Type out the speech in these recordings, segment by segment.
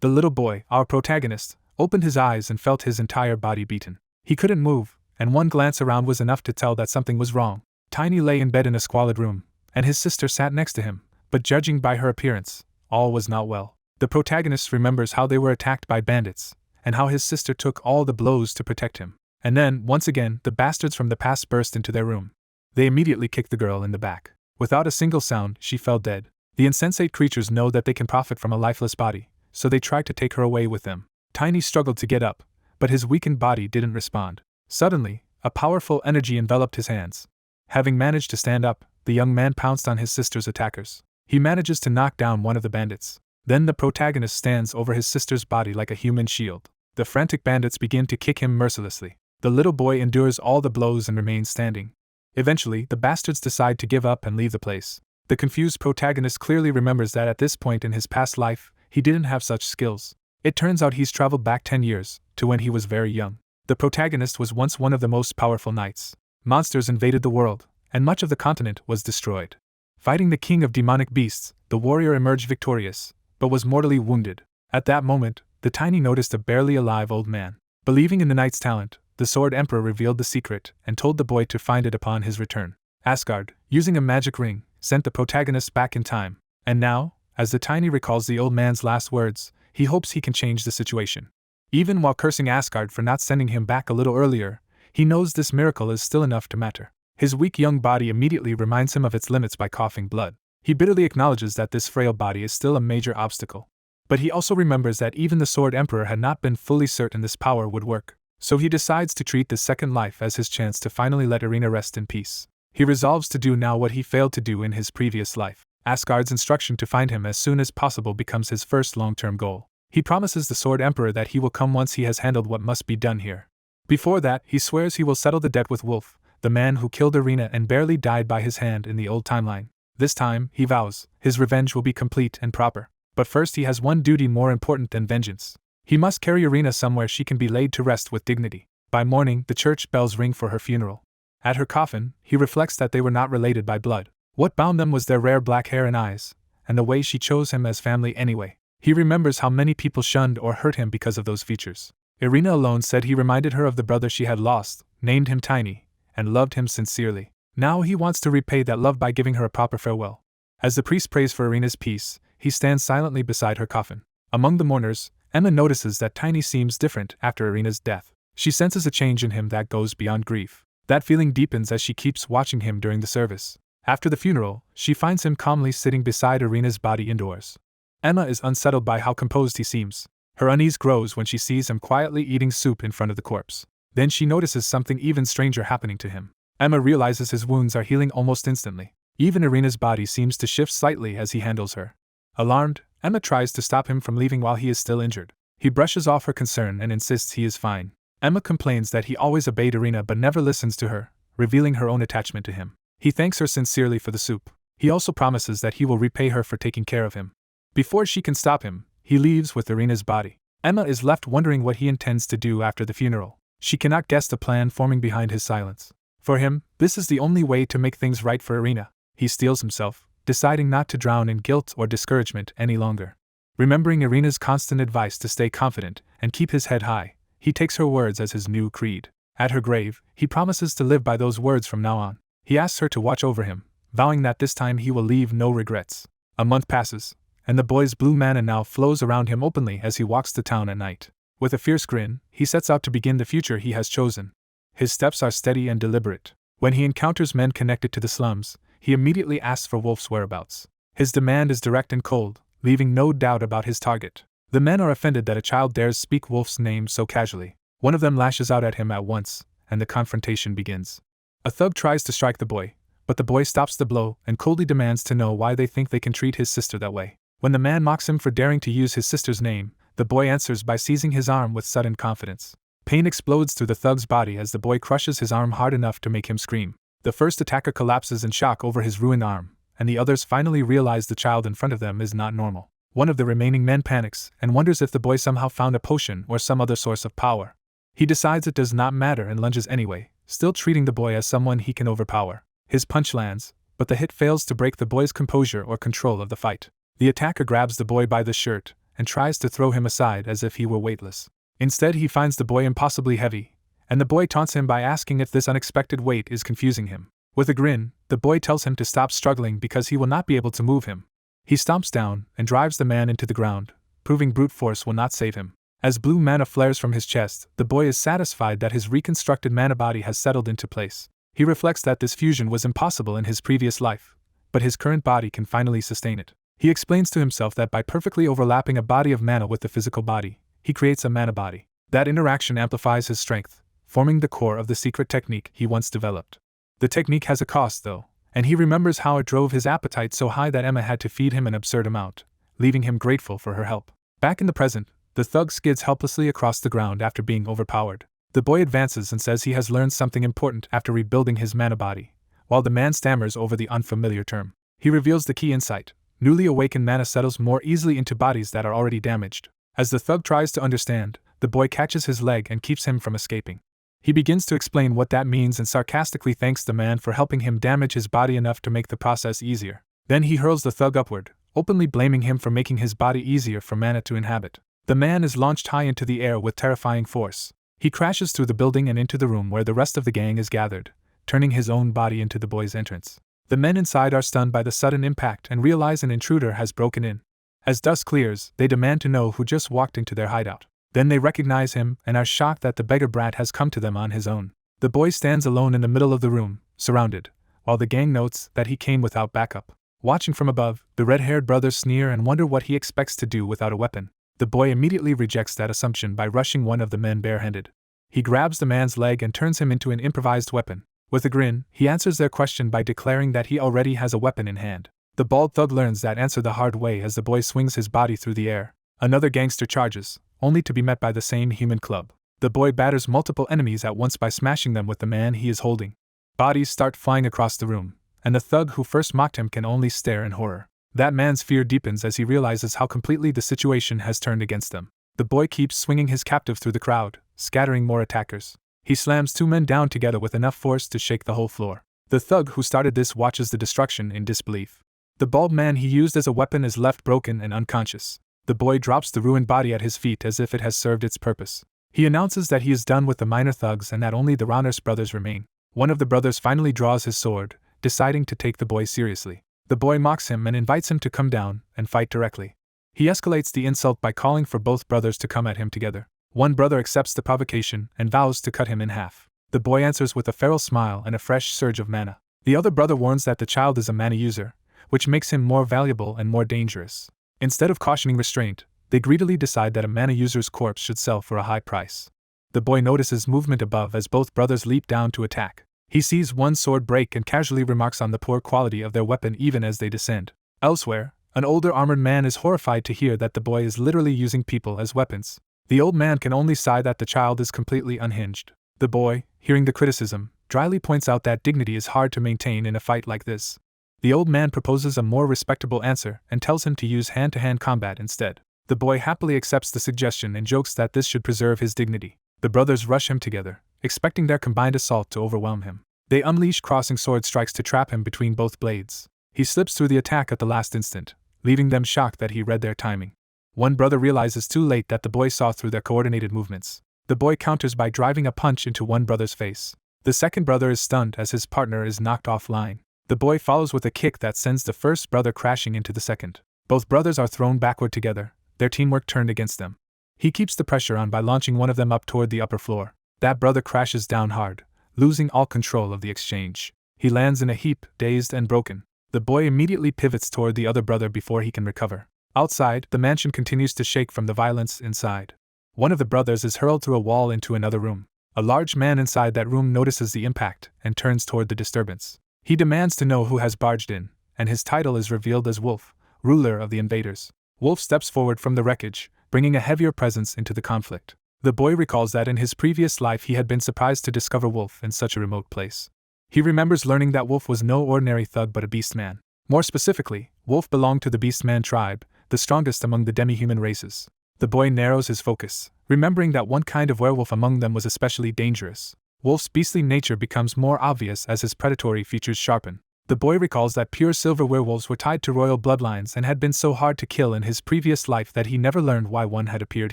The little boy, our protagonist, opened his eyes and felt his entire body beaten. He couldn't move, and one glance around was enough to tell that something was wrong. Tiny lay in bed in a squalid room, and his sister sat next to him, but judging by her appearance, all was not well. The protagonist remembers how they were attacked by bandits, and how his sister took all the blows to protect him. And then, once again, the bastards from the past burst into their room. They immediately kicked the girl in the back. Without a single sound, she fell dead. The insensate creatures know that they can profit from a lifeless body, so they tried to take her away with them. Tiny struggled to get up, but his weakened body didn't respond. Suddenly, a powerful energy enveloped his hands. Having managed to stand up, the young man pounced on his sister's attackers. He manages to knock down one of the bandits. Then the protagonist stands over his sister's body like a human shield. The frantic bandits begin to kick him mercilessly. The little boy endures all the blows and remains standing. Eventually, the bastards decide to give up and leave the place. The confused protagonist clearly remembers that at this point in his past life, he didn't have such skills. It turns out he's traveled back 10 years, to when he was very young. The protagonist was once one of the most powerful knights. Monsters invaded the world, and much of the continent was destroyed. Fighting the king of demonic beasts, the warrior emerged victorious, but was mortally wounded. At that moment, the tiny noticed a barely alive old man. Believing in the knight's talent, the Sword Emperor revealed the secret and told the boy to find it upon his return. Asgard, using a magic ring, sent the protagonist back in time. And now, as the tiny recalls the old man's last words, he hopes he can change the situation. Even while cursing Asgard for not sending him back a little earlier, he knows this miracle is still enough to matter. His weak young body immediately reminds him of its limits by coughing blood. He bitterly acknowledges that this frail body is still a major obstacle. But he also remembers that even the Sword Emperor had not been fully certain this power would work. So he decides to treat this second life as his chance to finally let Irina rest in peace. He resolves to do now what he failed to do in his previous life. Asgard's instruction to find him as soon as possible becomes his first long-term goal. He promises the Sword Emperor that he will come once he has handled what must be done here. Before that, he swears he will settle the debt with Wolf, the man who killed Irina and barely died by his hand in the old timeline. This time, he vows, his revenge will be complete and proper. But first he has one duty more important than vengeance. He must carry Irina somewhere she can be laid to rest with dignity. By morning, the church bells ring for her funeral. At her coffin, he reflects that they were not related by blood. What bound them was their rare black hair and eyes, and the way she chose him as family anyway. He remembers how many people shunned or hurt him because of those features. Irina alone said he reminded her of the brother she had lost, named him Tiny, and loved him sincerely. Now he wants to repay that love by giving her a proper farewell. As the priest prays for Irina's peace, he stands silently beside her coffin. Among the mourners, Emma notices that Tiny seems different after Irina's death. She senses a change in him that goes beyond grief. That feeling deepens as she keeps watching him during the service. After the funeral, she finds him calmly sitting beside Irina's body indoors. Emma is unsettled by how composed he seems. Her unease grows when she sees him quietly eating soup in front of the corpse. Then she notices something even stranger happening to him. Emma realizes his wounds are healing almost instantly. Even Irina's body seems to shift slightly as he handles her. Alarmed, Emma tries to stop him from leaving while he is still injured. He brushes off her concern and insists he is fine. Emma complains that he always obeyed Irina but never listens to her, revealing her own attachment to him. He thanks her sincerely for the soup. He also promises that he will repay her for taking care of him. Before she can stop him, he leaves with Irina's body. Emma is left wondering what he intends to do after the funeral. She cannot guess the plan forming behind his silence. For him, this is the only way to make things right for Irina. He steels himself, deciding not to drown in guilt or discouragement any longer. Remembering Irina's constant advice to stay confident and keep his head high, he takes her words as his new creed. At her grave, he promises to live by those words from now on. He asks her to watch over him, vowing that this time he will leave no regrets. A month passes, and the boy's blue mana now flows around him openly as he walks the town at night. With a fierce grin, he sets out to begin the future he has chosen. His steps are steady and deliberate. When he encounters men connected to the slums, he immediately asks for Wolf's whereabouts. His demand is direct and cold, leaving no doubt about his target. The men are offended that a child dares speak Wolf's name so casually. One of them lashes out at him at once, and the confrontation begins. A thug tries to strike the boy, but the boy stops the blow and coldly demands to know why they think they can treat his sister that way. When the man mocks him for daring to use his sister's name, the boy answers by seizing his arm with sudden confidence. Pain explodes through the thug's body as the boy crushes his arm hard enough to make him scream. The first attacker collapses in shock over his ruined arm, and the others finally realize the child in front of them is not normal. One of the remaining men panics and wonders if the boy somehow found a potion or some other source of power. He decides it does not matter and lunges anyway, still treating the boy as someone he can overpower. His punch lands, but the hit fails to break the boy's composure or control of the fight. The attacker grabs the boy by the shirt and tries to throw him aside as if he were weightless. Instead, he finds the boy impossibly heavy, and the boy taunts him by asking if this unexpected weight is confusing him. With a grin, the boy tells him to stop struggling because he will not be able to move him. He stomps down and drives the man into the ground, proving brute force will not save him. As blue mana flares from his chest, the boy is satisfied that his reconstructed mana body has settled into place. He reflects that this fusion was impossible in his previous life, but his current body can finally sustain it. He explains to himself that by perfectly overlapping a body of mana with the physical body, he creates a mana body. That interaction amplifies his strength, forming the core of the secret technique he once developed. The technique has a cost, though, and he remembers how it drove his appetite so high that Emma had to feed him an absurd amount, leaving him grateful for her help. Back in the present, the thug skids helplessly across the ground after being overpowered. The boy advances and says he has learned something important after rebuilding his mana body, while the man stammers over the unfamiliar term. He reveals the key insight: newly awakened mana settles more easily into bodies that are already damaged. As the thug tries to understand, the boy catches his leg and keeps him from escaping. He begins to explain what that means and sarcastically thanks the man for helping him damage his body enough to make the process easier. Then he hurls the thug upward, openly blaming him for making his body easier for mana to inhabit. The man is launched high into the air with terrifying force. He crashes through the building and into the room where the rest of the gang is gathered, turning his own body into the boy's entrance. The men inside are stunned by the sudden impact and realize an intruder has broken in. As dusk clears, they demand to know who just walked into their hideout. Then they recognize him and are shocked that the beggar brat has come to them on his own. The boy stands alone in the middle of the room, surrounded, while the gang notes that he came without backup. Watching from above, the red-haired brothers sneer and wonder what he expects to do without a weapon. The boy immediately rejects that assumption by rushing one of the men barehanded. He grabs the man's leg and turns him into an improvised weapon. With a grin, he answers their question by declaring that he already has a weapon in hand. The bald thug learns that answer the hard way as the boy swings his body through the air. Another gangster charges, only to be met by the same human club. The boy batters multiple enemies at once by smashing them with the man he is holding. Bodies start flying across the room, and the thug who first mocked him can only stare in horror. That man's fear deepens as he realizes how completely the situation has turned against them. The boy keeps swinging his captive through the crowd, scattering more attackers. He slams two men down together with enough force to shake the whole floor. The thug who started this watches the destruction in disbelief. The bald man he used as a weapon is left broken and unconscious. The boy drops the ruined body at his feet as if it has served its purpose. He announces that he is done with the minor thugs and that only the Rauner's brothers remain. One of the brothers finally draws his sword, deciding to take the boy seriously. The boy mocks him and invites him to come down and fight directly. He escalates the insult by calling for both brothers to come at him together. One brother accepts the provocation and vows to cut him in half. The boy answers with a feral smile and a fresh surge of mana. The other brother warns that the child is a mana user, which makes him more valuable and more dangerous. Instead of cautioning restraint, they greedily decide that a mana user's corpse should sell for a high price. The boy notices movement above as both brothers leap down to attack. He sees one sword break and casually remarks on the poor quality of their weapon even as they descend. Elsewhere, an older armored man is horrified to hear that the boy is literally using people as weapons. The old man can only sigh that the child is completely unhinged. The boy, hearing the criticism, dryly points out that dignity is hard to maintain in a fight like this. The old man proposes a more respectable answer and tells him to use hand-to-hand combat instead. The boy happily accepts the suggestion and jokes that this should preserve his dignity. The brothers rush him together, expecting their combined assault to overwhelm him. They unleash crossing sword strikes to trap him between both blades. He slips through the attack at the last instant, leaving them shocked that he read their timing. One brother realizes too late that the boy saw through their coordinated movements. The boy counters by driving a punch into one brother's face. The second brother is stunned as his partner is knocked offline. The boy follows with a kick that sends the first brother crashing into the second. Both brothers are thrown backward together, their teamwork turned against them. He keeps the pressure on by launching one of them up toward the upper floor. That brother crashes down hard, losing all control of the exchange. He lands in a heap, dazed and broken. The boy immediately pivots toward the other brother before he can recover. Outside, the mansion continues to shake from the violence inside. One of the brothers is hurled through a wall into another room. A large man inside that room notices the impact and turns toward the disturbance. He demands to know who has barged in, and his title is revealed as Wolf, ruler of the invaders. Wolf steps forward from the wreckage, bringing a heavier presence into the conflict. The boy recalls that in his previous life he had been surprised to discover Wolf in such a remote place. He remembers learning that Wolf was no ordinary thug but a beastman. More specifically, Wolf belonged to the beastman tribe, the strongest among the demi-human races. The boy narrows his focus, remembering that one kind of werewolf among them was especially dangerous. Wolf's beastly nature becomes more obvious as his predatory features sharpen. The boy recalls that pure silver werewolves were tied to royal bloodlines and had been so hard to kill in his previous life that he never learned why one had appeared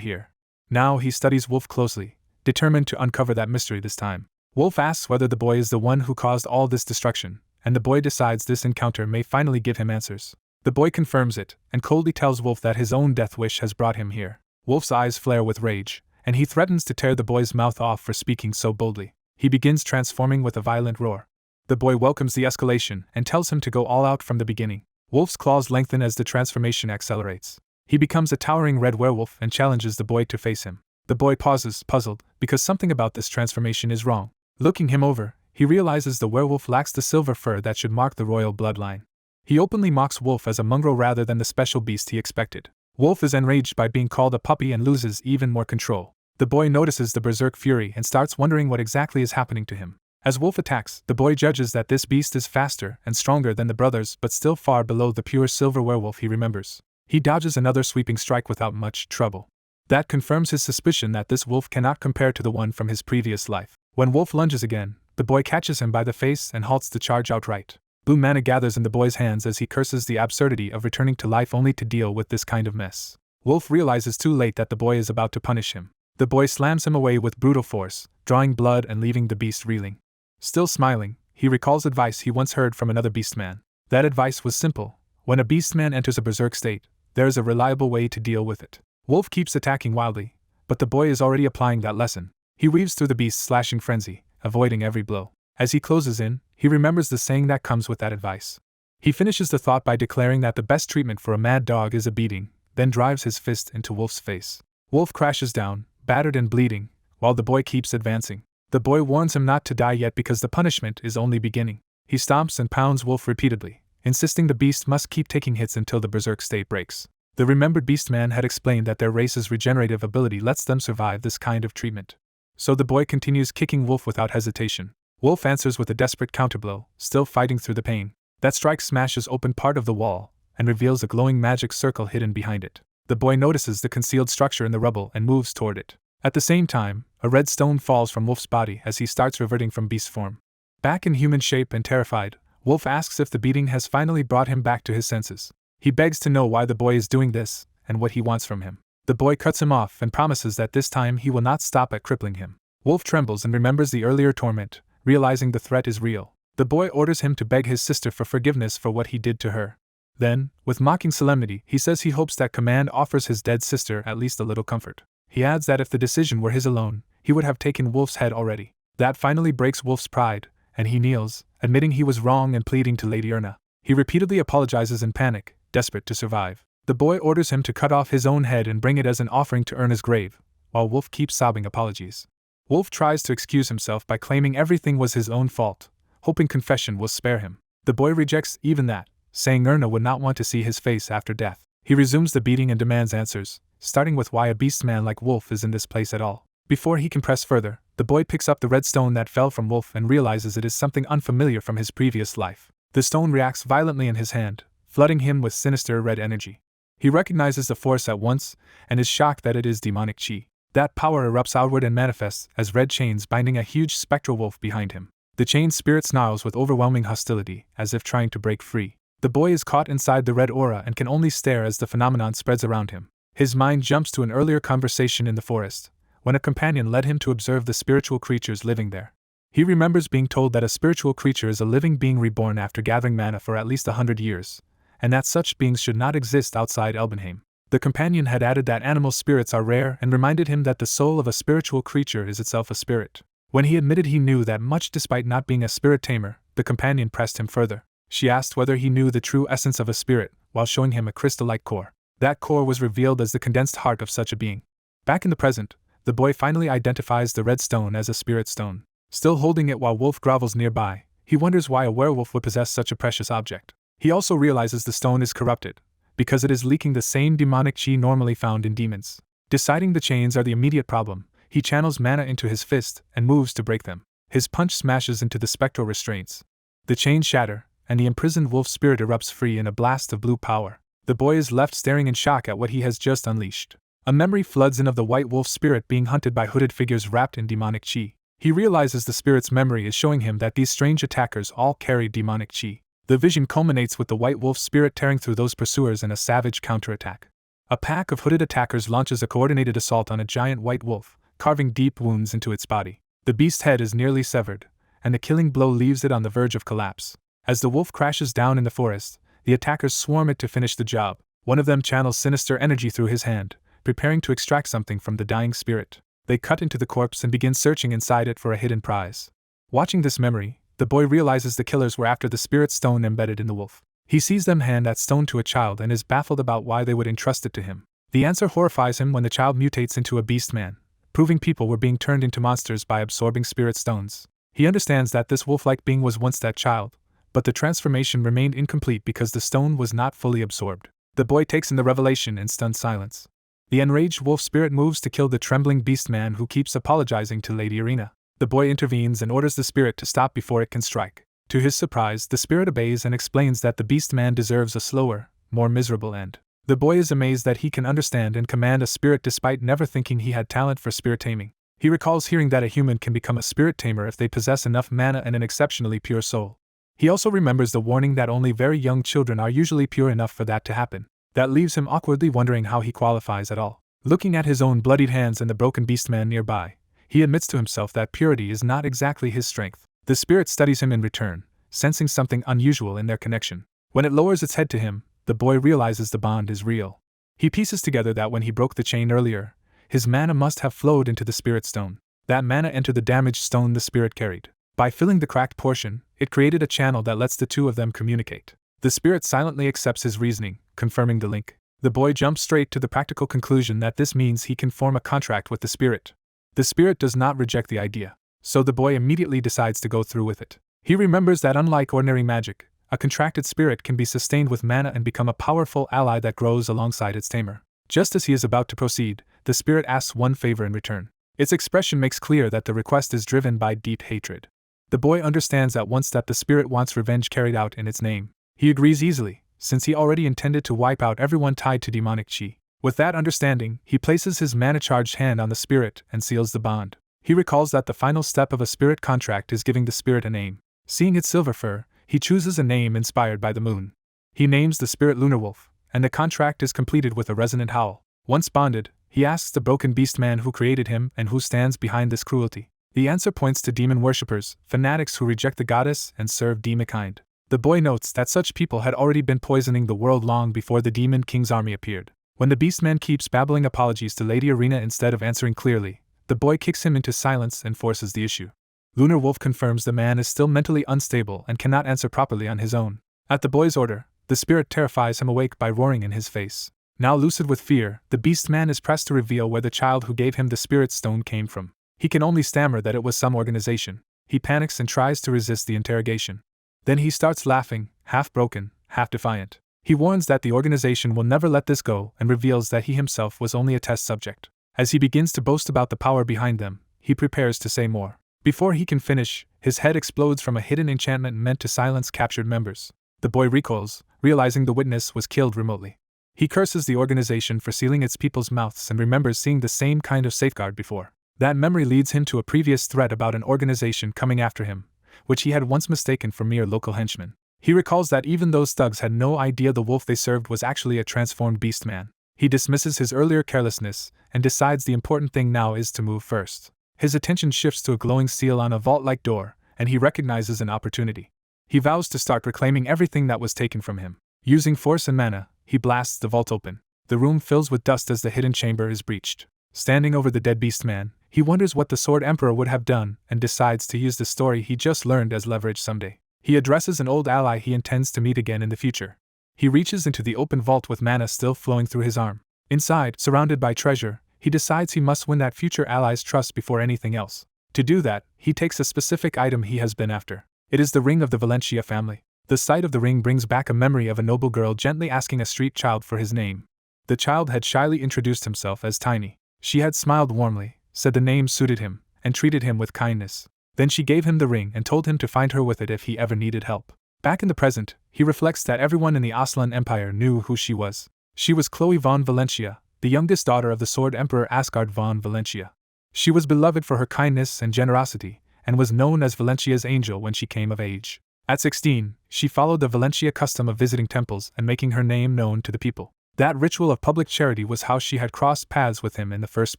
here. Now he studies Wolf closely, determined to uncover that mystery this time. Wolf asks whether the boy is the one who caused all this destruction, and the boy decides this encounter may finally give him answers. The boy confirms it, and coldly tells Wolf that his own death wish has brought him here. Wolf's eyes flare with rage, and he threatens to tear the boy's mouth off for speaking so boldly. He begins transforming with a violent roar. The boy welcomes the escalation and tells him to go all out from the beginning. Wolf's claws lengthen as the transformation accelerates. He becomes a towering red werewolf and challenges the boy to face him. The boy pauses, puzzled, because something about this transformation is wrong. Looking him over, he realizes the werewolf lacks the silver fur that should mark the royal bloodline. He openly mocks Wolf as a mongrel rather than the special beast he expected. Wolf is enraged by being called a puppy and loses even more control. The boy notices the berserk fury and starts wondering what exactly is happening to him. As Wolf attacks, the boy judges that this beast is faster and stronger than the brothers but still far below the pure silver werewolf he remembers. He dodges another sweeping strike without much trouble. That confirms his suspicion that this wolf cannot compare to the one from his previous life. When Wolf lunges again, the boy catches him by the face and halts the charge outright. Blue mana gathers in the boy's hands as he curses the absurdity of returning to life only to deal with this kind of mess. Wolf realizes too late that the boy is about to punish him. The boy slams him away with brutal force, drawing blood and leaving the beast reeling. Still smiling, he recalls advice he once heard from another beastman. That advice was simple: when a beastman enters a berserk state, there is a reliable way to deal with it. Wolf keeps attacking wildly, but the boy is already applying that lesson. He weaves through the beast's slashing frenzy, avoiding every blow. As he closes in, he remembers the saying that comes with that advice. He finishes the thought by declaring that the best treatment for a mad dog is a beating, then drives his fist into Wolf's face. Wolf crashes down, battered and bleeding, while the boy keeps advancing. The boy warns him not to die yet because the punishment is only beginning. He stomps and pounds Wolf repeatedly, insisting the beast must keep taking hits until the berserk state breaks. The remembered beastman had explained that their race's regenerative ability lets them survive this kind of treatment. So the boy continues kicking Wolf without hesitation. Wolf answers with a desperate counterblow, still fighting through the pain. That strike smashes open part of the wall and reveals a glowing magic circle hidden behind it. The boy notices the concealed structure in the rubble and moves toward it. At the same time, a red stone falls from Wolf's body as he starts reverting from beast form. Back in human shape and terrified, Wolf asks if the beating has finally brought him back to his senses. He begs to know why the boy is doing this and what he wants from him. The boy cuts him off and promises that this time he will not stop at crippling him. Wolf trembles and remembers the earlier torment, realizing the threat is real. The boy orders him to beg his sister for forgiveness for what he did to her. Then, with mocking solemnity, he says he hopes that command offers his dead sister at least a little comfort. He adds that if the decision were his alone, he would have taken Wolf's head already. That finally breaks Wolf's pride, and he kneels, admitting he was wrong and pleading to Lady Erna. He repeatedly apologizes in panic, desperate to survive. The boy orders him to cut off his own head and bring it as an offering to Erna's grave, while Wolf keeps sobbing apologies. Wolf tries to excuse himself by claiming everything was his own fault, hoping confession will spare him. The boy rejects even that, saying Erna would not want to see his face after death. He resumes the beating and demands answers, starting with why a beastman like Wolf is in this place at all. Before he can press further, the boy picks up the red stone that fell from Wolf and realizes it is something unfamiliar from his previous life. The stone reacts violently in his hand, flooding him with sinister red energy. He recognizes the force at once, and is shocked that it is demonic chi. That power erupts outward and manifests as red chains binding a huge spectral wolf behind him. The chained spirit snarls with overwhelming hostility, as if trying to break free. The boy is caught inside the red aura and can only stare as the phenomenon spreads around him. His mind jumps to an earlier conversation in the forest, when a companion led him to observe the spiritual creatures living there. He remembers being told that a spiritual creature is a living being reborn after gathering mana for at least 100 years, and that such beings should not exist outside Elbenheim. The companion had added that animal spirits are rare and reminded him that the soul of a spiritual creature is itself a spirit. When he admitted he knew that much despite not being a spirit tamer, the companion pressed him further. She asked whether he knew the true essence of a spirit, while showing him a crystal-like core. That core was revealed as the condensed heart of such a being. Back in the present, the boy finally identifies the red stone as a spirit stone. Still holding it while Wolf grovels nearby, he wonders why a werewolf would possess such a precious object. He also realizes the stone is corrupted, because it is leaking the same demonic chi normally found in demons. Deciding the chains are the immediate problem, he channels mana into his fist and moves to break them. His punch smashes into the spectral restraints. The chains shatter, and the imprisoned wolf spirit erupts free in a blast of blue power. The boy is left staring in shock at what he has just unleashed. A memory floods in of the white wolf spirit being hunted by hooded figures wrapped in demonic chi. He realizes the spirit's memory is showing him that these strange attackers all carry demonic chi. The vision culminates with the white wolf spirit tearing through those pursuers in a savage counterattack. A pack of hooded attackers launches a coordinated assault on a giant white wolf, carving deep wounds into its body. The beast's head is nearly severed, and the killing blow leaves it on the verge of collapse. As the wolf crashes down in the forest, the attackers swarm it to finish the job. One of them channels sinister energy through his hand, preparing to extract something from the dying spirit. They cut into the corpse and begin searching inside it for a hidden prize. Watching this memory, the boy realizes the killers were after the spirit stone embedded in the wolf. He sees them hand that stone to a child and is baffled about why they would entrust it to him. The answer horrifies him when the child mutates into a beast man, proving people were being turned into monsters by absorbing spirit stones. He understands that this wolf-like being was once that child, but the transformation remained incomplete because the stone was not fully absorbed. The boy takes in the revelation in stunned silence. The enraged wolf spirit moves to kill the trembling beast man who keeps apologizing to Lady Arena. The boy intervenes and orders the spirit to stop before it can strike. To his surprise, the spirit obeys and explains that the beast man deserves a slower, more miserable end. The boy is amazed that he can understand and command a spirit despite never thinking he had talent for spirit taming. He recalls hearing that a human can become a spirit tamer if they possess enough mana and an exceptionally pure soul. He also remembers the warning that only very young children are usually pure enough for that to happen. That leaves him awkwardly wondering how he qualifies at all. Looking at his own bloodied hands and the broken beastman nearby, he admits to himself that purity is not exactly his strength. The spirit studies him in return, sensing something unusual in their connection. When it lowers its head to him, the boy realizes the bond is real. He pieces together that when he broke the chain earlier, his mana must have flowed into the spirit stone. That mana entered the damaged stone the spirit carried. By filling the cracked portion, it created a channel that lets the two of them communicate. The spirit silently accepts his reasoning, confirming the link. The boy jumps straight to the practical conclusion that this means he can form a contract with the spirit. The spirit does not reject the idea, so the boy immediately decides to go through with it. He remembers that unlike ordinary magic, a contracted spirit can be sustained with mana and become a powerful ally that grows alongside its tamer. Just as he is about to proceed, the spirit asks one favor in return. Its expression makes clear that the request is driven by deep hatred. The boy understands at once that the spirit wants revenge carried out in its name. He agrees easily, since he already intended to wipe out everyone tied to demonic chi. With that understanding, he places his mana-charged hand on the spirit and seals the bond. He recalls that the final step of a spirit contract is giving the spirit a name. Seeing its silver fur, he chooses a name inspired by the moon. He names the spirit Lunar Wolf, and the contract is completed with a resonant howl. Once bonded, he asks the broken beast man who created him and who stands behind this cruelty. The answer points to demon worshippers, fanatics who reject the goddess and serve demonkind. The boy notes that such people had already been poisoning the world long before the Demon King's army appeared. When the beastman keeps babbling apologies to Lady Arena instead of answering clearly, the boy kicks him into silence and forces the issue. Lunar Wolf confirms the man is still mentally unstable and cannot answer properly on his own. At the boy's order, the spirit terrifies him awake by roaring in his face. Now lucid with fear, the beastman is pressed to reveal where the child who gave him the spirit stone came from. He can only stammer that it was some organization. He panics and tries to resist the interrogation. Then he starts laughing, half broken, half defiant. He warns that the organization will never let this go and reveals that he himself was only a test subject. As he begins to boast about the power behind them, he prepares to say more. Before he can finish, his head explodes from a hidden enchantment meant to silence captured members. The boy recoils, realizing the witness was killed remotely. He curses the organization for sealing its people's mouths and remembers seeing the same kind of safeguard before. That memory leads him to a previous threat about an organization coming after him, which he had once mistaken for mere local henchmen. He recalls that even those thugs had no idea the wolf they served was actually a transformed beast man. He dismisses his earlier carelessness and decides the important thing now is to move first. His attention shifts to a glowing seal on a vault-like door, and he recognizes an opportunity. He vows to start reclaiming everything that was taken from him. Using force and mana, he blasts the vault open. The room fills with dust as the hidden chamber is breached. Standing over the dead beast man, he wonders what the Sword Emperor would have done and decides to use the story he just learned as leverage someday. He addresses an old ally he intends to meet again in the future. He reaches into the open vault with mana still flowing through his arm. Inside, surrounded by treasure, he decides he must win that future ally's trust before anything else. To do that, he takes a specific item he has been after. It is the ring of the Valencia family. The sight of the ring brings back a memory of a noble girl gently asking a street child for his name. The child had shyly introduced himself as Tiny. She had smiled warmly, said the name suited him, and treated him with kindness. Then she gave him the ring and told him to find her with it if he ever needed help. Back in the present, he reflects that everyone in the Aslan Empire knew who she was. She was Chloe von Valencia, the youngest daughter of the Sword Emperor Asgard von Valencia. She was beloved for her kindness and generosity, and was known as Valencia's angel when she came of age. At 16, she followed the Valencia custom of visiting temples and making her name known to the people. That ritual of public charity was how she had crossed paths with him in the first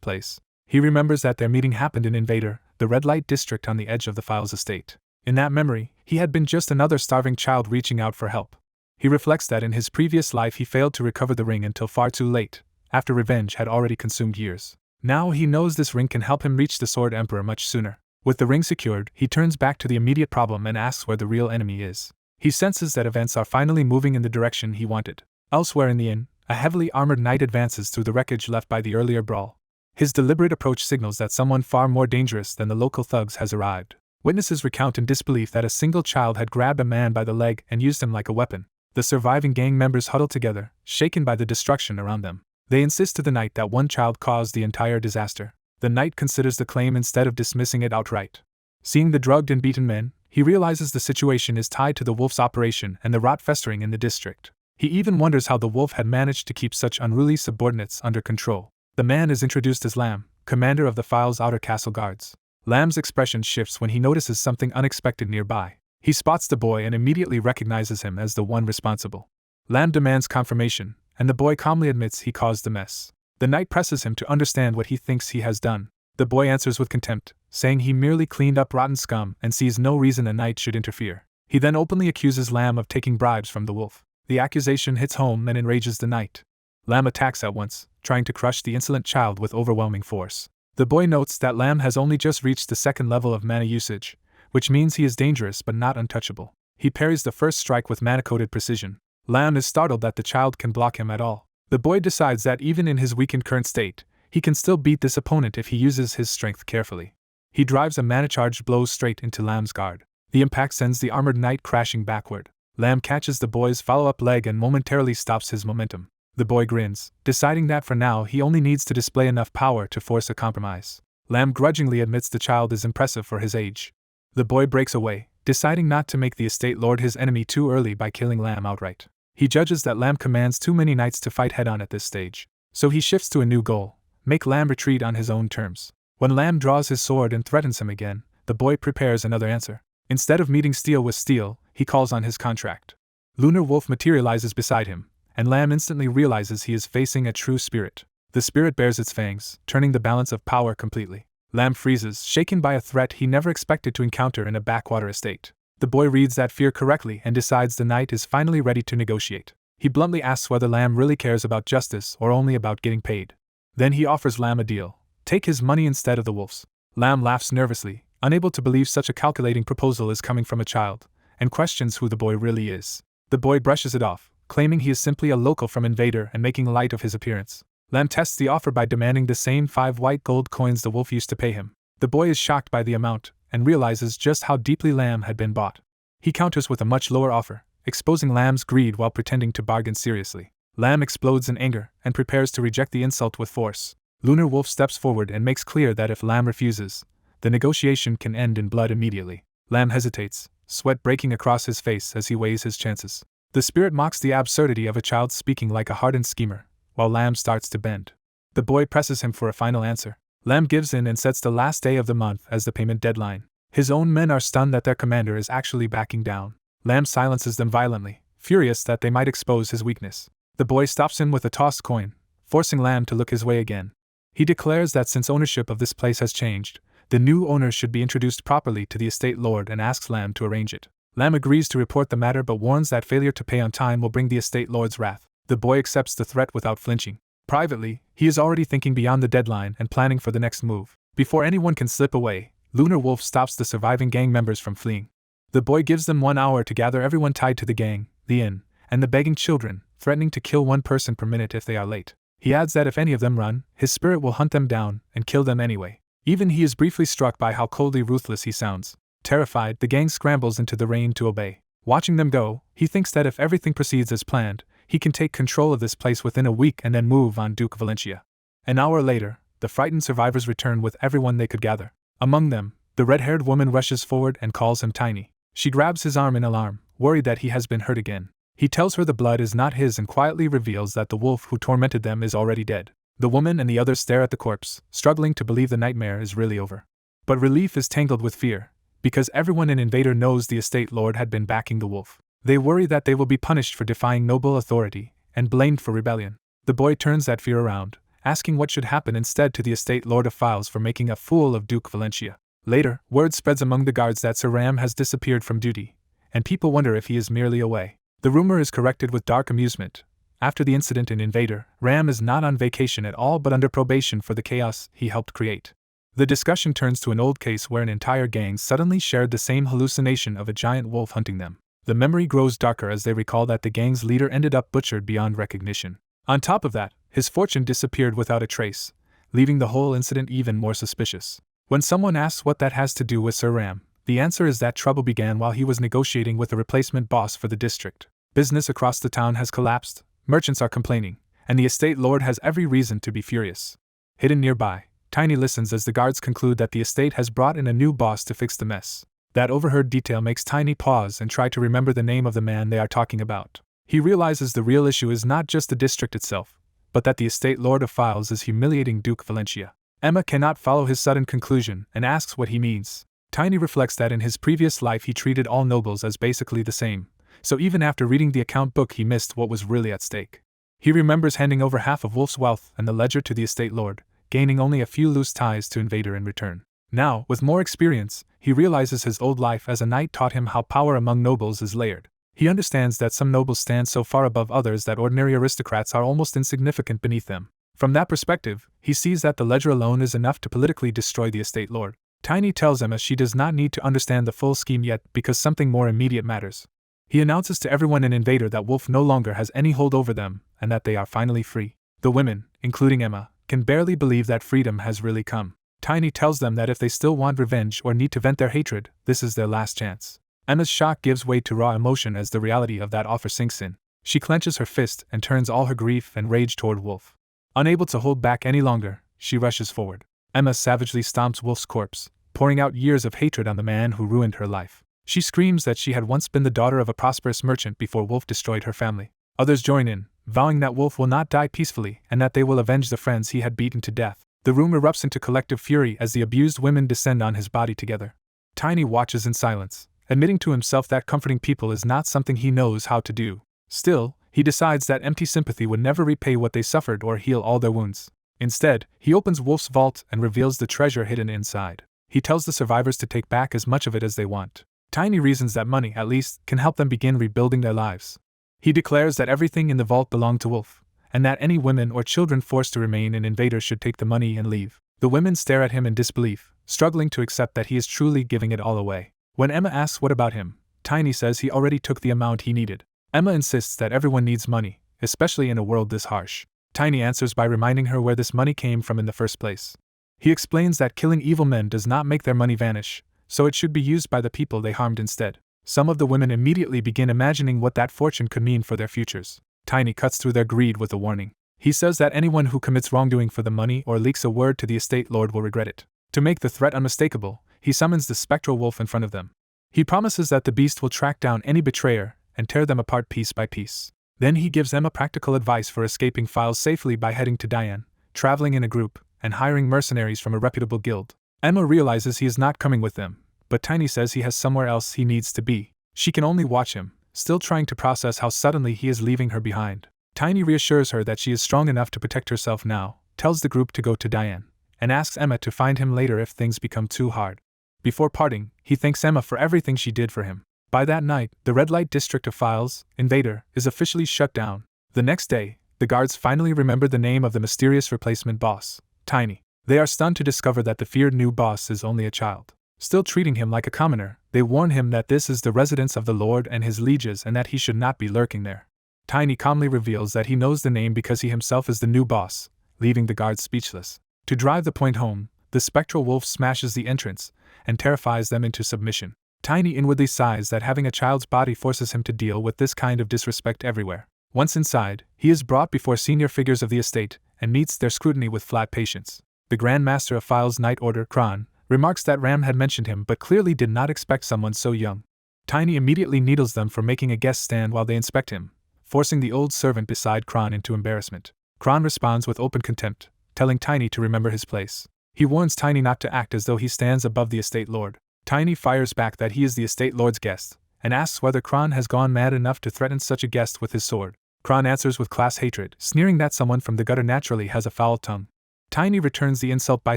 place. He remembers that their meeting happened in Invader, the red light district on the edge of the Files estate. In that memory, he had been just another starving child reaching out for help. He reflects that in his previous life he failed to recover the ring until far too late, after revenge had already consumed years. Now he knows this ring can help him reach the Sword Emperor much sooner. With the ring secured, he turns back to the immediate problem and asks where the real enemy is. He senses that events are finally moving in the direction he wanted. Elsewhere in the inn, a heavily armored knight advances through the wreckage left by the earlier brawl. His deliberate approach signals that someone far more dangerous than the local thugs has arrived. Witnesses recount in disbelief that a single child had grabbed a man by the leg and used him like a weapon. The surviving gang members huddle together, shaken by the destruction around them. They insist to the knight that one child caused the entire disaster. The knight considers the claim instead of dismissing it outright. Seeing the drugged and beaten men, he realizes the situation is tied to the wolf's operation and the rot festering in the district. He even wonders how the wolf had managed to keep such unruly subordinates under control. The man is introduced as Lam, commander of the File's outer castle guards. Lam's expression shifts when he notices something unexpected nearby. He spots the boy and immediately recognizes him as the one responsible. Lam demands confirmation, and the boy calmly admits he caused the mess. The knight presses him to understand what he thinks he has done. The boy answers with contempt, saying he merely cleaned up rotten scum and sees no reason a knight should interfere. He then openly accuses Lam of taking bribes from the wolf. The accusation hits home and enrages the knight. Lam attacks at once, trying to crush the insolent child with overwhelming force. The boy notes that Lam has only just reached the second level of mana usage, which means he is dangerous but not untouchable. He parries the first strike with mana-coded precision. Lam is startled that the child can block him at all. The boy decides that even in his weakened current state, he can still beat this opponent if he uses his strength carefully. He drives a mana-charged blow straight into Lam's guard. The impact sends the armored knight crashing backward. Lam catches the boy's follow-up leg and momentarily stops his momentum. The boy grins, deciding that for now he only needs to display enough power to force a compromise. Lam grudgingly admits the child is impressive for his age. The boy breaks away, deciding not to make the estate lord his enemy too early by killing Lam outright. He judges that Lam commands too many knights to fight head-on at this stage, so he shifts to a new goal: make Lam retreat on his own terms. When Lam draws his sword and threatens him again, the boy prepares another answer. Instead of meeting steel with steel, he calls on his contract. Lunar Wolf materializes beside him, and Lam instantly realizes he is facing a true spirit. The spirit bares its fangs, turning the balance of power completely. Lam freezes, shaken by a threat he never expected to encounter in a backwater estate. The boy reads that fear correctly and decides the knight is finally ready to negotiate. He bluntly asks whether Lam really cares about justice or only about getting paid. Then he offers Lam a deal: take his money instead of the wolf's. Lam laughs nervously, unable to believe such a calculating proposal is coming from a child, and questions who the boy really is. The boy brushes it off, claiming he is simply a local from Invader and making light of his appearance. Lam tests the offer by demanding the same 5 white gold coins the wolf used to pay him. The boy is shocked by the amount, and realizes just how deeply Lam had been bought. He counters with a much lower offer, exposing Lam's greed while pretending to bargain seriously. Lam explodes in anger, and prepares to reject the insult with force. Lunar Wolf steps forward and makes clear that if Lam refuses, the negotiation can end in blood immediately. Lam hesitates, sweat breaking across his face as he weighs his chances. The spirit mocks the absurdity of a child speaking like a hardened schemer, while Lam starts to bend. The boy presses him for a final answer. Lam gives in and sets the last day of the month as the payment deadline. His own men are stunned that their commander is actually backing down. Lam silences them violently, furious that they might expose his weakness. The boy stops him with a tossed coin, forcing Lam to look his way again. He declares that since ownership of this place has changed, the new owner should be introduced properly to the estate lord and asks Lam to arrange it. Lam agrees to report the matter but warns that failure to pay on time will bring the estate lord's wrath. The boy accepts the threat without flinching. Privately, he is already thinking beyond the deadline and planning for the next move. Before anyone can slip away, Lunar Wolf stops the surviving gang members from fleeing. The boy gives them 1 hour to gather everyone tied to the gang, the inn, and the begging children, threatening to kill 1 person per minute if they are late. He adds that if any of them run, his spirit will hunt them down and kill them anyway. Even he is briefly struck by how coldly ruthless he sounds. Terrified, the gang scrambles into the rain to obey. Watching them go, he thinks that if everything proceeds as planned, he can take control of this place within a week and then move on Duke Valencia. An hour later, the frightened survivors return with everyone they could gather. Among them, the red-haired woman rushes forward and calls him Tiny. She grabs his arm in alarm, worried that he has been hurt again. He tells her the blood is not his and quietly reveals that the wolf who tormented them is already dead. The woman and the others stare at the corpse, struggling to believe the nightmare is really over. But relief is tangled with fear, because everyone in Invader knows the estate lord had been backing the wolf. They worry that they will be punished for defying noble authority and blamed for rebellion. The boy turns that fear around, asking what should happen instead to the estate lord of Files for making a fool of Duke Valencia. Later, word spreads among the guards that Sir Ram has disappeared from duty, and people wonder if he is merely away. The rumor is corrected with dark amusement. After the incident in Invader, Ram is not on vacation at all but under probation for the chaos he helped create. The discussion turns to an old case where an entire gang suddenly shared the same hallucination of a giant wolf hunting them. The memory grows darker as they recall that the gang's leader ended up butchered beyond recognition. On top of that, his fortune disappeared without a trace, leaving the whole incident even more suspicious. When someone asks what that has to do with Sir Ram, the answer is that trouble began while he was negotiating with a replacement boss for the district. Business across the town has collapsed, merchants are complaining, and the estate lord has every reason to be furious. Hidden nearby, Tiny listens as the guards conclude that the estate has brought in a new boss to fix the mess. That overheard detail makes Tiny pause and try to remember the name of the man they are talking about. He realizes the real issue is not just the district itself, but that the estate lord of Files is humiliating Duke Valencia. Emma cannot follow his sudden conclusion and asks what he means. Tiny reflects that in his previous life he treated all nobles as basically the same, so even after reading the account book he missed what was really at stake. He remembers handing over half of Wolf's wealth and the ledger to the estate lord, gaining only a few loose ties to Invader in return. Now, with more experience, he realizes his old life as a knight taught him how power among nobles is layered. He understands that some nobles stand so far above others that ordinary aristocrats are almost insignificant beneath them. From that perspective, he sees that the ledger alone is enough to politically destroy the estate lord. Tiny tells Emma she does not need to understand the full scheme yet because something more immediate matters. He announces to everyone in Invader that Wolf no longer has any hold over them and that they are finally free. The women, including Emma, can barely believe that freedom has really come. Tiny tells them that if they still want revenge or need to vent their hatred, this is their last chance. Emma's shock gives way to raw emotion as the reality of that offer sinks in. She clenches her fist and turns all her grief and rage toward Wolf. Unable to hold back any longer, she rushes forward. Emma savagely stomps Wolf's corpse, pouring out years of hatred on the man who ruined her life. She screams that she had once been the daughter of a prosperous merchant before Wolf destroyed her family. Others join in, vowing that Wolf will not die peacefully and that they will avenge the friends he had beaten to death. The room erupts into collective fury as the abused women descend on his body together. Tiny watches in silence, admitting to himself that comforting people is not something he knows how to do. Still, he decides that empty sympathy would never repay what they suffered or heal all their wounds. Instead, he opens Wolf's vault and reveals the treasure hidden inside. He tells the survivors to take back as much of it as they want. Tiny reasons that money, at least, can help them begin rebuilding their lives. He declares that everything in the vault belonged to Wolf, and that any women or children forced to remain in Invader should take the money and leave. The women stare at him in disbelief, struggling to accept that he is truly giving it all away. When Emma asks what about him, Tiny says he already took the amount he needed. Emma insists that everyone needs money, especially in a world this harsh. Tiny answers by reminding her where this money came from in the first place. He explains that killing evil men does not make their money vanish, so it should be used by the people they harmed instead. Some of the women immediately begin imagining what that fortune could mean for their futures. Tiny cuts through their greed with a warning. He says that anyone who commits wrongdoing for the money or leaks a word to the estate lord will regret it. To make the threat unmistakable, he summons the spectral wolf in front of them. He promises that the beast will track down any betrayer and tear them apart piece by piece. Then he gives Emma practical advice for escaping Files safely by heading to Diane, traveling in a group, and hiring mercenaries from a reputable guild. Emma realizes he is not coming with them, but Tiny says he has somewhere else he needs to be. She can only watch him, still trying to process how suddenly he is leaving her behind. Tiny reassures her that she is strong enough to protect herself now, tells the group to go to Diane, and asks Emma to find him later if things become too hard. Before parting, he thanks Emma for everything she did for him. By that night, the red light district of Files, Invader, is officially shut down. The next day, the guards finally remember the name of the mysterious replacement boss, Tiny. They are stunned to discover that the feared new boss is only a child. Still treating him like a commoner, they warn him that this is the residence of the Lord and his lieges and that he should not be lurking there. Tiny calmly reveals that he knows the name because he himself is the new boss, leaving the guards speechless. To drive the point home, the spectral wolf smashes the entrance and terrifies them into submission. Tiny inwardly sighs that having a child's body forces him to deal with this kind of disrespect everywhere. Once inside, he is brought before senior figures of the estate and meets their scrutiny with flat patience. The Grand Master of Files' Night Order, Kron, remarks that Ram had mentioned him but clearly did not expect someone so young. Tiny immediately needles them for making a guest stand while they inspect him, forcing the old servant beside Kron into embarrassment. Kron responds with open contempt, telling Tiny to remember his place. He warns Tiny not to act as though he stands above the estate lord. Tiny fires back that he is the estate lord's guest, and asks whether Kron has gone mad enough to threaten such a guest with his sword. Kron answers with class hatred, sneering that someone from the gutter naturally has a foul tongue. Tiny returns the insult by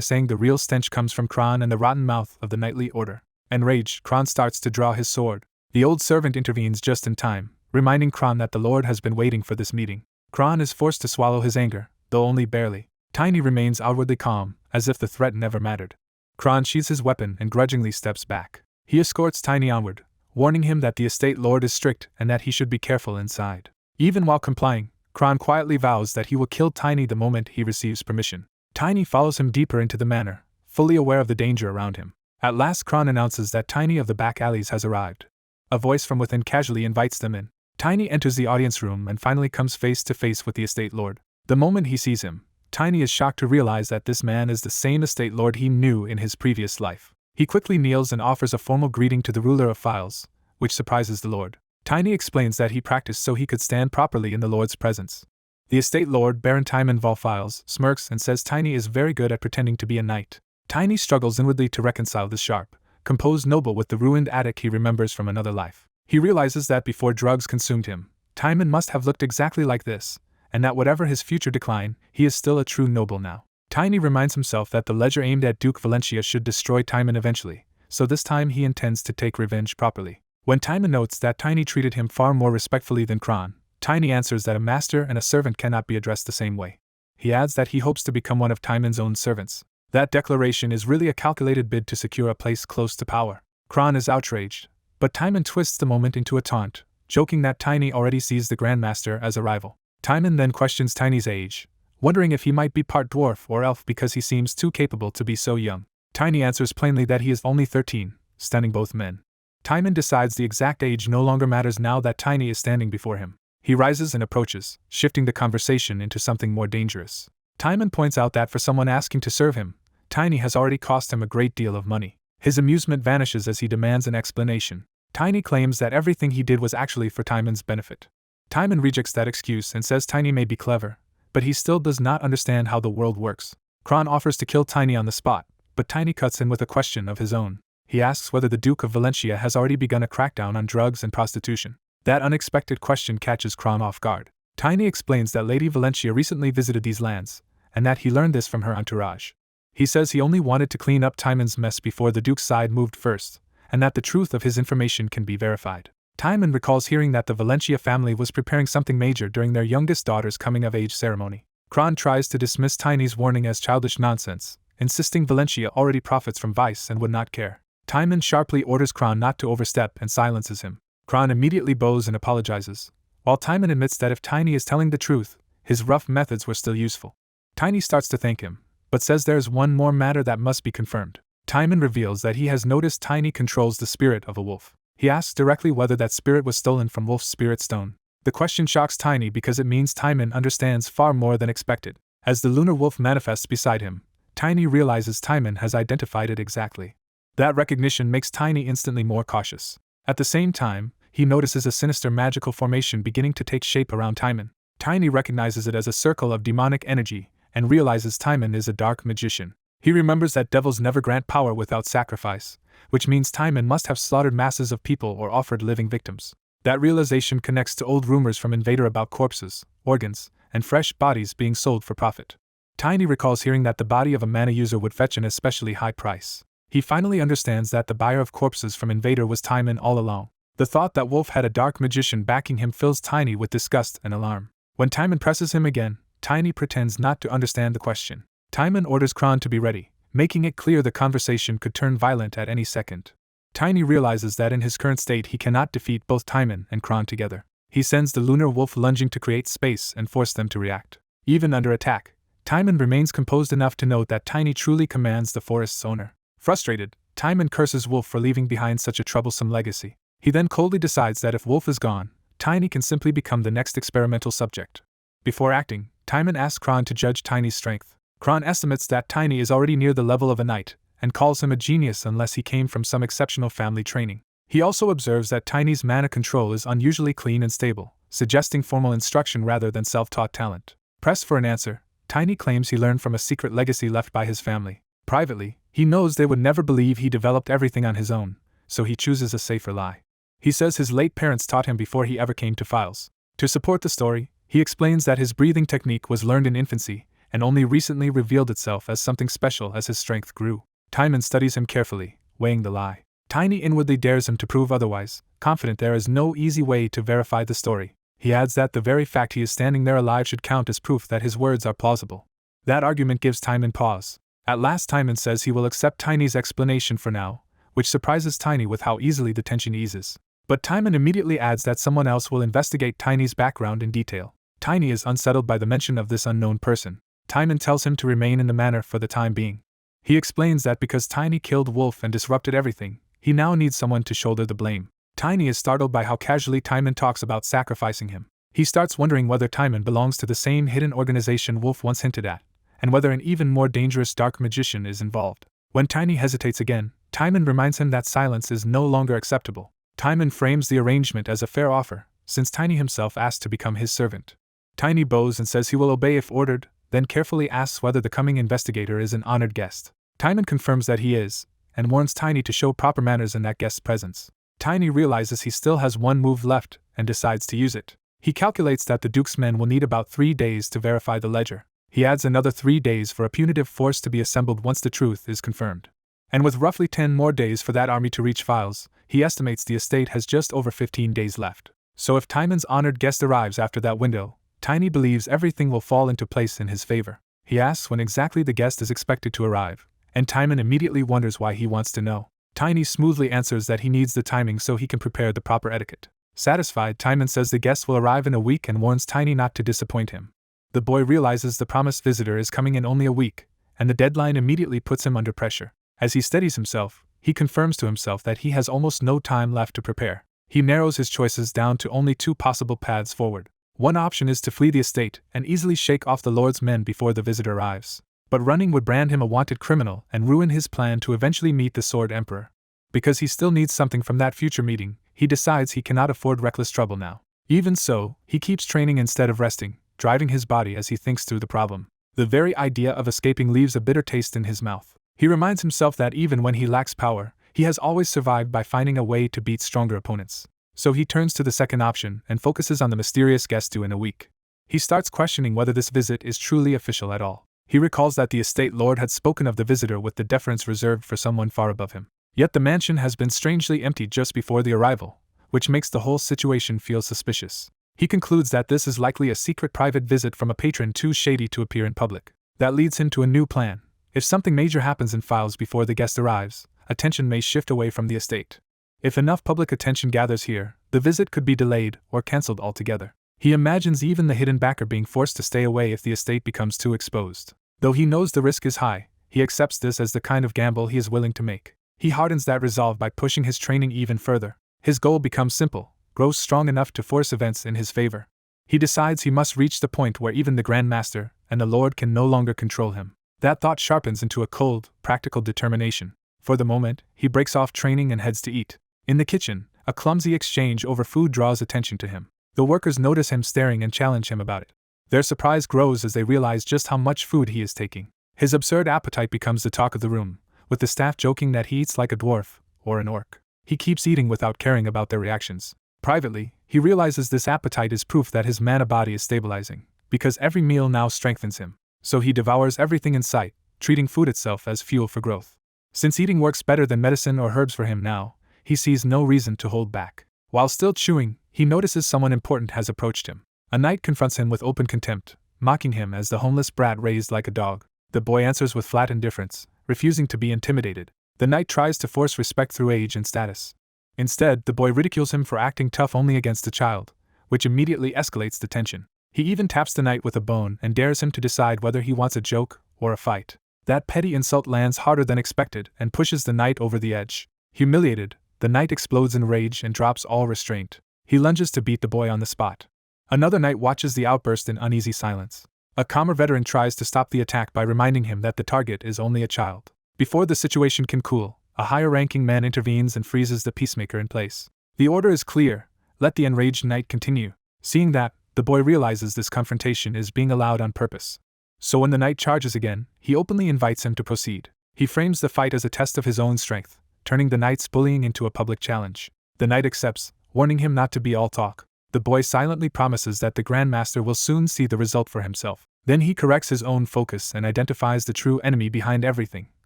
saying the real stench comes from Kron and the rotten mouth of the knightly order. Enraged, Kron starts to draw his sword. The old servant intervenes just in time, reminding Kron that the Lord has been waiting for this meeting. Kron is forced to swallow his anger, though only barely. Tiny remains outwardly calm, as if the threat never mattered. Kron sheathes his weapon and grudgingly steps back. He escorts Tiny onward, warning him that the estate lord is strict and that he should be careful inside. Even while complying, Kron quietly vows that he will kill Tiny the moment he receives permission. Tiny follows him deeper into the manor, fully aware of the danger around him. At last Kron announces that Tiny of the back alleys has arrived. A voice from within casually invites them in. Tiny enters the audience room and finally comes face to face with the estate lord. The moment he sees him, Tiny is shocked to realize that this man is the same estate lord he knew in his previous life. He quickly kneels and offers a formal greeting to the ruler of files, which surprises the lord. Tiny explains that he practiced so he could stand properly in the lord's presence. The estate lord, Baron Timon Volfiles, smirks and says Tiny is very good at pretending to be a knight. Tiny struggles inwardly to reconcile this sharp, composed noble with the ruined attic he remembers from another life. He realizes that before drugs consumed him, Timon must have looked exactly like this, and that whatever his future decline, he is still a true noble now. Tiny reminds himself that the ledger aimed at Duke Valencia should destroy Timon eventually, so this time he intends to take revenge properly. When Timon notes that Tiny treated him far more respectfully than Kron, Tiny answers that a master and a servant cannot be addressed the same way. He adds that he hopes to become one of Timon's own servants. That declaration is really a calculated bid to secure a place close to power. Kron is outraged, but Timon twists the moment into a taunt, joking that Tiny already sees the Grandmaster as a rival. Timon then questions Tiny's age, wondering if he might be part dwarf or elf because he seems too capable to be so young. Tiny answers plainly that he is only 13, stunning both men. Timon decides the exact age no longer matters now that Tiny is standing before him. He rises and approaches, shifting the conversation into something more dangerous. Timon points out that for someone asking to serve him, Tiny has already cost him a great deal of money. His amusement vanishes as he demands an explanation. Tiny claims that everything he did was actually for Timon's benefit. Timon rejects that excuse and says Tiny may be clever, but he still does not understand how the world works. Kron offers to kill Tiny on the spot, but Tiny cuts in with a question of his own. He asks whether the Duke of Valencia has already begun a crackdown on drugs and prostitution. That unexpected question catches Kron off guard. Tiny explains that Lady Valencia recently visited these lands, and that he learned this from her entourage. He says he only wanted to clean up Timon's mess before the Duke's side moved first, and that the truth of his information can be verified. Timon recalls hearing that the Valencia family was preparing something major during their youngest daughter's coming-of-age ceremony. Kron tries to dismiss Tiny's warning as childish nonsense, insisting Valencia already profits from vice and would not care. Timon sharply orders Kron not to overstep and silences him. Kron immediately bows and apologizes, while Timon admits that if Tiny is telling the truth, his rough methods were still useful. Tiny starts to thank him, but says there's one more matter that must be confirmed. Timon reveals that he has noticed Tiny controls the spirit of a wolf. He asks directly whether that spirit was stolen from Wolf's spirit stone. The question shocks Tiny because it means Timon understands far more than expected. As the lunar wolf manifests beside him, Tiny realizes Timon has identified it exactly. That recognition makes Tiny instantly more cautious. At the same time, he notices a sinister magical formation beginning to take shape around Timon. Tiny recognizes it as a circle of demonic energy, and realizes Timon is a dark magician. He remembers that devils never grant power without sacrifice, which means Timon must have slaughtered masses of people or offered living victims. That realization connects to old rumors from Invader about corpses, organs, and fresh bodies being sold for profit. Tiny recalls hearing that the body of a mana user would fetch an especially high price. He finally understands that the buyer of corpses from Invader was Timon all along. The thought that Wolf had a dark magician backing him fills Tiny with disgust and alarm. When Timon presses him again, Tiny pretends not to understand the question. Timon orders Kron to be ready, making it clear the conversation could turn violent at any second. Tiny realizes that in his current state he cannot defeat both Timon and Kron together. He sends the lunar wolf lunging to create space and force them to react. Even under attack, Timon remains composed enough to note that Tiny truly commands the forest's owner. Frustrated, Timon curses Wolf for leaving behind such a troublesome legacy. He then coldly decides that if Wolf is gone, Tiny can simply become the next experimental subject. Before acting, Timon asks Kron to judge Tiny's strength. Kron estimates that Tiny is already near the level of a knight, and calls him a genius unless he came from some exceptional family training. He also observes that Tiny's mana control is unusually clean and stable, suggesting formal instruction rather than self-taught talent. Pressed for an answer, Tiny claims he learned from a secret legacy left by his family. Privately, he knows they would never believe he developed everything on his own, so he chooses a safer lie. He says his late parents taught him before he ever came to files. To support the story, he explains that his breathing technique was learned in infancy and only recently revealed itself as something special as his strength grew. Timon studies him carefully, weighing the lie. Tiny inwardly dares him to prove otherwise, confident there is no easy way to verify the story. He adds that the very fact he is standing there alive should count as proof that his words are plausible. That argument gives Timon pause. At last Timon says he will accept Tiny's explanation for now, which surprises Tiny with how easily the tension eases. But Timon immediately adds that someone else will investigate Tiny's background in detail. Tiny is unsettled by the mention of this unknown person. Timon tells him to remain in the manor for the time being. He explains that because Tiny killed Wolf and disrupted everything, he now needs someone to shoulder the blame. Tiny is startled by how casually Timon talks about sacrificing him. He starts wondering whether Timon belongs to the same hidden organization Wolf once hinted at, and whether an even more dangerous dark magician is involved. When Tiny hesitates again, Timon reminds him that silence is no longer acceptable. Timon frames the arrangement as a fair offer, since Tiny himself asked to become his servant. Tiny bows and says he will obey if ordered, then carefully asks whether the coming investigator is an honored guest. Timon confirms that he is, and warns Tiny to show proper manners in that guest's presence. Tiny realizes he still has one move left and decides to use it. He calculates that the Duke's men will need about 3 days to verify the ledger. He adds another 3 days for a punitive force to be assembled once the truth is confirmed. And with roughly 10 more days for that army to reach files, he estimates the estate has just over 15 days left. So if Timon's honored guest arrives after that window, Tiny believes everything will fall into place in his favor. He asks when exactly the guest is expected to arrive, and Timon immediately wonders why he wants to know. Tiny smoothly answers that he needs the timing so he can prepare the proper etiquette. Satisfied, Timon says the guest will arrive in a week and warns Tiny not to disappoint him. The boy realizes the promised visitor is coming in only a week, and the deadline immediately puts him under pressure. As he steadies himself, he confirms to himself that he has almost no time left to prepare. He narrows his choices down to only 2 possible paths forward. One option is to flee the estate and easily shake off the Lord's men before the visitor arrives. But running would brand him a wanted criminal and ruin his plan to eventually meet the Sword Emperor. Because he still needs something from that future meeting, he decides he cannot afford reckless trouble now. Even so, he keeps training instead of resting, driving his body as he thinks through the problem. The very idea of escaping leaves a bitter taste in his mouth. He reminds himself that even when he lacks power, he has always survived by finding a way to beat stronger opponents. So he turns to the second option and focuses on the mysterious guest due in a week. He starts questioning whether this visit is truly official at all. He recalls that the estate lord had spoken of the visitor with the deference reserved for someone far above him. Yet the mansion has been strangely empty just before the arrival, which makes the whole situation feel suspicious. He concludes that this is likely a secret private visit from a patron too shady to appear in public. That leads him to a new plan. If something major happens in files before the guest arrives, attention may shift away from the estate. If enough public attention gathers here, the visit could be delayed or cancelled altogether. He imagines even the hidden backer being forced to stay away if the estate becomes too exposed. Though he knows the risk is high, he accepts this as the kind of gamble he is willing to make. He hardens that resolve by pushing his training even further. His goal becomes simple, grows strong enough to force events in his favor. He decides he must reach the point where even the Grand Master and the Lord can no longer control him. That thought sharpens into a cold, practical determination. For the moment, he breaks off training and heads to eat. In the kitchen, a clumsy exchange over food draws attention to him. The workers notice him staring and challenge him about it. Their surprise grows as they realize just how much food he is taking. His absurd appetite becomes the talk of the room, with the staff joking that he eats like a dwarf or an orc. He keeps eating without caring about their reactions. Privately, he realizes this appetite is proof that his mana body is stabilizing, because every meal now strengthens him. So he devours everything in sight, treating food itself as fuel for growth. Since eating works better than medicine or herbs for him now, he sees no reason to hold back. While still chewing, he notices someone important has approached him. A knight confronts him with open contempt, mocking him as the homeless brat raised like a dog. The boy answers with flat indifference, refusing to be intimidated. The knight tries to force respect through age and status. Instead, the boy ridicules him for acting tough only against a child, which immediately escalates the tension. He even taps the knight with a bone and dares him to decide whether he wants a joke or a fight. That petty insult lands harder than expected and pushes the knight over the edge. Humiliated, the knight explodes in rage and drops all restraint. He lunges to beat the boy on the spot. Another knight watches the outburst in uneasy silence. A calmer veteran tries to stop the attack by reminding him that the target is only a child. Before the situation can cool, a higher-ranking man intervenes and freezes the peacemaker in place. The order is clear: let the enraged knight continue. Seeing that, the boy realizes this confrontation is being allowed on purpose. So when the knight charges again, he openly invites him to proceed. He frames the fight as a test of his own strength, turning the knight's bullying into a public challenge. The knight accepts, warning him not to be all talk. The boy silently promises that the Grandmaster will soon see the result for himself. Then he corrects his own focus and identifies the true enemy behind everything,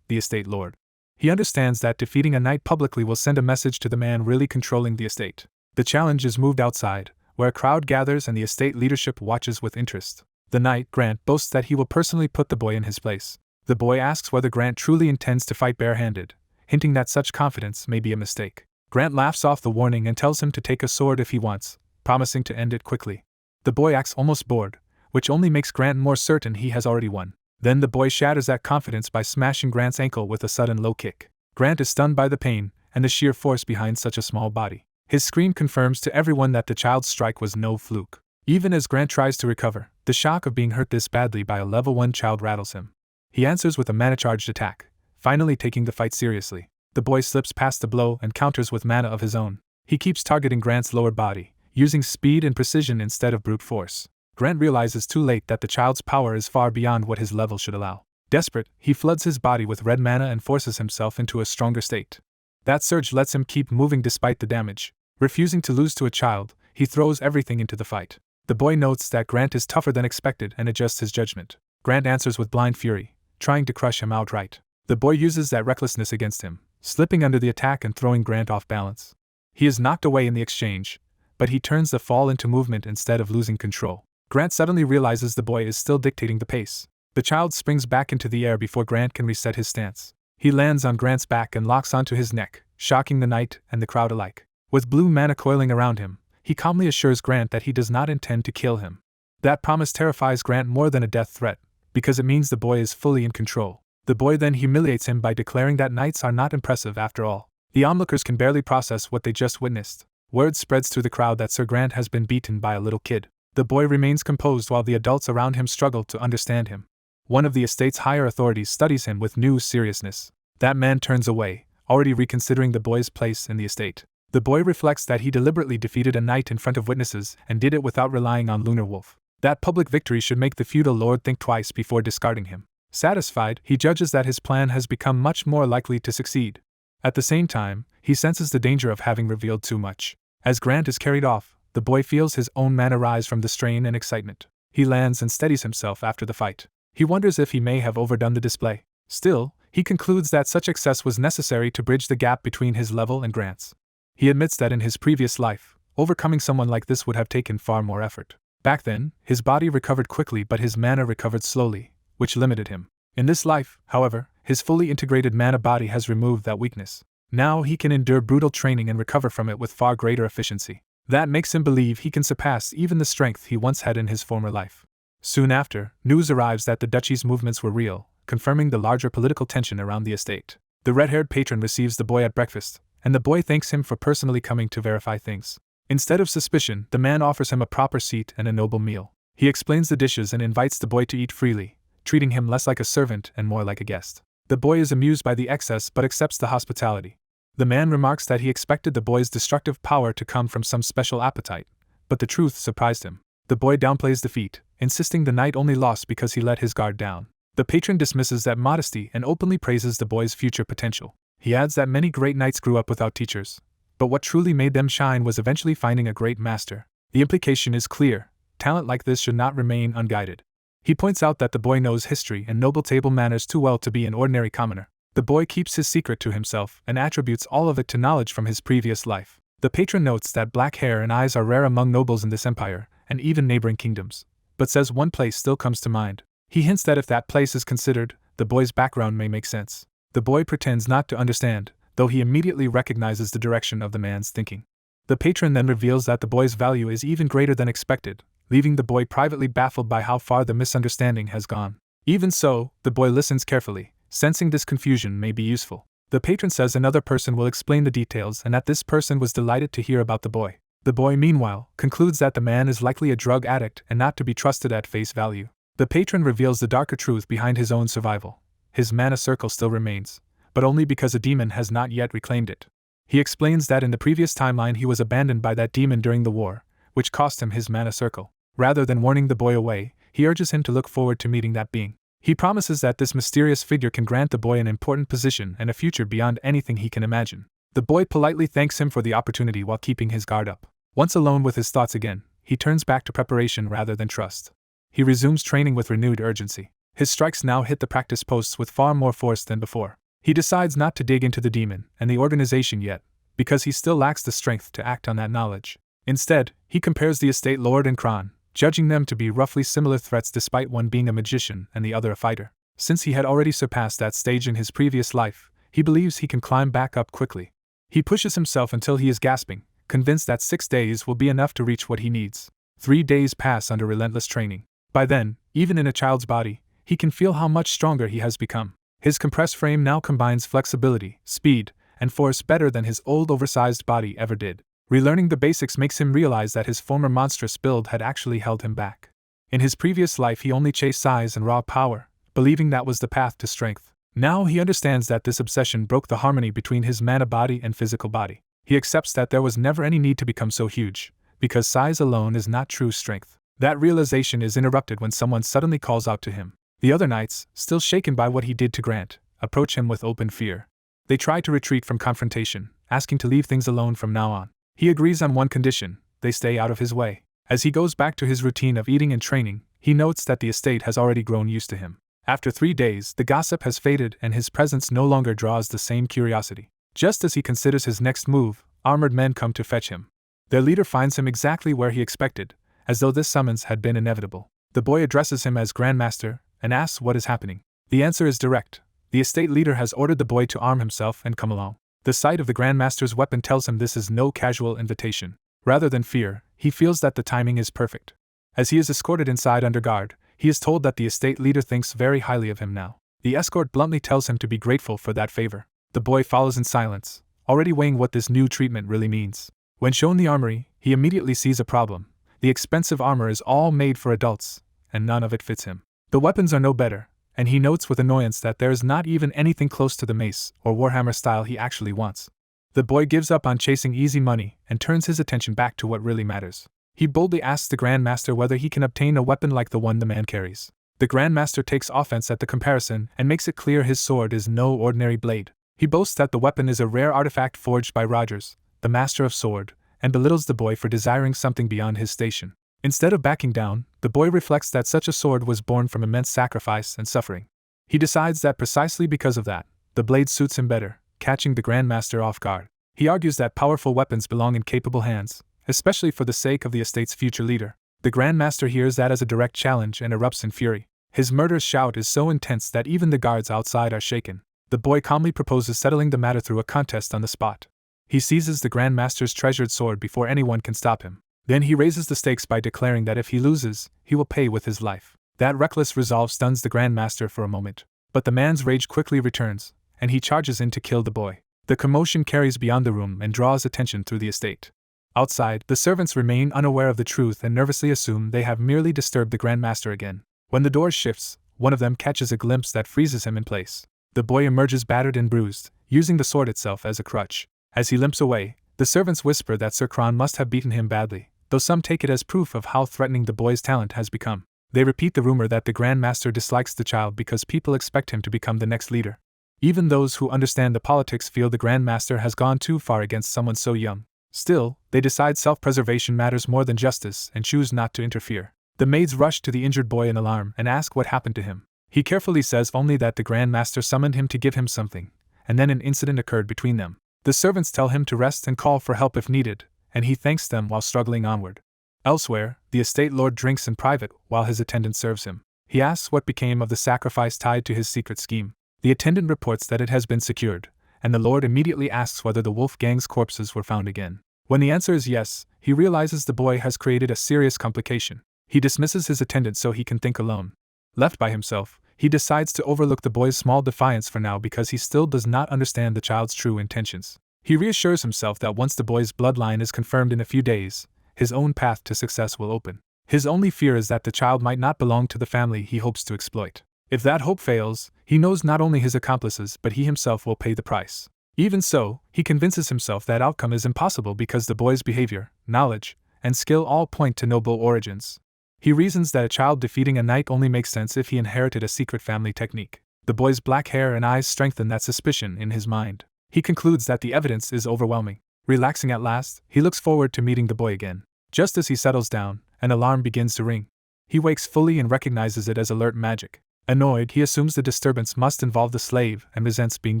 the estate lord. He understands that defeating a knight publicly will send a message to the man really controlling the estate. The challenge is moved outside, where a crowd gathers and the estate leadership watches with interest. The knight, Grant, boasts that he will personally put the boy in his place. The boy asks whether Grant truly intends to fight barehanded, hinting that such confidence may be a mistake. Grant laughs off the warning and tells him to take a sword if he wants, promising to end it quickly. The boy acts almost bored, which only makes Grant more certain he has already won. Then the boy shatters that confidence by smashing Grant's ankle with a sudden low kick. Grant is stunned by the pain and the sheer force behind such a small body. His scream confirms to everyone that the child's strike was no fluke. Even as Grant tries to recover, the shock of being hurt this badly by a level 1 child rattles him. He answers with a mana-charged attack, finally taking the fight seriously. The boy slips past the blow and counters with mana of his own. He keeps targeting Grant's lower body, using speed and precision instead of brute force. Grant realizes too late that the child's power is far beyond what his level should allow. Desperate, he floods his body with red mana and forces himself into a stronger state. That surge lets him keep moving despite the damage. Refusing to lose to a child, he throws everything into the fight. The boy notes that Grant is tougher than expected and adjusts his judgment. Grant answers with blind fury, trying to crush him outright. The boy uses that recklessness against him, slipping under the attack and throwing Grant off balance. He is knocked away in the exchange, but he turns the fall into movement instead of losing control. Grant suddenly realizes the boy is still dictating the pace. The child springs back into the air before Grant can reset his stance. He lands on Grant's back and locks onto his neck, shocking the knight and the crowd alike. With blue mana coiling around him, he calmly assures Grant that he does not intend to kill him. That promise terrifies Grant more than a death threat, because it means the boy is fully in control. The boy then humiliates him by declaring that knights are not impressive after all. The onlookers can barely process what they just witnessed. Word spreads through the crowd that Sir Grant has been beaten by a little kid. The boy remains composed while the adults around him struggle to understand him. One of the estate's higher authorities studies him with new seriousness. That man turns away, already reconsidering the boy's place in the estate. The boy reflects that he deliberately defeated a knight in front of witnesses and did it without relying on Lunar Wolf. That public victory should make the feudal lord think twice before discarding him. Satisfied, he judges that his plan has become much more likely to succeed. At the same time, he senses the danger of having revealed too much. As Grant is carried off, the boy feels his own mana rise from the strain and excitement. He lands and steadies himself after the fight. He wonders if he may have overdone the display. Still, he concludes that such excess was necessary to bridge the gap between his level and Grant's. He admits that in his previous life, overcoming someone like this would have taken far more effort. Back then, his body recovered quickly but his mana recovered slowly, which limited him. In this life, however, his fully integrated mana body has removed that weakness. Now he can endure brutal training and recover from it with far greater efficiency. That makes him believe he can surpass even the strength he once had in his former life. Soon after, news arrives that the duchy's movements were real, confirming the larger political tension around the estate. The red-haired patron receives the boy at breakfast, and the boy thanks him for personally coming to verify things. Instead of suspicion, the man offers him a proper seat and a noble meal. He explains the dishes and invites the boy to eat freely, treating him less like a servant and more like a guest. The boy is amused by the excess but accepts the hospitality. The man remarks that he expected the boy's destructive power to come from some special appetite, but the truth surprised him. The boy downplays defeat, insisting the knight only lost because he let his guard down. The patron dismisses that modesty and openly praises the boy's future potential. He adds that many great knights grew up without teachers, but what truly made them shine was eventually finding a great master. The implication is clear: talent like this should not remain unguided. He points out that the boy knows history and noble table manners too well to be an ordinary commoner. The boy keeps his secret to himself and attributes all of it to knowledge from his previous life. The patron notes that black hair and eyes are rare among nobles in this empire, and even neighboring kingdoms, but says one place still comes to mind. He hints that if that place is considered, the boy's background may make sense. The boy pretends not to understand, though he immediately recognizes the direction of the man's thinking. The patron then reveals that the boy's value is even greater than expected, leaving the boy privately baffled by how far the misunderstanding has gone. Even so, the boy listens carefully, sensing this confusion may be useful. The patron says another person will explain the details and that this person was delighted to hear about the boy. The boy, meanwhile, concludes that the man is likely a drug addict and not to be trusted at face value. The patron reveals the darker truth behind his own survival. His mana circle still remains, but only because a demon has not yet reclaimed it. He explains that in the previous timeline he was abandoned by that demon during the war, which cost him his mana circle. Rather than warning the boy away, he urges him to look forward to meeting that being. He promises that this mysterious figure can grant the boy an important position and a future beyond anything he can imagine. The boy politely thanks him for the opportunity while keeping his guard up. Once alone with his thoughts again, he turns back to preparation rather than trust. He resumes training with renewed urgency. His strikes now hit the practice posts with far more force than before. He decides not to dig into the demon and the organization yet, because he still lacks the strength to act on that knowledge. Instead, he compares the estate lord and Kron, judging them to be roughly similar threats despite one being a magician and the other a fighter. Since he had already surpassed that stage in his previous life, he believes he can climb back up quickly. He pushes himself until he is gasping, convinced that 6 days will be enough to reach what he needs. 3 days pass under relentless training. By then, even in a child's body, he can feel how much stronger he has become. His compressed frame now combines flexibility, speed, and force better than his old oversized body ever did. Relearning the basics makes him realize that his former monstrous build had actually held him back. In his previous life he only chased size and raw power, believing that was the path to strength. Now he understands that this obsession broke the harmony between his mana body and physical body. He accepts that there was never any need to become so huge, because size alone is not true strength. That realization is interrupted when someone suddenly calls out to him. The other knights, still shaken by what he did to Grant, approach him with open fear. They try to retreat from confrontation, asking to leave things alone from now on. He agrees on one condition: they stay out of his way. As he goes back to his routine of eating and training, he notes that the estate has already grown used to him. After 3 days, the gossip has faded and his presence no longer draws the same curiosity. Just as he considers his next move, armored men come to fetch him. Their leader finds him exactly where he expected, as though this summons had been inevitable. The boy addresses him as Grandmaster and asks what is happening. The answer is direct. The estate leader has ordered the boy to arm himself and come along. The sight of the Grandmaster's weapon tells him this is no casual invitation. Rather than fear, he feels that the timing is perfect. As he is escorted inside under guard, he is told that the estate leader thinks very highly of him now. The escort bluntly tells him to be grateful for that favor. The boy follows in silence, already weighing what this new treatment really means. When shown the armory, he immediately sees a problem. The expensive armor is all made for adults, and none of it fits him. The weapons are no better, and he notes with annoyance that there is not even anything close to the mace or warhammer style he actually wants. The boy gives up on chasing easy money and turns his attention back to what really matters. He boldly asks the Grandmaster whether he can obtain a weapon like the one the man carries. The Grandmaster takes offense at the comparison and makes it clear his sword is no ordinary blade. He boasts that the weapon is a rare artifact forged by Rogers, the master of sword, and belittles the boy for desiring something beyond his station. Instead of backing down, the boy reflects that such a sword was born from immense sacrifice and suffering. He decides that precisely because of that, the blade suits him better, catching the Grandmaster off guard. He argues that powerful weapons belong in capable hands, especially for the sake of the estate's future leader. The Grandmaster hears that as a direct challenge and erupts in fury. His murderous shout is so intense that even the guards outside are shaken. The boy calmly proposes settling the matter through a contest on the spot. He seizes the Grandmaster's treasured sword before anyone can stop him. Then he raises the stakes by declaring that if he loses, he will pay with his life. That reckless resolve stuns the Grandmaster for a moment. But the man's rage quickly returns, and he charges in to kill the boy. The commotion carries beyond the room and draws attention through the estate. Outside, the servants remain unaware of the truth and nervously assume they have merely disturbed the Grandmaster again. When the door shifts, one of them catches a glimpse that freezes him in place. The boy emerges battered and bruised, using the sword itself as a crutch. As he limps away, the servants whisper that Sir Kron must have beaten him badly, though some take it as proof of how threatening the boy's talent has become. They repeat the rumor that the Grandmaster dislikes the child because people expect him to become the next leader. Even those who understand the politics feel the Grandmaster has gone too far against someone so young. Still, they decide self-preservation matters more than justice and choose not to interfere. The maids rush to the injured boy in alarm and ask what happened to him. He carefully says only that the Grandmaster summoned him to give him something, and then an incident occurred between them. The servants tell him to rest and call for help if needed, and he thanks them while struggling onward. Elsewhere, the estate lord drinks in private while his attendant serves him. He asks what became of the sacrifice tied to his secret scheme. The attendant reports that it has been secured, and the lord immediately asks whether the wolf gang's corpses were found again. When the answer is yes, he realizes the boy has created a serious complication. He dismisses his attendant so he can think alone. Left by himself, he decides to overlook the boy's small defiance for now because he still does not understand the child's true intentions. He reassures himself that once the boy's bloodline is confirmed in a few days, his own path to success will open. His only fear is that the child might not belong to the family he hopes to exploit. If that hope fails, he knows not only his accomplices but he himself will pay the price. Even so, he convinces himself that outcome is impossible because the boy's behavior, knowledge, and skill all point to noble origins. He reasons that a child defeating a knight only makes sense if he inherited a secret family technique. The boy's black hair and eyes strengthen that suspicion in his mind. He concludes that the evidence is overwhelming. Relaxing at last, he looks forward to meeting the boy again. Just as he settles down, an alarm begins to ring. He wakes fully and recognizes it as alert magic. Annoyed, he assumes the disturbance must involve the slave and resents being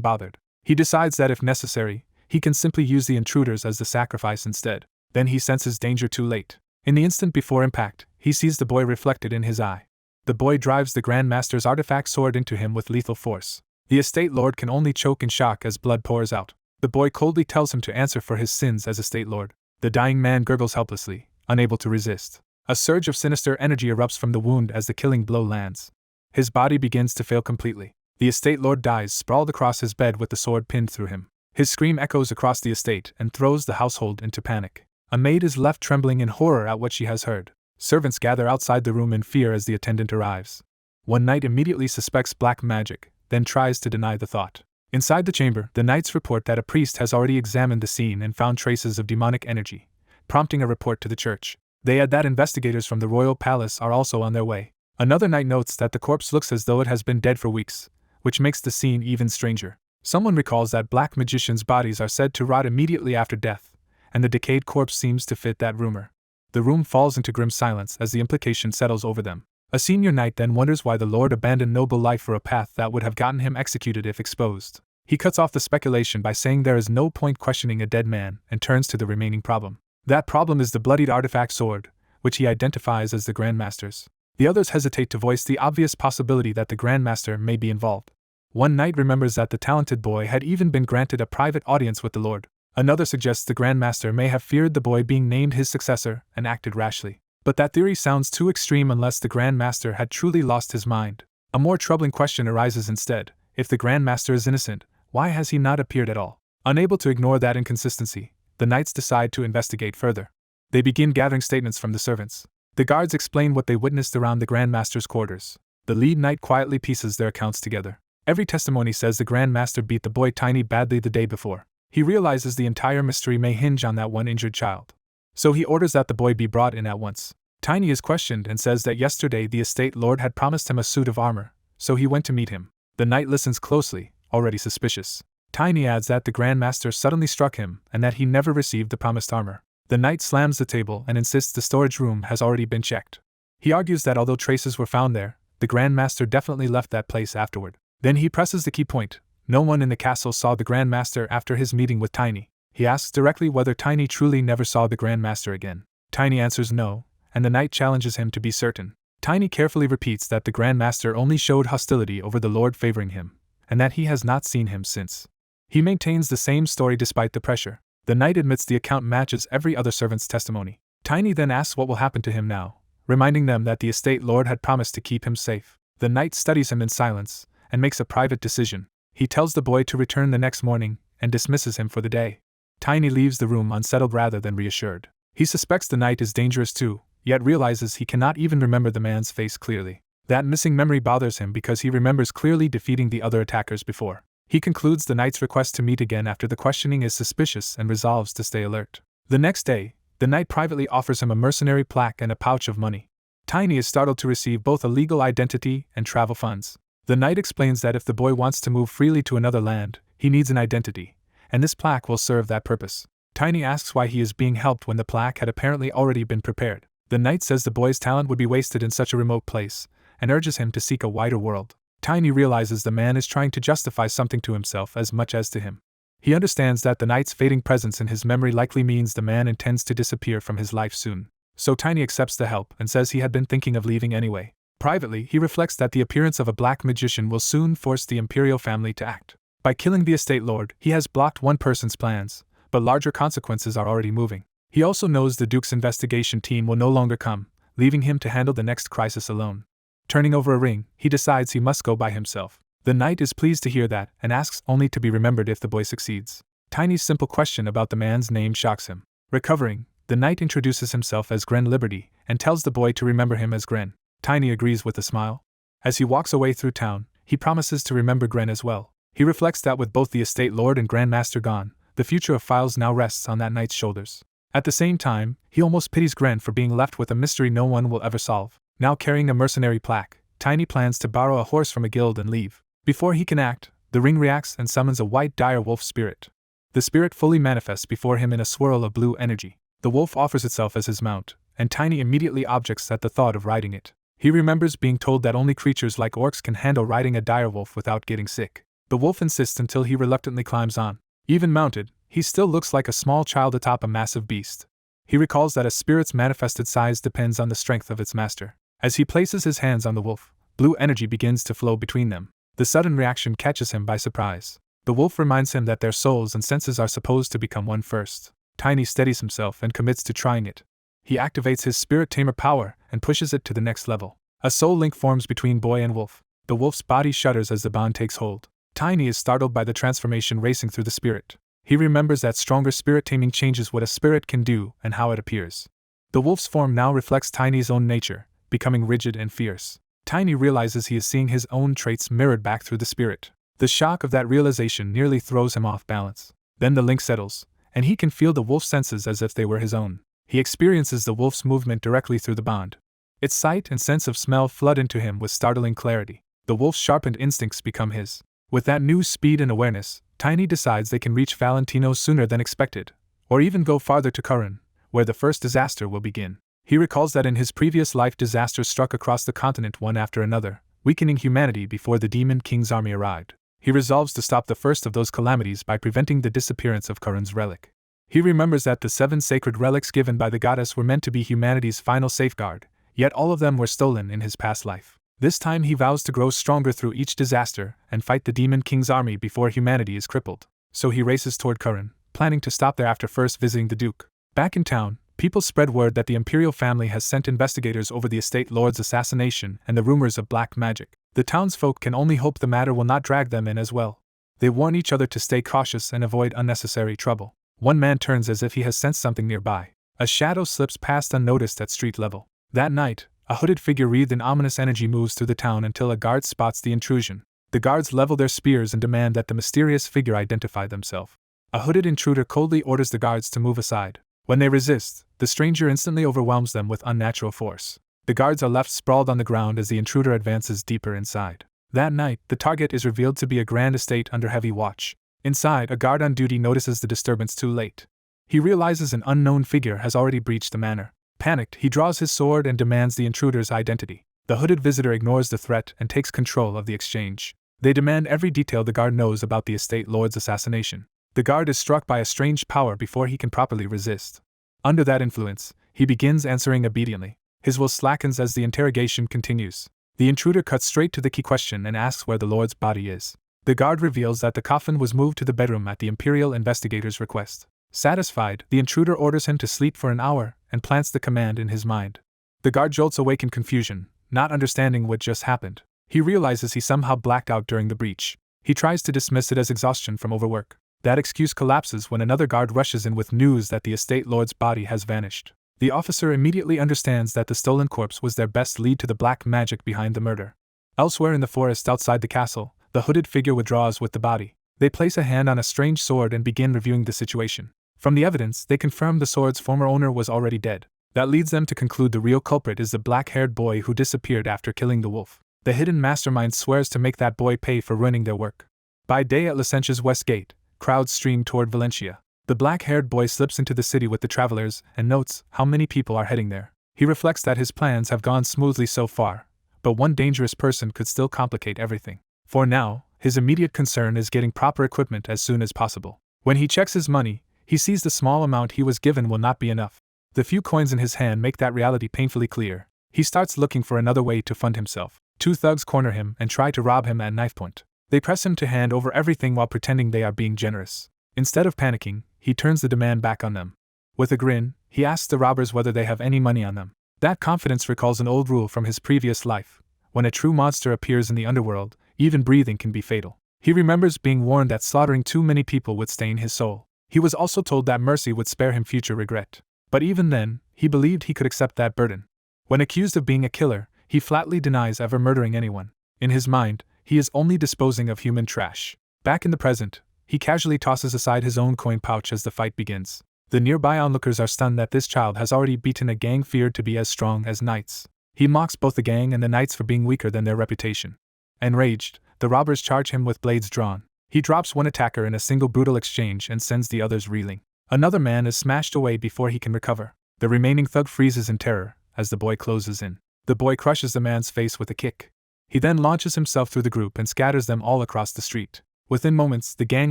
bothered. He decides that if necessary, he can simply use the intruders as the sacrifice instead. Then he senses danger too late. In the instant before impact, he sees the boy reflected in his eye. The boy drives the Grand Master's artifact sword into him with lethal force. The estate lord can only choke in shock as blood pours out. The boy coldly tells him to answer for his sins as estate lord. The dying man gurgles helplessly, unable to resist. A surge of sinister energy erupts from the wound as the killing blow lands. His body begins to fail completely. The estate lord dies sprawled across his bed with the sword pinned through him. His scream echoes across the estate and throws the household into panic. A maid is left trembling in horror at what she has heard. Servants gather outside the room in fear as the attendant arrives. One knight immediately suspects black magic, then tries to deny the thought. Inside the chamber, the knights report that a priest has already examined the scene and found traces of demonic energy, prompting a report to the church. They add that investigators from the royal palace are also on their way. Another knight notes that the corpse looks as though it has been dead for weeks, which makes the scene even stranger. Someone recalls that black magicians' bodies are said to rot immediately after death, and the decayed corpse seems to fit that rumor. The room falls into grim silence as the implication settles over them. A senior knight then wonders why the lord abandoned noble life for a path that would have gotten him executed if exposed. He cuts off the speculation by saying there is no point questioning a dead man and turns to the remaining problem. That problem is the bloodied artifact sword, which he identifies as the Grand Master's. The others hesitate to voice the obvious possibility that the Grand Master may be involved. One knight remembers that the talented boy had even been granted a private audience with the lord. Another suggests the Grand Master may have feared the boy being named his successor and acted rashly. But that theory sounds too extreme unless the Grand Master had truly lost his mind. A more troubling question arises instead. If the Grand Master is innocent, why has he not appeared at all? Unable to ignore that inconsistency, the knights decide to investigate further. They begin gathering statements from the servants. The guards explain what they witnessed around the Grand Master's quarters. The lead knight quietly pieces their accounts together. Every testimony says the Grand Master beat the boy Tiny badly the day before. He realizes the entire mystery may hinge on that one injured child. So he orders that the boy be brought in at once. Tiny is questioned and says that yesterday the estate lord had promised him a suit of armor, so he went to meet him. The knight listens closely, already suspicious. Tiny adds that the Grand Master suddenly struck him and that he never received the promised armor. The knight slams the table and insists the storage room has already been checked. He argues that although traces were found there, the Grand Master definitely left that place afterward. Then he presses the key point. No one in the castle saw the Grand Master after his meeting with Tiny. He asks directly whether Tiny truly never saw the Grand Master again. Tiny answers no, and the knight challenges him to be certain. Tiny carefully repeats that the Grand Master only showed hostility over the lord favoring him, and that he has not seen him since. He maintains the same story despite the pressure. The knight admits the account matches every other servant's testimony. Tiny then asks what will happen to him now, reminding them that the estate lord had promised to keep him safe. The knight studies him in silence and makes a private decision. He tells the boy to return the next morning and dismisses him for the day. Tiny leaves the room unsettled rather than reassured. He suspects the knight is dangerous too, yet realizes he cannot even remember the man's face clearly. That missing memory bothers him because he remembers clearly defeating the other attackers before. He concludes the knight's request to meet again after the questioning is suspicious and resolves to stay alert. The next day, the knight privately offers him a mercenary plaque and a pouch of money. Tiny is startled to receive both a legal identity and travel funds. The knight explains that if the boy wants to move freely to another land, he needs an identity, and this plaque will serve that purpose. Tiny asks why he is being helped when the plaque had apparently already been prepared. The knight says the boy's talent would be wasted in such a remote place, and urges him to seek a wider world. Tiny realizes the man is trying to justify something to himself as much as to him. He understands that the knight's fading presence in his memory likely means the man intends to disappear from his life soon. So Tiny accepts the help and says he had been thinking of leaving anyway. Privately, he reflects that the appearance of a black magician will soon force the imperial family to act. By killing the estate lord, he has blocked one person's plans, but larger consequences are already moving. He also knows the Duke's investigation team will no longer come, leaving him to handle the next crisis alone. Turning over a ring, he decides he must go by himself. The knight is pleased to hear that and asks only to be remembered if the boy succeeds. Tiny's simple question about the man's name shocks him. Recovering, the knight introduces himself as Gren Liberty and tells the boy to remember him as Gren. Tiny agrees with a smile. As he walks away through town, he promises to remember Gren as well. He reflects that with both the estate lord and Grand Master gone, the future of Files now rests on that knight's shoulders. At the same time, he almost pities Gren for being left with a mystery no one will ever solve. Now carrying a mercenary plaque, Tiny plans to borrow a horse from a guild and leave. Before he can act, The ring reacts and summons a white dire wolf spirit. The spirit fully manifests before him in a swirl of blue energy. The wolf offers itself as his mount, and Tiny immediately objects at the thought of riding it. He remembers being told that only creatures like orcs can handle riding a dire wolf without getting sick. The wolf insists until he reluctantly climbs on. Even mounted, he still looks like a small child atop a massive beast. He recalls that a spirit's manifested size depends on the strength of its master. As he places his hands on the wolf, blue energy begins to flow between them. The sudden reaction catches him by surprise. The wolf reminds him that their souls and senses are supposed to become one first. Tiny steadies himself and commits to trying it. He activates his spirit tamer power and pushes it to the next level. A soul link forms between boy and wolf. The wolf's body shudders as the bond takes hold. Tiny is startled by the transformation racing through the spirit. He remembers that stronger spirit taming changes what a spirit can do and how it appears. The wolf's form now reflects Tiny's own nature, becoming rigid and fierce. Tiny realizes he is seeing his own traits mirrored back through the spirit. The shock of that realization nearly throws him off balance. Then the link settles, and he can feel the wolf's senses as if they were his own. He experiences the wolf's movement directly through the bond. Its sight and sense of smell flood into him with startling clarity. The wolf's sharpened instincts become his. With that new speed and awareness, Tiny decides they can reach Valentino sooner than expected, or even go farther to Curran, where the first disaster will begin. He recalls that in his previous life disasters struck across the continent one after another, weakening humanity before the Demon King's army arrived. He resolves to stop the first of those calamities by preventing the disappearance of Curran's relic. He remembers that the 7 sacred relics given by the goddess were meant to be humanity's final safeguard, yet all of them were stolen in his past life. This time he vows to grow stronger through each disaster and fight the Demon King's army before humanity is crippled. So he races toward Curran, planning to stop there after first visiting the Duke. Back in town, people spread word that the imperial family has sent investigators over the estate lord's assassination and the rumors of black magic. The townsfolk can only hope the matter will not drag them in as well. They warn each other to stay cautious and avoid unnecessary trouble. One man turns as if he has sensed something nearby. A shadow slips past unnoticed at street level. That night, a hooded figure wreathed in ominous energy moves through the town until a guard spots the intrusion. The guards level their spears and demand that the mysterious figure identify themselves. A hooded intruder coldly orders the guards to move aside. When they resist, the stranger instantly overwhelms them with unnatural force. The guards are left sprawled on the ground as the intruder advances deeper inside. That night, the target is revealed to be a grand estate under heavy watch. Inside, a guard on duty notices the disturbance too late. He realizes an unknown figure has already breached the manor. Panicked, he draws his sword and demands the intruder's identity. The hooded visitor ignores the threat and takes control of the exchange. They demand every detail the guard knows about the estate lord's assassination. The guard is struck by a strange power before he can properly resist. Under that influence, he begins answering obediently. His will slackens as the interrogation continues. The intruder cuts straight to the key question and asks where the lord's body is. The guard reveals that the coffin was moved to the bedroom at the imperial investigator's request. Satisfied, the intruder orders him to sleep for an hour and plants the command in his mind. The guard jolts awake in confusion, not understanding what just happened. He realizes he somehow blacked out during the breach. He tries to dismiss it as exhaustion from overwork. That excuse collapses when another guard rushes in with news that the estate lord's body has vanished. The officer immediately understands that the stolen corpse was their best lead to the black magic behind the murder. Elsewhere in the forest outside the castle, the hooded figure withdraws with the body. They place a hand on a strange sword and begin reviewing the situation. From the evidence, they confirm the sword's former owner was already dead. That leads them to conclude the real culprit is the black-haired boy who disappeared after killing the wolf. The hidden mastermind swears to make that boy pay for ruining their work. By day at Licentia's west gate, crowds stream toward Valencia. The black-haired boy slips into the city with the travelers and notes how many people are heading there. He reflects that his plans have gone smoothly so far, but one dangerous person could still complicate everything. For now, his immediate concern is getting proper equipment as soon as possible. When he checks his money, he sees the small amount he was given will not be enough. The few coins in his hand make that reality painfully clear. He starts looking for another way to fund himself. 2 thugs corner him and try to rob him at knife point. They press him to hand over everything while pretending they are being generous. Instead of panicking, he turns the demand back on them. With a grin, he asks the robbers whether they have any money on them. That confidence recalls an old rule from his previous life. When a true monster appears in the underworld, even breathing can be fatal. He remembers being warned that slaughtering too many people would stain his soul. He was also told that mercy would spare him future regret. But even then, he believed he could accept that burden. When accused of being a killer, he flatly denies ever murdering anyone. In his mind, he is only disposing of human trash. Back in the present, he casually tosses aside his own coin pouch as the fight begins. The nearby onlookers are stunned that this child has already beaten a gang feared to be as strong as knights. He mocks both the gang and the knights for being weaker than their reputation. Enraged, the robbers charge him with blades drawn. He drops one attacker in a single brutal exchange and sends the others reeling. Another man is smashed away before he can recover. The remaining thug freezes in terror as the boy closes in. The boy crushes the man's face with a kick. He then launches himself through the group and scatters them all across the street. Within moments, the gang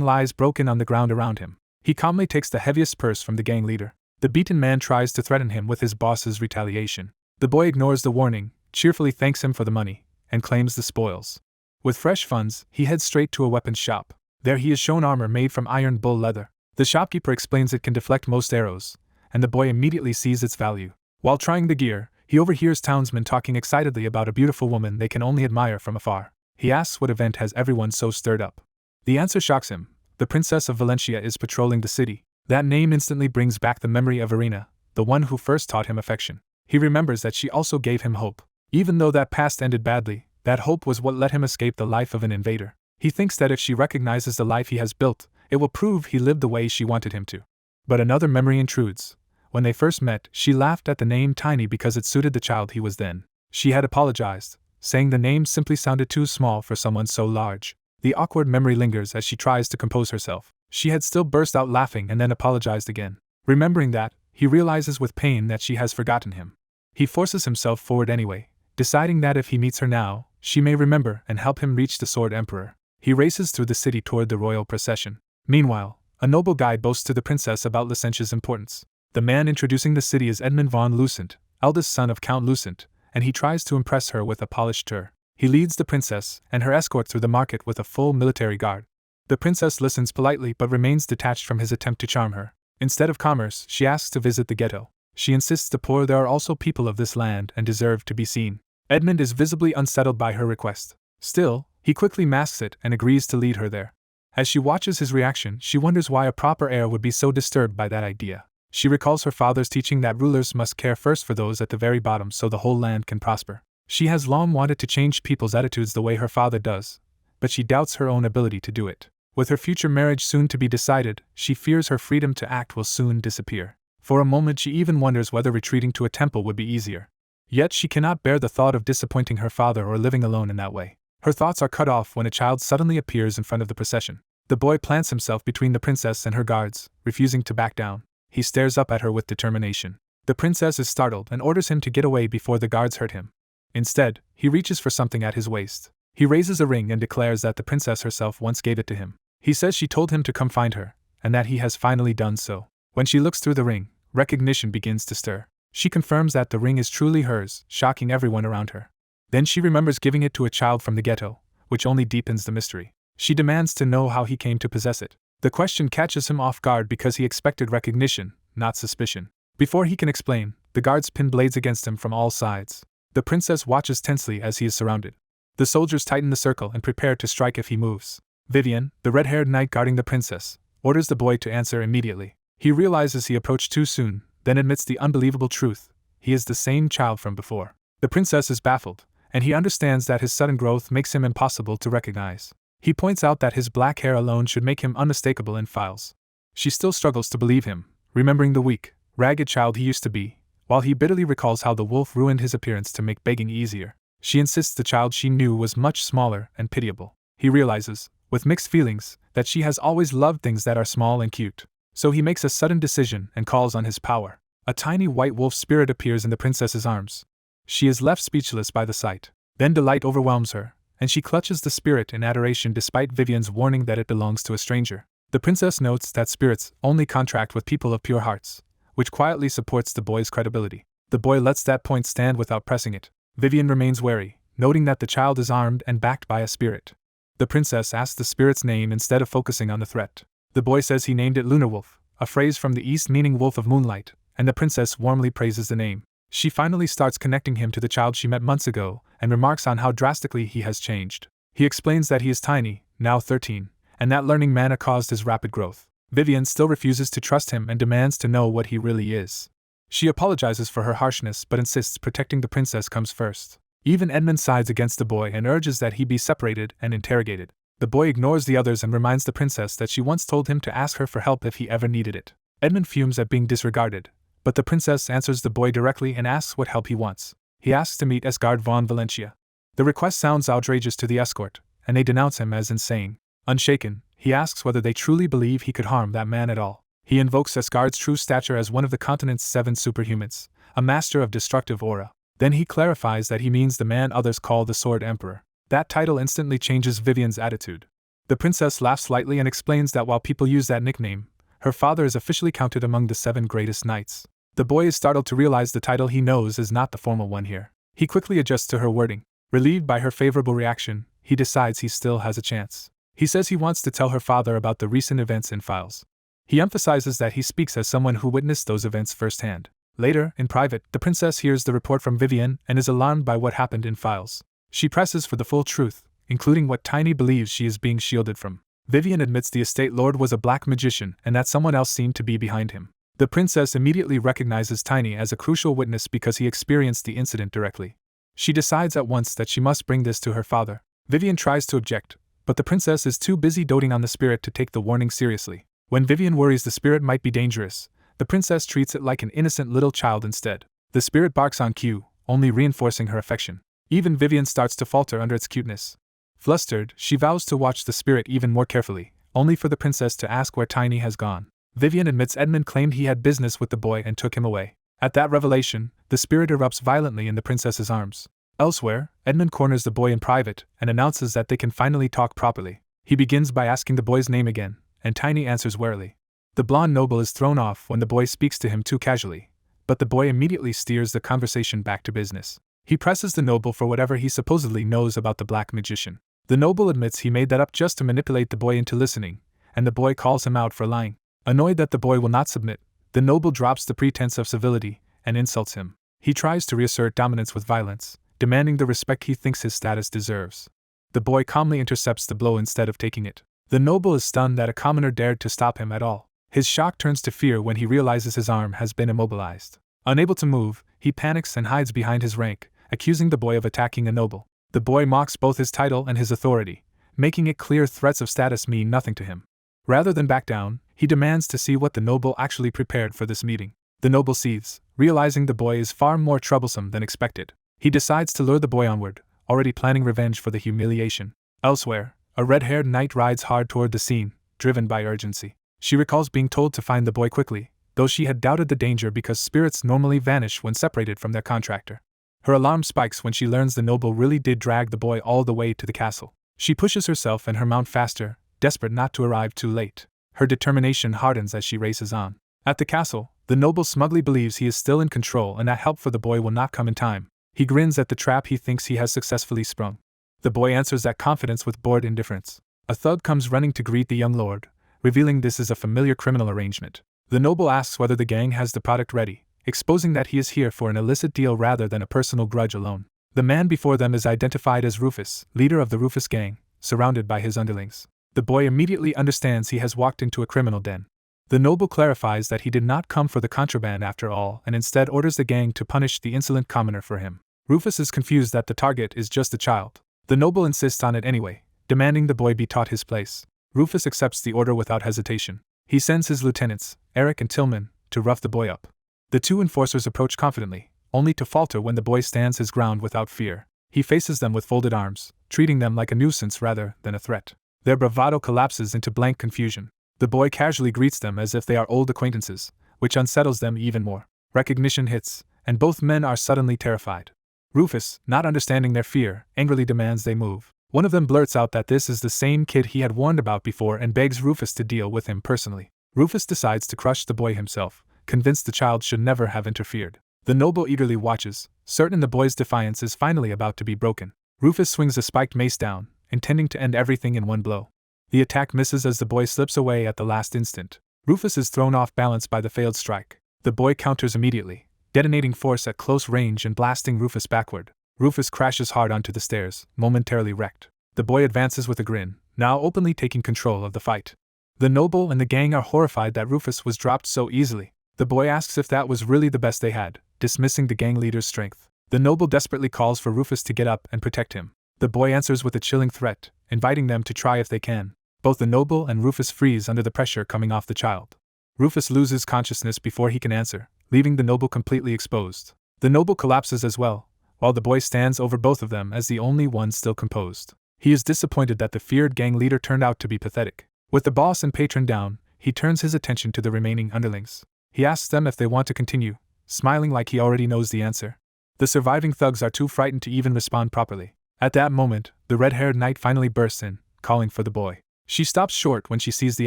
lies broken on the ground around him. He calmly takes the heaviest purse from the gang leader. The beaten man tries to threaten him with his boss's retaliation. The boy ignores the warning, cheerfully thanks him for the money, and claims the spoils. With fresh funds, he heads straight to a weapons shop. There he is shown armor made from iron bull leather. The shopkeeper explains it can deflect most arrows, and the boy immediately sees its value. While trying the gear, he overhears townsmen talking excitedly about a beautiful woman they can only admire from afar. He asks what event has everyone so stirred up. The answer shocks him. The Princess of Valencia is patrolling the city. That name instantly brings back the memory of Irina, the one who first taught him affection. He remembers that she also gave him hope. Even though that past ended badly, that hope was what let him escape the life of an invader. He thinks that if she recognizes the life he has built, it will prove he lived the way she wanted him to. But another memory intrudes. When they first met, she laughed at the name Tiny because it suited the child he was then. She had apologized, saying the name simply sounded too small for someone so large. The awkward memory lingers as she tries to compose herself. She had still burst out laughing and then apologized again. Remembering that, he realizes with pain that she has forgotten him. He forces himself forward anyway, deciding that if he meets her now, she may remember and help him reach the Sword Emperor. He races through the city toward the royal procession. Meanwhile, a noble guide boasts to the princess about Licentia's importance. The man introducing the city is Edmund von Lucent, eldest son of Count Lucent, and he tries to impress her with a polished tour. He leads the princess and her escort through the market with a full military guard. The princess listens politely but remains detached from his attempt to charm her. Instead of commerce, she asks to visit the ghetto. She insists the poor there are also people of this land and deserve to be seen. Edmund is visibly unsettled by her request. Still, he quickly masks it and agrees to lead her there. As she watches his reaction, she wonders why a proper heir would be so disturbed by that idea. She recalls her father's teaching that rulers must care first for those at the very bottom so the whole land can prosper. She has long wanted to change people's attitudes the way her father does, but she doubts her own ability to do it. With her future marriage soon to be decided, she fears her freedom to act will soon disappear. For a moment she even wonders whether retreating to a temple would be easier. Yet she cannot bear the thought of disappointing her father or living alone in that way. Her thoughts are cut off when a child suddenly appears in front of the procession. The boy plants himself between the princess and her guards, refusing to back down. He stares up at her with determination. The princess is startled and orders him to get away before the guards hurt him. Instead, he reaches for something at his waist. He raises a ring and declares that the princess herself once gave it to him. He says she told him to come find her, and that he has finally done so. When she looks through the ring, recognition begins to stir. She confirms that the ring is truly hers, shocking everyone around her. Then she remembers giving it to a child from the ghetto, which only deepens the mystery. She demands to know how he came to possess it. The question catches him off guard because he expected recognition, not suspicion. Before he can explain, the guards pin blades against him from all sides. The princess watches tensely as he is surrounded. The soldiers tighten the circle and prepare to strike if he moves. Vivian, the red-haired knight guarding the princess, orders the boy to answer immediately. He realizes he approached too soon, then admits the unbelievable truth. He is the same child from before. The princess is baffled, and he understands that his sudden growth makes him impossible to recognize. He points out that his black hair alone should make him unmistakable in files. She still struggles to believe him, remembering the weak, ragged child he used to be, while he bitterly recalls how the wolf ruined his appearance to make begging easier. She insists the child she knew was much smaller and pitiable. He realizes, with mixed feelings, that she has always loved things that are small and cute. So he makes a sudden decision and calls on his power. A tiny white wolf spirit appears in the princess's arms. She is left speechless by the sight. Then delight overwhelms her, and she clutches the spirit in adoration despite Vivian's warning that it belongs to a stranger. The princess notes that spirits only contract with people of pure hearts, which quietly supports the boy's credibility. The boy lets that point stand without pressing it. Vivian remains wary, noting that the child is armed and backed by a spirit. The princess asks the spirit's name instead of focusing on the threat. The boy says he named it Lunar Wolf, a phrase from the East meaning wolf of moonlight, and the princess warmly praises the name. She finally starts connecting him to the child she met months ago and remarks on how drastically he has changed. He explains that he is tiny, now 13, and that learning mana caused his rapid growth. Vivian still refuses to trust him and demands to know what he really is. She apologizes for her harshness but insists protecting the princess comes first. Even Edmund sides against the boy and urges that he be separated and interrogated. The boy ignores the others and reminds the princess that she once told him to ask her for help if he ever needed it. Edmund fumes at being disregarded, but the princess answers the boy directly and asks what help he wants. He asks to meet Esgard von Valencia. The request sounds outrageous to the escort, and they denounce him as insane. Unshaken, he asks whether they truly believe he could harm that man at all. He invokes Asgard's true stature as one of the continent's 7 superhumans, a master of destructive aura. Then he clarifies that he means the man others call the Sword Emperor. That title instantly changes Vivian's attitude. The princess laughs lightly and explains that while people use that nickname, her father is officially counted among the 7 greatest knights. The boy is startled to realize the title he knows is not the formal one here. He quickly adjusts to her wording. Relieved by her favorable reaction, he decides he still has a chance. He says he wants to tell her father about the recent events in Files. He emphasizes that he speaks as someone who witnessed those events firsthand. Later, in private, the princess hears the report from Vivian and is alarmed by what happened in Files. She presses for the full truth, including what Tiny believes she is being shielded from. Vivian admits the estate lord was a black magician and that someone else seemed to be behind him. The princess immediately recognizes Tiny as a crucial witness because he experienced the incident directly. She decides at once that she must bring this to her father. Vivian tries to object, but the princess is too busy doting on the spirit to take the warning seriously. When Vivian worries the spirit might be dangerous, the princess treats it like an innocent little child instead. The spirit barks on cue, only reinforcing her affection. Even Vivian starts to falter under its cuteness. Flustered, she vows to watch the spirit even more carefully, only for the princess to ask where Tiny has gone. Vivian admits Edmund claimed he had business with the boy and took him away. At that revelation, the spirit erupts violently in the princess's arms. Elsewhere, Edmund corners the boy in private and announces that they can finally talk properly. He begins by asking the boy's name again, and Tiny answers warily. The blonde noble is thrown off when the boy speaks to him too casually, but the boy immediately steers the conversation back to business. He presses the noble for whatever he supposedly knows about the black magician. The noble admits he made that up just to manipulate the boy into listening, and the boy calls him out for lying. Annoyed that the boy will not submit, the noble drops the pretense of civility and insults him. He tries to reassert dominance with violence, demanding the respect he thinks his status deserves. The boy calmly intercepts the blow instead of taking it. The noble is stunned that a commoner dared to stop him at all. His shock turns to fear when he realizes his arm has been immobilized. Unable to move, he panics and hides behind his rank, accusing the boy of attacking a noble. The boy mocks both his title and his authority, making it clear threats of status mean nothing to him. Rather than back down, he demands to see what the noble actually prepared for this meeting. The noble seethes, realizing the boy is far more troublesome than expected. He decides to lure the boy onward, already planning revenge for the humiliation. Elsewhere, a red-haired knight rides hard toward the scene, driven by urgency. She recalls being told to find the boy quickly, though she had doubted the danger because spirits normally vanish when separated from their contractor. Her alarm spikes when she learns the noble really did drag the boy all the way to the castle. She pushes herself and her mount faster, desperate not to arrive too late. Her determination hardens as she races on. At the castle, the noble smugly believes he is still in control and that help for the boy will not come in time. He grins at the trap he thinks he has successfully sprung. The boy answers that confidence with bored indifference. A thug comes running to greet the young lord, revealing this is a familiar criminal arrangement. The noble asks whether the gang has the product ready, exposing that he is here for an illicit deal rather than a personal grudge alone. The man before them is identified as Rufus, leader of the Rufus gang, surrounded by his underlings. The boy immediately understands he has walked into a criminal den. The noble clarifies that he did not come for the contraband after all and instead orders the gang to punish the insolent commoner for him. Rufus is confused that the target is just a child. The noble insists on it anyway, demanding the boy be taught his place. Rufus accepts the order without hesitation. He sends his lieutenants, Eric and Tillman, to rough the boy up. The two enforcers approach confidently, only to falter when the boy stands his ground without fear. He faces them with folded arms, treating them like a nuisance rather than a threat. Their bravado collapses into blank confusion. The boy casually greets them as if they are old acquaintances, which unsettles them even more. Recognition hits, and both men are suddenly terrified. Rufus, not understanding their fear, angrily demands they move. One of them blurts out that this is the same kid he had warned about before and begs Rufus to deal with him personally. Rufus decides to crush the boy himself, convinced the child should never have interfered. The noble eagerly watches, certain the boy's defiance is finally about to be broken. Rufus swings a spiked mace down, intending to end everything in one blow. The attack misses as the boy slips away at the last instant. Rufus is thrown off balance by the failed strike. The boy counters immediately, detonating force at close range and blasting Rufus backward. Rufus crashes hard onto the stairs, momentarily wrecked. The boy advances with a grin, now openly taking control of the fight. The noble and the gang are horrified that Rufus was dropped so easily. The boy asks if that was really the best they had, dismissing the gang leader's strength. The noble desperately calls for Rufus to get up and protect him. The boy answers with a chilling threat, inviting them to try if they can. Both the noble and Rufus freeze under the pressure coming off the child. Rufus loses consciousness before he can answer, leaving the noble completely exposed. The noble collapses as well, while the boy stands over both of them as the only one still composed. He is disappointed that the feared gang leader turned out to be pathetic. With the boss and patron down, he turns his attention to the remaining underlings. He asks them if they want to continue, smiling like he already knows the answer. The surviving thugs are too frightened to even respond properly. At that moment, the red-haired knight finally bursts in, calling for the boy. She stops short when she sees the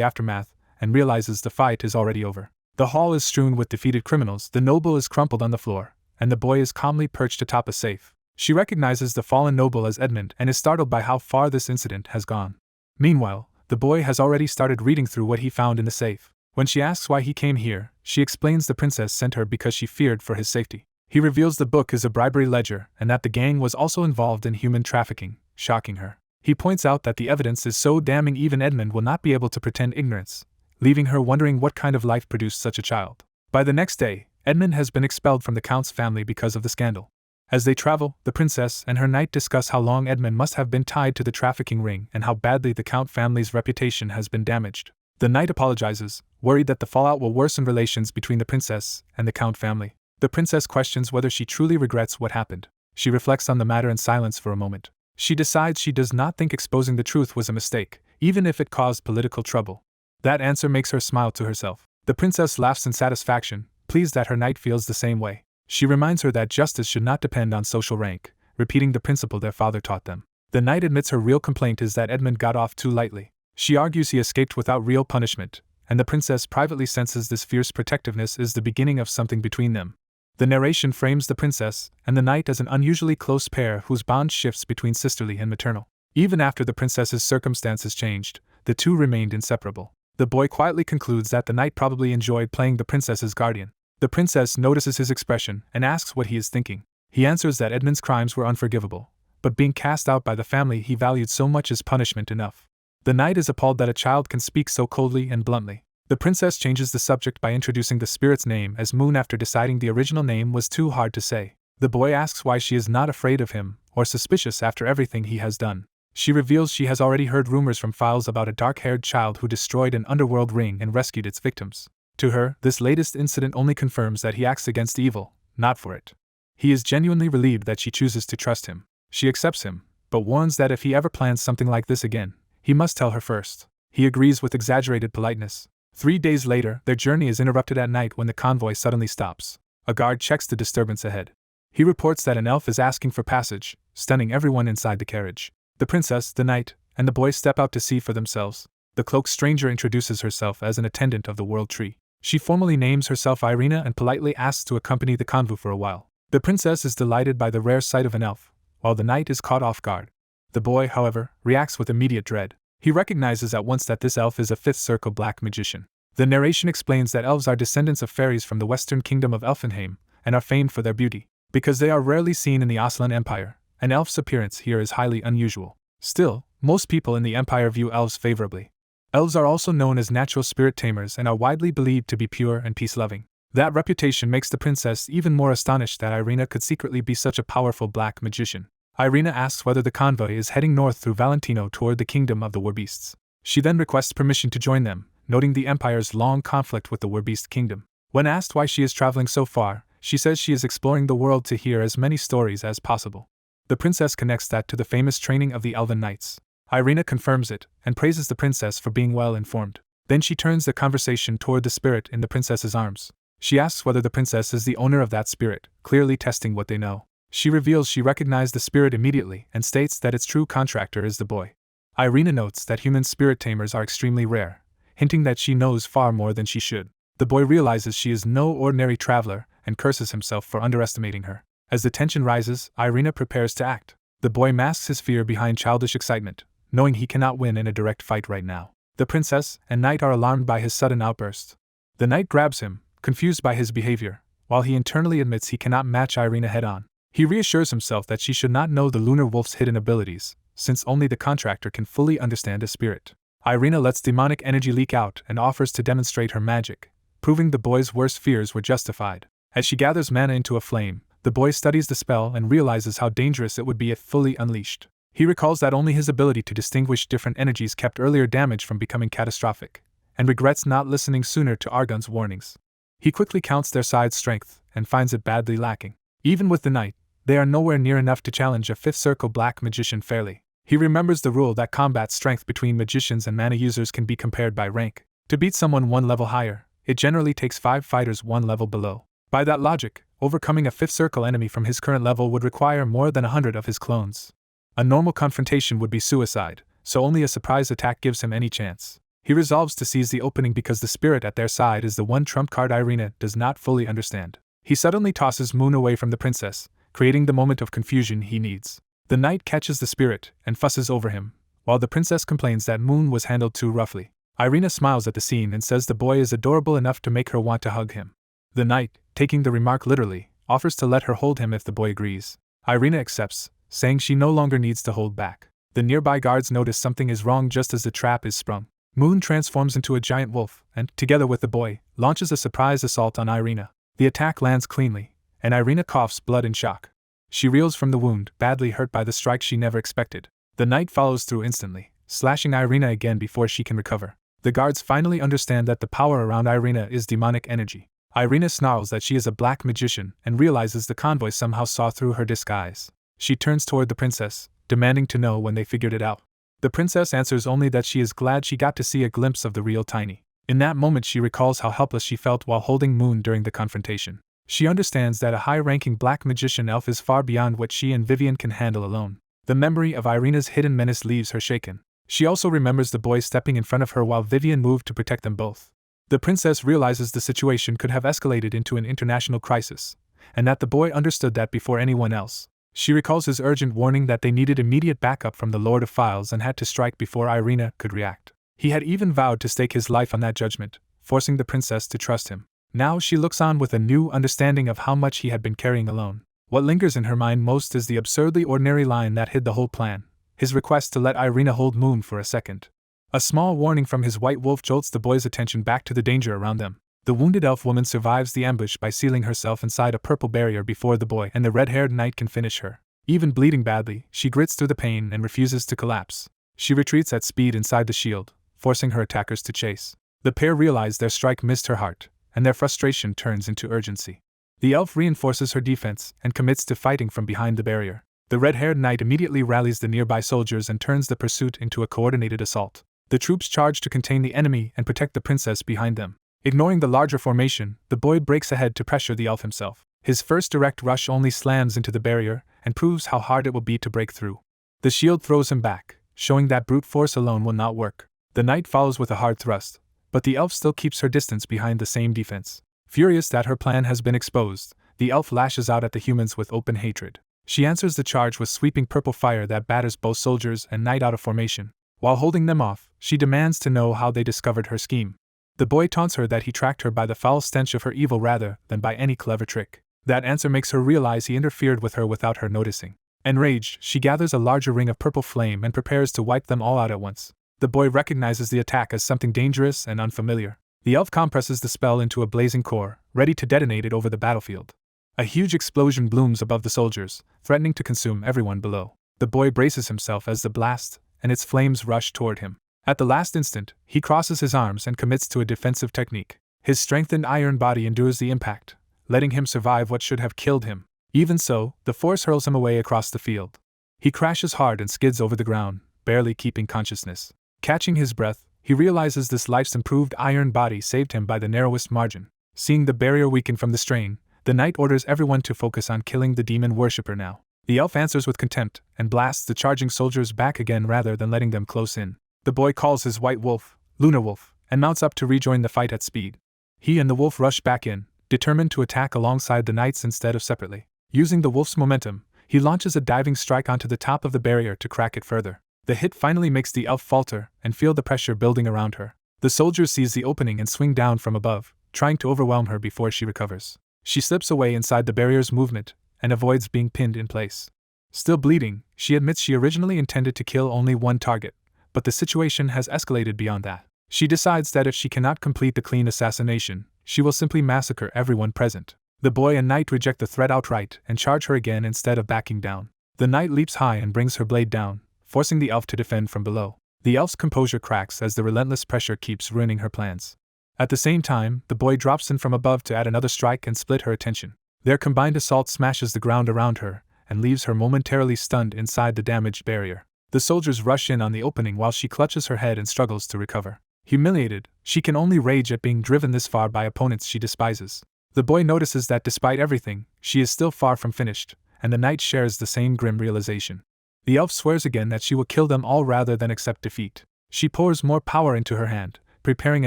aftermath, and realizes the fight is already over. The hall is strewn with defeated criminals, the noble is crumpled on the floor, and the boy is calmly perched atop a safe. She recognizes the fallen noble as Edmund and is startled by how far this incident has gone. Meanwhile, the boy has already started reading through what he found in the safe. When she asks why he came here, she explains the princess sent her because she feared for his safety. He reveals the book is a bribery ledger and that the gang was also involved in human trafficking, shocking her. He points out that the evidence is so damning even Edmund will not be able to pretend ignorance, leaving her wondering what kind of life produced such a child. By the next day, Edmund has been expelled from the Count's family because of the scandal. As they travel, the princess and her knight discuss how long Edmund must have been tied to the trafficking ring and how badly the Count family's reputation has been damaged. The knight apologizes, worried that the fallout will worsen relations between the princess and the Count family. The princess questions whether she truly regrets what happened. She reflects on the matter in silence for a moment. She decides she does not think exposing the truth was a mistake, even if it caused political trouble. That answer makes her smile to herself. The princess laughs in satisfaction, pleased that her knight feels the same way. She reminds her that justice should not depend on social rank, repeating the principle their father taught them. The knight admits her real complaint is that Edmund got off too lightly. She argues he escaped without real punishment, and the princess privately senses this fierce protectiveness is the beginning of something between them. The narration frames the princess and the knight as an unusually close pair whose bond shifts between sisterly and maternal. Even after the princess's circumstances changed, the two remained inseparable. The boy quietly concludes that the knight probably enjoyed playing the princess's guardian. The princess notices his expression and asks what he is thinking. He answers that Edmund's crimes were unforgivable, but being cast out by the family he valued so much is punishment enough. The knight is appalled that a child can speak so coldly and bluntly. The princess changes the subject by introducing the spirit's name as Moon after deciding the original name was too hard to say. The boy asks why she is not afraid of him or suspicious after everything he has done. She reveals she has already heard rumors from files about a dark-haired child who destroyed an underworld ring and rescued its victims. To her, this latest incident only confirms that he acts against evil, not for it. He is genuinely relieved that she chooses to trust him. She accepts him, but warns that if he ever plans something like this again, he must tell her first. He agrees with exaggerated politeness. 3 days later, their journey is interrupted at night when the convoy suddenly stops. A guard checks the disturbance ahead. He reports that an elf is asking for passage, stunning everyone inside the carriage. The princess, the knight, and the boy step out to see for themselves. The cloaked stranger introduces herself as an attendant of the World Tree. She formally names herself Irina and politely asks to accompany the convoy for a while. The princess is delighted by the rare sight of an elf, while the knight is caught off guard. The boy, however, reacts with immediate dread. He recognizes at once that this elf is a fifth circle black magician. The narration explains that elves are descendants of fairies from the western kingdom of Elfenheim, and are famed for their beauty. Because they are rarely seen in the Aslan Empire, an elf's appearance here is highly unusual. Still, most people in the Empire view elves favorably. Elves are also known as natural spirit tamers and are widely believed to be pure and peace-loving. That reputation makes the princess even more astonished that Irina could secretly be such a powerful black magician. Irina asks whether the convoy is heading north through Valentino toward the kingdom of the Werbeasts. She then requests permission to join them, noting the Empire's long conflict with the Werbeast kingdom. When asked why she is traveling so far, she says she is exploring the world to hear as many stories as possible. The princess connects that to the famous training of the Elven Knights. Irina confirms it, and praises the princess for being well informed. Then she turns the conversation toward the spirit in the princess's arms. She asks whether the princess is the owner of that spirit, clearly testing what they know. She reveals she recognized the spirit immediately and states that its true contractor is the boy. Irina notes that human spirit tamers are extremely rare, hinting that she knows far more than she should. The boy realizes she is no ordinary traveler and curses himself for underestimating her. As the tension rises, Irina prepares to act. The boy masks his fear behind childish excitement, knowing he cannot win in a direct fight right now. The princess and knight are alarmed by his sudden outburst. The knight grabs him, confused by his behavior, while he internally admits he cannot match Irina head-on. He reassures himself that she should not know the lunar wolf's hidden abilities, since only the contractor can fully understand a spirit. Irina lets demonic energy leak out and offers to demonstrate her magic, proving the boy's worst fears were justified. As she gathers mana into a flame, the boy studies the spell and realizes how dangerous it would be if fully unleashed. He recalls that only his ability to distinguish different energies kept earlier damage from becoming catastrophic, and regrets not listening sooner to Argon's warnings. He quickly counts their side's strength and finds it badly lacking. Even with the knight, they are nowhere near enough to challenge a fifth circle black magician fairly. He remembers the rule that combat strength between magicians and mana users can be compared by rank. To beat someone one level higher, it generally takes 5 fighters one level below. By that logic, overcoming a 5th circle enemy from his current level would require more than 100 of his clones. A normal confrontation would be suicide, so only a surprise attack gives him any chance. He resolves to seize the opening because the spirit at their side is the one trump card Irina does not fully understand. He suddenly tosses Moon away from the princess, creating the moment of confusion he needs. The knight catches the spirit and fusses over him, while the princess complains that Moon was handled too roughly. Irina smiles at the scene and says the boy is adorable enough to make her want to hug him. The knight, taking the remark literally, offers to let her hold him if the boy agrees. Irina accepts, saying she no longer needs to hold back. The nearby guards notice something is wrong just as the trap is sprung. Moon transforms into a giant wolf and, together with the boy, launches a surprise assault on Irina. The attack lands cleanly, and Irina coughs blood in shock. She reels from the wound, badly hurt by the strike she never expected. The knight follows through instantly, slashing Irina again before she can recover. The guards finally understand that the power around Irina is demonic energy. Irina snarls that she is a black magician and realizes the convoy somehow saw through her disguise. She turns toward the princess, demanding to know when they figured it out. The princess answers only that she is glad she got to see a glimpse of the real Tiny. In that moment she recalls how helpless she felt while holding Moon during the confrontation. She understands that a high-ranking black magician elf is far beyond what she and Vivian can handle alone. The memory of Irina's hidden menace leaves her shaken. She also remembers the boy stepping in front of her while Vivian moved to protect them both. The princess realizes the situation could have escalated into an international crisis, and that the boy understood that before anyone else. She recalls his urgent warning that they needed immediate backup from the Lord of Files and had to strike before Irina could react. He had even vowed to stake his life on that judgment, forcing the princess to trust him. Now she looks on with a new understanding of how much he had been carrying alone. What lingers in her mind most is the absurdly ordinary line that hid the whole plan, his request to let Irina hold Moon for a second. A small warning from his white wolf jolts the boy's attention back to the danger around them. The wounded elf woman survives the ambush by sealing herself inside a purple barrier before the boy and the red-haired knight can finish her. Even bleeding badly, she grits through the pain and refuses to collapse. She retreats at speed inside the shield, forcing her attackers to chase. The pair realize their strike missed her heart, and their frustration turns into urgency. The elf reinforces her defense and commits to fighting from behind the barrier. The red-haired knight immediately rallies the nearby soldiers and turns the pursuit into a coordinated assault. The troops charge to contain the enemy and protect the princess behind them. Ignoring the larger formation, the boy breaks ahead to pressure the elf himself. His first direct rush only slams into the barrier and proves how hard it will be to break through. The shield throws him back, showing that brute force alone will not work. The knight follows with a hard thrust, but the elf still keeps her distance behind the same defense. Furious that her plan has been exposed, the elf lashes out at the humans with open hatred. She answers the charge with sweeping purple fire that batters both soldiers and knight out of formation. While holding them off, she demands to know how they discovered her scheme. The boy taunts her that he tracked her by the foul stench of her evil rather than by any clever trick. That answer makes her realize he interfered with her without her noticing. Enraged, she gathers a larger ring of purple flame and prepares to wipe them all out at once. The boy recognizes the attack as something dangerous and unfamiliar. The elf compresses the spell into a blazing core, ready to detonate it over the battlefield. A huge explosion blooms above the soldiers, threatening to consume everyone below. The boy braces himself as the blast and its flames rush toward him. At the last instant, he crosses his arms and commits to a defensive technique. His strengthened iron body endures the impact, letting him survive what should have killed him. Even so, the force hurls him away across the field. He crashes hard and skids over the ground, barely keeping consciousness. Catching his breath, he realizes this life's improved iron body saved him by the narrowest margin. Seeing the barrier weaken from the strain, the knight orders everyone to focus on killing the demon worshipper now. The elf answers with contempt and blasts the charging soldiers back again rather than letting them close in. The boy calls his white wolf, Lunar Wolf, and mounts up to rejoin the fight at speed. He and the wolf rush back in, determined to attack alongside the knights instead of separately. Using the wolf's momentum, he launches a diving strike onto the top of the barrier to crack it further. The hit finally makes the elf falter and feel the pressure building around her. The soldier sees the opening and swing down from above, trying to overwhelm her before she recovers. She slips away inside the barrier's movement and avoids being pinned in place. Still bleeding, she admits she originally intended to kill only one target, but the situation has escalated beyond that. She decides that if she cannot complete the clean assassination, she will simply massacre everyone present. The boy and knight reject the threat outright and charge her again instead of backing down. The knight leaps high and brings her blade down, forcing the elf to defend from below. The elf's composure cracks as the relentless pressure keeps ruining her plans. At the same time, the boy drops in from above to add another strike and split her attention. Their combined assault smashes the ground around her and leaves her momentarily stunned inside the damaged barrier. The soldiers rush in on the opening while she clutches her head and struggles to recover. Humiliated, she can only rage at being driven this far by opponents she despises. The boy notices that despite everything, she is still far from finished, and the knight shares the same grim realization. The elf swears again that she will kill them all rather than accept defeat. She pours more power into her hand, preparing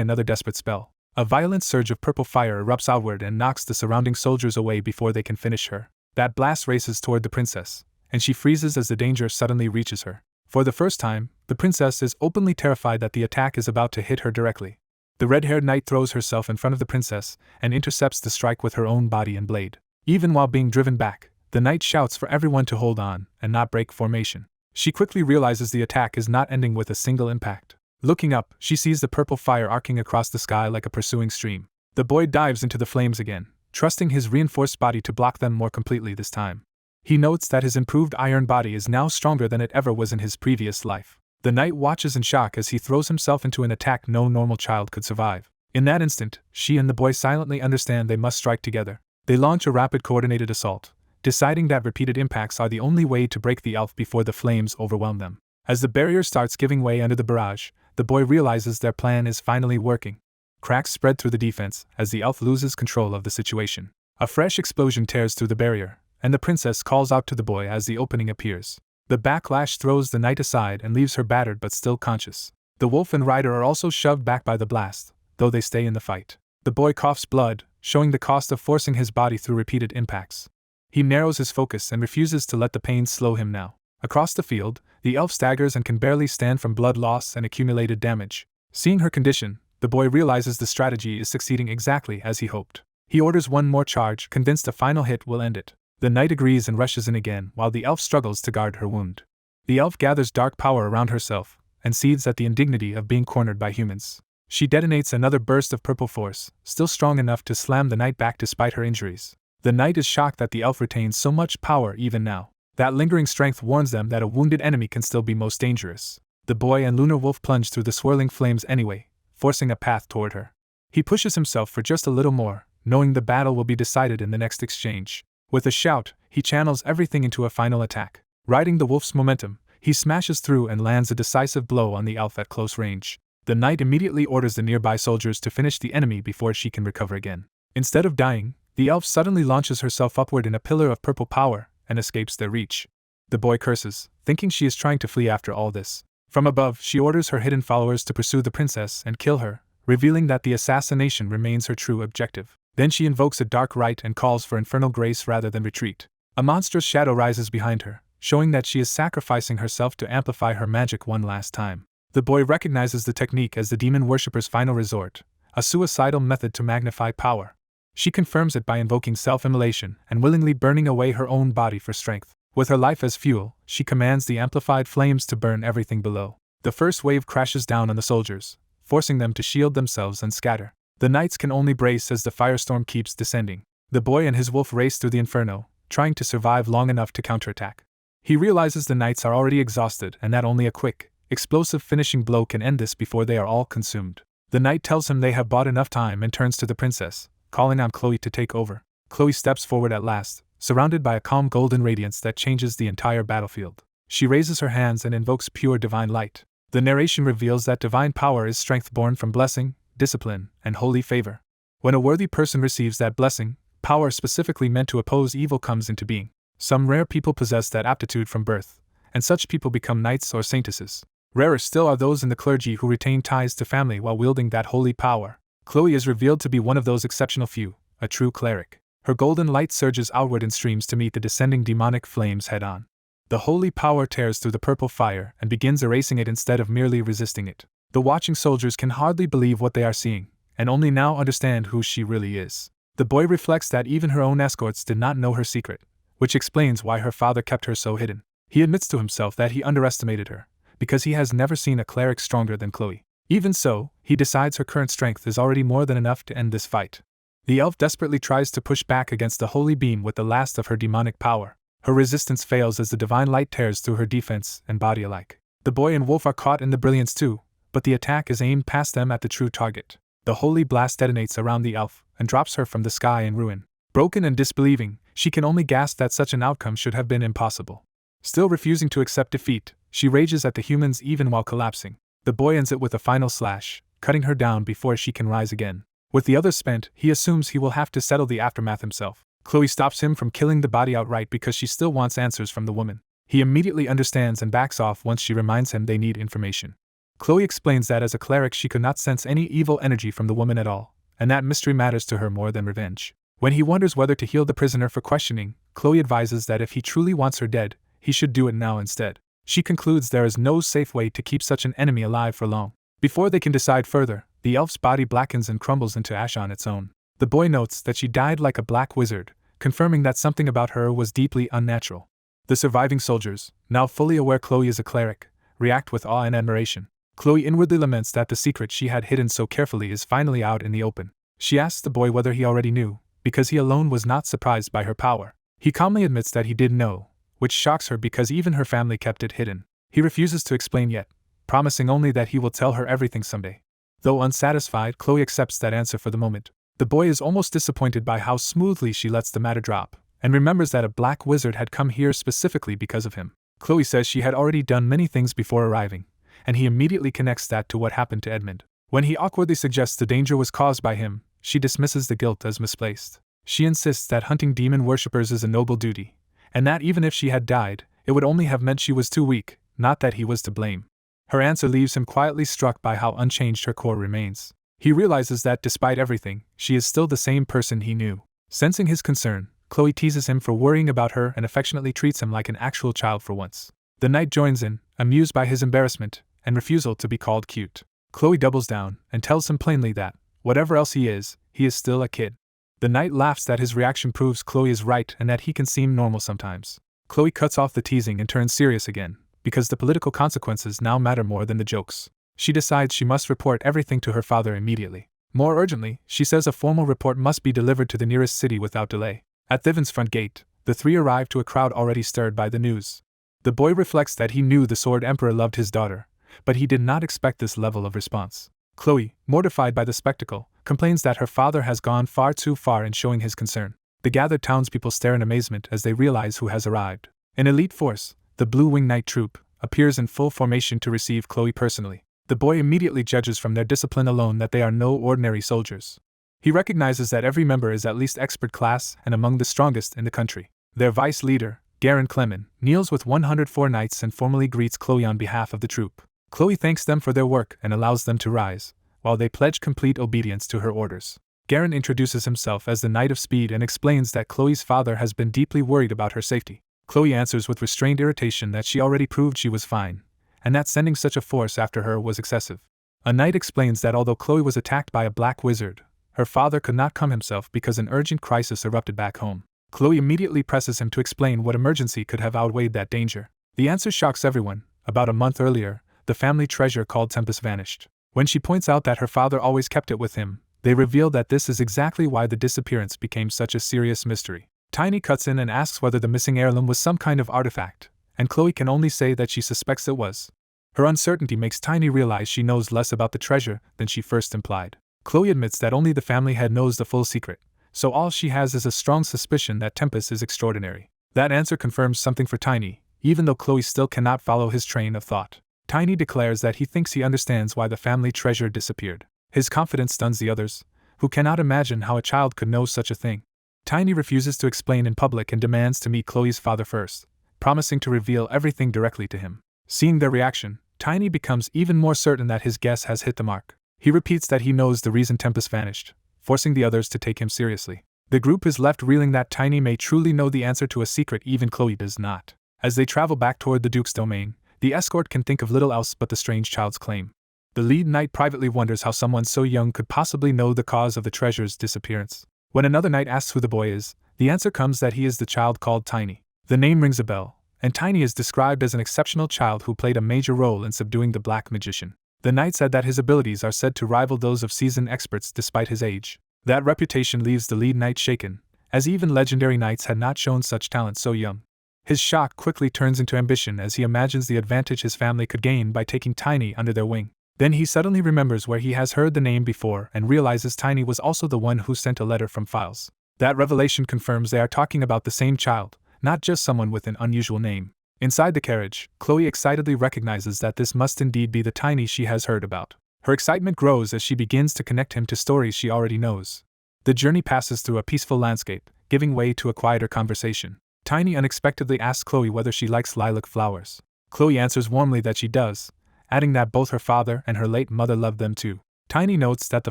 another desperate spell. A violent surge of purple fire erupts outward and knocks the surrounding soldiers away before they can finish her. That blast races toward the princess, and she freezes as the danger suddenly reaches her. For the first time, the princess is openly terrified that the attack is about to hit her directly. The red-haired knight throws herself in front of the princess and intercepts the strike with her own body and blade. Even while being driven back, the knight shouts for everyone to hold on and not break formation. She quickly realizes the attack is not ending with a single impact. Looking up, she sees the purple fire arcing across the sky like a pursuing stream. The boy dives into the flames again, trusting his reinforced body to block them more completely this time. He notes that his improved iron body is now stronger than it ever was in his previous life. The knight watches in shock as he throws himself into an attack no normal child could survive. In that instant, she and the boy silently understand they must strike together. They launch a rapid coordinated assault, deciding that repeated impacts are the only way to break the elf before the flames overwhelm them. As the barrier starts giving way under the barrage, the boy realizes their plan is finally working. Cracks spread through the defense as the elf loses control of the situation. A fresh explosion tears through the barrier, and the princess calls out to the boy as the opening appears. The backlash throws the knight aside and leaves her battered but still conscious. The wolf and rider are also shoved back by the blast, though they stay in the fight. The boy coughs blood, showing the cost of forcing his body through repeated impacts. He narrows his focus and refuses to let the pain slow him now. Across the field, the elf staggers and can barely stand from blood loss and accumulated damage. Seeing her condition, the boy realizes the strategy is succeeding exactly as he hoped. He orders one more charge, convinced a final hit will end it. The knight agrees and rushes in again while the elf struggles to guard her wound. The elf gathers dark power around herself and seethes at the indignity of being cornered by humans. She detonates another burst of purple force, still strong enough to slam the knight back despite her injuries. The knight is shocked that the elf retains so much power even now. That lingering strength warns them that a wounded enemy can still be most dangerous. The boy and Lunar Wolf plunge through the swirling flames anyway, forcing a path toward her. He pushes himself for just a little more, knowing the battle will be decided in the next exchange. With a shout, he channels everything into a final attack. Riding the wolf's momentum, he smashes through and lands a decisive blow on the elf at close range. The knight immediately orders the nearby soldiers to finish the enemy before she can recover again. Instead of dying, the elf suddenly launches herself upward in a pillar of purple power and escapes their reach. The boy curses, thinking she is trying to flee after all this. From above, she orders her hidden followers to pursue the princess and kill her, revealing that the assassination remains her true objective. Then she invokes a dark rite and calls for infernal grace rather than retreat. A monstrous shadow rises behind her, showing that she is sacrificing herself to amplify her magic one last time. The boy recognizes the technique as the demon worshipper's final resort, a suicidal method to magnify power. She confirms it by invoking self-immolation and willingly burning away her own body for strength. With her life as fuel, she commands the amplified flames to burn everything below. The first wave crashes down on the soldiers, forcing them to shield themselves and scatter. The knights can only brace as the firestorm keeps descending. The boy and his wolf race through the inferno, trying to survive long enough to counterattack. He realizes the knights are already exhausted and that only a quick, explosive finishing blow can end this before they are all consumed. The knight tells him they have bought enough time and turns to the princess, calling on Chloe to take over. Chloe steps forward at last, surrounded by a calm golden radiance that changes the entire battlefield. She raises her hands and invokes pure divine light. The narration reveals that divine power is strength born from blessing, discipline, and holy favor. When a worthy person receives that blessing, power specifically meant to oppose evil comes into being. Some rare people possess that aptitude from birth, and such people become knights or saintesses. Rarer still are those in the clergy who retain ties to family while wielding that holy power. Chloe is revealed to be one of those exceptional few, a true cleric. Her golden light surges outward in streams to meet the descending demonic flames head-on. The holy power tears through the purple fire and begins erasing it instead of merely resisting it. The watching soldiers can hardly believe what they are seeing, and only now understand who she really is. The boy reflects that even her own escorts did not know her secret, which explains why her father kept her so hidden. He admits to himself that he underestimated her, because he has never seen a cleric stronger than Chloe. Even so, he decides her current strength is already more than enough to end this fight. The elf desperately tries to push back against the holy beam with the last of her demonic power. Her resistance fails as the divine light tears through her defense and body alike. The boy and wolf are caught in the brilliance too, but the attack is aimed past them at the true target. The holy blast detonates around the elf and drops her from the sky in ruin. Broken and disbelieving, she can only gasp that such an outcome should have been impossible. Still refusing to accept defeat, She rages at the humans even while collapsing. The boy ends it with a final slash, cutting her down before she can rise again. With the others spent, he assumes he will have to settle the aftermath himself. Chloe stops him from killing the body outright because she still wants answers from the woman. He immediately understands and backs off once she reminds him they need information. Chloe explains that as a cleric she could not sense any evil energy from the woman at all, and that mystery matters to her more than revenge. When he wonders whether to heal the prisoner for questioning, Chloe advises that if he truly wants her dead, he should do it now instead. She concludes there is no safe way to keep such an enemy alive for long. Before they can decide further, the elf's body blackens and crumbles into ash on its own. The boy notes that she died like a black wizard, confirming that something about her was deeply unnatural. The surviving soldiers, now fully aware Chloe is a cleric, react with awe and admiration. Chloe inwardly laments that the secret she had hidden so carefully is finally out in the open. She asks the boy whether he already knew, because he alone was not surprised by her power. He calmly admits that he did know, which shocks her because even her family kept it hidden. He refuses to explain yet, promising only that he will tell her everything someday. Though unsatisfied, Chloe accepts that answer for the moment. The boy is almost disappointed by how smoothly she lets the matter drop, and remembers that a black wizard had come here specifically because of him. Chloe says she had already done many things before arriving, and he immediately connects that to what happened to Edmund. When he awkwardly suggests the danger was caused by him, she dismisses the guilt as misplaced. She insists that hunting demon worshippers is a noble duty, and that even if she had died, it would only have meant she was too weak, not that he was to blame. Her answer leaves him quietly struck by how unchanged her core remains. He realizes that despite everything, she is still the same person he knew. Sensing his concern, Chloe teases him for worrying about her and affectionately treats him like an actual child for once. The knight joins in, amused by his embarrassment and refusal to be called cute. Chloe doubles down and tells him plainly that, whatever else he is still a kid. The knight laughs that his reaction proves Chloe is right and that he can seem normal sometimes. Chloe cuts off the teasing and turns serious again, because the political consequences now matter more than the jokes. She decides she must report everything to her father immediately. More urgently, she says a formal report must be delivered to the nearest city without delay. At Thiven's front gate, the three arrive to a crowd already stirred by the news. The boy reflects that he knew the Sword Emperor loved his daughter, but he did not expect this level of response. Chloe, mortified by the spectacle, complains that her father has gone far too far in showing his concern. The gathered townspeople stare in amazement as they realize who has arrived. An elite force, the Blue Wing Knight Troop, appears in full formation to receive Chloe personally. The boy immediately judges from their discipline alone that they are no ordinary soldiers. He recognizes that every member is at least expert class and among the strongest in the country. Their vice leader, Garen Clemen, kneels with 104 knights and formally greets Chloe on behalf of the troop. Chloe thanks them for their work and allows them to rise, while they pledge complete obedience to her orders. Garen introduces himself as the Knight of Speed and explains that Chloe's father has been deeply worried about her safety. Chloe answers with restrained irritation that she already proved she was fine, and that sending such a force after her was excessive. A knight explains that although Chloe was attacked by a black wizard, her father could not come himself because an urgent crisis erupted back home. Chloe immediately presses him to explain what emergency could have outweighed that danger. The answer shocks everyone. About a month earlier, the family treasure called Tempest vanished. When she points out that her father always kept it with him, they reveal that this is exactly why the disappearance became such a serious mystery. Tiny cuts in and asks whether the missing heirloom was some kind of artifact, and Chloe can only say that she suspects it was. Her uncertainty makes Tiny realize she knows less about the treasure than she first implied. Chloe admits that only the family head knows the full secret, so all she has is a strong suspicion that Tempest is extraordinary. That answer confirms something for Tiny, even though Chloe still cannot follow his train of thought. Tiny declares that he thinks he understands why the family treasure disappeared. His confidence stuns the others, who cannot imagine how a child could know such a thing. Tiny refuses to explain in public and demands to meet Chloe's father first, promising to reveal everything directly to him. Seeing their reaction, Tiny becomes even more certain that his guess has hit the mark. He repeats that he knows the reason Tempest vanished, forcing the others to take him seriously. The group is left reeling that Tiny may truly know the answer to a secret even Chloe does not. As they travel back toward the Duke's domain, the escort can think of little else but the strange child's claim. The lead knight privately wonders how someone so young could possibly know the cause of the treasure's disappearance. When another knight asks who the boy is, the answer comes that he is the child called Tiny. The name rings a bell, and Tiny is described as an exceptional child who played a major role in subduing the black magician. The knight said that his abilities are said to rival those of seasoned experts despite his age. That reputation leaves the lead knight shaken, as even legendary knights had not shown such talent so young. His shock quickly turns into ambition as he imagines the advantage his family could gain by taking Tiny under their wing. Then he suddenly remembers where he has heard the name before and realizes Tiny was also the one who sent a letter from Files. That revelation confirms they are talking about the same child, not just someone with an unusual name. Inside the carriage, Chloe excitedly recognizes that this must indeed be the Tiny she has heard about. Her excitement grows as she begins to connect him to stories she already knows. The journey passes through a peaceful landscape, giving way to a quieter conversation. Tiny unexpectedly asks Chloe whether she likes lilac flowers. Chloe answers warmly that she does, adding that both her father and her late mother loved them too. Tiny notes that the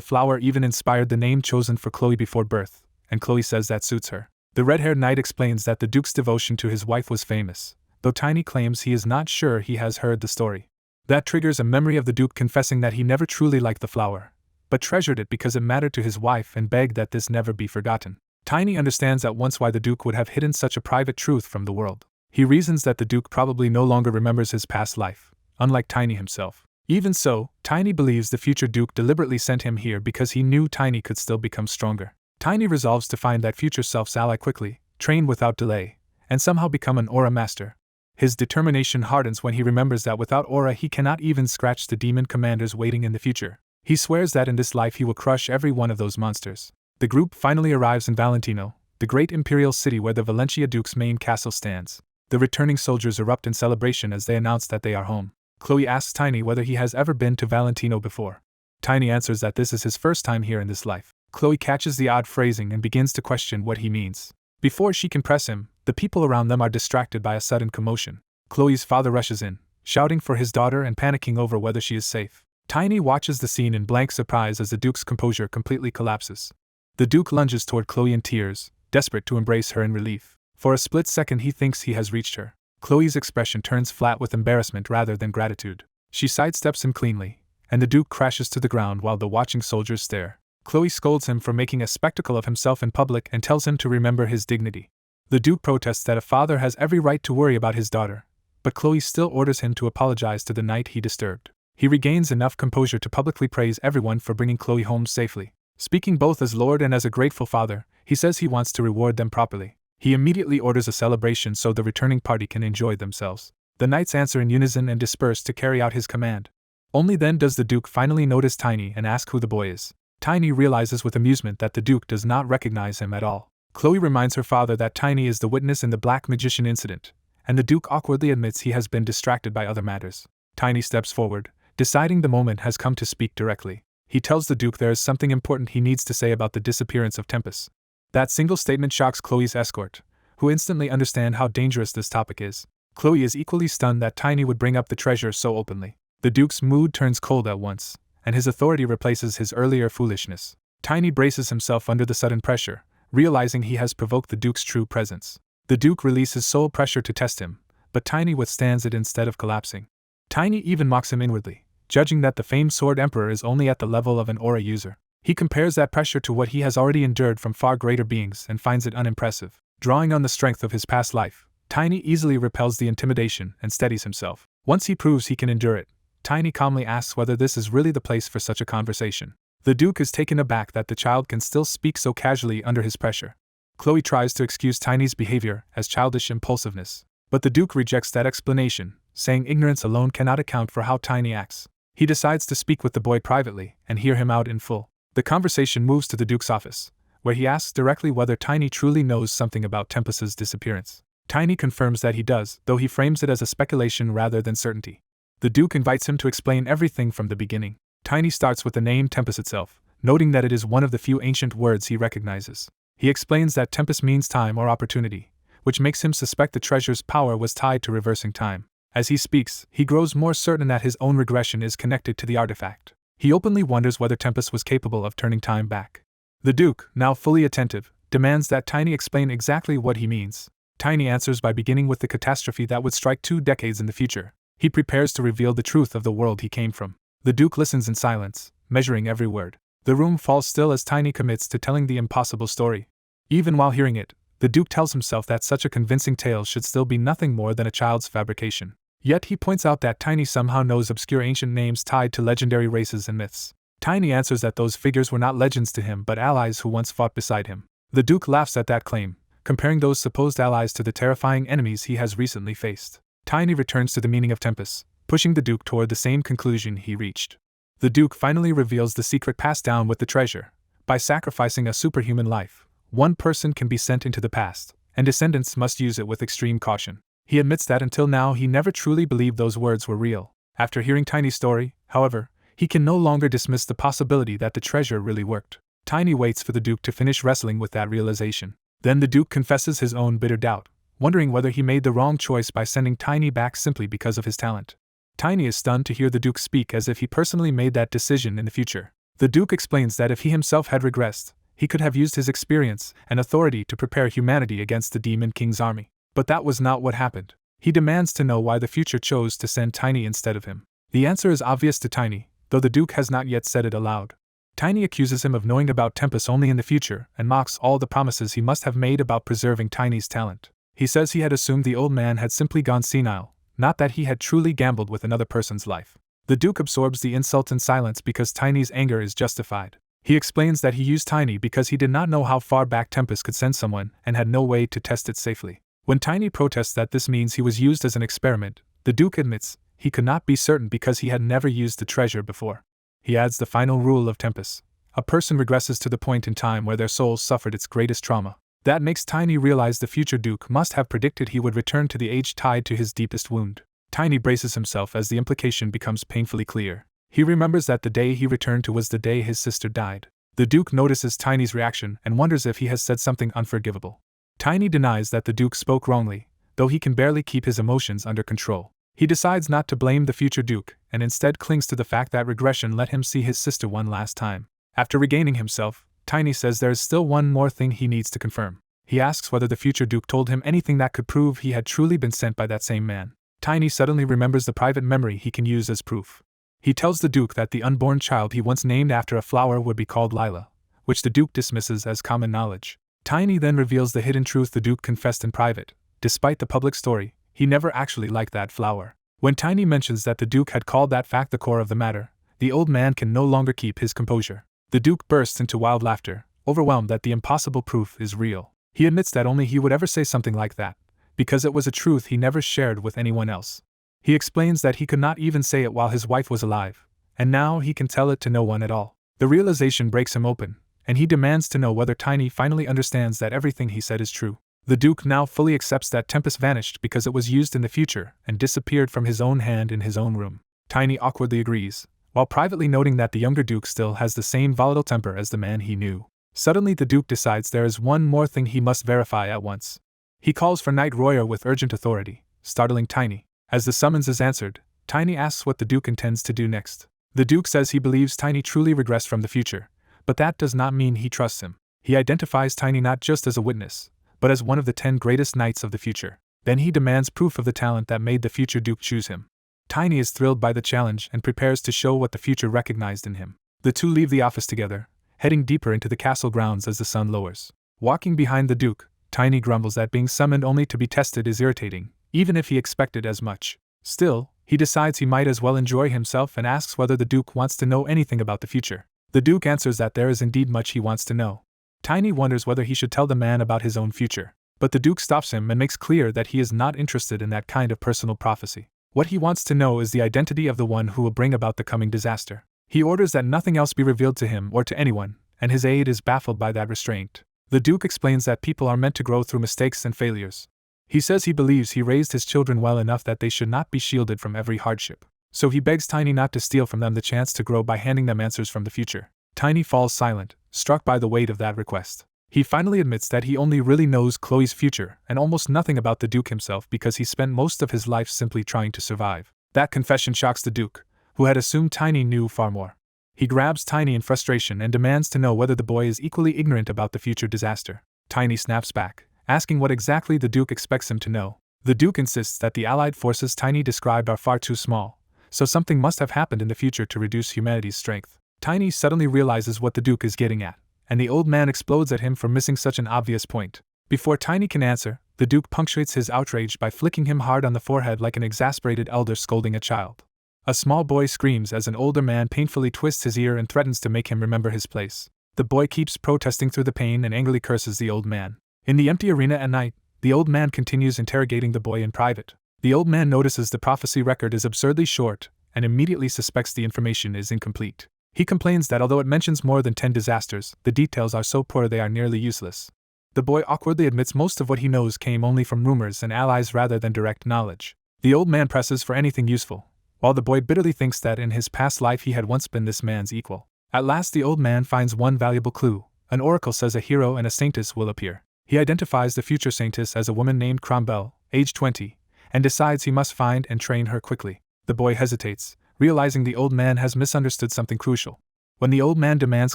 flower even inspired the name chosen for Chloe before birth, and Chloe says that suits her. The red-haired knight explains that the Duke's devotion to his wife was famous, though Tiny claims he is not sure he has heard the story. That triggers a memory of the Duke confessing that he never truly liked the flower, but treasured it because it mattered to his wife and begged that this never be forgotten. Tiny understands at once why the Duke would have hidden such a private truth from the world. He reasons that the Duke probably no longer remembers his past life, unlike Tiny himself. Even so, Tiny believes the future Duke deliberately sent him here because he knew Tiny could still become stronger. Tiny resolves to find that future self's ally quickly, train without delay, and somehow become an aura master. His determination hardens when he remembers that without aura he cannot even scratch the demon commanders waiting in the future. He swears that in this life he will crush every one of those monsters. The group finally arrives in Valentino, the great imperial city where the Valencia Duke's main castle stands. The returning soldiers erupt in celebration as they announce that they are home. Chloe asks Tiny whether he has ever been to Valentino before. Tiny answers that this is his first time here in this life. Chloe catches the odd phrasing and begins to question what he means. Before she can press him, the people around them are distracted by a sudden commotion. Chloe's father rushes in, shouting for his daughter and panicking over whether she is safe. Tiny watches the scene in blank surprise as the Duke's composure completely collapses. The Duke lunges toward Chloe in tears, desperate to embrace her in relief. For a split second he thinks he has reached her. Chloe's expression turns flat with embarrassment rather than gratitude. She sidesteps him cleanly, and the Duke crashes to the ground while the watching soldiers stare. Chloe scolds him for making a spectacle of himself in public and tells him to remember his dignity. The Duke protests that a father has every right to worry about his daughter, but Chloe still orders him to apologize to the knight he disturbed. He regains enough composure to publicly praise everyone for bringing Chloe home safely. Speaking both as Lord and as a grateful father, he says he wants to reward them properly. He immediately orders a celebration so the returning party can enjoy themselves. The knights answer in unison and disperse to carry out his command. Only then does the Duke finally notice Tiny and ask who the boy is. Tiny realizes with amusement that the Duke does not recognize him at all. Chloe reminds her father that Tiny is the witness in the Black Magician incident, and the Duke awkwardly admits he has been distracted by other matters. Tiny steps forward, deciding the moment has come to speak directly. He tells the Duke there is something important he needs to say about the disappearance of Tempest. That single statement shocks Chloe's escort, who instantly understand how dangerous this topic is. Chloe is equally stunned that Tiny would bring up the treasure so openly. The Duke's mood turns cold at once, and his authority replaces his earlier foolishness. Tiny braces himself under the sudden pressure, realizing he has provoked the Duke's true presence. The Duke releases soul pressure to test him, but Tiny withstands it instead of collapsing. Tiny even mocks him inwardly, judging that the famed Sword Emperor is only at the level of an aura user. He compares that pressure to what he has already endured from far greater beings and finds it unimpressive. Drawing on the strength of his past life, Tiny easily repels the intimidation and steadies himself. Once he proves he can endure it, Tiny calmly asks whether this is really the place for such a conversation. The Duke is taken aback that the child can still speak so casually under his pressure. Chloe tries to excuse Tiny's behavior as childish impulsiveness, but the Duke rejects that explanation, saying ignorance alone cannot account for how Tiny acts. He decides to speak with the boy privately and hear him out in full. The conversation moves to the Duke's office, where he asks directly whether Tiny truly knows something about Tempest's disappearance. Tiny confirms that he does, though he frames it as a speculation rather than certainty. The Duke invites him to explain everything from the beginning. Tiny starts with the name Tempest itself, noting that it is one of the few ancient words he recognizes. He explains that Tempest means time or opportunity, which makes him suspect the treasure's power was tied to reversing time. As he speaks, he grows more certain that his own regression is connected to the artifact. He openly wonders whether Tempest was capable of turning time back. The Duke, now fully attentive, demands that Tiny explain exactly what he means. Tiny answers by beginning with the catastrophe that would strike 2 decades in the future. He prepares to reveal the truth of the world he came from. The Duke listens in silence, measuring every word. The room falls still as Tiny commits to telling the impossible story. Even while hearing it, the Duke tells himself that such a convincing tale should still be nothing more than a child's fabrication. Yet he points out that Tiny somehow knows obscure ancient names tied to legendary races and myths. Tiny answers that those figures were not legends to him but allies who once fought beside him. The Duke laughs at that claim, comparing those supposed allies to the terrifying enemies he has recently faced. Tiny returns to the meaning of Tempest, pushing the Duke toward the same conclusion he reached. The Duke finally reveals the secret passed down with the treasure. By sacrificing a superhuman life, one person can be sent into the past, and descendants must use it with extreme caution. He admits that until now he never truly believed those words were real. After hearing Tiny's story, however, he can no longer dismiss the possibility that the treasure really worked. Tiny waits for the Duke to finish wrestling with that realization. Then the Duke confesses his own bitter doubt, wondering whether he made the wrong choice by sending Tiny back simply because of his talent. Tiny is stunned to hear the Duke speak as if he personally made that decision in the future. The Duke explains that if he himself had regressed, he could have used his experience and authority to prepare humanity against the Demon King's army. But that was not what happened. He demands to know why the future chose to send Tiny instead of him. The answer is obvious to Tiny, though the Duke has not yet said it aloud. Tiny accuses him of knowing about Tempest only in the future and mocks all the promises he must have made about preserving Tiny's talent. He says he had assumed the old man had simply gone senile, not that he had truly gambled with another person's life. The Duke absorbs the insult in silence because Tiny's anger is justified. He explains that he used Tiny because he did not know how far back Tempest could send someone and had no way to test it safely. When Tiny protests that this means he was used as an experiment, the Duke admits he could not be certain because he had never used the treasure before. He adds the final rule of Tempest: a person regresses to the point in time where their soul suffered its greatest trauma. That makes Tiny realize the future Duke must have predicted he would return to the age tied to his deepest wound. Tiny braces himself as the implication becomes painfully clear. He remembers that the day he returned to was the day his sister died. The Duke notices Tiny's reaction and wonders if he has said something unforgivable. Tiny denies that the Duke spoke wrongly, though he can barely keep his emotions under control. He decides not to blame the future Duke and instead clings to the fact that regression let him see his sister one last time. After regaining himself, Tiny says there is still one more thing he needs to confirm. He asks whether the future Duke told him anything that could prove he had truly been sent by that same man. Tiny suddenly remembers the private memory he can use as proof. He tells the Duke that the unborn child he once named after a flower would be called Lila, which the Duke dismisses as common knowledge. Tiny then reveals the hidden truth the Duke confessed in private. Despite the public story, he never actually liked that flower. When Tiny mentions that the Duke had called that fact the core of the matter, the old man can no longer keep his composure. The Duke bursts into wild laughter, overwhelmed that the impossible proof is real. He admits that only he would ever say something like that, because it was a truth he never shared with anyone else. He explains that he could not even say it while his wife was alive, and now he can tell it to no one at all. The realization breaks him open, and he demands to know whether Tiny finally understands that everything he said is true. The Duke now fully accepts that Tempest vanished because it was used in the future and disappeared from his own hand in his own room. Tiny awkwardly agrees, while privately noting that the younger Duke still has the same volatile temper as the man he knew. Suddenly the Duke decides there is one more thing he must verify at once. He calls for Knight Royer with urgent authority, startling Tiny. As the summons is answered, Tiny asks what the Duke intends to do next. The Duke says he believes Tiny truly regressed from the future, but that does not mean he trusts him. He identifies Tiny not just as a witness, but as one of the 10 greatest knights of the future. Then he demands proof of the talent that made the future Duke choose him. Tiny is thrilled by the challenge and prepares to show what the future recognized in him. The two leave the office together, heading deeper into the castle grounds as the sun lowers. Walking behind the Duke, Tiny grumbles that being summoned only to be tested is irritating, even if he expected as much. Still, he decides he might as well enjoy himself and asks whether the Duke wants to know anything about the future. The Duke answers that there is indeed much he wants to know. Tiny wonders whether he should tell the man about his own future, but the Duke stops him and makes clear that he is not interested in that kind of personal prophecy. What he wants to know is the identity of the one who will bring about the coming disaster. He orders that nothing else be revealed to him or to anyone, and his aide is baffled by that restraint. The Duke explains that people are meant to grow through mistakes and failures. He says he believes he raised his children well enough that they should not be shielded from every hardship. So he begs Tiny not to steal from them the chance to grow by handing them answers from the future. Tiny falls silent, struck by the weight of that request. He finally admits that he only really knows Chloe's future and almost nothing about the Duke himself because he spent most of his life simply trying to survive. That confession shocks the Duke, who had assumed Tiny knew far more. He grabs Tiny in frustration and demands to know whether the boy is equally ignorant about the future disaster. Tiny snaps back, asking what exactly the Duke expects him to know. The Duke insists that the Allied forces Tiny described are far too small, so something must have happened in the future to reduce humanity's strength. Tiny suddenly realizes what the Duke is getting at, and the old man explodes at him for missing such an obvious point. Before Tiny can answer, the Duke punctuates his outrage by flicking him hard on the forehead like an exasperated elder scolding a child. A small boy screams as an older man painfully twists his ear and threatens to make him remember his place. The boy keeps protesting through the pain and angrily curses the old man. In the empty arena at night, the old man continues interrogating the boy in private. The old man notices the prophecy record is absurdly short and immediately suspects the information is incomplete. He complains that although it mentions more than 10 disasters, the details are so poor they are nearly useless. The boy awkwardly admits most of what he knows came only from rumors and allies rather than direct knowledge. The old man presses for anything useful, while the boy bitterly thinks that in his past life he had once been this man's equal. At last the old man finds one valuable clue. An oracle says a hero and a saintess will appear. He identifies the future saintess as a woman named Cromwell, age 20, and decides he must find and train her quickly. The boy hesitates, realizing the old man has misunderstood something crucial. When the old man demands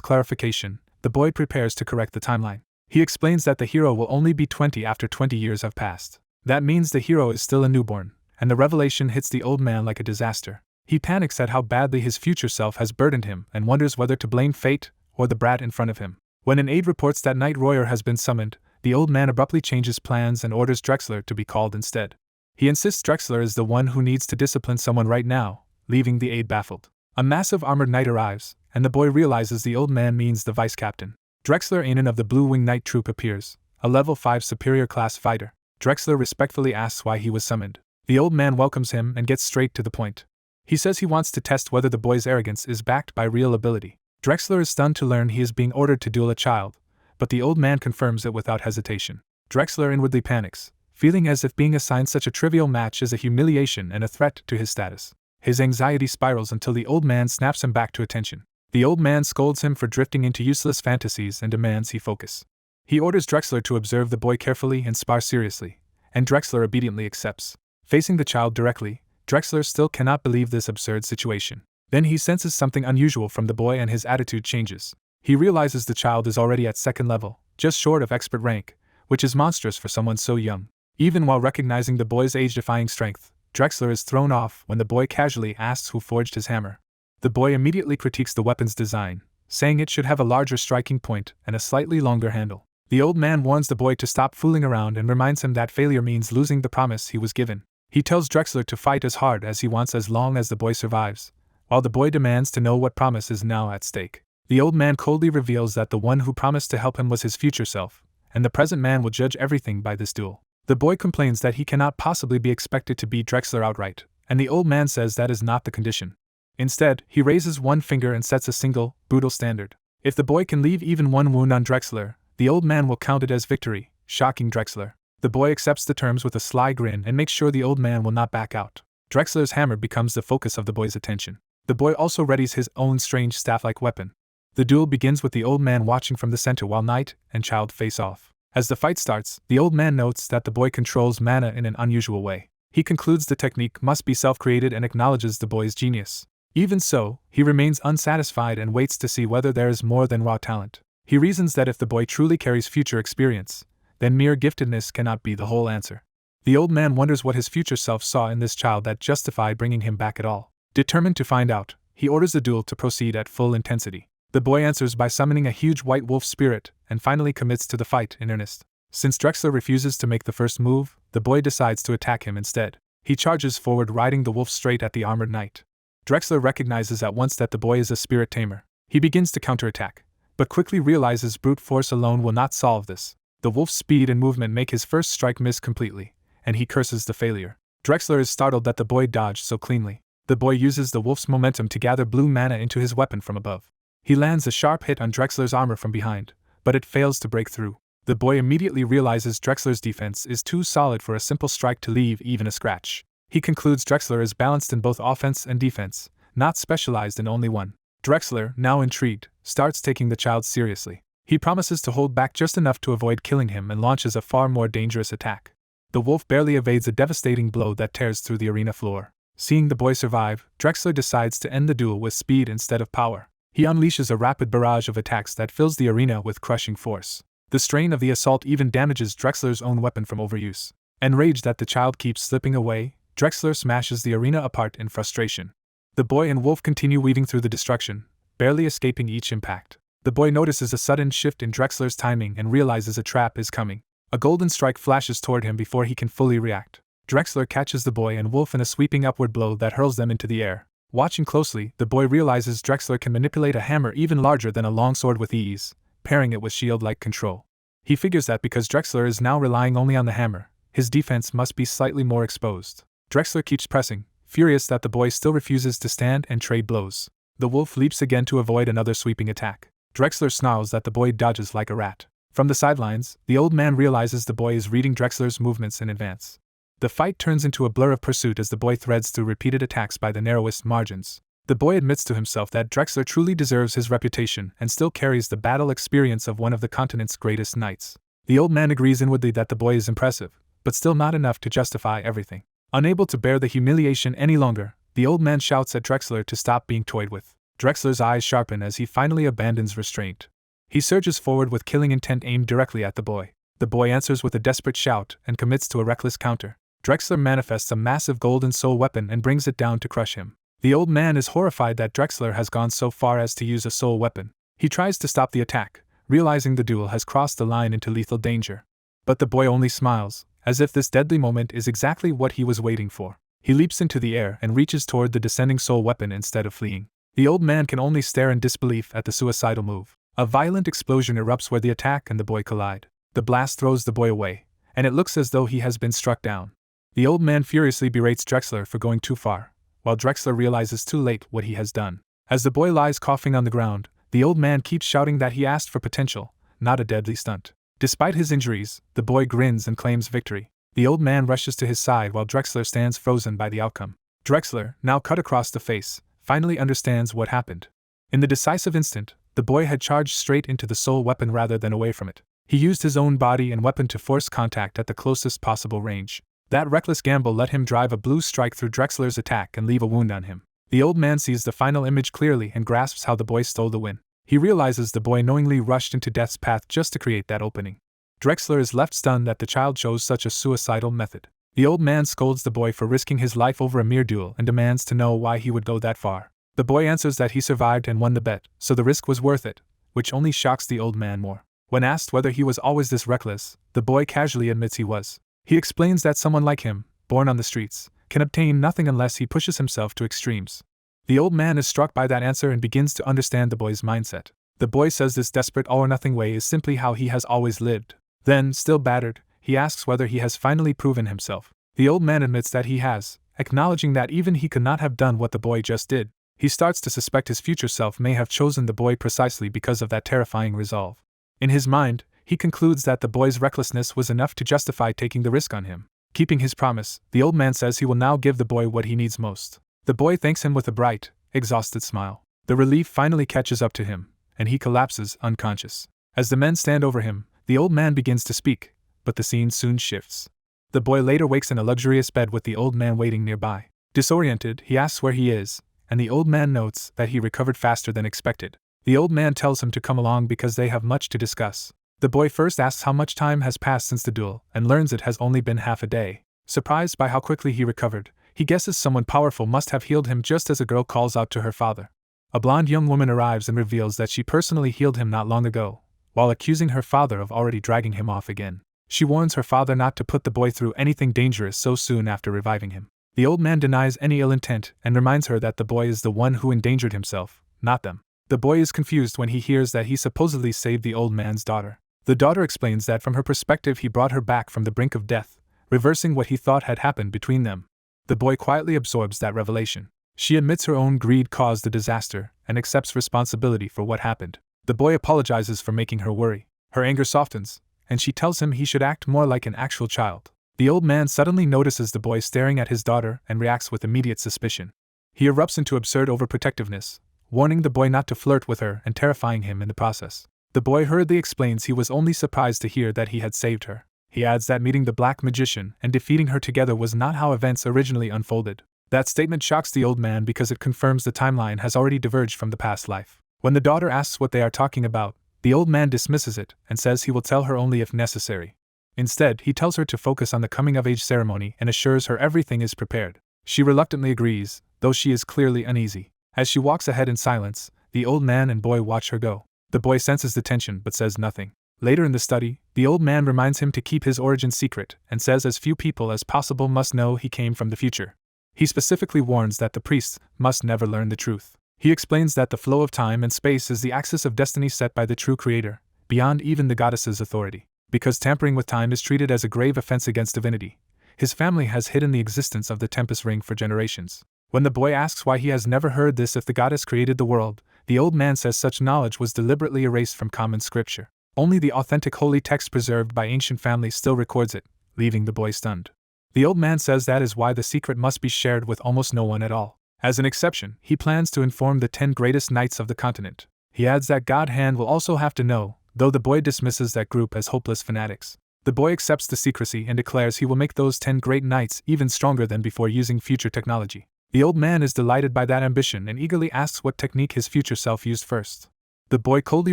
clarification, the boy prepares to correct the timeline. He explains that the hero will only be 20 after 20 years have passed. That means the hero is still a newborn, and the revelation hits the old man like a disaster. He panics at how badly his future self has burdened him and wonders whether to blame fate or the brat in front of him. When an aide reports that Knight Royer has been summoned, the old man abruptly changes plans and orders Drexler to be called instead. He insists Drexler is the one who needs to discipline someone right now, leaving the aide baffled. A massive armored knight arrives, and the boy realizes the old man means the vice captain. Drexler Ainen of the Blue Wing Knight Troop appears, a level 5 superior class fighter. Drexler respectfully asks why he was summoned. The old man welcomes him and gets straight to the point. He says he wants to test whether the boy's arrogance is backed by real ability. Drexler is stunned to learn he is being ordered to duel a child, but the old man confirms it without hesitation. Drexler inwardly panics, feeling as if being assigned such a trivial match is a humiliation and a threat to his status. His anxiety spirals until the old man snaps him back to attention. The old man scolds him for drifting into useless fantasies and demands he focus. He orders Drexler to observe the boy carefully and spar seriously, and Drexler obediently accepts. Facing the child directly, Drexler still cannot believe this absurd situation. Then he senses something unusual from the boy and his attitude changes. He realizes the child is already at second level, just short of expert rank, which is monstrous for someone so young. Even while recognizing the boy's age-defying strength, Drexler is thrown off when the boy casually asks who forged his hammer. The boy immediately critiques the weapon's design, saying it should have a larger striking point and a slightly longer handle. The old man warns the boy to stop fooling around and reminds him that failure means losing the promise he was given. He tells Drexler to fight as hard as he wants as long as the boy survives, while the boy demands to know what promise is now at stake. The old man coldly reveals that the one who promised to help him was his future self, and the present man will judge everything by this duel. The boy complains that he cannot possibly be expected to beat Drexler outright, and the old man says that is not the condition. Instead, he raises one finger and sets a single, brutal standard. If the boy can leave even one wound on Drexler, the old man will count it as victory, shocking Drexler. The boy accepts the terms with a sly grin and makes sure the old man will not back out. Drexler's hammer becomes the focus of the boy's attention. The boy also readies his own strange staff-like weapon. The duel begins with the old man watching from the center while knight and child face off. As the fight starts, the old man notes that the boy controls mana in an unusual way. He concludes the technique must be self-created and acknowledges the boy's genius. Even so, he remains unsatisfied and waits to see whether there is more than raw talent. He reasons that if the boy truly carries future experience, then mere giftedness cannot be the whole answer. The old man wonders what his future self saw in this child that justified bringing him back at all. Determined to find out, he orders the duel to proceed at full intensity. The boy answers by summoning a huge white wolf spirit and finally commits to the fight in earnest. Since Drexler refuses to make the first move, the boy decides to attack him instead. He charges forward, riding the wolf straight at the armored knight. Drexler recognizes at once that the boy is a spirit tamer. He begins to counterattack, but quickly realizes brute force alone will not solve this. The wolf's speed and movement make his first strike miss completely, and he curses the failure. Drexler is startled that the boy dodged so cleanly. The boy uses the wolf's momentum to gather blue mana into his weapon from above. He lands a sharp hit on Drexler's armor from behind, but it fails to break through. The boy immediately realizes Drexler's defense is too solid for a simple strike to leave even a scratch. He concludes Drexler is balanced in both offense and defense, not specialized in only one. Drexler, now intrigued, starts taking the child seriously. He promises to hold back just enough to avoid killing him and launches a far more dangerous attack. The wolf barely evades a devastating blow that tears through the arena floor. Seeing the boy survive, Drexler decides to end the duel with speed instead of power. He unleashes a rapid barrage of attacks that fills the arena with crushing force. The strain of the assault even damages Drexler's own weapon from overuse. Enraged that the child keeps slipping away, Drexler smashes the arena apart in frustration. The boy and wolf continue weaving through the destruction, barely escaping each impact. The boy notices a sudden shift in Drexler's timing and realizes a trap is coming. A golden strike flashes toward him before he can fully react. Drexler catches the boy and wolf in a sweeping upward blow that hurls them into the air. Watching closely, the boy realizes Drexler can manipulate a hammer even larger than a longsword with ease, pairing it with shield-like control. He figures that because Drexler is now relying only on the hammer, his defense must be slightly more exposed. Drexler keeps pressing, furious that the boy still refuses to stand and trade blows. The wolf leaps again to avoid another sweeping attack. Drexler snarls that the boy dodges like a rat. From the sidelines, the old man realizes the boy is reading Drexler's movements in advance. The fight turns into a blur of pursuit as the boy threads through repeated attacks by the narrowest margins. The boy admits to himself that Drexler truly deserves his reputation and still carries the battle experience of one of the continent's greatest knights. The old man agrees inwardly that the boy is impressive, but still not enough to justify everything. Unable to bear the humiliation any longer, the old man shouts at Drexler to stop being toyed with. Drexler's eyes sharpen as he finally abandons restraint. He surges forward with killing intent aimed directly at the boy. The boy answers with a desperate shout and commits to a reckless counter. Drexler manifests a massive golden soul weapon and brings it down to crush him. The old man is horrified that Drexler has gone so far as to use a soul weapon. He tries to stop the attack, realizing the duel has crossed the line into lethal danger. But the boy only smiles, as if this deadly moment is exactly what he was waiting for. He leaps into the air and reaches toward the descending soul weapon instead of fleeing. The old man can only stare in disbelief at the suicidal move. A violent explosion erupts where the attack and the boy collide. The blast throws the boy away, and it looks as though he has been struck down. The old man furiously berates Drexler for going too far, while Drexler realizes too late what he has done. As the boy lies coughing on the ground, the old man keeps shouting that he asked for potential, not a deadly stunt. Despite his injuries, the boy grins and claims victory. The old man rushes to his side while Drexler stands frozen by the outcome. Drexler, now cut across the face, finally understands what happened. In the decisive instant, the boy had charged straight into the soul weapon rather than away from it. He used his own body and weapon to force contact at the closest possible range. That reckless gamble let him drive a blue strike through Drexler's attack and leave a wound on him. The old man sees the final image clearly and grasps how the boy stole the win. He realizes the boy knowingly rushed into death's path just to create that opening. Drexler is left stunned that the child chose such a suicidal method. The old man scolds the boy for risking his life over a mere duel and demands to know why he would go that far. The boy answers that he survived and won the bet, so the risk was worth it, which only shocks the old man more. When asked whether he was always this reckless, the boy casually admits he was. He explains that someone like him, born on the streets, can obtain nothing unless he pushes himself to extremes. The old man is struck by that answer and begins to understand the boy's mindset. The boy says this desperate all-or-nothing way is simply how he has always lived. Then, still battered, he asks whether he has finally proven himself. The old man admits that he has, acknowledging that even he could not have done what the boy just did. He starts to suspect his future self may have chosen the boy precisely because of that terrifying resolve. In his mind, he concludes that the boy's recklessness was enough to justify taking the risk on him. Keeping his promise, the old man says he will now give the boy what he needs most. The boy thanks him with a bright, exhausted smile. The relief finally catches up to him, and he collapses unconscious. As the men stand over him, the old man begins to speak, but the scene soon shifts. The boy later wakes in a luxurious bed with the old man waiting nearby. Disoriented, he asks where he is, and the old man notes that he recovered faster than expected. The old man tells him to come along because they have much to discuss. The boy first asks how much time has passed since the duel, and learns it has only been half a day. Surprised by how quickly he recovered, he guesses someone powerful must have healed him just as a girl calls out to her father. A blonde young woman arrives and reveals that she personally healed him not long ago, while accusing her father of already dragging him off again. She warns her father not to put the boy through anything dangerous so soon after reviving him. The old man denies any ill intent and reminds her that the boy is the one who endangered himself, not them. The boy is confused when he hears that he supposedly saved the old man's daughter. The daughter explains that from her perspective he brought her back from the brink of death, reversing what he thought had happened between them. The boy quietly absorbs that revelation. She admits her own greed caused the disaster and accepts responsibility for what happened. The boy apologizes for making her worry. Her anger softens, and she tells him he should act more like an actual child. The old man suddenly notices the boy staring at his daughter and reacts with immediate suspicion. He erupts into absurd overprotectiveness, warning the boy not to flirt with her and terrifying him in the process. The boy hurriedly explains he was only surprised to hear that he had saved her. He adds that meeting the black magician and defeating her together was not how events originally unfolded. That statement shocks the old man because it confirms the timeline has already diverged from the past life. When the daughter asks what they are talking about, the old man dismisses it and says he will tell her only if necessary. Instead, he tells her to focus on the coming-of-age ceremony and assures her everything is prepared. She reluctantly agrees, though she is clearly uneasy. As she walks ahead in silence, the old man and boy watch her go. The boy senses the tension but says nothing. Later in the study, the old man reminds him to keep his origin secret and says as few people as possible must know he came from the future. He specifically warns that the priests must never learn the truth. He explains that the flow of time and space is the axis of destiny set by the true creator, beyond even the goddess's authority. Because tampering with time is treated as a grave offense against divinity, his family has hidden the existence of the Tempest Ring for generations. When the boy asks why he has never heard this if the goddess created the world, the old man says such knowledge was deliberately erased from common scripture. Only the authentic holy text preserved by ancient families still records it, leaving the boy stunned. The old man says that is why the secret must be shared with almost no one at all. As an exception, he plans to inform the 10 greatest knights of the continent. He adds that God Hand will also have to know, though the boy dismisses that group as hopeless fanatics. The boy accepts the secrecy and declares he will make those 10 great knights even stronger than before using future technology. The old man is delighted by that ambition and eagerly asks what technique his future self used first. The boy coldly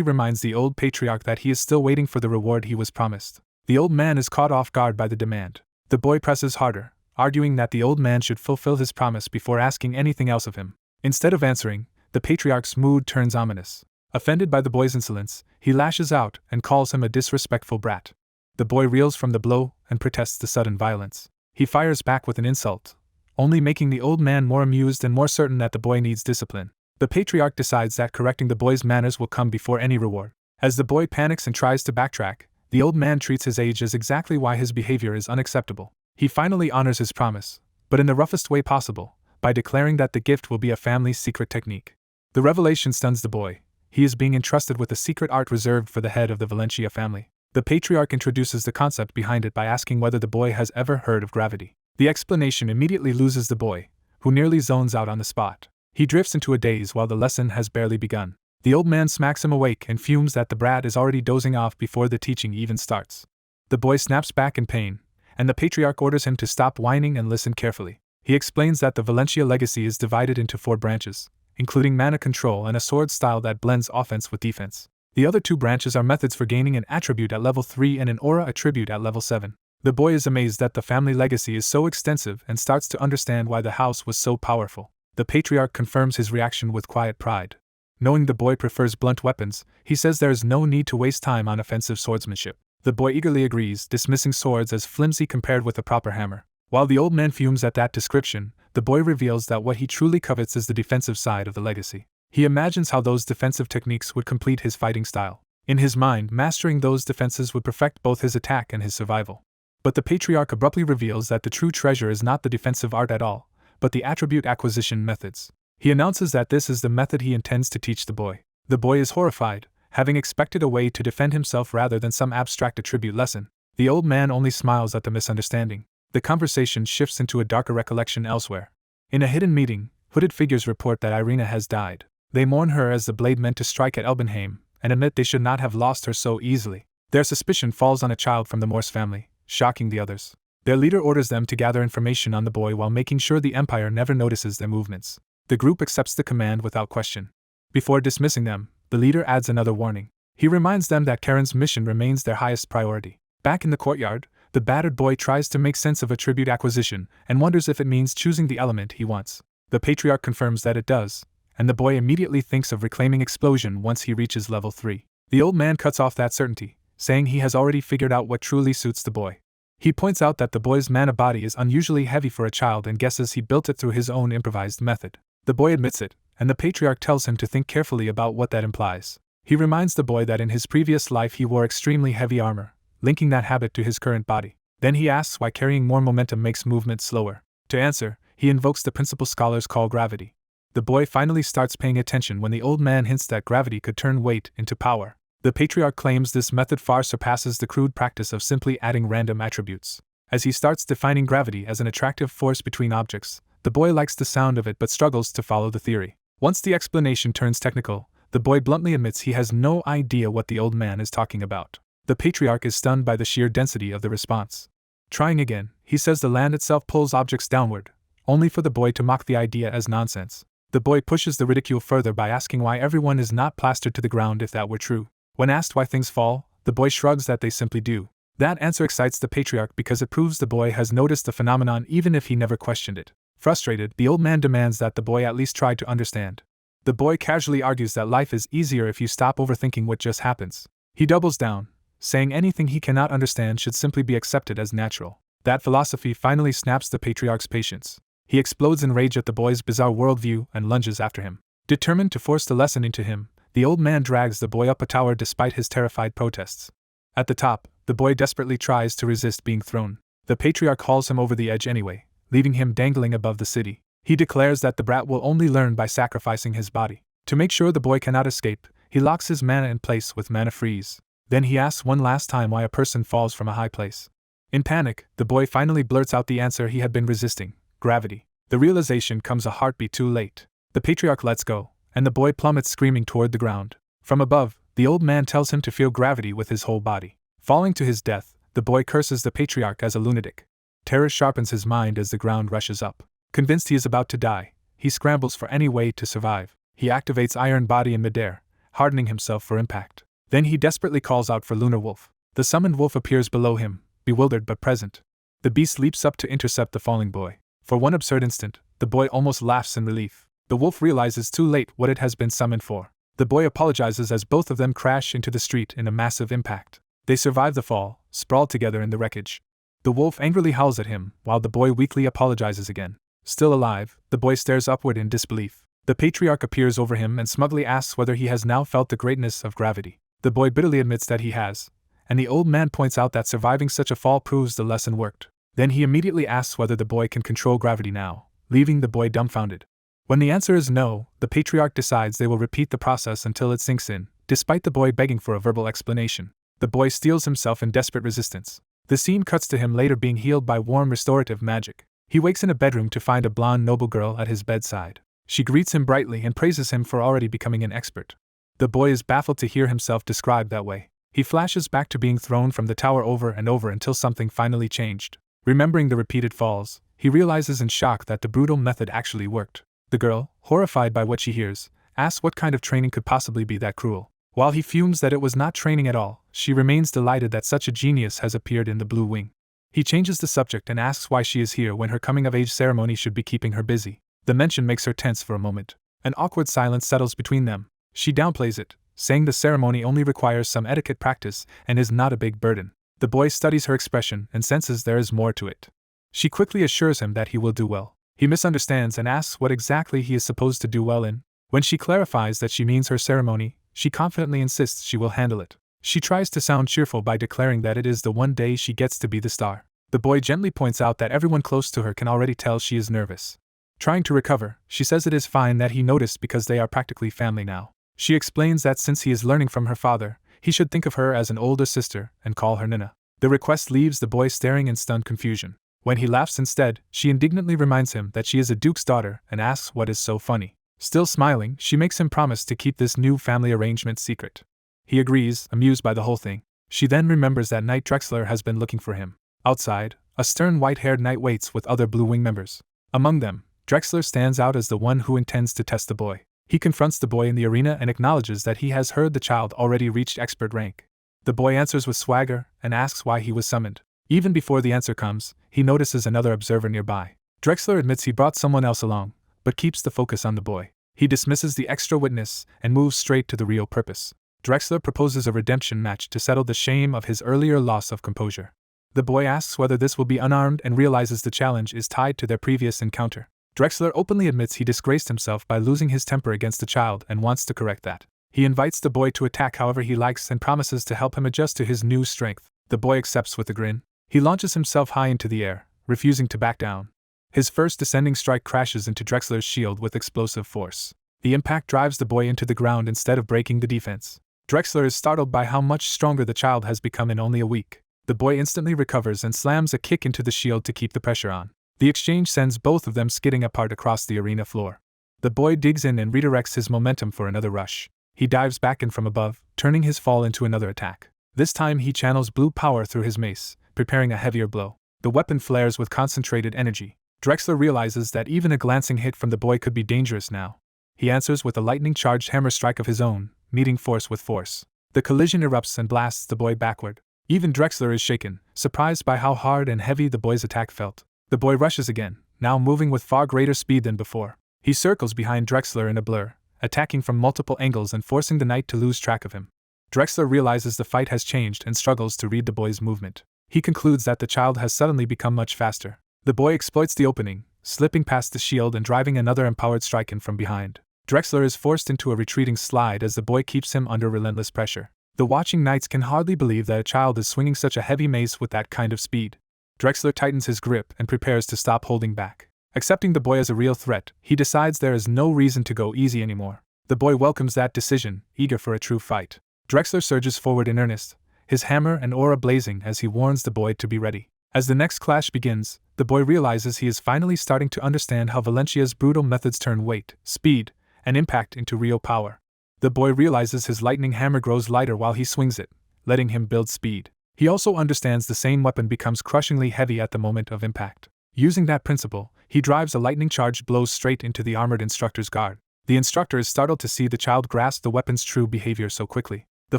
reminds the old patriarch that he is still waiting for the reward he was promised. The old man is caught off guard by the demand. The boy presses harder, arguing that the old man should fulfill his promise before asking anything else of him. Instead of answering, the patriarch's mood turns ominous. Offended by the boy's insolence, he lashes out and calls him a disrespectful brat. The boy reels from the blow and protests the sudden violence. He fires back with an insult, only making the old man more amused and more certain that the boy needs discipline. The patriarch decides that correcting the boy's manners will come before any reward. As the boy panics and tries to backtrack, the old man treats his age as exactly why his behavior is unacceptable. He finally honors his promise, but in the roughest way possible, by declaring that the gift will be a family's secret technique. The revelation stuns the boy. He is being entrusted with a secret art reserved for the head of the Valencia family. The patriarch introduces the concept behind it by asking whether the boy has ever heard of gravity. The explanation immediately loses the boy, who nearly zones out on the spot. He drifts into a daze while the lesson has barely begun. The old man smacks him awake and fumes that the brat is already dozing off before the teaching even starts. The boy snaps back in pain, and the patriarch orders him to stop whining and listen carefully. He explains that the Valencia legacy is divided into 4 branches, including mana control and a sword style that blends offense with defense. The other 2 branches are methods for gaining an attribute at level 3 and an aura attribute at level 7. The boy is amazed that the family legacy is so extensive and starts to understand why the house was so powerful. The patriarch confirms his reaction with quiet pride. Knowing the boy prefers blunt weapons, he says there is no need to waste time on offensive swordsmanship. The boy eagerly agrees, dismissing swords as flimsy compared with a proper hammer. While the old man fumes at that description, the boy reveals that what he truly covets is the defensive side of the legacy. He imagines how those defensive techniques would complete his fighting style. In his mind, mastering those defenses would perfect both his attack and his survival. But the patriarch abruptly reveals that the true treasure is not the defensive art at all, but the attribute acquisition methods. He announces that this is the method he intends to teach the boy. The boy is horrified, having expected a way to defend himself rather than some abstract attribute lesson. The old man only smiles at the misunderstanding. The conversation shifts into a darker recollection elsewhere. In a hidden meeting, hooded figures report that Irina has died. They mourn her as the blade meant to strike at Elbenheim, and admit they should not have lost her so easily. Their suspicion falls on a child from the Morse family, shocking the others. Their leader orders them to gather information on the boy while making sure the Empire never notices their movements. The group accepts the command without question. Before dismissing them, the leader adds another warning. He reminds them that Karen's mission remains their highest priority. Back in the courtyard, the battered boy tries to make sense of attribute acquisition and wonders if it means choosing the element he wants. The patriarch confirms that it does, and the boy immediately thinks of reclaiming explosion once he reaches level 3. The old man cuts off that certainty, saying he has already figured out what truly suits the boy. He points out that the boy's mana body is unusually heavy for a child and guesses he built it through his own improvised method. The boy admits it, and the patriarch tells him to think carefully about what that implies. He reminds the boy that in his previous life he wore extremely heavy armor, linking that habit to his current body. Then he asks why carrying more momentum makes movement slower. To answer, he invokes the principle scholars call gravity. The boy finally starts paying attention when the old man hints that gravity could turn weight into power. The patriarch claims this method far surpasses the crude practice of simply adding random attributes. As he starts defining gravity as an attractive force between objects, the boy likes the sound of it but struggles to follow the theory. Once the explanation turns technical, the boy bluntly admits he has no idea what the old man is talking about. The patriarch is stunned by the sheer density of the response. Trying again, he says the land itself pulls objects downward, only for the boy to mock the idea as nonsense. The boy pushes the ridicule further by asking why everyone is not plastered to the ground if that were true. When asked why things fall, the boy shrugs that they simply do. That answer excites the patriarch because it proves the boy has noticed the phenomenon even if he never questioned it. Frustrated, the old man demands that the boy at least try to understand. The boy casually argues that life is easier if you stop overthinking what just happens. He doubles down, saying anything he cannot understand should simply be accepted as natural. That philosophy finally snaps the patriarch's patience. He explodes in rage at the boy's bizarre worldview and lunges after him. Determined to force the lesson into him, the old man drags the boy up a tower despite his terrified protests. At the top, the boy desperately tries to resist being thrown. The patriarch hauls him over the edge anyway, leaving him dangling above the city. He declares that the brat will only learn by sacrificing his body. To make sure the boy cannot escape, he locks his mana in place with mana freeze. Then he asks one last time why a person falls from a high place. In panic, the boy finally blurts out the answer he had been resisting: gravity. The realization comes a heartbeat too late. The patriarch lets go, and the boy plummets screaming toward the ground. From above, the old man tells him to feel gravity with his whole body. Falling to his death, the boy curses the patriarch as a lunatic. Terror sharpens his mind as the ground rushes up. Convinced he is about to die, he scrambles for any way to survive. He activates Iron Body in midair, hardening himself for impact. Then he desperately calls out for Lunar Wolf. The summoned wolf appears below him, bewildered but present. The beast leaps up to intercept the falling boy. For one absurd instant, the boy almost laughs in relief. The wolf realizes too late what it has been summoned for. The boy apologizes as both of them crash into the street in a massive impact. They survive the fall, sprawled together in the wreckage. The wolf angrily howls at him, while the boy weakly apologizes again. Still alive, the boy stares upward in disbelief. The patriarch appears over him and smugly asks whether he has now felt the greatness of gravity. The boy bitterly admits that he has, and the old man points out that surviving such a fall proves the lesson worked. Then he immediately asks whether the boy can control gravity now, leaving the boy dumbfounded. When the answer is no, the patriarch decides they will repeat the process until it sinks in, despite the boy begging for a verbal explanation. The boy steels himself in desperate resistance. The scene cuts to him later being healed by warm restorative magic. He wakes in a bedroom to find a blonde noble girl at his bedside. She greets him brightly and praises him for already becoming an expert. The boy is baffled to hear himself described that way. He flashes back to being thrown from the tower over and over until something finally changed. Remembering the repeated falls, he realizes in shock that the brutal method actually worked. The girl, horrified by what she hears, asks what kind of training could possibly be that cruel. While he fumes that it was not training at all, she remains delighted that such a genius has appeared in the Blue Wing. He changes the subject and asks why she is here when her coming-of-age ceremony should be keeping her busy. The mention makes her tense for a moment. An awkward silence settles between them. She downplays it, saying the ceremony only requires some etiquette practice and is not a big burden. The boy studies her expression and senses there is more to it. She quickly assures him that he will do well. He misunderstands and asks what exactly he is supposed to do well in. When she clarifies that she means her ceremony, she confidently insists she will handle it. She tries to sound cheerful by declaring that it is the one day she gets to be the star. The boy gently points out that everyone close to her can already tell she is nervous. Trying to recover, she says it is fine that he noticed because they are practically family now. She explains that since he is learning from her father, he should think of her as an older sister and call her Nina. The request leaves the boy staring in stunned confusion. When he laughs instead, she indignantly reminds him that she is a duke's daughter and asks what is so funny. Still smiling, she makes him promise to keep this new family arrangement secret. He agrees, amused by the whole thing. She then remembers that Knight Drexler has been looking for him. Outside, a stern white-haired knight waits with other Blue Wing members. Among them, Drexler stands out as the one who intends to test the boy. He confronts the boy in the arena and acknowledges that he has heard the child already reached expert rank. The boy answers with swagger and asks why he was summoned. Even before the answer comes, he notices another observer nearby. Drexler admits he brought someone else along, but keeps the focus on the boy. He dismisses the extra witness and moves straight to the real purpose. Drexler proposes a redemption match to settle the shame of his earlier loss of composure. The boy asks whether this will be unarmed and realizes the challenge is tied to their previous encounter. Drexler openly admits he disgraced himself by losing his temper against the child and wants to correct that. He invites the boy to attack however he likes and promises to help him adjust to his new strength. The boy accepts with a grin. He launches himself high into the air, refusing to back down. His first descending strike crashes into Drexler's shield with explosive force. The impact drives the boy into the ground instead of breaking the defense. Drexler is startled by how much stronger the child has become in only a week. The boy instantly recovers and slams a kick into the shield to keep the pressure on. The exchange sends both of them skidding apart across the arena floor. The boy digs in and redirects his momentum for another rush. He dives back in from above, turning his fall into another attack. This time he channels blue power through his mace, preparing a heavier blow. The weapon flares with concentrated energy. Drexler realizes that even a glancing hit from the boy could be dangerous now. He answers with a lightning-charged hammer strike of his own, meeting force with force. The collision erupts and blasts the boy backward. Even Drexler is shaken, surprised by how hard and heavy the boy's attack felt. The boy rushes again, now moving with far greater speed than before. He circles behind Drexler in a blur, attacking from multiple angles and forcing the knight to lose track of him. Drexler realizes the fight has changed and struggles to read the boy's movement. He concludes that the child has suddenly become much faster. The boy exploits the opening, slipping past the shield and driving another empowered strike in from behind. Drexler is forced into a retreating slide as the boy keeps him under relentless pressure. The watching knights can hardly believe that a child is swinging such a heavy mace with that kind of speed. Drexler tightens his grip and prepares to stop holding back. Accepting the boy as a real threat, he decides there is no reason to go easy anymore. The boy welcomes that decision, eager for a true fight. Drexler surges forward in earnest, his hammer and aura blazing as he warns the boy to be ready. As the next clash begins, the boy realizes he is finally starting to understand how Valencia's brutal methods turn weight, speed, and impact into real power. The boy realizes his lightning hammer grows lighter while he swings it, letting him build speed. He also understands the same weapon becomes crushingly heavy at the moment of impact. Using that principle, he drives a lightning-charged blow straight into the armored instructor's guard. The instructor is startled to see the child grasp the weapon's true behavior so quickly. The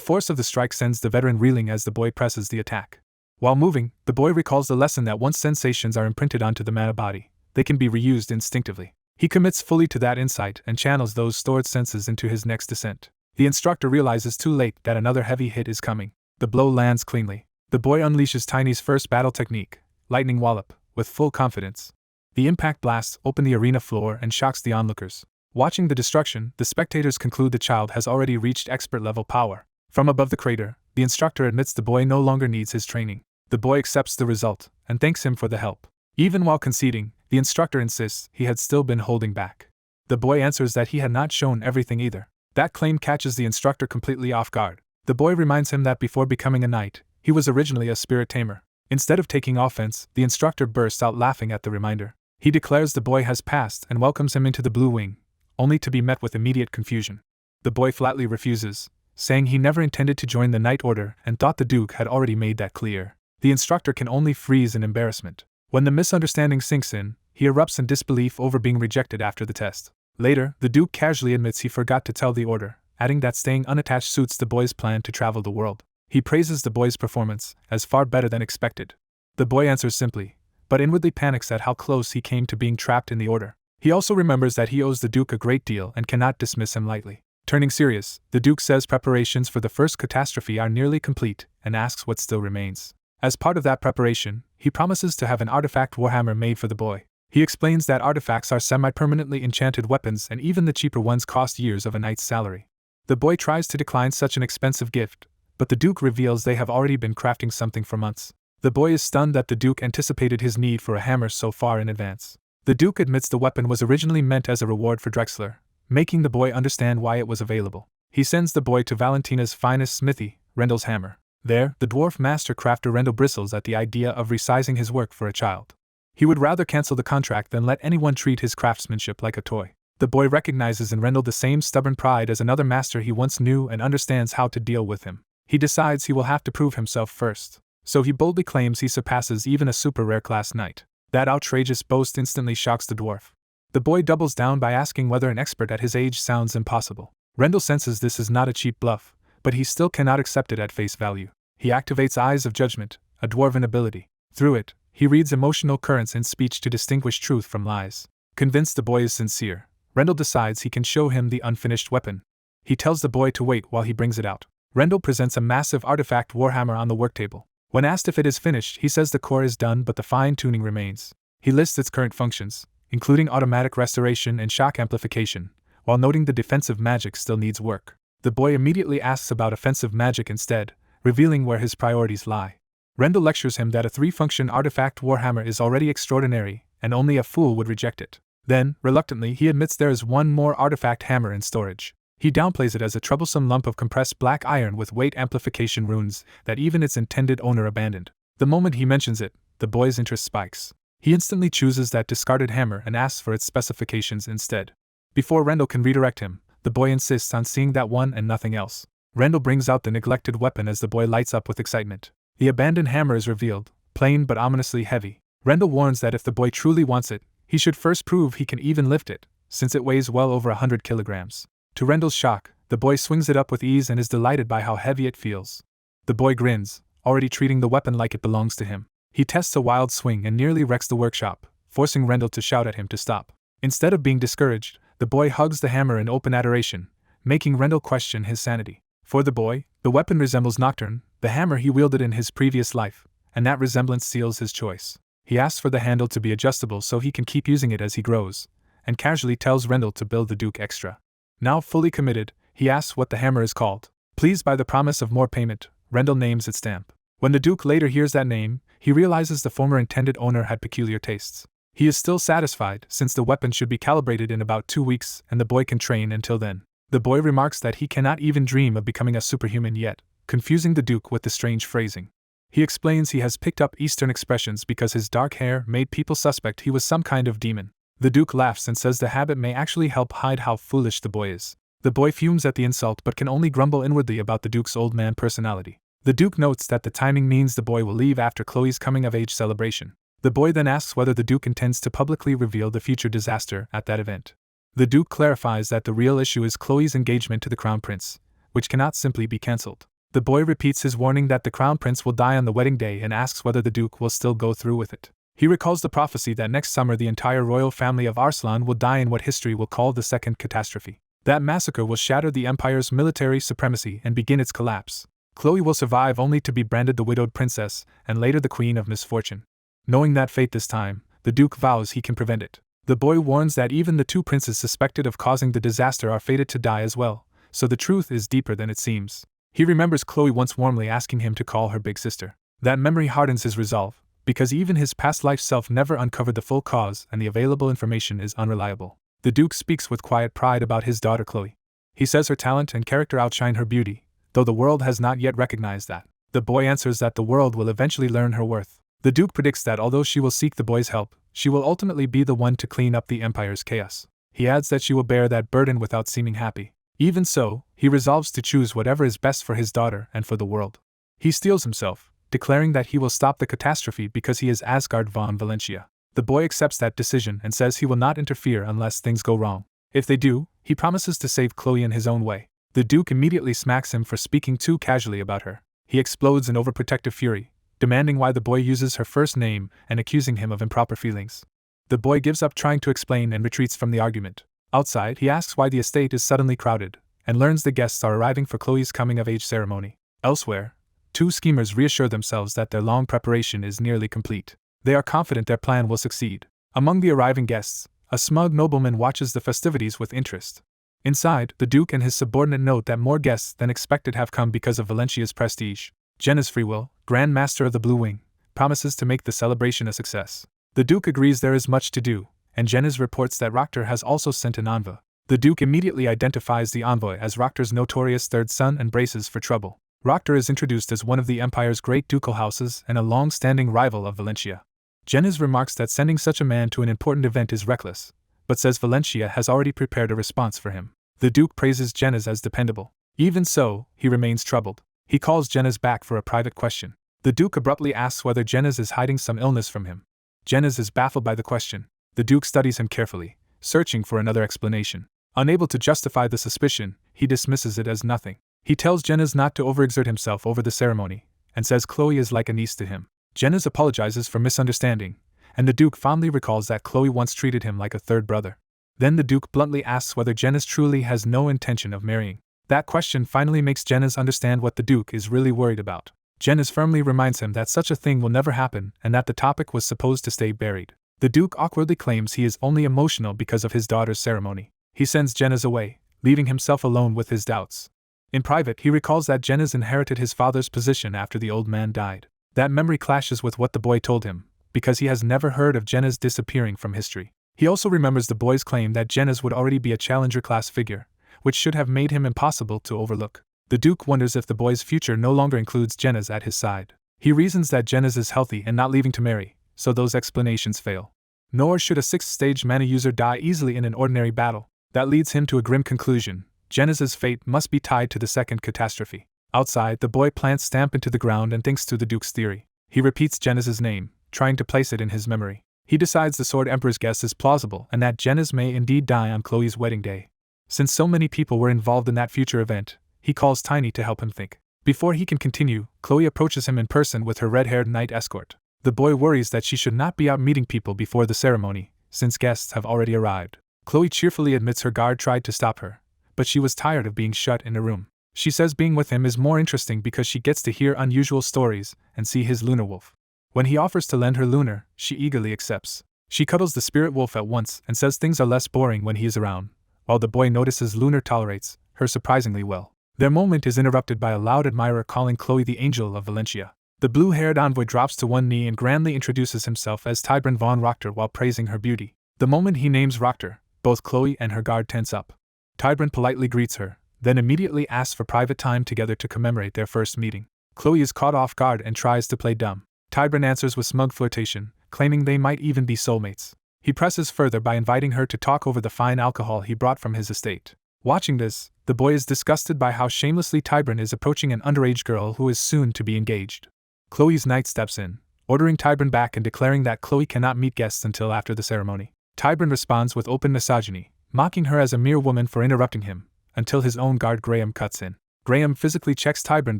force of the strike sends the veteran reeling as the boy presses the attack. While moving, the boy recalls the lesson that once sensations are imprinted onto the mana body, they can be reused instinctively. He commits fully to that insight and channels those stored senses into his next descent. The instructor realizes too late that another heavy hit is coming. The blow lands cleanly. The boy unleashes Tiny's first battle technique, Lightning Wallop, with full confidence. The impact blasts open the arena floor and shocks the onlookers. Watching the destruction, the spectators conclude the child has already reached expert-level power. From above the crater, the instructor admits the boy no longer needs his training. The boy accepts the result and thanks him for the help. Even while conceding, the instructor insists he had still been holding back. The boy answers that he had not shown everything either. That claim catches the instructor completely off guard. The boy reminds him that before becoming a knight, he was originally a spirit tamer. Instead of taking offense, the instructor bursts out laughing at the reminder. He declares the boy has passed and welcomes him into the Blue Wing, only to be met with immediate confusion. The boy flatly refuses, saying he never intended to join the Knight Order and thought the Duke had already made that clear. The instructor can only freeze in embarrassment. When the misunderstanding sinks in, he erupts in disbelief over being rejected after the test. Later, the Duke casually admits he forgot to tell the Order, adding that staying unattached suits the boy's plan to travel the world. He praises the boy's performance as far better than expected. The boy answers simply, but inwardly panics at how close he came to being trapped in the Order. He also remembers that he owes the Duke a great deal and cannot dismiss him lightly. Turning serious, the Duke says preparations for the first catastrophe are nearly complete and asks what still remains. As part of that preparation, he promises to have an artifact warhammer made for the boy. He explains that artifacts are semi-permanently enchanted weapons and even the cheaper ones cost years of a knight's salary. The boy tries to decline such an expensive gift, but the Duke reveals they have already been crafting something for months. The boy is stunned that the Duke anticipated his need for a hammer so far in advance. The Duke admits the weapon was originally meant as a reward for Drexler, making the boy understand why it was available. He sends the boy to Valentina's finest smithy, Rendell's hammer. There, the dwarf master crafter Rendell bristles at the idea of resizing his work for a child. He would rather cancel the contract than let anyone treat his craftsmanship like a toy. The boy recognizes in Rendell the same stubborn pride as another master he once knew and understands how to deal with him. He decides he will have to prove himself first, so he boldly claims he surpasses even a super rare class knight. That outrageous boast instantly shocks the dwarf. The boy doubles down by asking whether an expert at his age sounds impossible. Rendell senses this is not a cheap bluff, but he still cannot accept it at face value. He activates Eyes of Judgment, a dwarven ability. Through it, he reads emotional currents in speech to distinguish truth from lies. Convinced the boy is sincere, Rendell decides he can show him the unfinished weapon. He tells the boy to wait while he brings it out. Rendell presents a massive artifact warhammer on the worktable. When asked if it is finished, he says the core is done but the fine-tuning remains. He lists its current functions, including automatic restoration and shock amplification, while noting the defensive magic still needs work. The boy immediately asks about offensive magic instead, revealing where his priorities lie. Rendell lectures him that a 3-function artifact warhammer is already extraordinary, and only a fool would reject it. Then, reluctantly, he admits there is one more artifact hammer in storage. He downplays it as a troublesome lump of compressed black iron with weight amplification runes that even its intended owner abandoned. The moment he mentions it, the boy's interest spikes. He instantly chooses that discarded hammer and asks for its specifications instead. Before Rendell can redirect him, the boy insists on seeing that one and nothing else. Rendell brings out the neglected weapon as the boy lights up with excitement. The abandoned hammer is revealed, plain but ominously heavy. Rendell warns that if the boy truly wants it, he should first prove he can even lift it, since it weighs well over 100 kilograms. To Rendell's shock, the boy swings it up with ease and is delighted by how heavy it feels. The boy grins, already treating the weapon like it belongs to him. He tests a wild swing and nearly wrecks the workshop, forcing Rendell to shout at him to stop. Instead of being discouraged, the boy hugs the hammer in open adoration, making Rendell question his sanity. For the boy, the weapon resembles Nocturne, the hammer he wielded in his previous life, and that resemblance seals his choice. He asks for the handle to be adjustable so he can keep using it as he grows, and casually tells Rendell to build the Duke extra. Now fully committed, he asks what the hammer is called. Pleased by the promise of more payment, Rendell names its stamp. When the Duke later hears that name, he realizes the former intended owner had peculiar tastes. He is still satisfied, since the weapon should be calibrated in about 2 weeks and the boy can train until then. The boy remarks that he cannot even dream of becoming a superhuman yet, confusing the Duke with the strange phrasing. He explains he has picked up Eastern expressions because his dark hair made people suspect he was some kind of demon. The Duke laughs and says the habit may actually help hide how foolish the boy is. The boy fumes at the insult but can only grumble inwardly about the Duke's old man personality. The Duke notes that the timing means the boy will leave after Chloe's coming-of-age celebration. The boy then asks whether the Duke intends to publicly reveal the future disaster at that event. The Duke clarifies that the real issue is Chloe's engagement to the Crown Prince, which cannot simply be cancelled. The boy repeats his warning that the Crown Prince will die on the wedding day and asks whether the Duke will still go through with it. He recalls the prophecy that next summer the entire royal family of Arslan will die in what history will call the Second Catastrophe. That massacre will shatter the Empire's military supremacy and begin its collapse. Chloe will survive only to be branded the widowed princess and later the queen of misfortune. Knowing that fate this time, the Duke vows he can prevent it. The boy warns that even the two princes suspected of causing the disaster are fated to die as well, so the truth is deeper than it seems. He remembers Chloe once warmly asking him to call her big sister. That memory hardens his resolve, because even his past life self never uncovered the full cause and the available information is unreliable. The Duke speaks with quiet pride about his daughter Chloe. He says her talent and character outshine her beauty, though the world has not yet recognized that. The boy answers that the world will eventually learn her worth. The Duke predicts that although she will seek the boy's help, she will ultimately be the one to clean up the Empire's chaos. He adds that she will bear that burden without seeming happy. Even so, he resolves to choose whatever is best for his daughter and for the world. He steels himself, declaring that he will stop the catastrophe because he is Asgard von Valentia. The boy accepts that decision and says he will not interfere unless things go wrong. If they do, he promises to save Chloe in his own way. The Duke immediately smacks him for speaking too casually about her. He explodes in overprotective fury, demanding why the boy uses her first name and accusing him of improper feelings. The boy gives up trying to explain and retreats from the argument. Outside, he asks why the estate is suddenly crowded, and learns the guests are arriving for Chloe's coming-of-age ceremony. Elsewhere, two schemers reassure themselves that their long preparation is nearly complete. They are confident their plan will succeed. Among the arriving guests, a smug nobleman watches the festivities with interest. Inside, the Duke and his subordinate note that more guests than expected have come because of Valentia's prestige. Jenna's Freewill, Grand Master of the Blue Wing, promises to make the celebration a success. The Duke agrees there is much to do, and Jenna's reports that Roctor has also sent an envoy. The Duke immediately identifies the envoy as Roctor's notorious third son and braces for trouble. Roctor is introduced as one of the Empire's great ducal houses and a long-standing rival of Valentia. Jenna's remarks that sending such a man to an important event is reckless, but says Valentia has already prepared a response for him. The Duke praises Jenna's as dependable. Even so, he remains troubled. He calls Jenna's back for a private question. The Duke abruptly asks whether Jenna's is hiding some illness from him. Jenna's is baffled by the question. The Duke studies him carefully, searching for another explanation. Unable to justify the suspicion, he dismisses it as nothing. He tells Jenna's not to overexert himself over the ceremony, and says Chloe is like a niece to him. Jenna's apologizes for misunderstanding, and the Duke fondly recalls that Chloe once treated him like a third brother. Then the Duke bluntly asks whether Jenna's truly has no intention of marrying. That question finally makes Jenna's understand what the Duke is really worried about. Jenna's firmly reminds him that such a thing will never happen and that the topic was supposed to stay buried. The Duke awkwardly claims he is only emotional because of his daughter's ceremony. He sends Jenna's away, leaving himself alone with his doubts. In private, he recalls that Jenna's inherited his father's position after the old man died. That memory clashes with what the boy told him, because he has never heard of Jenna's disappearing from history. He also remembers the boy's claim that Jenna's would already be a challenger-class figure, which should have made him impossible to overlook. The Duke wonders if the boy's future no longer includes Jenna's at his side. He reasons that Jenna's is healthy and not leaving to marry, so those explanations fail. Nor should a sixth-stage mana user die easily in an ordinary battle. That leads him to a grim conclusion. Jenna's fate must be tied to the second catastrophe. Outside, the boy plants stamp into the ground and thinks through the Duke's theory. He repeats Jenna's name, trying to place it in his memory. He decides the Sword Emperor's guess is plausible and that Jenna's may indeed die on Chloe's wedding day. Since so many people were involved in that future event, he calls Tiny to help him think. Before he can continue, Chloe approaches him in person with her red-haired knight escort. The boy worries that she should not be out meeting people before the ceremony, since guests have already arrived. Chloe cheerfully admits her guard tried to stop her, but she was tired of being shut in a room. She says being with him is more interesting because she gets to hear unusual stories and see his lunar wolf. When he offers to lend her lunar, she eagerly accepts. She cuddles the spirit wolf at once and says things are less boring when he is around, while the boy notices lunar tolerates her surprisingly well. Their moment is interrupted by a loud admirer calling Chloe the Angel of Valentia. The blue-haired envoy drops to one knee and grandly introduces himself as Tybran von Roctor while praising her beauty. The moment he names Roctor, both Chloe and her guard tense up. Tybran politely greets her, then immediately asks for private time together to commemorate their first meeting. Chloe is caught off guard and tries to play dumb. Tybran answers with smug flirtation, claiming they might even be soulmates. He presses further by inviting her to talk over the fine alcohol he brought from his estate. Watching this, the boy is disgusted by how shamelessly Tybran is approaching an underage girl who is soon to be engaged. Chloe's knight steps in, ordering Tybran back and declaring that Chloe cannot meet guests until after the ceremony. Tybran responds with open misogyny, mocking her as a mere woman for interrupting him, until his own guard Graham cuts in. Graham physically checks Tybran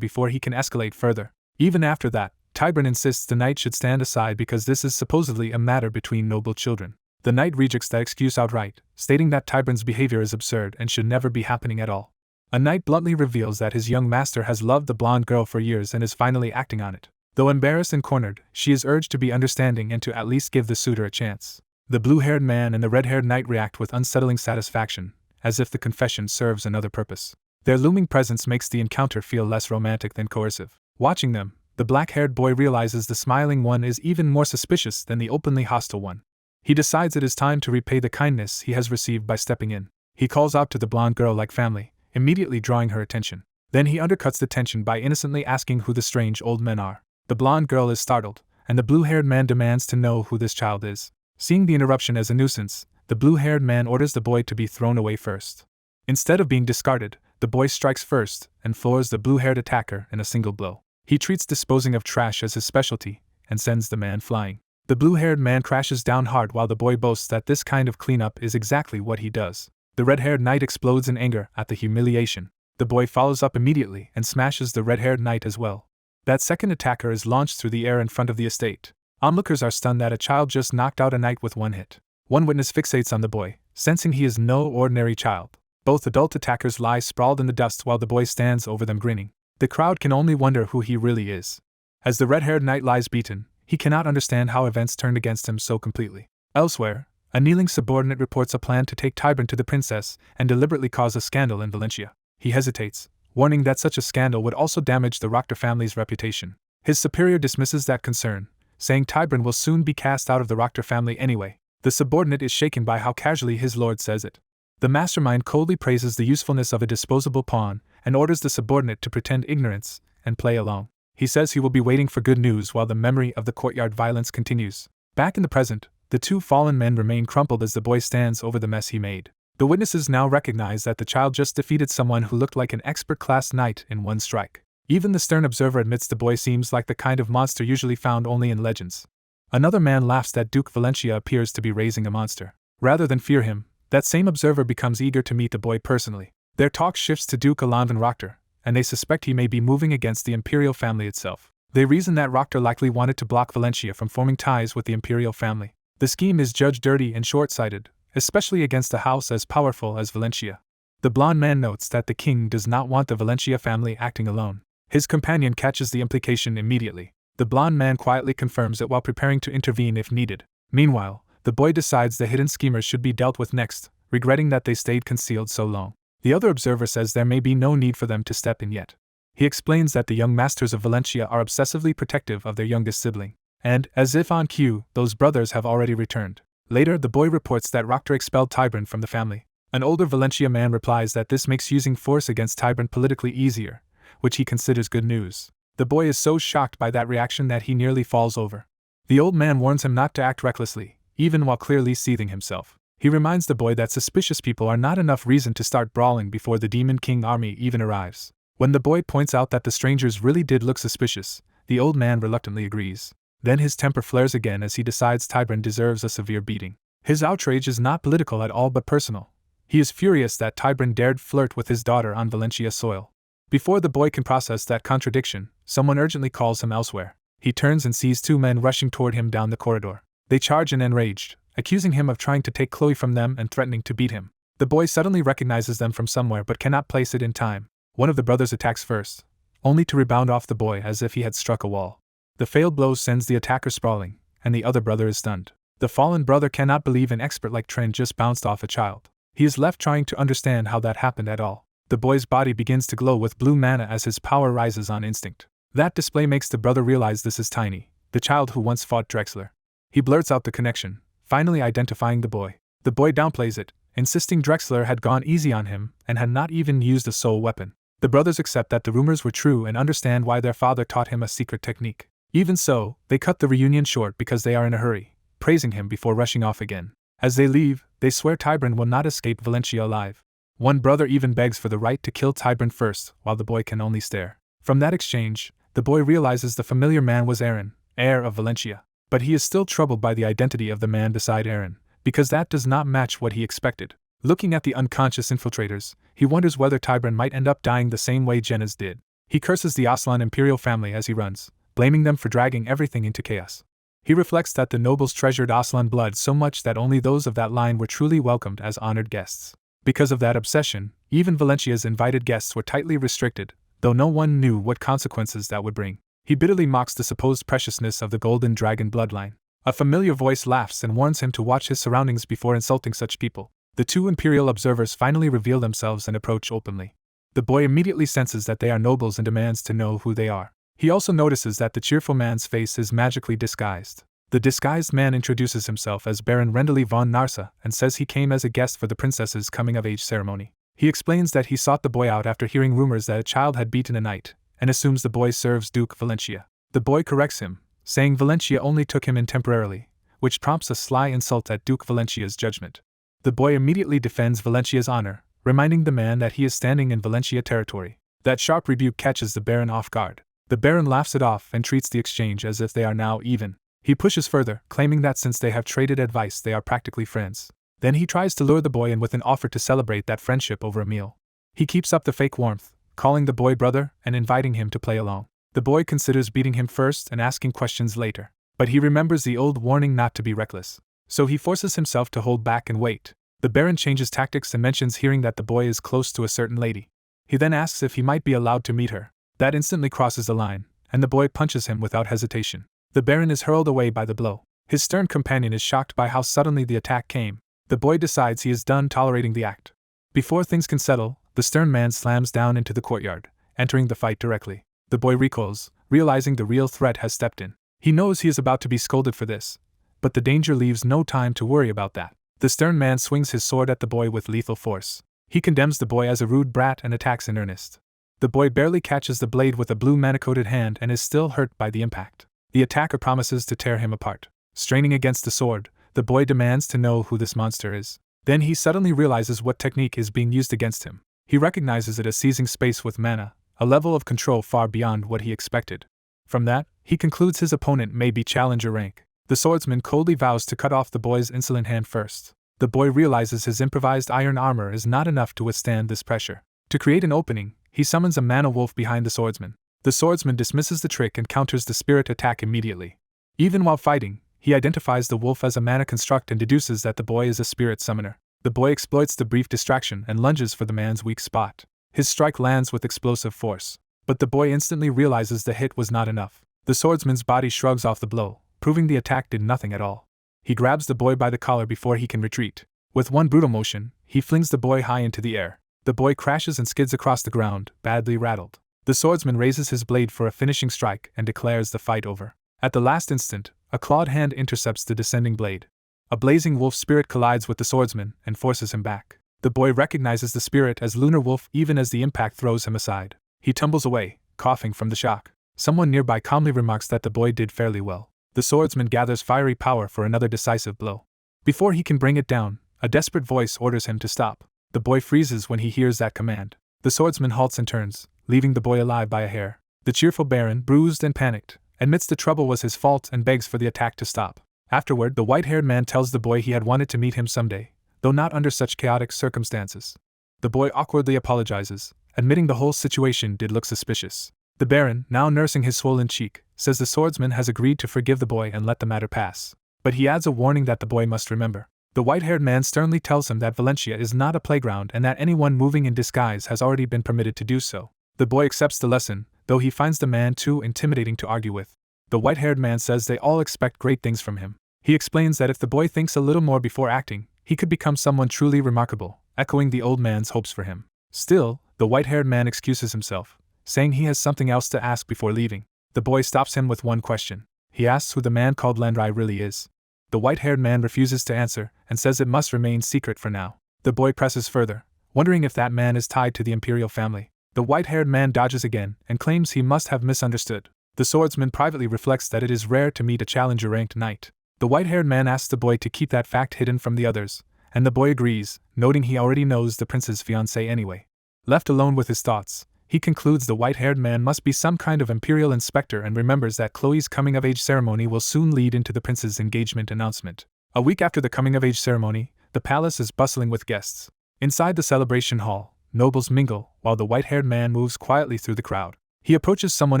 before he can escalate further. Even after that, Tybran insists the knight should stand aside because this is supposedly a matter between noble children. The knight rejects that excuse outright, stating that Tybran's behavior is absurd and should never be happening at all. A knight bluntly reveals that his young master has loved the blonde girl for years and is finally acting on it. Though embarrassed and cornered, she is urged to be understanding and to at least give the suitor a chance. The blue-haired man and the red-haired knight react with unsettling satisfaction, as if the confession serves another purpose. Their looming presence makes the encounter feel less romantic than coercive. Watching them, the black-haired boy realizes the smiling one is even more suspicious than the openly hostile one. He decides it is time to repay the kindness he has received by stepping in. He calls out to the blonde girl like family, immediately drawing her attention. Then he undercuts the tension by innocently asking who the strange old men are. The blonde girl is startled, and the blue-haired man demands to know who this child is. Seeing the interruption as a nuisance, the blue-haired man orders the boy to be thrown away first. Instead of being discarded, the boy strikes first and floors the blue-haired attacker in a single blow. He treats disposing of trash as his specialty and sends the man flying. The blue-haired man crashes down hard while the boy boasts that this kind of cleanup is exactly what he does. The red-haired knight explodes in anger at the humiliation. The boy follows up immediately and smashes the red-haired knight as well. That second attacker is launched through the air in front of the estate. Onlookers are stunned that a child just knocked out a knight with one hit. One witness fixates on the boy, sensing he is no ordinary child. Both adult attackers lie sprawled in the dust while the boy stands over them grinning. The crowd can only wonder who he really is. As the red-haired knight lies beaten, he cannot understand how events turned against him so completely. Elsewhere, a kneeling subordinate reports a plan to take Tybran to the princess and deliberately cause a scandal in Valencia. He hesitates, warning that such a scandal would also damage the Rochter family's reputation. His superior dismisses that concern, saying Tybran will soon be cast out of the Rochter family anyway. The subordinate is shaken by how casually his lord says it. The mastermind coldly praises the usefulness of a disposable pawn and orders the subordinate to pretend ignorance and play along. He says he will be waiting for good news while the memory of the courtyard violence continues. Back in the present, the two fallen men remain crumpled as the boy stands over the mess he made. The witnesses now recognize that the child just defeated someone who looked like an expert-class knight in one strike. Even the stern observer admits the boy seems like the kind of monster usually found only in legends. Another man laughs that Duke Valencia appears to be raising a monster. Rather than fear him, that same observer becomes eager to meet the boy personally. Their talk shifts to Duke Alan van Rochter, and they suspect he may be moving against the imperial family itself. They reason that Rochter likely wanted to block Valencia from forming ties with the imperial family. The scheme is judged dirty and short-sighted, especially against a house as powerful as Valencia. The blond man notes that the king does not want the Valencia family acting alone. His companion catches the implication immediately. The blond man quietly confirms it while preparing to intervene if needed. Meanwhile, the boy decides the hidden schemers should be dealt with next, regretting that they stayed concealed so long. The other observer says there may be no need for them to step in yet. He explains that the young masters of Valencia are obsessively protective of their youngest sibling, and, as if on cue, those brothers have already returned. Later, the boy reports that Rochter expelled Tybran from the family. An older Valencia man replies that this makes using force against Tybran politically easier, which he considers good news. The boy is so shocked by that reaction that he nearly falls over. The old man warns him not to act recklessly, even while clearly seething himself. He reminds the boy that suspicious people are not enough reason to start brawling before the Demon King army even arrives. When the boy points out that the strangers really did look suspicious, the old man reluctantly agrees. Then his temper flares again as he decides Tybran deserves a severe beating. His outrage is not political at all but personal. He is furious that Tybran dared flirt with his daughter on Valencia soil. Before the boy can process that contradiction, someone urgently calls him elsewhere. He turns and sees two men rushing toward him down the corridor. They charge and enraged, accusing him of trying to take Chloe from them and threatening to beat him. The boy suddenly recognizes them from somewhere but cannot place it in time. One of the brothers attacks first, only to rebound off the boy as if he had struck a wall. The failed blow sends the attacker sprawling, and the other brother is stunned. The fallen brother cannot believe an expert like Trent just bounced off a child. He is left trying to understand how that happened at all. The boy's body begins to glow with blue mana as his power rises on instinct. That display makes the brother realize this is Tiny, the child who once fought Drexler. He blurts out the connection, finally identifying the boy. The boy downplays it, insisting Drexler had gone easy on him and had not even used a soul weapon. The brothers accept that the rumors were true and understand why their father taught him a secret technique. Even so, they cut the reunion short because they are in a hurry, praising him before rushing off again. As they leave, they swear Tybran will not escape Valencia alive. One brother even begs for the right to kill Tybran first, while the boy can only stare. From that exchange, the boy realizes the familiar man was Aaron, heir of Valencia. But he is still troubled by the identity of the man beside Aaron, because that does not match what he expected. Looking at the unconscious infiltrators, he wonders whether Tybran might end up dying the same way Jenna's did. He curses the Aslan imperial family as he runs, blaming them for dragging everything into chaos. He reflects that the nobles treasured Aslan blood so much that only those of that line were truly welcomed as honored guests. Because of that obsession, even Valencia's invited guests were tightly restricted, though no one knew what consequences that would bring. He bitterly mocks the supposed preciousness of the golden dragon bloodline. A familiar voice laughs and warns him to watch his surroundings before insulting such people. The two imperial observers finally reveal themselves and approach openly. The boy immediately senses that they are nobles and demands to know who they are. He also notices that the cheerful man's face is magically disguised. The disguised man introduces himself as Baron Rendelly von Narsa and says he came as a guest for the princess's coming-of-age ceremony. He explains that he sought the boy out after hearing rumors that a child had beaten a knight, and assumes the boy serves Duke Valencia. The boy corrects him, saying Valencia only took him in temporarily, which prompts a sly insult at Duke Valencia's judgment. The boy immediately defends Valencia's honor, reminding the man that he is standing in Valencia territory. That sharp rebuke catches the Baron off guard. The Baron laughs it off and treats the exchange as if they are now even. He pushes further, claiming that since they have traded advice they are practically friends. Then he tries to lure the boy in with an offer to celebrate that friendship over a meal. He keeps up the fake warmth, calling the boy brother and inviting him to play along. The boy considers beating him first and asking questions later, but he remembers the old warning not to be reckless. So he forces himself to hold back and wait. The Baron changes tactics and mentions hearing that the boy is close to a certain lady. He then asks if he might be allowed to meet her. That instantly crosses the line, and the boy punches him without hesitation. The Baron is hurled away by the blow. His stern companion is shocked by how suddenly the attack came. The boy decides he is done tolerating the act. Before things can settle, the stern man slams down into the courtyard, entering the fight directly. The boy recoils, realizing the real threat has stepped in. He knows he is about to be scolded for this, but the danger leaves no time to worry about that. The stern man swings his sword at the boy with lethal force. He condemns the boy as a rude brat and attacks in earnest. The boy barely catches the blade with a blue manicoated hand and is still hurt by the impact. The attacker promises to tear him apart. Straining against the sword, the boy demands to know who this monster is. Then he suddenly realizes what technique is being used against him. He recognizes it as seizing space with mana, a level of control far beyond what he expected. From that, he concludes his opponent may be challenger rank. The swordsman coldly vows to cut off the boy's insolent hand first. The boy realizes his improvised iron armor is not enough to withstand this pressure. To create an opening, he summons a mana wolf behind the swordsman. The swordsman dismisses the trick and counters the spirit attack immediately. Even while fighting, he identifies the wolf as a mana construct and deduces that the boy is a spirit summoner. The boy exploits the brief distraction and lunges for the man's weak spot. His strike lands with explosive force. But the boy instantly realizes the hit was not enough. The swordsman's body shrugs off the blow, proving the attack did nothing at all. He grabs the boy by the collar before he can retreat. With one brutal motion, he flings the boy high into the air. The boy crashes and skids across the ground, badly rattled. The swordsman raises his blade for a finishing strike and declares the fight over. At the last instant, a clawed hand intercepts the descending blade. A blazing wolf spirit collides with the swordsman and forces him back. The boy recognizes the spirit as Lunar Wolf even as the impact throws him aside. He tumbles away, coughing from the shock. Someone nearby calmly remarks that the boy did fairly well. The swordsman gathers fiery power for another decisive blow. Before he can bring it down, a desperate voice orders him to stop. The boy freezes when he hears that command. The swordsman halts and turns, leaving the boy alive by a hair. The cheerful Baron, bruised and panicked, admits the trouble was his fault and begs for the attack to stop. Afterward, the white-haired man tells the boy he had wanted to meet him someday, though not under such chaotic circumstances. The boy awkwardly apologizes, admitting the whole situation did look suspicious. The Baron, now nursing his swollen cheek, says the swordsman has agreed to forgive the boy and let the matter pass. But he adds a warning that the boy must remember. The white-haired man sternly tells him that Valencia is not a playground and that anyone moving in disguise has already been permitted to do so. The boy accepts the lesson, though he finds the man too intimidating to argue with. The white-haired man says they all expect great things from him. He explains that if the boy thinks a little more before acting, he could become someone truly remarkable, echoing the old man's hopes for him. Still, the white-haired man excuses himself, saying he has something else to ask before leaving. The boy stops him with one question. He asks who the man called Landry really is. The white-haired man refuses to answer and says it must remain secret for now. The boy presses further, wondering if that man is tied to the imperial family. The white-haired man dodges again and claims he must have misunderstood. The swordsman privately reflects that it is rare to meet a challenger-ranked knight. The white-haired man asks the boy to keep that fact hidden from the others, and the boy agrees, noting he already knows the prince's fiancée anyway. Left alone with his thoughts, he concludes the white-haired man must be some kind of imperial inspector and remembers that Chloe's coming-of-age ceremony will soon lead into the prince's engagement announcement. A week after the coming-of-age ceremony, the palace is bustling with guests. Inside the celebration hall, nobles mingle, while the white-haired man moves quietly through the crowd. He approaches someone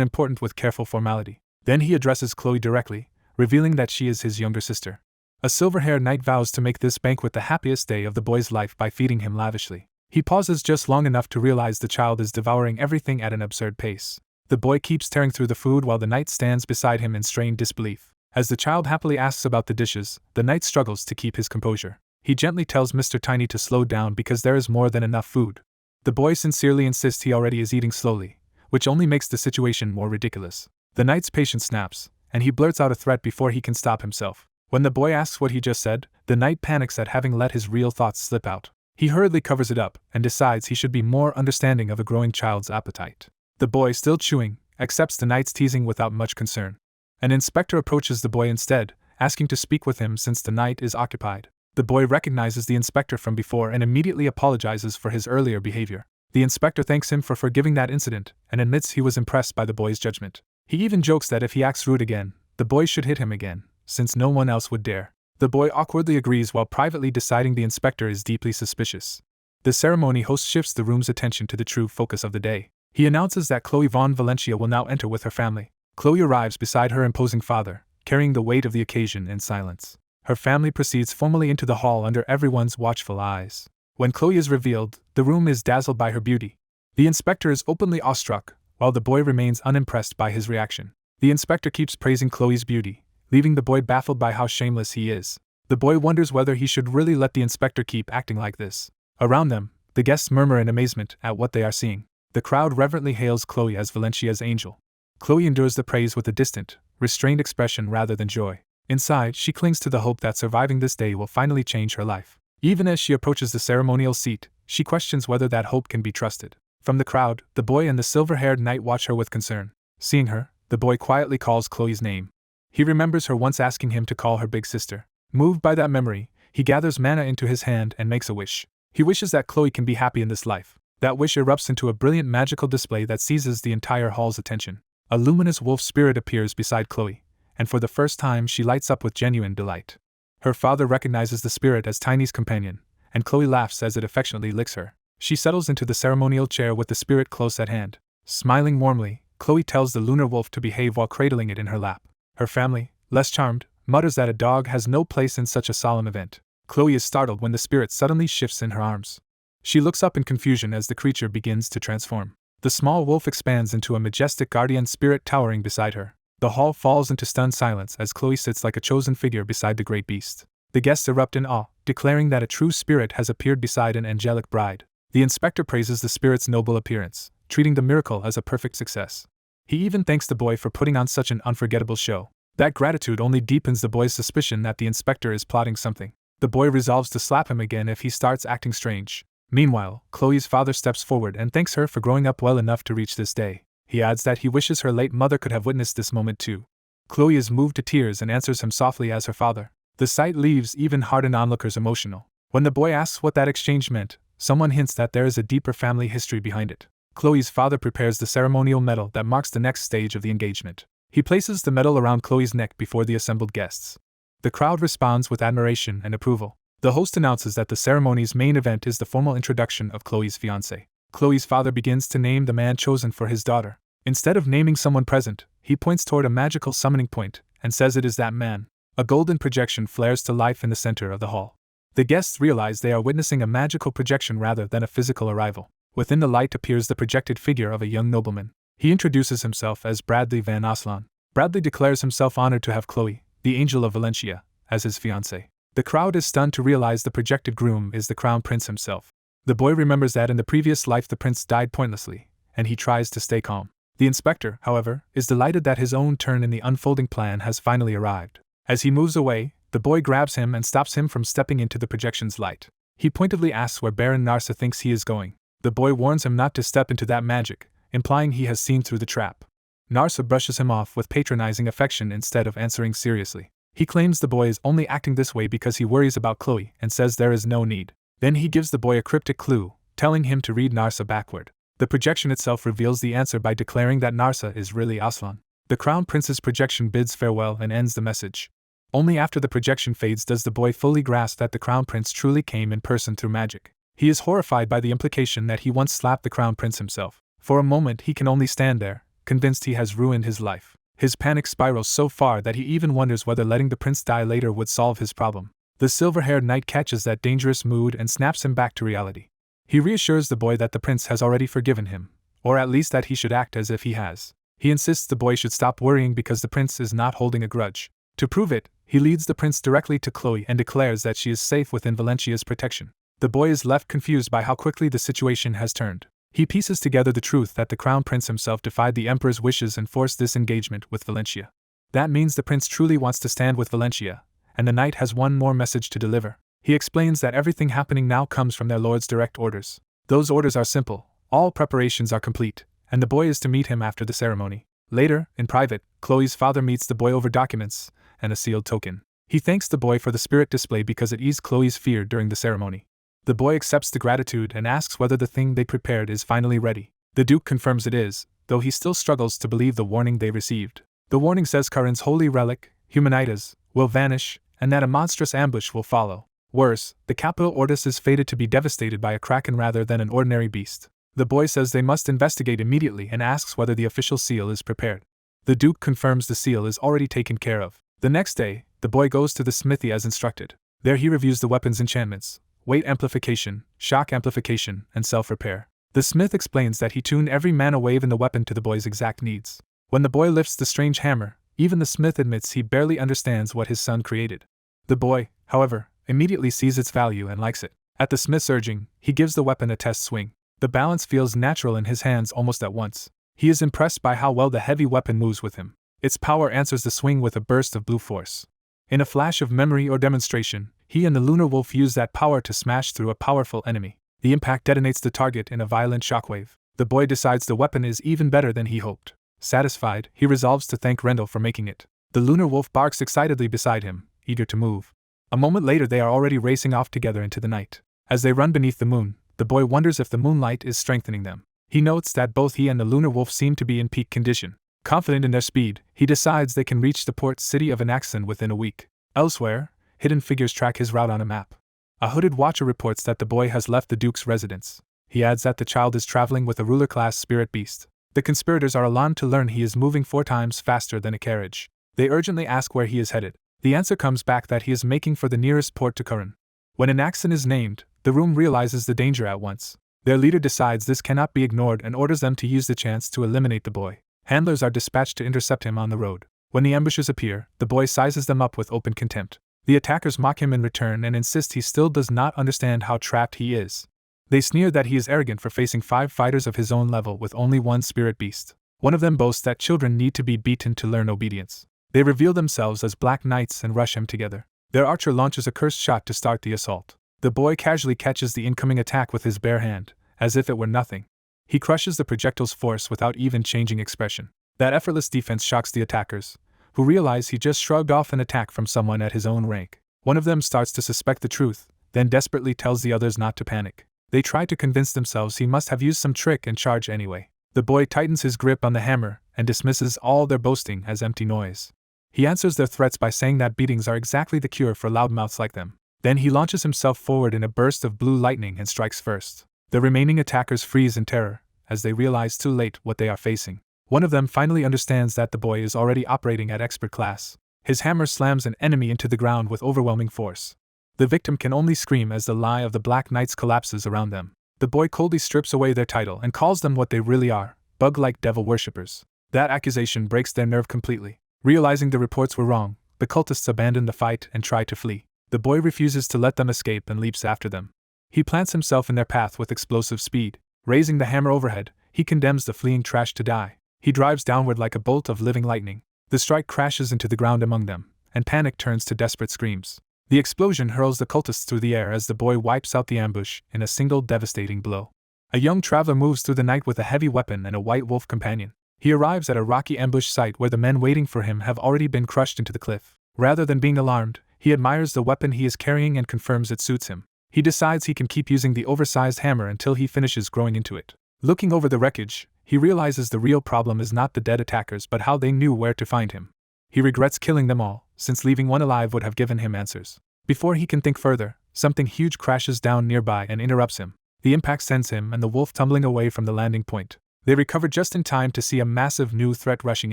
important with careful formality. Then he addresses Chloe directly, revealing that she is his younger sister. A silver-haired knight vows to make this banquet the happiest day of the boy's life by feeding him lavishly. He pauses just long enough to realize the child is devouring everything at an absurd pace. The boy keeps tearing through the food while the knight stands beside him in strained disbelief. As the child happily asks about the dishes, the knight struggles to keep his composure. He gently tells Mr. Tiny to slow down because there is more than enough food. The boy sincerely insists he already is eating slowly, which only makes the situation more ridiculous. The knight's patience snaps, and he blurts out a threat before he can stop himself. When the boy asks what he just said, the knight panics at having let his real thoughts slip out. He hurriedly covers it up and decides he should be more understanding of a growing child's appetite. The boy, still chewing, accepts the knight's teasing without much concern. An inspector approaches the boy instead, asking to speak with him since the knight is occupied. The boy recognizes the inspector from before and immediately apologizes for his earlier behavior. The inspector thanks him for forgiving that incident and admits he was impressed by the boy's judgment. He even jokes that if he acts rude again, the boy should hit him again, since no one else would dare. The boy awkwardly agrees while privately deciding the inspector is deeply suspicious. The ceremony host shifts the room's attention to the true focus of the day. He announces that Chloe von Valencia will now enter with her family. Chloe arrives beside her imposing father, carrying the weight of the occasion in silence. Her family proceeds formally into the hall under everyone's watchful eyes. When Chloe is revealed, the room is dazzled by her beauty. The inspector is openly awestruck, while the boy remains unimpressed by his reaction. The inspector keeps praising Chloe's beauty, leaving the boy baffled by how shameless he is. The boy wonders whether he should really let the inspector keep acting like this. Around them, the guests murmur in amazement at what they are seeing. The crowd reverently hails Chloe as Valencia's angel. Chloe endures the praise with a distant, restrained expression rather than joy. Inside, she clings to the hope that surviving this day will finally change her life. Even as she approaches the ceremonial seat, she questions whether that hope can be trusted. From the crowd, the boy and the silver-haired knight watch her with concern. Seeing her, the boy quietly calls Chloe's name. He remembers her once asking him to call her big sister. Moved by that memory, he gathers mana into his hand and makes a wish. He wishes that Chloe can be happy in this life. That wish erupts into a brilliant magical display that seizes the entire hall's attention. A luminous wolf spirit appears beside Chloe, and for the first time she lights up with genuine delight. Her father recognizes the spirit as Tiny's companion, and Chloe laughs as it affectionately licks her. She settles into the ceremonial chair with the spirit close at hand. Smiling warmly, Chloe tells the lunar wolf to behave while cradling it in her lap. Her family, less charmed, mutters that a dog has no place in such a solemn event. Chloe is startled when the spirit suddenly shifts in her arms. She looks up in confusion as the creature begins to transform. The small wolf expands into a majestic guardian spirit towering beside her. The hall falls into stunned silence as Chloe sits like a chosen figure beside the great beast. The guests erupt in awe, declaring that a true spirit has appeared beside an angelic bride. The inspector praises the spirit's noble appearance, treating the miracle as a perfect success. He even thanks the boy for putting on such an unforgettable show. That gratitude only deepens the boy's suspicion that the inspector is plotting something. The boy resolves to slap him again if he starts acting strange. Meanwhile, Chloe's father steps forward and thanks her for growing up well enough to reach this day. He adds that he wishes her late mother could have witnessed this moment too. Chloe is moved to tears and answers him softly as her father. The sight leaves even hardened onlookers emotional. When the boy asks what that exchange meant, someone hints that there is a deeper family history behind it. Chloe's father prepares the ceremonial medal that marks the next stage of the engagement. He places the medal around Chloe's neck before the assembled guests. The crowd responds with admiration and approval. The host announces that the ceremony's main event is the formal introduction of Chloe's fiancé. Chloe's father begins to name the man chosen for his daughter. Instead of naming someone present, he points toward a magical summoning point and says it is that man. A golden projection flares to life in the center of the hall. The guests realize they are witnessing a magical projection rather than a physical arrival. Within the light appears the projected figure of a young nobleman. He introduces himself as Bradley Van Aslan. Bradley declares himself honored to have Chloe, the Angel of Valencia, as his fiancée. The crowd is stunned to realize the projected groom is the crown prince himself. The boy remembers that in the previous life the prince died pointlessly, and he tries to stay calm. The inspector, however, is delighted that his own turn in the unfolding plan has finally arrived. As he moves away, the boy grabs him and stops him from stepping into the projection's light. He pointedly asks where Baron Narsa thinks he is going. The boy warns him not to step into that magic, implying he has seen through the trap. Narsa brushes him off with patronizing affection instead of answering seriously. He claims the boy is only acting this way because he worries about Chloe and says there is no need. Then he gives the boy a cryptic clue, telling him to read Narsa backward. The projection itself reveals the answer by declaring that Narsa is really Aslan. The Crown Prince's projection bids farewell and ends the message. Only after the projection fades does the boy fully grasp that the Crown Prince truly came in person through magic. He is horrified by the implication that he once slapped the Crown Prince himself. For a moment he can only stand there, convinced he has ruined his life. His panic spirals so far that he even wonders whether letting the prince die later would solve his problem. The silver-haired knight catches that dangerous mood and snaps him back to reality. He reassures the boy that the prince has already forgiven him, or at least that he should act as if he has. He insists the boy should stop worrying because the prince is not holding a grudge. To prove it, he leads the prince directly to Chloe and declares that she is safe within Valencia's protection. The boy is left confused by how quickly the situation has turned. He pieces together the truth that the Crown Prince himself defied the Emperor's wishes and forced this engagement with Valencia. That means the prince truly wants to stand with Valencia, and the knight has one more message to deliver. He explains that everything happening now comes from their lord's direct orders. Those orders are simple, all preparations are complete, and the boy is to meet him after the ceremony. Later, in private, Chloe's father meets the boy over documents and a sealed token. He thanks the boy for the spirit display because it eased Chloe's fear during the ceremony. The boy accepts the gratitude and asks whether the thing they prepared is finally ready. The Duke confirms it is, though he still struggles to believe the warning they received. The warning says Karin's holy relic, Humanitas, will vanish, and that a monstrous ambush will follow. Worse, the capital Ortis is fated to be devastated by a kraken rather than an ordinary beast. The boy says they must investigate immediately and asks whether the official seal is prepared. The Duke confirms the seal is already taken care of. The next day, the boy goes to the smithy as instructed. There he reviews the weapon's enchantments, weight amplification, shock amplification, and self-repair. The smith explains that he tuned every mana wave in the weapon to the boy's exact needs. When the boy lifts the strange hammer, even the smith admits he barely understands what his son created. The boy, however, immediately sees its value and likes it. At the smith's urging, he gives the weapon a test swing. The balance feels natural in his hands almost at once. He is impressed by how well the heavy weapon moves with him. Its power answers the swing with a burst of blue force. In a flash of memory or demonstration, he and the lunar wolf use that power to smash through a powerful enemy. The impact detonates the target in a violent shockwave. The boy decides the weapon is even better than he hoped. Satisfied, he resolves to thank Rendell for making it. The lunar wolf barks excitedly beside him, eager to move. A moment later they are already racing off together into the night. As they run beneath the moon, the boy wonders if the moonlight is strengthening them. He notes that both he and the lunar wolf seem to be in peak condition. Confident in their speed, he decides they can reach the port city of Anaxon within a week. Elsewhere, hidden figures track his route on a map. A hooded watcher reports that the boy has left the Duke's residence. He adds that the child is traveling with a ruler-class spirit beast. The conspirators are alarmed to learn he is moving 4 times faster than a carriage. They urgently ask where he is headed. The answer comes back that he is making for the nearest port to Curran. When Anaxon is named, the room realizes the danger at once. Their leader decides this cannot be ignored and orders them to use the chance to eliminate the boy. Handlers are dispatched to intercept him on the road. When the ambushers appear, the boy sizes them up with open contempt. The attackers mock him in return and insist he still does not understand how trapped he is. They sneer that he is arrogant for facing 5 fighters of his own level with only 1 spirit beast. One of them boasts that children need to be beaten to learn obedience. They reveal themselves as Black Knights and rush him together. Their archer launches a cursed shot to start the assault. The boy casually catches the incoming attack with his bare hand, as if it were nothing. He crushes the projectile's force without even changing expression. That effortless defense shocks the attackers, who realize he just shrugged off an attack from someone at his own rank. One of them starts to suspect the truth, then desperately tells the others not to panic. They try to convince themselves he must have used some trick and charge anyway. The boy tightens his grip on the hammer and dismisses all their boasting as empty noise. He answers their threats by saying that beatings are exactly the cure for loudmouths like them. Then he launches himself forward in a burst of blue lightning and strikes first. The remaining attackers freeze in terror, as they realize too late what they are facing. One of them finally understands that the boy is already operating at expert class. His hammer slams an enemy into the ground with overwhelming force. The victim can only scream as the lie of the Black Knights collapses around them. The boy coldly strips away their title and calls them what they really are, bug-like devil worshippers. That accusation breaks their nerve completely. Realizing the reports were wrong, the cultists abandon the fight and try to flee. The boy refuses to let them escape and leaps after them. He plants himself in their path with explosive speed. Raising the hammer overhead, he condemns the fleeing trash to die. He drives downward like a bolt of living lightning. The strike crashes into the ground among them, and panic turns to desperate screams. The explosion hurls the cultists through the air as the boy wipes out the ambush in a single devastating blow. A young traveler moves through the night with a heavy weapon and a white wolf companion. He arrives at a rocky ambush site where the men waiting for him have already been crushed into the cliff. Rather than being alarmed, he admires the weapon he is carrying and confirms it suits him. He decides he can keep using the oversized hammer until he finishes growing into it. Looking over the wreckage, he realizes the real problem is not the dead attackers but how they knew where to find him. He regrets killing them all, since leaving one alive would have given him answers. Before he can think further, something huge crashes down nearby and interrupts him. The impact sends him and the wolf tumbling away from the landing point. They recover just in time to see a massive new threat rushing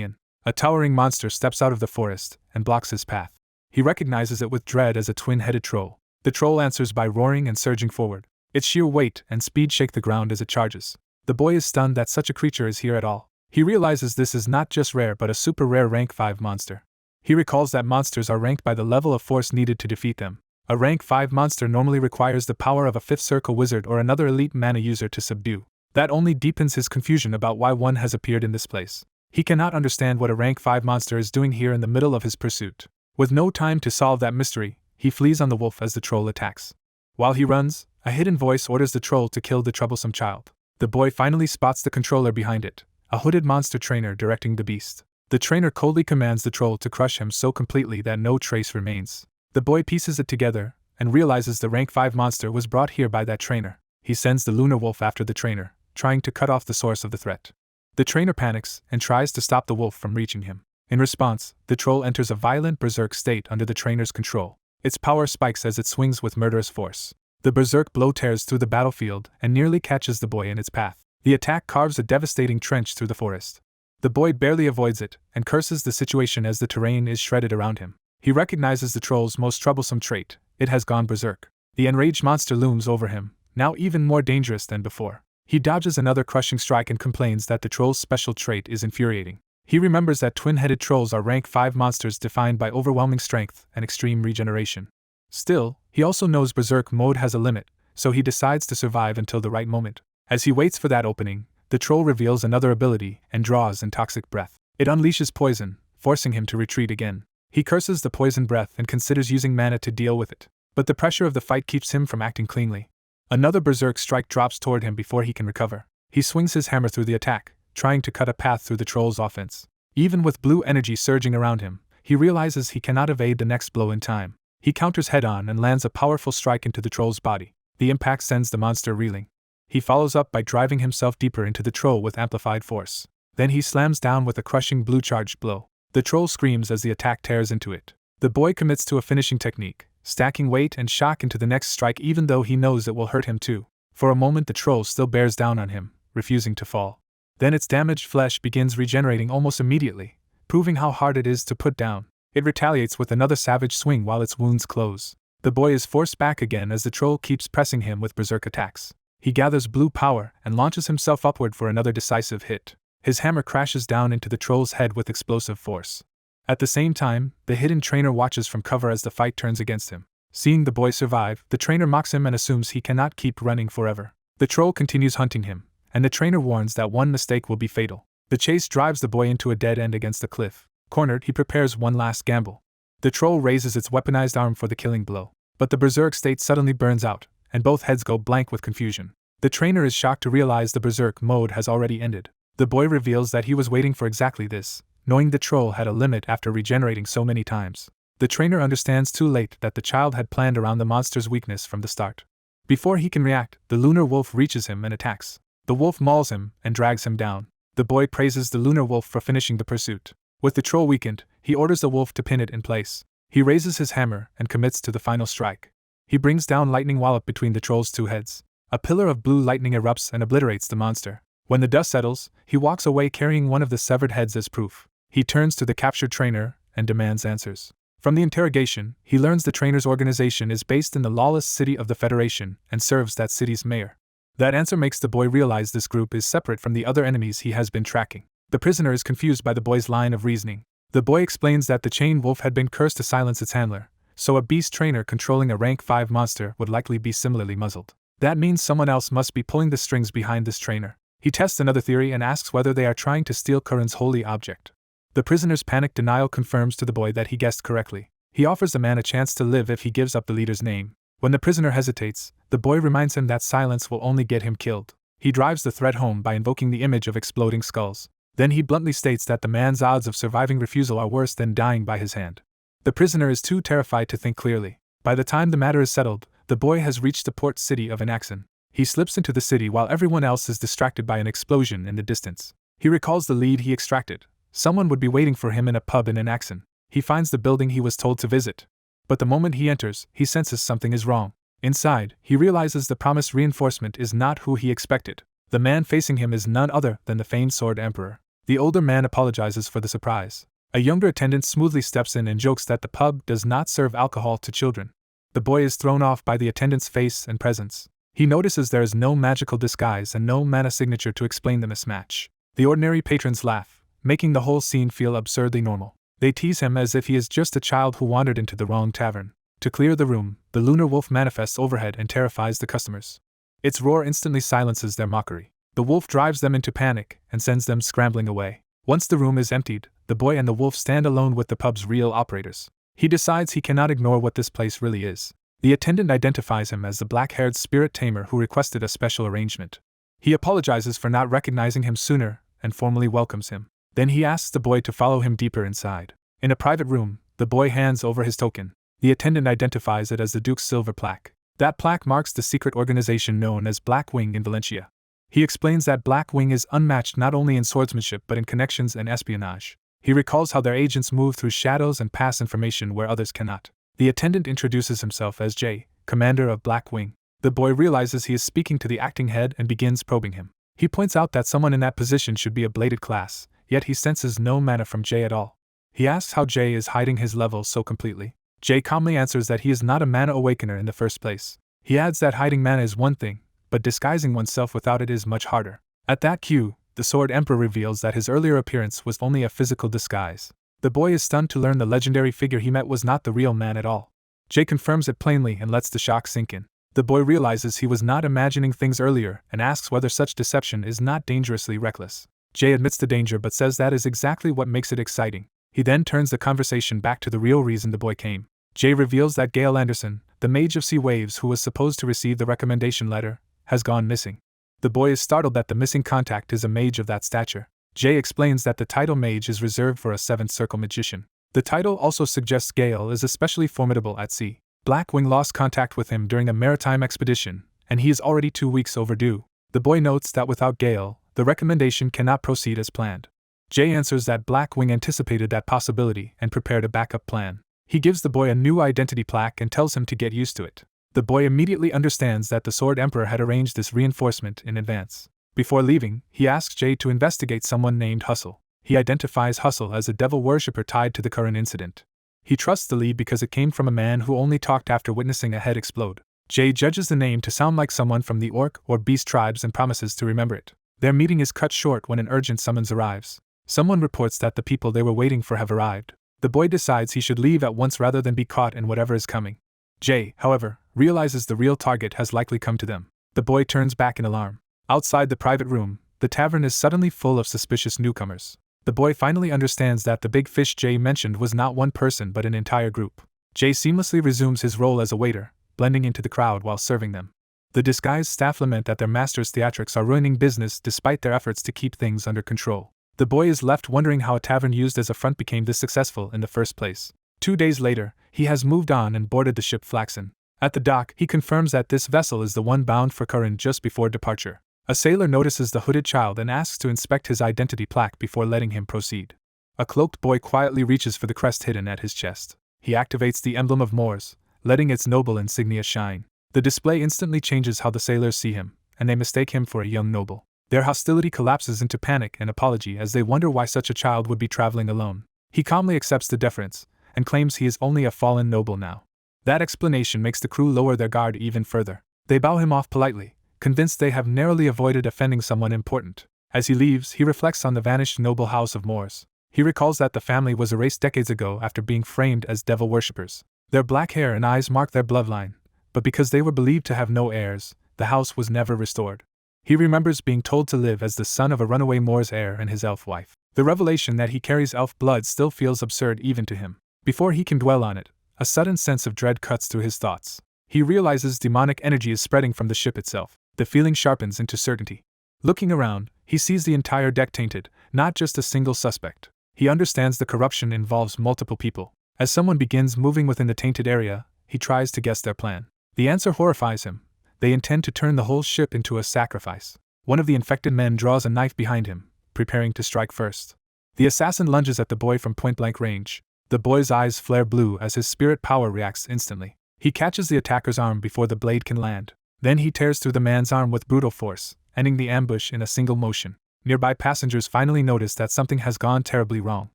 in. A towering monster steps out of the forest and blocks his path. He recognizes it with dread as a twin-headed troll. The troll answers by roaring and surging forward. Its sheer weight and speed shake the ground as it charges. The boy is stunned that such a creature is here at all. He realizes this is not just rare but a super rare rank 5 monster. He recalls that monsters are ranked by the level of force needed to defeat them. A rank 5 monster normally requires the power of a 5th circle wizard or another elite mana user to subdue. That only deepens his confusion about why one has appeared in this place. He cannot understand what a rank 5 monster is doing here in the middle of his pursuit. With no time to solve that mystery, he flees on the wolf as the troll attacks. While he runs, a hidden voice orders the troll to kill the troublesome child. The boy finally spots the controller behind it, a hooded monster trainer directing the beast. The trainer coldly commands the troll to crush him so completely that no trace remains. The boy pieces it together and realizes the rank 5 monster was brought here by that trainer. He sends the lunar wolf after the trainer, trying to cut off the source of the threat. The trainer panics and tries to stop the wolf from reaching him. In response, the troll enters a violent berserk state under the trainer's control. Its power spikes as it swings with murderous force. The berserk blow tears through the battlefield and nearly catches the boy in its path. The attack carves a devastating trench through the forest. The boy barely avoids it and curses the situation as the terrain is shredded around him. He recognizes the troll's most troublesome trait: it has gone berserk. The enraged monster looms over him, now even more dangerous than before. He dodges another crushing strike and complains that the troll's special trait is infuriating. He remembers that twin-headed trolls are rank 5 monsters defined by overwhelming strength and extreme regeneration. Still, he also knows berserk mode has a limit, so he decides to survive until the right moment. As he waits for that opening, the troll reveals another ability and draws in toxic breath. It unleashes poison, forcing him to retreat again. He curses the poison breath and considers using mana to deal with it, but the pressure of the fight keeps him from acting cleanly. Another berserk strike drops toward him before he can recover. He swings his hammer through the attack, trying to cut a path through the troll's offense. Even with blue energy surging around him, he realizes he cannot evade the next blow in time. He counters head-on and lands a powerful strike into the troll's body. The impact sends the monster reeling. He follows up by driving himself deeper into the troll with amplified force. Then he slams down with a crushing blue-charged blow. The troll screams as the attack tears into it. The boy commits to a finishing technique, stacking weight and shock into the next strike even though he knows it will hurt him too. For a moment the troll still bears down on him, refusing to fall. Then its damaged flesh begins regenerating almost immediately, proving how hard it is to put down. It retaliates with another savage swing while its wounds close. The boy is forced back again as the troll keeps pressing him with berserk attacks. He gathers blue power and launches himself upward for another decisive hit. His hammer crashes down into the troll's head with explosive force. At the same time, the hidden trainer watches from cover as the fight turns against him. Seeing the boy survive, the trainer mocks him and assumes he cannot keep running forever. The troll continues hunting him, and the trainer warns that one mistake will be fatal. The chase drives the boy into a dead end against the cliff. Cornered, he prepares one last gamble. The troll raises its weaponized arm for the killing blow, but the berserk state suddenly burns out, and both heads go blank with confusion. The trainer is shocked to realize the berserk mode has already ended. The boy reveals that he was waiting for exactly this, knowing the troll had a limit after regenerating so many times. The trainer understands too late that the child had planned around the monster's weakness from the start. Before he can react, the lunar wolf reaches him and attacks. The wolf mauls him and drags him down. The boy praises the lunar wolf for finishing the pursuit. With the troll weakened, he orders the wolf to pin it in place. He raises his hammer and commits to the final strike. He brings down lightning wallop between the troll's two heads. A pillar of blue lightning erupts and obliterates the monster. When the dust settles, he walks away carrying one of the severed heads as proof. He turns to the captured trainer and demands answers. From the interrogation, he learns the trainer's organization is based in the lawless city of the Federation and serves that city's mayor. That answer makes the boy realize this group is separate from the other enemies he has been tracking. The prisoner is confused by the boy's line of reasoning. The boy explains that the chain wolf had been cursed to silence its handler, so a beast trainer controlling a rank 5 monster would likely be similarly muzzled. That means someone else must be pulling the strings behind this trainer. He tests another theory and asks whether they are trying to steal Curran's holy object. The prisoner's panicked denial confirms to the boy that he guessed correctly. He offers the man a chance to live if he gives up the leader's name. When the prisoner hesitates, the boy reminds him that silence will only get him killed. He drives the threat home by invoking the image of exploding skulls. Then he bluntly states that the man's odds of surviving refusal are worse than dying by his hand. The prisoner is too terrified to think clearly. By the time the matter is settled, the boy has reached the port city of Anaxon. He slips into the city while everyone else is distracted by an explosion in the distance. He recalls the lead he extracted. Someone would be waiting for him in a pub in Anaxon. He finds the building he was told to visit. But the moment he enters, he senses something is wrong. Inside, he realizes the promised reinforcement is not who he expected. The man facing him is none other than the famed Sword Emperor. The older man apologizes for the surprise. A younger attendant smoothly steps in and jokes that the pub does not serve alcohol to children. The boy is thrown off by the attendant's face and presence. He notices there is no magical disguise and no mana signature to explain the mismatch. The ordinary patrons laugh, making the whole scene feel absurdly normal. They tease him as if he is just a child who wandered into the wrong tavern. To clear the room, the lunar wolf manifests overhead and terrifies the customers. Its roar instantly silences their mockery. The wolf drives them into panic and sends them scrambling away. Once the room is emptied, the boy and the wolf stand alone with the pub's real operators. He decides he cannot ignore what this place really is. The attendant identifies him as the black-haired spirit tamer who requested a special arrangement. He apologizes for not recognizing him sooner and formally welcomes him. Then he asks the boy to follow him deeper inside. In a private room, the boy hands over his token. The attendant identifies it as the Duke's silver plaque. That plaque marks the secret organization known as Black Wing in Valencia. He explains that Black Wing is unmatched not only in swordsmanship but in connections and espionage. He recalls how their agents move through shadows and pass information where others cannot. The attendant introduces himself as Jay, commander of Black Wing. The boy realizes he is speaking to the acting head and begins probing him. He points out that someone in that position should be a bladed class, yet he senses no mana from Jay at all. He asks how Jay is hiding his levels so completely. Jay calmly answers that he is not a mana awakener in the first place. He adds that hiding mana is one thing, but disguising oneself without it is much harder. At that cue, the Sword Emperor reveals that his earlier appearance was only a physical disguise. The boy is stunned to learn the legendary figure he met was not the real man at all. Jay confirms it plainly and lets the shock sink in. The boy realizes he was not imagining things earlier and asks whether such deception is not dangerously reckless. Jay admits the danger but says that is exactly what makes it exciting. He then turns the conversation back to the real reason the boy came. Jay reveals that Gale Anderson, the mage of Sea Waves who was supposed to receive the recommendation letter, has gone missing. The boy is startled that the missing contact is a mage of that stature. Jay explains that the title mage is reserved for a seventh circle magician. The title also suggests Gale is especially formidable at sea. Blackwing lost contact with him during a maritime expedition, and he is already 2 weeks overdue. The boy notes that without Gale, the recommendation cannot proceed as planned. Jay answers that Blackwing anticipated that possibility and prepared a backup plan. He gives the boy a new identity plaque and tells him to get used to it. The boy immediately understands that the Sword Emperor had arranged this reinforcement in advance. Before leaving, he asks Jay to investigate someone named Hustle. He identifies Hustle as a devil worshipper tied to the current incident. He trusts the lead because it came from a man who only talked after witnessing a head explode. Jay judges the name to sound like someone from the Orc or Beast tribes and promises to remember it. Their meeting is cut short when an urgent summons arrives. Someone reports that the people they were waiting for have arrived. The boy decides he should leave at once rather than be caught in whatever is coming. Jay, however, realizes the real target has likely come to them. The boy turns back in alarm. Outside the private room, the tavern is suddenly full of suspicious newcomers. The boy finally understands that the big fish Jay mentioned was not one person but an entire group. Jay seamlessly resumes his role as a waiter, blending into the crowd while serving them. The disguised staff lament that their master's theatrics are ruining business despite their efforts to keep things under control. The boy is left wondering how a tavern used as a front became this successful in the first place. 2 days later, he has moved on and boarded the ship Flaxen. At the dock, he confirms that this vessel is the one bound for Curran just before departure. A sailor notices the hooded child and asks to inspect his identity plaque before letting him proceed. A cloaked boy quietly reaches for the crest hidden at his chest. He activates the emblem of Moors, letting its noble insignia shine. The display instantly changes how the sailors see him, and they mistake him for a young noble. Their hostility collapses into panic and apology as they wonder why such a child would be traveling alone. He calmly accepts the deference, and claims he is only a fallen noble now. That explanation makes the crew lower their guard even further. They bow him off politely, convinced they have narrowly avoided offending someone important. As he leaves, he reflects on the vanished noble house of Moors. He recalls that the family was erased decades ago after being framed as devil worshippers. Their black hair and eyes mark their bloodline, but because they were believed to have no heirs, the house was never restored. He remembers being told to live as the son of a runaway Moor's heir and his elf wife. The revelation that he carries elf blood still feels absurd even to him. Before he can dwell on it, A sudden sense of dread cuts through his thoughts. He realizes demonic energy is spreading from the ship itself. The feeling sharpens into certainty. Looking around, he sees the entire deck tainted, not just a single suspect. He understands the corruption involves multiple people. As someone begins moving within the tainted area, he tries to guess their plan. The answer horrifies him. They intend to turn the whole ship into a sacrifice. One of the infected men draws a knife behind him, preparing to strike first. The assassin lunges at the boy from point-blank range. The boy's eyes flare blue as his spirit power reacts instantly. He catches the attacker's arm before the blade can land. Then he tears through the man's arm with brutal force, ending the ambush in a single motion. Nearby passengers finally notice that something has gone terribly wrong.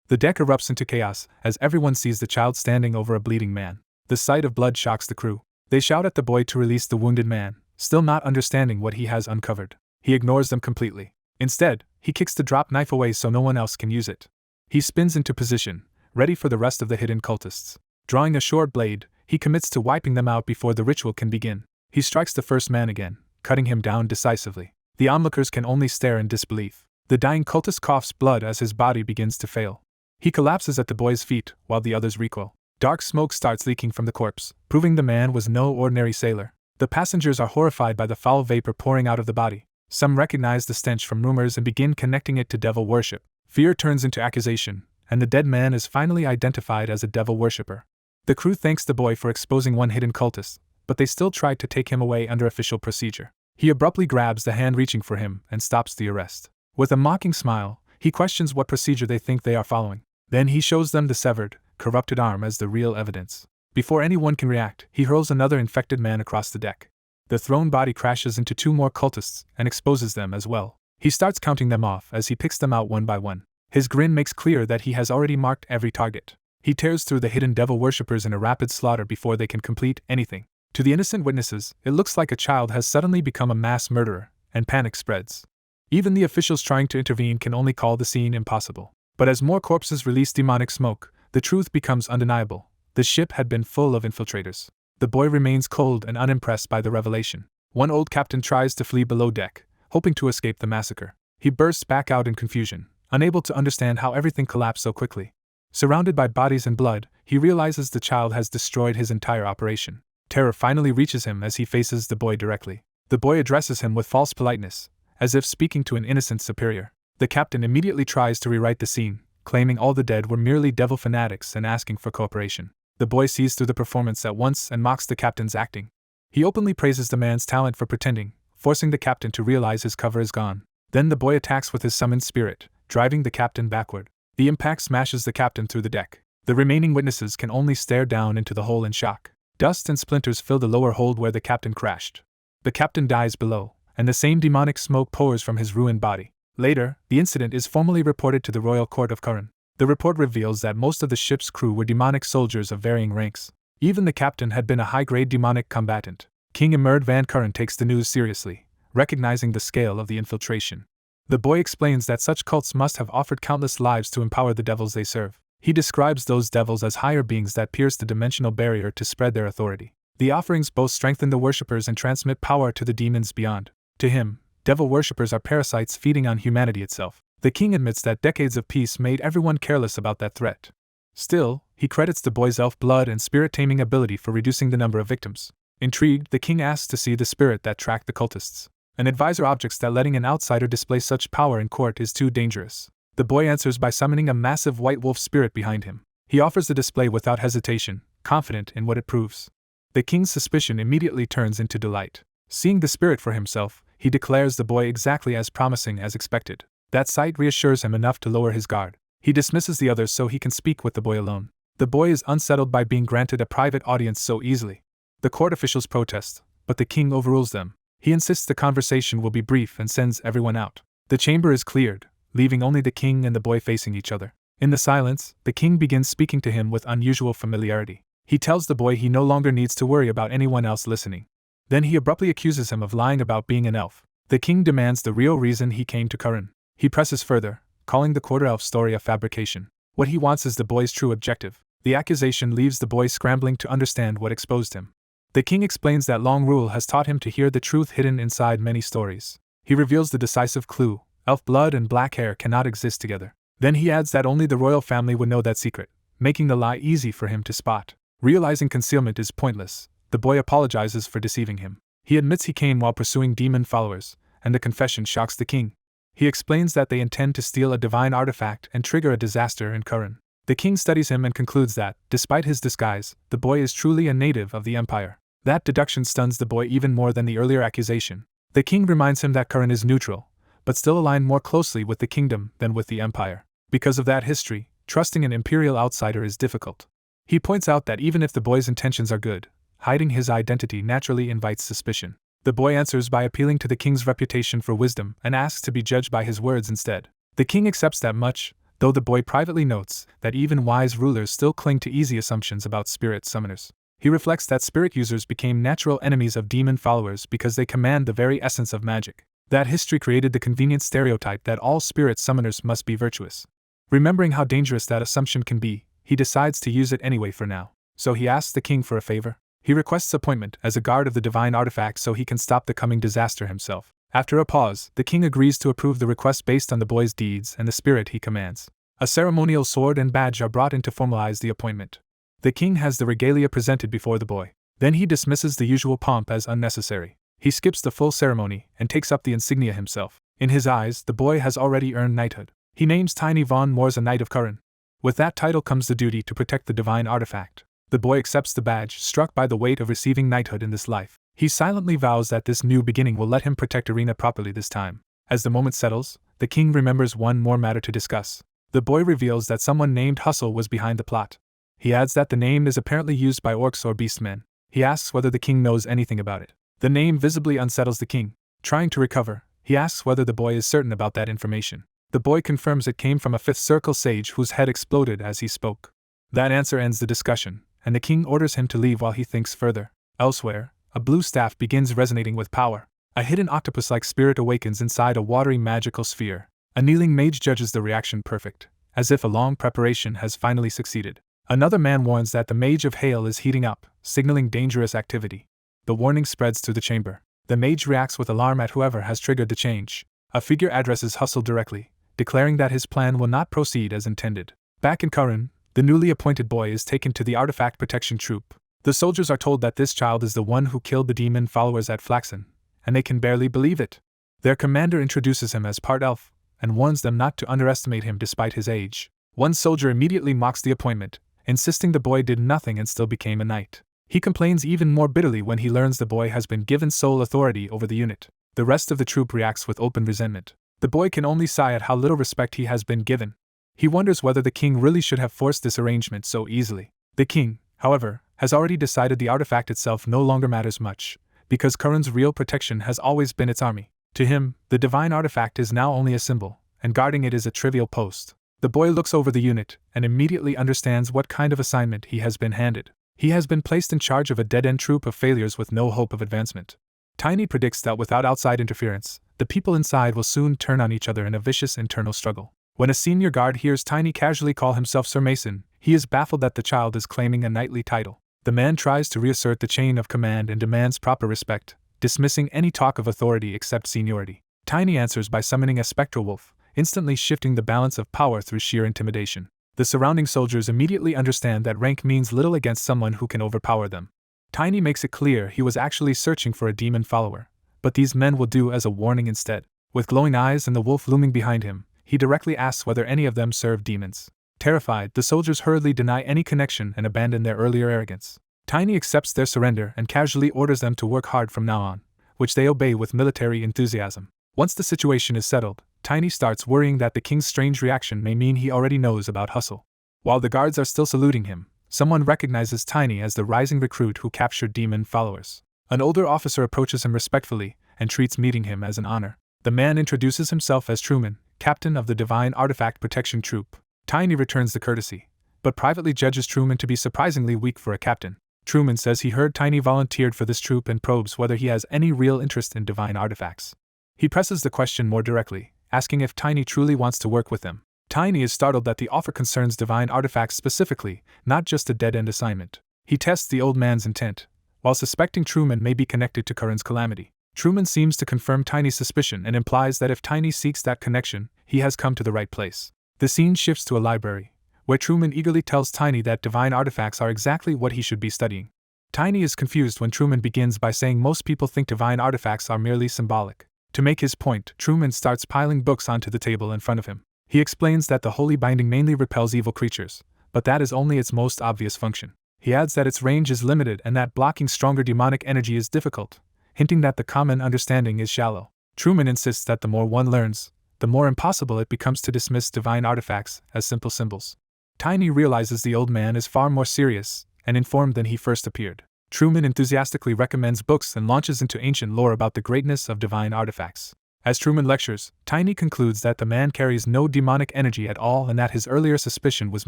The deck erupts into chaos as everyone sees the child standing over a bleeding man. The sight of blood shocks the crew. They shout at the boy to release the wounded man, still not understanding what he has uncovered. He ignores them completely. Instead, he kicks the dropped knife away so no one else can use it. He spins into position, ready for the rest of the hidden cultists. Drawing a short blade, he commits to wiping them out before the ritual can begin. He strikes the first man again, cutting him down decisively. The onlookers can only stare in disbelief. The dying cultist coughs blood as his body begins to fail. He collapses at the boy's feet while the others recoil. Dark smoke starts leaking from the corpse, proving the man was no ordinary sailor. The passengers are horrified by the foul vapor pouring out of the body. Some recognize the stench from rumors and begin connecting it to devil worship. Fear turns into accusation, and the dead man is finally identified as a devil worshipper. The crew thanks the boy for exposing one hidden cultist, but they still try to take him away under official procedure. He abruptly grabs the hand reaching for him and stops the arrest. With a mocking smile, he questions what procedure they think they are following. Then he shows them the severed, corrupted arm as the real evidence. Before anyone can react, he hurls another infected man across the deck. The thrown body crashes into two more cultists and exposes them as well. He starts counting them off as he picks them out one by one. His grin makes clear that he has already marked every target. He tears through the hidden devil worshippers in a rapid slaughter before they can complete anything. To the innocent witnesses, it looks like a child has suddenly become a mass murderer, and panic spreads. Even the officials trying to intervene can only call the scene impossible. But as more corpses release demonic smoke, the truth becomes undeniable. The ship had been full of infiltrators. The boy remains cold and unimpressed by the revelation. One old captain tries to flee below deck, hoping to escape the massacre. He bursts back out in confusion, unable to understand how everything collapsed so quickly. Surrounded by bodies and blood, he realizes the child has destroyed his entire operation. Terror finally reaches him as he faces the boy directly. The boy addresses him with false politeness, as if speaking to an innocent superior. The captain immediately tries to rewrite the scene, claiming all the dead were merely devil fanatics and asking for cooperation. The boy sees through the performance at once and mocks the captain's acting. He openly praises the man's talent for pretending, forcing the captain to realize his cover is gone. Then the boy attacks with his summoned spirit, driving the captain backward. The impact smashes the captain through the deck. The remaining witnesses can only stare down into the hole in shock. Dust and splinters fill the lower hold where the captain crashed. The captain dies below, and the same demonic smoke pours from his ruined body. Later, the incident is formally reported to the Royal Court of Curran. The report reveals that most of the ship's crew were demonic soldiers of varying ranks. Even the captain had been a high-grade demonic combatant. King Emerd van Curran takes the news seriously, recognizing the scale of the infiltration. The boy explains that such cults must have offered countless lives to empower the devils they serve. He describes those devils as higher beings that pierce the dimensional barrier to spread their authority. The offerings both strengthen the worshippers and transmit power to the demons beyond. To him, devil worshippers are parasites feeding on humanity itself. The king admits that decades of peace made everyone careless about that threat. Still, he credits the boy's elf blood and spirit-taming ability for reducing the number of victims. Intrigued, the king asks to see the spirit that tracked the cultists. An advisor objects that letting an outsider display such power in court is too dangerous. The boy answers by summoning a massive white wolf spirit behind him. He offers the display without hesitation, confident in what it proves. The king's suspicion immediately turns into delight. Seeing the spirit for himself, he declares the boy exactly as promising as expected. That sight reassures him enough to lower his guard. He dismisses the others so he can speak with the boy alone. The boy is unsettled by being granted a private audience so easily. The court officials protest, but the king overrules them. He insists the conversation will be brief and sends everyone out. The chamber is cleared, leaving only the king and the boy facing each other. In the silence, the king begins speaking to him with unusual familiarity. He tells the boy he no longer needs to worry about anyone else listening. Then he abruptly accuses him of lying about being an elf. The king demands the real reason he came to Curran. He presses further, calling the quarter-elf story a fabrication. What he wants is the boy's true objective. The accusation leaves the boy scrambling to understand what exposed him. The king explains that long rule has taught him to hear the truth hidden inside many stories. He reveals the decisive clue: elf blood and black hair cannot exist together. Then he adds that only the royal family would know that secret, making the lie easy for him to spot. Realizing concealment is pointless, the boy apologizes for deceiving him. He admits he came while pursuing demon followers, and the confession shocks the king. He explains that they intend to steal a divine artifact and trigger a disaster in Kurran. The king studies him and concludes that, despite his disguise, the boy is truly a native of the empire. That deduction stuns the boy even more than the earlier accusation. The king reminds him that Kurran is neutral, but still aligned more closely with the kingdom than with the empire. Because of that history, trusting an imperial outsider is difficult. He points out that even if the boy's intentions are good, hiding his identity naturally invites suspicion. The boy answers by appealing to the king's reputation for wisdom and asks to be judged by his words instead. The king accepts that much, though the boy privately notes that even wise rulers still cling to easy assumptions about spirit summoners. He reflects that spirit users became natural enemies of demon followers because they command the very essence of magic. That history created the convenient stereotype that all spirit summoners must be virtuous. Remembering how dangerous that assumption can be, he decides to use it anyway for now. So he asks the king for a favor. He requests appointment as a guard of the divine artifact so he can stop the coming disaster himself. After a pause, the king agrees to approve the request based on the boy's deeds and the spirit he commands. A ceremonial sword and badge are brought in to formalize the appointment. The king has the regalia presented before the boy. Then he dismisses the usual pomp as unnecessary. He skips the full ceremony and takes up the insignia himself. In his eyes, the boy has already earned knighthood. He names Tiny Von Moors a Knight of Kurran. With that title comes the duty to protect the divine artifact. The boy accepts the badge, struck by the weight of receiving knighthood in this life. He silently vows that this new beginning will let him protect Arena properly this time. As the moment settles, the king remembers one more matter to discuss. The boy reveals that someone named Hustle was behind the plot. He adds that the name is apparently used by orcs or beastmen. He asks whether the king knows anything about it. The name visibly unsettles the king. Trying to recover, he asks whether the boy is certain about that information. The boy confirms it came from a fifth circle sage whose head exploded as he spoke. That answer ends the discussion, and the king orders him to leave while he thinks further. Elsewhere, a blue staff begins resonating with power. A hidden octopus-like spirit awakens inside a watery magical sphere. A kneeling mage judges the reaction perfect, as if a long preparation has finally succeeded. Another man warns that the Mage of Hail is heating up, signaling dangerous activity. The warning spreads through the chamber. The mage reacts with alarm at whoever has triggered the change. A figure addresses Hustle directly, declaring that his plan will not proceed as intended. Back in Kurran, the newly appointed boy is taken to the Artifact Protection Troop. The soldiers are told that this child is the one who killed the demon followers at Flaxen, and they can barely believe it. Their commander introduces him as part elf, and warns them not to underestimate him despite his age. One soldier immediately mocks the appointment, insisting the boy did nothing and still became a knight. He complains even more bitterly when he learns the boy has been given sole authority over the unit. The rest of the troop reacts with open resentment. The boy can only sigh at how little respect he has been given. He wonders whether the king really should have forced this arrangement so easily. The king, however, has already decided the artifact itself no longer matters much, because Kurran's real protection has always been its army. To him, the divine artifact is now only a symbol, and guarding it is a trivial post. The boy looks over the unit and immediately understands what kind of assignment he has been handed. He has been placed in charge of a dead-end troop of failures with no hope of advancement. Tiny predicts that without outside interference, the people inside will soon turn on each other in a vicious internal struggle. When a senior guard hears Tiny casually call himself Sir Mason, he is baffled that the child is claiming a knightly title. The man tries to reassert the chain of command and demands proper respect, dismissing any talk of authority except seniority. Tiny answers by summoning a spectral wolf, instantly shifting the balance of power through sheer intimidation. The surrounding soldiers immediately understand that rank means little against someone who can overpower them. Tiny makes it clear he was actually searching for a demon follower, but these men will do as a warning instead. With glowing eyes and the wolf looming behind him, he directly asks whether any of them serve demons. Terrified, the soldiers hurriedly deny any connection and abandon their earlier arrogance. Tiny accepts their surrender and casually orders them to work hard from now on, which they obey with military enthusiasm. Once the situation is settled, Tiny starts worrying that the king's strange reaction may mean he already knows about Hustle. While the guards are still saluting him, someone recognizes Tiny as the rising recruit who captured demon followers. An older officer approaches him respectfully and treats meeting him as an honor. The man introduces himself as Truman, captain of the Divine Artifact Protection Troop. Tiny returns the courtesy, but privately judges Truman to be surprisingly weak for a captain. Truman says he heard Tiny volunteered for this troop and probes whether he has any real interest in divine artifacts. He presses the question more directly, asking if Tiny truly wants to work with them. Tiny is startled that the offer concerns divine artifacts specifically, not just a dead-end assignment. He tests the old man's intent, while suspecting Truman may be connected to Curran's calamity. Truman seems to confirm Tiny's suspicion and implies that if Tiny seeks that connection, he has come to the right place. The scene shifts to a library, where Truman eagerly tells Tiny that divine artifacts are exactly what he should be studying. Tiny is confused when Truman begins by saying most people think divine artifacts are merely symbolic. To make his point, Truman starts piling books onto the table in front of him. He explains that the holy binding mainly repels evil creatures, but that is only its most obvious function. He adds that its range is limited and that blocking stronger demonic energy is difficult, hinting that the common understanding is shallow. Truman insists that the more one learns, the more impossible it becomes to dismiss divine artifacts as simple symbols. Tiny realizes the old man is far more serious and informed than he first appeared. Truman enthusiastically recommends books and launches into ancient lore about the greatness of divine artifacts. As Truman lectures, Tiny concludes that the man carries no demonic energy at all and that his earlier suspicion was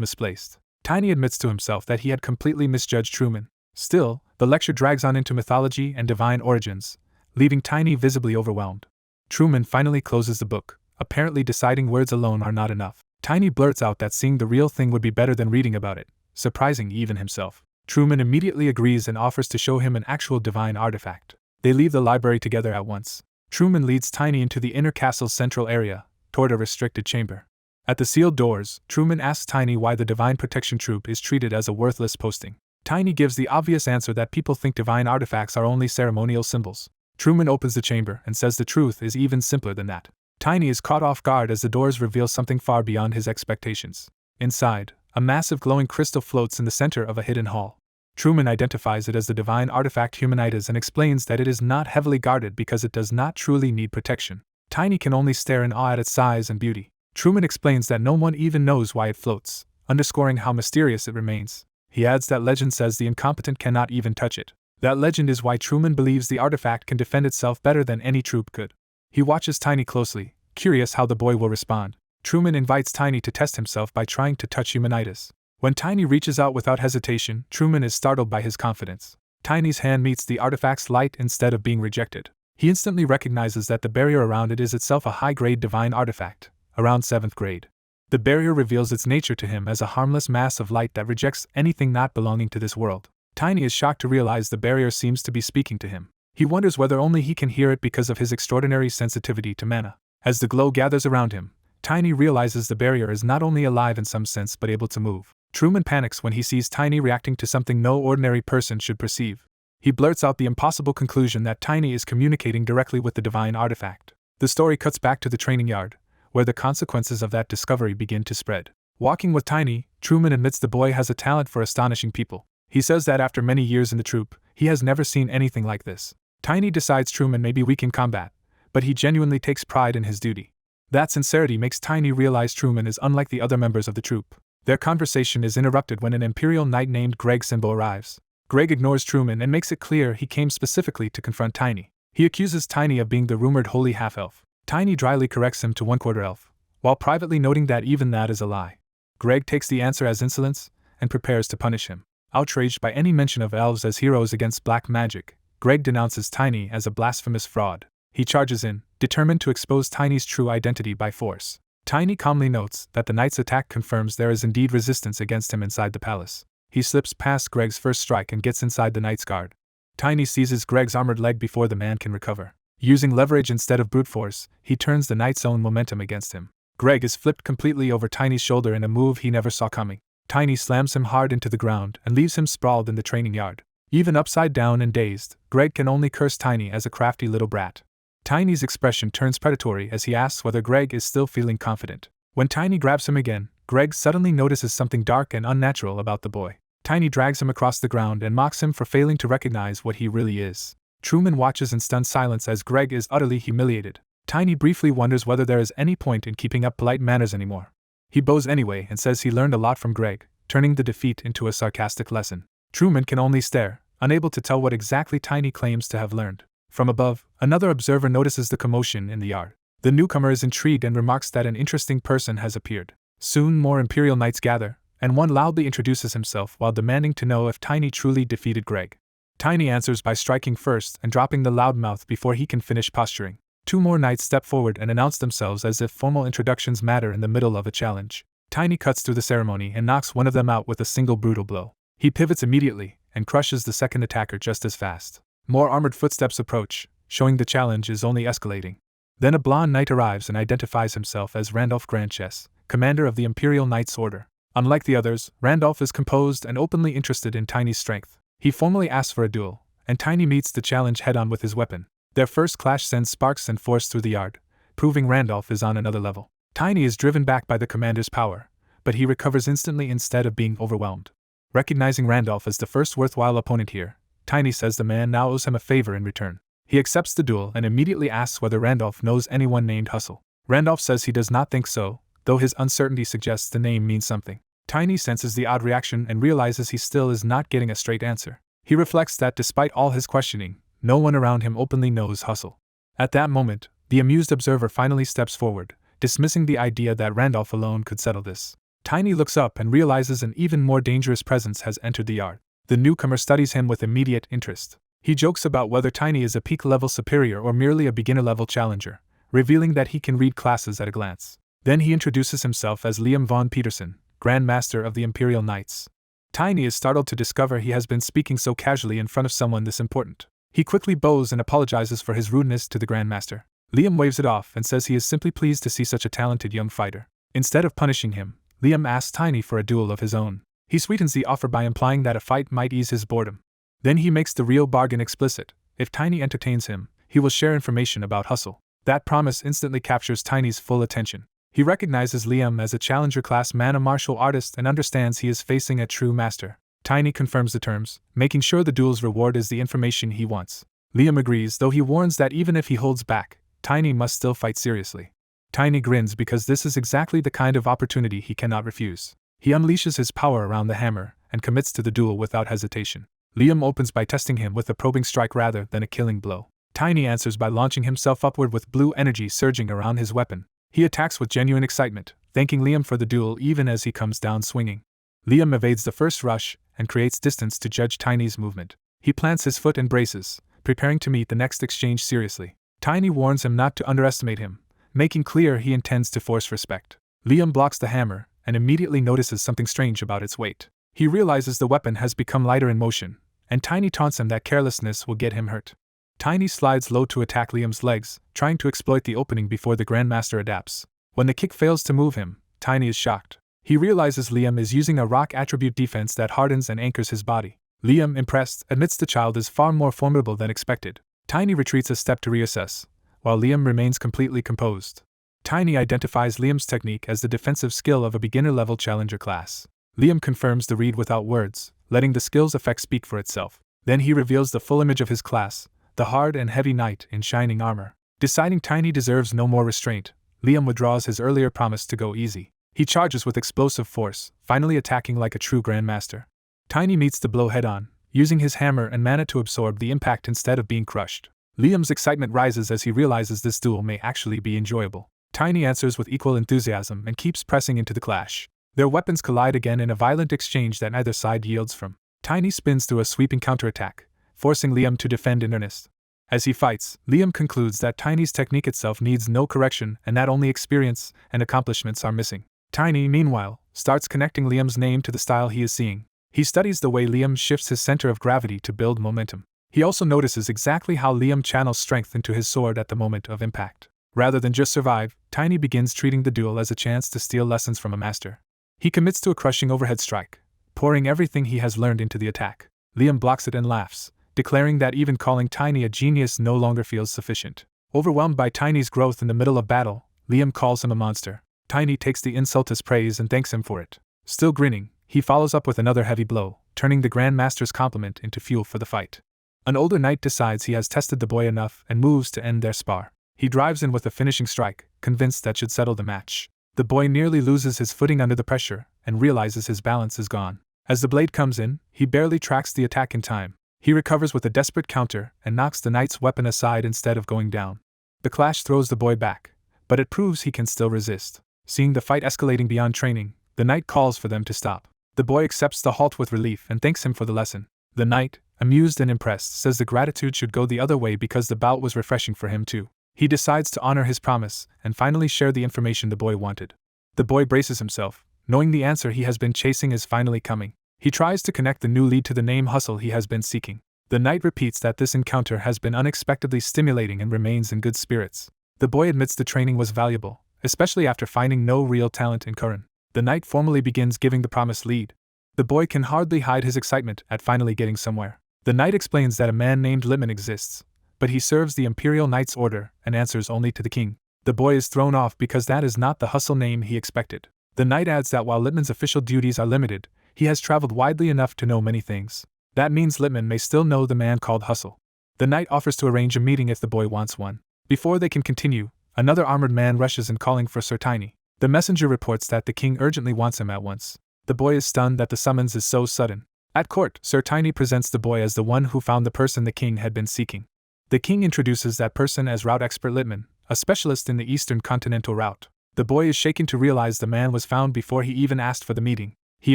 misplaced. Tiny admits to himself that he had completely misjudged Truman. Still, the lecture drags on into mythology and divine origins, leaving Tiny visibly overwhelmed. Truman finally closes the book, apparently deciding words alone are not enough. Tiny blurts out that seeing the real thing would be better than reading about it, surprising even himself. Truman immediately agrees and offers to show him an actual divine artifact. They leave the library together at once. Truman leads Tiny into the inner castle's central area, toward a restricted chamber. At the sealed doors, Truman asks Tiny why the Divine Protection Troop is treated as a worthless posting. Tiny gives the obvious answer that people think divine artifacts are only ceremonial symbols. Truman opens the chamber and says the truth is even simpler than that. Tiny is caught off guard as the doors reveal something far beyond his expectations. Inside, a massive glowing crystal floats in the center of a hidden hall. Truman identifies it as the divine artifact Humanitas and explains that it is not heavily guarded because it does not truly need protection. Tiny can only stare in awe at its size and beauty. Truman explains that no one even knows why it floats, underscoring how mysterious it remains. He adds that legend says the incompetent cannot even touch it. That legend is why Truman believes the artifact can defend itself better than any troop could. He watches Tiny closely, curious how the boy will respond. Truman invites Tiny to test himself by trying to touch Humanitas. When Tiny reaches out without hesitation, Truman is startled by his confidence. Tiny's hand meets the artifact's light instead of being rejected. He instantly recognizes that the barrier around it is itself a high-grade divine artifact, around 7th grade. The barrier reveals its nature to him as a harmless mass of light that rejects anything not belonging to this world. Tiny is shocked to realize the barrier seems to be speaking to him. He wonders whether only he can hear it because of his extraordinary sensitivity to mana. As the glow gathers around him, Tiny realizes the barrier is not only alive in some sense but able to move. Truman panics when he sees Tiny reacting to something no ordinary person should perceive. He blurts out the impossible conclusion that Tiny is communicating directly with the divine artifact. The story cuts back to the training yard, where the consequences of that discovery begin to spread. Walking with Tiny, Truman admits the boy has a talent for astonishing people. He says that after many years in the troop, he has never seen anything like this. Tiny decides Truman may be weak in combat, but he genuinely takes pride in his duty. That sincerity makes Tiny realize Truman is unlike the other members of the troop. Their conversation is interrupted when an Imperial Knight named Greg Simbo arrives. Greg ignores Truman and makes it clear he came specifically to confront Tiny. He accuses Tiny of being the rumored holy half-elf. Tiny dryly corrects him to one-quarter elf, while privately noting that even that is a lie. Greg takes the answer as insolence and prepares to punish him. Outraged by any mention of elves as heroes against black magic, Greg denounces Tiny as a blasphemous fraud. He charges in, determined to expose Tiny's true identity by force. Tiny calmly notes that the knight's attack confirms there is indeed resistance against him inside the palace. He slips past Greg's first strike and gets inside the knight's guard. Tiny seizes Greg's armored leg before the man can recover. Using leverage instead of brute force, he turns the knight's own momentum against him. Greg is flipped completely over Tiny's shoulder in a move he never saw coming. Tiny slams him hard into the ground and leaves him sprawled in the training yard. Even upside down and dazed, Greg can only curse Tiny as a crafty little brat. Tiny's expression turns predatory as he asks whether Greg is still feeling confident. When Tiny grabs him again, Greg suddenly notices something dark and unnatural about the boy. Tiny drags him across the ground and mocks him for failing to recognize what he really is. Truman watches in stunned silence as Greg is utterly humiliated. Tiny briefly wonders whether there is any point in keeping up polite manners anymore. He bows anyway and says he learned a lot from Greg, turning the defeat into a sarcastic lesson. Truman can only stare, unable to tell what exactly Tiny claims to have learned. From above, another observer notices the commotion in the yard. The newcomer is intrigued and remarks that an interesting person has appeared. Soon more Imperial Knights gather, and one loudly introduces himself while demanding to know if Tiny truly defeated Greg. Tiny answers by striking first and dropping the loudmouth before he can finish posturing. Two more knights step forward and announce themselves as if formal introductions matter in the middle of a challenge. Tiny cuts through the ceremony and knocks one of them out with a single brutal blow. He pivots immediately and crushes the second attacker just as fast. More armored footsteps approach, showing the challenge is only escalating. Then a blonde knight arrives and identifies himself as Randolph Grandchess, commander of the Imperial Knights Order. Unlike the others, Randolph is composed and openly interested in Tiny's strength. He formally asks for a duel, and Tiny meets the challenge head-on with his weapon. Their first clash sends sparks and force through the yard, proving Randolph is on another level. Tiny is driven back by the commander's power, but he recovers instantly instead of being overwhelmed. Recognizing Randolph as the first worthwhile opponent here, Tiny says the man now owes him a favor in return. He accepts the duel and immediately asks whether Randolph knows anyone named Hustle. Randolph says he does not think so, though his uncertainty suggests the name means something. Tiny senses the odd reaction and realizes he still is not getting a straight answer. He reflects that despite all his questioning, no one around him openly knows Hustle. At that moment, the amused observer finally steps forward, dismissing the idea that Randolph alone could settle this. Tiny looks up and realizes an even more dangerous presence has entered the yard. The newcomer studies him with immediate interest. He jokes about whether Tiny is a peak-level superior or merely a beginner-level challenger, revealing that he can read classes at a glance. Then he introduces himself as Liam von Peterson, Grand Master of the Imperial Knights. Tiny is startled to discover he has been speaking so casually in front of someone this important. He quickly bows and apologizes for his rudeness to the Grand Master. Liam waves it off and says he is simply pleased to see such a talented young fighter. Instead of punishing him, Liam asks Tiny for a duel of his own. He sweetens the offer by implying that a fight might ease his boredom. Then he makes the real bargain explicit. If Tiny entertains him, he will share information about Hustle. That promise instantly captures Tiny's full attention. He recognizes Liam as a challenger-class mana martial artist and understands he is facing a true master. Tiny confirms the terms, making sure the duel's reward is the information he wants. Liam agrees, though he warns that even if he holds back, Tiny must still fight seriously. Tiny grins because this is exactly the kind of opportunity he cannot refuse. He unleashes his power around the hammer and commits to the duel without hesitation. Liam opens by testing him with a probing strike rather than a killing blow. Tiny answers by launching himself upward with blue energy surging around his weapon. He attacks with genuine excitement, thanking Liam for the duel even as he comes down swinging. Liam evades the first rush and creates distance to judge Tiny's movement. He plants his foot and braces, preparing to meet the next exchange seriously. Tiny warns him not to underestimate him, making clear he intends to force respect. Liam blocks the hammer and immediately notices something strange about its weight. He realizes the weapon has become lighter in motion, and Tiny taunts him that carelessness will get him hurt. Tiny slides low to attack Liam's legs, trying to exploit the opening before the Grandmaster adapts. When the kick fails to move him, Tiny is shocked. He realizes Liam is using a rock attribute defense that hardens and anchors his body. Liam, impressed, admits the child is far more formidable than expected. Tiny retreats a step to reassess, while Liam remains completely composed. Tiny identifies Liam's technique as the defensive skill of a beginner-level challenger class. Liam confirms the read without words, letting the skill's effect speak for itself. Then he reveals the full image of his class, the hard and heavy knight in shining armor. Deciding Tiny deserves no more restraint, Liam withdraws his earlier promise to go easy. He charges with explosive force, finally attacking like a true grandmaster. Tiny meets the blow head-on, using his hammer and mana to absorb the impact instead of being crushed. Liam's excitement rises as he realizes this duel may actually be enjoyable. Tiny answers with equal enthusiasm and keeps pressing into the clash. Their weapons collide again in a violent exchange that neither side yields from. Tiny spins through a sweeping counterattack, forcing Liam to defend in earnest. As he fights, Liam concludes that Tiny's technique itself needs no correction and that only experience and accomplishments are missing. Tiny, meanwhile, starts connecting Liam's name to the style he is seeing. He studies the way Liam shifts his center of gravity to build momentum. He also notices exactly how Liam channels strength into his sword at the moment of impact. Rather than just survive, Tiny begins treating the duel as a chance to steal lessons from a master. He commits to a crushing overhead strike, pouring everything he has learned into the attack. Liam blocks it and laughs, declaring that even calling Tiny a genius no longer feels sufficient. Overwhelmed by Tiny's growth in the middle of battle, Liam calls him a monster. Tiny takes the insult as praise and thanks him for it. Still grinning, he follows up with another heavy blow, turning the Grandmaster's compliment into fuel for the fight. An older knight decides he has tested the boy enough and moves to end their spar. He drives in with a finishing strike, convinced that should settle the match. The boy nearly loses his footing under the pressure and realizes his balance is gone. As the blade comes in, he barely tracks the attack in time. He recovers with a desperate counter and knocks the knight's weapon aside instead of going down. The clash throws the boy back, but it proves he can still resist. Seeing the fight escalating beyond training, the knight calls for them to stop. The boy accepts the halt with relief and thanks him for the lesson. The knight, amused and impressed, says the gratitude should go the other way because the bout was refreshing for him too. He decides to honor his promise and finally share the information the boy wanted. The boy braces himself, knowing the answer he has been chasing is finally coming. He tries to connect the new lead to the name Hustle he has been seeking. The knight repeats that this encounter has been unexpectedly stimulating and remains in good spirits. The boy admits the training was valuable, especially after finding no real talent in Curran. The knight formally begins giving the promised lead. The boy can hardly hide his excitement at finally getting somewhere. The knight explains that a man named Lippman exists, but he serves the Imperial Knight's order and answers only to the king. The boy is thrown off because that is not the hustle name he expected. The knight adds that while Lippman's official duties are limited, he has traveled widely enough to know many things. That means Lippman may still know the man called Hustle. The knight offers to arrange a meeting if the boy wants one. Before they can continue, another armored man rushes in calling for Sir Tiny. The messenger reports that the king urgently wants him at once. The boy is stunned that the summons is so sudden. At court, Sir Tiny presents the boy as the one who found the person the king had been seeking. The king introduces that person as route expert Lippman, a specialist in the Eastern Continental route. The boy is shaken to realize the man was found before he even asked for the meeting. He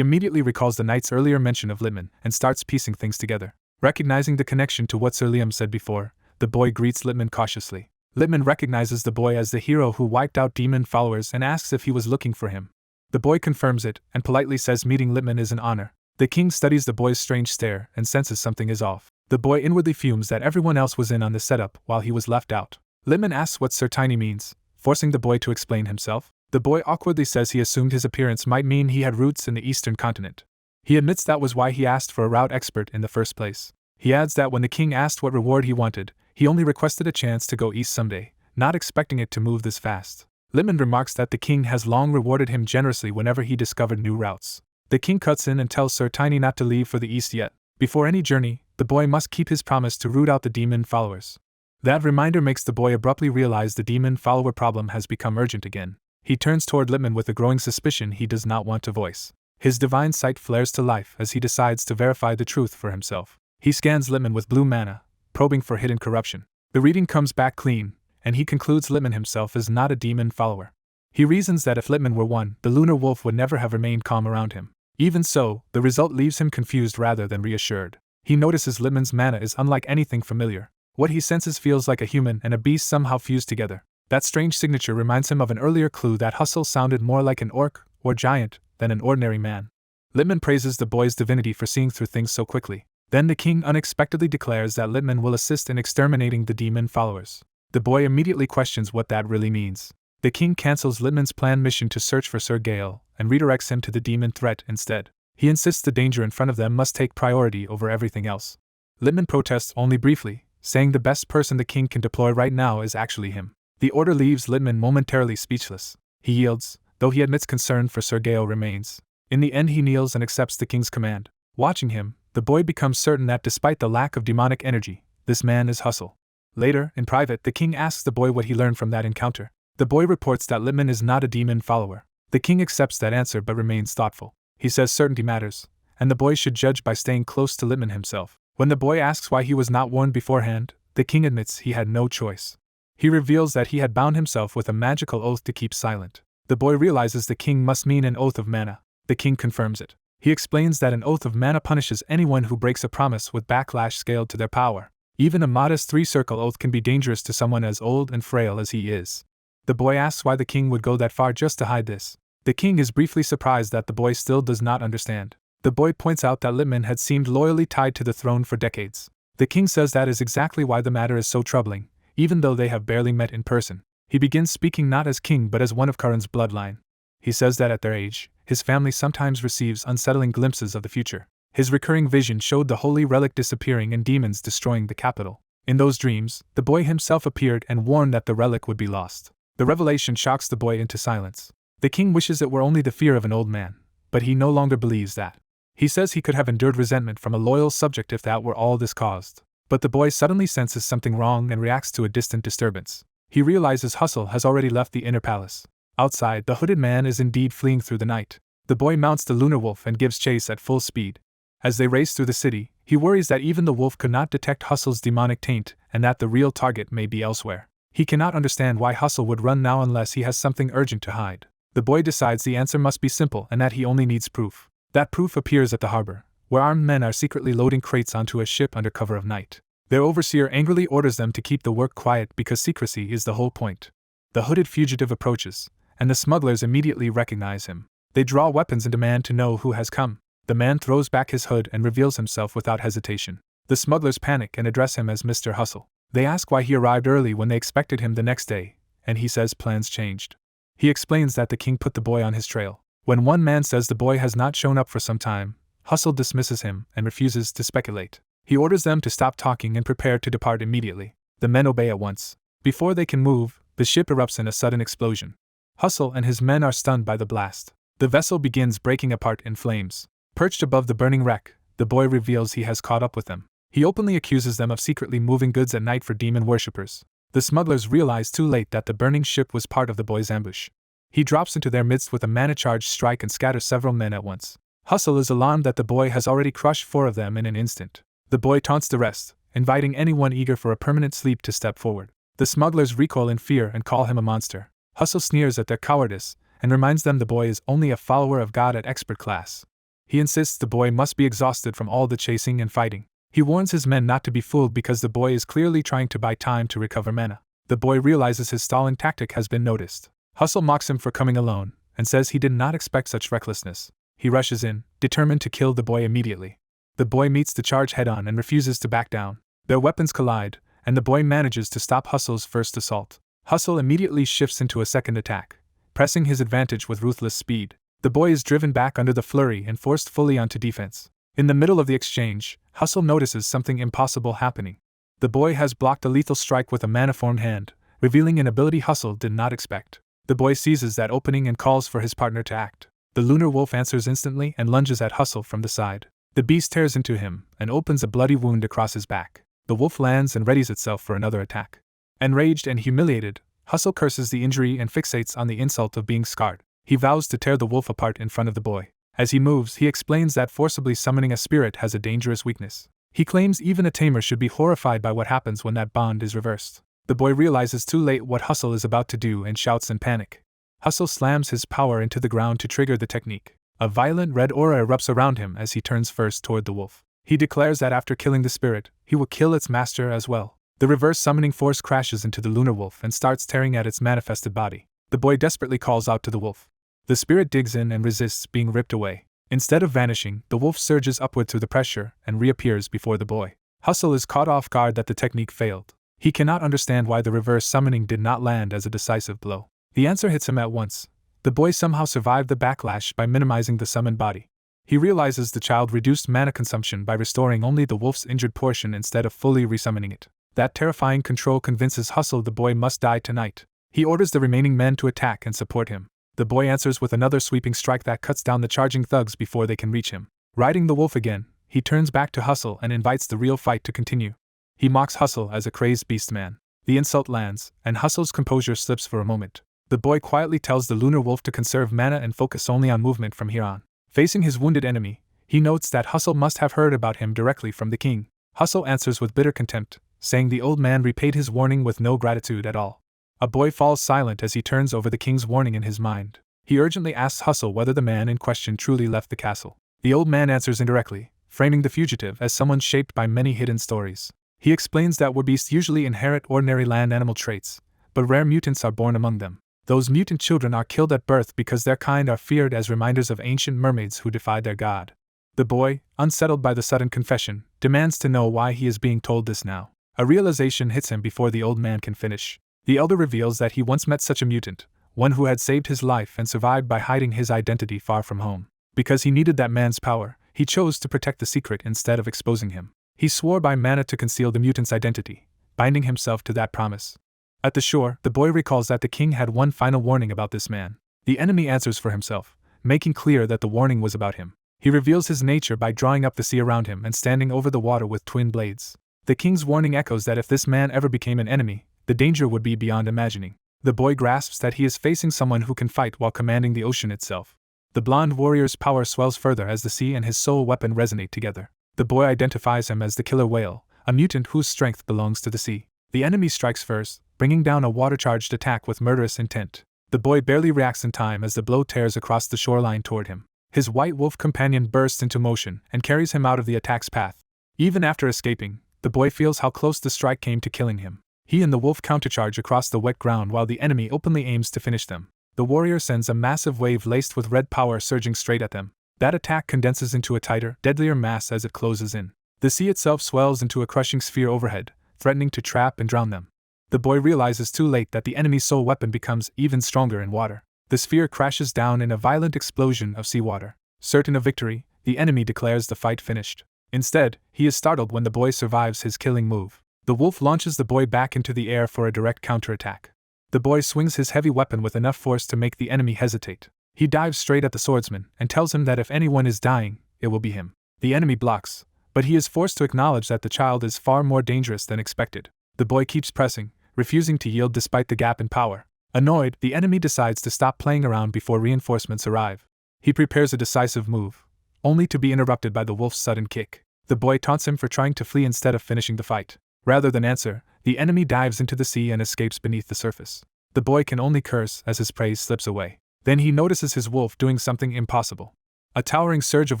immediately recalls the knight's earlier mention of Lippman and starts piecing things together. Recognizing the connection to what Sir Liam said before, the boy greets Lippman cautiously. Lippman recognizes the boy as the hero who wiped out demon followers and asks if he was looking for him. The boy confirms it and politely says meeting Lippman is an honor. The king studies the boy's strange stare and senses something is off. The boy inwardly fumes that everyone else was in on the setup while he was left out. Lippman asks what Sir Tiny means, forcing the boy to explain himself. The boy awkwardly says he assumed his appearance might mean he had roots in the Eastern continent. He admits that was why he asked for a route expert in the first place. He adds that when the king asked what reward he wanted, he only requested a chance to go east someday, not expecting it to move this fast. Lippman remarks that the king has long rewarded him generously whenever he discovered new routes. The king cuts in and tells Sir Tiny not to leave for the east yet. Before any journey, the boy must keep his promise to root out the demon followers. That reminder makes the boy abruptly realize the demon follower problem has become urgent again. He turns toward Lippman with a growing suspicion he does not want to voice. His divine sight flares to life as he decides to verify the truth for himself. He scans Lippman with blue mana, probing for hidden corruption. The reading comes back clean, and he concludes Lippman himself is not a demon follower. He reasons that if Lippman were one, the lunar wolf would never have remained calm around him. Even so, the result leaves him confused rather than reassured. He notices Lippman's mana is unlike anything familiar. What he senses feels like a human and a beast somehow fused together. That strange signature reminds him of an earlier clue that Hustle sounded more like an orc, or giant, than an ordinary man. Lippman praises the boy's divinity for seeing through things so quickly. Then the king unexpectedly declares that Lippman will assist in exterminating the demon followers. The boy immediately questions what that really means. The king cancels Lippman's planned mission to search for Sir Gale and redirects him to the demon threat instead. He insists the danger in front of them must take priority over everything else. Lippman protests only briefly, saying the best person the king can deploy right now is actually him. The order leaves Lippman momentarily speechless. He yields, though he admits concern for Sir Gale remains. In the end he kneels and accepts the king's command. Watching him, the boy becomes certain that despite the lack of demonic energy, this man is Hustle. Later, in private, the king asks the boy what he learned from that encounter. The boy reports that Lippman is not a demon follower. The king accepts that answer but remains thoughtful. He says certainty matters, and the boy should judge by staying close to Lippman himself. When the boy asks why he was not warned beforehand, the king admits he had no choice. He reveals that he had bound himself with a magical oath to keep silent. The boy realizes the king must mean an oath of mana. The king confirms it. He explains that an oath of mana punishes anyone who breaks a promise with backlash scaled to their power. Even a modest 3-circle oath can be dangerous to someone as old and frail as he is. The boy asks why the king would go that far just to hide this. The king is briefly surprised that the boy still does not understand. The boy points out that Lippman had seemed loyally tied to the throne for decades. The king says that is exactly why the matter is so troubling, even though they have barely met in person. He begins speaking not as king but as one of Karan's bloodline. He says that at their age, his family sometimes receives unsettling glimpses of the future. His recurring vision showed the holy relic disappearing and demons destroying the capital. In those dreams, the boy himself appeared and warned that the relic would be lost. The revelation shocks the boy into silence. The king wishes it were only the fear of an old man, but he no longer believes that. He says he could have endured resentment from a loyal subject if that were all this caused. But the boy suddenly senses something wrong and reacts to a distant disturbance. He realizes Hustle has already left the inner palace. Outside, the hooded man is indeed fleeing through the night. The boy mounts the lunar wolf and gives chase at full speed. As they race through the city, he worries that even the wolf could not detect Hustle's demonic taint and that the real target may be elsewhere. He cannot understand why Hustle would run now unless he has something urgent to hide. The boy decides the answer must be simple and that he only needs proof. That proof appears at the harbor, where armed men are secretly loading crates onto a ship under cover of night. Their overseer angrily orders them to keep the work quiet because secrecy is the whole point. The hooded fugitive approaches, and the smugglers immediately recognize him. They draw weapons and demand to know who has come. The man throws back his hood and reveals himself without hesitation. The smugglers panic and address him as Mr. Hustle. They ask why he arrived early when they expected him the next day, and he says plans changed. He explains that the king put the boy on his trail. When one man says the boy has not shown up for some time, Hustle dismisses him and refuses to speculate. He orders them to stop talking and prepare to depart immediately. The men obey at once. Before they can move, the ship erupts in a sudden explosion. Hustle and his men are stunned by the blast. The vessel begins breaking apart in flames. Perched above the burning wreck, the boy reveals he has caught up with them. He openly accuses them of secretly moving goods at night for demon worshippers. The smugglers realize too late that the burning ship was part of the boy's ambush. He drops into their midst with a mana-charged strike and scatters several men at once. Hustle is alarmed that the boy has already crushed 4 of them in an instant. The boy taunts the rest, inviting anyone eager for a permanent sleep to step forward. The smugglers recoil in fear and call him a monster. Hustle sneers at their cowardice and reminds them the boy is only a follower of God at expert class. He insists the boy must be exhausted from all the chasing and fighting. He warns his men not to be fooled because the boy is clearly trying to buy time to recover mana. The boy realizes his stalling tactic has been noticed. Hustle mocks him for coming alone and says he did not expect such recklessness. He rushes in, determined to kill the boy immediately. The boy meets the charge head-on and refuses to back down. Their weapons collide, and the boy manages to stop Hustle's first assault. Hustle immediately shifts into a second attack, pressing his advantage with ruthless speed. The boy is driven back under the flurry and forced fully onto defense. In the middle of the exchange, Hustle notices something impossible happening. The boy has blocked a lethal strike with a mana-formed hand, revealing an ability Hustle did not expect. The boy seizes that opening and calls for his partner to act. The lunar wolf answers instantly and lunges at Hustle from the side. The beast tears into him and opens a bloody wound across his back. The wolf lands and readies itself for another attack. Enraged and humiliated, Hustle curses the injury and fixates on the insult of being scarred. He vows to tear the wolf apart in front of the boy. As he moves, he explains that forcibly summoning a spirit has a dangerous weakness. He claims even a tamer should be horrified by what happens when that bond is reversed. The boy realizes too late what Hustle is about to do and shouts in panic. Hustle slams his power into the ground to trigger the technique. A violent red aura erupts around him as he turns first toward the wolf. He declares that after killing the spirit, he will kill its master as well. The reverse summoning force crashes into the lunar wolf and starts tearing at its manifested body. The boy desperately calls out to the wolf. The spirit digs in and resists being ripped away. Instead of vanishing, the wolf surges upward through the pressure and reappears before the boy. Hustle is caught off guard that the technique failed. He cannot understand why the reverse summoning did not land as a decisive blow. The answer hits him at once. The boy somehow survived the backlash by minimizing the summoned body. He realizes the child reduced mana consumption by restoring only the wolf's injured portion instead of fully resummoning it. That terrifying control convinces Hustle the boy must die tonight. He orders the remaining men to attack and support him. The boy answers with another sweeping strike that cuts down the charging thugs before they can reach him. Riding the wolf again, he turns back to Hustle and invites the real fight to continue. He mocks Hustle as a crazed beast man. The insult lands, and Hustle's composure slips for a moment. The boy quietly tells the lunar wolf to conserve mana and focus only on movement from here on. Facing his wounded enemy, he notes that Hustle must have heard about him directly from the king. Hustle answers with bitter contempt, saying the old man repaid his warning with no gratitude at all. A boy falls silent as he turns over the king's warning in his mind. He urgently asks Hustle whether the man in question truly left the castle. The old man answers indirectly, framing the fugitive as someone shaped by many hidden stories. He explains that beasts usually inherit ordinary land animal traits, but rare mutants are born among them. Those mutant children are killed at birth because their kind are feared as reminders of ancient mermaids who defied their god. The boy, unsettled by the sudden confession, demands to know why he is being told this now. A realization hits him before the old man can finish. The elder reveals that he once met such a mutant, one who had saved his life and survived by hiding his identity far from home. Because he needed that man's power, he chose to protect the secret instead of exposing him. He swore by mana to conceal the mutant's identity, binding himself to that promise. At the shore, the boy recalls that the king had one final warning about this man. The enemy answers for himself, making clear that the warning was about him. He reveals his nature by drawing up the sea around him and standing over the water with twin blades. The king's warning echoes that if this man ever became an enemy, the danger would be beyond imagining. The boy grasps that he is facing someone who can fight while commanding the ocean itself. The blonde warrior's power swells further as the sea and his soul weapon resonate together. The boy identifies him as the killer whale, a mutant whose strength belongs to the sea. The enemy strikes first, bringing down a water-charged attack with murderous intent. The boy barely reacts in time as the blow tears across the shoreline toward him. His white wolf companion bursts into motion and carries him out of the attack's path. Even after escaping, the boy feels how close the strike came to killing him. He and the wolf countercharge across the wet ground while the enemy openly aims to finish them. The warrior sends a massive wave laced with red power surging straight at them. That attack condenses into a tighter, deadlier mass as it closes in. The sea itself swells into a crushing sphere overhead, threatening to trap and drown them. The boy realizes too late that the enemy's soul weapon becomes even stronger in water. The sphere crashes down in a violent explosion of seawater. Certain of victory, the enemy declares the fight finished. Instead, he is startled when the boy survives his killing move. The wolf launches the boy back into the air for a direct counterattack. The boy swings his heavy weapon with enough force to make the enemy hesitate. He dives straight at the swordsman and tells him that if anyone is dying, it will be him. The enemy blocks, but he is forced to acknowledge that the child is far more dangerous than expected. The boy keeps pressing, refusing to yield despite the gap in power. Annoyed, the enemy decides to stop playing around before reinforcements arrive. He prepares a decisive move, only to be interrupted by the wolf's sudden kick. The boy taunts him for trying to flee instead of finishing the fight. Rather than answer, the enemy dives into the sea and escapes beneath the surface. The boy can only curse as his prey slips away. Then he notices his wolf doing something impossible. A towering surge of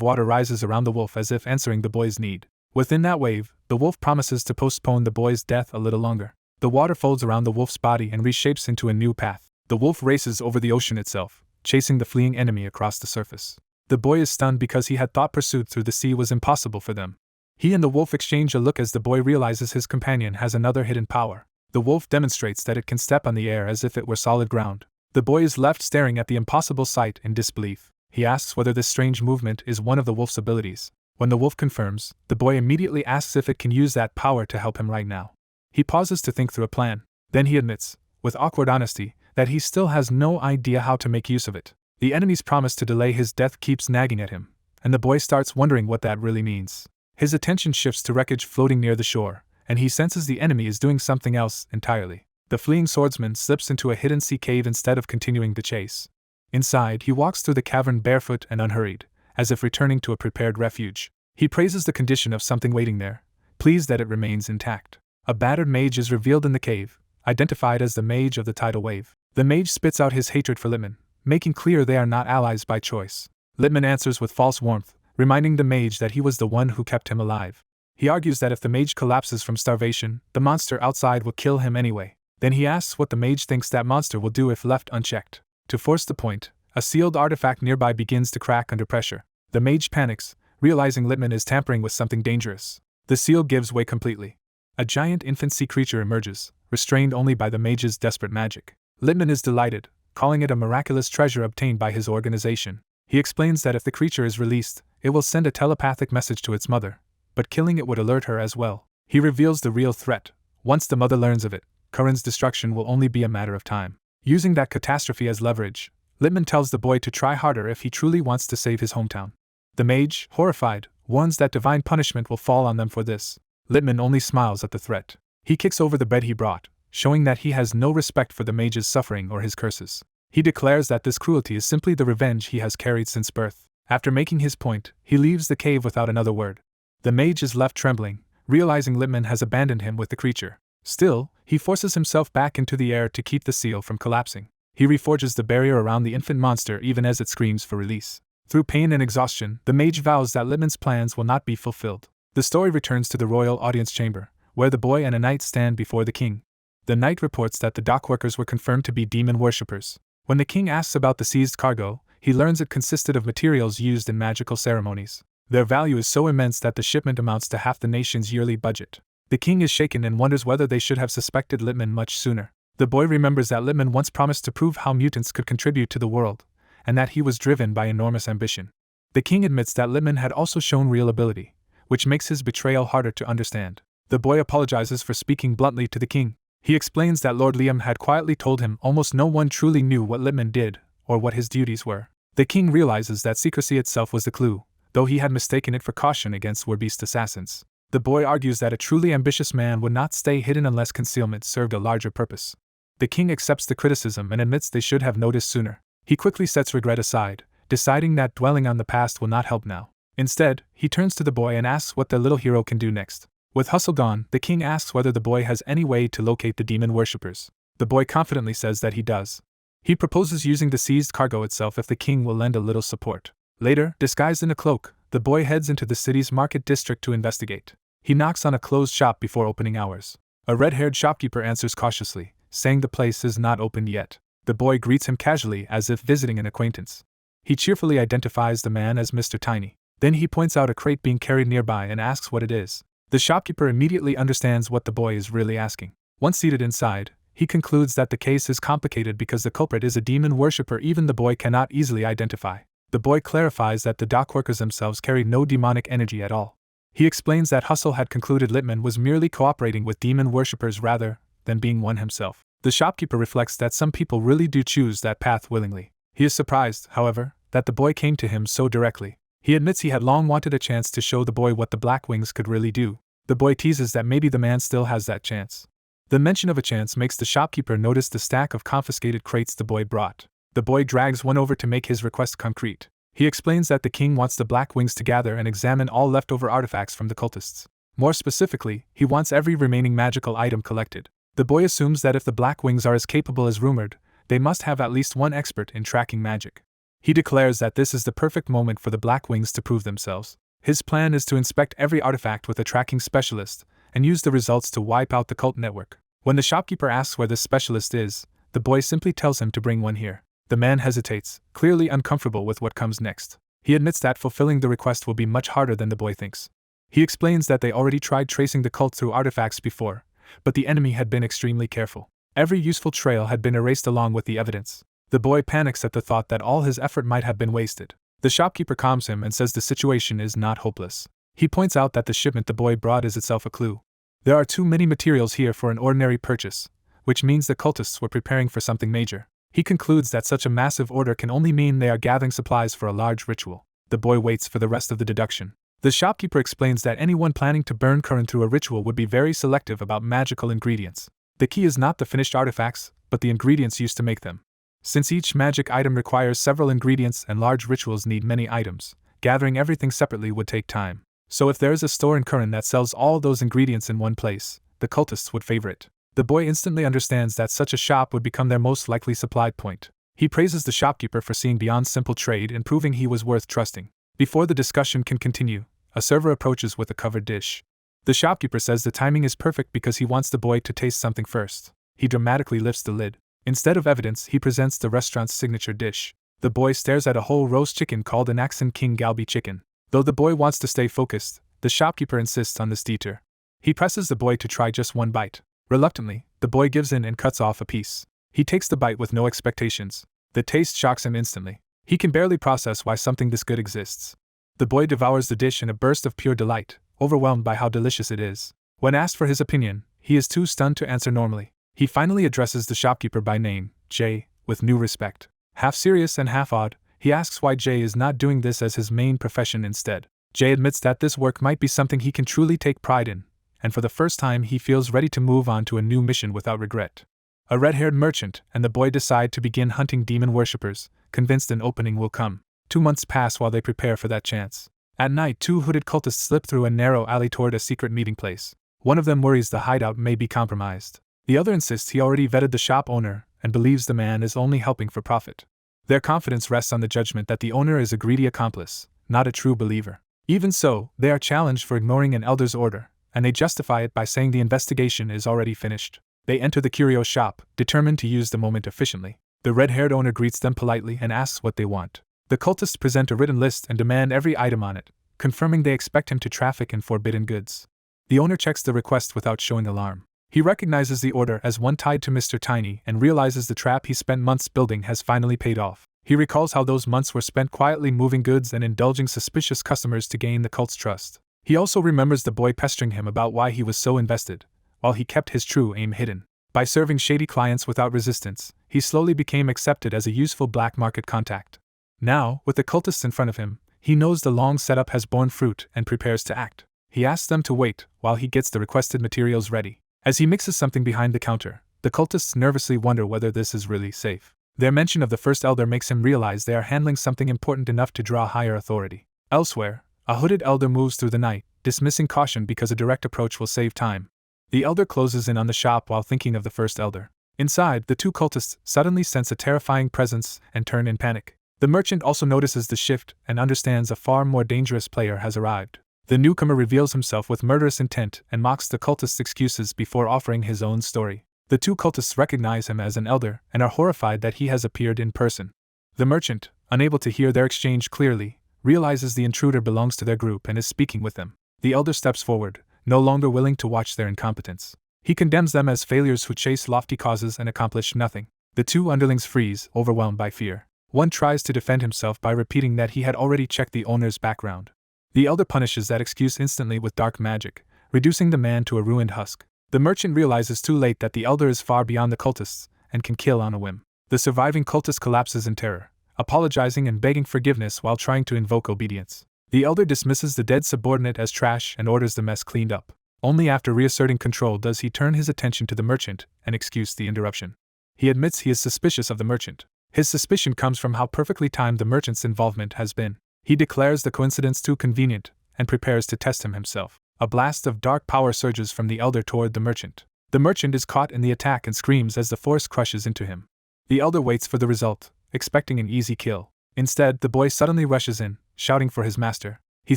water rises around the wolf as if answering the boy's need. Within that wave, the wolf promises to postpone the boy's death a little longer. The water folds around the wolf's body and reshapes into a new path. The wolf races over the ocean itself, chasing the fleeing enemy across the surface. The boy is stunned because he had thought pursuit through the sea was impossible for them. He and the wolf exchange a look as the boy realizes his companion has another hidden power. The wolf demonstrates that it can step on the air as if it were solid ground. The boy is left staring at the impossible sight in disbelief. He asks whether this strange movement is one of the wolf's abilities. When the wolf confirms, the boy immediately asks if it can use that power to help him right now. He pauses to think through a plan. Then he admits, with awkward honesty, that he still has no idea how to make use of it. The enemy's promise to delay his death keeps nagging at him, and the boy starts wondering what that really means. His attention shifts to wreckage floating near the shore, and he senses the enemy is doing something else entirely. The fleeing swordsman slips into a hidden sea cave instead of continuing the chase. Inside, he walks through the cavern barefoot and unhurried, as if returning to a prepared refuge. He praises the condition of something waiting there, pleased that it remains intact. A battered mage is revealed in the cave, identified as the mage of the tidal wave. The mage spits out his hatred for Lippmann, making clear they are not allies by choice. Lippmann answers with false warmth, reminding the mage that he was the one who kept him alive. He argues that if the mage collapses from starvation, the monster outside will kill him anyway. Then he asks what the mage thinks that monster will do if left unchecked. To force the point, a sealed artifact nearby begins to crack under pressure. The mage panics, realizing Lippmann is tampering with something dangerous. The seal gives way completely. A giant infant sea creature emerges, restrained only by the mage's desperate magic. Lippmann is delighted, calling it a miraculous treasure obtained by his organization. He explains that if the creature is released, it will send a telepathic message to its mother, but killing it would alert her as well. He reveals the real threat. Once the mother learns of it, Curran's destruction will only be a matter of time. Using that catastrophe as leverage, Lippmann tells the boy to try harder if he truly wants to save his hometown. The mage, horrified, warns that divine punishment will fall on them for this. Lippmann only smiles at the threat. He kicks over the bread he brought, showing that he has no respect for the mage's suffering or his curses. He declares that this cruelty is simply the revenge he has carried since birth. After making his point, he leaves the cave without another word. The mage is left trembling, realizing Lippmann has abandoned him with the creature. Still, he forces himself back into the air to keep the seal from collapsing. He reforges the barrier around the infant monster even as it screams for release. Through pain and exhaustion, the mage vows that Lippmann's plans will not be fulfilled. The story returns to the royal audience chamber, where the boy and a knight stand before the king. The knight reports that the dock workers were confirmed to be demon worshippers. When the king asks about the seized cargo, he learns it consisted of materials used in magical ceremonies. Their value is so immense that the shipment amounts to half the nation's yearly budget. The king is shaken and wonders whether they should have suspected Lippmann much sooner. The boy remembers that Lippmann once promised to prove how mutants could contribute to the world, and that he was driven by enormous ambition. The king admits that Lippmann had also shown real ability, which makes his betrayal harder to understand. The boy apologizes for speaking bluntly to the king. He explains that Lord Liam had quietly told him almost no one truly knew what Lippmann did, or what his duties were. The king realizes that secrecy itself was the clue, though he had mistaken it for caution against werbeast assassins. The boy argues that a truly ambitious man would not stay hidden unless concealment served a larger purpose. The king accepts the criticism and admits they should have noticed sooner. He quickly sets regret aside, deciding that dwelling on the past will not help now. Instead, he turns to the boy and asks what the little hero can do next. With hustle gone, the king asks whether the boy has any way to locate the demon worshippers. The boy confidently says that he does. He proposes using the seized cargo itself if the king will lend a little support. Later, disguised in a cloak, the boy heads into the city's market district to investigate. He knocks on a closed shop before opening hours. A red-haired shopkeeper answers cautiously, saying the place is not open yet. The boy greets him casually as if visiting an acquaintance. He cheerfully identifies the man as Mr. Tiny. Then he points out a crate being carried nearby and asks what it is. The shopkeeper immediately understands what the boy is really asking. Once seated inside, He concludes that the case is complicated because the culprit is a demon worshipper even the boy cannot easily identify. The boy clarifies that the dockworkers themselves carry no demonic energy at all. He explains that Hustle had concluded Littman was merely cooperating with demon worshippers rather than being one himself. The shopkeeper reflects that some people really do choose that path willingly. He is surprised, however, that the boy came to him so directly. He admits he had long wanted a chance to show the boy what the Black Wings could really do. The boy teases that maybe the man still has that chance. The mention of a chance makes the shopkeeper notice the stack of confiscated crates the boy brought. The boy drags one over to make his request concrete. He explains that the king wants the Black Wings to gather and examine all leftover artifacts from the cultists. More specifically, he wants every remaining magical item collected. The boy assumes that if the Black Wings are as capable as rumored, they must have at least one expert in tracking magic. He declares that this is the perfect moment for the Black Wings to prove themselves. His plan is to inspect every artifact with a tracking specialist and use the results to wipe out the cult network. When the shopkeeper asks where this specialist is, the boy simply tells him to bring one here. The man hesitates, clearly uncomfortable with what comes next. He admits that fulfilling the request will be much harder than the boy thinks. He explains that they already tried tracing the cult through artifacts before, but the enemy had been extremely careful. Every useful trail had been erased along with the evidence. The boy panics at the thought that all his effort might have been wasted. The shopkeeper calms him and says the situation is not hopeless. He points out that the shipment the boy brought is itself a clue. There are too many materials here for an ordinary purchase, which means the cultists were preparing for something major. He concludes that such a massive order can only mean they are gathering supplies for a large ritual. The boy waits for the rest of the deduction. The shopkeeper explains that anyone planning to burn current through a ritual would be very selective about magical ingredients. The key is not the finished artifacts, but the ingredients used to make them. Since each magic item requires several ingredients and large rituals need many items, gathering everything separately would take time. So if there is a store in Curran that sells all those ingredients in one place, the cultists would favor it. The boy instantly understands that such a shop would become their most likely supply point. He praises the shopkeeper for seeing beyond simple trade and proving he was worth trusting. Before the discussion can continue, a server approaches with a covered dish. The shopkeeper says the timing is perfect because he wants the boy to taste something first. He dramatically lifts the lid. Instead of evidence, he presents the restaurant's signature dish. The boy stares at a whole roast chicken called an Axon King Galbi chicken. Though the boy wants to stay focused, the shopkeeper insists on this detour. He presses the boy to try just one bite. Reluctantly, the boy gives in and cuts off a piece. He takes the bite with no expectations. The taste shocks him instantly. He can barely process why something this good exists. The boy devours the dish in a burst of pure delight, overwhelmed by how delicious it is. When asked for his opinion, he is too stunned to answer normally. He finally addresses the shopkeeper by name, Jay, with new respect. Half serious and half awed, he asks why Jay is not doing this as his main profession instead. Jay admits that this work might be something he can truly take pride in, and for the first time he feels ready to move on to a new mission without regret. A red-haired merchant and the boy decide to begin hunting demon worshippers, convinced an opening will come. 2 months pass while they prepare for that chance. At night, 2 hooded cultists slip through a narrow alley toward a secret meeting place. One of them worries the hideout may be compromised. The other insists he already vetted the shop owner and believes the man is only helping for profit. Their confidence rests on the judgment that the owner is a greedy accomplice, not a true believer. Even so, they are challenged for ignoring an elder's order, and they justify it by saying the investigation is already finished. They enter the curio shop, determined to use the moment efficiently. The red-haired owner greets them politely and asks what they want. The cultists present a written list and demand every item on it, confirming they expect him to traffic in forbidden goods. The owner checks the request without showing alarm. He recognizes the order as one tied to Mr. Tiny and realizes the trap he spent months building has finally paid off. He recalls how those months were spent quietly moving goods and indulging suspicious customers to gain the cult's trust. He also remembers the boy pestering him about why he was so invested, while he kept his true aim hidden. By serving shady clients without resistance, he slowly became accepted as a useful black market contact. Now, with the cultists in front of him, he knows the long setup has borne fruit and prepares to act. He asks them to wait while he gets the requested materials ready. As he mixes something behind the counter, the cultists nervously wonder whether this is really safe. Their mention of the first elder makes him realize they are handling something important enough to draw higher authority. Elsewhere, a hooded elder moves through the night, dismissing caution because a direct approach will save time. The elder closes in on the shop while thinking of the first elder. Inside, the 2 cultists suddenly sense a terrifying presence and turn in panic. The merchant also notices the shift and understands a far more dangerous player has arrived. The newcomer reveals himself with murderous intent and mocks the cultists' excuses before offering his own story. The 2 cultists recognize him as an elder and are horrified that he has appeared in person. The merchant, unable to hear their exchange clearly, realizes the intruder belongs to their group and is speaking with them. The elder steps forward, no longer willing to watch their incompetence. He condemns them as failures who chase lofty causes and accomplish nothing. The two underlings freeze, overwhelmed by fear. One tries to defend himself by repeating that he had already checked the owner's background. The elder punishes that excuse instantly with dark magic, reducing the man to a ruined husk. The merchant realizes too late that the elder is far beyond the cultists and can kill on a whim. The surviving cultist collapses in terror, apologizing and begging forgiveness while trying to invoke obedience. The elder dismisses the dead subordinate as trash and orders the mess cleaned up. Only after reasserting control does he turn his attention to the merchant and excuse the interruption. He admits he is suspicious of the merchant. His suspicion comes from how perfectly timed the merchant's involvement has been. He declares the coincidence too convenient and prepares to test him himself. A blast of dark power surges from the elder toward the merchant. The merchant is caught in the attack and screams as the force crushes into him. The elder waits for the result, expecting an easy kill. Instead, the boy suddenly rushes in, shouting for his master. He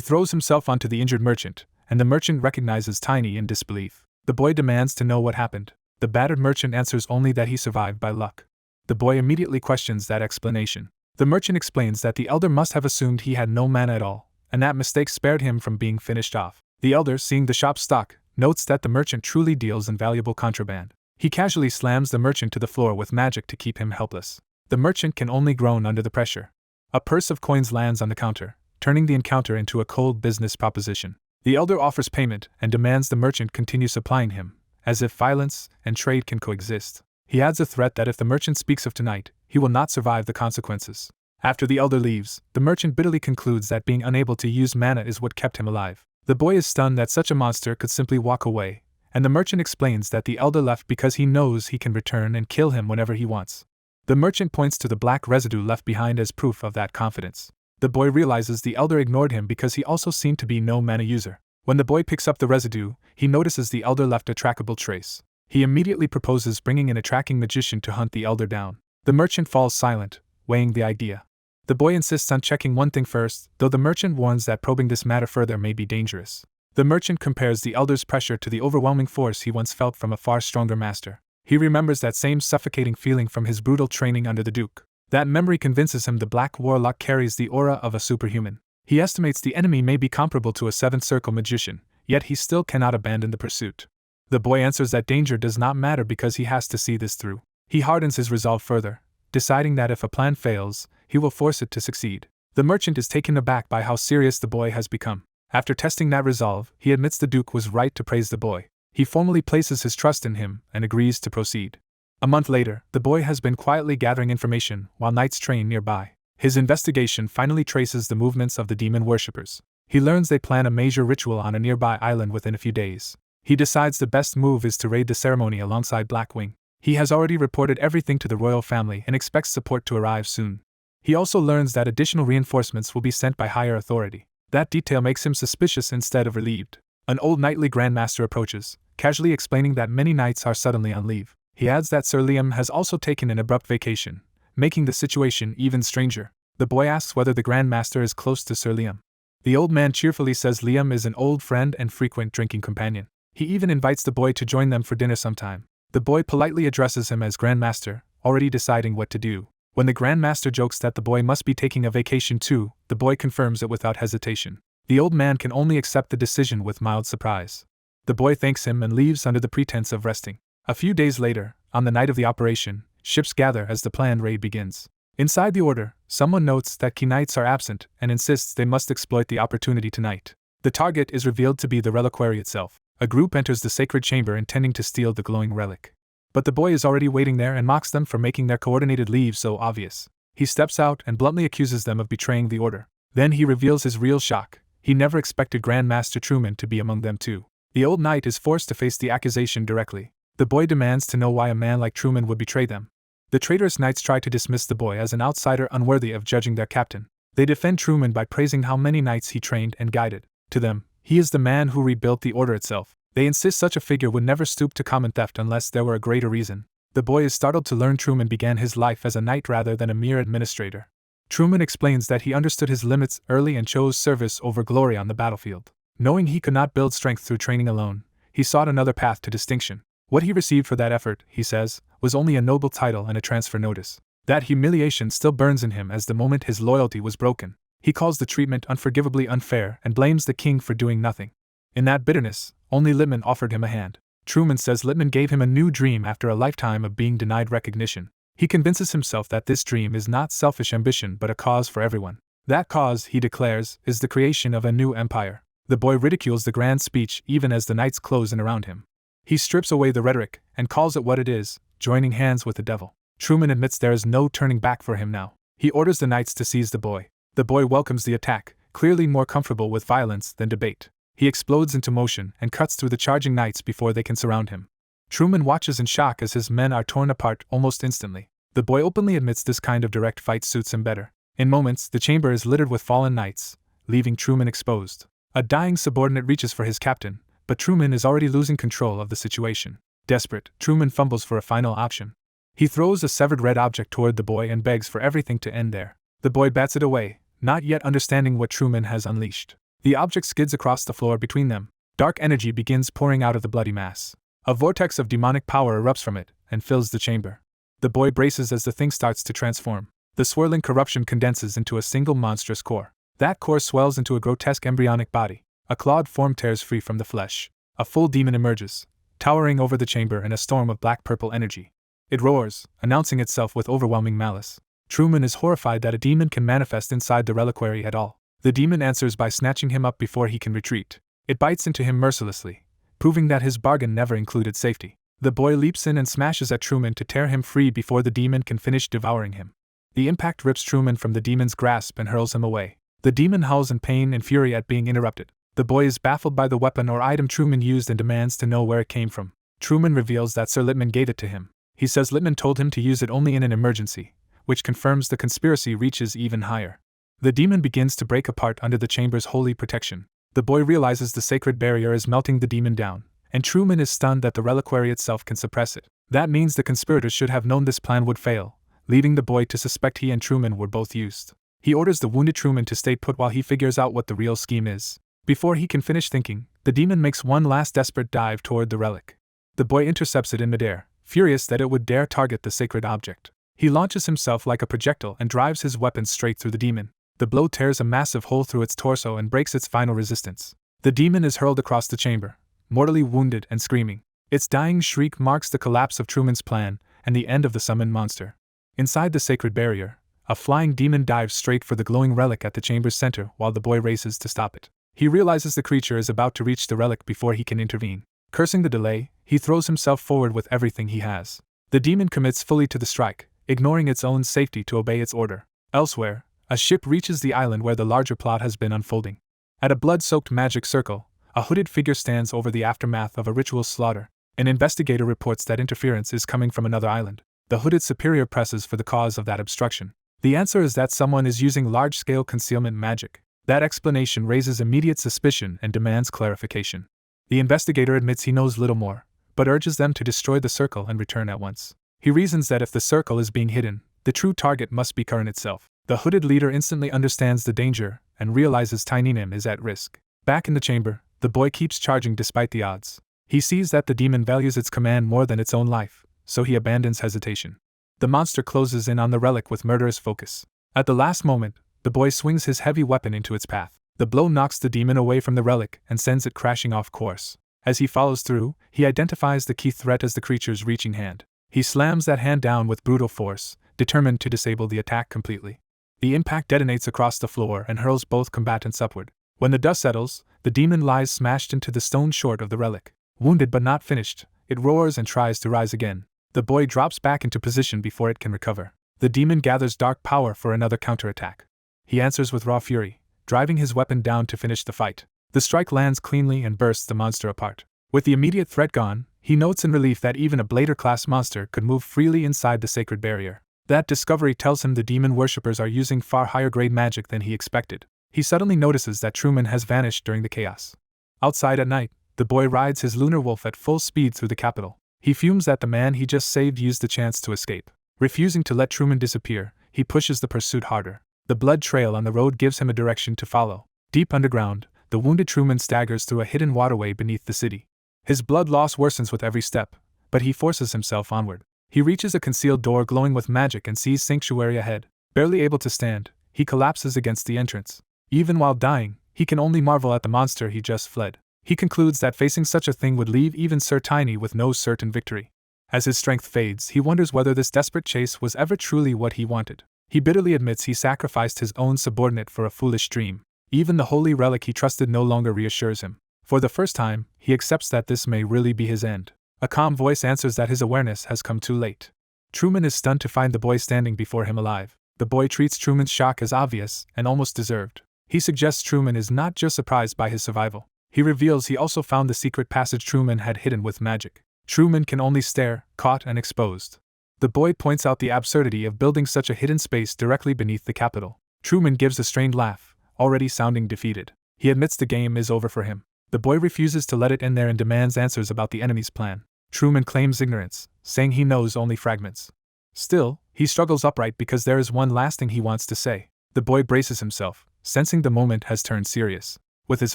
throws himself onto the injured merchant, and the merchant recognizes Tiny in disbelief. The boy demands to know what happened. The battered merchant answers only that he survived by luck. The boy immediately questions that explanation. The merchant explains that the elder must have assumed he had no mana at all, and that mistake spared him from being finished off. The elder, seeing the shop's stock, notes that the merchant truly deals in valuable contraband. He casually slams the merchant to the floor with magic to keep him helpless. The merchant can only groan under the pressure. A purse of coins lands on the counter, turning the encounter into a cold business proposition. The elder offers payment and demands the merchant continue supplying him, as if violence and trade can coexist. He adds a threat that if the merchant speaks of tonight, he will not survive the consequences. After the elder leaves, the merchant bitterly concludes that being unable to use mana is what kept him alive. The boy is stunned that such a monster could simply walk away, and the merchant explains that the elder left because he knows he can return and kill him whenever he wants. The merchant points to the black residue left behind as proof of that confidence. The boy realizes the elder ignored him because he also seemed to be no mana user. When the boy picks up the residue, he notices the elder left a trackable trace. He immediately proposes bringing in a tracking magician to hunt the elder down. The merchant falls silent, weighing the idea. The boy insists on checking one thing first, though the merchant warns that probing this matter further may be dangerous. The merchant compares the elder's pressure to the overwhelming force he once felt from a far stronger master. He remembers that same suffocating feeling from his brutal training under the Duke. That memory convinces him the Black Warlock carries the aura of a superhuman. He estimates the enemy may be comparable to a Seventh Circle magician, yet he still cannot abandon the pursuit. The boy answers that danger does not matter because he has to see this through. He hardens his resolve further, deciding that if a plan fails, he will force it to succeed. The merchant is taken aback by how serious the boy has become. After testing that resolve, he admits the Duke was right to praise the boy. He formally places his trust in him and agrees to proceed. A month later, the boy has been quietly gathering information while knights train nearby. His investigation finally traces the movements of the demon worshippers. He learns they plan a major ritual on a nearby island within a few days. He decides the best move is to raid the ceremony alongside Blackwing. He has already reported everything to the royal family and expects support to arrive soon. He also learns that additional reinforcements will be sent by higher authority. That detail makes him suspicious instead of relieved. An old knightly grandmaster approaches, casually explaining that many knights are suddenly on leave. He adds that Sir Liam has also taken an abrupt vacation, making the situation even stranger. The boy asks whether the grandmaster is close to Sir Liam. The old man cheerfully says Liam is an old friend and frequent drinking companion. He even invites the boy to join them for dinner sometime. The boy politely addresses him as Grandmaster, already deciding what to do. When the Grandmaster jokes that the boy must be taking a vacation too, the boy confirms it without hesitation. The old man can only accept the decision with mild surprise. The boy thanks him and leaves under the pretense of resting. A few days later, on the night of the operation, ships gather as the planned raid begins. Inside the order, someone notes that key knights are absent and insists they must exploit the opportunity tonight. The target is revealed to be the reliquary itself. A group enters the sacred chamber intending to steal the glowing relic. But the boy is already waiting there and mocks them for making their coordinated leave so obvious. He steps out and bluntly accuses them of betraying the order. Then he reveals his real shock. He never expected Grandmaster Truman to be among them too. The old knight is forced to face the accusation directly. The boy demands to know why a man like Truman would betray them. The traitorous knights try to dismiss the boy as an outsider unworthy of judging their captain. They defend Truman by praising how many knights he trained and guided. To them, he is the man who rebuilt the order itself. They insist such a figure would never stoop to common theft unless there were a greater reason. The boy is startled to learn Truman began his life as a knight rather than a mere administrator. Truman explains that he understood his limits early and chose service over glory on the battlefield. Knowing he could not build strength through training alone, he sought another path to distinction. What he received for that effort, he says, was only a noble title and a transfer notice. That humiliation still burns in him as the moment his loyalty was broken. He calls the treatment unforgivably unfair and blames the king for doing nothing. In that bitterness, only Lippmann offered him a hand. Truman says Lippman gave him a new dream after a lifetime of being denied recognition. He convinces himself that this dream is not selfish ambition but a cause for everyone. That cause, he declares, is the creation of a new empire. The boy ridicules the grand speech even as the nights close in around him. He strips away the rhetoric and calls it what it is, joining hands with the devil. Truman admits there is no turning back for him now. He orders the knights to seize the boy. The boy welcomes the attack, clearly more comfortable with violence than debate. He explodes into motion and cuts through the charging knights before they can surround him. Truman watches in shock as his men are torn apart almost instantly. The boy openly admits this kind of direct fight suits him better. In moments, the chamber is littered with fallen knights, leaving Truman exposed. A dying subordinate reaches for his captain, but Truman is already losing control of the situation. Desperate, Truman fumbles for a final option. He throws a severed red object toward the boy and begs for everything to end there. The boy bats it away, not yet understanding what Truman has unleashed. The object skids across the floor between them. Dark energy begins pouring out of the bloody mass. A vortex of demonic power erupts from it and fills the chamber. The boy braces as the thing starts to transform. The swirling corruption condenses into a single monstrous core. That core swells into a grotesque embryonic body. A clawed form tears free from the flesh. A full demon emerges, towering over the chamber in a storm of black-purple energy. It roars, announcing itself with overwhelming malice. Truman is horrified that a demon can manifest inside the reliquary at all. The demon answers by snatching him up before he can retreat. It bites into him mercilessly, proving that his bargain never included safety. The boy leaps in and smashes at Truman to tear him free before the demon can finish devouring him. The impact rips Truman from the demon's grasp and hurls him away. The demon howls in pain and fury at being interrupted. The boy is baffled by the weapon or item Truman used and demands to know where it came from. Truman reveals that Sir Lippman gave it to him. He says Lippman told him to use it only in an emergency, which confirms the conspiracy reaches even higher. The demon begins to break apart under the chamber's holy protection. The boy realizes the sacred barrier is melting the demon down, and Truman is stunned that the reliquary itself can suppress it. That means the conspirators should have known this plan would fail, leading the boy to suspect he and Truman were both used. He orders the wounded Truman to stay put while he figures out what the real scheme is. Before he can finish thinking, the demon makes one last desperate dive toward the relic. The boy intercepts it in midair, furious that it would dare target the sacred object. He launches himself like a projectile and drives his weapon straight through the demon. The blow tears a massive hole through its torso and breaks its final resistance. The demon is hurled across the chamber, mortally wounded and screaming. Its dying shriek marks the collapse of Truman's plan and the end of the summoned monster. Inside the sacred barrier, a flying demon dives straight for the glowing relic at the chamber's center while the boy races to stop it. He realizes the creature is about to reach the relic before he can intervene. Cursing the delay, he throws himself forward with everything he has. The demon commits fully to the strike, ignoring its own safety to obey its order. Elsewhere, a ship reaches the island where the larger plot has been unfolding. At a blood-soaked magic circle, a hooded figure stands over the aftermath of a ritual slaughter. An investigator reports that interference is coming from another island. The hooded superior presses for the cause of that obstruction. The answer is that someone is using large-scale concealment magic. That explanation raises immediate suspicion and demands clarification. The investigator admits he knows little more, but urges them to destroy the circle and return at once. He reasons that if the circle is being hidden, the true target must be Curran itself. The hooded leader instantly understands the danger and realizes Tiny Nim is at risk. Back in the chamber, the boy keeps charging despite the odds. He sees that the demon values its command more than its own life, so he abandons hesitation. The monster closes in on the relic with murderous focus. At the last moment, the boy swings his heavy weapon into its path. The blow knocks the demon away from the relic and sends it crashing off course. As he follows through, he identifies the key threat as the creature's reaching hand. He slams that hand down with brutal force, determined to disable the attack completely. The impact detonates across the floor and hurls both combatants upward. When the dust settles, the demon lies smashed into the stone short of the relic. Wounded but not finished, it roars and tries to rise again. The boy drops back into position before it can recover. The demon gathers dark power for another counterattack. He answers with raw fury, driving his weapon down to finish the fight. The strike lands cleanly and bursts the monster apart. With the immediate threat gone, he notes in relief that even a Blader-class monster could move freely inside the sacred barrier. That discovery tells him the demon worshippers are using far higher-grade magic than he expected. He suddenly notices that Truman has vanished during the chaos. Outside at night, the boy rides his lunar wolf at full speed through the capital. He fumes that the man he just saved used the chance to escape. Refusing to let Truman disappear, he pushes the pursuit harder. The blood trail on the road gives him a direction to follow. Deep underground, the wounded Truman staggers through a hidden waterway beneath the city. His blood loss worsens with every step, but he forces himself onward. He reaches a concealed door glowing with magic and sees sanctuary ahead. Barely able to stand, he collapses against the entrance. Even while dying, he can only marvel at the monster he just fled. He concludes that facing such a thing would leave even Sir Tiny with no certain victory. As his strength fades, he wonders whether this desperate chase was ever truly what he wanted. He bitterly admits he sacrificed his own subordinate for a foolish dream. Even the holy relic he trusted no longer reassures him. For the first time, he accepts that this may really be his end. A calm voice answers that his awareness has come too late. Truman is stunned to find the boy standing before him alive. The boy treats Truman's shock as obvious and almost deserved. He suggests Truman is not just surprised by his survival. He reveals he also found the secret passage Truman had hidden with magic. Truman can only stare, caught and exposed. The boy points out the absurdity of building such a hidden space directly beneath the capital. Truman gives a strained laugh, already sounding defeated. He admits the game is over for him. The boy refuses to let it end there and demands answers about the enemy's plan. Truman claims ignorance, saying he knows only fragments. Still, he struggles upright because there is one last thing he wants to say. The boy braces himself, sensing the moment has turned serious. With his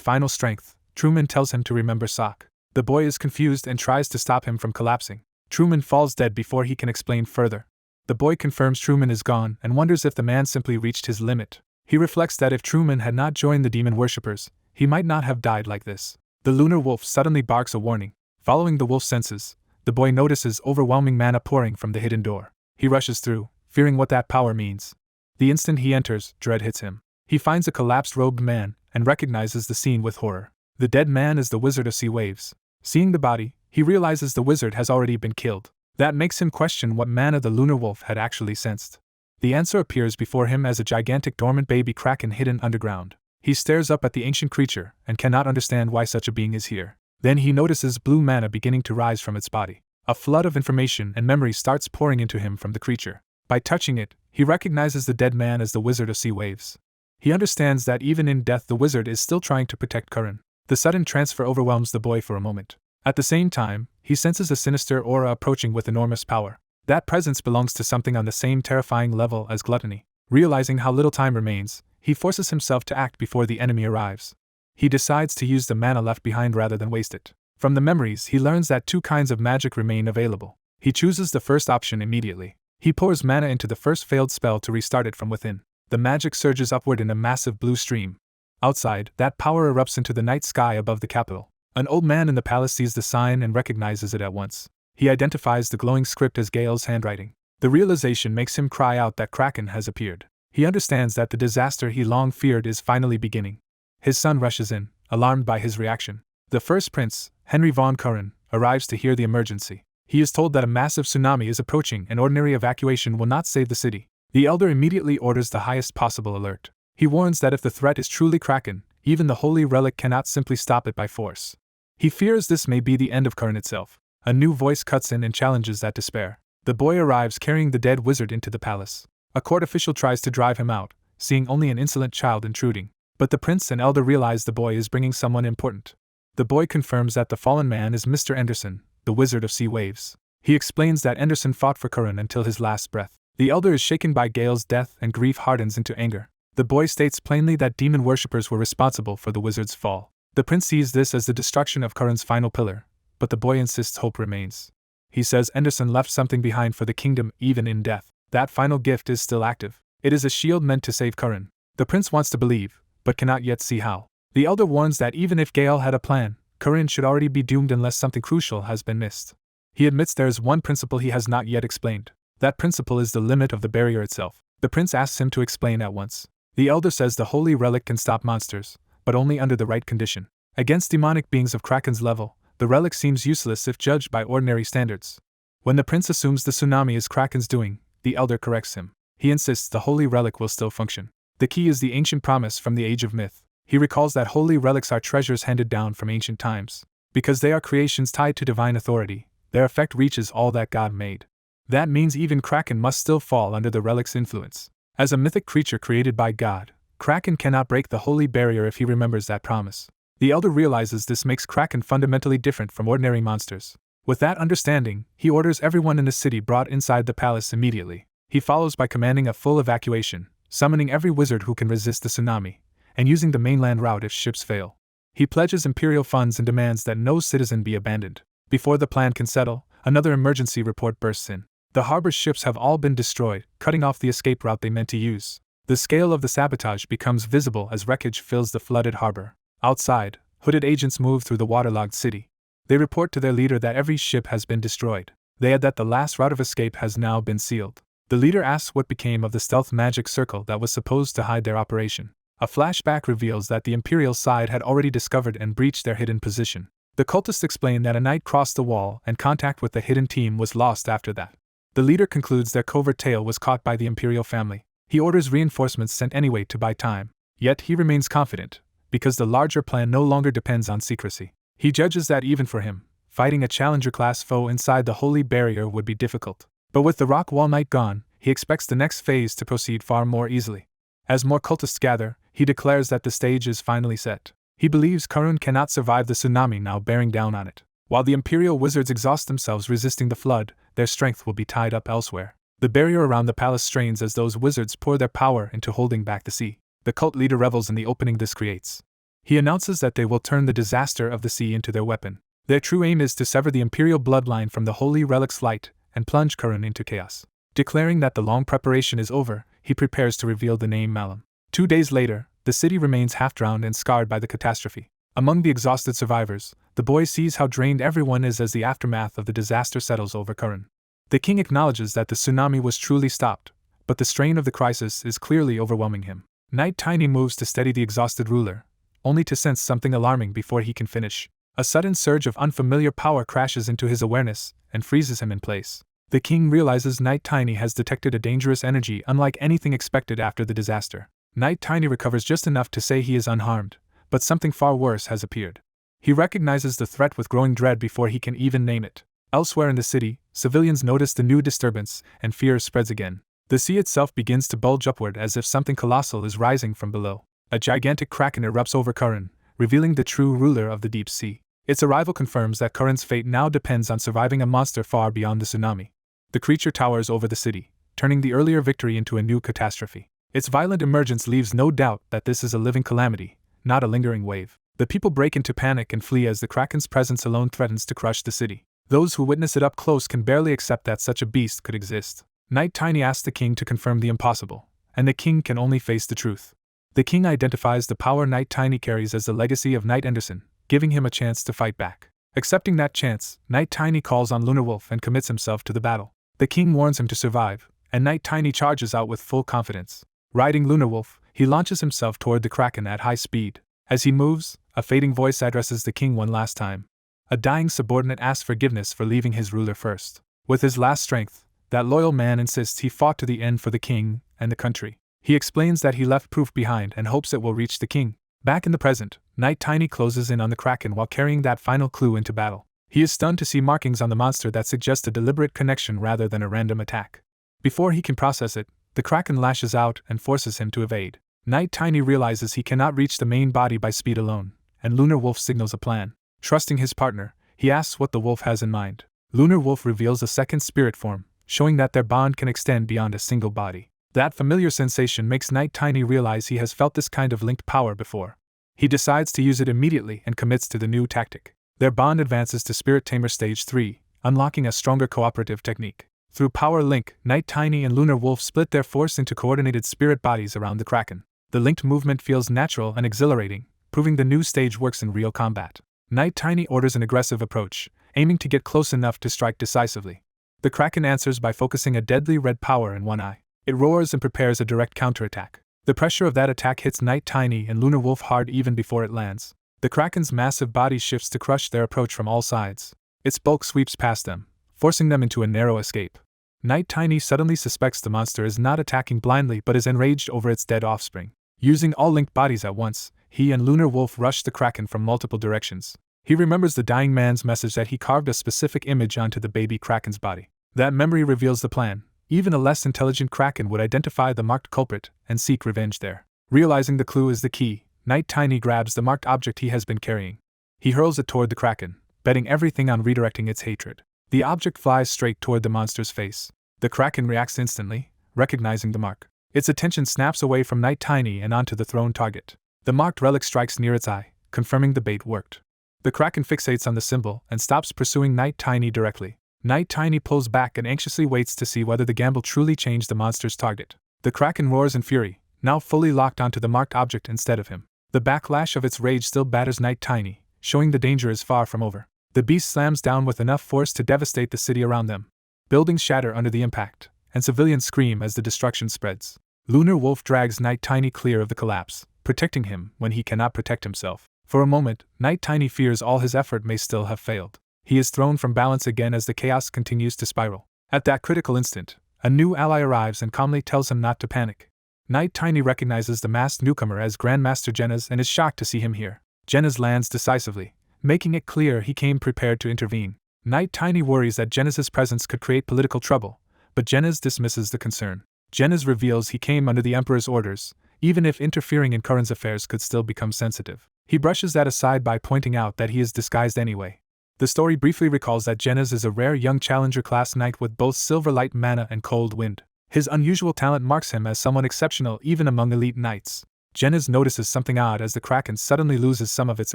final strength, Truman tells him to remember Sock. The boy is confused and tries to stop him from collapsing. Truman falls dead before he can explain further. The boy confirms Truman is gone and wonders if the man simply reached his limit. He reflects that if Truman had not joined the demon worshippers, he might not have died like this. The lunar wolf suddenly barks a warning. Following the wolf's senses, the boy notices overwhelming mana pouring from the hidden door. He rushes through, fearing what that power means. The instant he enters, dread hits him. He finds a collapsed robed man and recognizes the scene with horror. The dead man is the Wizard of Sea Waves. Seeing the body, he realizes the wizard has already been killed. That makes him question what mana the lunar wolf had actually sensed. The answer appears before him as a gigantic dormant baby kraken hidden underground. He stares up at the ancient creature and cannot understand why such a being is here. Then he notices blue mana beginning to rise from its body. A flood of information and memory starts pouring into him from the creature. By touching it, he recognizes the dead man as the Wizard of Sea Waves. He understands that even in death the wizard is still trying to protect Curran. The sudden transfer overwhelms the boy for a moment. At the same time, he senses a sinister aura approaching with enormous power. That presence belongs to something on the same terrifying level as gluttony. Realizing how little time remains, he forces himself to act before the enemy arrives. He decides to use the mana left behind rather than waste it. From the memories, he learns that two kinds of magic remain available. He chooses the first option immediately. He pours mana into the first failed spell to restart it from within. The magic surges upward in a massive blue stream. Outside, that power erupts into the night sky above the capital. An old man in the palace sees the sign and recognizes it at once. He identifies the glowing script as Gale's handwriting. The realization makes him cry out that Kraken has appeared. He understands that the disaster he long feared is finally beginning. His son rushes in, alarmed by his reaction. The first prince, Henry von Curran, arrives to hear the emergency. He is told that a massive tsunami is approaching and ordinary evacuation will not save the city. The elder immediately orders the highest possible alert. He warns that if the threat is truly Kraken, even the holy relic cannot simply stop it by force. He fears this may be the end of Curran itself. A new voice cuts in and challenges that despair. The boy arrives carrying the dead wizard into the palace. A court official tries to drive him out, seeing only an insolent child intruding. But the prince and elder realize the boy is bringing someone important. The boy confirms that the fallen man is Mr. Anderson, the Wizard of Sea Waves. He explains that Anderson fought for Curran until his last breath. The elder is shaken by Gale's death and grief hardens into anger. The boy states plainly that demon worshippers were responsible for the wizard's fall. The prince sees this as the destruction of Curran's final pillar, but the boy insists hope remains. He says Anderson left something behind for the kingdom even in death. That final gift is still active. It is a shield meant to save Curran. The prince wants to believe, but cannot yet see how. The elder warns that even if Gale had a plan, Curran should already be doomed unless something crucial has been missed. He admits there is one principle he has not yet explained. That principle is the limit of the barrier itself. The prince asks him to explain at once. The elder says the holy relic can stop monsters, but only under the right condition. Against demonic beings of Kraken's level, the relic seems useless if judged by ordinary standards. When the prince assumes the tsunami is Kraken's doing, the elder corrects him. He insists the holy relic will still function. The key is the ancient promise from the age of myth. He recalls that holy relics are treasures handed down from ancient times. Because they are creations tied to divine authority, their effect reaches all that God made. That means even Kraken must still fall under the relic's influence. As a mythic creature created by God, Kraken cannot break the holy barrier if he remembers that promise. The elder realizes this makes Kraken fundamentally different from ordinary monsters. With that understanding, he orders everyone in the city brought inside the palace immediately. He follows by commanding a full evacuation, summoning every wizard who can resist the tsunami, and using the mainland route if ships fail. He pledges imperial funds and demands that no citizen be abandoned. Before the plan can settle, another emergency report bursts in. The harbor ships have all been destroyed, cutting off the escape route they meant to use. The scale of the sabotage becomes visible as wreckage fills the flooded harbor. Outside, Hooded agents move through the waterlogged city. They report to their leader that every ship has been destroyed. They add that the last route of escape has now been sealed. The leader asks what became of the stealth magic circle that was supposed to hide their operation. A flashback reveals that the Imperial side had already discovered and breached their hidden position. The cultists explain that a knight crossed the wall and contact with the hidden team was lost after that. The leader concludes their covert tale was caught by the Imperial family. He orders reinforcements sent anyway to buy time. Yet he remains confident, because the larger plan no longer depends on secrecy. He judges that even for him, fighting a challenger-class foe inside the holy barrier would be difficult. But with the rock wall knight gone, he expects the next phase to proceed far more easily. As more cultists gather, he declares that the stage is finally set. He believes Karun cannot survive the tsunami now bearing down on it. While the Imperial wizards exhaust themselves resisting the flood, their strength will be tied up elsewhere. The barrier around the palace strains as those wizards pour their power into holding back the sea. The cult leader revels in the opening this creates. He announces that they will turn the disaster of the sea into their weapon. Their true aim is to sever the Imperial bloodline from the holy relic's light and plunge Karun into chaos. Declaring that the long preparation is over, he prepares to reveal the name Malum. 2 days later, the city remains half-drowned and scarred by the catastrophe. Among the exhausted survivors, the boy sees how drained everyone is as the aftermath of the disaster settles over Karun. The king acknowledges that the tsunami was truly stopped, but the strain of the crisis is clearly overwhelming him. Knight Tiny moves to steady the exhausted ruler, only to sense something alarming before he can finish. A sudden surge of unfamiliar power crashes into his awareness and freezes him in place. The king realizes Knight Tiny has detected a dangerous energy unlike anything expected after the disaster. Knight Tiny recovers just enough to say he is unharmed, but something far worse has appeared. He recognizes the threat with growing dread before he can even name it. Elsewhere in the city, civilians notice the new disturbance, and fear spreads again. The sea itself begins to bulge upward as if something colossal is rising from below. A gigantic kraken erupts over Karun, revealing the true ruler of the deep sea. Its arrival confirms that Karun's fate now depends on surviving a monster far beyond the tsunami. The creature towers over the city, turning the earlier victory into a new catastrophe. Its violent emergence leaves no doubt that this is a living calamity, not a lingering wave. The people break into panic and flee as the kraken's presence alone threatens to crush the city. Those who witness it up close can barely accept that such a beast could exist. Knight Tiny asks the king to confirm the impossible, and the king can only face the truth. The king identifies the power Knight Tiny carries as the legacy of Knight Anderson, giving him a chance to fight back. Accepting that chance, Knight Tiny calls on Lunar Wolf and commits himself to the battle. The king warns him to survive, and Knight Tiny charges out with full confidence. Riding Lunar Wolf, he launches himself toward the kraken at high speed. As he moves, a fading voice addresses the king one last time. A dying subordinate asks forgiveness for leaving his ruler first. With his last strength, that loyal man insists he fought to the end for the king and the country. He explains that he left proof behind and hopes it will reach the king. Back in the present, Knight Tiny closes in on the kraken while carrying that final clue into battle. He is stunned to see markings on the monster that suggest a deliberate connection rather than a random attack. Before he can process it, the kraken lashes out and forces him to evade. Knight Tiny realizes he cannot reach the main body by speed alone, and Lunar Wolf signals a plan. Trusting his partner, he asks what the wolf has in mind. Lunar Wolf reveals a second spirit form, showing that their bond can extend beyond a single body. That familiar sensation makes Knight Tiny realize he has felt this kind of linked power before. He decides to use it immediately and commits to the new tactic. Their bond advances to Spirit Tamer Stage 3, unlocking a stronger cooperative technique. Through Power Link, Knight Tiny and Lunar Wolf split their force into coordinated spirit bodies around the kraken. The linked movement feels natural and exhilarating, proving the new stage works in real combat. Knight Tiny orders an aggressive approach, aiming to get close enough to strike decisively. The kraken answers by focusing a deadly red power in one eye. It roars and prepares a direct counterattack. The pressure of that attack hits Knight Tiny and Lunar Wolf hard even before it lands. The kraken's massive body shifts to crush their approach from all sides. Its bulk sweeps past them, forcing them into a narrow escape. Knight Tiny suddenly suspects the monster is not attacking blindly but is enraged over its dead offspring. Using all linked bodies at once, he and Lunar Wolf rush the kraken from multiple directions. He remembers the dying man's message that he carved a specific image onto the baby kraken's body. That memory reveals the plan. Even a less intelligent kraken would identify the marked culprit and seek revenge there. Realizing the clue is the key, Knight Tiny grabs the marked object he has been carrying. He hurls it toward the kraken, betting everything on redirecting its hatred. The object flies straight toward the monster's face. The kraken reacts instantly, recognizing the mark. Its attention snaps away from Knight Tiny and onto the thrown target. The marked relic strikes near its eye, confirming the bait worked. The kraken fixates on the symbol and stops pursuing Knight Tiny directly. Knight Tiny pulls back and anxiously waits to see whether the gamble truly changed the monster's target. The kraken roars in fury, now fully locked onto the marked object instead of him. The backlash of its rage still batters Night Tiny, showing the danger is far from over. The beast slams down with enough force to devastate the city around them. Buildings shatter under the impact, and civilians scream as the destruction spreads. Lunar Wolf drags Night Tiny clear of the collapse, protecting him when he cannot protect himself. For a moment, Night Tiny fears all his effort may still have failed. He is thrown from balance again as the chaos continues to spiral. At that critical instant, a new ally arrives and calmly tells him not to panic. Night Tiny recognizes the masked newcomer as Grandmaster Genas and is shocked to see him here. Genas lands decisively, making it clear he came prepared to intervene. Night Tiny worries that Genas' presence could create political trouble, but Genas dismisses the concern. Genas reveals he came under the Emperor's orders, even if interfering in Curran's affairs could still become sensitive. He brushes that aside by pointing out that he is disguised anyway. The story briefly recalls that Genas is a rare young Challenger-class knight with both Silver Light mana and Cold Wind. His unusual talent marks him as someone exceptional even among elite knights. Genas notices something odd as the Kraken suddenly loses some of its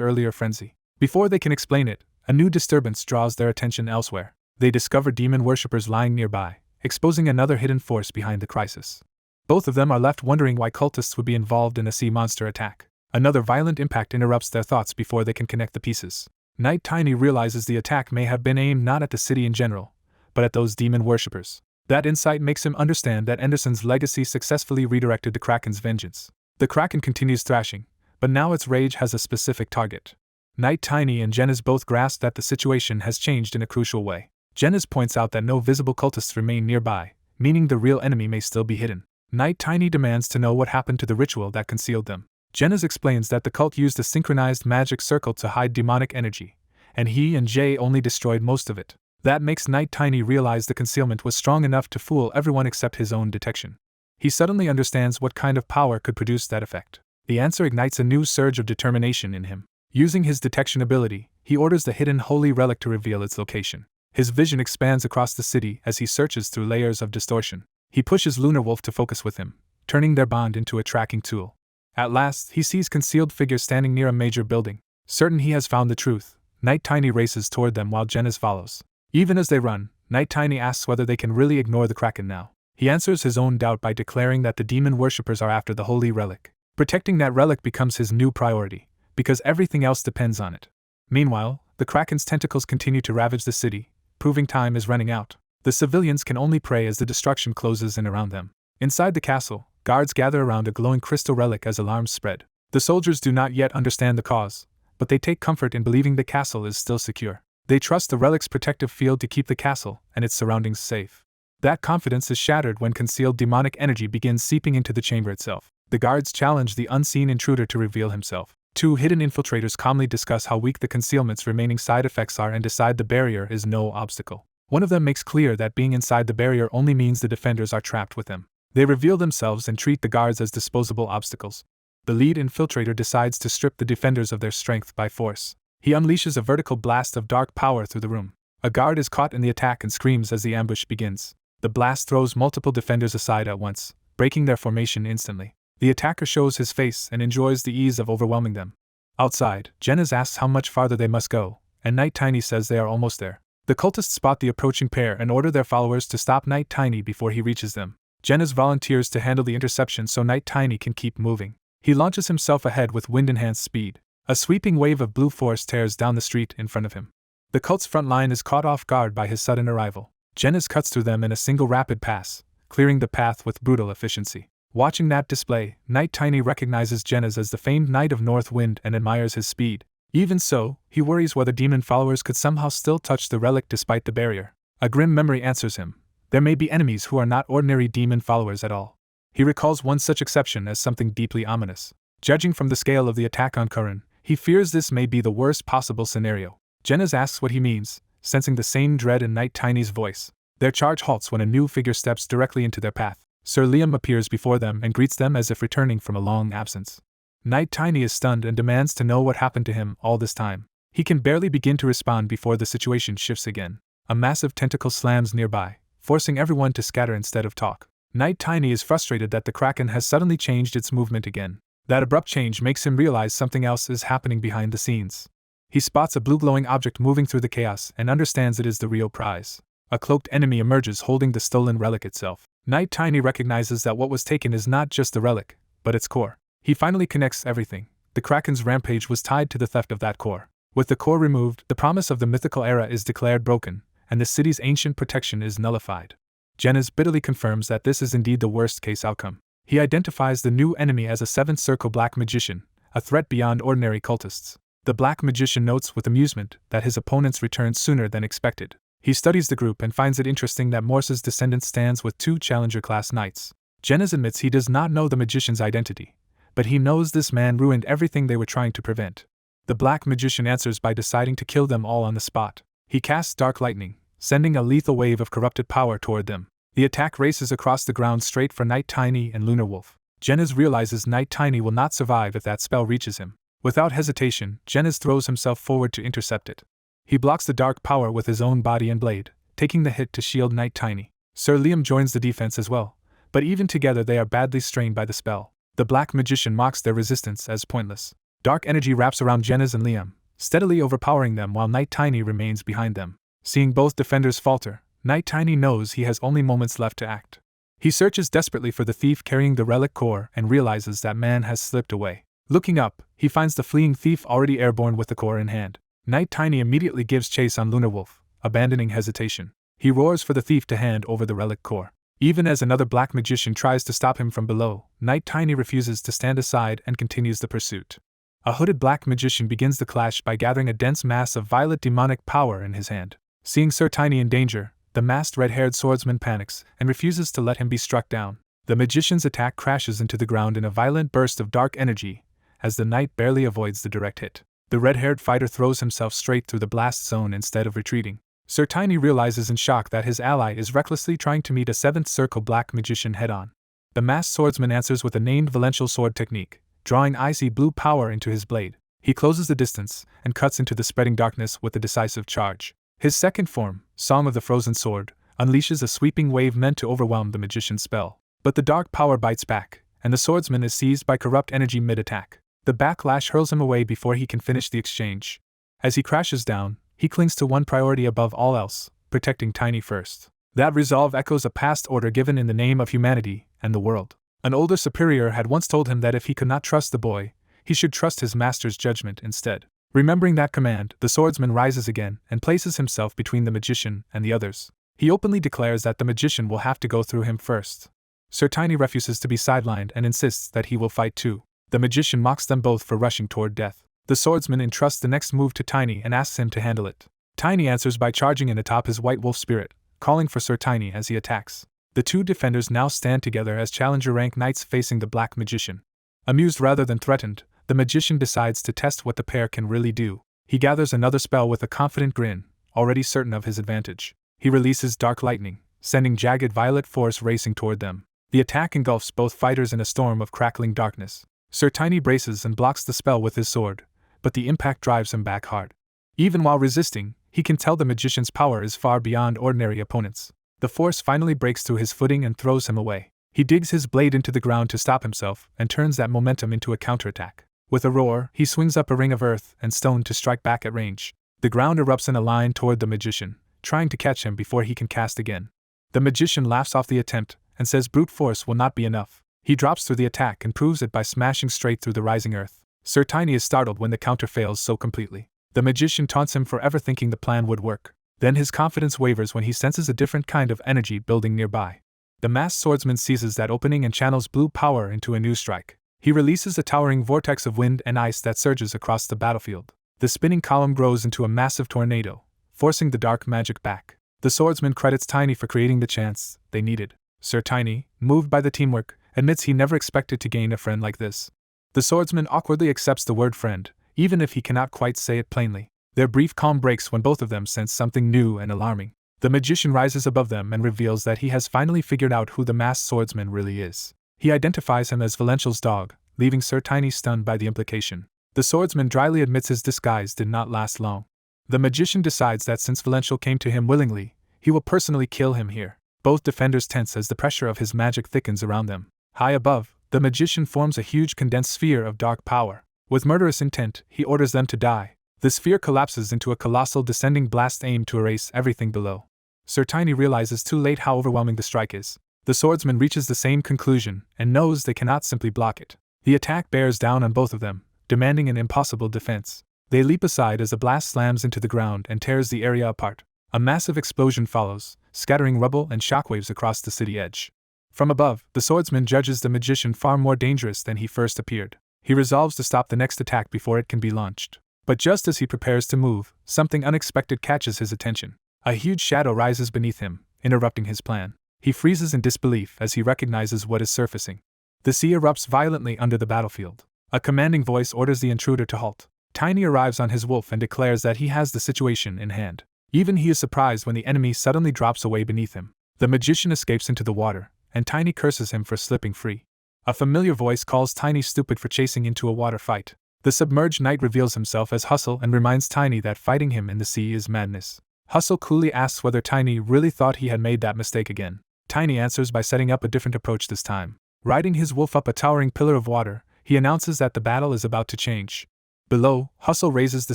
earlier frenzy. Before they can explain it, a new disturbance draws their attention elsewhere. They discover demon worshippers lying nearby, exposing another hidden force behind the crisis. Both of them are left wondering why cultists would be involved in a sea monster attack. Another violent impact interrupts their thoughts before they can connect the pieces. Night Tiny realizes the attack may have been aimed not at the city in general, but at those demon worshippers. That insight makes him understand that Anderson's legacy successfully redirected the Kraken's vengeance. The Kraken continues thrashing, but now its rage has a specific target. Night Tiny and Genas both grasp that the situation has changed in a crucial way. Genas points out that no visible cultists remain nearby, meaning the real enemy may still be hidden. Night Tiny demands to know what happened to the ritual that concealed them. Genas explains that the cult used a synchronized magic circle to hide demonic energy, and he and Jay only destroyed most of it. That makes Night Tiny realize the concealment was strong enough to fool everyone except his own detection. He suddenly understands what kind of power could produce that effect. The answer ignites a new surge of determination in him. Using his detection ability, he orders the hidden holy relic to reveal its location. His vision expands across the city as he searches through layers of distortion. He pushes Lunar Wolf to focus with him, turning their bond into a tracking tool. At last, he sees concealed figures standing near a major building. Certain he has found the truth, Night Tiny races toward them while Genas follows. Even as they run, Night Tiny asks whether they can really ignore the Kraken now. He answers his own doubt by declaring that the demon worshippers are after the holy relic. Protecting that relic becomes his new priority, because everything else depends on it. Meanwhile, the Kraken's tentacles continue to ravage the city, proving time is running out. The civilians can only pray as the destruction closes in around them. Inside the castle, guards gather around a glowing crystal relic as alarms spread. The soldiers do not yet understand the cause, but they take comfort in believing the castle is still secure. They trust the relic's protective field to keep the castle and its surroundings safe. That confidence is shattered when concealed demonic energy begins seeping into the chamber itself. The guards challenge the unseen intruder to reveal himself. Two hidden infiltrators calmly discuss how weak the concealment's remaining side effects are and decide the barrier is no obstacle. One of them makes clear that being inside the barrier only means the defenders are trapped with them. They reveal themselves and treat the guards as disposable obstacles. The lead infiltrator decides to strip the defenders of their strength by force. He unleashes a vertical blast of dark power through the room. A guard is caught in the attack and screams as the ambush begins. The blast throws multiple defenders aside at once, breaking their formation instantly. The attacker shows his face and enjoys the ease of overwhelming them. Outside, Genas asks how much farther they must go, and Night Tiny says they are almost there. The cultists spot the approaching pair and order their followers to stop Night Tiny before he reaches them. Genas volunteers to handle the interception so Night Tiny can keep moving. He launches himself ahead with wind-enhanced speed. A sweeping wave of blue force tears down the street in front of him. The cult's front line is caught off guard by his sudden arrival. Genas cuts through them in a single rapid pass, clearing the path with brutal efficiency. Watching that display, Night Tiny recognizes Genas as the famed Knight of North Wind and admires his speed. Even so, he worries whether demon followers could somehow still touch the relic despite the barrier. A grim memory answers him. There may be enemies who are not ordinary demon followers at all. He recalls one such exception as something deeply ominous. Judging from the scale of the attack on Curran, he fears this may be the worst possible scenario. Genas asks what he means, sensing the same dread in Night Tiny's voice. Their charge halts when a new figure steps directly into their path. Sir Liam appears before them and greets them as if returning from a long absence. Night Tiny is stunned and demands to know what happened to him all this time. He can barely begin to respond before the situation shifts again. A massive tentacle slams nearby, forcing everyone to scatter instead of talk. Night Tiny is frustrated that the Kraken has suddenly changed its movement again. That abrupt change makes him realize something else is happening behind the scenes. He spots a blue glowing object moving through the chaos and understands it is the real prize. A cloaked enemy emerges holding the stolen relic itself. Night Tiny recognizes that what was taken is not just the relic, but its core. He finally connects everything. the Kraken's rampage was tied to the theft of that core. With the core removed, the promise of the mythical era is declared broken, and the city's ancient protection is nullified. Genis bitterly confirms that this is indeed the worst-case outcome. He identifies the new enemy as a seventh circle black magician, a threat beyond ordinary cultists. The black magician notes with amusement that his opponents returned sooner than expected. He studies the group and finds it interesting that Morse's descendant stands with 2 challenger-class knights. Genis admits he does not know the magician's identity, but he knows this man ruined everything they were trying to prevent. The black magician answers by deciding to kill them all on the spot. He casts dark lightning, sending a lethal wave of corrupted power toward them. The attack races across the ground straight for Night Tiny and Lunar Wolf. Genis realizes Night Tiny will not survive if that spell reaches him. Without hesitation, Genis throws himself forward to intercept it. He blocks the dark power with his own body and blade, taking the hit to shield Night Tiny. Sir Liam joins the defense as well, but even together they are badly strained by the spell. The black magician mocks their resistance as pointless. Dark energy wraps around Genis and Liam, steadily overpowering them while Night Tiny remains behind them. Seeing both defenders falter, Night Tiny knows he has only moments left to act. He searches desperately for the thief carrying the relic core and realizes that man has slipped away. Looking up, he finds the fleeing thief already airborne with the core in hand. Night Tiny immediately gives chase on Lunar Wolf, abandoning hesitation. He roars for the thief to hand over the relic core. Even as another black magician tries to stop him from below, Night Tiny refuses to stand aside and continues the pursuit. A hooded black magician begins the clash by gathering a dense mass of violet demonic power in his hand. Seeing Sir Tiny in danger, the masked red-haired swordsman panics and refuses to let him be struck down. The magician's attack crashes into the ground in a violent burst of dark energy, as the knight barely avoids the direct hit. The red-haired fighter throws himself straight through the blast zone instead of retreating. Sir Tiny realizes in shock that his ally is recklessly trying to meet a seventh circle black magician head-on. The masked swordsman answers with a named Valential sword technique, drawing icy blue power into his blade. He closes the distance and cuts into the spreading darkness with a decisive charge. His second form, Song of the Frozen Sword, unleashes a sweeping wave meant to overwhelm the magician's spell. But the dark power bites back, and the swordsman is seized by corrupt energy mid-attack. The backlash hurls him away before he can finish the exchange. As he crashes down, he clings to one priority above all else, protecting Tiny first. That resolve echoes a past order given in the name of humanity and the world. An older superior had once told him that if he could not trust the boy, he should trust his master's judgment instead. Remembering that command, the swordsman rises again and places himself between the magician and the others. He openly declares that the magician will have to go through him first. Sir Tiny refuses to be sidelined and insists that he will fight too. The magician mocks them both for rushing toward death. The swordsman entrusts the next move to Tiny and asks him to handle it. Tiny answers by charging in atop his white wolf spirit, calling for Sir Tiny as he attacks. The two defenders now stand together as challenger rank knights facing the black magician. Amused rather than threatened, the magician decides to test what the pair can really do. He gathers another spell with a confident grin, already certain of his advantage. He releases dark lightning, sending jagged violet force racing toward them. The attack engulfs both fighters in a storm of crackling darkness. Sir Tiny braces and blocks the spell with his sword, but the impact drives him back hard. Even while resisting, he can tell the magician's power is far beyond ordinary opponents. The force finally breaks through his footing and throws him away. He digs his blade into the ground to stop himself and turns that momentum into a counterattack. With a roar, he swings up a ring of earth and stone to strike back at range. The ground erupts in a line toward the magician, trying to catch him before he can cast again. The magician laughs off the attempt and says brute force will not be enough. He drops through the attack and proves it by smashing straight through the rising earth. Sir Tiny is startled when the counter fails so completely. The magician taunts him for ever thinking the plan would work. Then his confidence wavers when he senses a different kind of energy building nearby. The masked swordsman seizes that opening and channels blue power into a new strike. He releases a towering vortex of wind and ice that surges across the battlefield. The spinning column grows into a massive tornado, forcing the dark magic back. The swordsman credits Tiny for creating the chance they needed. Sir Tiny, moved by the teamwork, admits he never expected to gain a friend like this. The swordsman awkwardly accepts the word friend, even if he cannot quite say it plainly. Their brief calm breaks when both of them sense something new and alarming. The magician rises above them and reveals that he has finally figured out who the masked swordsman really is. He identifies him as Valential's dog, leaving Sir Tiny stunned by the implication. The swordsman dryly admits his disguise did not last long. The magician decides that since Valential came to him willingly, he will personally kill him here. Both defenders tense as the pressure of his magic thickens around them. High above, the magician forms a huge condensed sphere of dark power. With murderous intent, he orders them to die. The sphere collapses into a colossal descending blast aimed to erase everything below. Sir Tiny realizes too late how overwhelming the strike is. The swordsman reaches the same conclusion and knows they cannot simply block it. The attack bears down on both of them, demanding an impossible defense. They leap aside as a blast slams into the ground and tears the area apart. A massive explosion follows, scattering rubble and shockwaves across the city edge. From above, the swordsman judges the magician far more dangerous than he first appeared. He resolves to stop the next attack before it can be launched. But just as he prepares to move, something unexpected catches his attention. A huge shadow rises beneath him, interrupting his plan. He freezes in disbelief as he recognizes what is surfacing. The sea erupts violently under the battlefield. A commanding voice orders the intruder to halt. Tiny arrives on his wolf and declares that he has the situation in hand. Even he is surprised when the enemy suddenly drops away beneath him. The magician escapes into the water, and Tiny curses him for slipping free. A familiar voice calls Tiny stupid for chasing into a water fight. The submerged knight reveals himself as Hustle and reminds Tiny that fighting him in the sea is madness. Hustle coolly asks whether Tiny really thought he had made that mistake again. Tiny answers by setting up a different approach this time. Riding his wolf up a towering pillar of water, he announces that the battle is about to change. Below, Hustle raises the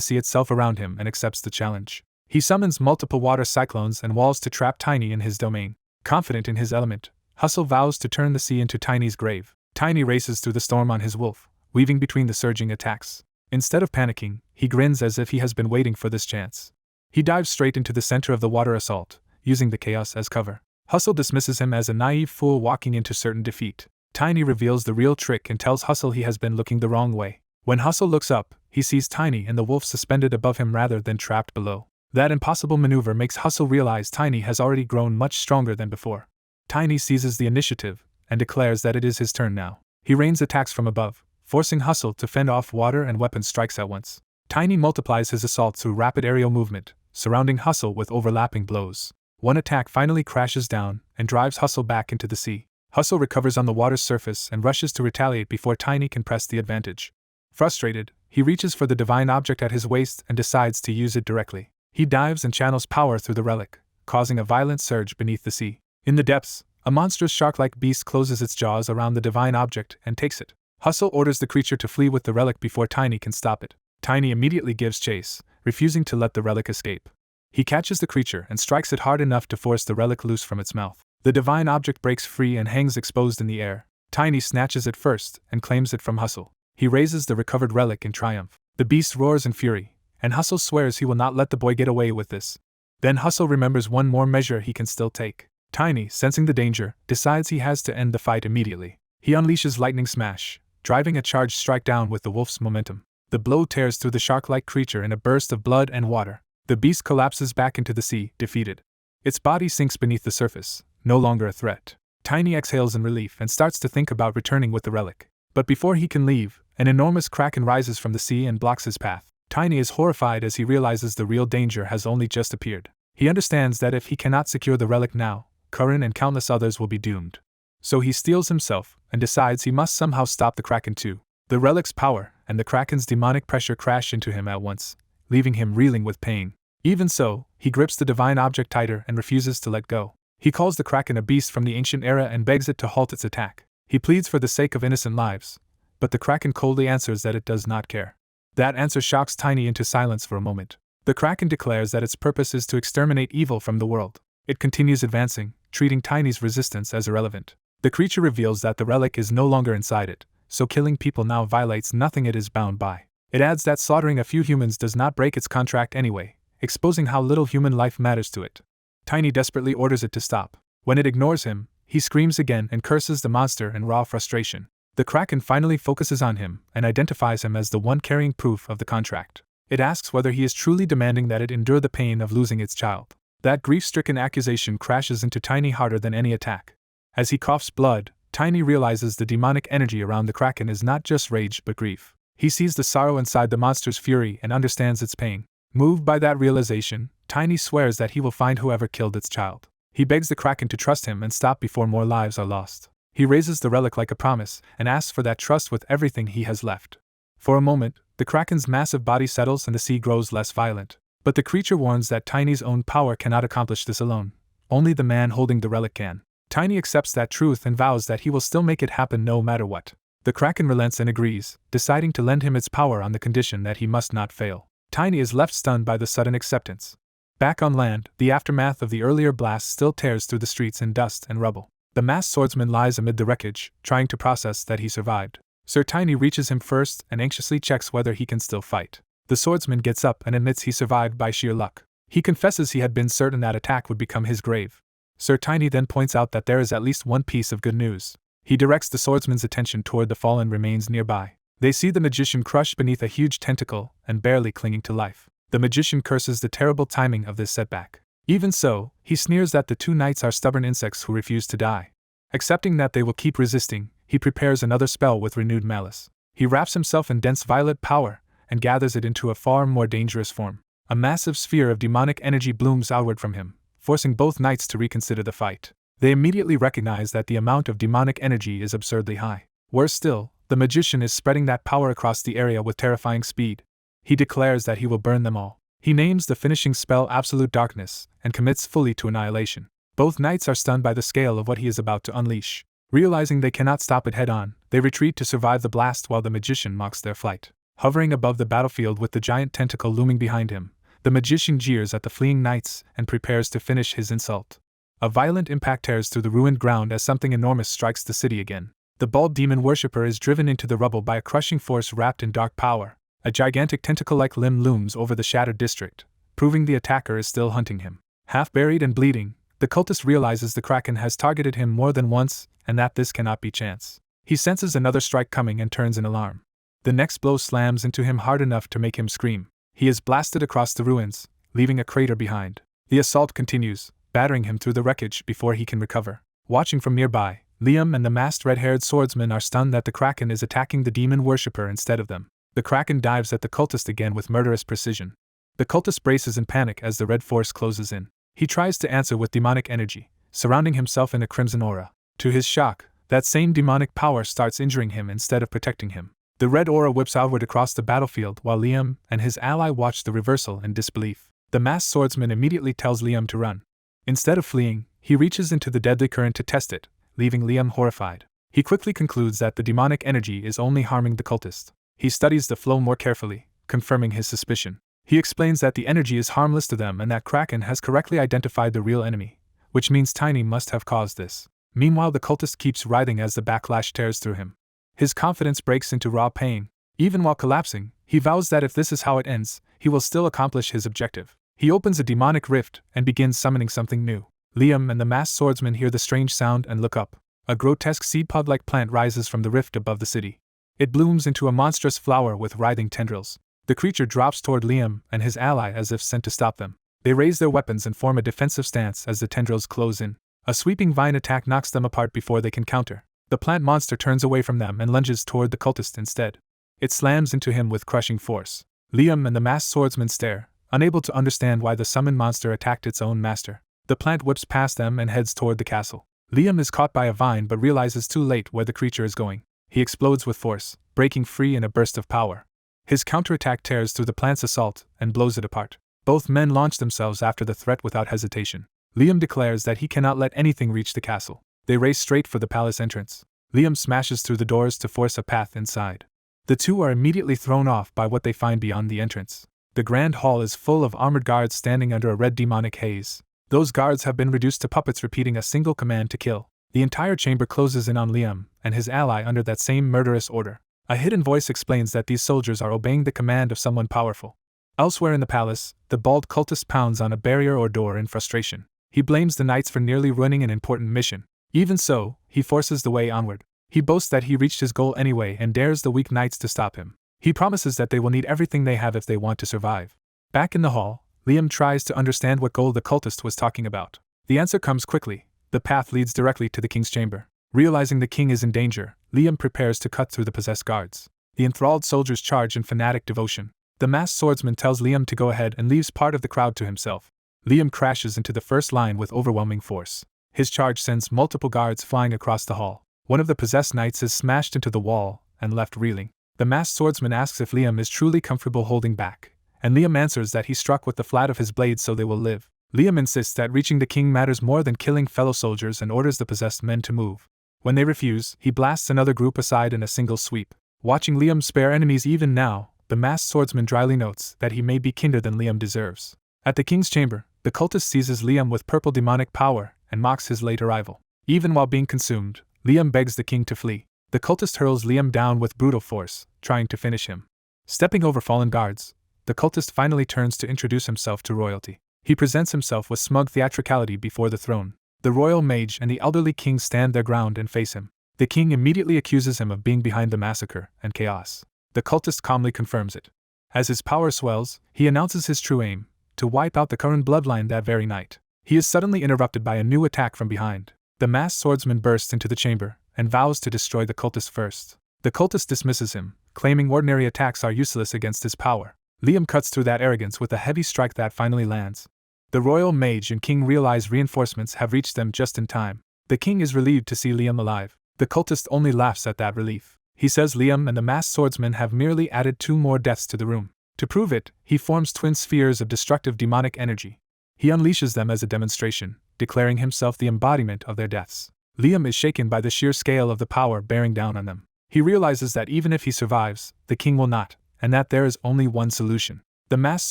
sea itself around him and accepts the challenge. He summons multiple water cyclones and walls to trap Tiny in his domain. Confident in his element, Hustle vows to turn the sea into Tiny's grave. Tiny races through the storm on his wolf, weaving between the surging attacks. Instead of panicking, he grins as if he has been waiting for this chance. He dives straight into the center of the water assault, using the chaos as cover. Hustle dismisses him as a naive fool walking into certain defeat. Tiny reveals the real trick and tells Hustle he has been looking the wrong way. When Hustle looks up, he sees Tiny and the wolf suspended above him rather than trapped below. That impossible maneuver makes Hustle realize Tiny has already grown much stronger than before. Tiny seizes the initiative and declares that it is his turn now. He rains attacks from above, forcing Hustle to fend off water and weapon strikes at once. Tiny multiplies his assault through rapid aerial movement, surrounding Hustle with overlapping blows. One attack finally crashes down and drives Hustle back into the sea. Hustle recovers on the water's surface and rushes to retaliate before Tiny can press the advantage. Frustrated, he reaches for the divine object at his waist and decides to use it directly. He dives and channels power through the relic, causing a violent surge beneath the sea. In the depths, a monstrous shark-like beast closes its jaws around the divine object and takes it. Hustle orders the creature to flee with the relic before Tiny can stop it. Tiny immediately gives chase, refusing to let the relic escape. He catches the creature and strikes it hard enough to force the relic loose from its mouth. The divine object breaks free and hangs exposed in the air. Tiny snatches it first and claims it from Hustle. He raises the recovered relic in triumph. The beast roars in fury, and Hustle swears he will not let the boy get away with this. Then Hustle remembers one more measure he can still take. Tiny, sensing the danger, decides he has to end the fight immediately. He unleashes Lightning Smash, driving a charged strike down with the wolf's momentum. The blow tears through the shark-like creature in a burst of blood and water. The beast collapses back into the sea, defeated. Its body sinks beneath the surface, no longer a threat. Tiny exhales in relief and starts to think about returning with the relic. But before he can leave, an enormous kraken rises from the sea and blocks his path. Tiny is horrified as he realizes the real danger has only just appeared. He understands that if he cannot secure the relic now, Curran and countless others will be doomed. So he steels himself and decides he must somehow stop the kraken too. The relic's power and the kraken's demonic pressure crash into him at once, leaving him reeling with pain. Even so, he grips the divine object tighter and refuses to let go. He calls the kraken a beast from the ancient era and begs it to halt its attack. He pleads for the sake of innocent lives, but the kraken coldly answers that it does not care. That answer shocks Tiny into silence for a moment. The kraken declares that its purpose is to exterminate evil from the world. It continues advancing, treating Tiny's resistance as irrelevant. The creature reveals that the relic is no longer inside it, so killing people now violates nothing it is bound by. It adds that slaughtering a few humans does not break its contract anyway, exposing how little human life matters to it. Tiny desperately orders it to stop. When it ignores him, he screams again and curses the monster in raw frustration. The kraken finally focuses on him and identifies him as the one carrying proof of the contract. It asks whether he is truly demanding that it endure the pain of losing its child. That grief-stricken accusation crashes into Tiny harder than any attack. As he coughs blood, Tiny realizes the demonic energy around the kraken is not just rage but grief. He sees the sorrow inside the monster's fury and understands its pain. Moved by that realization, Tiny swears that he will find whoever killed its child. He begs the kraken to trust him and stop before more lives are lost. He raises the relic like a promise and asks for that trust with everything he has left. For a moment, the kraken's massive body settles and the sea grows less violent. But the creature warns that Tiny's own power cannot accomplish this alone. Only the man holding the relic can. Tiny accepts that truth and vows that he will still make it happen no matter what. The kraken relents and agrees, deciding to lend him its power on the condition that he must not fail. Tiny is left stunned by the sudden acceptance. Back on land, the aftermath of the earlier blast still tears through the streets in dust and rubble. The masked swordsman lies amid the wreckage, trying to process that he survived. Sir Tiny reaches him first and anxiously checks whether he can still fight. The swordsman gets up and admits he survived by sheer luck. He confesses he had been certain that attack would become his grave. Sir Tiny then points out that there is at least one piece of good news. He directs the swordsman's attention toward the fallen remains nearby. They see the magician crushed beneath a huge tentacle and barely clinging to life. The magician curses the terrible timing of this setback. Even so, he sneers that the two knights are stubborn insects who refuse to die. Accepting that they will keep resisting, he prepares another spell with renewed malice. He wraps himself in dense violet power and gathers it into a far more dangerous form. A massive sphere of demonic energy blooms outward from him, forcing both knights to reconsider the fight. They immediately recognize that the amount of demonic energy is absurdly high. Worse still, the magician is spreading that power across the area with terrifying speed. He declares that he will burn them all. He names the finishing spell Absolute Darkness and commits fully to annihilation. Both knights are stunned by the scale of what he is about to unleash. Realizing they cannot stop it head-on, they retreat to survive the blast while the magician mocks their flight. Hovering above the battlefield with the giant tentacle looming behind him, the magician jeers at the fleeing knights and prepares to finish his insult. A violent impact tears through the ruined ground as something enormous strikes the city again. The bald demon worshipper is driven into the rubble by a crushing force wrapped in dark power. A gigantic tentacle-like limb looms over the shattered district, proving the attacker is still hunting him. Half buried and bleeding, the cultist realizes the Kraken has targeted him more than once and that this cannot be chance. He senses another strike coming and turns in alarm. The next blow slams into him hard enough to make him scream. He is blasted across the ruins, leaving a crater behind. The assault continues, battering him through the wreckage before he can recover. Watching from nearby, Liam and the masked red-haired swordsman are stunned that the Kraken is attacking the demon worshipper instead of them. The Kraken dives at the cultist again with murderous precision. The cultist braces in panic as the red force closes in. He tries to answer with demonic energy, surrounding himself in a crimson aura. To his shock, that same demonic power starts injuring him instead of protecting him. The red aura whips outward across the battlefield while Liam and his ally watch the reversal in disbelief. The masked swordsman immediately tells Liam to run. Instead of fleeing, he reaches into the deadly current to test it, leaving Liam horrified. He quickly concludes that the demonic energy is only harming the cultist. He studies the flow more carefully, confirming his suspicion. He explains that the energy is harmless to them and that Kraken has correctly identified the real enemy, which means Tiny must have caused this. Meanwhile, the cultist keeps writhing as the backlash tears through him. His confidence breaks into raw pain. Even while collapsing, he vows that if this is how it ends, he will still accomplish his objective. He opens a demonic rift and begins summoning something new. Liam and the masked swordsman hear the strange sound and look up. A grotesque seed-pod-like plant rises from the rift above the city. It blooms into a monstrous flower with writhing tendrils. The creature drops toward Liam and his ally as if sent to stop them. They raise their weapons and form a defensive stance as the tendrils close in. A sweeping vine attack knocks them apart before they can counter. The plant monster turns away from them and lunges toward the cultist instead. It slams into him with crushing force. Liam and the masked swordsman stare, unable to understand why the summoned monster attacked its own master. The plant whips past them and heads toward the castle. Liam is caught by a vine but realizes too late where the creature is going. He explodes with force, breaking free in a burst of power. His counterattack tears through the plant's assault and blows it apart. Both men launch themselves after the threat without hesitation. Liam declares that he cannot let anything reach the castle. They race straight for the palace entrance. Liam smashes through the doors to force a path inside. The two are immediately thrown off by what they find beyond the entrance. The grand hall is full of armored guards standing under a red demonic haze. Those guards have been reduced to puppets repeating a single command to kill. The entire chamber closes in on Liam and his ally under that same murderous order. A hidden voice explains that these soldiers are obeying the command of someone powerful. Elsewhere in the palace, the bald cultist pounds on a barrier or door in frustration. He blames the knights for nearly ruining an important mission. Even so, he forces the way onward. He boasts that he reached his goal anyway and dares the weak knights to stop him. He promises that they will need everything they have if they want to survive. Back in the hall, Liam tries to understand what goal the cultist was talking about. The answer comes quickly. The path leads directly to the king's chamber. Realizing the king is in danger, Liam prepares to cut through the possessed guards. The enthralled soldiers charge in fanatic devotion. The masked swordsman tells Liam to go ahead and leaves part of the crowd to himself. Liam crashes into the first line with overwhelming force. His charge sends multiple guards flying across the hall. One of the possessed knights is smashed into the wall and left reeling. The masked swordsman asks if Liam is truly comfortable holding back, and Liam answers that he struck with the flat of his blade so they will live. Liam insists that reaching the king matters more than killing fellow soldiers and orders the possessed men to move. When they refuse, he blasts another group aside in a single sweep. Watching Liam spare enemies even now, the masked swordsman dryly notes that he may be kinder than Liam deserves. At the king's chamber, the cultist seizes Liam with purple demonic power and mocks his late arrival. Even while being consumed, Liam begs the king to flee. The cultist hurls Liam down with brutal force, trying to finish him. Stepping over fallen guards, the cultist finally turns to introduce himself to royalty. He presents himself with smug theatricality before the throne. The royal mage and the elderly king stand their ground and face him. The king immediately accuses him of being behind the massacre and chaos. The cultist calmly confirms it. As his power swells, he announces his true aim, to wipe out the current bloodline that very night. He is suddenly interrupted by a new attack from behind. The masked swordsman bursts into the chamber, and vows to destroy the cultist first. The cultist dismisses him, claiming ordinary attacks are useless against his power. Liam cuts through that arrogance with a heavy strike that finally lands. The royal mage and king realize reinforcements have reached them just in time. The king is relieved to see Liam alive. The cultist only laughs at that relief. He says Liam and the masked swordsman have merely added 2 more deaths to the room. To prove it, he forms twin spheres of destructive demonic energy. He unleashes them as a demonstration, declaring himself the embodiment of their deaths. Liam is shaken by the sheer scale of the power bearing down on them. He realizes that even if he survives, the king will not, and that there is only one solution. The masked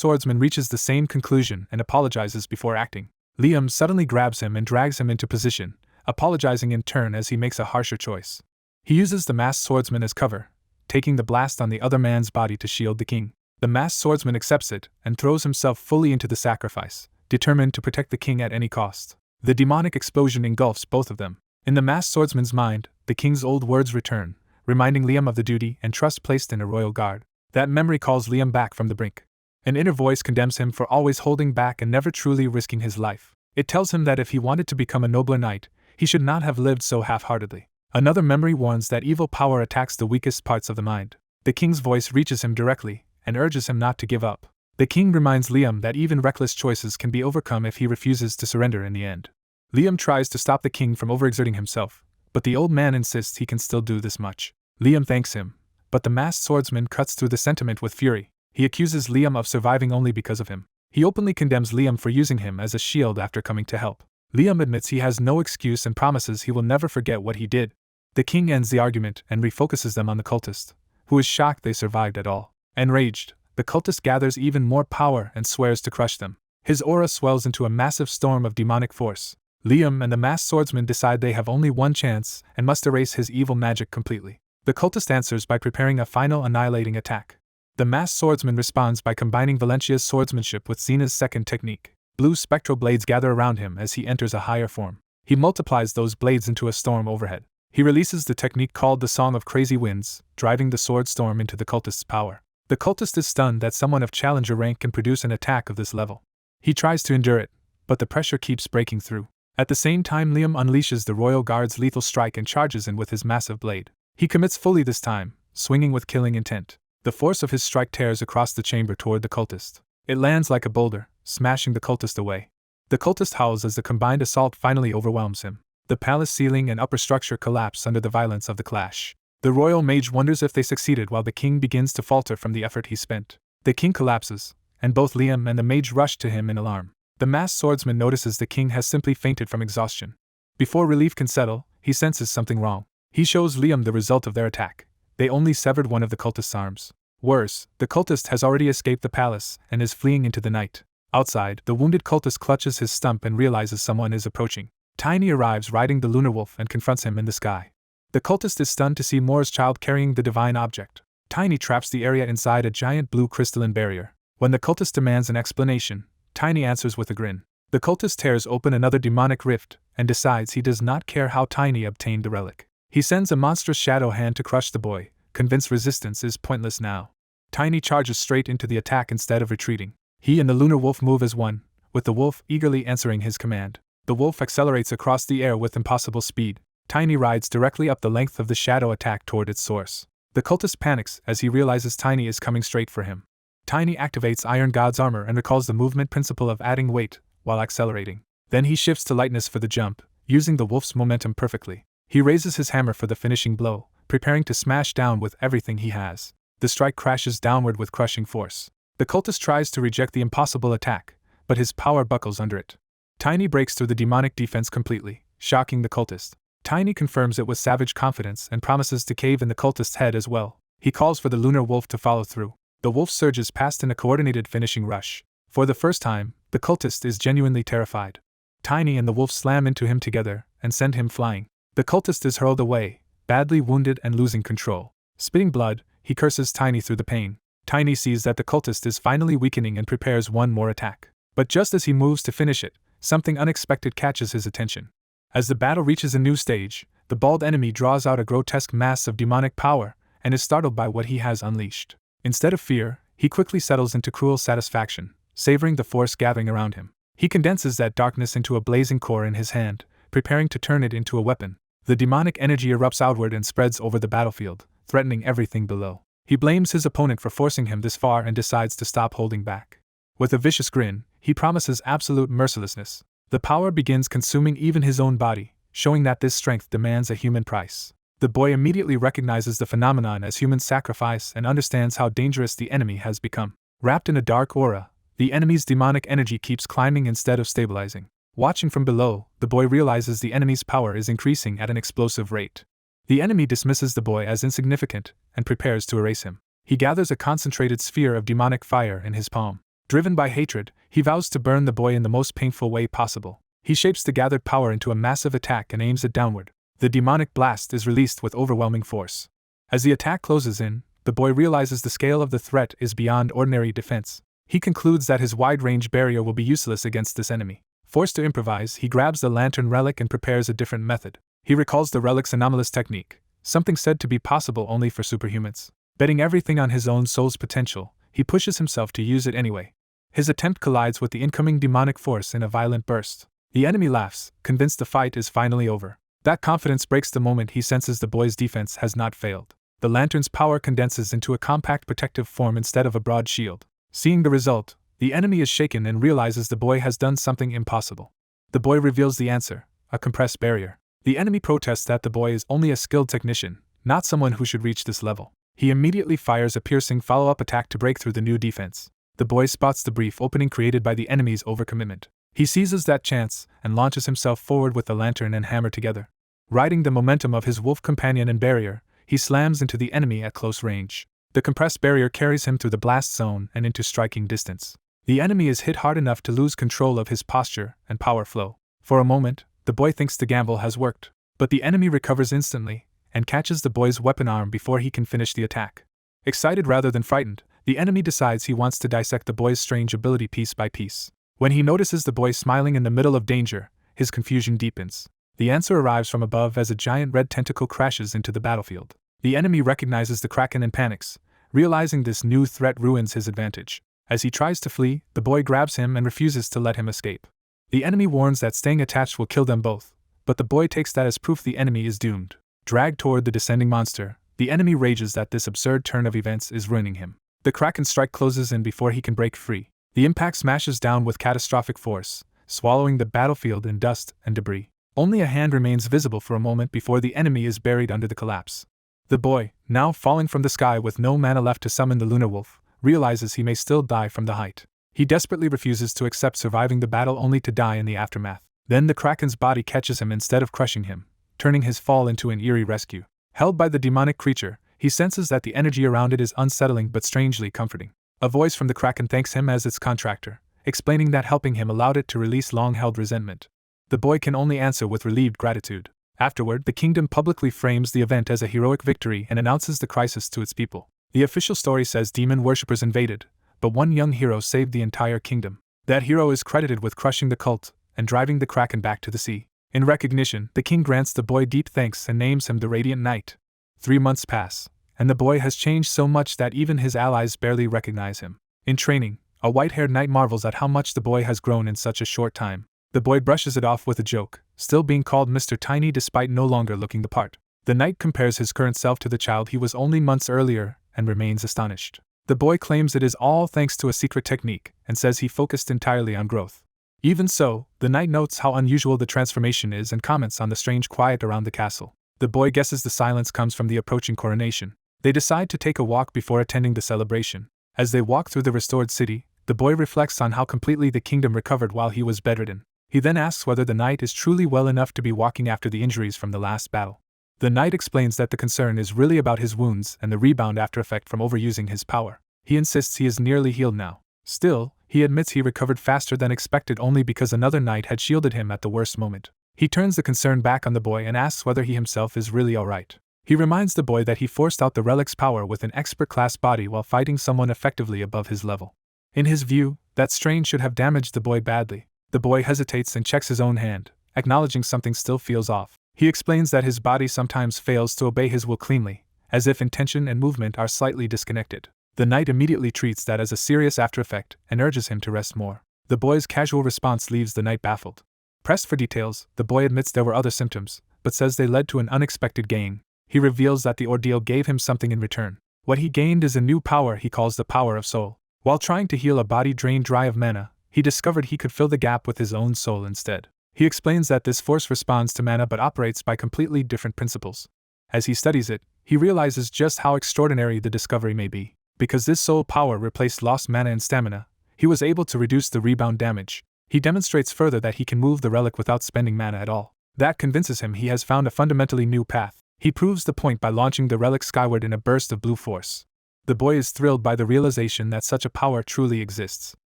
swordsman reaches the same conclusion and apologizes before acting. Liam suddenly grabs him and drags him into position, apologizing in turn as he makes a harsher choice. He uses the masked swordsman as cover, taking the blast on the other man's body to shield the king. The masked swordsman accepts it and throws himself fully into the sacrifice, determined to protect the king at any cost. The demonic explosion engulfs both of them. In the masked swordsman's mind, the king's old words return, reminding Liam of the duty and trust placed in a royal guard. That memory calls Liam back from the brink. An inner voice condemns him for always holding back and never truly risking his life. It tells him that if he wanted to become a nobler knight, he should not have lived so half-heartedly. Another memory warns that evil power attacks the weakest parts of the mind. The king's voice reaches him directly and urges him not to give up. The king reminds Liam that even reckless choices can be overcome if he refuses to surrender in the end. Liam tries to stop the king from overexerting himself, but the old man insists he can still do this much. Liam thanks him, but the masked swordsman cuts through the sentiment with fury. He accuses Liam of surviving only because of him. He openly condemns Liam for using him as a shield after coming to help. Liam admits he has no excuse and promises he will never forget what he did. The king ends the argument and refocuses them on the cultist, who is shocked they survived at all. Enraged, the cultist gathers even more power and swears to crush them. His aura swells into a massive storm of demonic force. Liam and the masked swordsman decide they have only one chance and must erase his evil magic completely. The cultist answers by preparing a final annihilating attack. The masked swordsman responds by combining Valencia's swordsmanship with Xena's second technique. Blue spectral blades gather around him as he enters a higher form. He multiplies those blades into a storm overhead. He releases the technique called the Song of Crazy Winds, driving the sword storm into the cultist's power. The cultist is stunned that someone of challenger rank can produce an attack of this level. He tries to endure it, but the pressure keeps breaking through. At the same time, Liam unleashes the Royal Guard's lethal strike and charges in with his massive blade. He commits fully this time, swinging with killing intent. The force of his strike tears across the chamber toward the cultist. It lands like a boulder, smashing the cultist away. The cultist howls as the combined assault finally overwhelms him. The palace ceiling and upper structure collapse under the violence of the clash. The royal mage wonders if they succeeded while the king begins to falter from the effort he spent. The king collapses, and both Liam and the mage rush to him in alarm. The masked swordsman notices the king has simply fainted from exhaustion. Before relief can settle, he senses something wrong. He shows Liam the result of their attack. They only severed one of the cultist's arms. Worse, the cultist has already escaped the palace and is fleeing into the night. Outside, the wounded cultist clutches his stump and realizes someone is approaching. Tiny arrives riding the lunar wolf and confronts him in the sky. The cultist is stunned to see Moore's child carrying the divine object. Tiny traps the area inside a giant blue crystalline barrier. When the cultist demands an explanation, Tiny answers with a grin. The cultist tears open another demonic rift and decides he does not care how Tiny obtained the relic. He sends a monstrous shadow hand to crush the boy, convinced resistance is pointless now. Tiny charges straight into the attack instead of retreating. He and the lunar wolf move as one, with the wolf eagerly answering his command. The wolf accelerates across the air with impossible speed. Tiny rides directly up the length of the shadow attack toward its source. The cultist panics as he realizes Tiny is coming straight for him. Tiny activates Iron God's armor and recalls the movement principle of adding weight while accelerating. Then he shifts to lightness for the jump, using the wolf's momentum perfectly. He raises his hammer for the finishing blow, preparing to smash down with everything he has. The strike crashes downward with crushing force. The cultist tries to reject the impossible attack, but his power buckles under it. Tiny breaks through the demonic defense completely, shocking the cultist. Tiny confirms it with savage confidence and promises to cave in the cultist's head as well. He calls for the lunar wolf to follow through. The wolf surges past in a coordinated finishing rush. For the first time, the cultist is genuinely terrified. Tiny and the wolf slam into him together and send him flying. The cultist is hurled away, badly wounded and losing control. Spitting blood, he curses Tiny through the pain. Tiny sees that the cultist is finally weakening and prepares one more attack. But just as he moves to finish it, something unexpected catches his attention. As the battle reaches a new stage, the bald enemy draws out a grotesque mass of demonic power and is startled by what he has unleashed. Instead of fear, he quickly settles into cruel satisfaction, savoring the force gathering around him. He condenses that darkness into a blazing core in his hand, preparing to turn it into a weapon. The demonic energy erupts outward and spreads over the battlefield, threatening everything below. He blames his opponent for forcing him this far and decides to stop holding back. With a vicious grin, he promises absolute mercilessness. The power begins consuming even his own body, showing that this strength demands a human price. The boy immediately recognizes the phenomenon as human sacrifice and understands how dangerous the enemy has become. Wrapped in a dark aura, the enemy's demonic energy keeps climbing instead of stabilizing. Watching from below, the boy realizes the enemy's power is increasing at an explosive rate. The enemy dismisses the boy as insignificant and prepares to erase him. He gathers a concentrated sphere of demonic fire in his palm. Driven by hatred, he vows to burn the boy in the most painful way possible. He shapes the gathered power into a massive attack and aims it downward. The demonic blast is released with overwhelming force. As the attack closes in, the boy realizes the scale of the threat is beyond ordinary defense. He concludes that his wide-range barrier will be useless against this enemy. Forced to improvise, he grabs the lantern relic and prepares a different method. He recalls the relic's anomalous technique, something said to be possible only for superhumans. Betting everything on his own soul's potential, he pushes himself to use it anyway. His attempt collides with the incoming demonic force in a violent burst. The enemy laughs, convinced the fight is finally over. That confidence breaks the moment he senses the boy's defense has not failed. The lantern's power condenses into a compact protective form instead of a broad shield. Seeing the result, the enemy is shaken and realizes the boy has done something impossible. The boy reveals the answer, a compressed barrier. The enemy protests that the boy is only a skilled technician, not someone who should reach this level. He immediately fires a piercing follow-up attack to break through the new defense. The boy spots the brief opening created by the enemy's overcommitment. He seizes that chance and launches himself forward with the lantern and hammer together. Riding the momentum of his wolf companion and barrier, he slams into the enemy at close range. The compressed barrier carries him through the blast zone and into striking distance. The enemy is hit hard enough to lose control of his posture and power flow. For a moment, the boy thinks the gamble has worked, but the enemy recovers instantly and catches the boy's weapon arm before he can finish the attack. Excited rather than frightened, the enemy decides he wants to dissect the boy's strange ability piece by piece. When he notices the boy smiling in the middle of danger, his confusion deepens. The answer arrives from above as a giant red tentacle crashes into the battlefield. The enemy recognizes the Kraken and panics, realizing this new threat ruins his advantage. As he tries to flee, the boy grabs him and refuses to let him escape. The enemy warns that staying attached will kill them both, but the boy takes that as proof the enemy is doomed. Dragged toward the descending monster, the enemy rages that this absurd turn of events is ruining him. The Kraken strike closes in before he can break free. The impact smashes down with catastrophic force, swallowing the battlefield in dust and debris. Only a hand remains visible for a moment before the enemy is buried under the collapse. The boy, now falling from the sky with no mana left to summon the Lunar Wolf, realizes he may still die from the height. He desperately refuses to accept surviving the battle only to die in the aftermath. Then the Kraken's body catches him instead of crushing him, turning his fall into an eerie rescue. Held by the demonic creature, he senses that the energy around it is unsettling but strangely comforting. A voice from the Kraken thanks him as its contractor, explaining that helping him allowed it to release long-held resentment. The boy can only answer with relieved gratitude. Afterward, the kingdom publicly frames the event as a heroic victory and announces the crisis to its people. The official story says demon worshippers invaded, but one young hero saved the entire kingdom. That hero is credited with crushing the cult and driving the Kraken back to the sea. In recognition, the king grants the boy deep thanks and names him the Radiant Knight. 3 months pass, and the boy has changed so much that even his allies barely recognize him. In training, a white-haired knight marvels at how much the boy has grown in such a short time. The boy brushes it off with a joke, still being called Mr. Tiny despite no longer looking the part. The knight compares his current self to the child he was only months earlier and remains astonished. The boy claims it is all thanks to a secret technique and says he focused entirely on growth. Even so, the knight notes how unusual the transformation is and comments on the strange quiet around the castle. The boy guesses the silence comes from the approaching coronation. They decide to take a walk before attending the celebration. As they walk through the restored city, the boy reflects on how completely the kingdom recovered while he was bedridden. He then asks whether the knight is truly well enough to be walking after the injuries from the last battle. The knight explains that the concern is really about his wounds and the rebound after effect from overusing his power. He insists he is nearly healed now. Still, he admits he recovered faster than expected only because another knight had shielded him at the worst moment. He turns the concern back on the boy and asks whether he himself is really alright. He reminds the boy that he forced out the relic's power with an expert-class body while fighting someone effectively above his level. In his view, that strain should have damaged the boy badly. The boy hesitates and checks his own hand, acknowledging something still feels off. He explains that his body sometimes fails to obey his will cleanly, as if intention and movement are slightly disconnected. The knight immediately treats that as a serious aftereffect and urges him to rest more. The boy's casual response leaves the knight baffled. Pressed for details, the boy admits there were other symptoms, but says they led to an unexpected gain. He reveals that the ordeal gave him something in return. What he gained is a new power he calls the power of soul. While trying to heal a body drained dry of mana, he discovered he could fill the gap with his own soul instead. He explains that this force responds to mana but operates by completely different principles. As he studies it, he realizes just how extraordinary the discovery may be. Because this soul power replaced lost mana and stamina, he was able to reduce the rebound damage. He demonstrates further that he can move the relic without spending mana at all. That convinces him he has found a fundamentally new path. He proves the point by launching the relic skyward in a burst of blue force. The boy is thrilled by the realization that such a power truly exists.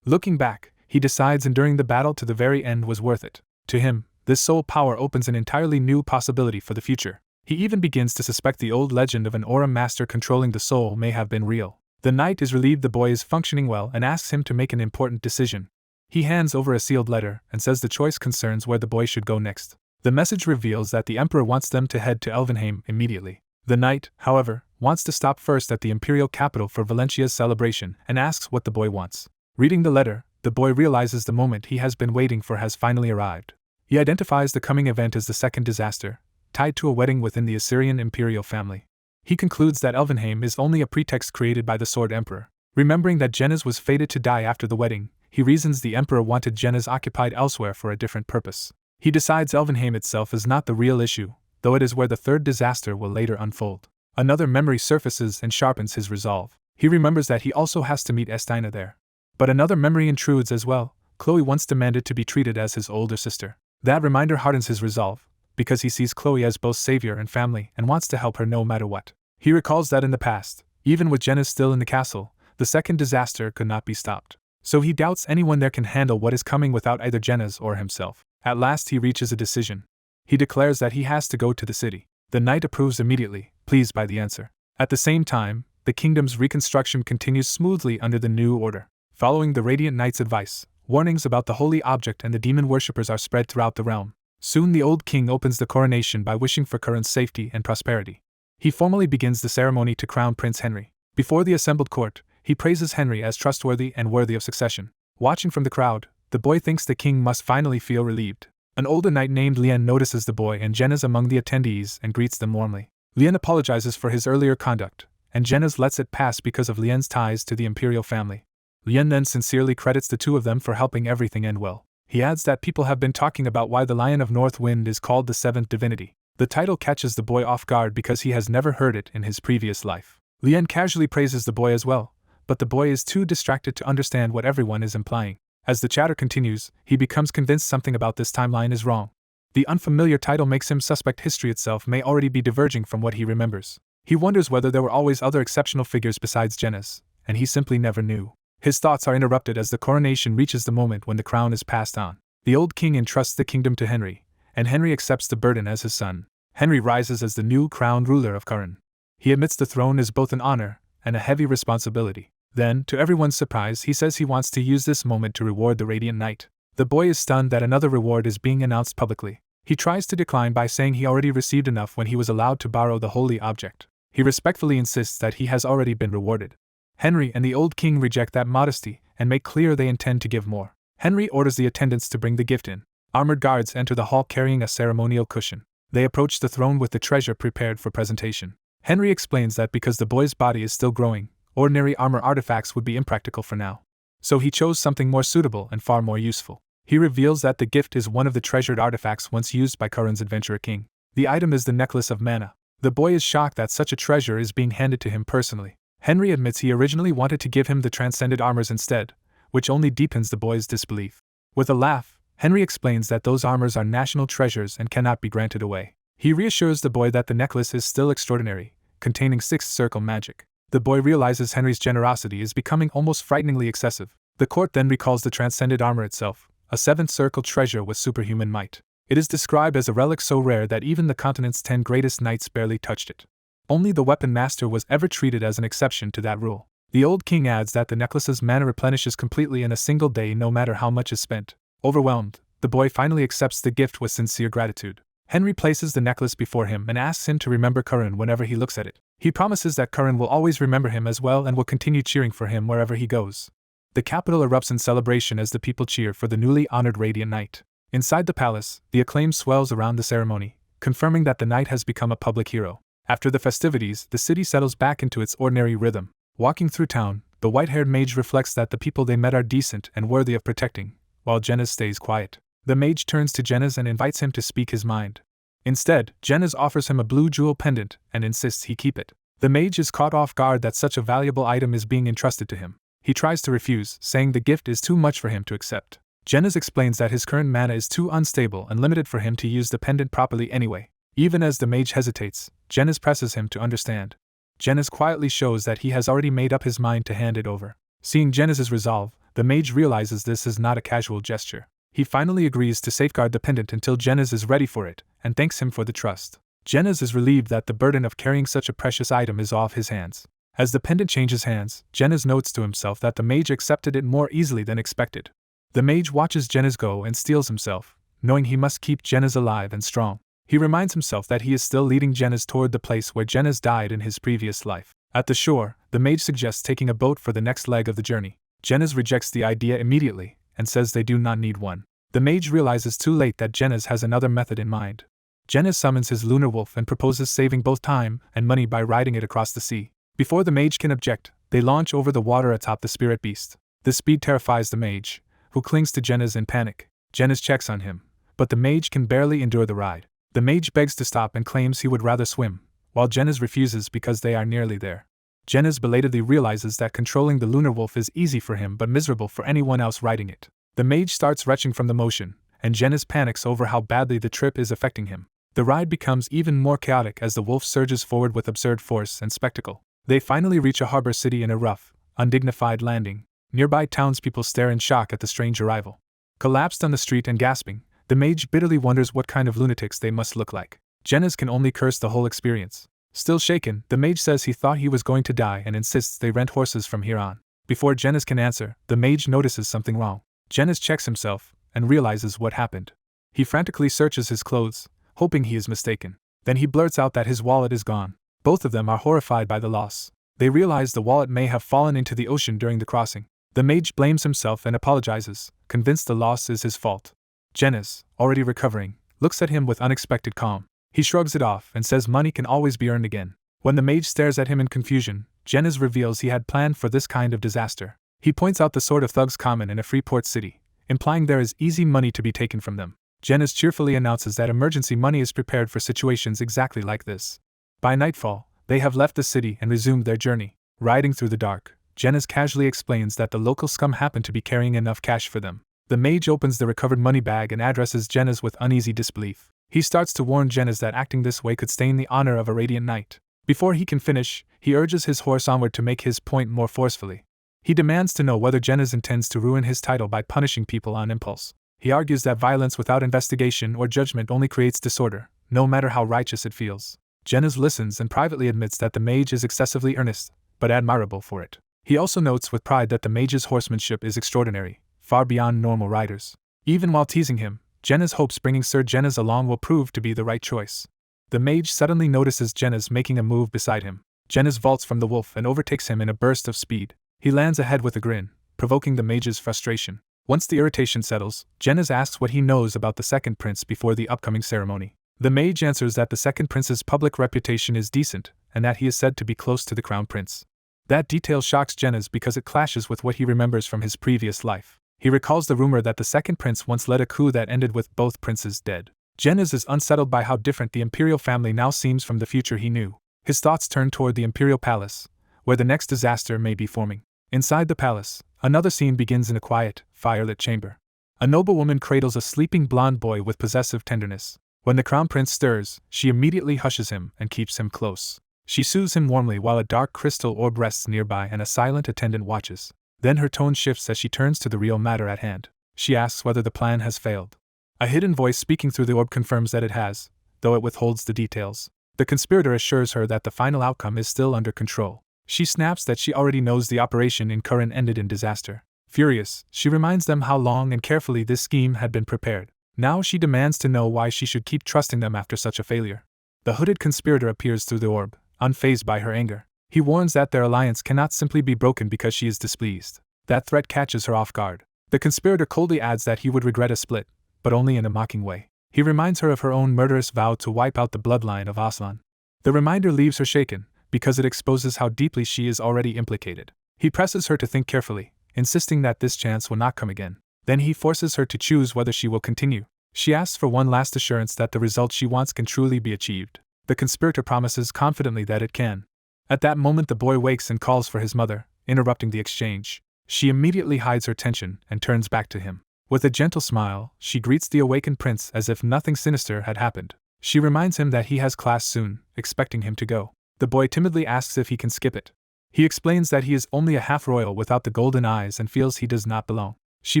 Looking back, he decides enduring the battle to the very end was worth it. To him, this soul power opens an entirely new possibility for the future. He even begins to suspect the old legend of an aura master controlling the soul may have been real. The knight is relieved the boy is functioning well and asks him to make an important decision. He hands over a sealed letter and says the choice concerns where the boy should go next. The message reveals that the emperor wants them to head to Elvenheim immediately. The knight, however, wants to stop first at the imperial capital for Valentia's celebration and asks what the boy wants. Reading the letter, the boy realizes the moment he has been waiting for has finally arrived. He identifies the coming event as the second disaster, tied to a wedding within the Assyrian imperial family. He concludes that Elvenheim is only a pretext created by the Sword Emperor. Remembering that Genez was fated to die after the wedding, he reasons the emperor wanted Genez occupied elsewhere for a different purpose. He decides Elvenheim itself is not the real issue, though it is where the third disaster will later unfold. Another memory surfaces and sharpens his resolve. He remembers that he also has to meet Estina there. But another memory intrudes as well. Chloe once demanded to be treated as his older sister. That reminder hardens his resolve, because he sees Chloe as both savior and family and wants to help her no matter what. He recalls that in the past, even with Genez still in the castle, the second disaster could not be stopped. So he doubts anyone there can handle what is coming without either Genez or himself. At last he reaches a decision. He declares that he has to go to the city. The knight approves immediately, pleased by the answer. At the same time, the kingdom's reconstruction continues smoothly under the new order. Following the Radiant Knight's advice, warnings about the holy object and the demon worshippers are spread throughout the realm. Soon the old king opens the coronation by wishing for Curran's safety and prosperity. He formally begins the ceremony to crown Prince Henry. Before the assembled court, he praises Henry as trustworthy and worthy of succession. Watching from the crowd, the boy thinks the king must finally feel relieved. An older knight named Lien notices the boy and Genez among the attendees and greets them warmly. Lien apologizes for his earlier conduct, and Genez lets it pass because of Lien's ties to the imperial family. Lien then sincerely credits the two of them for helping everything end well. He adds that people have been talking about why the Lion of North Wind is called the Seventh Divinity. The title catches the boy off guard because he has never heard it in his previous life. Lien casually praises the boy as well, but the boy is too distracted to understand what everyone is implying. As the chatter continues, he becomes convinced something about this timeline is wrong. The unfamiliar title makes him suspect history itself may already be diverging from what he remembers. He wonders whether there were always other exceptional figures besides Genez, and he simply never knew. His thoughts are interrupted as the coronation reaches the moment when the crown is passed on. The old king entrusts the kingdom to Henry, and Henry accepts the burden as his son. Henry rises as the new crowned ruler of Curran. He admits the throne is both an honor and a heavy responsibility. Then, to everyone's surprise, he says he wants to use this moment to reward the Radiant Knight. The boy is stunned that another reward is being announced publicly. He tries to decline by saying he already received enough when he was allowed to borrow the holy object. He respectfully insists that he has already been rewarded. Henry and the old king reject that modesty and make clear they intend to give more. Henry orders the attendants to bring the gift in. Armored guards enter the hall carrying a ceremonial cushion. They approach the throne with the treasure prepared for presentation. Henry explains that because the boy's body is still growing, ordinary armor artifacts would be impractical for now. So he chose something more suitable and far more useful. He reveals that the gift is one of the treasured artifacts once used by Curran's adventurer king. The item is the Necklace of Mana. The boy is shocked that such a treasure is being handed to him personally. Henry admits he originally wanted to give him the transcended armors instead, which only deepens the boy's disbelief. With a laugh, Henry explains that those armors are national treasures and cannot be granted away. He reassures the boy that the necklace is still extraordinary, containing sixth circle magic. The boy realizes Henry's generosity is becoming almost frighteningly excessive. The court then recalls the transcended armor itself, a seventh circle treasure with superhuman might. It is described as a relic so rare that even the continent's 10 greatest knights barely touched it. Only the weapon master was ever treated as an exception to that rule. The old king adds that the necklace's mana replenishes completely in a single day no matter how much is spent. Overwhelmed, the boy finally accepts the gift with sincere gratitude. Henry places the necklace before him and asks him to remember Curran whenever he looks at it. He promises that Curran will always remember him as well and will continue cheering for him wherever he goes. The capital erupts in celebration as the people cheer for the newly honored Radiant Knight. Inside the palace, the acclaim swells around the ceremony, confirming that the knight has become a public hero. After the festivities, the city settles back into its ordinary rhythm. Walking through town, the white-haired mage reflects that the people they met are decent and worthy of protecting, while Genez stays quiet. The mage turns to Genez and invites him to speak his mind. Instead, Genez offers him a blue jewel pendant and insists he keep it. The mage is caught off guard that such a valuable item is being entrusted to him. He tries to refuse, saying the gift is too much for him to accept. Genez explains that his current mana is too unstable and limited for him to use the pendant properly anyway. Even as the mage hesitates, Genez presses him to understand. Genez quietly shows that he has already made up his mind to hand it over. Seeing Genez's resolve, the mage realizes this is not a casual gesture. He finally agrees to safeguard the pendant until Genez is ready for it, and thanks him for the trust. Genez is relieved that the burden of carrying such a precious item is off his hands. As the pendant changes hands, Genez notes to himself that the mage accepted it more easily than expected. The mage watches Genez go and steels himself, knowing he must keep Genez alive and strong. He reminds himself that he is still leading Genez toward the place where Genez died in his previous life. At the shore, the mage suggests taking a boat for the next leg of the journey. Genez rejects the idea immediately, and says they do not need one. The mage realizes too late that Genez has another method in mind. Genez summons his lunar wolf and proposes saving both time and money by riding it across the sea. Before the mage can object, they launch over the water atop the spirit beast. The speed terrifies the mage, who clings to Genez in panic. Genez checks on him, but the mage can barely endure the ride. The mage begs to stop and claims he would rather swim, while Genez refuses because they are nearly there. Genez belatedly realizes that controlling the lunar wolf is easy for him but miserable for anyone else riding it. The mage starts retching from the motion, and Genez panics over how badly the trip is affecting him. The ride becomes even more chaotic as the wolf surges forward with absurd force and spectacle. They finally reach a harbor city in a rough, undignified landing. Nearby townspeople stare in shock at the strange arrival. Collapsed on the street and gasping, the mage bitterly wonders what kind of lunatics they must look like. Genez can only curse the whole experience. Still shaken, the mage says he thought he was going to die and insists they rent horses from here on. Before Genez can answer, the mage notices something wrong. Genez checks himself and realizes what happened. He frantically searches his clothes, hoping he is mistaken. Then he blurts out that his wallet is gone. Both of them are horrified by the loss. They realize the wallet may have fallen into the ocean during the crossing. The mage blames himself and apologizes, convinced the loss is his fault. Genez, already recovering, looks at him with unexpected calm. He shrugs it off and says money can always be earned again. When the mage stares at him in confusion, Genez reveals he had planned for this kind of disaster. He points out the sort of thugs common in a free port city, implying there is easy money to be taken from them. Genez cheerfully announces that emergency money is prepared for situations exactly like this. By nightfall, they have left the city and resumed their journey. Riding through the dark, Genez casually explains that the local scum happen to be carrying enough cash for them. The mage opens the recovered money bag and addresses Genez with uneasy disbelief. He starts to warn Genez that acting this way could stain the honor of a Radiant Knight. Before he can finish, he urges his horse onward to make his point more forcefully. He demands to know whether Genez intends to ruin his title by punishing people on impulse. He argues that violence without investigation or judgment only creates disorder, no matter how righteous it feels. Genez listens and privately admits that the mage is excessively earnest, but admirable for it. He also notes with pride that the mage's horsemanship is extraordinary, far beyond normal riders. Even while teasing him, Genez hopes bringing Sir Genez along will prove to be the right choice. The mage suddenly notices Genez making a move beside him. Genez vaults from the wolf and overtakes him in a burst of speed. He lands ahead with a grin, provoking the mage's frustration. Once the irritation settles, Genez asks what he knows about the second prince before the upcoming ceremony. The mage answers that the second prince's public reputation is decent, and that he is said to be close to the crown prince. That detail shocks Genez because it clashes with what he remembers from his previous life. He recalls the rumor that the second prince once led a coup that ended with both princes dead. Genez is unsettled by how different the imperial family now seems from the future he knew. His thoughts turn toward the imperial palace, where the next disaster may be forming. Inside the palace, another scene begins in a quiet, firelit chamber. A noblewoman cradles a sleeping blonde boy with possessive tenderness. When the crown prince stirs, she immediately hushes him and keeps him close. She soothes him warmly while a dark crystal orb rests nearby and a silent attendant watches. Then her tone shifts as she turns to the real matter at hand. She asks whether the plan has failed. A hidden voice speaking through the orb confirms that it has, though it withholds the details. The conspirator assures her that the final outcome is still under control. She snaps that she already knows the operation in Curran ended in disaster. Furious, she reminds them how long and carefully this scheme had been prepared. Now she demands to know why she should keep trusting them after such a failure. The hooded conspirator appears through the orb, unfazed by her anger. He warns that their alliance cannot simply be broken because she is displeased. That threat catches her off guard. The conspirator coldly adds that he would regret a split, but only in a mocking way. He reminds her of her own murderous vow to wipe out the bloodline of Aslan. The reminder leaves her shaken, because it exposes how deeply she is already implicated. He presses her to think carefully, insisting that this chance will not come again. Then he forces her to choose whether she will continue. She asks for one last assurance that the result she wants can truly be achieved. The conspirator promises confidently that it can. At that moment the boy wakes and calls for his mother, interrupting the exchange. She immediately hides her tension and turns back to him. With a gentle smile, she greets the awakened prince as if nothing sinister had happened. She reminds him that he has class soon, expecting him to go. The boy timidly asks if he can skip it. He explains that he is only a half-royal without the golden eyes and feels he does not belong. She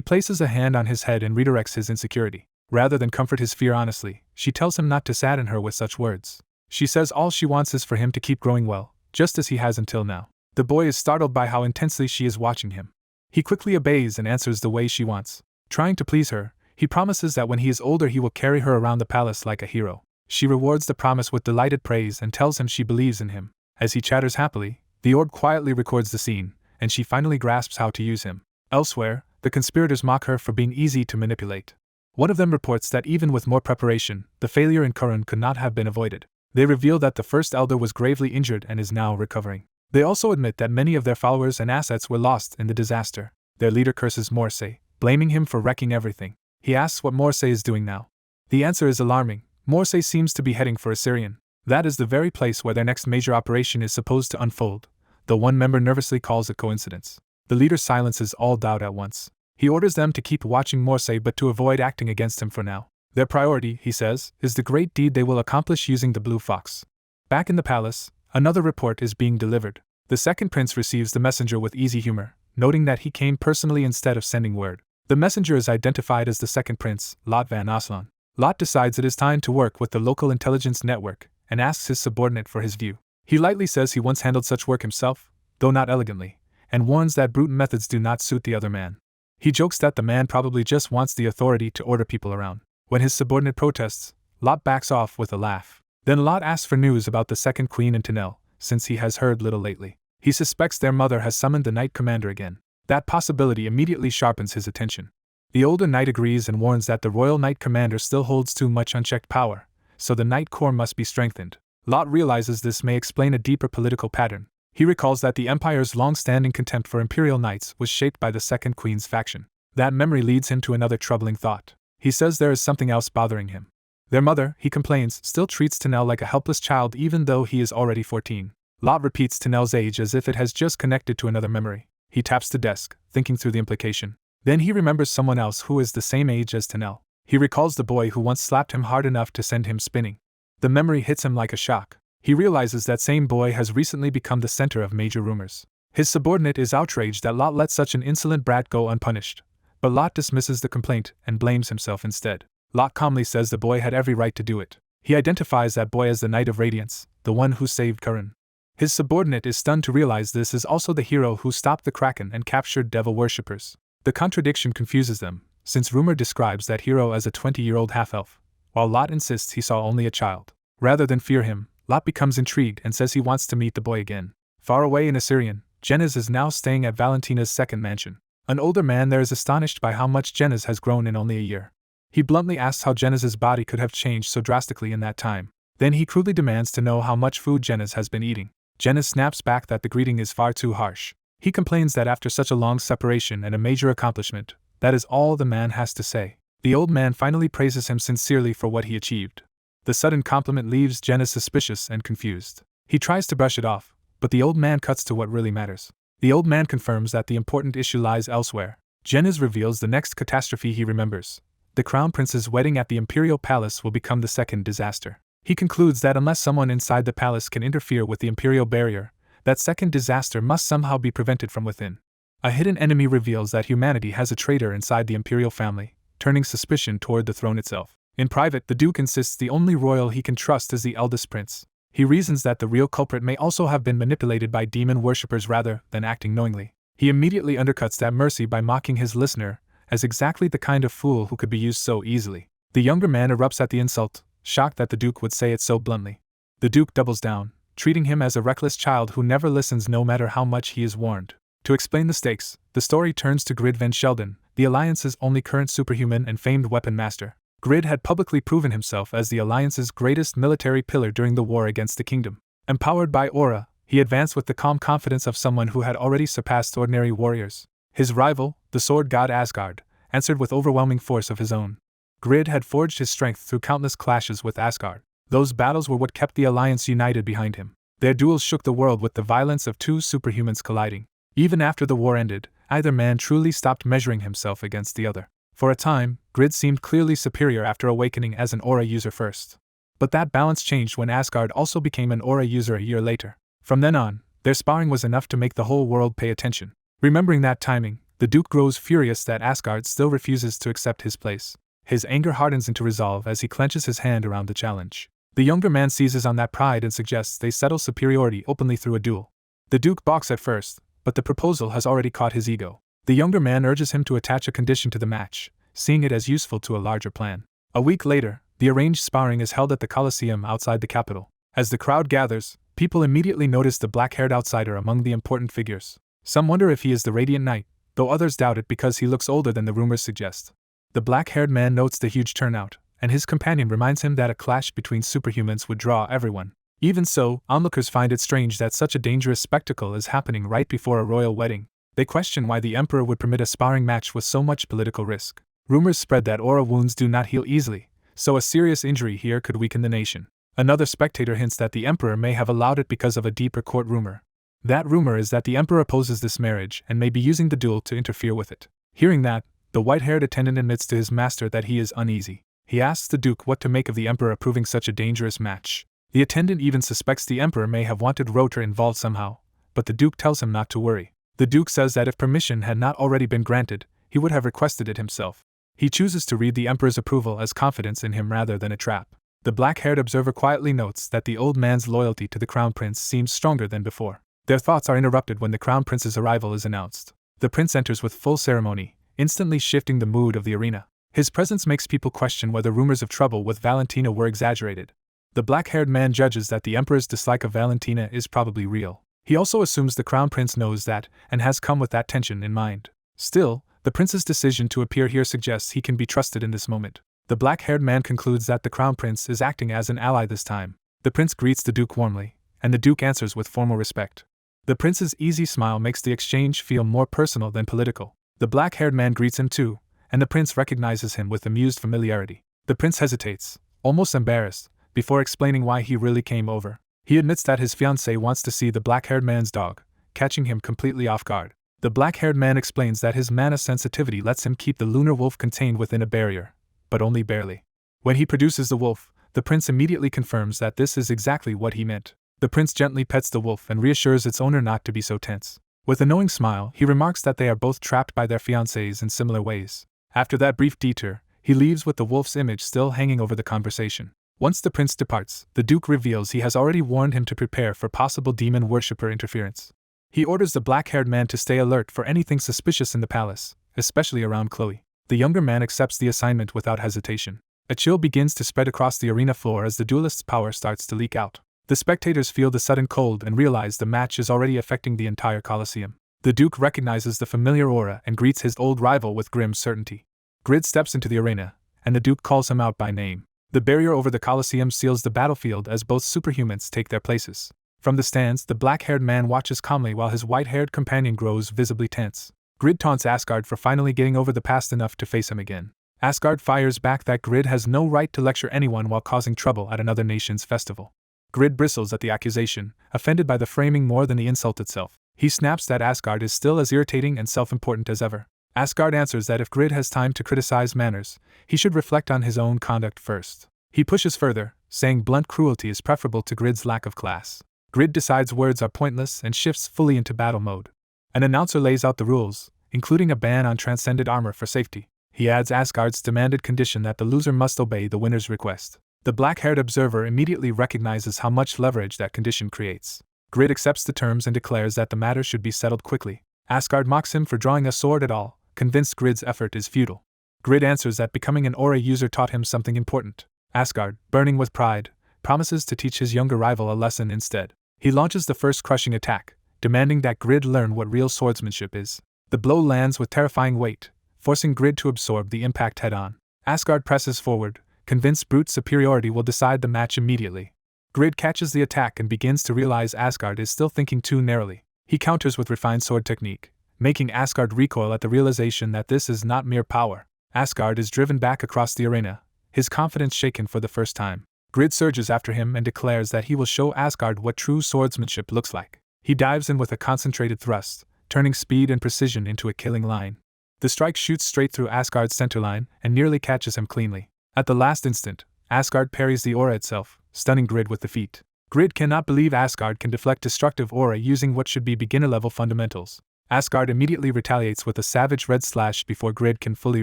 places a hand on his head and redirects his insecurity. Rather than comfort his fear honestly, she tells him not to sadden her with such words. She says all she wants is for him to keep growing well, just as he has until now. The boy is startled by how intensely she is watching him. He quickly obeys and answers the way she wants. Trying to please her, he promises that when he is older he will carry her around the palace like a hero. She rewards the promise with delighted praise and tells him she believes in him. As he chatters happily, the orb quietly records the scene, and she finally grasps how to use him. Elsewhere, the conspirators mock her for being easy to manipulate. One of them reports that even with more preparation, the failure in Curran could not have been avoided. They reveal that the first elder was gravely injured and is now recovering. They also admit that many of their followers and assets were lost in the disaster. Their leader curses Morsay, blaming him for wrecking everything. He asks what Morsay is doing now. The answer is alarming. Morsay seems to be heading for Assyrian. That is the very place where their next major operation is supposed to unfold, though one member nervously calls it coincidence. The leader silences all doubt at once. He orders them to keep watching Morsay but to avoid acting against him for now. Their priority, he says, is the great deed they will accomplish using the Blue Fox. Back in the palace, another report is being delivered. The second prince receives the messenger with easy humor, noting that he came personally instead of sending word. The messenger is identified as the second prince, Lot van Aslan. Lot decides it is time to work with the local intelligence network, and asks his subordinate for his view. He lightly says he once handled such work himself, though not elegantly, and warns that brute methods do not suit the other man. He jokes that the man probably just wants the authority to order people around. When his subordinate protests, Lot backs off with a laugh. Then Lot asks for news about the second queen and Tanel, since he has heard little lately. He suspects their mother has summoned the Knight Commander again. That possibility immediately sharpens his attention. The older knight agrees and warns that the Royal Knight Commander still holds too much unchecked power, so the Knight Corps must be strengthened. Lot realizes this may explain a deeper political pattern. He recalls that the Empire's long-standing contempt for Imperial Knights was shaped by the Second Queen's faction. That memory leads him to another troubling thought. He says there is something else bothering him. Their mother, he complains, still treats Tanel like a helpless child even though he is already 14. Lot repeats Tanel's age as if it has just connected to another memory. He taps the desk, thinking through the implication. Then he remembers someone else who is the same age as Tanel. He recalls the boy who once slapped him hard enough to send him spinning. The memory hits him like a shock. He realizes that same boy has recently become the center of major rumors. His subordinate is outraged that Lot let such an insolent brat go unpunished, but Lot dismisses the complaint and blames himself instead. Lot calmly says the boy had every right to do it. He identifies that boy as the Knight of Radiance, the one who saved Curran. His subordinate is stunned to realize this is also the hero who stopped the Kraken and captured devil worshippers. The contradiction confuses them, since rumor describes that hero as a 20-year-old half-elf, while Lot insists he saw only a child. Rather than fear him, Lot becomes intrigued and says he wants to meet the boy again. Far away in Assyrian, Jeniz is now staying at Valentina's second mansion. An older man there is astonished by how much Jeniz has grown in only a year. He bluntly asks how Jeniz's body could have changed so drastically in that time. Then he crudely demands to know how much food Jeniz has been eating. Jeniz snaps back that the greeting is far too harsh. He complains that after such a long separation and a major accomplishment, that is all the man has to say. The old man finally praises him sincerely for what he achieved. The sudden compliment leaves Jeniz suspicious and confused. He tries to brush it off, but the old man cuts to what really matters. The old man confirms that the important issue lies elsewhere. Jeniz reveals the next catastrophe he remembers. The Crown Prince's wedding at the Imperial Palace will become the second disaster. He concludes that unless someone inside the palace can interfere with the Imperial barrier, that second disaster must somehow be prevented from within. A hidden enemy reveals that humanity has a traitor inside the Imperial family, turning suspicion toward the throne itself. In private, the Duke insists the only royal he can trust is the eldest prince. He reasons that the real culprit may also have been manipulated by demon worshippers rather than acting knowingly. He immediately undercuts that mercy by mocking his listener as exactly the kind of fool who could be used so easily. The younger man erupts at the insult, shocked that the Duke would say it so bluntly. The Duke doubles down, treating him as a reckless child who never listens no matter how much he is warned. To explain the stakes, the story turns to Grid Van Sheldon, the Alliance's only current superhuman and famed weapon master. Grid had publicly proven himself as the Alliance's greatest military pillar during the war against the kingdom. Empowered by aura, he advanced with the calm confidence of someone who had already surpassed ordinary warriors. His rival, the sword god Asgard, answered with overwhelming force of his own. Grid had forged his strength through countless clashes with Asgard. Those battles were what kept the Alliance united behind him. Their duels shook the world with the violence of two superhumans colliding. Even after the war ended, either man truly stopped measuring himself against the other. For a time, Grid seemed clearly superior after awakening as an aura user first. But that balance changed when Asgard also became an aura user a year later. From then on, their sparring was enough to make the whole world pay attention. Remembering that timing, the Duke grows furious that Asgard still refuses to accept his place. His anger hardens into resolve as he clenches his hand around the challenge. The younger man seizes on that pride and suggests they settle superiority openly through a duel. The Duke balks at first, but the proposal has already caught his ego. The younger man urges him to attach a condition to the match, seeing it as useful to a larger plan. A week later, the arranged sparring is held at the Colosseum outside the capital. As the crowd gathers, people immediately notice the black-haired outsider among the important figures. Some wonder if he is the Radiant Knight, though others doubt it because he looks older than the rumors suggest. The black-haired man notes the huge turnout, and his companion reminds him that a clash between superhumans would draw everyone. Even so, onlookers find it strange that such a dangerous spectacle is happening right before a royal wedding. They question why the emperor would permit a sparring match with so much political risk. Rumors spread that aura wounds do not heal easily, so a serious injury here could weaken the nation. Another spectator hints that the emperor may have allowed it because of a deeper court rumor. That rumor is that the emperor opposes this marriage and may be using the duel to interfere with it. Hearing that, the white-haired attendant admits to his master that he is uneasy. He asks the Duke what to make of the emperor approving such a dangerous match. The attendant even suspects the emperor may have wanted Rotor involved somehow, but the Duke tells him not to worry. The Duke says that if permission had not already been granted, he would have requested it himself. He chooses to read the emperor's approval as confidence in him rather than a trap. The black-haired observer quietly notes that the old man's loyalty to the crown prince seems stronger than before. Their thoughts are interrupted when the crown prince's arrival is announced. The prince enters with full ceremony, instantly shifting the mood of the arena. His presence makes people question whether rumors of trouble with Valentina were exaggerated. The black-haired man judges that the emperor's dislike of Valentina is probably real. He also assumes the crown prince knows that, and has come with that tension in mind. Still, the prince's decision to appear here suggests he can be trusted in this moment. The black-haired man concludes that the crown prince is acting as an ally this time. The prince greets the Duke warmly, and the Duke answers with formal respect. The prince's easy smile makes the exchange feel more personal than political. The black-haired man greets him too, and the prince recognizes him with amused familiarity. The prince hesitates, almost embarrassed, before explaining why he really came over. He admits that his fiancée wants to see the black-haired man's dog, catching him completely off guard. The black-haired man explains that his mana sensitivity lets him keep the lunar wolf contained within a barrier, but only barely. When he produces the wolf, the prince immediately confirms that this is exactly what he meant. The prince gently pets the wolf and reassures its owner not to be so tense. With a knowing smile, he remarks that they are both trapped by their fiancées in similar ways. After that brief detour, he leaves with the wolf's image still hanging over the conversation. Once the prince departs, the Duke reveals he has already warned him to prepare for possible demon worshipper interference. He orders the black-haired man to stay alert for anything suspicious in the palace, especially around Chloe. The younger man accepts the assignment without hesitation. A chill begins to spread across the arena floor as the duelist's power starts to leak out. The spectators feel the sudden cold and realize the match is already affecting the entire Colosseum. The Duke recognizes the familiar aura and greets his old rival with grim certainty. Grid steps into the arena, and the Duke calls him out by name. The barrier over the Colosseum seals the battlefield as both superhumans take their places. From the stands, the black-haired man watches calmly while his white-haired companion grows visibly tense. Grid taunts Asgard for finally getting over the past enough to face him again. Asgard fires back that Grid has no right to lecture anyone while causing trouble at another nation's festival. Grid bristles at the accusation, offended by the framing more than the insult itself. He snaps that Asgard is still as irritating and self-important as ever. Asgard answers that if Grid has time to criticize manners, he should reflect on his own conduct first. He pushes further, saying blunt cruelty is preferable to Grid's lack of class. Grid decides words are pointless and shifts fully into battle mode. An announcer lays out the rules, including a ban on transcended armor for safety. He adds Asgard's demanded condition that the loser must obey the winner's request. The black-haired observer immediately recognizes how much leverage that condition creates. Grid accepts the terms and declares that the matter should be settled quickly. Asgard mocks him for drawing a sword at all, convinced Grid's effort is futile. Grid answers that becoming an aura user taught him something important. Asgard, burning with pride, promises to teach his younger rival a lesson instead. He launches the first crushing attack, demanding that Grid learn what real swordsmanship is. The blow lands with terrifying weight, forcing Grid to absorb the impact head-on. Asgard presses forward, convinced brute superiority will decide the match immediately. Grid catches the attack and begins to realize Asgard is still thinking too narrowly. He counters with refined sword technique, making Asgard recoil at the realization that this is not mere power. Asgard is driven back across the arena, his confidence shaken for the first time. Grid surges after him and declares that he will show Asgard what true swordsmanship looks like. He dives in with a concentrated thrust, turning speed and precision into a killing line. The strike shoots straight through Asgard's centerline and nearly catches him cleanly. At the last instant, Asgard parries the aura itself, stunning Grid with the feat. Grid cannot believe Asgard can deflect destructive aura using what should be beginner-level fundamentals. Asgard immediately retaliates with a savage red slash before Grid can fully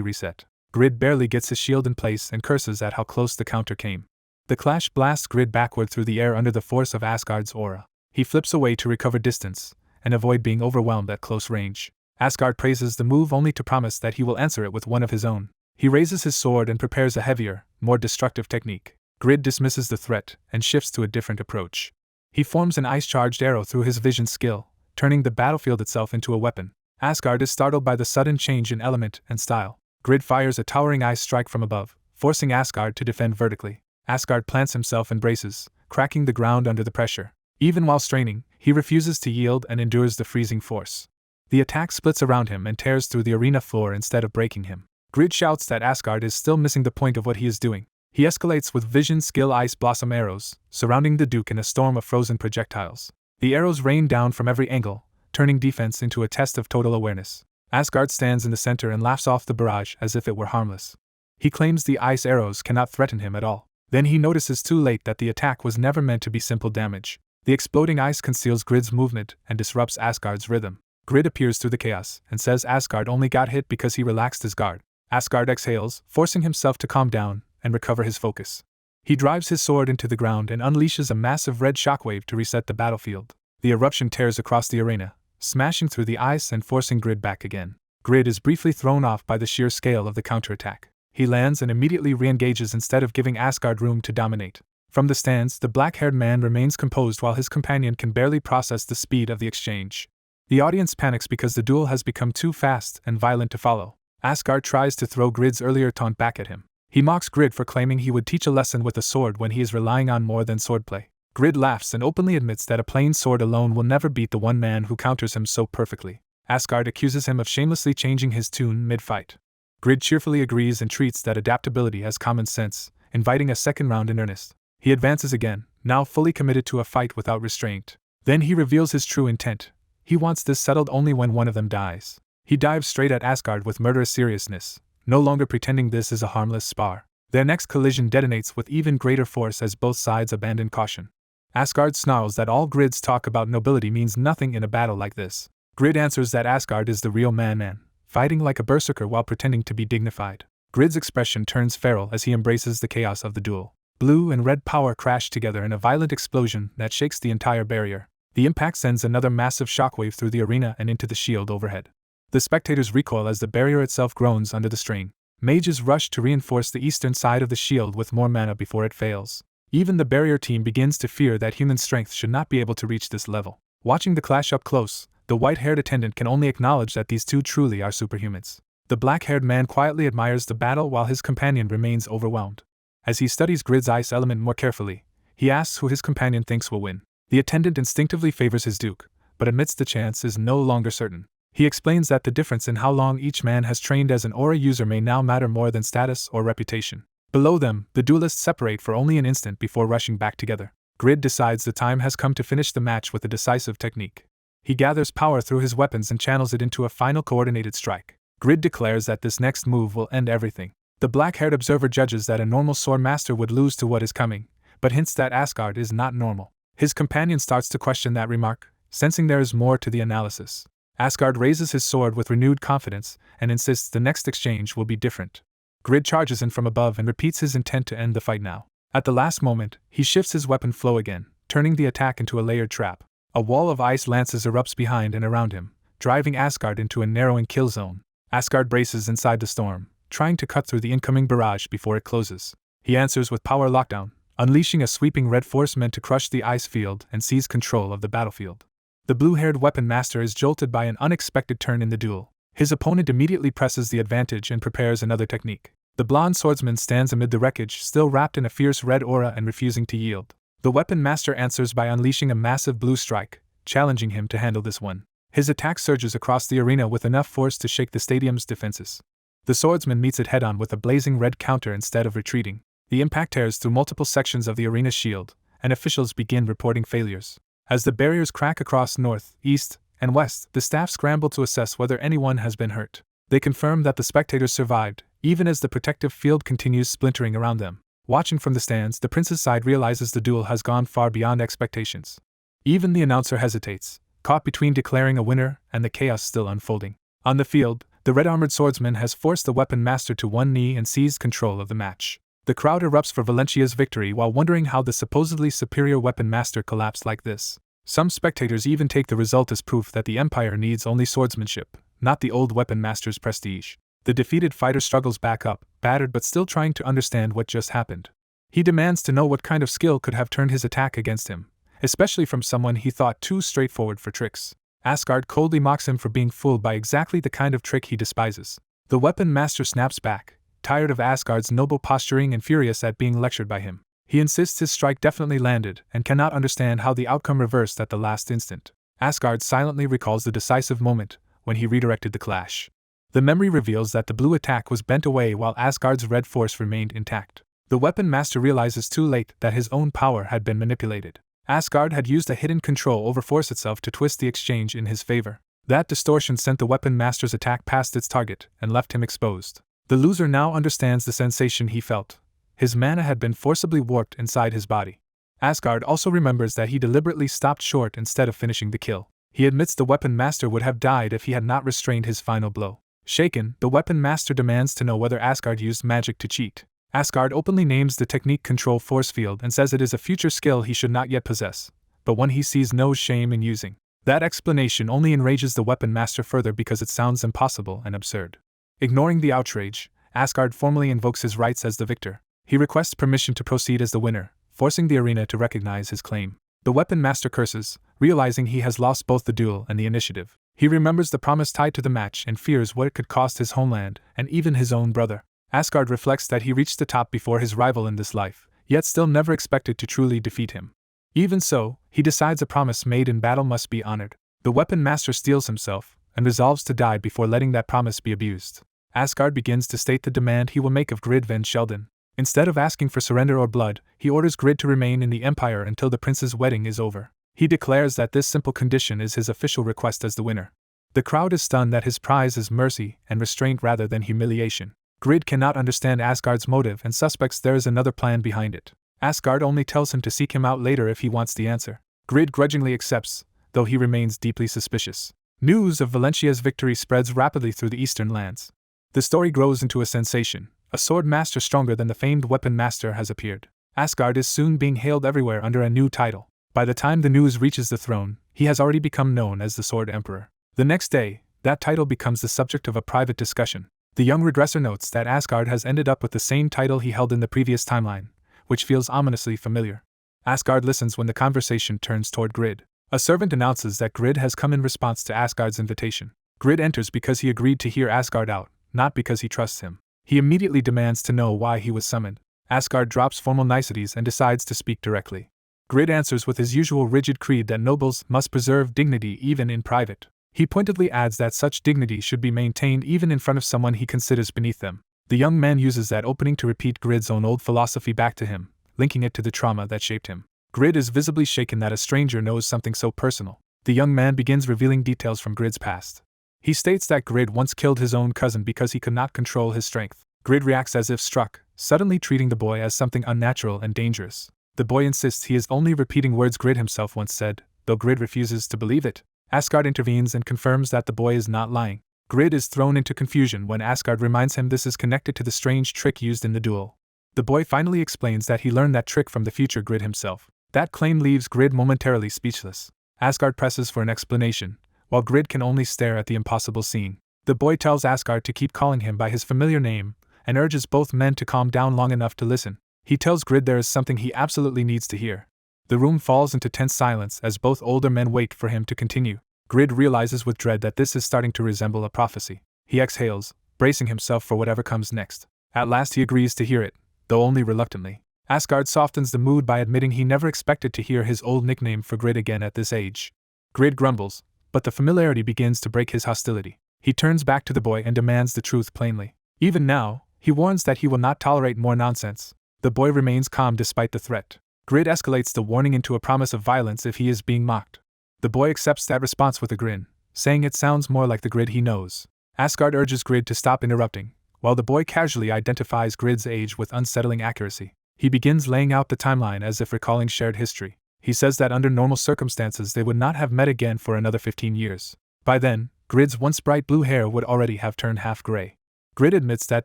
reset. Grid barely gets his shield in place and curses at how close the counter came. The clash blasts Grid backward through the air under the force of Asgard's aura. He flips away to recover distance and avoid being overwhelmed at close range. Asgard praises the move only to promise that he will answer it with one of his own. He raises his sword and prepares a heavier, more destructive technique. Grid dismisses the threat and shifts to a different approach. He forms an ice-charged arrow through his vision skill, turning the battlefield itself into a weapon. Asgard is startled by the sudden change in element and style. Grid fires a towering ice strike from above, forcing Asgard to defend vertically. Asgard plants himself and braces, cracking the ground under the pressure. Even while straining, he refuses to yield and endures the freezing force. The attack splits around him and tears through the arena floor instead of breaking him. Grid shouts that Asgard is still missing the point of what he is doing. He escalates with vision skill ice blossom arrows, surrounding the Duke in a storm of frozen projectiles. The arrows rain down from every angle, turning defense into a test of total awareness. Asgard stands in the center and laughs off the barrage as if it were harmless. He claims the ice arrows cannot threaten him at all. Then he notices too late that the attack was never meant to be simple damage. The exploding ice conceals Grid's movement and disrupts Asgard's rhythm. Grid appears through the chaos and says Asgard only got hit because he relaxed his guard. Asgard exhales, forcing himself to calm down and recover his focus. He drives his sword into the ground and unleashes a massive red shockwave to reset the battlefield. The eruption tears across the arena, smashing through the ice and forcing Grid back again. Grid is briefly thrown off by the sheer scale of the counterattack. He lands and immediately re-engages instead of giving Asgard room to dominate. From the stands, the black-haired man remains composed while his companion can barely process the speed of the exchange. The audience panics because the duel has become too fast and violent to follow. Asgard tries to throw Grid's earlier taunt back at him. He mocks Grid for claiming he would teach a lesson with a sword when he is relying on more than swordplay. Grid laughs and openly admits that a plain sword alone will never beat the one man who counters him so perfectly. Asgard accuses him of shamelessly changing his tune mid-fight. Grid cheerfully agrees and treats that adaptability as common sense, inviting a second round in earnest. He advances again, now fully committed to a fight without restraint. Then he reveals his true intent. He wants this settled only when one of them dies. He dives straight at Asgard with murderous seriousness, no longer pretending this is a harmless spar. Their next collision detonates with even greater force as both sides abandon caution. Asgard snarls that all Grid's talk about nobility means nothing in a battle like this. Grid answers that Asgard is the real man, fighting like a berserker while pretending to be dignified. Grid's expression turns feral as he embraces the chaos of the duel. Blue and red power crash together in a violent explosion that shakes the entire barrier. The impact sends another massive shockwave through the arena and into the shield overhead. The spectators recoil as the barrier itself groans under the strain. Mages rush to reinforce the eastern side of the shield with more mana before it fails. Even the barrier team begins to fear that human strength should not be able to reach this level. Watching the clash up close, the white-haired attendant can only acknowledge that these two truly are superhumans. The black-haired man quietly admires the battle while his companion remains overwhelmed. As he studies Grid's ice element more carefully, he asks who his companion thinks will win. The attendant instinctively favors his duke, but admits the chance is no longer certain. He explains that the difference in how long each man has trained as an aura user may now matter more than status or reputation. Below them, the duelists separate for only an instant before rushing back together. Grid decides the time has come to finish the match with a decisive technique. He gathers power through his weapons and channels it into a final coordinated strike. Grid declares that this next move will end everything. The black-haired observer judges that a normal sword master would lose to what is coming, but hints that Asgard is not normal. His companion starts to question that remark, sensing there is more to the analysis. Asgard raises his sword with renewed confidence and insists the next exchange will be different. Grid charges in from above and repeats his intent to end the fight now. At the last moment, he shifts his weapon flow again, turning the attack into a layered trap. A wall of ice lances erupts behind and around him, driving Asgard into a narrowing kill zone. Asgard braces inside the storm, trying to cut through the incoming barrage before it closes. He answers with power lockdown, unleashing a sweeping red force meant to crush the ice field and seize control of the battlefield. The blue-haired weapon master is jolted by an unexpected turn in the duel. His opponent immediately presses the advantage and prepares another technique. The blonde swordsman stands amid the wreckage, still wrapped in a fierce red aura and refusing to yield. The weapon master answers by unleashing a massive blue strike, challenging him to handle this one. His attack surges across the arena with enough force to shake the stadium's defenses. The swordsman meets it head-on with a blazing red counter instead of retreating. The impact tears through multiple sections of the arena's shield, and officials begin reporting failures. As the barriers crack across north, east, and west, the staff scramble to assess whether anyone has been hurt. They confirm that the spectators survived, even as the protective field continues splintering around them. Watching from the stands, the prince's side realizes the duel has gone far beyond expectations. Even the announcer hesitates, caught between declaring a winner and the chaos still unfolding. On the field, the red-armored swordsman has forced the weapon master to one knee and seized control of the match. The crowd erupts for Valencia's victory while wondering how the supposedly superior weapon master collapsed like this. Some spectators even take the result as proof that the Empire needs only swordsmanship, not the old weapon master's prestige. The defeated fighter struggles back up, battered but still trying to understand what just happened. He demands to know what kind of skill could have turned his attack against him, especially from someone he thought too straightforward for tricks. Asgard coldly mocks him for being fooled by exactly the kind of trick he despises. The weapon master snaps back, tired of Asgard's noble posturing and furious at being lectured by him. He insists his strike definitely landed and cannot understand how the outcome reversed at the last instant. Asgard silently recalls the decisive moment when he redirected the clash. The memory reveals that the blue attack was bent away while Asgard's red force remained intact. The weapon master realizes too late that his own power had been manipulated. Asgard had used a hidden control over force itself to twist the exchange in his favor. That distortion sent the weapon master's attack past its target and left him exposed. The loser now understands the sensation he felt. His mana had been forcibly warped inside his body. Asgard also remembers that he deliberately stopped short instead of finishing the kill. He admits the weapon master would have died if he had not restrained his final blow. Shaken, the weapon master demands to know whether Asgard used magic to cheat. Asgard openly names the technique Control Force Field and says it is a future skill he should not yet possess, but one he sees no shame in using. That explanation only enrages the weapon master further because it sounds impossible and absurd. Ignoring the outrage, Asgard formally invokes his rights as the victor. He requests permission to proceed as the winner, forcing the arena to recognize his claim. The weapon master curses, realizing he has lost both the duel and the initiative. He remembers the promise tied to the match and fears what it could cost his homeland and even his own brother. Asgard reflects that he reached the top before his rival in this life, yet still never expected to truly defeat him. Even so, he decides a promise made in battle must be honored. The weapon master steels himself and resolves to die before letting that promise be abused. Asgard begins to state the demand he will make of Grid Van Sheldon. Instead of asking for surrender or blood, he orders Grid to remain in the Empire until the prince's wedding is over. He declares that this simple condition is his official request as the winner. The crowd is stunned that his prize is mercy and restraint rather than humiliation. Grid cannot understand Asgard's motive and suspects there is another plan behind it. Asgard only tells him to seek him out later if he wants the answer. Grid grudgingly accepts, though he remains deeply suspicious. News of Valencia's victory spreads rapidly through the eastern lands. The story grows into a sensation. A sword master stronger than the famed weapon master has appeared. Asgard is soon being hailed everywhere under a new title. By the time the news reaches the throne, he has already become known as the Sword Emperor. The next day, that title becomes the subject of a private discussion. The young regressor notes that Asgard has ended up with the same title he held in the previous timeline, which feels ominously familiar. Asgard listens when the conversation turns toward Grid. A servant announces that Grid has come in response to Asgard's invitation. Grid enters because he agreed to hear Asgard out, not because he trusts him. He immediately demands to know why he was summoned. Asgard drops formal niceties and decides to speak directly. Grid answers with his usual rigid creed that nobles must preserve dignity even in private. He pointedly adds that such dignity should be maintained even in front of someone he considers beneath them. The young man uses that opening to repeat Grid's own old philosophy back to him, linking it to the trauma that shaped him. Grid is visibly shaken that a stranger knows something so personal. The young man begins revealing details from Grid's past. He states that Grid once killed his own cousin because he could not control his strength. Grid reacts as if struck, suddenly treating the boy as something unnatural and dangerous. The boy insists he is only repeating words Grid himself once said, though Grid refuses to believe it. Asgard intervenes and confirms that the boy is not lying. Grid is thrown into confusion when Asgard reminds him this is connected to the strange trick used in the duel. The boy finally explains that he learned that trick from the future Grid himself. That claim leaves Grid momentarily speechless. Asgard presses for an explanation, while Grid can only stare at the impossible scene. The boy tells Asgard to keep calling him by his familiar name, and urges both men to calm down long enough to listen. He tells Grid there is something he absolutely needs to hear. The room falls into tense silence as both older men wait for him to continue. Grid realizes with dread that this is starting to resemble a prophecy. He exhales, bracing himself for whatever comes next. At last he agrees to hear it, though only reluctantly. Asgard softens the mood by admitting he never expected to hear his old nickname for Grid again at this age. Grid grumbles, but the familiarity begins to break his hostility. He turns back to the boy and demands the truth plainly. Even now, he warns that he will not tolerate more nonsense. The boy remains calm despite the threat. Grid escalates the warning into a promise of violence if he is being mocked. The boy accepts that response with a grin, saying it sounds more like the Grid he knows. Asgard urges Grid to stop interrupting, while the boy casually identifies Grid's age with unsettling accuracy. He begins laying out the timeline as if recalling shared history. He says that under normal circumstances they would not have met again for another 15 years. By then, Grid's once bright blue hair would already have turned half gray. Grid admits that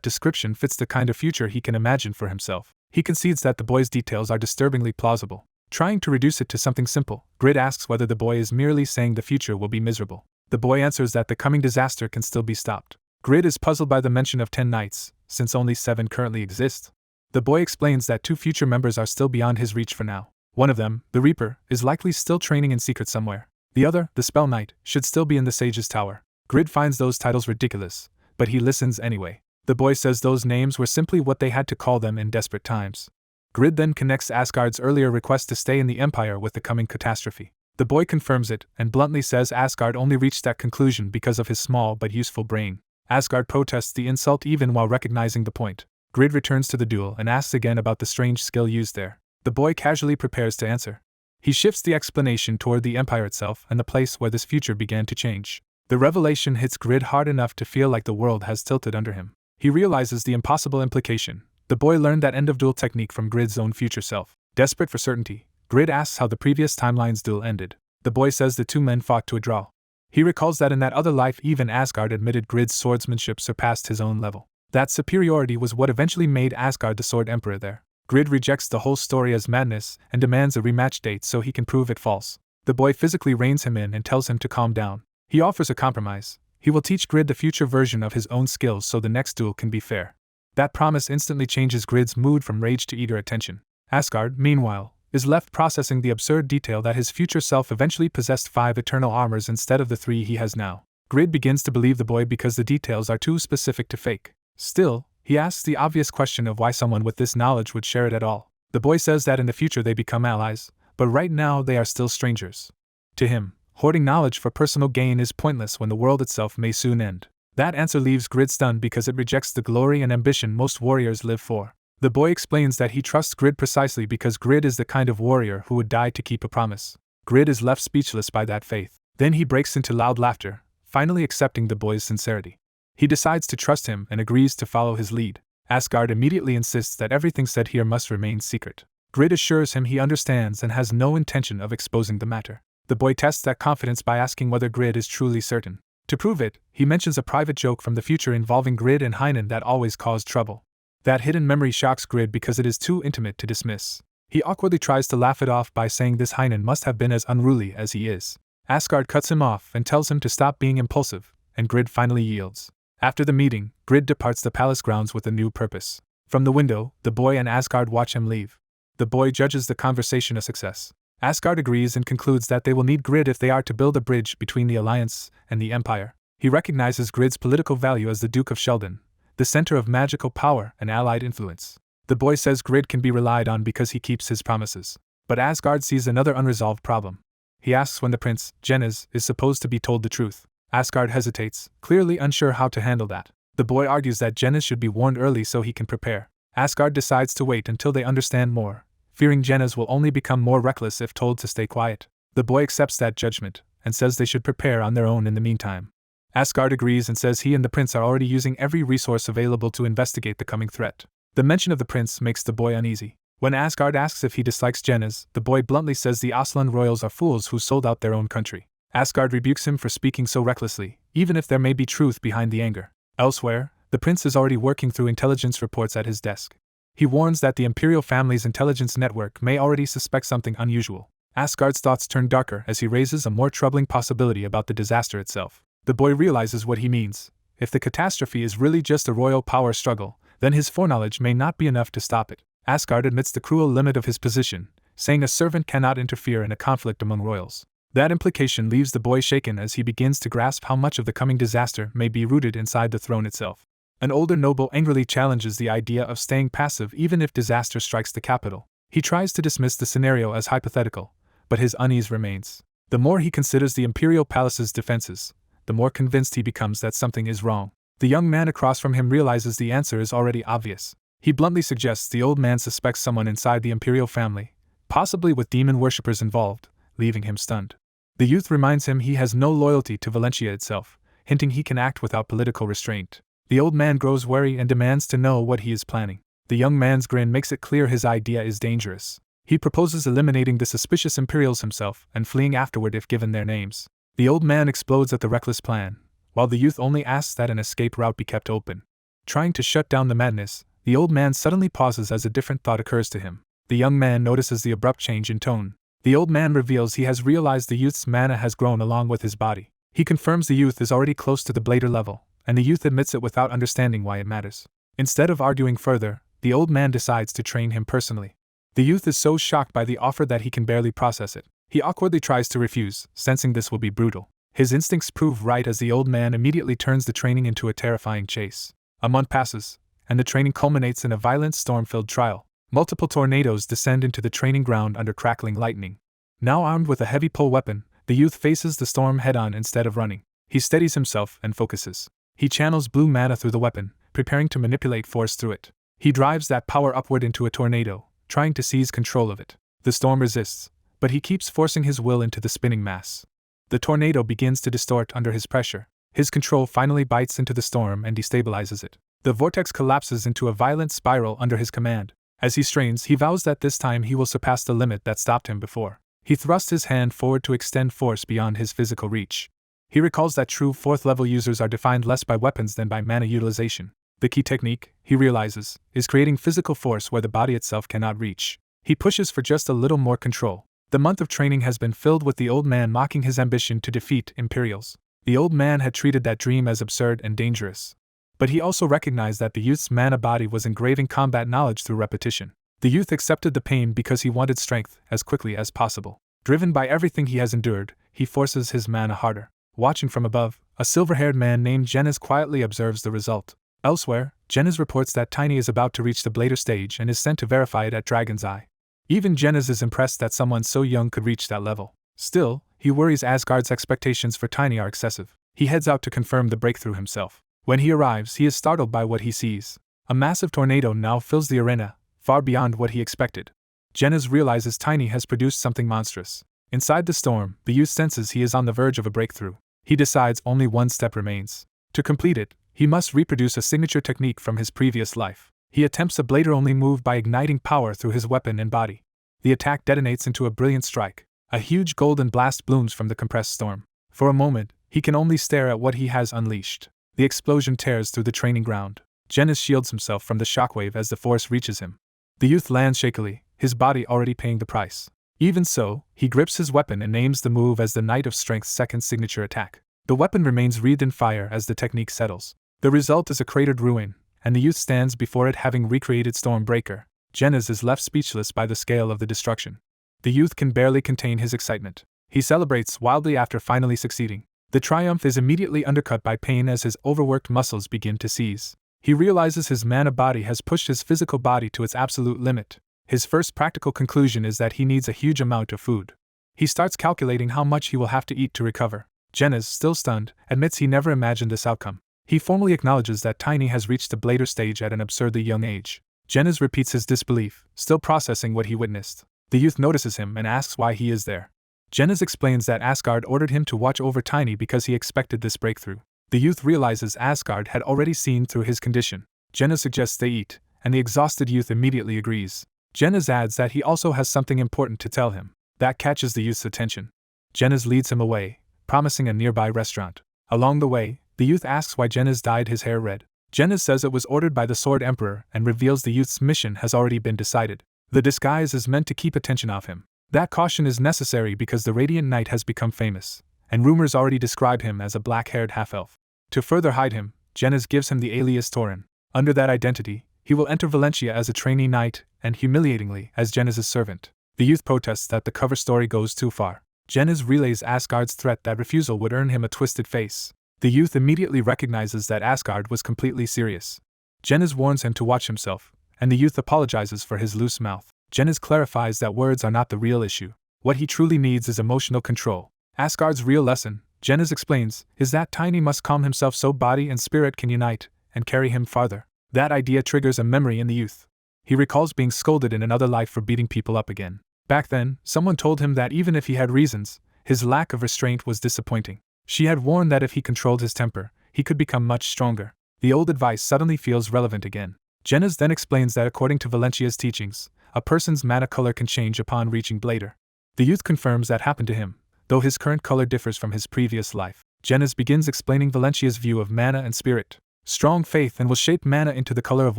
description fits the kind of future he can imagine for himself. He concedes that the boy's details are disturbingly plausible. Trying to reduce it to something simple, Grid asks whether the boy is merely saying the future will be miserable. The boy answers that the coming disaster can still be stopped. Grid is puzzled by the mention of 10 knights, since only 7 currently exist. The boy explains that 2 future members are still beyond his reach for now. One of them, the Reaper, is likely still training in secret somewhere. The other, the Spell Knight, should still be in the Sage's Tower. Grid finds those titles ridiculous, but he listens anyway. The boy says those names were simply what they had to call them in desperate times. Grid then connects Asgard's earlier request to stay in the Empire with the coming catastrophe. The boy confirms it, and bluntly says Asgard only reached that conclusion because of his small but useful brain. Asgard protests the insult even while recognizing the point. Grid returns to the duel and asks again about the strange skill used there. The boy casually prepares to answer. He shifts the explanation toward the Empire itself and the place where this future began to change. The revelation hits Grid hard enough to feel like the world has tilted under him. He realizes the impossible implication. The boy learned that end-of-duel technique from Grid's own future self. Desperate for certainty, Grid asks how the previous timeline's duel ended. The boy says the 2 men fought to a draw. He recalls that in that other life even Asgard admitted Grid's swordsmanship surpassed his own level. That superiority was what eventually made Asgard the Sword Emperor there. Grid rejects the whole story as madness and demands a rematch date so he can prove it false. The boy physically reins him in and tells him to calm down. He offers a compromise. He will teach Grid the future version of his own skills so the next duel can be fair. That promise instantly changes Grid's mood from rage to eager attention. Asgard, meanwhile, is left processing the absurd detail that his future self eventually possessed 5 eternal armors instead of the 3 he has now. Grid begins to believe the boy because the details are too specific to fake. Still, he asks the obvious question of why someone with this knowledge would share it at all. The boy says that in the future they become allies, but right now they are still strangers. To him, hoarding knowledge for personal gain is pointless when the world itself may soon end. That answer leaves Grid stunned because it rejects the glory and ambition most warriors live for. The boy explains that he trusts Grid precisely because Grid is the kind of warrior who would die to keep a promise. Grid is left speechless by that faith. Then he breaks into loud laughter, finally accepting the boy's sincerity. He decides to trust him and agrees to follow his lead. Asgard immediately insists that everything said here must remain secret. Grid assures him he understands and has no intention of exposing the matter. The boy tests that confidence by asking whether Grid is truly certain. To prove it, he mentions a private joke from the future involving Grid and Heinen that always caused trouble. That hidden memory shocks Grid because it is too intimate to dismiss. He awkwardly tries to laugh it off by saying this Heinen must have been as unruly as he is. Asgard cuts him off and tells him to stop being impulsive, and Grid finally yields. After the meeting, Grid departs the palace grounds with a new purpose. From the window, the boy and Asgard watch him leave. The boy judges the conversation a success. Asgard agrees and concludes that they will need Grid if they are to build a bridge between the Alliance and the Empire. He recognizes Grid's political value as the Duke of Sheldon, the center of magical power and allied influence. The boy says Grid can be relied on because he keeps his promises. But Asgard sees another unresolved problem. He asks when the prince, Jennez, is supposed to be told the truth. Asgard hesitates, clearly unsure how to handle that. The boy argues that Jennez should be warned early so he can prepare. Asgard decides to wait until they understand more, fearing Jennez will only become more reckless if told to stay quiet. The boy accepts that judgment, and says they should prepare on their own in the meantime. Asgard agrees and says he and the prince are already using every resource available to investigate the coming threat. The mention of the prince makes the boy uneasy. When Asgard asks if he dislikes Jennez, the boy bluntly says the Aslan royals are fools who sold out their own country. Asgard rebukes him for speaking so recklessly, even if there may be truth behind the anger. Elsewhere, the prince is already working through intelligence reports at his desk. He warns that the imperial family's intelligence network may already suspect something unusual. Asgard's thoughts turn darker as he raises a more troubling possibility about the disaster itself. The boy realizes what he means. If the catastrophe is really just a royal power struggle, then his foreknowledge may not be enough to stop it. Asgard admits the cruel limit of his position, saying a servant cannot interfere in a conflict among royals. That implication leaves the boy shaken as he begins to grasp how much of the coming disaster may be rooted inside the throne itself. An older noble angrily challenges the idea of staying passive even if disaster strikes the capital. He tries to dismiss the scenario as hypothetical, but his unease remains. The more he considers the imperial palace's defenses, the more convinced he becomes that something is wrong. The young man across from him realizes the answer is already obvious. He bluntly suggests the old man suspects someone inside the imperial family, possibly with demon worshippers involved, leaving him stunned. The youth reminds him he has no loyalty to Valentia itself, hinting he can act without political restraint. The old man grows wary and demands to know what he is planning. The young man's grin makes it clear his idea is dangerous. He proposes eliminating the suspicious Imperials himself and fleeing afterward if given their names. The old man explodes at the reckless plan, while the youth only asks that an escape route be kept open. Trying to shut down the madness, the old man suddenly pauses as a different thought occurs to him. The young man notices the abrupt change in tone. The old man reveals he has realized the youth's mana has grown along with his body. He confirms the youth is already close to the blader level, and the youth admits it without understanding why it matters. Instead of arguing further, the old man decides to train him personally. The youth is so shocked by the offer that he can barely process it. He awkwardly tries to refuse, sensing this will be brutal. His instincts prove right as the old man immediately turns the training into a terrifying chase. A month passes, and the training culminates in a violent storm-filled trial. Multiple tornadoes descend into the training ground under crackling lightning. Now armed with a heavy pole weapon, the youth faces the storm head-on instead of running. He steadies himself and focuses. He channels blue mana through the weapon, preparing to manipulate force through it. He drives that power upward into a tornado, trying to seize control of it. The storm resists, but he keeps forcing his will into the spinning mass. The tornado begins to distort under his pressure. His control finally bites into the storm and destabilizes it. The vortex collapses into a violent spiral under his command. As he strains, he vows that this time he will surpass the limit that stopped him before. He thrusts his hand forward to extend force beyond his physical reach. He recalls that true 4th-level users are defined less by weapons than by mana utilization. The key technique, he realizes, is creating physical force where the body itself cannot reach. He pushes for just a little more control. The month of training has been filled with the old man mocking his ambition to defeat Imperials. The old man had treated that dream as absurd and dangerous. But he also recognized that the youth's mana body was engraving combat knowledge through repetition. The youth accepted the pain because he wanted strength as quickly as possible. Driven by everything he has endured, he forces his mana harder. Watching from above, a silver-haired man named Jeniz quietly observes the result. Elsewhere, Jeniz reports that Tiny is about to reach the blader stage and is sent to verify it at Dragon's Eye. Even Jeniz is impressed that someone so young could reach that level. Still, he worries Asgard's expectations for Tiny are excessive. He heads out to confirm the breakthrough himself. When he arrives, he is startled by what he sees. A massive tornado now fills the arena, far beyond what he expected. Jeniz realizes Tiny has produced something monstrous. Inside the storm, the youth senses he is on the verge of a breakthrough. He decides only one step remains. To complete it, he must reproduce a signature technique from his previous life. He attempts a blader-only move by igniting power through his weapon and body. The attack detonates into a brilliant strike. A huge golden blast blooms from the compressed storm. For a moment, he can only stare at what he has unleashed. The explosion tears through the training ground. Jeniz shields himself from the shockwave as the force reaches him. The youth lands shakily, his body already paying the price. Even so, he grips his weapon and names the move as the Knight of Strength's second signature attack. The weapon remains wreathed in fire as the technique settles. The result is a cratered ruin, and the youth stands before it having recreated Stormbreaker. Jeniz is left speechless by the scale of the destruction. The youth can barely contain his excitement. He celebrates wildly after finally succeeding. The triumph is immediately undercut by pain as his overworked muscles begin to seize. He realizes his mana body has pushed his physical body to its absolute limit. His first practical conclusion is that he needs a huge amount of food. He starts calculating how much he will have to eat to recover. Jeniz, still stunned, admits he never imagined this outcome. He formally acknowledges that Tiny has reached the blader stage at an absurdly young age. Jeniz repeats his disbelief, still processing what he witnessed. The youth notices him and asks why he is there. Jeniz explains that Asgard ordered him to watch over Tiny because he expected this breakthrough. The youth realizes Asgard had already seen through his condition. Jeniz suggests they eat, and the exhausted youth immediately agrees. Jeniz adds that he also has something important to tell him. That catches the youth's attention. Jeniz leads him away, promising a nearby restaurant. Along the way, the youth asks why Genas dyed his hair red. Genas says it was ordered by the Sword Emperor and reveals the youth's mission has already been decided. The disguise is meant to keep attention off him. That caution is necessary because the Radiant Knight has become famous, and rumors already describe him as a black-haired half-elf. To further hide him, Genas gives him the alias Torin. Under that identity, he will enter Valentia as a trainee knight, and humiliatingly, as Genas' servant. The youth protests that the cover story goes too far. Genas relays Asgard's threat that refusal would earn him a twisted face. The youth immediately recognizes that Asgard was completely serious. Genas warns him to watch himself, and the youth apologizes for his loose mouth. Genas clarifies that words are not the real issue. What he truly needs is emotional control. Asgard's real lesson, Genas explains, is that Tiny must calm himself so body and spirit can unite and carry him farther. That idea triggers a memory in the youth. He recalls being scolded in another life for beating people up again. Back then, someone told him that even if he had reasons, his lack of restraint was disappointing. She had warned that if he controlled his temper, he could become much stronger. The old advice suddenly feels relevant again. Genas then explains that according to Valentia's teachings, a person's mana color can change upon reaching Blader. The youth confirms that happened to him, though his current color differs from his previous life. Genas begins explaining Valentia's view of mana and spirit. Strong faith and will shape mana into the color of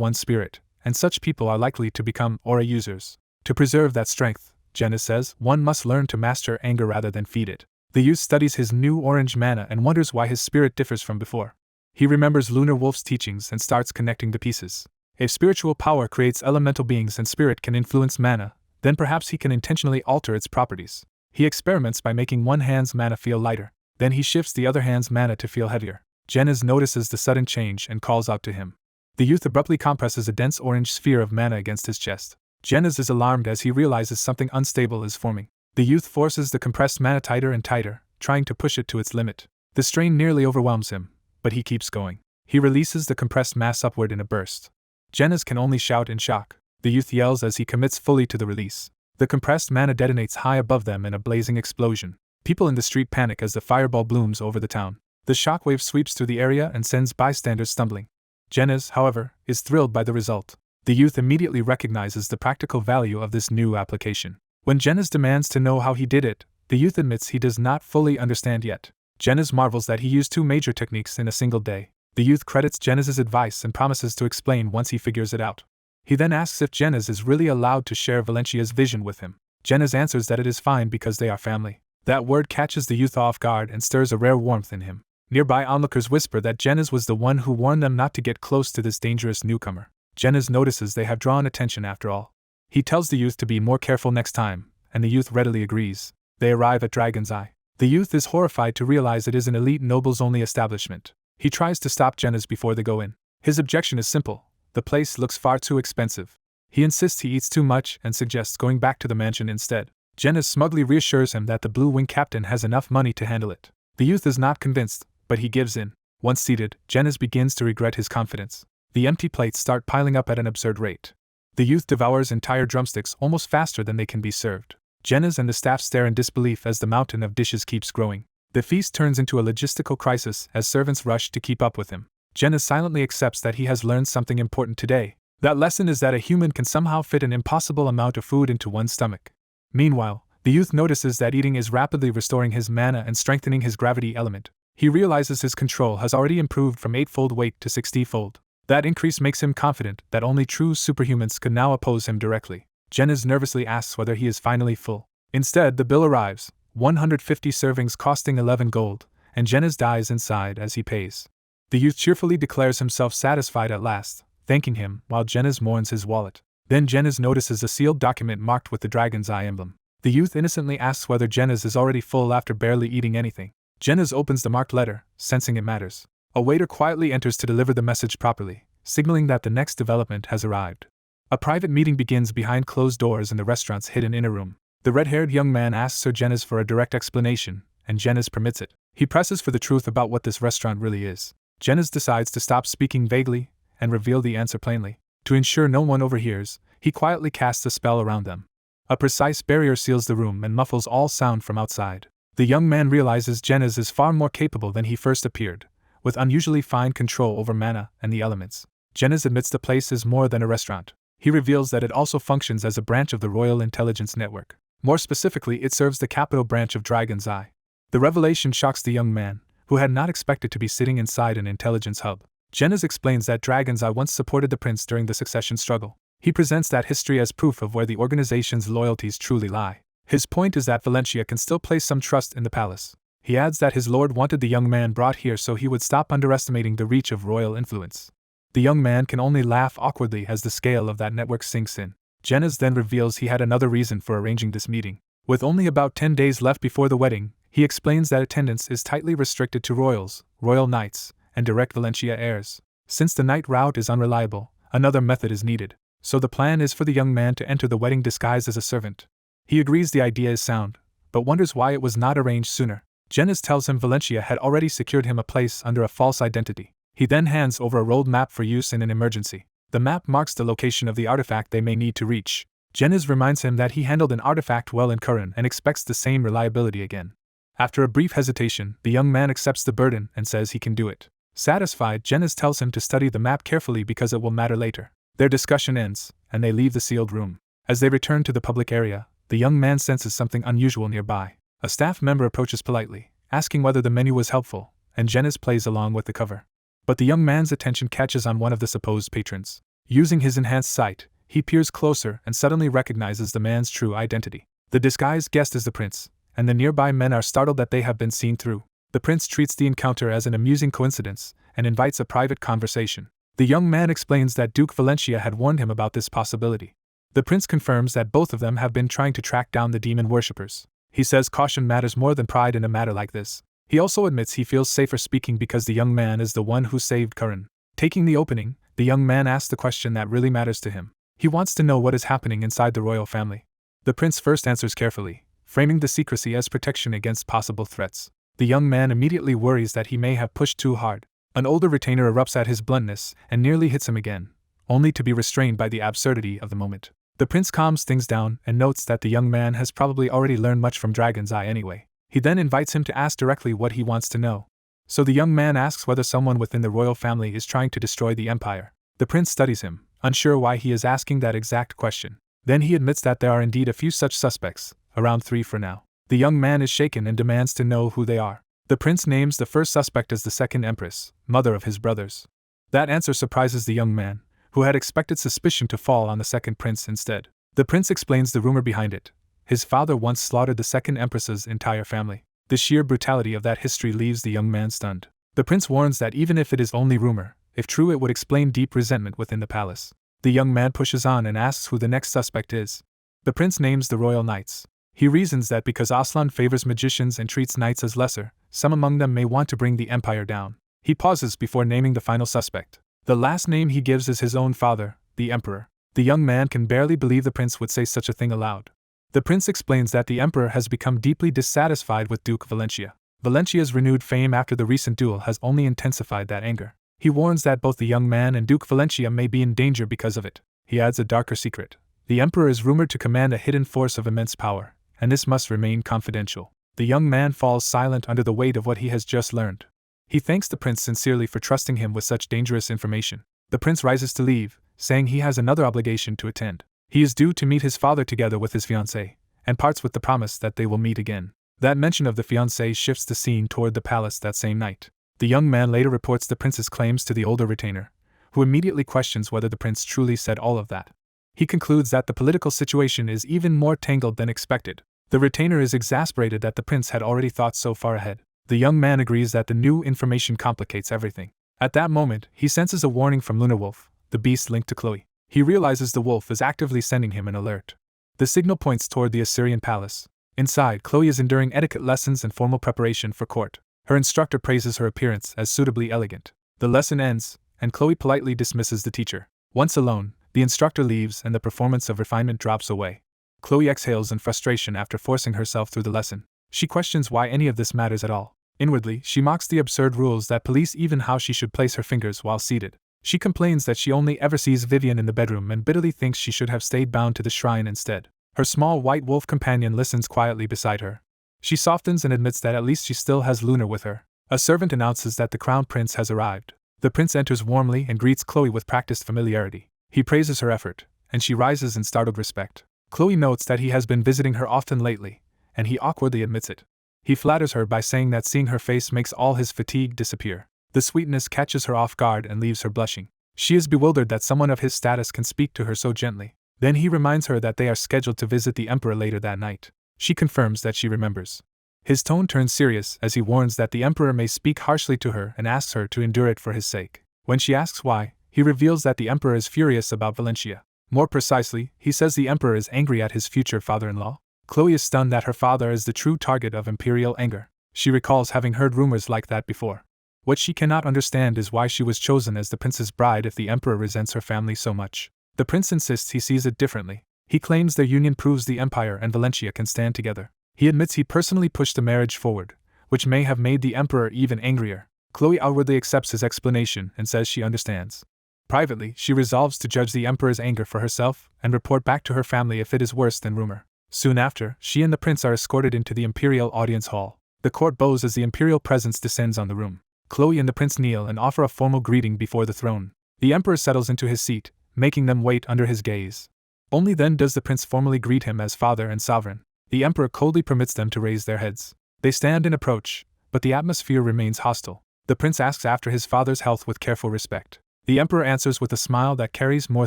one's spirit, and such people are likely to become aura users. To preserve that strength, Genas says, one must learn to master anger rather than feed it. The youth studies his new orange mana and wonders why his spirit differs from before. He remembers Lunar Wolf's teachings and starts connecting the pieces. If spiritual power creates elemental beings and spirit can influence mana, then perhaps he can intentionally alter its properties. He experiments by making one hand's mana feel lighter, then he shifts the other hand's mana to feel heavier. Genas notices the sudden change and calls out to him. The youth abruptly compresses a dense orange sphere of mana against his chest. Genas is alarmed as he realizes something unstable is forming. The youth forces the compressed mana tighter and tighter, trying to push it to its limit. The strain nearly overwhelms him, but he keeps going. He releases the compressed mass upward in a burst. Genas can only shout in shock. The youth yells as he commits fully to the release. The compressed mana detonates high above them in a blazing explosion. People in the street panic as the fireball blooms over the town. The shockwave sweeps through the area and sends bystanders stumbling. Genas, however, is thrilled by the result. The youth immediately recognizes the practical value of this new application. When Genas demands to know how he did it, the youth admits he does not fully understand yet. Genas marvels that he used 2 major techniques in a single day. The youth credits Genas' advice and promises to explain once he figures it out. He then asks if Genas is really allowed to share Valentia's vision with him. Genas answers that it is fine because they are family. That word catches the youth off guard and stirs a rare warmth in him. Nearby onlookers whisper that Genas was the one who warned them not to get close to this dangerous newcomer. Genas notices they have drawn attention after all. He tells the youth to be more careful next time, and the youth readily agrees. They arrive at Dragon's Eye. The youth is horrified to realize it is an elite nobles-only establishment. He tries to stop Genas before they go in. His objection is simple. The place looks far too expensive. He insists he eats too much and suggests going back to the mansion instead. Genas smugly reassures him that the Blue Wing captain has enough money to handle it. The youth is not convinced, but he gives in. Once seated, Genas begins to regret his confidence. The empty plates start piling up at an absurd rate. The youth devours entire drumsticks almost faster than they can be served. Genas and the staff stare in disbelief as the mountain of dishes keeps growing. The feast turns into a logistical crisis as servants rush to keep up with him. Genas silently accepts that he has learned something important today. That lesson is that a human can somehow fit an impossible amount of food into one's stomach. Meanwhile, the youth notices that eating is rapidly restoring his mana and strengthening his gravity element. He realizes his control has already improved from 8-fold weight to 60-fold. That increase makes him confident that only true superhumans could now oppose him directly. Genas nervously asks whether he is finally full. Instead, the bill arrives, 150 servings costing 11 gold, and Genas dies inside as he pays. The youth cheerfully declares himself satisfied at last, thanking him, while Genas mourns his wallet. Then Genas notices a sealed document marked with the Dragon's Eye emblem. The youth innocently asks whether Genas is already full after barely eating anything. Genas opens the marked letter, sensing it matters. A waiter quietly enters to deliver the message properly, signaling that the next development has arrived. A private meeting begins behind closed doors in the restaurant's hidden inner room. The red-haired young man asks Sir Genas for a direct explanation, and Genas permits it. He presses for the truth about what this restaurant really is. Genas decides to stop speaking vaguely and reveal the answer plainly. To ensure no one overhears, he quietly casts a spell around them. A precise barrier seals the room and muffles all sound from outside. The young man realizes Genas is far more capable than he first appeared, with unusually fine control over mana and the elements. Genas admits the place is more than a restaurant. He reveals that it also functions as a branch of the Royal Intelligence Network. More specifically, it serves the capital branch of Dragon's Eye. The revelation shocks the young man, who had not expected to be sitting inside an intelligence hub. Genas explains that Dragon's Eye once supported the prince during the succession struggle. He presents that history as proof of where the organization's loyalties truly lie. His point is that Valencia can still place some trust in the palace. He adds that his lord wanted the young man brought here so he would stop underestimating the reach of royal influence. The young man can only laugh awkwardly as the scale of that network sinks in. Genas then reveals he had another reason for arranging this meeting. With only about 10 days left before the wedding, he explains that attendance is tightly restricted to royals, royal knights, and direct Valencia heirs. Since the night route is unreliable, another method is needed. So the plan is for the young man to enter the wedding disguised as a servant. He agrees the idea is sound, but wonders why it was not arranged sooner. Genas tells him Valencia had already secured him a place under a false identity. He then hands over a rolled map for use in an emergency. The map marks the location of the artifact they may need to reach. Genas reminds him that he handled an artifact well in Curran and expects the same reliability again. After a brief hesitation, the young man accepts the burden and says he can do it. Satisfied, Genas tells him to study the map carefully because it will matter later. Their discussion ends, and they leave the sealed room. As they return to the public area, the young man senses something unusual nearby. A staff member approaches politely, asking whether the menu was helpful, and Genas plays along with the cover. But the young man's attention catches on one of the supposed patrons. Using his enhanced sight, he peers closer and suddenly recognizes the man's true identity. The disguised guest is the prince, and the nearby men are startled that they have been seen through. The prince treats the encounter as an amusing coincidence and invites a private conversation. The young man explains that Duke Valencia had warned him about this possibility. The prince confirms that both of them have been trying to track down the demon worshippers. He says caution matters more than pride in a matter like this. He also admits he feels safer speaking because the young man is the one who saved Curran. Taking the opening, the young man asks the question that really matters to him. He wants to know what is happening inside the royal family. The prince first answers carefully, framing the secrecy as protection against possible threats. The young man immediately worries that he may have pushed too hard. An older retainer erupts at his bluntness and nearly hits him again, only to be restrained by the absurdity of the moment. The prince calms things down and notes that the young man has probably already learned much from Dragon's Eye anyway. He then invites him to ask directly what he wants to know. So the young man asks whether someone within the royal family is trying to destroy the empire. The prince studies him, unsure why he is asking that exact question. Then he admits that there are indeed a few such suspects, around 3 for now. The young man is shaken and demands to know who they are. The prince names the first suspect as the second empress, mother of his brothers. That answer surprises the young man, who had expected suspicion to fall on the second prince instead. The prince explains the rumor behind it. His father once slaughtered the second empress's entire family. The sheer brutality of that history leaves the young man stunned. The prince warns that even if it is only rumor, if true it would explain deep resentment within the palace. The young man pushes on and asks who the next suspect is. The prince names the royal knights. He reasons that because Aslan favors magicians and treats knights as lesser, some among them may want to bring the empire down. He pauses before naming the final suspect. The last name he gives is his own father, the emperor. The young man can barely believe the prince would say such a thing aloud. The prince explains that the emperor has become deeply dissatisfied with Duke Valencia. Valencia's renewed fame after the recent duel has only intensified that anger. He warns that both the young man and Duke Valencia may be in danger because of it. He adds a darker secret. The emperor is rumored to command a hidden force of immense power, and this must remain confidential. The young man falls silent under the weight of what he has just learned. He thanks the prince sincerely for trusting him with such dangerous information. The prince rises to leave, saying he has another obligation to attend. He is due to meet his father together with his fiancée, and parts with the promise that they will meet again. That mention of the fiancée shifts the scene toward the palace that same night. The young man later reports the prince's claims to the older retainer, who immediately questions whether the prince truly said all of that. He concludes that the political situation is even more tangled than expected. The retainer is exasperated that the prince had already thought so far ahead. The young man agrees that the new information complicates everything. At that moment, he senses a warning from Lunarwolf, the beast linked to Chloe. He realizes the wolf is actively sending him an alert. The signal points toward the Assyrian palace. Inside, Chloe is enduring etiquette lessons and formal preparation for court. Her instructor praises her appearance as suitably elegant. The lesson ends, and Chloe politely dismisses the teacher. Once alone, the instructor leaves and the performance of refinement drops away. Chloe exhales in frustration after forcing herself through the lesson. She questions why any of this matters at all. Inwardly, she mocks the absurd rules that police even how she should place her fingers while seated. She complains that she only ever sees Vivian in the bedroom and bitterly thinks she should have stayed bound to the shrine instead. Her small white wolf companion listens quietly beside her. She softens and admits that at least she still has Lunar with her. A servant announces that the crown prince has arrived. The prince enters warmly and greets Chloe with practiced familiarity. He praises her effort, and she rises in startled respect. Chloe notes that he has been visiting her often lately, and he awkwardly admits it. He flatters her by saying that seeing her face makes all his fatigue disappear. The sweetness catches her off guard and leaves her blushing. She is bewildered that someone of his status can speak to her so gently. Then he reminds her that they are scheduled to visit the emperor later that night. She confirms that she remembers. His tone turns serious as he warns that the emperor may speak harshly to her and asks her to endure it for his sake. When she asks why, he reveals that the emperor is furious about Valencia. More precisely, he says the emperor is angry at his future father-in-law. Chloe is stunned that her father is the true target of imperial anger. She recalls having heard rumors like that before. What she cannot understand is why she was chosen as the prince's bride if the emperor resents her family so much. The prince insists he sees it differently. He claims their union proves the empire and Valencia can stand together. He admits he personally pushed the marriage forward, which may have made the emperor even angrier. Chloe outwardly accepts his explanation and says she understands. Privately, she resolves to judge the emperor's anger for herself and report back to her family if it is worse than rumor. Soon after, she and the prince are escorted into the imperial audience hall. The court bows as the imperial presence descends on the room. Chloe and the prince kneel and offer a formal greeting before the throne. The emperor settles into his seat, making them wait under his gaze. Only then does the prince formally greet him as father and sovereign. The emperor coldly permits them to raise their heads. They stand and approach, but the atmosphere remains hostile. The prince asks after his father's health with careful respect. The emperor answers with a smile that carries more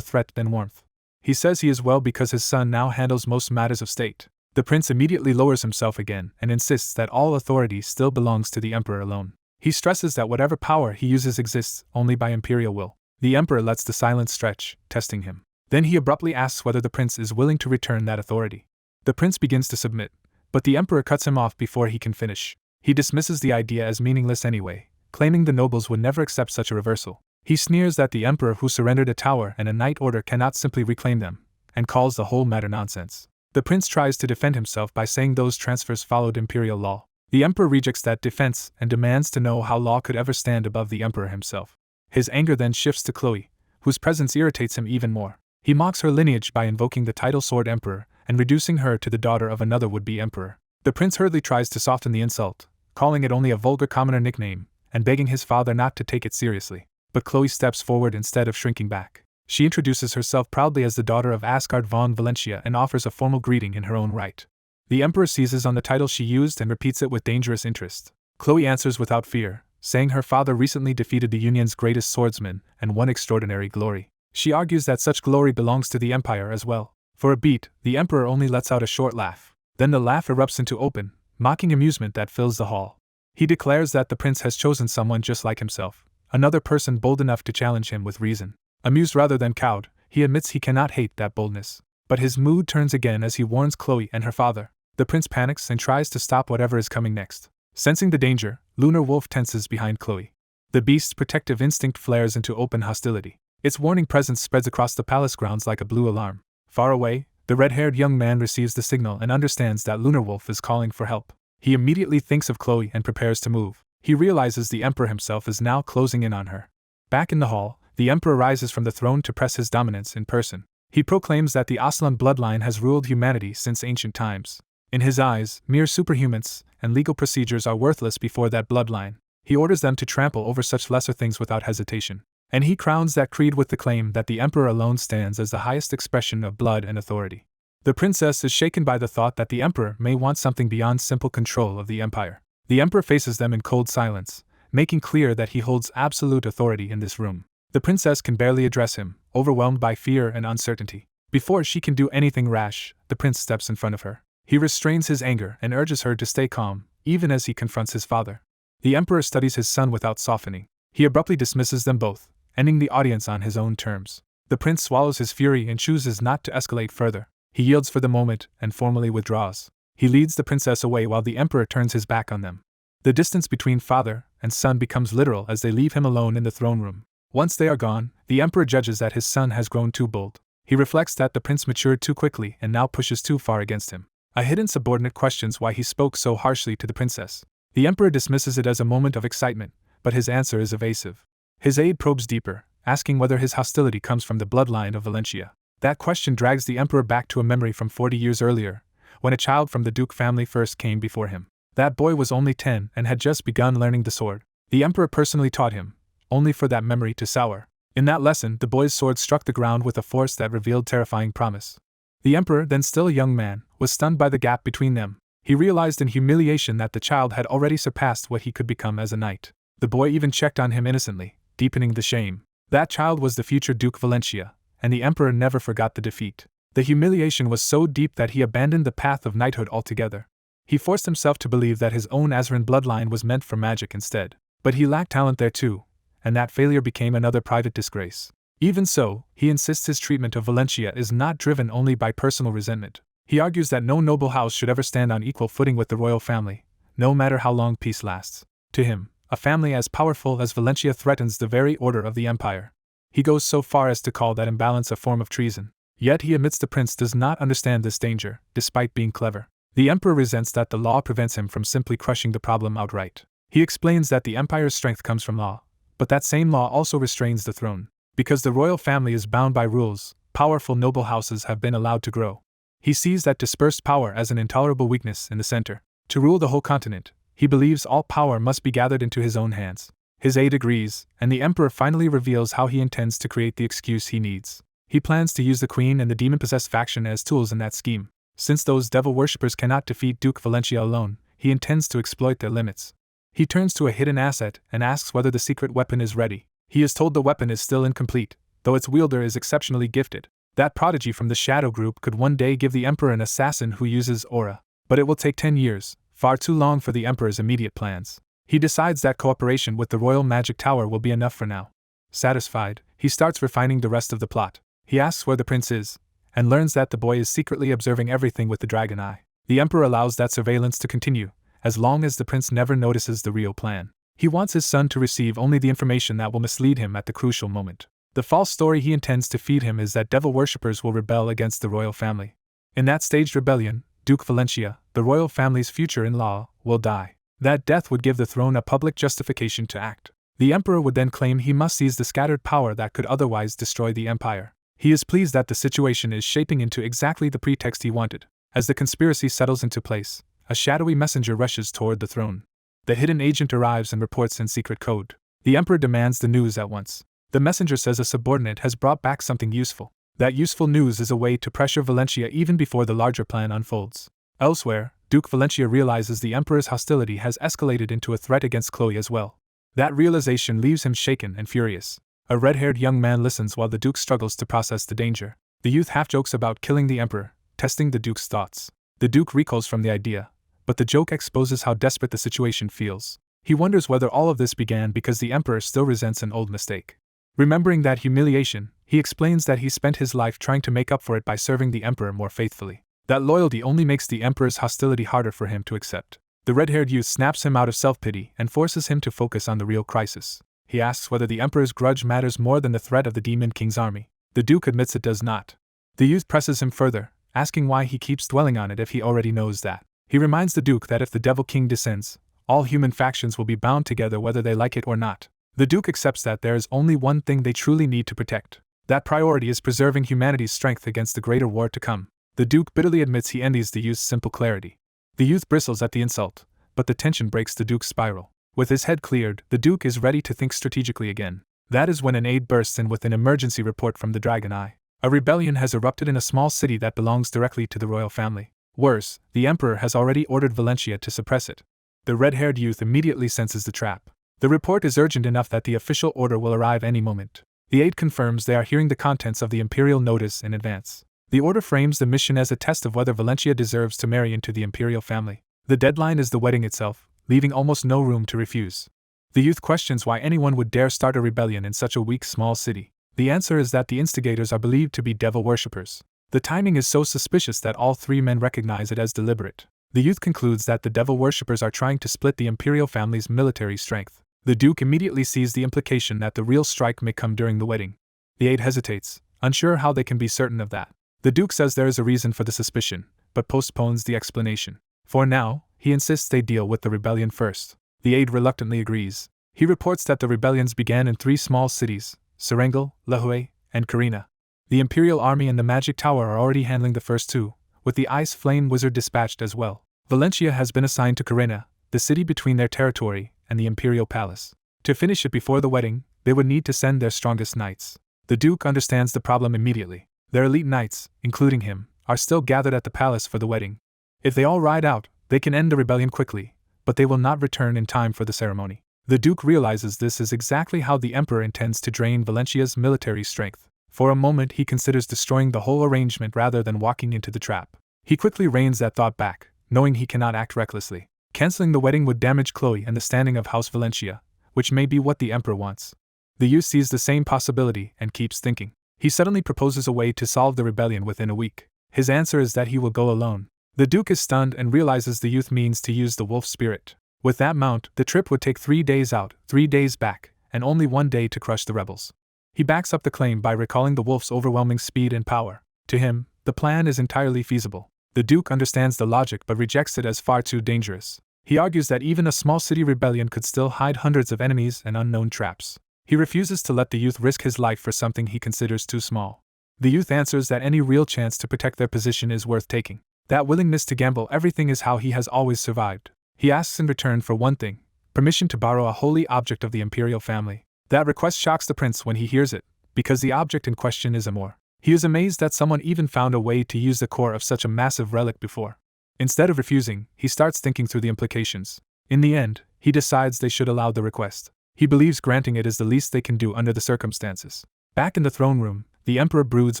threat than warmth. He says he is well because his son now handles most matters of state. The prince immediately lowers himself again and insists that all authority still belongs to the emperor alone. He stresses that whatever power he uses exists only by imperial will. The emperor lets the silence stretch, testing him. Then he abruptly asks whether the prince is willing to return that authority. The prince begins to submit, but the emperor cuts him off before he can finish. He dismisses the idea as meaningless anyway, claiming the nobles would never accept such a reversal. He sneers that the emperor who surrendered a tower and a knight order cannot simply reclaim them, and calls the whole matter nonsense. The prince tries to defend himself by saying those transfers followed imperial law. The emperor rejects that defense and demands to know how law could ever stand above the emperor himself. His anger then shifts to Chloe, whose presence irritates him even more. He mocks her lineage by invoking the title Sword Emperor and reducing her to the daughter of another would-be emperor. The prince hurriedly tries to soften the insult, calling it only a vulgar commoner nickname, and begging his father not to take it seriously. But Chloe steps forward instead of shrinking back. She introduces herself proudly as the daughter of Asgard von Valencia and offers a formal greeting in her own right. The emperor seizes on the title she used and repeats it with dangerous interest. Chloe answers without fear, saying her father recently defeated the Union's greatest swordsman and won extraordinary glory. She argues that such glory belongs to the empire as well. For a beat, the emperor only lets out a short laugh. Then the laugh erupts into open, mocking amusement that fills the hall. He declares that the prince has chosen someone just like himself, another person bold enough to challenge him with reason. Amused rather than cowed, he admits he cannot hate that boldness. But his mood turns again as he warns Chloe and her father. The prince panics and tries to stop whatever is coming next. Sensing the danger, Lunar Wolf tenses behind Chloe. The beast's protective instinct flares into open hostility. Its warning presence spreads across the palace grounds like a blue alarm. Far away, the red-haired young man receives the signal and understands that Lunar Wolf is calling for help. He immediately thinks of Chloe and prepares to move. He realizes the emperor himself is now closing in on her. Back in the hall, the emperor rises from the throne to press his dominance in person. He proclaims that the Aslan bloodline has ruled humanity since ancient times. In his eyes, mere superhumans and legal procedures are worthless before that bloodline. He orders them to trample over such lesser things without hesitation. And he crowns that creed with the claim that the emperor alone stands as the highest expression of blood and authority. The princess is shaken by the thought that the emperor may want something beyond simple control of the empire. The emperor faces them in cold silence, making clear that he holds absolute authority in this room. The princess can barely address him, overwhelmed by fear and uncertainty. Before she can do anything rash, the prince steps in front of her. He restrains his anger and urges her to stay calm, even as he confronts his father. The emperor studies his son without softening. He abruptly dismisses them both, ending the audience on his own terms. The prince swallows his fury and chooses not to escalate further. He yields for the moment and formally withdraws. He leads the princess away while the emperor turns his back on them. The distance between father and son becomes literal as they leave him alone in the throne room. Once they are gone, the emperor judges that his son has grown too bold. He reflects that the prince matured too quickly and now pushes too far against him. A hidden subordinate questions why he spoke so harshly to the princess. The emperor dismisses it as a moment of excitement, but his answer is evasive. His aide probes deeper, asking whether his hostility comes from the bloodline of Valencia. That question drags the emperor back to a memory from 40 years earlier, when a child from the Duke family first came before him. That boy was only 10 and had just begun learning the sword. The emperor personally taught him, only for that memory to sour. In that lesson, the boy's sword struck the ground with a force that revealed terrifying promise. The emperor, then still a young man, was stunned by the gap between them. He realized in humiliation that the child had already surpassed what he could become as a knight. The boy even checked on him innocently, deepening the shame. That child was the future Duke Valencia, and the Emperor never forgot the defeat. The humiliation was so deep that he abandoned the path of knighthood altogether. He forced himself to believe that his own Azuran bloodline was meant for magic instead. But he lacked talent there too, and that failure became another private disgrace. Even so, he insists his treatment of Valencia is not driven only by personal resentment. He argues that no noble house should ever stand on equal footing with the royal family, no matter how long peace lasts. To him, a family as powerful as Valencia threatens the very order of the empire. He goes so far as to call that imbalance a form of treason. Yet he admits the prince does not understand this danger, despite being clever. The emperor resents that the law prevents him from simply crushing the problem outright. He explains that the empire's strength comes from law, but that same law also restrains the throne. Because the royal family is bound by rules, powerful noble houses have been allowed to grow. He sees that dispersed power as an intolerable weakness in the center. To rule the whole continent, he believes all power must be gathered into his own hands. His aide agrees, and the emperor finally reveals how he intends to create the excuse he needs. He plans to use the queen and the demon-possessed faction as tools in that scheme. Since those devil worshippers cannot defeat Duke Valencia alone, he intends to exploit their limits. He turns to a hidden asset and asks whether the secret weapon is ready. He is told the weapon is still incomplete, though its wielder is exceptionally gifted. That prodigy from the Shadow Group could one day give the emperor an assassin who uses aura. But it will take 10 years, far too long for the emperor's immediate plans. He decides that cooperation with the Royal Magic Tower will be enough for now. Satisfied, he starts refining the rest of the plot. He asks where the prince is, and learns that the boy is secretly observing everything with the dragon eye. The emperor allows that surveillance to continue, as long as the prince never notices the real plan. He wants his son to receive only the information that will mislead him at the crucial moment. The false story he intends to feed him is that devil worshippers will rebel against the royal family. In that staged rebellion, Duke Valencia, the royal family's future-in-law, will die. That death would give the throne a public justification to act. The emperor would then claim he must seize the scattered power that could otherwise destroy the empire. He is pleased that the situation is shaping into exactly the pretext he wanted. As the conspiracy settles into place, a shadowy messenger rushes toward the throne. The hidden agent arrives and reports in secret code. The emperor demands the news at once. The messenger says a subordinate has brought back something useful. That useful news is a way to pressure Valencia even before the larger plan unfolds. Elsewhere, Duke Valencia realizes the emperor's hostility has escalated into a threat against Chloe as well. That realization leaves him shaken and furious. A red-haired young man listens while the duke struggles to process the danger. The youth half-jokes about killing the emperor, testing the duke's thoughts. The duke recoils from the idea, but the joke exposes how desperate the situation feels. He wonders whether all of this began because the emperor still resents an old mistake. Remembering that humiliation, he explains that he spent his life trying to make up for it by serving the emperor more faithfully. That loyalty only makes the emperor's hostility harder for him to accept. The red-haired youth snaps him out of self-pity and forces him to focus on the real crisis. He asks whether the emperor's grudge matters more than the threat of the Demon King's army. The duke admits it does not. The youth presses him further, asking why he keeps dwelling on it if he already knows that. He reminds the duke that if the Devil King descends, all human factions will be bound together whether they like it or not. The duke accepts that there is only one thing they truly need to protect. That priority is preserving humanity's strength against the greater war to come. The duke bitterly admits he envies the youth's simple clarity. The youth bristles at the insult, but the tension breaks the duke's spiral. With his head cleared, the duke is ready to think strategically again. That is when an aide bursts in with an emergency report from the Dragon Eye. A rebellion has erupted in a small city that belongs directly to the royal family. Worse, the emperor has already ordered Valencia to suppress it. The red-haired youth immediately senses the trap. The report is urgent enough that the official order will arrive any moment. The aide confirms they are hearing the contents of the imperial notice in advance. The order frames the mission as a test of whether Valencia deserves to marry into the imperial family. The deadline is the wedding itself, leaving almost no room to refuse. The youth questions why anyone would dare start a rebellion in such a weak small city. The answer is that the instigators are believed to be devil worshippers. The timing is so suspicious that all three men recognize it as deliberate. The youth concludes that the devil worshippers are trying to split the imperial family's military strength. The duke immediately sees the implication that the real strike may come during the wedding. The aide hesitates, unsure how they can be certain of that. The duke says there is a reason for the suspicion, but postpones the explanation. For now, he insists they deal with the rebellion first. The aide reluctantly agrees. He reports that the rebellions began in 3 small cities, Serengal, Lehue, and Karina. The Imperial Army and the Magic Tower are already handling the first 2, with the Ice Flame Wizard dispatched as well. Valencia has been assigned to Karina, the city between their territory and the Imperial Palace. To finish it before the wedding, they would need to send their strongest knights. The Duke understands the problem immediately. Their elite knights, including him, are still gathered at the palace for the wedding. If they all ride out, They can end the rebellion quickly, but they will not return in time for the ceremony. The Duke realizes this is exactly how the Emperor intends to drain Valencia's military strength. For a moment he considers destroying the whole arrangement rather than walking into the trap. He quickly reins that thought back, knowing he cannot act recklessly. Canceling the wedding would damage Chloe and the standing of House Valencia, which may be what the Emperor wants. The youth sees the same possibility and keeps thinking. He suddenly proposes a way to solve the rebellion within a week. His answer is that he will go alone. The Duke is stunned and realizes the youth means to use the wolf spirit. With that mount, the trip would take 3 days out, 3 days back, and only 1 day to crush the rebels. He backs up the claim by recalling the wolf's overwhelming speed and power. To him, the plan is entirely feasible. The Duke understands the logic but rejects it as far too dangerous. He argues that even a small city rebellion could still hide hundreds of enemies and unknown traps. He refuses to let the youth risk his life for something he considers too small. The youth answers that any real chance to protect their position is worth taking. That willingness to gamble everything is how he has always survived. He asks in return for one thing: permission to borrow a holy object of the imperial family. That request shocks the prince when he hears it, because the object in question is Amor. He is amazed that someone even found a way to use the core of such a massive relic before. Instead of refusing, he starts thinking through the implications. In the end, he decides they should allow the request. He believes granting it is the least they can do under the circumstances. Back in the throne room, the Emperor broods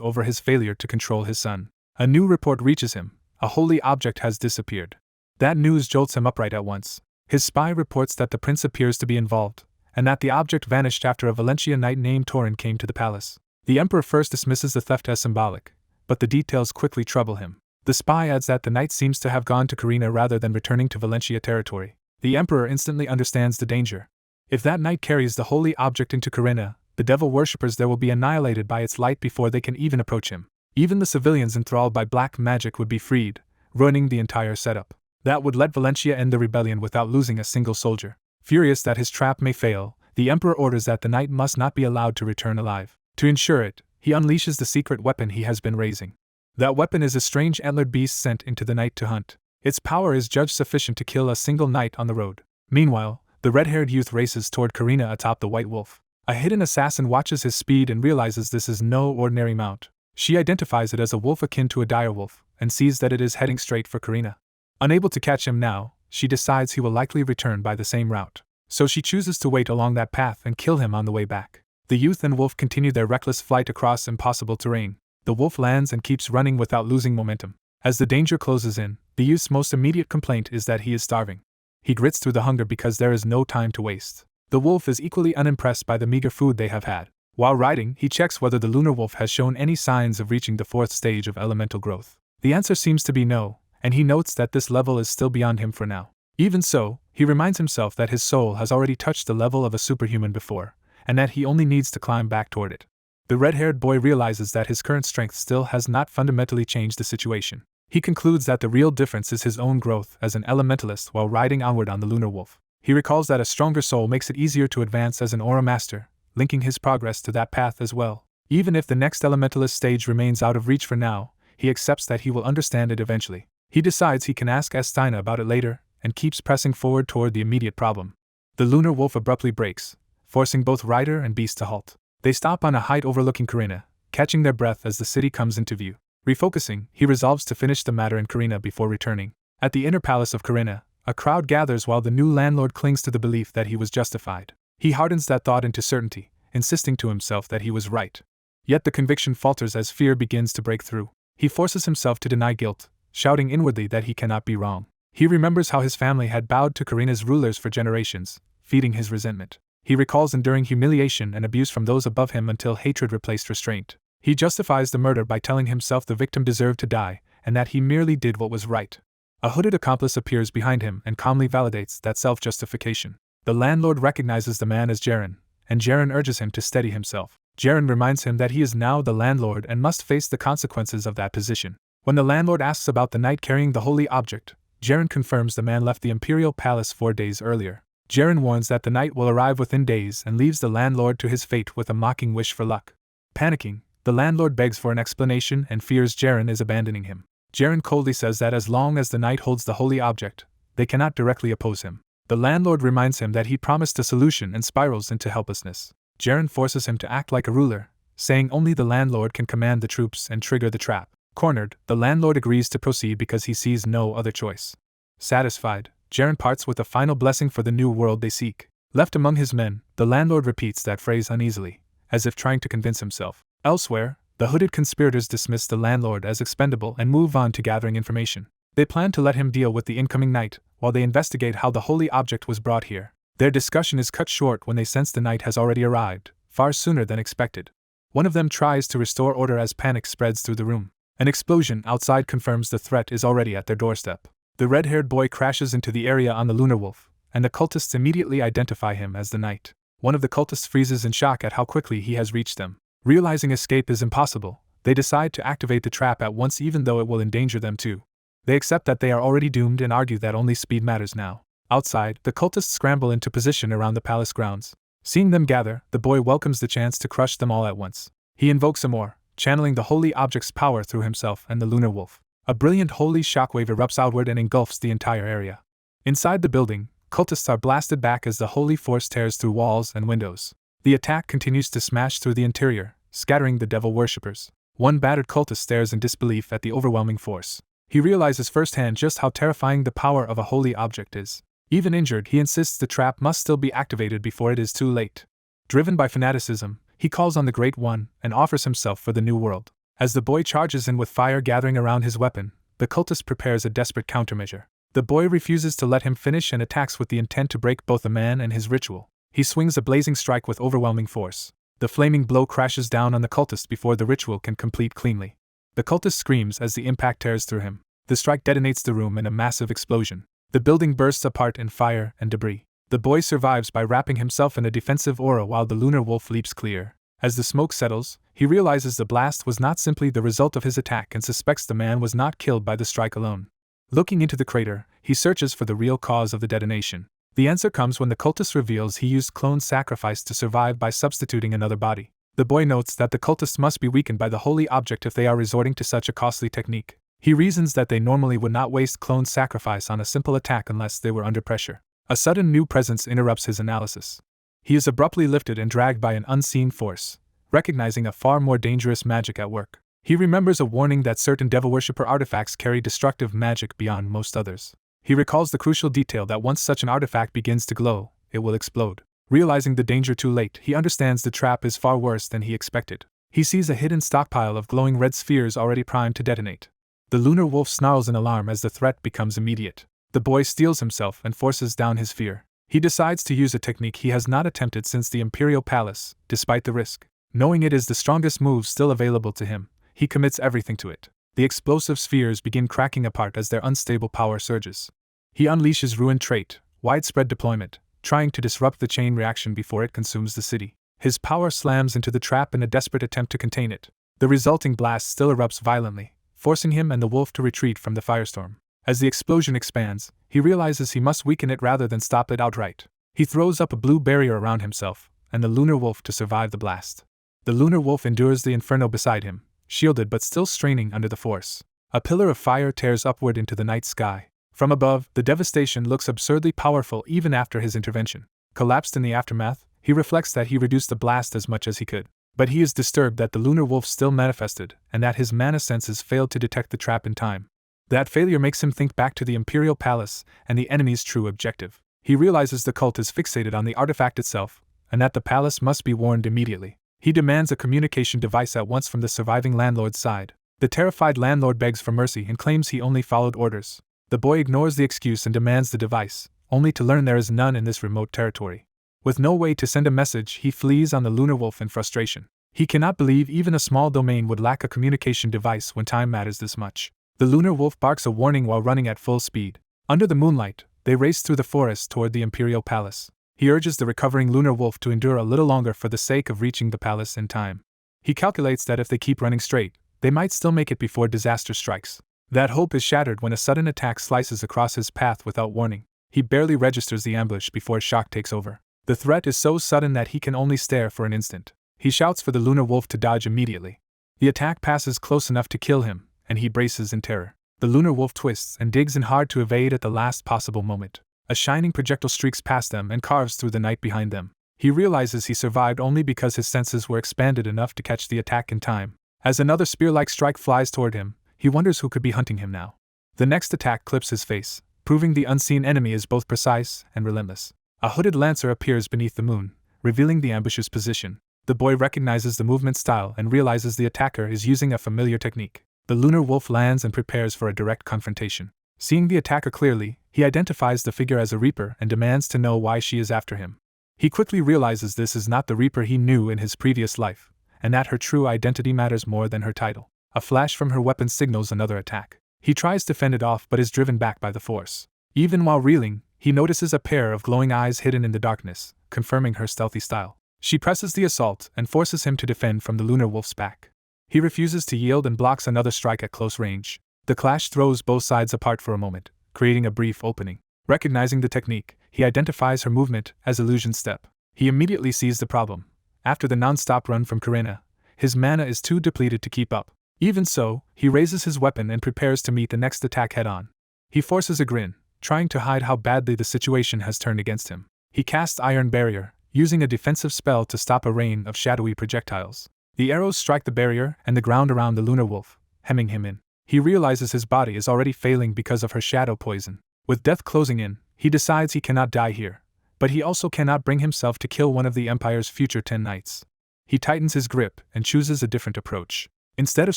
over his failure to control his son. A new report reaches him: a holy object has disappeared. That news jolts him upright at once. His spy reports that the prince appears to be involved, and that the object vanished after a Valencia knight named Torin came to the palace. The Emperor first dismisses the theft as symbolic, but the details quickly trouble him. The spy adds that the knight seems to have gone to Carina rather than returning to Valencia territory. The Emperor instantly understands the danger. If that knight carries the holy object into Carina, the devil worshippers there will be annihilated by its light before they can even approach him. Even the civilians enthralled by black magic would be freed, ruining the entire setup. That would let Valencia end the rebellion without losing a single soldier. Furious that his trap may fail, the Emperor orders that the knight must not be allowed to return alive. To ensure it, he unleashes the secret weapon he has been raising. That weapon is a strange antlered beast sent into the night to hunt. Its power is judged sufficient to kill a single knight on the road. Meanwhile, the red-haired youth races toward Carina atop the white wolf. A hidden assassin watches his speed and realizes this is no ordinary mount. She identifies it as a wolf akin to a direwolf, and sees that it is heading straight for Carina. Unable to catch him now, she decides he will likely return by the same route. So she chooses to wait along that path and kill him on the way back. The youth and wolf continue their reckless flight across impossible terrain. The wolf lands and keeps running without losing momentum. As the danger closes in, the youth's most immediate complaint is that he is starving. He grits through the hunger because there is no time to waste. The wolf is equally unimpressed by the meager food they have had. While riding, he checks whether the lunar wolf has shown any signs of reaching the 4th stage of elemental growth. The answer seems to be no, and he notes that this level is still beyond him for now. Even so, he reminds himself that his soul has already touched the level of a superhuman before, and that he only needs to climb back toward it. The red-haired boy realizes that his current strength still has not fundamentally changed the situation. He concludes that the real difference is his own growth as an elementalist while riding onward on the lunar wolf. He recalls that a stronger soul makes it easier to advance as an aura master, linking his progress to that path as well. Even if the next elementalist stage remains out of reach for now, he accepts that he will understand it eventually. He decides he can ask Estina about it later, and keeps pressing forward toward the immediate problem. The lunar wolf abruptly breaks, forcing both rider and beast to halt. They stop on a height overlooking Carina, catching their breath as the city comes into view. Refocusing, he resolves to finish the matter in Carina before returning. At the inner palace of Carina, a crowd gathers while the new landlord clings to the belief that he was justified. He hardens that thought into certainty, insisting to himself that he was right. Yet the conviction falters as fear begins to break through. He forces himself to deny guilt, shouting inwardly that he cannot be wrong. He remembers how his family had bowed to Carina's rulers for generations, feeding his resentment. He recalls enduring humiliation and abuse from those above him until hatred replaced restraint. He justifies the murder by telling himself the victim deserved to die, and that he merely did what was right. A hooded accomplice appears behind him and calmly validates that self-justification. The landlord recognizes the man as Jaren, and Jaren urges him to steady himself. Jaren reminds him that he is now the landlord and must face the consequences of that position. When the landlord asks about the knight carrying the holy object, Jaren confirms the man left the imperial palace 4 days earlier. Jaren warns that the knight will arrive within days and leaves the landlord to his fate with a mocking wish for luck. Panicking, the landlord begs for an explanation and fears Jaren is abandoning him. Jaren coldly says that as long as the knight holds the holy object, they cannot directly oppose him. The landlord reminds him that he promised a solution and spirals into helplessness. Jaren forces him to act like a ruler, saying only the landlord can command the troops and trigger the trap. Cornered, the landlord agrees to proceed because he sees no other choice. Satisfied, Jaren parts with a final blessing for the new world they seek. Left among his men, the landlord repeats that phrase uneasily, as if trying to convince himself. Elsewhere, the hooded conspirators dismiss the landlord as expendable and move on to gathering information. They plan to let him deal with the incoming knight, while they investigate how the holy object was brought here. Their discussion is cut short when they sense the knight has already arrived, far sooner than expected. One of them tries to restore order as panic spreads through the room. An explosion outside confirms the threat is already at their doorstep. The red-haired boy crashes into the area on the lunar wolf, and the cultists immediately identify him as the knight. One of the cultists freezes in shock at how quickly he has reached them. Realizing escape is impossible, they decide to activate the trap at once even though it will endanger them too. They accept that they are already doomed and argue that only speed matters now. Outside, the cultists scramble into position around the palace grounds. Seeing them gather, the boy welcomes the chance to crush them all at once. He invokes Amor, channeling the holy object's power through himself and the lunar wolf. A brilliant holy shockwave erupts outward and engulfs the entire area. Inside the building, cultists are blasted back as the holy force tears through walls and windows. The attack continues to smash through the interior, scattering the devil worshippers. One battered cultist stares in disbelief at the overwhelming force. He realizes firsthand just how terrifying the power of a holy object is. Even injured, he insists the trap must still be activated before it is too late. Driven by fanaticism, he calls on the Great One and offers himself for the new world. As the boy charges in with fire gathering around his weapon, the cultist prepares a desperate countermeasure. The boy refuses to let him finish and attacks with the intent to break both the man and his ritual. He swings a blazing strike with overwhelming force. The flaming blow crashes down on the cultist before the ritual can complete cleanly. The cultist screams as the impact tears through him. The strike detonates the room in a massive explosion. The building bursts apart in fire and debris. The boy survives by wrapping himself in a defensive aura while the lunar wolf leaps clear. As the smoke settles, he realizes the blast was not simply the result of his attack and suspects the man was not killed by the strike alone. Looking into the crater, he searches for the real cause of the detonation. The answer comes when the cultist reveals he used clone sacrifice to survive by substituting another body. The boy notes that the cultists must be weakened by the holy object if they are resorting to such a costly technique. He reasons that they normally would not waste clone sacrifice on a simple attack unless they were under pressure. A sudden new presence interrupts his analysis. He is abruptly lifted and dragged by an unseen force, recognizing a far more dangerous magic at work. He remembers a warning that certain devil worshipper artifacts carry destructive magic beyond most others. He recalls the crucial detail that once such an artifact begins to glow, it will explode. Realizing the danger too late, he understands the trap is far worse than he expected. He sees a hidden stockpile of glowing red spheres already primed to detonate. The lunar wolf snarls in alarm as the threat becomes immediate. The boy steels himself and forces down his fear. He decides to use a technique he has not attempted since the Imperial Palace, despite the risk. Knowing it is the strongest move still available to him, he commits everything to it. The explosive spheres begin cracking apart as their unstable power surges. He unleashes Ruin Trait, widespread deployment, trying to disrupt the chain reaction before it consumes the city. His power slams into the trap in a desperate attempt to contain it. The resulting blast still erupts violently, forcing him and the wolf to retreat from the firestorm. As the explosion expands, he realizes he must weaken it rather than stop it outright. He throws up a blue barrier around himself and the lunar wolf to survive the blast. The lunar wolf endures the inferno beside him, shielded but still straining under the force. A pillar of fire tears upward into the night sky. From above, the devastation looks absurdly powerful even after his intervention. Collapsed in the aftermath, he reflects that he reduced the blast as much as he could. But he is disturbed that the lunar wolf still manifested and that his mana senses failed to detect the trap in time. That failure makes him think back to the Imperial Palace and the enemy's true objective. He realizes the cult is fixated on the artifact itself, and that the palace must be warned immediately. He demands a communication device at once from the surviving landlord's side. The terrified landlord begs for mercy and claims he only followed orders. The boy ignores the excuse and demands the device, only to learn there is none in this remote territory. With no way to send a message, he flees on the lunar wolf in frustration. He cannot believe even a small domain would lack a communication device when time matters this much. The lunar wolf barks a warning while running at full speed. Under the moonlight, they race through the forest toward the Imperial Palace. He urges the recovering lunar wolf to endure a little longer for the sake of reaching the palace in time. He calculates that if they keep running straight, they might still make it before disaster strikes. That hope is shattered when a sudden attack slices across his path without warning. He barely registers the ambush before shock takes over. The threat is so sudden that he can only stare for an instant. He shouts for the lunar wolf to dodge immediately. The attack passes close enough to kill him, and he braces in terror. The lunar wolf twists and digs in hard to evade at the last possible moment. A shining projectile streaks past them and carves through the night behind them. He realizes he survived only because his senses were expanded enough to catch the attack in time. As another spear-like strike flies toward him, he wonders who could be hunting him now. The next attack clips his face, proving the unseen enemy is both precise and relentless. A hooded lancer appears beneath the moon, revealing the ambusher's position. The boy recognizes the movement style and realizes the attacker is using a familiar technique. The lunar wolf lands and prepares for a direct confrontation. Seeing the attacker clearly, he identifies the figure as a reaper and demands to know why she is after him. He quickly realizes this is not the reaper he knew in his previous life, and that her true identity matters more than her title. A flash from her weapon signals another attack. He tries to fend it off but is driven back by the force. Even while reeling, he notices a pair of glowing eyes hidden in the darkness, confirming her stealthy style. She presses the assault and forces him to defend from the lunar wolf's back. He refuses to yield and blocks another strike at close range. The clash throws both sides apart for a moment, creating a brief opening. Recognizing the technique, he identifies her movement as illusion step. He immediately sees the problem. After the non-stop run from Karina, his mana is too depleted to keep up. Even so, he raises his weapon and prepares to meet the next attack head-on. He forces a grin, trying to hide how badly the situation has turned against him. He casts Iron Barrier, using a defensive spell to stop a rain of shadowy projectiles. The arrows strike the barrier and the ground around the lunar wolf, hemming him in. He realizes his body is already failing because of her shadow poison. With death closing in, he decides he cannot die here, but he also cannot bring himself to kill one of the Empire's future 10 knights. He tightens his grip and chooses a different approach. Instead of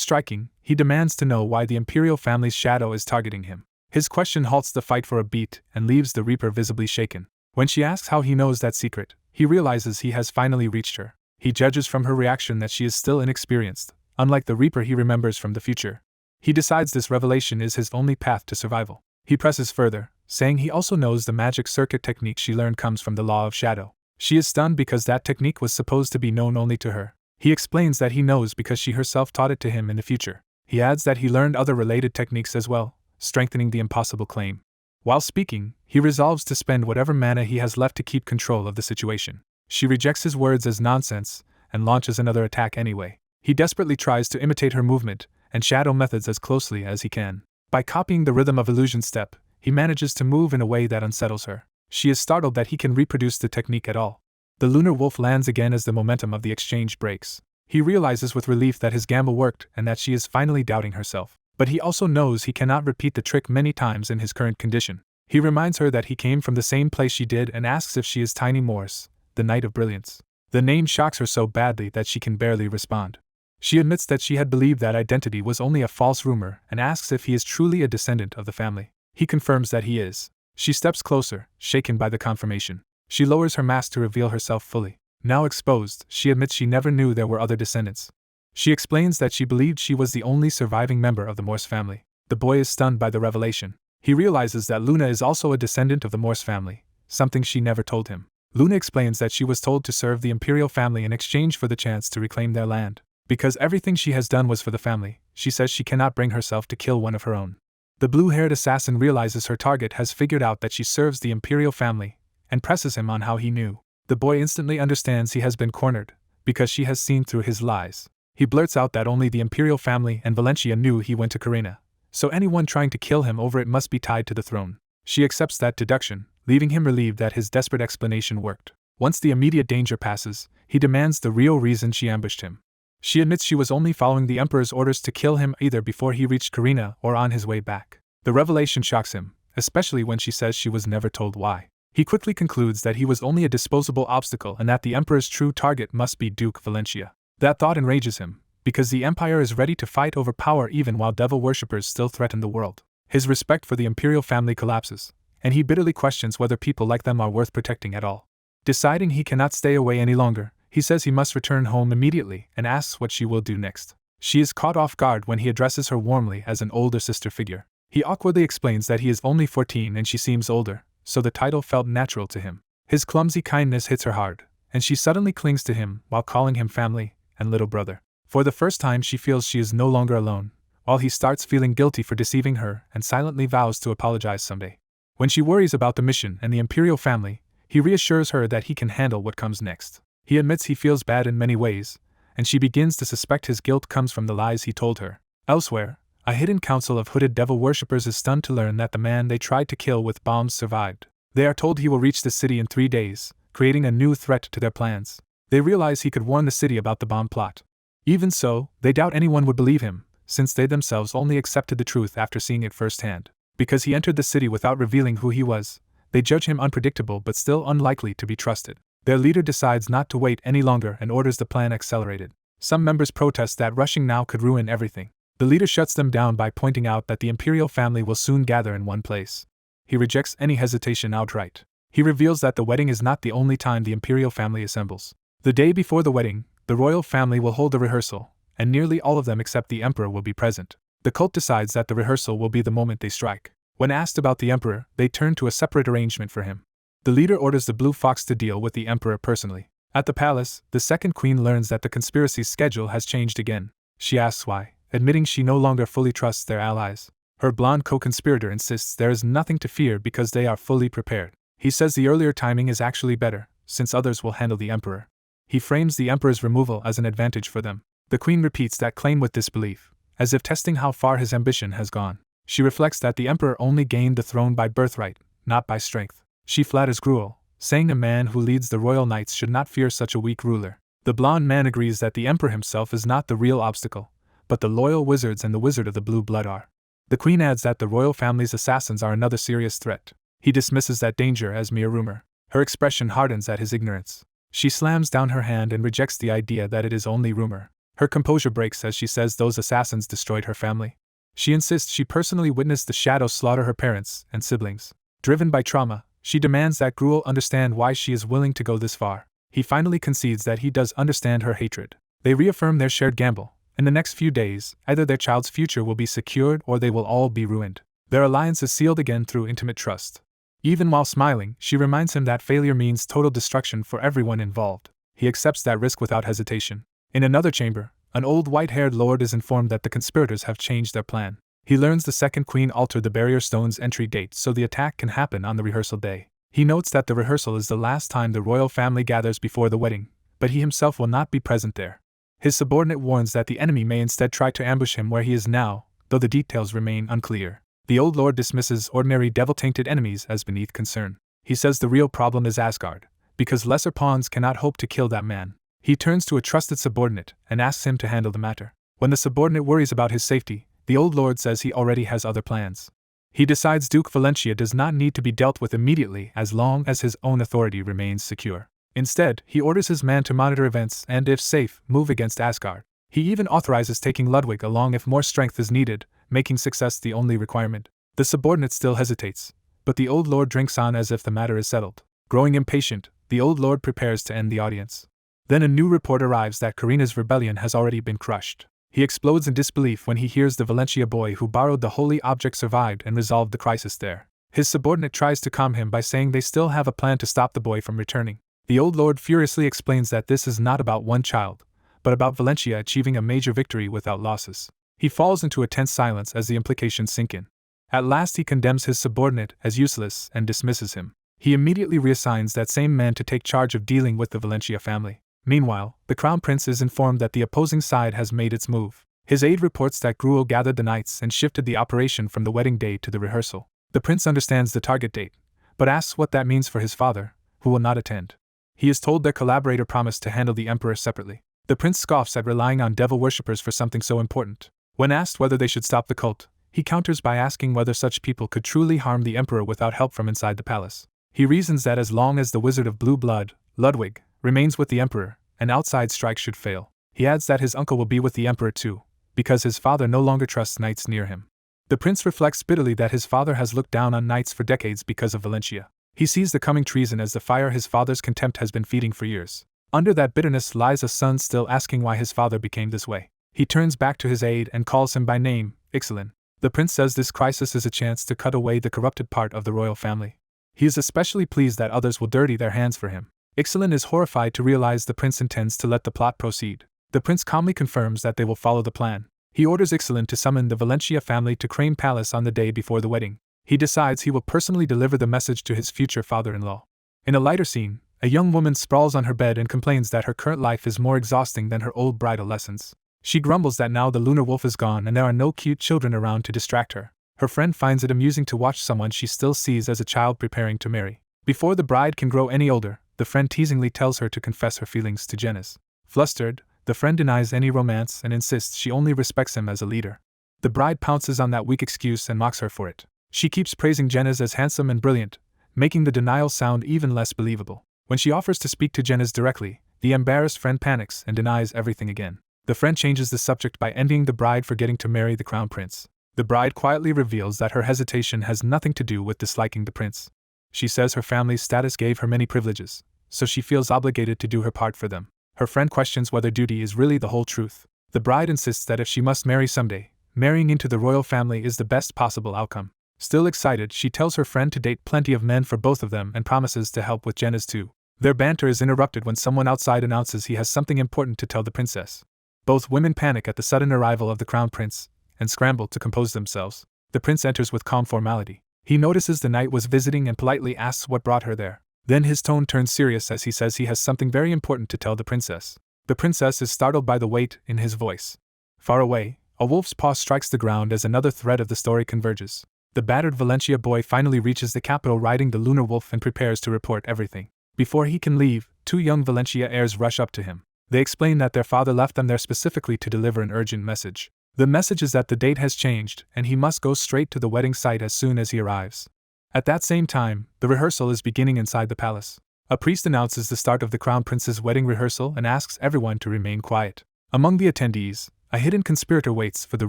striking, he demands to know why the Imperial family's shadow is targeting him. His question halts the fight for a beat and leaves the Reaper visibly shaken. When she asks how he knows that secret, he realizes he has finally reached her. He judges from her reaction that she is still inexperienced, unlike the Reaper he remembers from the future. He decides this revelation is his only path to survival. He presses further, saying he also knows the magic circuit technique she learned comes from the Law of Shadow. She is stunned because that technique was supposed to be known only to her. He explains that he knows because she herself taught it to him in the future. He adds that he learned other related techniques as well, strengthening the impossible claim. While speaking, he resolves to spend whatever mana he has left to keep control of the situation. She rejects his words as nonsense and launches another attack anyway. He desperately tries to imitate her movement and shadow methods as closely as he can. By copying the rhythm of illusion step, he manages to move in a way that unsettles her. She is startled that he can reproduce the technique at all. The lunar wolf lands again as the momentum of the exchange breaks. He realizes with relief that his gamble worked and that she is finally doubting herself. But he also knows he cannot repeat the trick many times in his current condition. He reminds her that he came from the same place she did and asks if she is Tiny Morse, the Knight of Brilliance. The name shocks her so badly that she can barely respond. She admits that she had believed that identity was only a false rumor and asks if he is truly a descendant of the family. He confirms that he is. She steps closer, shaken by the confirmation. She lowers her mask to reveal herself fully. Now exposed, she admits she never knew there were other descendants. She explains that she believed she was the only surviving member of the Morse family. The boy is stunned by the revelation. He realizes that Luna is also a descendant of the Morse family, something she never told him. Luna explains that she was told to serve the Imperial family in exchange for the chance to reclaim their land. Because everything she has done was for the family, she says she cannot bring herself to kill one of her own. The blue-haired assassin realizes her target has figured out that she serves the Imperial family, and presses him on how he knew. The boy instantly understands he has been cornered, because she has seen through his lies. He blurts out that only the Imperial family and Valencia knew he went to Karina, so anyone trying to kill him over it must be tied to the throne. She accepts that deduction, leaving him relieved that his desperate explanation worked. Once the immediate danger passes, he demands the real reason she ambushed him. She admits she was only following the Emperor's orders to kill him either before he reached Karina or on his way back. The revelation shocks him, especially when she says she was never told why. He quickly concludes that he was only a disposable obstacle and that the Emperor's true target must be Duke Valencia. That thought enrages him, because the Empire is ready to fight over power even while devil worshippers still threaten the world. His respect for the Imperial family collapses, and he bitterly questions whether people like them are worth protecting at all. Deciding he cannot stay away any longer, he says he must return home immediately and asks what she will do next. She is caught off guard when he addresses her warmly as an older sister figure. He awkwardly explains that he is only 14 and she seems older, so the title felt natural to him. His clumsy kindness hits her hard, and she suddenly clings to him while calling him family and little brother. For the first time she feels she is no longer alone, while he starts feeling guilty for deceiving her and silently vows to apologize someday. When she worries about the mission and the Imperial family, he reassures her that he can handle what comes next. He admits he feels bad in many ways, and she begins to suspect his guilt comes from the lies he told her. Elsewhere, a hidden council of hooded devil worshippers is stunned to learn that the man they tried to kill with bombs survived. They are told he will reach the city in 3 days, creating a new threat to their plans. They realize he could warn the city about the bomb plot. Even so, they doubt anyone would believe him, since they themselves only accepted the truth after seeing it firsthand. Because he entered the city without revealing who he was, they judge him unpredictable but still unlikely to be trusted. Their leader decides not to wait any longer and orders the plan accelerated. Some members protest that rushing now could ruin everything. The leader shuts them down by pointing out that the imperial family will soon gather in one place. He rejects any hesitation outright. He reveals that the wedding is not the only time the imperial family assembles. The day before the wedding, the royal family will hold a rehearsal, and nearly all of them except the emperor will be present. The cult decides that the rehearsal will be the moment they strike. When asked about the emperor, they turn to a separate arrangement for him. The leader orders the Blue Fox to deal with the emperor personally. At the palace, the second queen learns that the conspiracy's schedule has changed again. She asks why, admitting she no longer fully trusts their allies. Her blonde co-conspirator insists there is nothing to fear because they are fully prepared. He says the earlier timing is actually better, since others will handle the emperor. He frames the emperor's removal as an advantage for them. The queen repeats that claim with disbelief, as if testing how far his ambition has gone. She reflects that the emperor only gained the throne by birthright, not by strength. She flatters Gruel, saying a man who leads the royal knights should not fear such a weak ruler. The blonde man agrees that the emperor himself is not the real obstacle, but the loyal wizards and the wizard of the blue blood are. The queen adds that the royal family's assassins are another serious threat. He dismisses that danger as mere rumor. Her expression hardens at his ignorance. She slams down her hand and rejects the idea that it is only rumor. Her composure breaks as she says those assassins destroyed her family. She insists she personally witnessed the shadows slaughter her parents and siblings. Driven by trauma, she demands that Gruel understand why she is willing to go this far. He finally concedes that he does understand her hatred. They reaffirm their shared gamble. In the next few days, either their child's future will be secured or they will all be ruined. Their alliance is sealed again through intimate trust. Even while smiling, she reminds him that failure means total destruction for everyone involved. He accepts that risk without hesitation. In another chamber, an old white-haired lord is informed that the conspirators have changed their plan. He learns the second queen altered the barrier stone's entry date so the attack can happen on the rehearsal day. He notes that the rehearsal is the last time the royal family gathers before the wedding, but he himself will not be present there. His subordinate warns that the enemy may instead try to ambush him where he is now, though the details remain unclear. The old lord dismisses ordinary devil-tainted enemies as beneath concern. He says the real problem is Asgard, because lesser pawns cannot hope to kill that man. He turns to a trusted subordinate and asks him to handle the matter. When the subordinate worries about his safety, the old lord says he already has other plans. He decides Duke Valencia does not need to be dealt with immediately as long as his own authority remains secure. Instead, he orders his man to monitor events and, if safe, move against Asgard. He even authorizes taking Ludwig along if more strength is needed, making success the only requirement. The subordinate still hesitates, but the old lord drinks on as if the matter is settled. Growing impatient, the old lord prepares to end the audience. Then a new report arrives that Karina's rebellion has already been crushed. He explodes in disbelief when he hears the Valencia boy who borrowed the holy object survived and resolved the crisis there. His subordinate tries to calm him by saying they still have a plan to stop the boy from returning. The old lord furiously explains that this is not about one child, but about Valencia achieving a major victory without losses. He falls into a tense silence as the implications sink in. At last he condemns his subordinate as useless and dismisses him. He immediately reassigns that same man to take charge of dealing with the Valencia family. Meanwhile, the crown prince is informed that the opposing side has made its move. His aide reports that Gruel gathered the knights and shifted the operation from the wedding day to the rehearsal. The prince understands the target date, but asks what that means for his father, who will not attend. He is told their collaborator promised to handle the emperor separately. The prince scoffs at relying on devil worshippers for something so important. When asked whether they should stop the cult, he counters by asking whether such people could truly harm the emperor without help from inside the palace. He reasons that as long as the wizard of blue blood, Ludwig, remains with the emperor, an outside strike should fail. He adds that his uncle will be with the emperor too, because his father no longer trusts knights near him. The prince reflects bitterly that his father has looked down on knights for decades because of Valencia. He sees the coming treason as the fire his father's contempt has been feeding for years. Under that bitterness lies a son still asking why his father became this way. He turns back to his aide and calls him by name, Ixalan. The prince says this crisis is a chance to cut away the corrupted part of the royal family. He is especially pleased that others will dirty their hands for him. Ixalan is horrified to realize the prince intends to let the plot proceed. The prince calmly confirms that they will follow the plan. He orders Ixalan to summon the Valencia family to Crane Palace on the day before the wedding. He decides he will personally deliver the message to his future father-in-law. In a lighter scene, a young woman sprawls on her bed and complains that her current life is more exhausting than her old bridal lessons. She grumbles that now the lunar wolf is gone and there are no cute children around to distract her. Her friend finds it amusing to watch someone she still sees as a child preparing to marry. Before the bride can grow any older, the friend teasingly tells her to confess her feelings to Janice. Flustered, the friend denies any romance and insists she only respects him as a leader. The bride pounces on that weak excuse and mocks her for it. She keeps praising Jenaz as handsome and brilliant, making the denial sound even less believable. When she offers to speak to Jenaz directly, the embarrassed friend panics and denies everything again. The friend changes the subject by envying the bride for getting to marry the crown prince. The bride quietly reveals that her hesitation has nothing to do with disliking the prince. She says her family's status gave her many privileges, so she feels obligated to do her part for them. Her friend questions whether duty is really the whole truth. The bride insists that if she must marry someday, marrying into the royal family is the best possible outcome. Still excited, she tells her friend to date plenty of men for both of them and promises to help with Jenaz too. Their banter is interrupted when someone outside announces he has something important to tell the princess. Both women panic at the sudden arrival of the crown prince and scramble to compose themselves. The prince enters with calm formality. He notices the knight was visiting and politely asks what brought her there. Then his tone turns serious as he says he has something very important to tell the princess. The princess is startled by the weight in his voice. Far away, a wolf's paw strikes the ground as another thread of the story converges. The battered Valencia boy finally reaches the capital riding the lunar wolf and prepares to report everything. Before he can leave, two young Valencia heirs rush up to him. They explain that their father left them there specifically to deliver an urgent message. The message is that the date has changed and he must go straight to the wedding site as soon as he arrives. At that same time, the rehearsal is beginning inside the palace. A priest announces the start of the crown prince's wedding rehearsal and asks everyone to remain quiet. Among the attendees, a hidden conspirator waits for the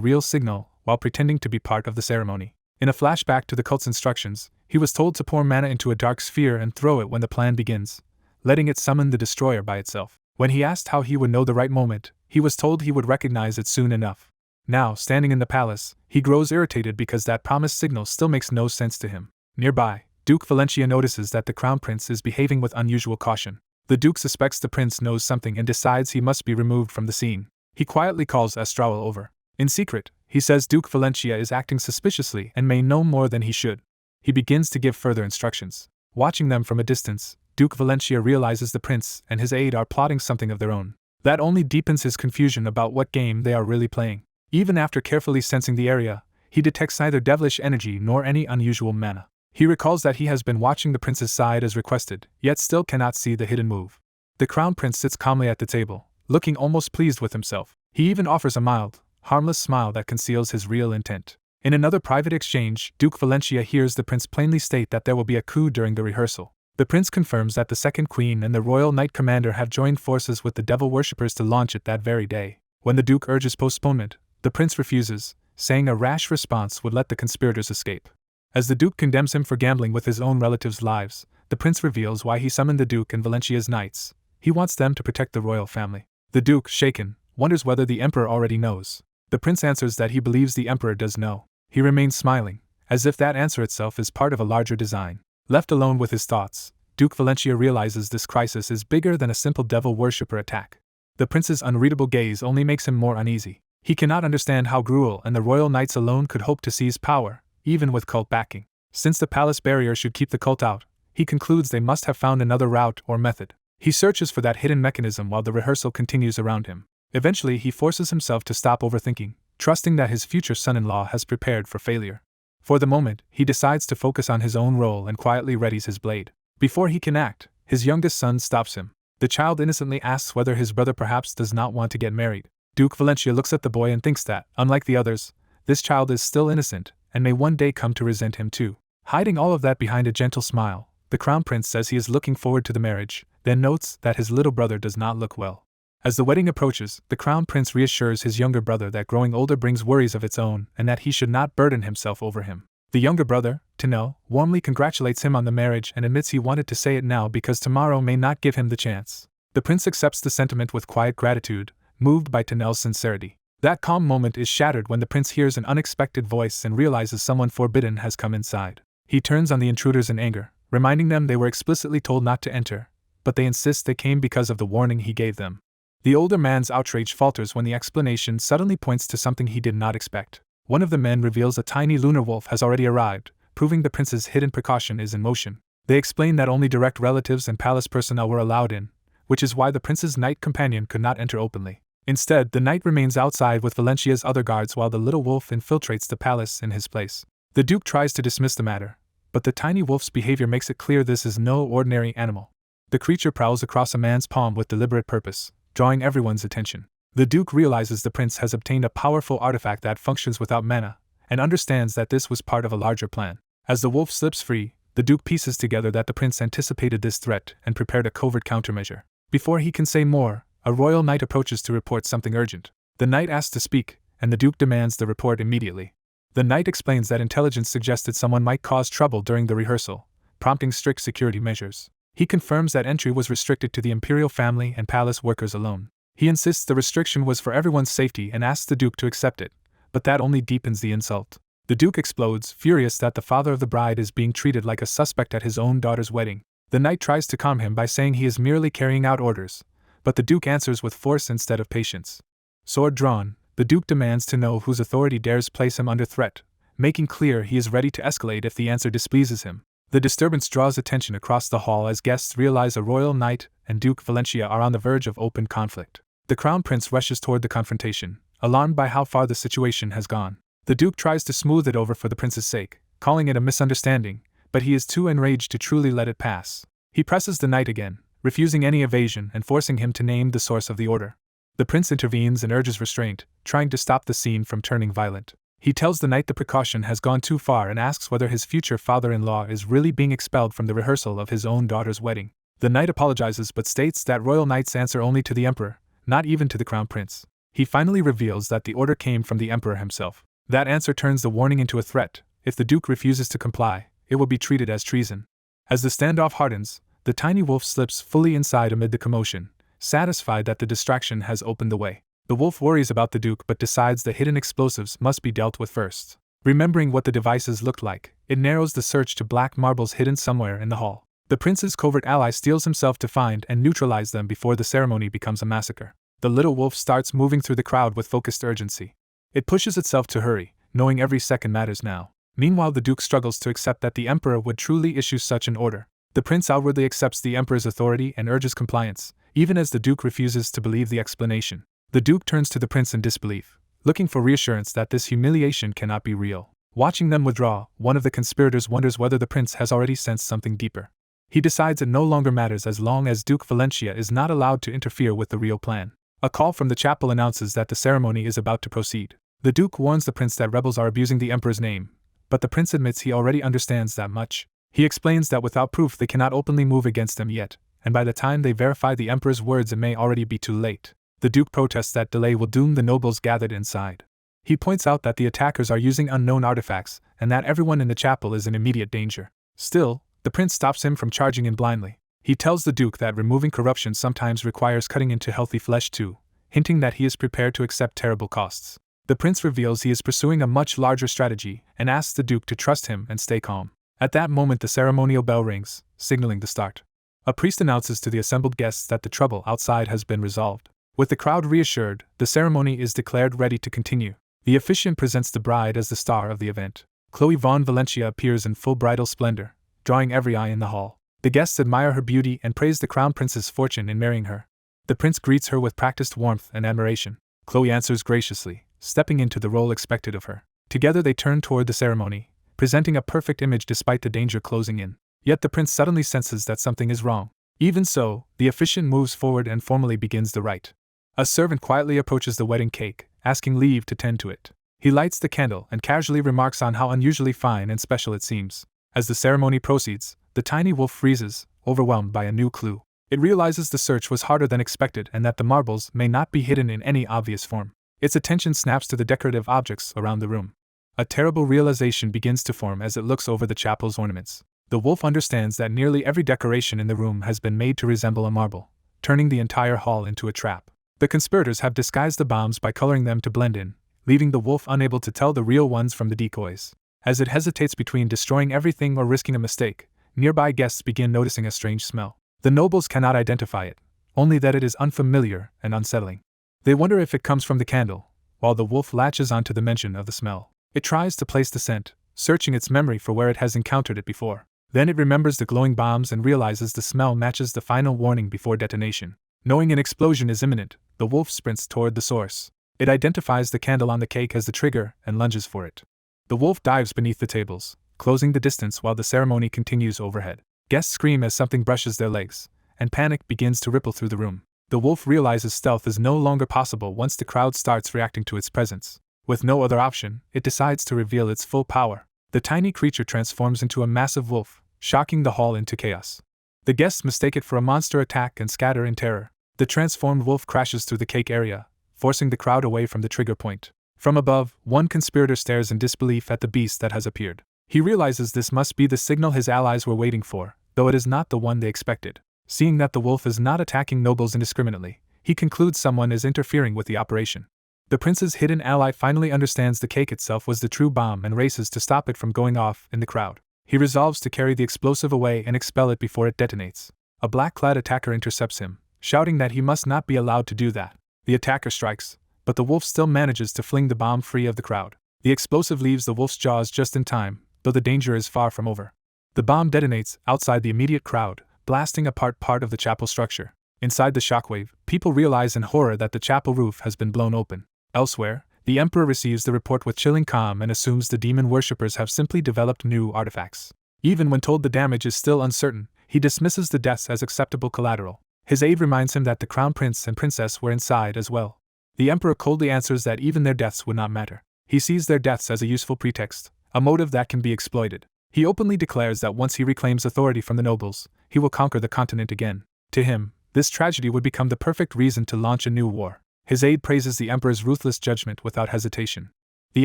real signal while pretending to be part of the ceremony. In a flashback to the cult's instructions, he was told to pour mana into a dark sphere and throw it when the plan begins, letting it summon the destroyer by itself. When he asked how he would know the right moment, he was told he would recognize it soon enough. Now, standing in the palace, he grows irritated because that promised signal still makes no sense to him. Nearby, Duke Valencia notices that the crown prince is behaving with unusual caution. The duke suspects the prince knows something and decides he must be removed from the scene. He quietly calls Astral over. In secret, he says Duke Valencia is acting suspiciously and may know more than he should. He begins to give further instructions. Watching them from a distance, Duke Valencia realizes the prince and his aide are plotting something of their own. That only deepens his confusion about what game they are really playing. Even after carefully sensing the area, he detects neither devilish energy nor any unusual mana. He recalls that he has been watching the prince's side as requested, yet still cannot see the hidden move. The crown prince sits calmly at the table, looking almost pleased with himself. He even offers a mild, harmless smile that conceals his real intent. In another private exchange, Duke Valencia hears the prince plainly state that there will be a coup during the rehearsal. The prince confirms that the second queen and the royal knight commander have joined forces with the devil worshippers to launch it that very day. When the duke urges postponement, the prince refuses, saying a rash response would let the conspirators escape. As the duke condemns him for gambling with his own relatives' lives, the prince reveals why he summoned the duke and Valencia's knights. He wants them to protect the royal family. The duke, shaken, wonders whether the emperor already knows. The prince answers that he believes the emperor does know. He remains smiling, as if that answer itself is part of a larger design. Left alone with his thoughts, Duke Valencia realizes this crisis is bigger than a simple devil worshipper attack. The prince's unreadable gaze only makes him more uneasy. He cannot understand how Gruel and the royal knights alone could hope to seize power, even with cult backing. Since the palace barrier should keep the cult out, he concludes they must have found another route or method. He searches for that hidden mechanism while the rehearsal continues around him. Eventually, he forces himself to stop overthinking, trusting that his future son-in-law has prepared for failure. For the moment, he decides to focus on his own role and quietly readies his blade. Before he can act, his youngest son stops him. The child innocently asks whether his brother perhaps does not want to get married. Duke Valencia looks at the boy and thinks that, unlike the others, this child is still innocent and may one day come to resent him too. Hiding all of that behind a gentle smile, the crown prince says he is looking forward to the marriage, then notes that his little brother does not look well. As the wedding approaches, the crown prince reassures his younger brother that growing older brings worries of its own and that he should not burden himself over him. The younger brother, Tanel, warmly congratulates him on the marriage and admits he wanted to say it now because tomorrow may not give him the chance. The prince accepts the sentiment with quiet gratitude, moved by Tanel's sincerity. That calm moment is shattered when the prince hears an unexpected voice and realizes someone forbidden has come inside. He turns on the intruders in anger, reminding them they were explicitly told not to enter, but they insist they came because of the warning he gave them. The older man's outrage falters when the explanation suddenly points to something he did not expect. One of the men reveals a tiny lunar wolf has already arrived, proving the prince's hidden precaution is in motion. They explain that only direct relatives and palace personnel were allowed in, which is why the prince's knight companion could not enter openly. Instead, the knight remains outside with Valencia's other guards while the little wolf infiltrates the palace in his place. The duke tries to dismiss the matter, but the tiny wolf's behavior makes it clear this is no ordinary animal. The creature prowls across a man's palm with deliberate purpose, drawing everyone's attention. The duke realizes the prince has obtained a powerful artifact that functions without mana, and understands that this was part of a larger plan. As the wolf slips free, the Duke pieces together that the prince anticipated this threat and prepared a covert countermeasure. Before he can say more, a royal knight approaches to report something urgent. The knight asks to speak, and the Duke demands the report immediately. The knight explains that intelligence suggested someone might cause trouble during the rehearsal, prompting strict security measures. He confirms that entry was restricted to the imperial family and palace workers alone. He insists the restriction was for everyone's safety and asks the Duke to accept it, but that only deepens the insult. The Duke explodes, furious that the father of the bride is being treated like a suspect at his own daughter's wedding. The knight tries to calm him by saying he is merely carrying out orders, but the Duke answers with force instead of patience. Sword drawn, the Duke demands to know whose authority dares place him under threat, making clear he is ready to escalate if the answer displeases him. The disturbance draws attention across the hall as guests realize a royal knight and Duke Valencia are on the verge of open conflict. The crown prince rushes toward the confrontation, alarmed by how far the situation has gone. The Duke tries to smooth it over for the prince's sake, calling it a misunderstanding, but he is too enraged to truly let it pass. He presses the knight again, refusing any evasion and forcing him to name the source of the order. The prince intervenes and urges restraint, trying to stop the scene from turning violent. He tells the knight the precaution has gone too far and asks whether his future father-in-law is really being expelled from the rehearsal of his own daughter's wedding. The knight apologizes but states that royal knights answer only to the emperor, not even to the crown prince. He finally reveals that the order came from the emperor himself. That answer turns the warning into a threat. If the Duke refuses to comply, it will be treated as treason. As the standoff hardens, the tiny wolf slips fully inside amid the commotion, satisfied that the distraction has opened the way. The wolf worries about the Duke but decides the hidden explosives must be dealt with first. Remembering what the devices looked like, it narrows the search to black marbles hidden somewhere in the hall. The prince's covert ally steels himself to find and neutralize them before the ceremony becomes a massacre. The little wolf starts moving through the crowd with focused urgency. It pushes itself to hurry, knowing every second matters now. Meanwhile, the Duke struggles to accept that the emperor would truly issue such an order. The prince outwardly accepts the emperor's authority and urges compliance, even as the Duke refuses to believe the explanation. The Duke turns to the prince in disbelief, looking for reassurance that this humiliation cannot be real. Watching them withdraw, one of the conspirators wonders whether the prince has already sensed something deeper. He decides it no longer matters as long as Duke Valencia is not allowed to interfere with the real plan. A call from the chapel announces that the ceremony is about to proceed. The Duke warns the prince that rebels are abusing the emperor's name, but the prince admits he already understands that much. He explains that without proof they cannot openly move against him yet, and by the time they verify the emperor's words it may already be too late. The Duke protests that delay will doom the nobles gathered inside. He points out that the attackers are using unknown artifacts, and that everyone in the chapel is in immediate danger. Still, the prince stops him from charging in blindly. He tells the Duke that removing corruption sometimes requires cutting into healthy flesh too, hinting that he is prepared to accept terrible costs. The prince reveals he is pursuing a much larger strategy and asks the Duke to trust him and stay calm. At that moment the ceremonial bell rings, signaling the start. A priest announces to the assembled guests that the trouble outside has been resolved. With the crowd reassured, the ceremony is declared ready to continue. The officiant presents the bride as the star of the event. Chloe Von Valencia appears in full bridal splendor, drawing every eye in the hall. The guests admire her beauty and praise the crown prince's fortune in marrying her. The prince greets her with practiced warmth and admiration. Chloe answers graciously, stepping into the role expected of her. Together they turn toward the ceremony, presenting a perfect image despite the danger closing in. Yet the prince suddenly senses that something is wrong. Even so, the officiant moves forward and formally begins the rite. A servant quietly approaches the wedding cake, asking leave to tend to it. He lights the candle and casually remarks on how unusually fine and special it seems. As the ceremony proceeds, the tiny wolf freezes, overwhelmed by a new clue. It realizes the search was harder than expected and that the marbles may not be hidden in any obvious form. Its attention snaps to the decorative objects around the room. A terrible realization begins to form as it looks over the chapel's ornaments. The wolf understands that nearly every decoration in the room has been made to resemble a marble, turning the entire hall into a trap. The conspirators have disguised the bombs by coloring them to blend in, leaving the wolf unable to tell the real ones from the decoys. As it hesitates between destroying everything or risking a mistake, nearby guests begin noticing a strange smell. The nobles cannot identify it, only that it is unfamiliar and unsettling. They wonder if it comes from the candle, while the wolf latches onto the mention of the smell. It tries to place the scent, searching its memory for where it has encountered it before. Then it remembers the glowing bombs and realizes the smell matches the final warning before detonation. Knowing an explosion is imminent, the wolf sprints toward the source. It identifies the candle on the cake as the trigger and lunges for it. The wolf dives beneath the tables, closing the distance while the ceremony continues overhead. Guests scream as something brushes their legs, and panic begins to ripple through the room. The wolf realizes stealth is no longer possible once the crowd starts reacting to its presence. With no other option, it decides to reveal its full power. The tiny creature transforms into a massive wolf, shocking the hall into chaos. The guests mistake it for a monster attack and scatter in terror. The transformed wolf crashes through the cake area, forcing the crowd away from the trigger point. From above, one conspirator stares in disbelief at the beast that has appeared. He realizes this must be the signal his allies were waiting for, though it is not the one they expected. Seeing that the wolf is not attacking nobles indiscriminately, he concludes someone is interfering with the operation. The prince's hidden ally finally understands the cake itself was the true bomb and races to stop it from going off in the crowd. He resolves to carry the explosive away and expel it before it detonates. A black-clad attacker intercepts him, shouting that he must not be allowed to do that. The attacker strikes, but the wolf still manages to fling the bomb free of the crowd. The explosive leaves the wolf's jaws just in time, though the danger is far from over. The bomb detonates outside the immediate crowd, blasting apart part of the chapel structure. Inside the shockwave, people realize in horror that the chapel roof has been blown open. Elsewhere, the emperor receives the report with chilling calm and assumes the demon worshippers have simply developed new artifacts. Even when told the damage is still uncertain, he dismisses the deaths as acceptable collateral. His aide reminds him that the crown prince and princess were inside as well. The emperor coldly answers that even their deaths would not matter. He sees their deaths as a useful pretext, a motive that can be exploited. He openly declares that once he reclaims authority from the nobles, he will conquer the continent again. To him, this tragedy would become the perfect reason to launch a new war. His aide praises the emperor's ruthless judgment without hesitation. The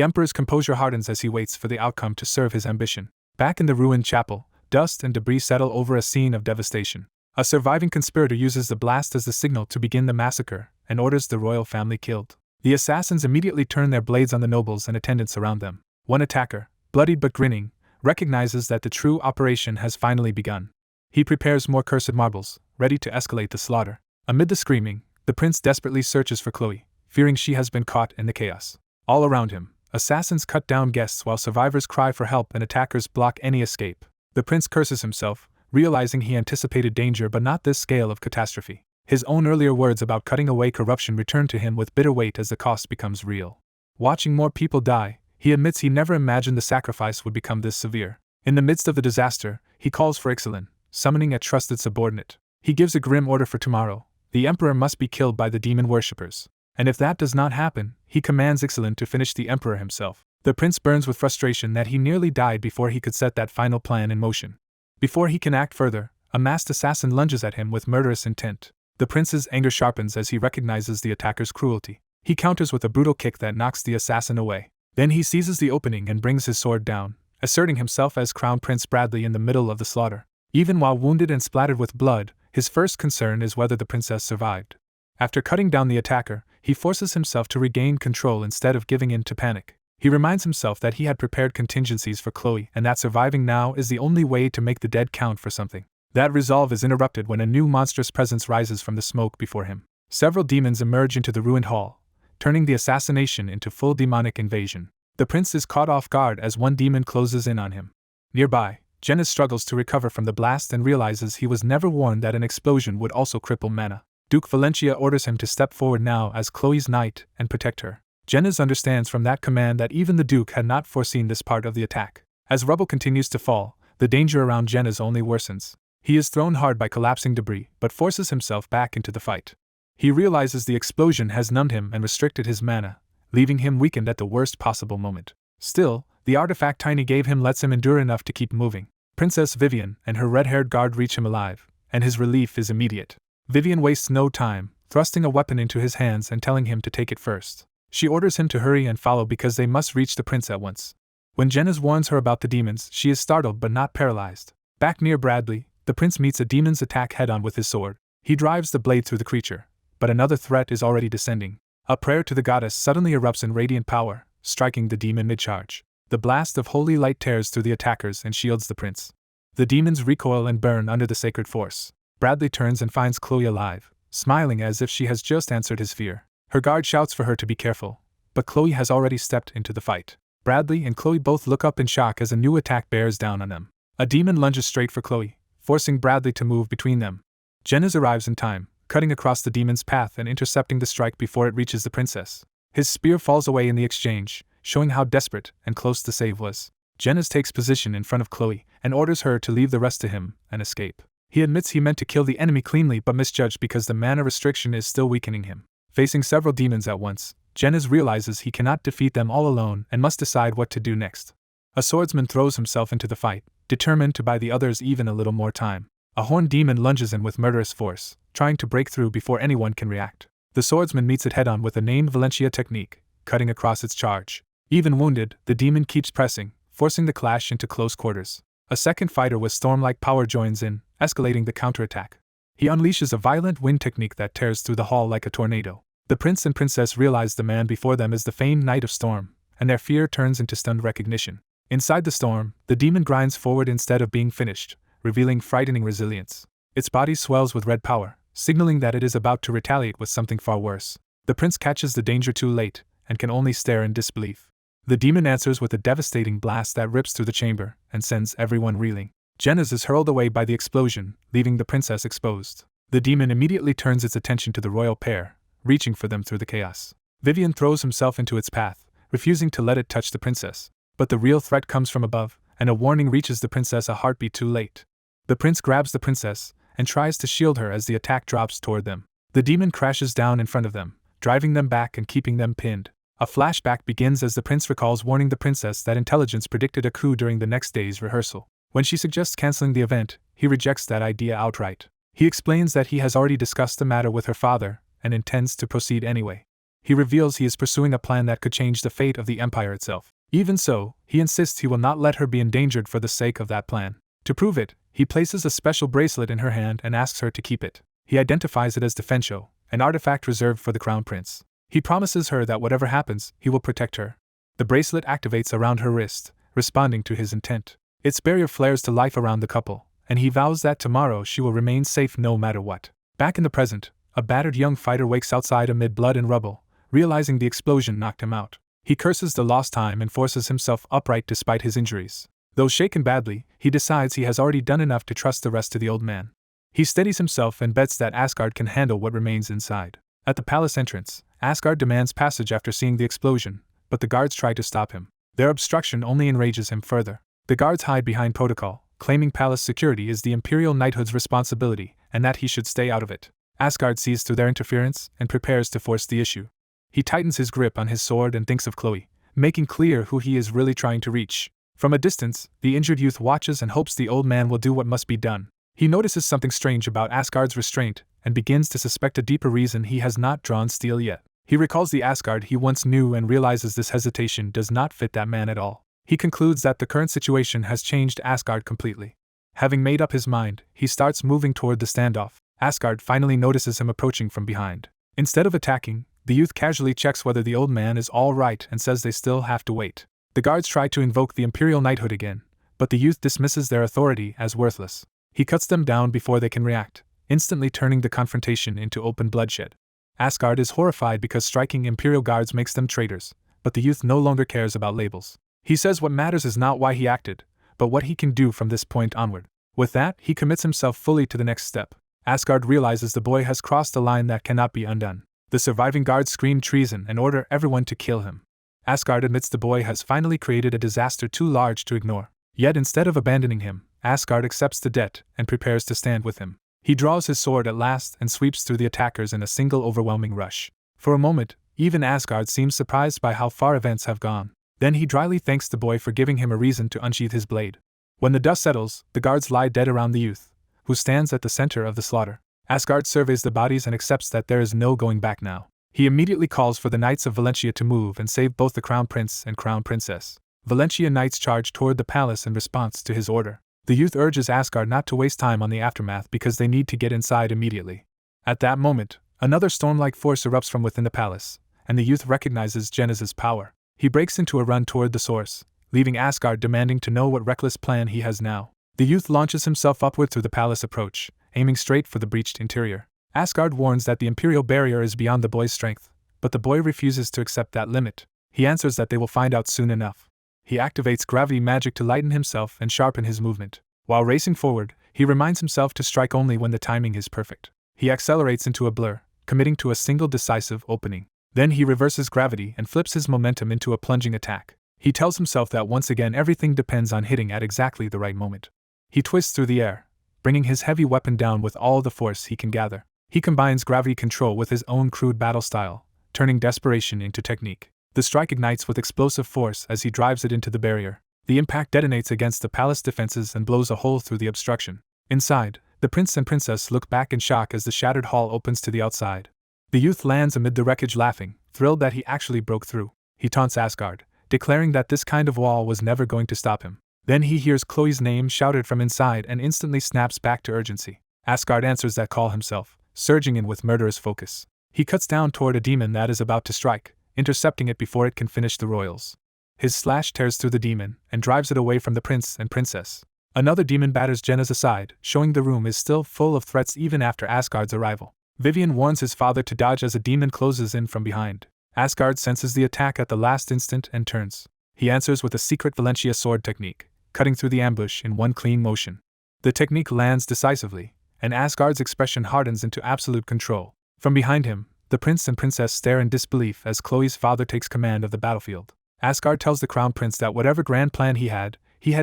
emperor's composure hardens as he waits for the outcome to serve his ambition. Back in the ruined chapel, dust and debris settle over a scene of devastation. A surviving conspirator uses the blast as the signal to begin the massacre and orders the royal family killed. The assassins immediately turn their blades on the nobles and attendants around them. One attacker, bloodied but grinning, recognizes that the true operation has finally begun. He prepares more cursed marbles, ready to escalate the slaughter. Amid the screaming, the prince desperately searches for Chloe, fearing she has been caught in the chaos. All around him, assassins cut down guests while survivors cry for help and attackers block any escape. The prince curses himself, realizing he anticipated danger but not this scale of catastrophe. His own earlier words about cutting away corruption return to him with bitter weight as the cost becomes real. Watching more people die, he admits he never imagined the sacrifice would become this severe. In the midst of the disaster, he calls for Ixalan, summoning a trusted subordinate. He gives a grim order for tomorrow. The emperor must be killed by the demon worshippers. And if that does not happen, he commands Ixalan to finish the emperor himself. The prince burns with frustration that he nearly died before he could set that final plan in motion. Before he can act further, a masked assassin lunges at him with murderous intent. The prince's anger sharpens as he recognizes the attacker's cruelty. He counters with a brutal kick that knocks the assassin away. Then he seizes the opening and brings his sword down, asserting himself as Crown Prince Bradley in the middle of the slaughter. Even while wounded and splattered with blood, his first concern is whether the princess survived. After cutting down the attacker, he forces himself to regain control instead of giving in to panic. He reminds himself that he had prepared contingencies for Chloe and that surviving now is the only way to make the dead count for something. That resolve is interrupted when a new monstrous presence rises from the smoke before him. Several demons emerge into the ruined hall, turning the assassination into full demonic invasion. The prince is caught off guard as one demon closes in on him. Nearby, Jenna struggles to recover from the blast and realizes he was never warned that an explosion would also cripple Mana. Duke Valencia orders him to step forward now as Chloe's knight and protect her. Jenna's understands from that command that even the Duke had not foreseen this part of the attack. As rubble continues to fall, the danger around Jenna's only worsens. He is thrown hard by collapsing debris, but forces himself back into the fight. He realizes the explosion has numbed him and restricted his mana, leaving him weakened at the worst possible moment. Still, the artifact Tiny gave him lets him endure enough to keep moving. Princess Vivian and her red-haired guard reach him alive, and his relief is immediate. Vivian wastes no time, thrusting a weapon into his hands and telling him to take it first. She orders him to hurry and follow because they must reach the prince at once. When Jenna warns her about the demons, she is startled but not paralyzed. Back near Bradley, the prince meets a demon's attack head-on with his sword. He drives the blade through the creature, but another threat is already descending. A prayer to the goddess suddenly erupts in radiant power, striking the demon mid-charge. The blast of holy light tears through the attackers and shields the prince. The demons recoil and burn under the sacred force. Bradley turns and finds Chloe alive, smiling as if she has just answered his fear. Her guard shouts for her to be careful, but Chloe has already stepped into the fight. Bradley and Chloe both look up in shock as a new attack bears down on them. A demon lunges straight for Chloe, forcing Bradley to move between them. Jenners arrives in time, cutting across the demon's path and intercepting the strike before it reaches the princess. His spear falls away in the exchange, showing how desperate and close the save was. Jenners takes position in front of Chloe and orders her to leave the rest to him and escape. He admits he meant to kill the enemy cleanly but misjudged because the mana restriction is still weakening him. Facing several demons at once, Genas realizes he cannot defeat them all alone and must decide what to do next. A swordsman throws himself into the fight, determined to buy the others even a little more time. A horned demon lunges in with murderous force, trying to break through before anyone can react. The swordsman meets it head-on with a named Valencia technique, cutting across its charge. Even wounded, the demon keeps pressing, forcing the clash into close quarters. A second fighter with storm-like power joins in, escalating the counterattack. He unleashes a violent wind technique that tears through the hall like a tornado. The prince and princess realize the man before them is the famed Knight of Storm, and their fear turns into stunned recognition. Inside the storm, the demon grinds forward instead of being finished, revealing frightening resilience. Its body swells with red power, signaling that it is about to retaliate with something far worse. The prince catches the danger too late, and can only stare in disbelief. The demon answers with a devastating blast that rips through the chamber, and sends everyone reeling. Genas is hurled away by the explosion, leaving the princess exposed. The demon immediately turns its attention to the royal pair, reaching for them through the chaos. Vivian throws himself into its path, refusing to let it touch the princess. But the real threat comes from above, and a warning reaches the princess a heartbeat too late. The prince grabs the princess, and tries to shield her as the attack drops toward them. The demon crashes down in front of them, driving them back and keeping them pinned. A flashback begins as the prince recalls warning the princess that intelligence predicted a coup during the next day's rehearsal. When she suggests canceling the event, he rejects that idea outright. He explains that he has already discussed the matter with her father, and intends to proceed anyway. He reveals he is pursuing a plan that could change the fate of the empire itself. Even so, he insists he will not let her be endangered for the sake of that plan. To prove it, he places a special bracelet in her hand and asks her to keep it. He identifies it as Defensho, an artifact reserved for the crown prince. He promises her that whatever happens, he will protect her. The bracelet activates around her wrist, responding to his intent. Its barrier flares to life around the couple, and he vows that tomorrow she will remain safe no matter what. Back in the present, a battered young fighter wakes outside amid blood and rubble, realizing the explosion knocked him out. He curses the lost time and forces himself upright despite his injuries. Though shaken badly, he decides he has already done enough to trust the rest to the old man. He steadies himself and bets that Asgard can handle what remains inside. At the palace entrance, Asgard demands passage after seeing the explosion, but the guards try to stop him. Their obstruction only enrages him further. The guards hide behind protocol, claiming palace security is the Imperial Knighthood's responsibility and that he should stay out of it. Asgard sees through their interference and prepares to force the issue. He tightens his grip on his sword and thinks of Chloe, making clear who he is really trying to reach. From a distance, the injured youth watches and hopes the old man will do what must be done. He notices something strange about Asgard's restraint and begins to suspect a deeper reason he has not drawn steel yet. He recalls the Asgard he once knew and realizes this hesitation does not fit that man at all. He concludes that the current situation has changed Asgard completely. Having made up his mind, he starts moving toward the standoff. Asgard finally notices him approaching from behind. Instead of attacking, the youth casually checks whether the old man is all right and says they still have to wait. The guards try to invoke the Imperial Knighthood again, but the youth dismisses their authority as worthless. He cuts them down before they can react, instantly turning the confrontation into open bloodshed. Asgard is horrified because striking Imperial guards makes them traitors, but the youth no longer cares about labels. He says what matters is not why he acted, but what he can do from this point onward. With that, he commits himself fully to the next step. Asgard realizes the boy has crossed a line that cannot be undone. The surviving guards scream treason and order everyone to kill him. Asgard admits the boy has finally created a disaster too large to ignore. Yet instead of abandoning him, Asgard accepts the debt and prepares to stand with him. He draws his sword at last and sweeps through the attackers in a single overwhelming rush. For a moment, even Asgard seems surprised by how far events have gone. Then he dryly thanks the boy for giving him a reason to unsheath his blade. When the dust settles, the guards lie dead around the youth, who stands at the center of the slaughter. Asgard surveys the bodies and accepts that there is no going back now. He immediately calls for the Knights of Valencia to move and save both the Crown Prince and Crown Princess. Valencia Knights charge toward the palace in response to his order. The youth urges Asgard not to waste time on the aftermath because they need to get inside immediately. At that moment, another storm-like force erupts from within the palace, and the youth recognizes Genas' power. He breaks into a run toward the source, leaving Asgard demanding to know what reckless plan he has now. The youth launches himself upward through the palace approach, aiming straight for the breached interior. Asgard warns that the Imperial barrier is beyond the boy's strength, but the boy refuses to accept that limit. He answers that they will find out soon enough. He activates gravity magic to lighten himself and sharpen his movement. While racing forward, he reminds himself to strike only when the timing is perfect. He accelerates into a blur, committing to a single decisive opening. Then he reverses gravity and flips his momentum into a plunging attack. He tells himself that once again everything depends on hitting at exactly the right moment. He twists through the air, bringing his heavy weapon down with all the force he can gather. He combines gravity control with his own crude battle style, turning desperation into technique. The strike ignites with explosive force as he drives it into the barrier. The impact detonates against the palace defenses and blows a hole through the obstruction. Inside, the prince and princess look back in shock as the shattered hall opens to the outside. The youth lands amid the wreckage laughing, thrilled that he actually broke through. He taunts Asgard, declaring that this kind of wall was never going to stop him. Then he hears Chloe's name shouted from inside and instantly snaps back to urgency. Asgard answers that call himself, surging in with murderous focus. He cuts down toward a demon that is about to strike, intercepting it before it can finish the royals. His slash tears through the demon and drives it away from the prince and princess. Another demon batters Jenna's aside, showing the room is still full of threats even after Asgard's arrival. Vivian warns his father to dodge as a demon closes in from behind. Asgard senses the attack at the last instant and turns. He answers with a secret Valencia sword technique, cutting through the ambush in one clean motion. The technique lands decisively, and Asgard's expression hardens into absolute control. From behind him, the prince and princess stare in disbelief as Chloe's father takes command of the battlefield. Asgard tells the crown prince that whatever grand plan he had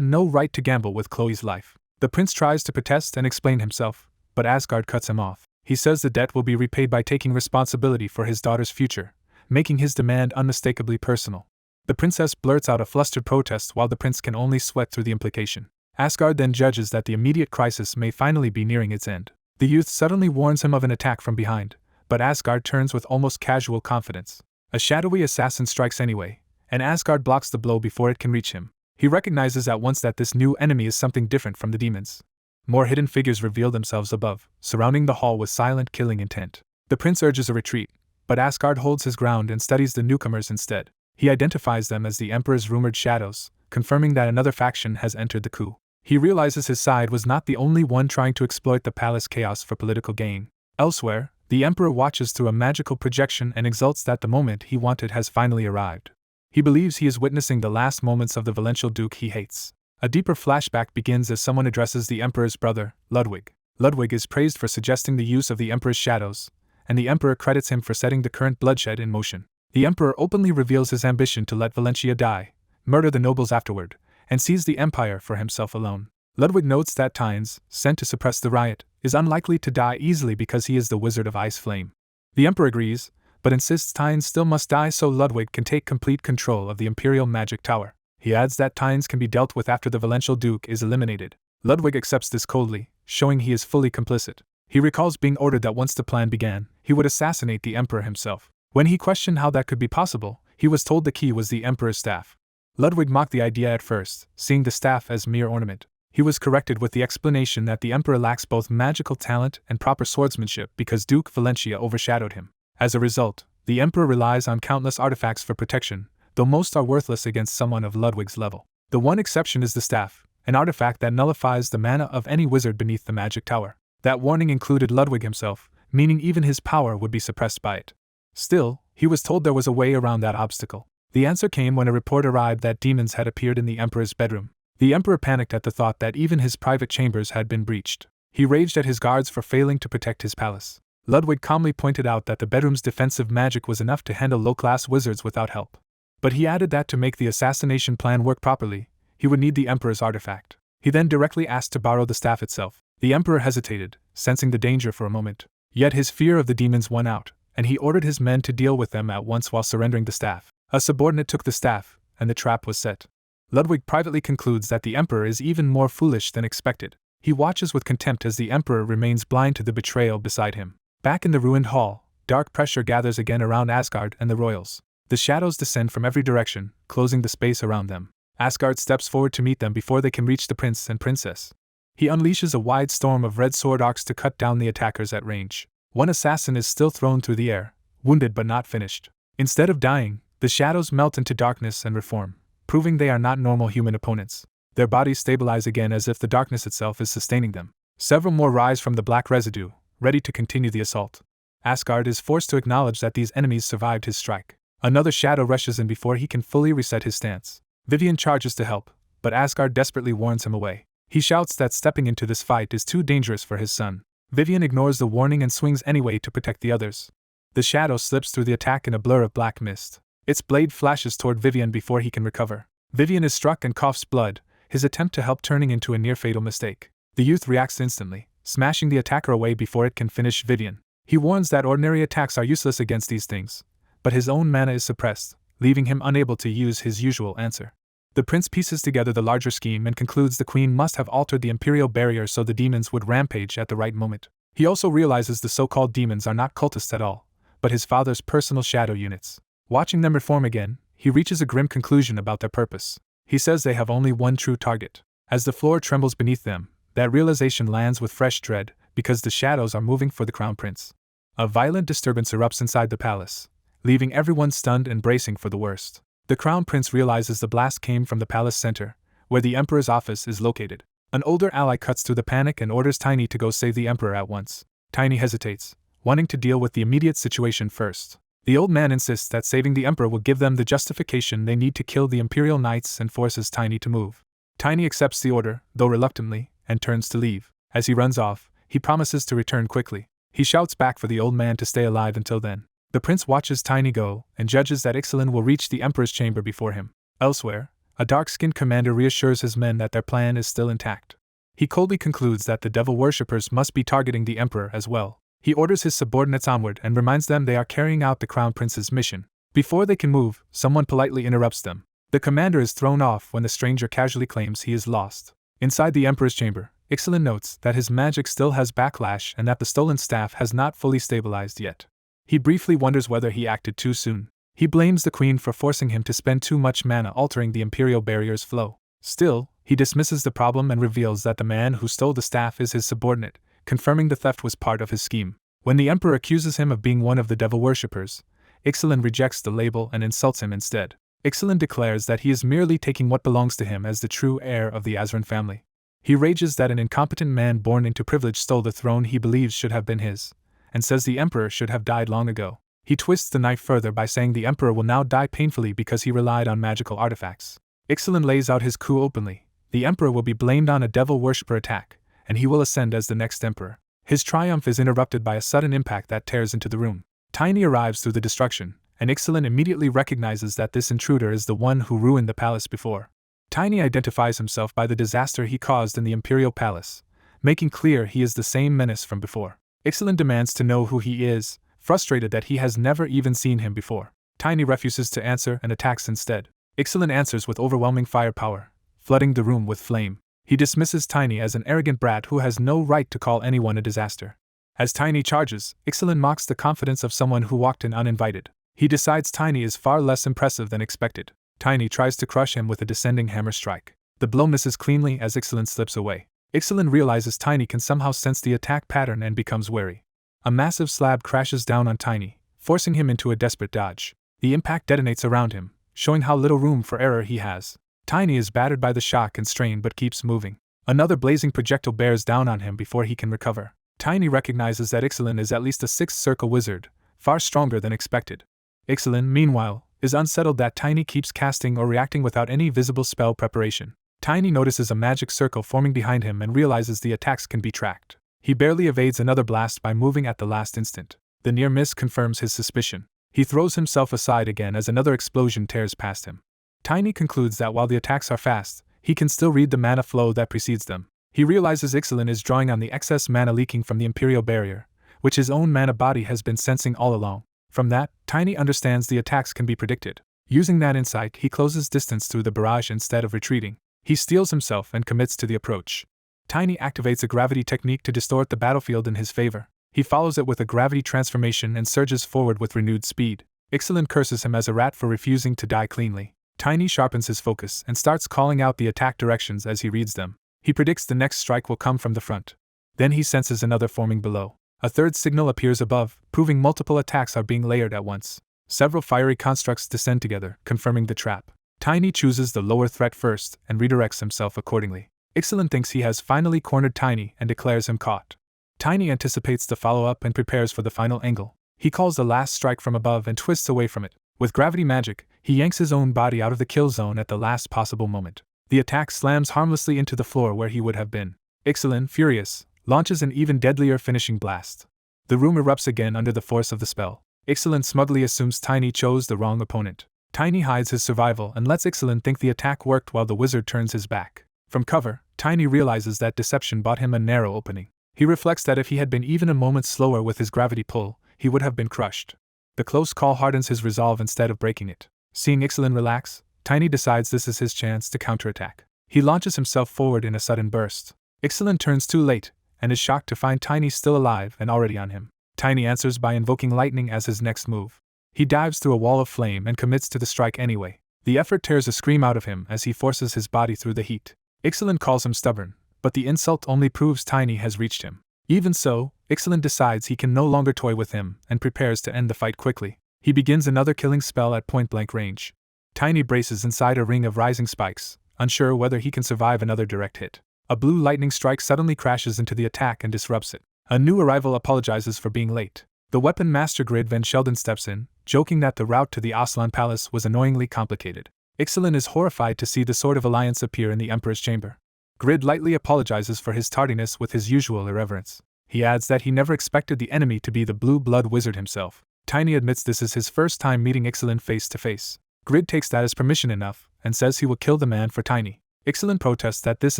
no right to gamble with Chloe's life. The prince tries to protest and explain himself, but Asgard cuts him off. He says the debt will be repaid by taking responsibility for his daughter's future, making his demand unmistakably personal. The princess blurts out a flustered protest while the prince can only sweat through the implication. Asgard then judges that the immediate crisis may finally be nearing its end. The youth suddenly warns him of an attack from behind, but Asgard turns with almost casual confidence. A shadowy assassin strikes anyway, and Asgard blocks the blow before it can reach him. He recognizes at once that this new enemy is something different from the demons. More hidden figures reveal themselves above, surrounding the hall with silent killing intent. The prince urges a retreat, but Asgard holds his ground and studies the newcomers instead. He identifies them as the Emperor's rumored shadows, confirming that another faction has entered the coup. He realizes his side was not the only one trying to exploit the palace chaos for political gain. Elsewhere, the Emperor watches through a magical projection and exults that the moment he wanted has finally arrived. He believes he is witnessing the last moments of the Valential Duke he hates. A deeper flashback begins as someone addresses the Emperor's brother, Ludwig. Ludwig is praised for suggesting the use of the Emperor's shadows, and the Emperor credits him for setting the current bloodshed in motion. The Emperor openly reveals his ambition to let Valencia die, murder the nobles afterward, and seize the empire for himself alone. Ludwig notes that Tynes, sent to suppress the riot, is unlikely to die easily because he is the Wizard of Ice Flame. The Emperor agrees, but insists Tynes still must die so Ludwig can take complete control of the Imperial Magic Tower. He adds that Tynes can be dealt with after the Valential Duke is eliminated. Ludwig accepts this coldly, showing he is fully complicit. He recalls being ordered that once the plan began, he would assassinate the Emperor himself. When he questioned how that could be possible, he was told the key was the Emperor's staff. Ludwig mocked the idea at first, seeing the staff as mere ornament. He was corrected with the explanation that the Emperor lacks both magical talent and proper swordsmanship because Duke Valencia overshadowed him. As a result, the Emperor relies on countless artifacts for protection, though most are worthless against someone of Ludwig's level. The one exception is the staff, an artifact that nullifies the mana of any wizard beneath the magic tower. That warning included Ludwig himself, meaning even his power would be suppressed by it. Still, he was told there was a way around that obstacle. The answer came when a report arrived that demons had appeared in the Emperor's bedroom. The Emperor panicked at the thought that even his private chambers had been breached. He raged at his guards for failing to protect his palace. Ludwig calmly pointed out that the bedroom's defensive magic was enough to handle low-class wizards without help. But he added that to make the assassination plan work properly, he would need the Emperor's artifact. He then directly asked to borrow the staff itself. The Emperor hesitated, sensing the danger for a moment. Yet his fear of the demons won out, and he ordered his men to deal with them at once while surrendering the staff. A subordinate took the staff, and the trap was set. Ludwig privately concludes that the Emperor is even more foolish than expected. He watches with contempt as the Emperor remains blind to the betrayal beside him. Back in the ruined hall, dark pressure gathers again around Asgard and the royals. The shadows descend from every direction, closing the space around them. Asgard steps forward to meet them before they can reach the prince and princess. He unleashes a wide storm of red sword arcs to cut down the attackers at range. One assassin is still thrown through the air, wounded but not finished. Instead of dying, the shadows melt into darkness and reform, proving they are not normal human opponents. Their bodies stabilize again as if the darkness itself is sustaining them. Several more rise from the black residue, ready to continue the assault. Asgard is forced to acknowledge that these enemies survived his strike. Another shadow rushes in before he can fully reset his stance. Vivian charges to help, but Asgard desperately warns him away. He shouts that stepping into this fight is too dangerous for his son. Vivian ignores the warning and swings anyway to protect the others. The shadow slips through the attack in a blur of black mist. Its blade flashes toward Vivian before he can recover. Vivian is struck and coughs blood, his attempt to help turning into a near-fatal mistake. The youth reacts instantly, smashing the attacker away before it can finish Vivian. He warns that ordinary attacks are useless against these things, but his own mana is suppressed, leaving him unable to use his usual answer. The prince pieces together the larger scheme and concludes the queen must have altered the imperial barrier so the demons would rampage at the right moment. He also realizes the so-called demons are not cultists at all, but his father's personal shadow units. Watching them reform again, he reaches a grim conclusion about their purpose. He says they have only one true target. As the floor trembles beneath them, that realization lands with fresh dread, because the shadows are moving for the crown prince. A violent disturbance erupts inside the palace, leaving everyone stunned and bracing for the worst. The crown prince realizes the blast came from the palace center, where the emperor's office is located. An older ally cuts through the panic and orders Tiny to go save the emperor at once. Tiny hesitates, wanting to deal with the immediate situation first. The old man insists that saving the emperor will give them the justification they need to kill the imperial knights and forces Tiny to move. Tiny accepts the order, though reluctantly, and turns to leave. As he runs off, he promises to return quickly. He shouts back for the old man to stay alive until then. The prince watches Tiny go and judges that Ixalan will reach the emperor's chamber before him. Elsewhere, a dark-skinned commander reassures his men that their plan is still intact. He coldly concludes that the devil worshippers must be targeting the emperor as well. He orders his subordinates onward and reminds them they are carrying out the crown prince's mission. Before they can move, someone politely interrupts them. The commander is thrown off when the stranger casually claims he is lost. Inside the emperor's chamber, Ixalan notes that his magic still has backlash and that the stolen staff has not fully stabilized yet. He briefly wonders whether he acted too soon. He blames the queen for forcing him to spend too much mana altering the imperial barrier's flow. Still, he dismisses the problem and reveals that the man who stole the staff is his subordinate, confirming the theft was part of his scheme. When the emperor accuses him of being one of the devil worshippers, Ixalan rejects the label and insults him instead. Ixalan declares that he is merely taking what belongs to him as the true heir of the Azuran family. He rages that an incompetent man born into privilege stole the throne he believes should have been his, and says the emperor should have died long ago. He twists the knife further by saying the emperor will now die painfully because he relied on magical artifacts. Ixalan lays out his coup openly. The emperor will be blamed on a devil worshipper attack, and he will ascend as the next emperor. His triumph is interrupted by a sudden impact that tears into the room. Tiny arrives through the destruction, and Ixalan immediately recognizes that this intruder is the one who ruined the palace before. Tiny identifies himself by the disaster he caused in the imperial palace, making clear he is the same menace from before. Ixalan demands to know who he is, frustrated that he has never even seen him before. Tiny refuses to answer and attacks instead. Ixalan answers with overwhelming firepower, flooding the room with flame. He dismisses Tiny as an arrogant brat who has no right to call anyone a disaster. As Tiny charges, Ixalan mocks the confidence of someone who walked in uninvited. He decides Tiny is far less impressive than expected. Tiny tries to crush him with a descending hammer strike. The blow misses cleanly as Ixalan slips away. Ixalan realizes Tiny can somehow sense the attack pattern and becomes wary. A massive slab crashes down on Tiny, forcing him into a desperate dodge. The impact detonates around him, showing how little room for error he has. Tiny is battered by the shock and strain but keeps moving. Another blazing projectile bears down on him before he can recover. Tiny recognizes that Ixalan is at least a sixth circle wizard, far stronger than expected. Ixalan, meanwhile, is unsettled that Tiny keeps casting or reacting without any visible spell preparation. Tiny notices a magic circle forming behind him and realizes the attacks can be tracked. He barely evades another blast by moving at the last instant. The near miss confirms his suspicion. He throws himself aside again as another explosion tears past him. Tiny concludes that while the attacks are fast, he can still read the mana flow that precedes them. He realizes Ixalan is drawing on the excess mana leaking from the Imperial Barrier, which his own mana body has been sensing all along. From that, Tiny understands the attacks can be predicted. Using that insight, he closes distance through the barrage instead of retreating. He steels himself and commits to the approach. Tiny activates a gravity technique to distort the battlefield in his favor. He follows it with a gravity transformation and surges forward with renewed speed. Ixalan curses him as a rat for refusing to die cleanly. Tiny sharpens his focus and starts calling out the attack directions as he reads them. He predicts the next strike will come from the front. Then he senses another forming below. A third signal appears above, proving multiple attacks are being layered at once. Several fiery constructs descend together, confirming the trap. Tiny chooses the lower threat first and redirects himself accordingly. Ixalan thinks he has finally cornered Tiny and declares him caught. Tiny anticipates the follow-up and prepares for the final angle. He calls the last strike from above and twists away from it. With gravity magic, he yanks his own body out of the kill zone at the last possible moment. The attack slams harmlessly into the floor where he would have been. Ixalan, furious, launches an even deadlier finishing blast. The room erupts again under the force of the spell. Ixalan smugly assumes Tiny chose the wrong opponent. Tiny hides his survival and lets Ixalan think the attack worked while the wizard turns his back. From cover, Tiny realizes that deception bought him a narrow opening. He reflects that if he had been even a moment slower with his gravity pull, he would have been crushed. The close call hardens his resolve instead of breaking it. Seeing Ixalan relax, Tiny decides this is his chance to counterattack. He launches himself forward in a sudden burst. Ixalan turns too late, and is shocked to find Tiny still alive and already on him. Tiny answers by invoking lightning as his next move. He dives through a wall of flame and commits to the strike anyway. The effort tears a scream out of him as he forces his body through the heat. Ixalan calls him stubborn, but the insult only proves Tiny has reached him. Even so, Ixalan decides he can no longer toy with him and prepares to end the fight quickly. He begins another killing spell at point-blank range. Tiny braces inside a ring of rising spikes, unsure whether he can survive another direct hit. A blue lightning strike suddenly crashes into the attack and disrupts it. A new arrival apologizes for being late. The weapon master Grid Van Sheldon steps in, joking that the route to the Aslan Palace was annoyingly complicated. Ixalan is horrified to see the Sword of Alliance appear in the Emperor's chamber. Grid lightly apologizes for his tardiness with his usual irreverence. He adds that he never expected the enemy to be the Blue Blood Wizard himself. Tiny admits this is his first time meeting Ixalan face to face. Grid takes that as permission enough, and says he will kill the man for Tiny. Ixalan protests that this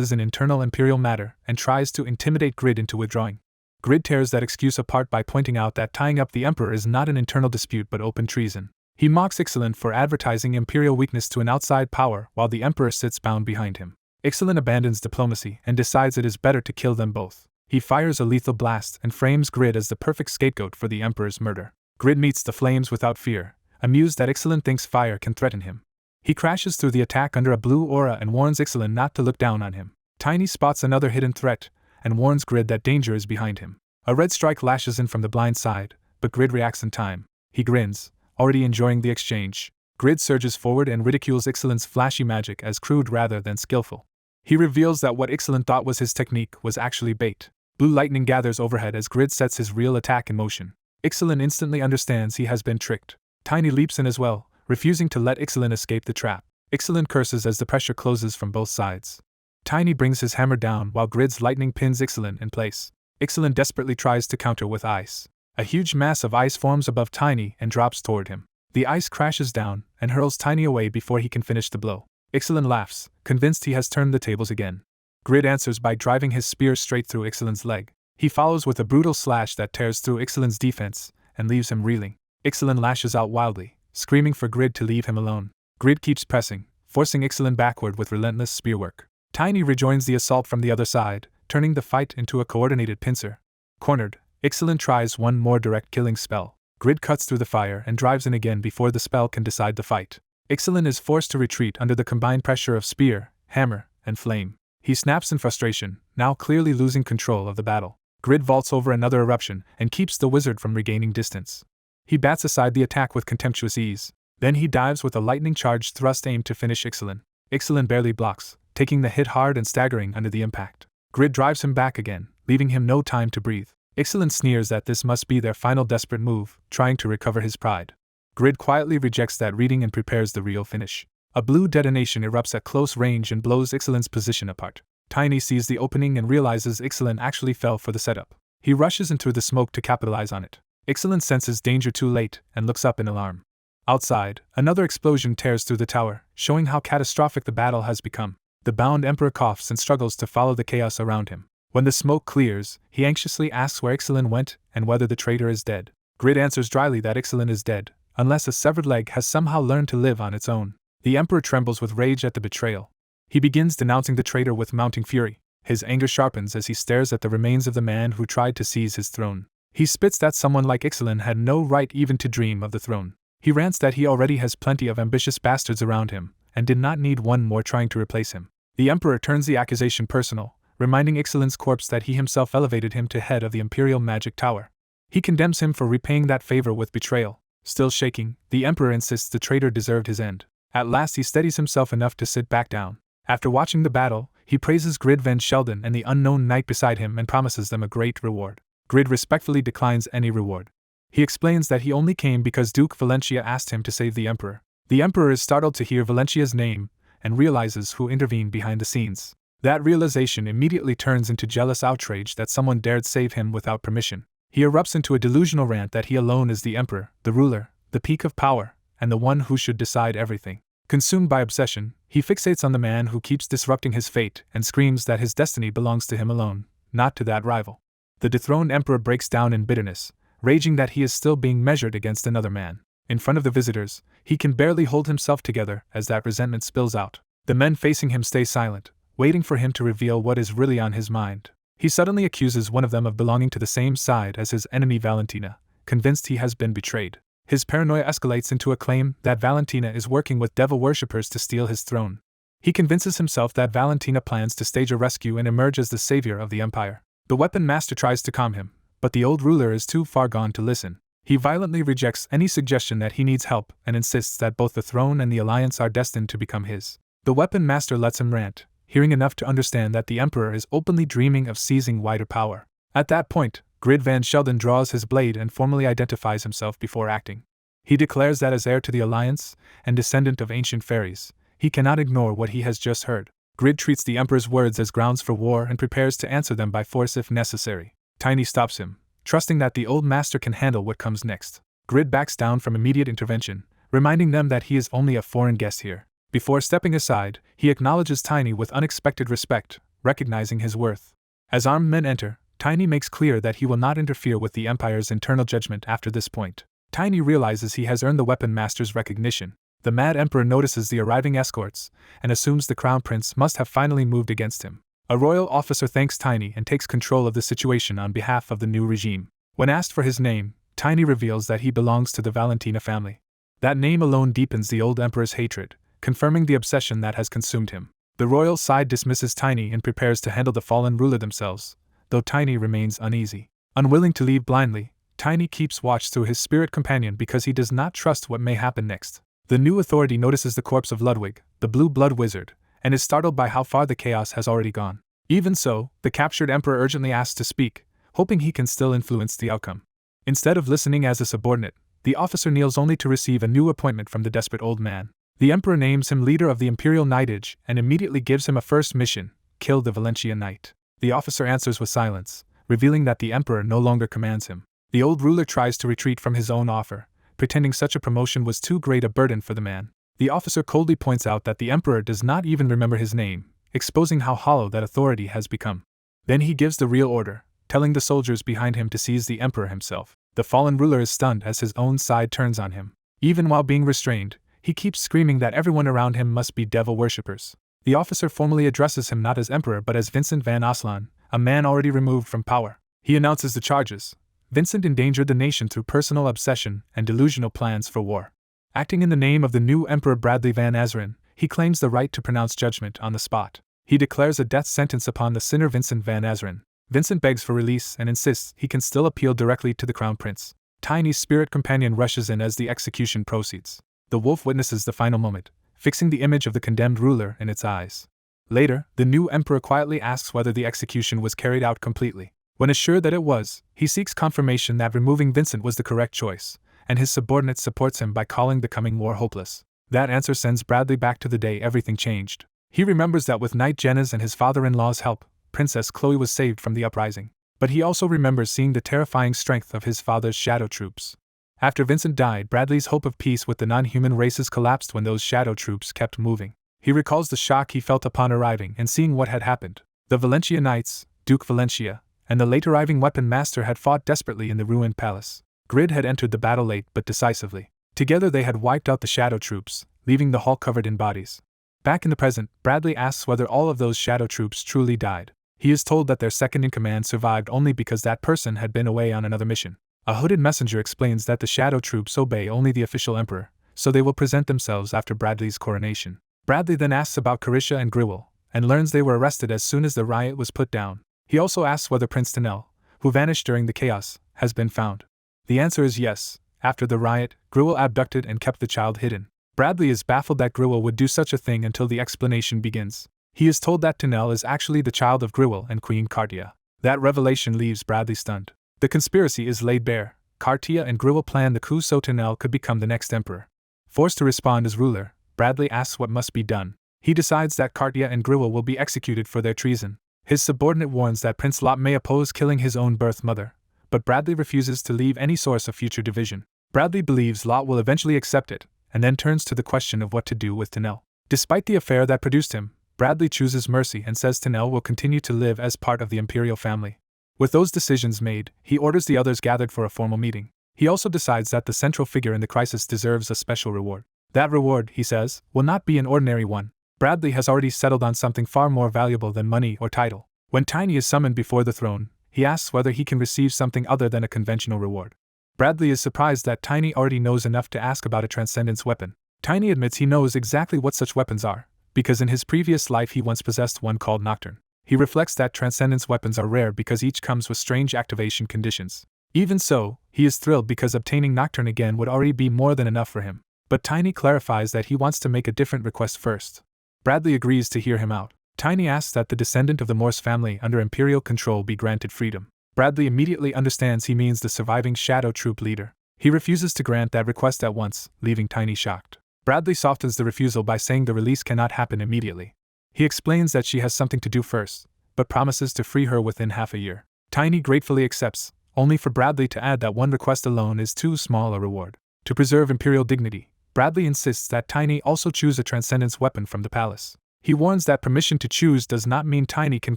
is an internal Imperial matter, and tries to intimidate Grid into withdrawing. Grid tears that excuse apart by pointing out that tying up the Emperor is not an internal dispute but open treason. He mocks Ixalan for advertising Imperial weakness to an outside power while the Emperor sits bound behind him. Ixalan abandons diplomacy and decides it is better to kill them both. He fires a lethal blast and frames Grid as the perfect scapegoat for the Emperor's murder. Grid meets the flames without fear, amused that Ixalan thinks fire can threaten him. He crashes through the attack under a blue aura and warns Ixalan not to look down on him. Tiny spots another hidden threat and warns Grid that danger is behind him. A red strike lashes in from the blind side, but Grid reacts in time. He grins, already enjoying the exchange. Grid surges forward and ridicules Ixalan's flashy magic as crude rather than skillful. He reveals that what Ixalan thought was his technique was actually bait. Blue lightning gathers overhead as Grid sets his real attack in motion. Ixalan instantly understands he has been tricked. Tiny leaps in as well, refusing to let Ixalan escape the trap. Ixalan curses as the pressure closes from both sides. Tiny brings his hammer down while Grid's lightning pins Ixalan in place. Ixalan desperately tries to counter with ice. A huge mass of ice forms above Tiny and drops toward him. The ice crashes down and hurls Tiny away before he can finish the blow. Ixalan laughs, convinced he has turned the tables again. Grid answers by driving his spear straight through Ixalan's leg. He follows with a brutal slash that tears through Ixalan's defense and leaves him reeling. Ixalan lashes out wildly, screaming for Grid to leave him alone. Grid keeps pressing, forcing Ixalan backward with relentless spearwork. Tiny rejoins the assault from the other side, turning the fight into a coordinated pincer. Cornered, Ixalan tries one more direct killing spell. Grid cuts through the fire and drives in again before the spell can decide the fight. Ixalan is forced to retreat under the combined pressure of spear, hammer, and flame. He snaps in frustration, now clearly losing control of the battle. Grid vaults over another eruption and keeps the wizard from regaining distance. He bats aside the attack with contemptuous ease. Then he dives with a lightning-charged thrust aimed to finish Ixalan. Ixalan barely blocks, taking the hit hard and staggering under the impact. Grid drives him back again, leaving him no time to breathe. Ixalan sneers that this must be their final desperate move, trying to recover his pride. Grid quietly rejects that reading and prepares the real finish. A blue detonation erupts at close range and blows Ixalan's position apart. Tiny sees the opening and realizes Ixalan actually fell for the setup. He rushes in through the smoke to capitalize on it. Ixalan senses danger too late and looks up in alarm. Outside, another explosion tears through the tower, showing how catastrophic the battle has become. The bound Emperor coughs and struggles to follow the chaos around him. When the smoke clears, he anxiously asks where Ixalan went and whether the traitor is dead. Grid answers dryly that Ixalan is dead, unless a severed leg has somehow learned to live on its own. The Emperor trembles with rage at the betrayal. He begins denouncing the traitor with mounting fury. His anger sharpens as he stares at the remains of the man who tried to seize his throne. He spits that someone like Ixalan had no right even to dream of the throne. He rants that he already has plenty of ambitious bastards around him, and did not need one more trying to replace him. The Emperor turns the accusation personal, reminding Ixalan's corpse that he himself elevated him to head of the Imperial Magic Tower. He condemns him for repaying that favor with betrayal. Still shaking, the Emperor insists the traitor deserved his end. At last he steadies himself enough to sit back down. After watching the battle, he praises Grid Van Sheldon and the unknown knight beside him and promises them a great reward. Grid respectfully declines any reward. He explains that he only came because Duke Valencia asked him to save the Emperor. The Emperor is startled to hear Valencia's name, and realizes who intervened behind the scenes. That realization immediately turns into jealous outrage that someone dared save him without permission. He erupts into a delusional rant that he alone is the Emperor, the ruler, the peak of power, and the one who should decide everything. Consumed by obsession, he fixates on the man who keeps disrupting his fate and screams that his destiny belongs to him alone, not to that rival. The dethroned Emperor breaks down in bitterness, raging that he is still being measured against another man. In front of the visitors, he can barely hold himself together as that resentment spills out. The men facing him stay silent, waiting for him to reveal what is really on his mind. He suddenly accuses one of them of belonging to the same side as his enemy Valentina, convinced he has been betrayed. His paranoia escalates into a claim that Valentina is working with devil worshippers to steal his throne. He convinces himself that Valentina plans to stage a rescue and emerge as the savior of the empire. The weapon master tries to calm him, but the old ruler is too far gone to listen. He violently rejects any suggestion that he needs help and insists that both the throne and the alliance are destined to become his. The weapon master lets him rant, hearing enough to understand that the emperor is openly dreaming of seizing wider power. At that point, Grid Van Sheldon draws his blade and formally identifies himself before acting. He declares that as heir to the alliance and descendant of ancient fairies, he cannot ignore what he has just heard. Grid treats the emperor's words as grounds for war and prepares to answer them by force if necessary. Tiny stops him, trusting that the old master can handle what comes next. Grid backs down from immediate intervention, reminding them that he is only a foreign guest here. Before stepping aside, he acknowledges Tiny with unexpected respect, recognizing his worth. As armed men enter, Tiny makes clear that he will not interfere with the Empire's internal judgment after this point. Tiny realizes he has earned the weapon master's recognition. The Mad Emperor notices the arriving escorts and assumes the Crown Prince must have finally moved against him. A royal officer thanks Tiny and takes control of the situation on behalf of the new regime. When asked for his name, Tiny reveals that he belongs to the Valentina family. That name alone deepens the old emperor's hatred, confirming the obsession that has consumed him. The royal side dismisses Tiny and prepares to handle the fallen ruler themselves, though Tiny remains uneasy. Unwilling to leave blindly, Tiny keeps watch through his spirit companion because he does not trust what may happen next. The new authority notices the corpse of Ludwig, the blue blood wizard, and is startled by how far the chaos has already gone. Even so, the captured emperor urgently asks to speak, hoping he can still influence the outcome. Instead of listening as a subordinate, the officer kneels only to receive a new appointment from the desperate old man. The emperor names him leader of the imperial knightage and immediately gives him a first mission: kill the Valencia knight. The officer answers with silence, revealing that the emperor no longer commands him. The old ruler tries to retreat from his own offer, pretending such a promotion was too great a burden for the man. The officer coldly points out that the emperor does not even remember his name, exposing how hollow that authority has become. Then he gives the real order, telling the soldiers behind him to seize the emperor himself. The fallen ruler is stunned as his own side turns on him. Even while being restrained, he keeps screaming that everyone around him must be devil worshippers. The officer formally addresses him not as emperor but as Vincent van Aslan, a man already removed from power. He announces the charges. Vincent endangered the nation through personal obsession and delusional plans for war. Acting in the name of the new Emperor Bradley Van Azren, he claims the right to pronounce judgment on the spot. He declares a death sentence upon the sinner Vincent Van Azren. Vincent begs for release and insists he can still appeal directly to the Crown Prince. Tiny's spirit companion rushes in as the execution proceeds. The wolf witnesses the final moment, fixing the image of the condemned ruler in its eyes. Later, the new emperor quietly asks whether the execution was carried out completely. When assured that it was, he seeks confirmation that removing Vincent was the correct choice, and his subordinate supports him by calling the coming war hopeless. That answer sends Bradley back to the day everything changed. He remembers that with Knight Jenna's and his father-in-law's help, Princess Chloe was saved from the uprising. But he also remembers seeing the terrifying strength of his father's shadow troops. After Vincent died, Bradley's hope of peace with the non-human races collapsed when those shadow troops kept moving. He recalls the shock he felt upon arriving and seeing what had happened. The Valencia Knights, Duke Valencia, and the late arriving weapon master had fought desperately in the ruined palace. Grid had entered the battle late but decisively. Together they had wiped out the shadow troops, leaving the hall covered in bodies. Back in the present, Bradley asks whether all of those shadow troops truly died. He is told that their second-in-command survived only because that person had been away on another mission. A hooded messenger explains that the shadow troops obey only the official emperor, so they will present themselves after Bradley's coronation. Bradley then asks about Carisha and Griwell, and learns they were arrested as soon as the riot was put down. He also asks whether Prince Tanel, who vanished during the chaos, has been found. The answer is yes. After the riot, Griwell abducted and kept the child hidden. Bradley is baffled that Griwell would do such a thing until the explanation begins. He is told that Tanel is actually the child of Griwell and Queen Cartia. That revelation leaves Bradley stunned. The conspiracy is laid bare. Cartia and Griwell plan the coup so Tanel could become the next emperor. Forced to respond as ruler, Bradley asks what must be done. He decides that Cartia and Griwell will be executed for their treason. His subordinate warns that Prince Lot may oppose killing his own birth mother, but Bradley refuses to leave any source of future division. Bradley believes Lot will eventually accept it, and then turns to the question of what to do with Tanel. Despite the affair that produced him, Bradley chooses mercy and says Tanel will continue to live as part of the imperial family. With those decisions made, he orders the others gathered for a formal meeting. He also decides that the central figure in the crisis deserves a special reward. That reward, he says, will not be an ordinary one. Bradley has already settled on something far more valuable than money or title. When Tiny is summoned before the throne, he asks whether he can receive something other than a conventional reward. Bradley is surprised that Tiny already knows enough to ask about a transcendence weapon. Tiny admits he knows exactly what such weapons are, because in his previous life he once possessed one called Nocturne. He reflects that transcendence weapons are rare because each comes with strange activation conditions. Even so, he is thrilled because obtaining Nocturne again would already be more than enough for him. But Tiny clarifies that he wants to make a different request first. Bradley agrees to hear him out. Tiny asks that the descendant of the Morse family under Imperial control be granted freedom. Bradley immediately understands he means the surviving Shadow Troop leader. He refuses to grant that request at once, leaving Tiny shocked. Bradley softens the refusal by saying the release cannot happen immediately. He explains that she has something to do first, but promises to free her within half a year. Tiny gratefully accepts, only for Bradley to add that one request alone is too small a reward. To preserve Imperial dignity, Bradley insists that Tiny also choose a transcendence weapon from the palace. He warns that permission to choose does not mean Tiny can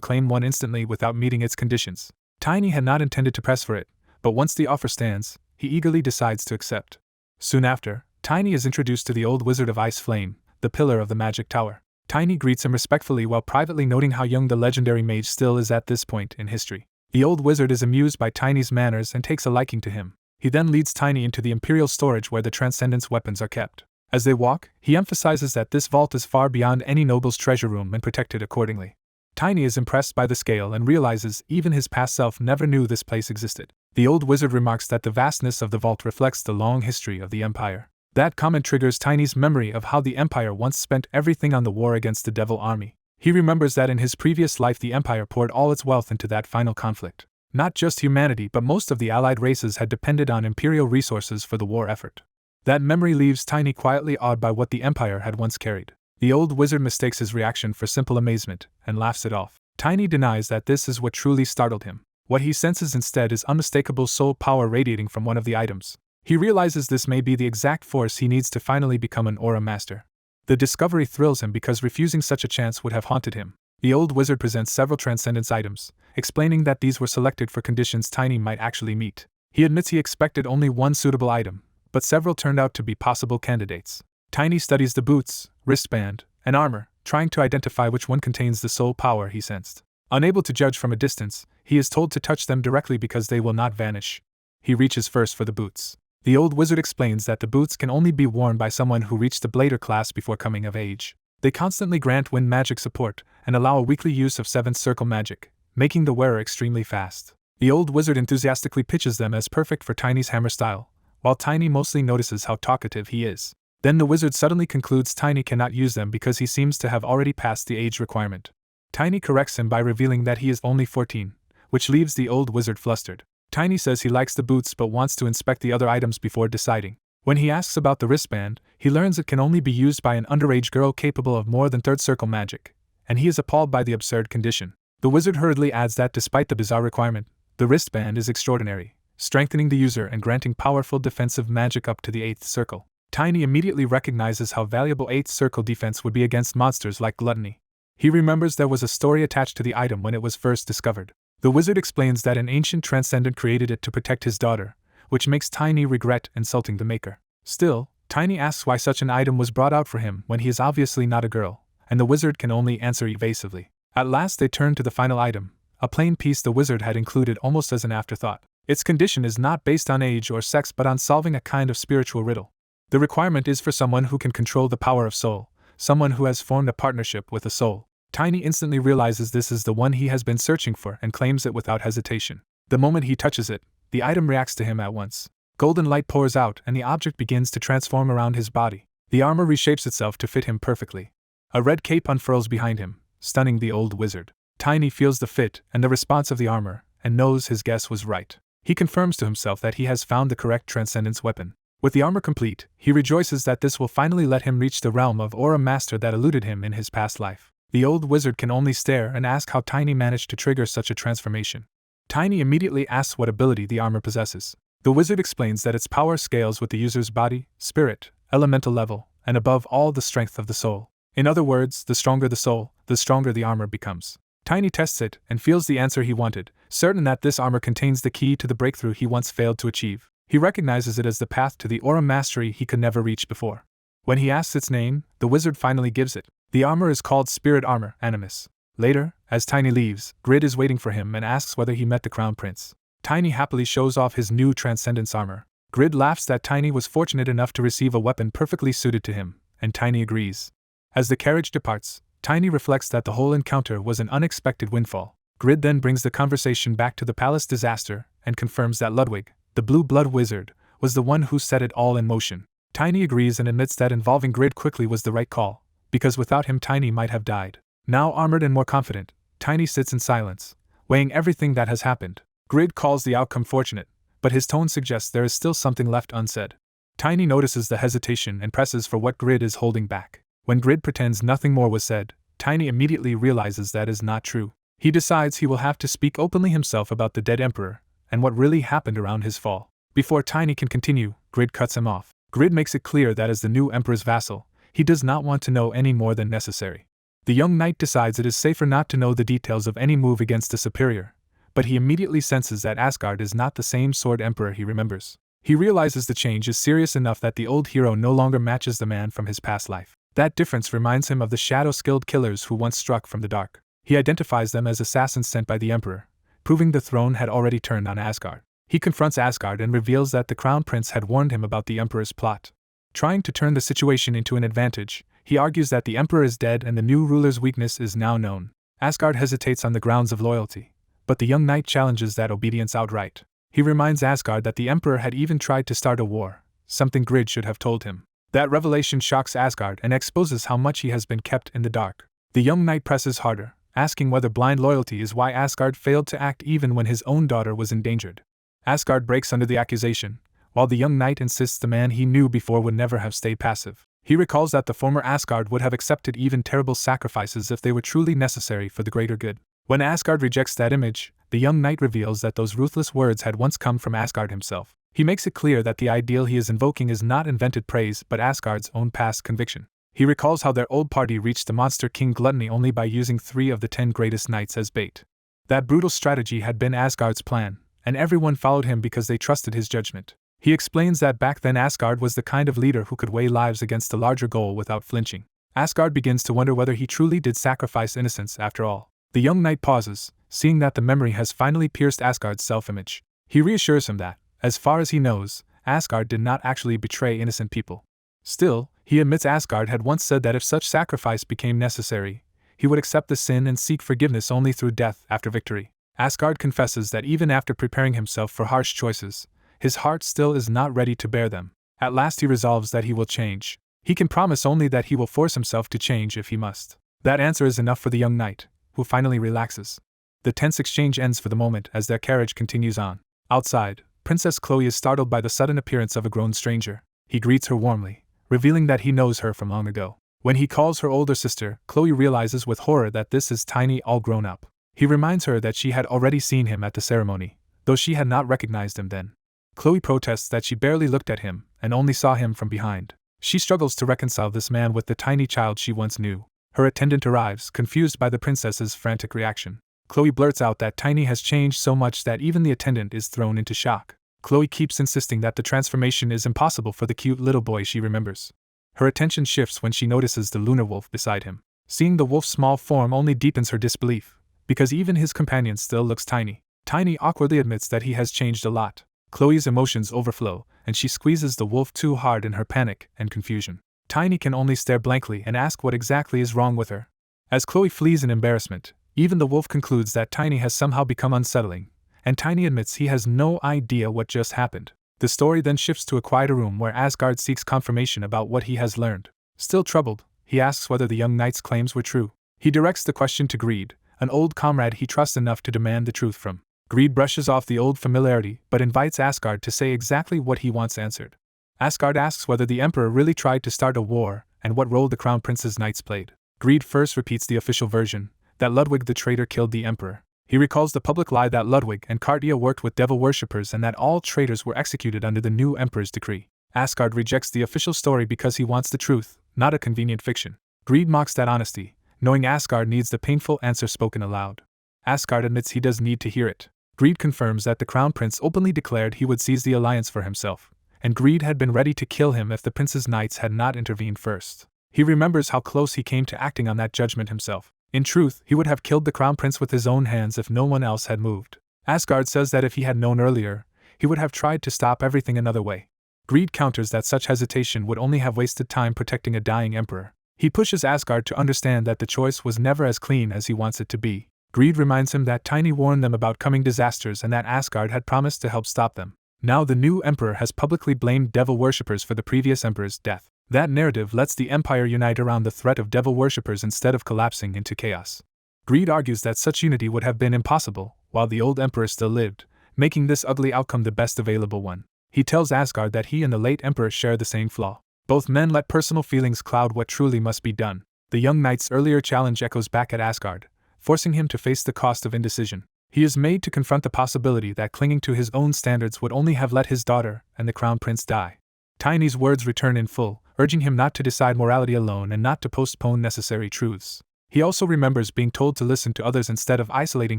claim one instantly without meeting its conditions. Tiny had not intended to press for it, but once the offer stands, he eagerly decides to accept. Soon after, Tiny is introduced to the old wizard of Ice Flame, the pillar of the Magic Tower. Tiny greets him respectfully while privately noting how young the legendary mage still is at this point in history. The old wizard is amused by Tiny's manners and takes a liking to him. He then leads Tiny into the Imperial storage where the transcendence weapons are kept. As they walk, he emphasizes that this vault is far beyond any noble's treasure room and protected accordingly. Tiny is impressed by the scale and realizes even his past self never knew this place existed. The old wizard remarks that the vastness of the vault reflects the long history of the Empire. That comment triggers Tiny's memory of how the Empire once spent everything on the war against the Devil Army. He remembers that in his previous life the Empire poured all its wealth into that final conflict. Not just humanity but most of the allied races had depended on Imperial resources for the war effort. That memory leaves Tiny quietly awed by what the Empire had once carried. The old wizard mistakes his reaction for simple amazement and laughs it off. Tiny denies that this is what truly startled him. What he senses instead is unmistakable soul power radiating from one of the items. He realizes this may be the exact force he needs to finally become an aura master. The discovery thrills him because refusing such a chance would have haunted him. The old wizard presents several transcendence items, explaining that these were selected for conditions Tiny might actually meet. He admits he expected only one suitable item, but several turned out to be possible candidates. Tiny studies the boots, wristband, and armor, trying to identify which one contains the soul power he sensed. Unable to judge from a distance, he is told to touch them directly because they will not vanish. He reaches first for the boots. The old wizard explains that the boots can only be worn by someone who reached the Blader class before coming of age. They constantly grant wind magic support and allow a weekly use of 7th circle magic, making the wearer extremely fast. The old wizard enthusiastically pitches them as perfect for Tiny's hammer style, while Tiny mostly notices how talkative he is. Then the wizard suddenly concludes Tiny cannot use them because he seems to have already passed the age requirement. Tiny corrects him by revealing that he is only 14, which leaves the old wizard flustered. Tiny says he likes the boots but wants to inspect the other items before deciding. When he asks about the wristband, he learns it can only be used by an underage girl capable of more than 3rd circle magic, and he is appalled by the absurd condition. The wizard hurriedly adds that despite the bizarre requirement, the wristband is extraordinary, strengthening the user and granting powerful defensive magic up to the 8th circle. Tiny immediately recognizes how valuable 8th circle defense would be against monsters like gluttony. He remembers there was a story attached to the item when it was first discovered. The wizard explains that an ancient transcendent created it to protect his daughter, which makes Tiny regret insulting the maker. Still, Tiny asks why such an item was brought out for him when he is obviously not a girl, and the wizard can only answer evasively. At last they turn to the final item, a plain piece the wizard had included almost as an afterthought. Its condition is not based on age or sex but on solving a kind of spiritual riddle. The requirement is for someone who can control the power of soul, someone who has formed a partnership with a soul. Tiny instantly realizes this is the one he has been searching for and claims it without hesitation. The moment he touches it, the item reacts to him at once. Golden light pours out and the object begins to transform around his body. The armor reshapes itself to fit him perfectly. A red cape unfurls behind him, stunning the old wizard. Tiny feels the fit and the response of the armor, and knows his guess was right. He confirms to himself that he has found the correct transcendence weapon. With the armor complete, he rejoices that this will finally let him reach the realm of Aura Master that eluded him in his past life. The old wizard can only stare and ask how Tiny managed to trigger such a transformation. Tiny immediately asks what ability the armor possesses. The wizard explains that its power scales with the user's body, spirit, elemental level, and above all the strength of the soul. In other words, the stronger the soul, the stronger the armor becomes. Tiny tests it and feels the answer he wanted, certain that this armor contains the key to the breakthrough he once failed to achieve. He recognizes it as the path to the aura mastery he could never reach before. When he asks its name, the wizard finally gives it. The armor is called Spirit Armor, Animus. Later, as Tiny leaves, Grid is waiting for him and asks whether he met the Crown Prince. Tiny happily shows off his new Transcendence armor. Grid laughs that Tiny was fortunate enough to receive a weapon perfectly suited to him, and Tiny agrees. As the carriage departs, Tiny reflects that the whole encounter was an unexpected windfall. Grid then brings the conversation back to the palace disaster and confirms that Ludwig, the Blue Blood Wizard, was the one who set it all in motion. Tiny agrees and admits that involving Grid quickly was the right call, because without him Tiny might have died. Now armored and more confident, Tiny sits in silence, weighing everything that has happened. Grid calls the outcome fortunate, but his tone suggests there is still something left unsaid. Tiny notices the hesitation and presses for what Grid is holding back. When Grid pretends nothing more was said, Tiny immediately realizes that is not true. He decides he will have to speak openly himself about the dead emperor and what really happened around his fall. Before Tiny can continue, Grid cuts him off. Grid makes it clear that as the new emperor's vassal, he does not want to know any more than necessary. The young knight decides it is safer not to know the details of any move against a superior, but he immediately senses that Asgard is not the same sword emperor he remembers. He realizes the change is serious enough that the old hero no longer matches the man from his past life. That difference reminds him of the shadow-skilled killers who once struck from the dark. He identifies them as assassins sent by the emperor, proving the throne had already turned on Asgard. He confronts Asgard and reveals that the Crown Prince had warned him about the emperor's plot. Trying to turn the situation into an advantage, he argues that the emperor is dead and the new ruler's weakness is now known. Asgard hesitates on the grounds of loyalty, but the young knight challenges that obedience outright. He reminds Asgard that the emperor had even tried to start a war, something Grid should have told him. That revelation shocks Asgard and exposes how much he has been kept in the dark. The young knight presses harder, asking whether blind loyalty is why Asgard failed to act even when his own daughter was endangered. Asgard breaks under the accusation, while the young knight insists the man he knew before would never have stayed passive. He recalls that the former Asgard would have accepted even terrible sacrifices if they were truly necessary for the greater good. When Asgard rejects that image, the young knight reveals that those ruthless words had once come from Asgard himself. He makes it clear that the ideal he is invoking is not invented praise but Asgard's own past conviction. He recalls how their old party reached the monster king Gluttony only by using 3 of the 10 greatest knights as bait. That brutal strategy had been Asgard's plan, and everyone followed him because they trusted his judgment. He explains that back then Asgard was the kind of leader who could weigh lives against a larger goal without flinching. Asgard begins to wonder whether he truly did sacrifice innocence after all. The young knight pauses, seeing that the memory has finally pierced Asgard's self-image. He reassures him that, as far as he knows, Asgard did not actually betray innocent people. Still, he admits Asgard had once said that if such sacrifice became necessary, he would accept the sin and seek forgiveness only through death after victory. Asgard confesses that even after preparing himself for harsh choices, his heart still is not ready to bear them. At last he resolves that he will change. He can promise only that he will force himself to change if he must. That answer is enough for the young knight, who finally relaxes. The tense exchange ends for the moment as their carriage continues on. Outside, Princess Chloe is startled by the sudden appearance of a grown stranger. He greets her warmly, revealing that he knows her from long ago. When he calls her older sister, Chloe realizes with horror that this is Tiny all grown up. He reminds her that she had already seen him at the ceremony, though she had not recognized him then. Chloe protests that she barely looked at him and only saw him from behind. She struggles to reconcile this man with the tiny child she once knew. Her attendant arrives, confused by the princess's frantic reaction. Chloe blurts out that Tiny has changed so much that even the attendant is thrown into shock. Chloe keeps insisting that the transformation is impossible for the cute little boy she remembers. Her attention shifts when she notices the lunar wolf beside him. Seeing the wolf's small form only deepens her disbelief, because even his companion still looks tiny. Tiny awkwardly admits that he has changed a lot. Chloe's emotions overflow, and she squeezes the wolf too hard in her panic and confusion. Tiny can only stare blankly and ask what exactly is wrong with her. As Chloe flees in embarrassment, even the wolf concludes that Tiny has somehow become unsettling, and Tiny admits he has no idea what just happened. The story then shifts to a quieter room where Asgard seeks confirmation about what he has learned. Still troubled, he asks whether the young knight's claims were true. He directs the question to Greed, an old comrade he trusts enough to demand the truth from. Greed brushes off the old familiarity but invites Asgard to say exactly what he wants answered. Asgard asks whether the Emperor really tried to start a war and what role the Crown Prince's knights played. Greed first repeats the official version, that Ludwig the traitor killed the Emperor. He recalls the public lie that Ludwig and Cartia worked with devil worshippers and that all traitors were executed under the new Emperor's decree. Asgard rejects the official story because he wants the truth, not a convenient fiction. Greed mocks that honesty, knowing Asgard needs the painful answer spoken aloud. Asgard admits he does need to hear it. Greed confirms that the Crown Prince openly declared he would seize the alliance for himself, and Greed had been ready to kill him if the prince's knights had not intervened first. He remembers how close he came to acting on that judgment himself. In truth, he would have killed the Crown Prince with his own hands if no one else had moved. Asgard says that if he had known earlier, he would have tried to stop everything another way. Greed counters that such hesitation would only have wasted time protecting a dying emperor. He pushes Asgard to understand that the choice was never as clean as he wants it to be. Greed reminds him that Tiny warned them about coming disasters and that Asgard had promised to help stop them. Now the new emperor has publicly blamed devil worshippers for the previous emperor's death. That narrative lets the empire unite around the threat of devil worshippers instead of collapsing into chaos. Greed argues that such unity would have been impossible while the old emperor still lived, making this ugly outcome the best available one. He tells Asgard that he and the late emperor share the same flaw. Both men let personal feelings cloud what truly must be done. The young knight's earlier challenge echoes back at Asgard, forcing him to face the cost of indecision. He is made to confront the possibility that clinging to his own standards would only have let his daughter and the Crown Prince die. Tiny's words return in full, urging him not to decide morality alone and not to postpone necessary truths. He also remembers being told to listen to others instead of isolating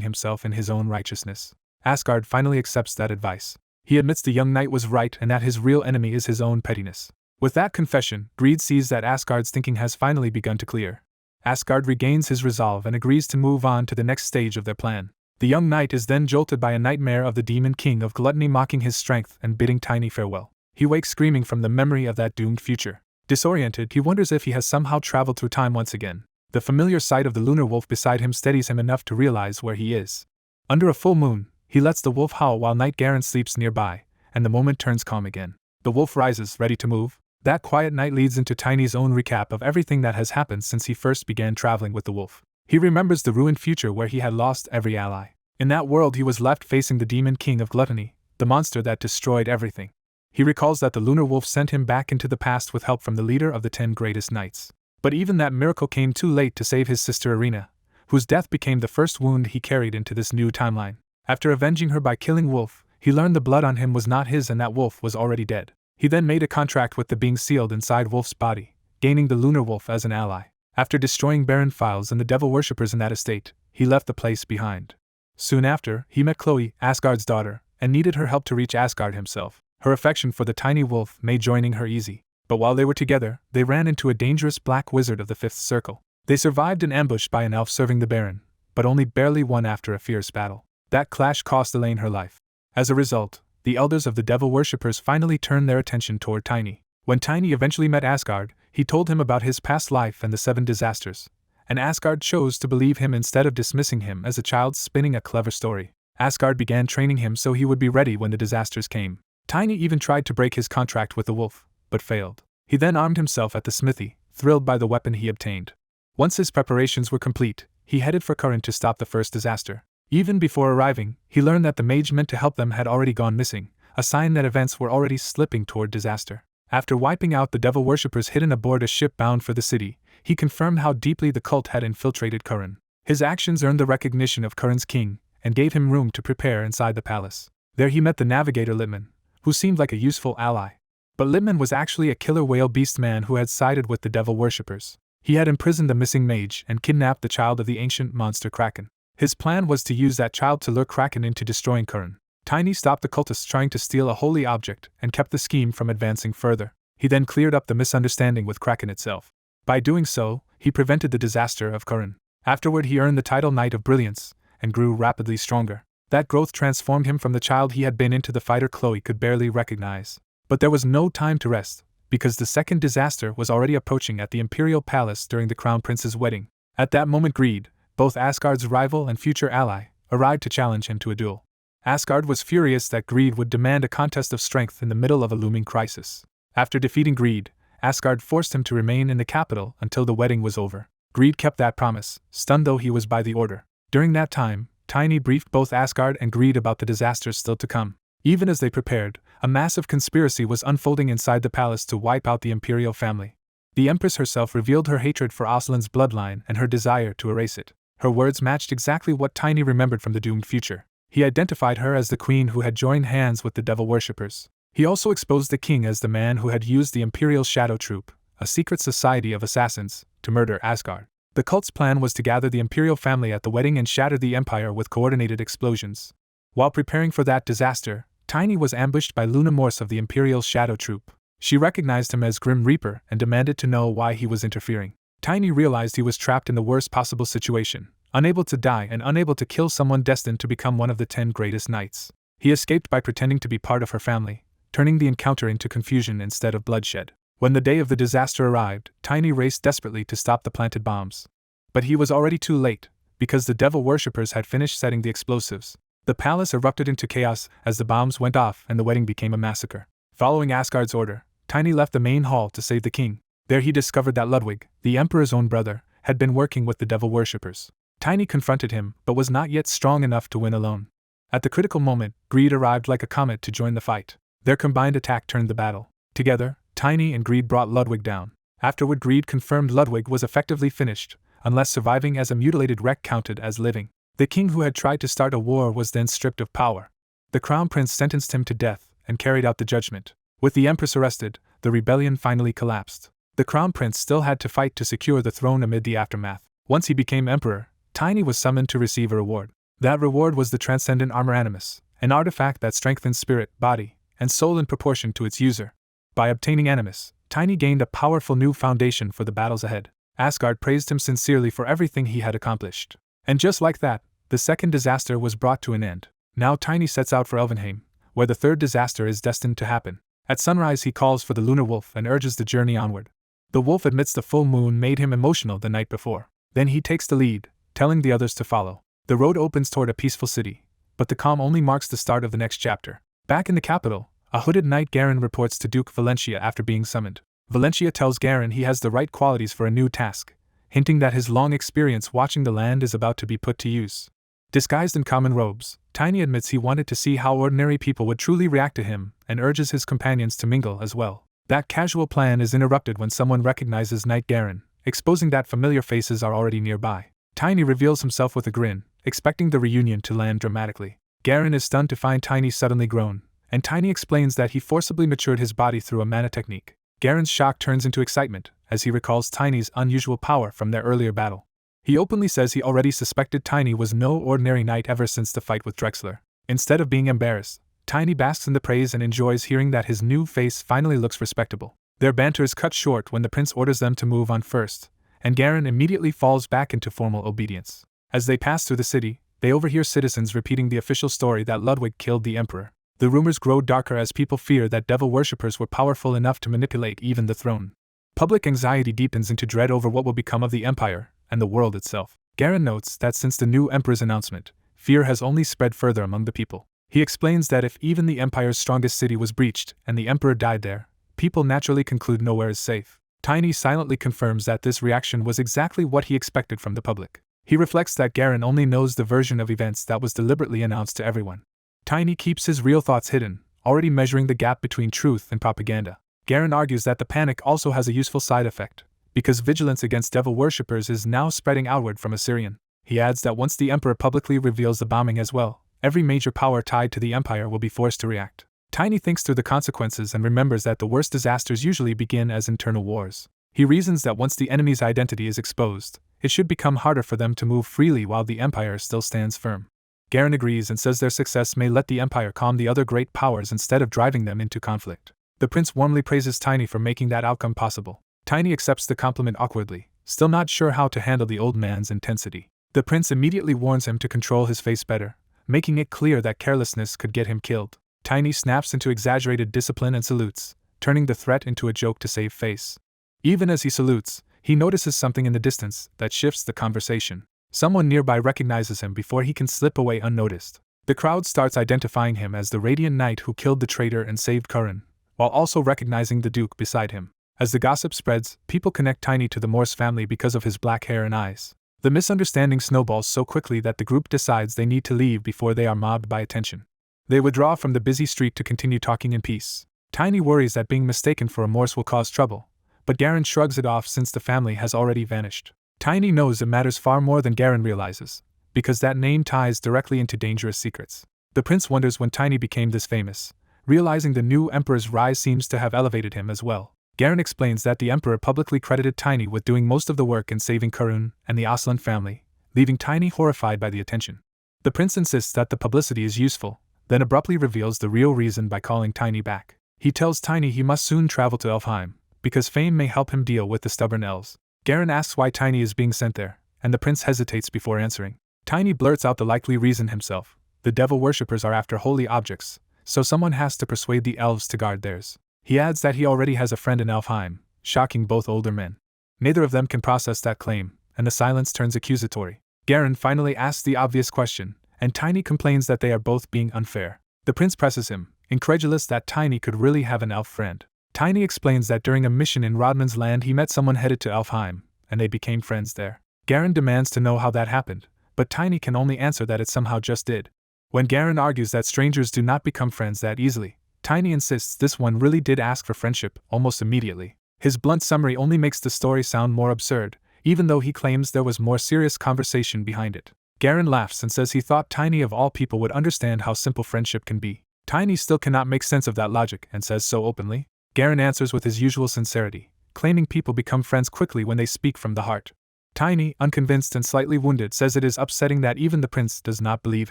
himself in his own righteousness. Asgard finally accepts that advice. He admits the young knight was right and that his real enemy is his own pettiness. With that confession, Greed sees that Asgard's thinking has finally begun to clear. Asgard regains his resolve and agrees to move on to the next stage of their plan. The young knight is then jolted by a nightmare of the demon king of gluttony mocking his strength and bidding Tiny farewell. He wakes screaming from the memory of that doomed future. Disoriented, he wonders if he has somehow traveled through time once again. The familiar sight of the lunar wolf beside him steadies him enough to realize where he is. Under a full moon, he lets the wolf howl while Knight Garen sleeps nearby, and the moment turns calm again. The wolf rises, ready to move. That quiet night leads into Tiny's own recap of everything that has happened since he first began traveling with the wolf. He remembers the ruined future where he had lost every ally. In that world he was left facing the demon king of gluttony, the monster that destroyed everything. He recalls that the lunar wolf sent him back into the past with help from the leader of the 10 greatest knights. But even that miracle came too late to save his sister Irina, whose death became the first wound he carried into this new timeline. After avenging her by killing Wolf, he learned the blood on him was not his and that Wolf was already dead. He then made a contract with the being sealed inside Wolf's body, gaining the lunar wolf as an ally. After destroying barren files and the devil worshippers in that estate, he left the place behind. Soon after, he met Chloe, Asgard's daughter, and needed her help to reach Asgard himself. Her affection for the tiny wolf made joining her easy. But while they were together, they ran into a dangerous black wizard of the Fifth Circle. They survived an ambush by an elf serving the Baron, but only barely won after a fierce battle. That clash cost Elaine her life. As a result, the elders of the devil worshippers finally turned their attention toward Tiny. When Tiny eventually met Asgard, he told him about his past life and the 7 disasters, and Asgard chose to believe him instead of dismissing him as a child spinning a clever story. Asgard began training him so he would be ready when the disasters came. Tiny even tried to break his contract with the wolf, but failed. He then armed himself at the smithy, thrilled by the weapon he obtained. Once his preparations were complete, he headed for Current to stop the first disaster. Even before arriving, he learned that the mage meant to help them had already gone missing, a sign that events were already slipping toward disaster. After wiping out the devil worshippers hidden aboard a ship bound for the city, he confirmed how deeply the cult had infiltrated Curran. His actions earned the recognition of Curran's king, and gave him room to prepare inside the palace. There he met the navigator Littman, who seemed like a useful ally. But Littman was actually a killer whale beast man who had sided with the devil worshippers. He had imprisoned the missing mage and kidnapped the child of the ancient monster Kraken. His plan was to use that child to lure Kraken into destroying Curran. Tiny stopped the cultists trying to steal a holy object and kept the scheme from advancing further. He then cleared up the misunderstanding with Kraken itself. By doing so, he prevented the disaster of Curran. Afterward he earned the title Knight of Brilliance, and grew rapidly stronger. That growth transformed him from the child he had been into the fighter Chloe could barely recognize. But there was no time to rest, because the second disaster was already approaching at the Imperial Palace during the Crown Prince's wedding. At that moment Greed, both Asgard's rival and future ally, arrived to challenge him to a duel. Asgard was furious that Greed would demand a contest of strength in the middle of a looming crisis. After defeating Greed, Asgard forced him to remain in the capital until the wedding was over. Greed kept that promise, stunned though he was by the order. During that time, Tiny briefed both Asgard and Greed about the disasters still to come. Even as they prepared, a massive conspiracy was unfolding inside the palace to wipe out the imperial family. The Empress herself revealed her hatred for Aslan's bloodline and her desire to erase it. Her words matched exactly what Tiny remembered from the doomed future. He identified her as the queen who had joined hands with the devil worshippers. He also exposed the king as the man who had used the Imperial Shadow Troop, a secret society of assassins, to murder Asgard. The cult's plan was to gather the imperial family at the wedding and shatter the empire with coordinated explosions. While preparing for that disaster, Tiny was ambushed by Luna Morse of the Imperial Shadow Troop. She recognized him as Grim Reaper and demanded to know why he was interfering. Tiny realized he was trapped in the worst possible situation, unable to die and unable to kill someone destined to become one of the 10 greatest knights. He escaped by pretending to be part of her family, turning the encounter into confusion instead of bloodshed. When the day of the disaster arrived, Tiny raced desperately to stop the planted bombs. But he was already too late, because the devil worshippers had finished setting the explosives. The palace erupted into chaos as the bombs went off and the wedding became a massacre. Following Asgard's order, Tiny left the main hall to save the king. There he discovered that Ludwig, the emperor's own brother, had been working with the devil worshippers. Tiny confronted him, but was not yet strong enough to win alone. At the critical moment, Greed arrived like a comet to join the fight. Their combined attack turned the battle. Together, Tiny and Greed brought Ludwig down. Afterward, Greed confirmed Ludwig was effectively finished, unless surviving as a mutilated wreck counted as living. The king who had tried to start a war was then stripped of power. The crown prince sentenced him to death and carried out the judgment. With the empress arrested, the rebellion finally collapsed. The crown prince still had to fight to secure the throne amid the aftermath. Once he became emperor, Tiny was summoned to receive a reward. That reward was the transcendent armor Animus, an artifact that strengthens spirit, body, and soul in proportion to its user. By obtaining Animus, Tiny gained a powerful new foundation for the battles ahead. Asgard praised him sincerely for everything he had accomplished. And just like that, the second disaster was brought to an end. Now Tiny sets out for Elvenheim, where the third disaster is destined to happen. At sunrise he calls for the lunar wolf and urges the journey onward. The wolf admits the full moon made him emotional the night before. Then he takes the lead, telling the others to follow. The road opens toward a peaceful city, but the calm only marks the start of the next chapter. Back in the capital, a hooded knight Garen reports to Duke Valencia after being summoned. Valencia tells Garen he has the right qualities for a new task, hinting that his long experience watching the land is about to be put to use. Disguised in common robes, Tiny admits he wanted to see how ordinary people would truly react to him and urges his companions to mingle as well. That casual plan is interrupted when someone recognizes Knight Garen, exposing that familiar faces are already nearby. Tiny reveals himself with a grin, expecting the reunion to land dramatically. Garen is stunned to find Tiny suddenly grown, and Tiny explains that he forcibly matured his body through a mana technique. Garen's shock turns into excitement as he recalls Tiny's unusual power from their earlier battle. He openly says he already suspected Tiny was no ordinary knight ever since the fight with Drexler. Instead of being embarrassed, Tiny basks in the praise and enjoys hearing that his new face finally looks respectable. Their banter is cut short when the prince orders them to move on first, and Garen immediately falls back into formal obedience. As they pass through the city, they overhear citizens repeating the official story that Ludwig killed the emperor. The rumors grow darker as people fear that devil worshippers were powerful enough to manipulate even the throne. Public anxiety deepens into dread over what will become of the empire and the world itself. Garen notes that since the new emperor's announcement, fear has only spread further among the people. He explains that if even the empire's strongest city was breached and the emperor died there, people naturally conclude nowhere is safe. Tiny silently confirms that this reaction was exactly what he expected from the public. He reflects that Garen only knows the version of events that was deliberately announced to everyone. Tiny keeps his real thoughts hidden, already measuring the gap between truth and propaganda. Garen argues that the panic also has a useful side effect, because vigilance against devil worshippers is now spreading outward from Assyrian. He adds that once the emperor publicly reveals the bombing as well, every major power tied to the empire will be forced to react. Tiny thinks through the consequences and remembers that the worst disasters usually begin as internal wars. He reasons that once the enemy's identity is exposed, it should become harder for them to move freely while the empire still stands firm. Garen agrees and says their success may let the empire calm the other great powers instead of driving them into conflict. The prince warmly praises Tiny for making that outcome possible. Tiny accepts the compliment awkwardly, still not sure how to handle the old man's intensity. The prince immediately warns him to control his face better, making it clear that carelessness could get him killed. Tiny snaps into exaggerated discipline and salutes, turning the threat into a joke to save face. Even as he salutes, he notices something in the distance that shifts the conversation. Someone nearby recognizes him before he can slip away unnoticed. The crowd starts identifying him as the Radiant Knight who killed the traitor and saved Curran, while also recognizing the Duke beside him. As the gossip spreads, people connect Tiny to the Morse family because of his black hair and eyes. The misunderstanding snowballs so quickly that the group decides they need to leave before they are mobbed by attention. They withdraw from the busy street to continue talking in peace. Tiny worries that being mistaken for a Morse will cause trouble, but Garen shrugs it off since the family has already vanished. Tiny knows it matters far more than Garen realizes, because that name ties directly into dangerous secrets. The prince wonders when Tiny became this famous, realizing the new emperor's rise seems to have elevated him as well. Garen explains that the Emperor publicly credited Tiny with doing most of the work in saving Karun and the Aslan family, leaving Tiny horrified by the attention. The prince insists that the publicity is useful, then abruptly reveals the real reason by calling Tiny back. He tells Tiny he must soon travel to Elfheim, because fame may help him deal with the stubborn elves. Garen asks why Tiny is being sent there, and the prince hesitates before answering. Tiny blurts out the likely reason himself. The devil worshippers are after holy objects, so someone has to persuade the elves to guard theirs. He adds that he already has a friend in Elfheim, shocking both older men. Neither of them can process that claim, and the silence turns accusatory. Garen finally asks the obvious question, and Tiny complains that they are both being unfair. The prince presses him, incredulous that Tiny could really have an elf friend. Tiny explains that during a mission in Rodman's land he met someone headed to Elfheim, and they became friends there. Garen demands to know how that happened, but Tiny can only answer that it somehow just did. When Garen argues that strangers do not become friends that easily, Tiny insists this one really did ask for friendship almost immediately. His blunt summary only makes the story sound more absurd, even though he claims there was more serious conversation behind it. Garen laughs and says he thought Tiny of all people would understand how simple friendship can be. Tiny still cannot make sense of that logic and says so openly. Garen answers with his usual sincerity, claiming people become friends quickly when they speak from the heart. Tiny, unconvinced and slightly wounded, says it is upsetting that even the prince does not believe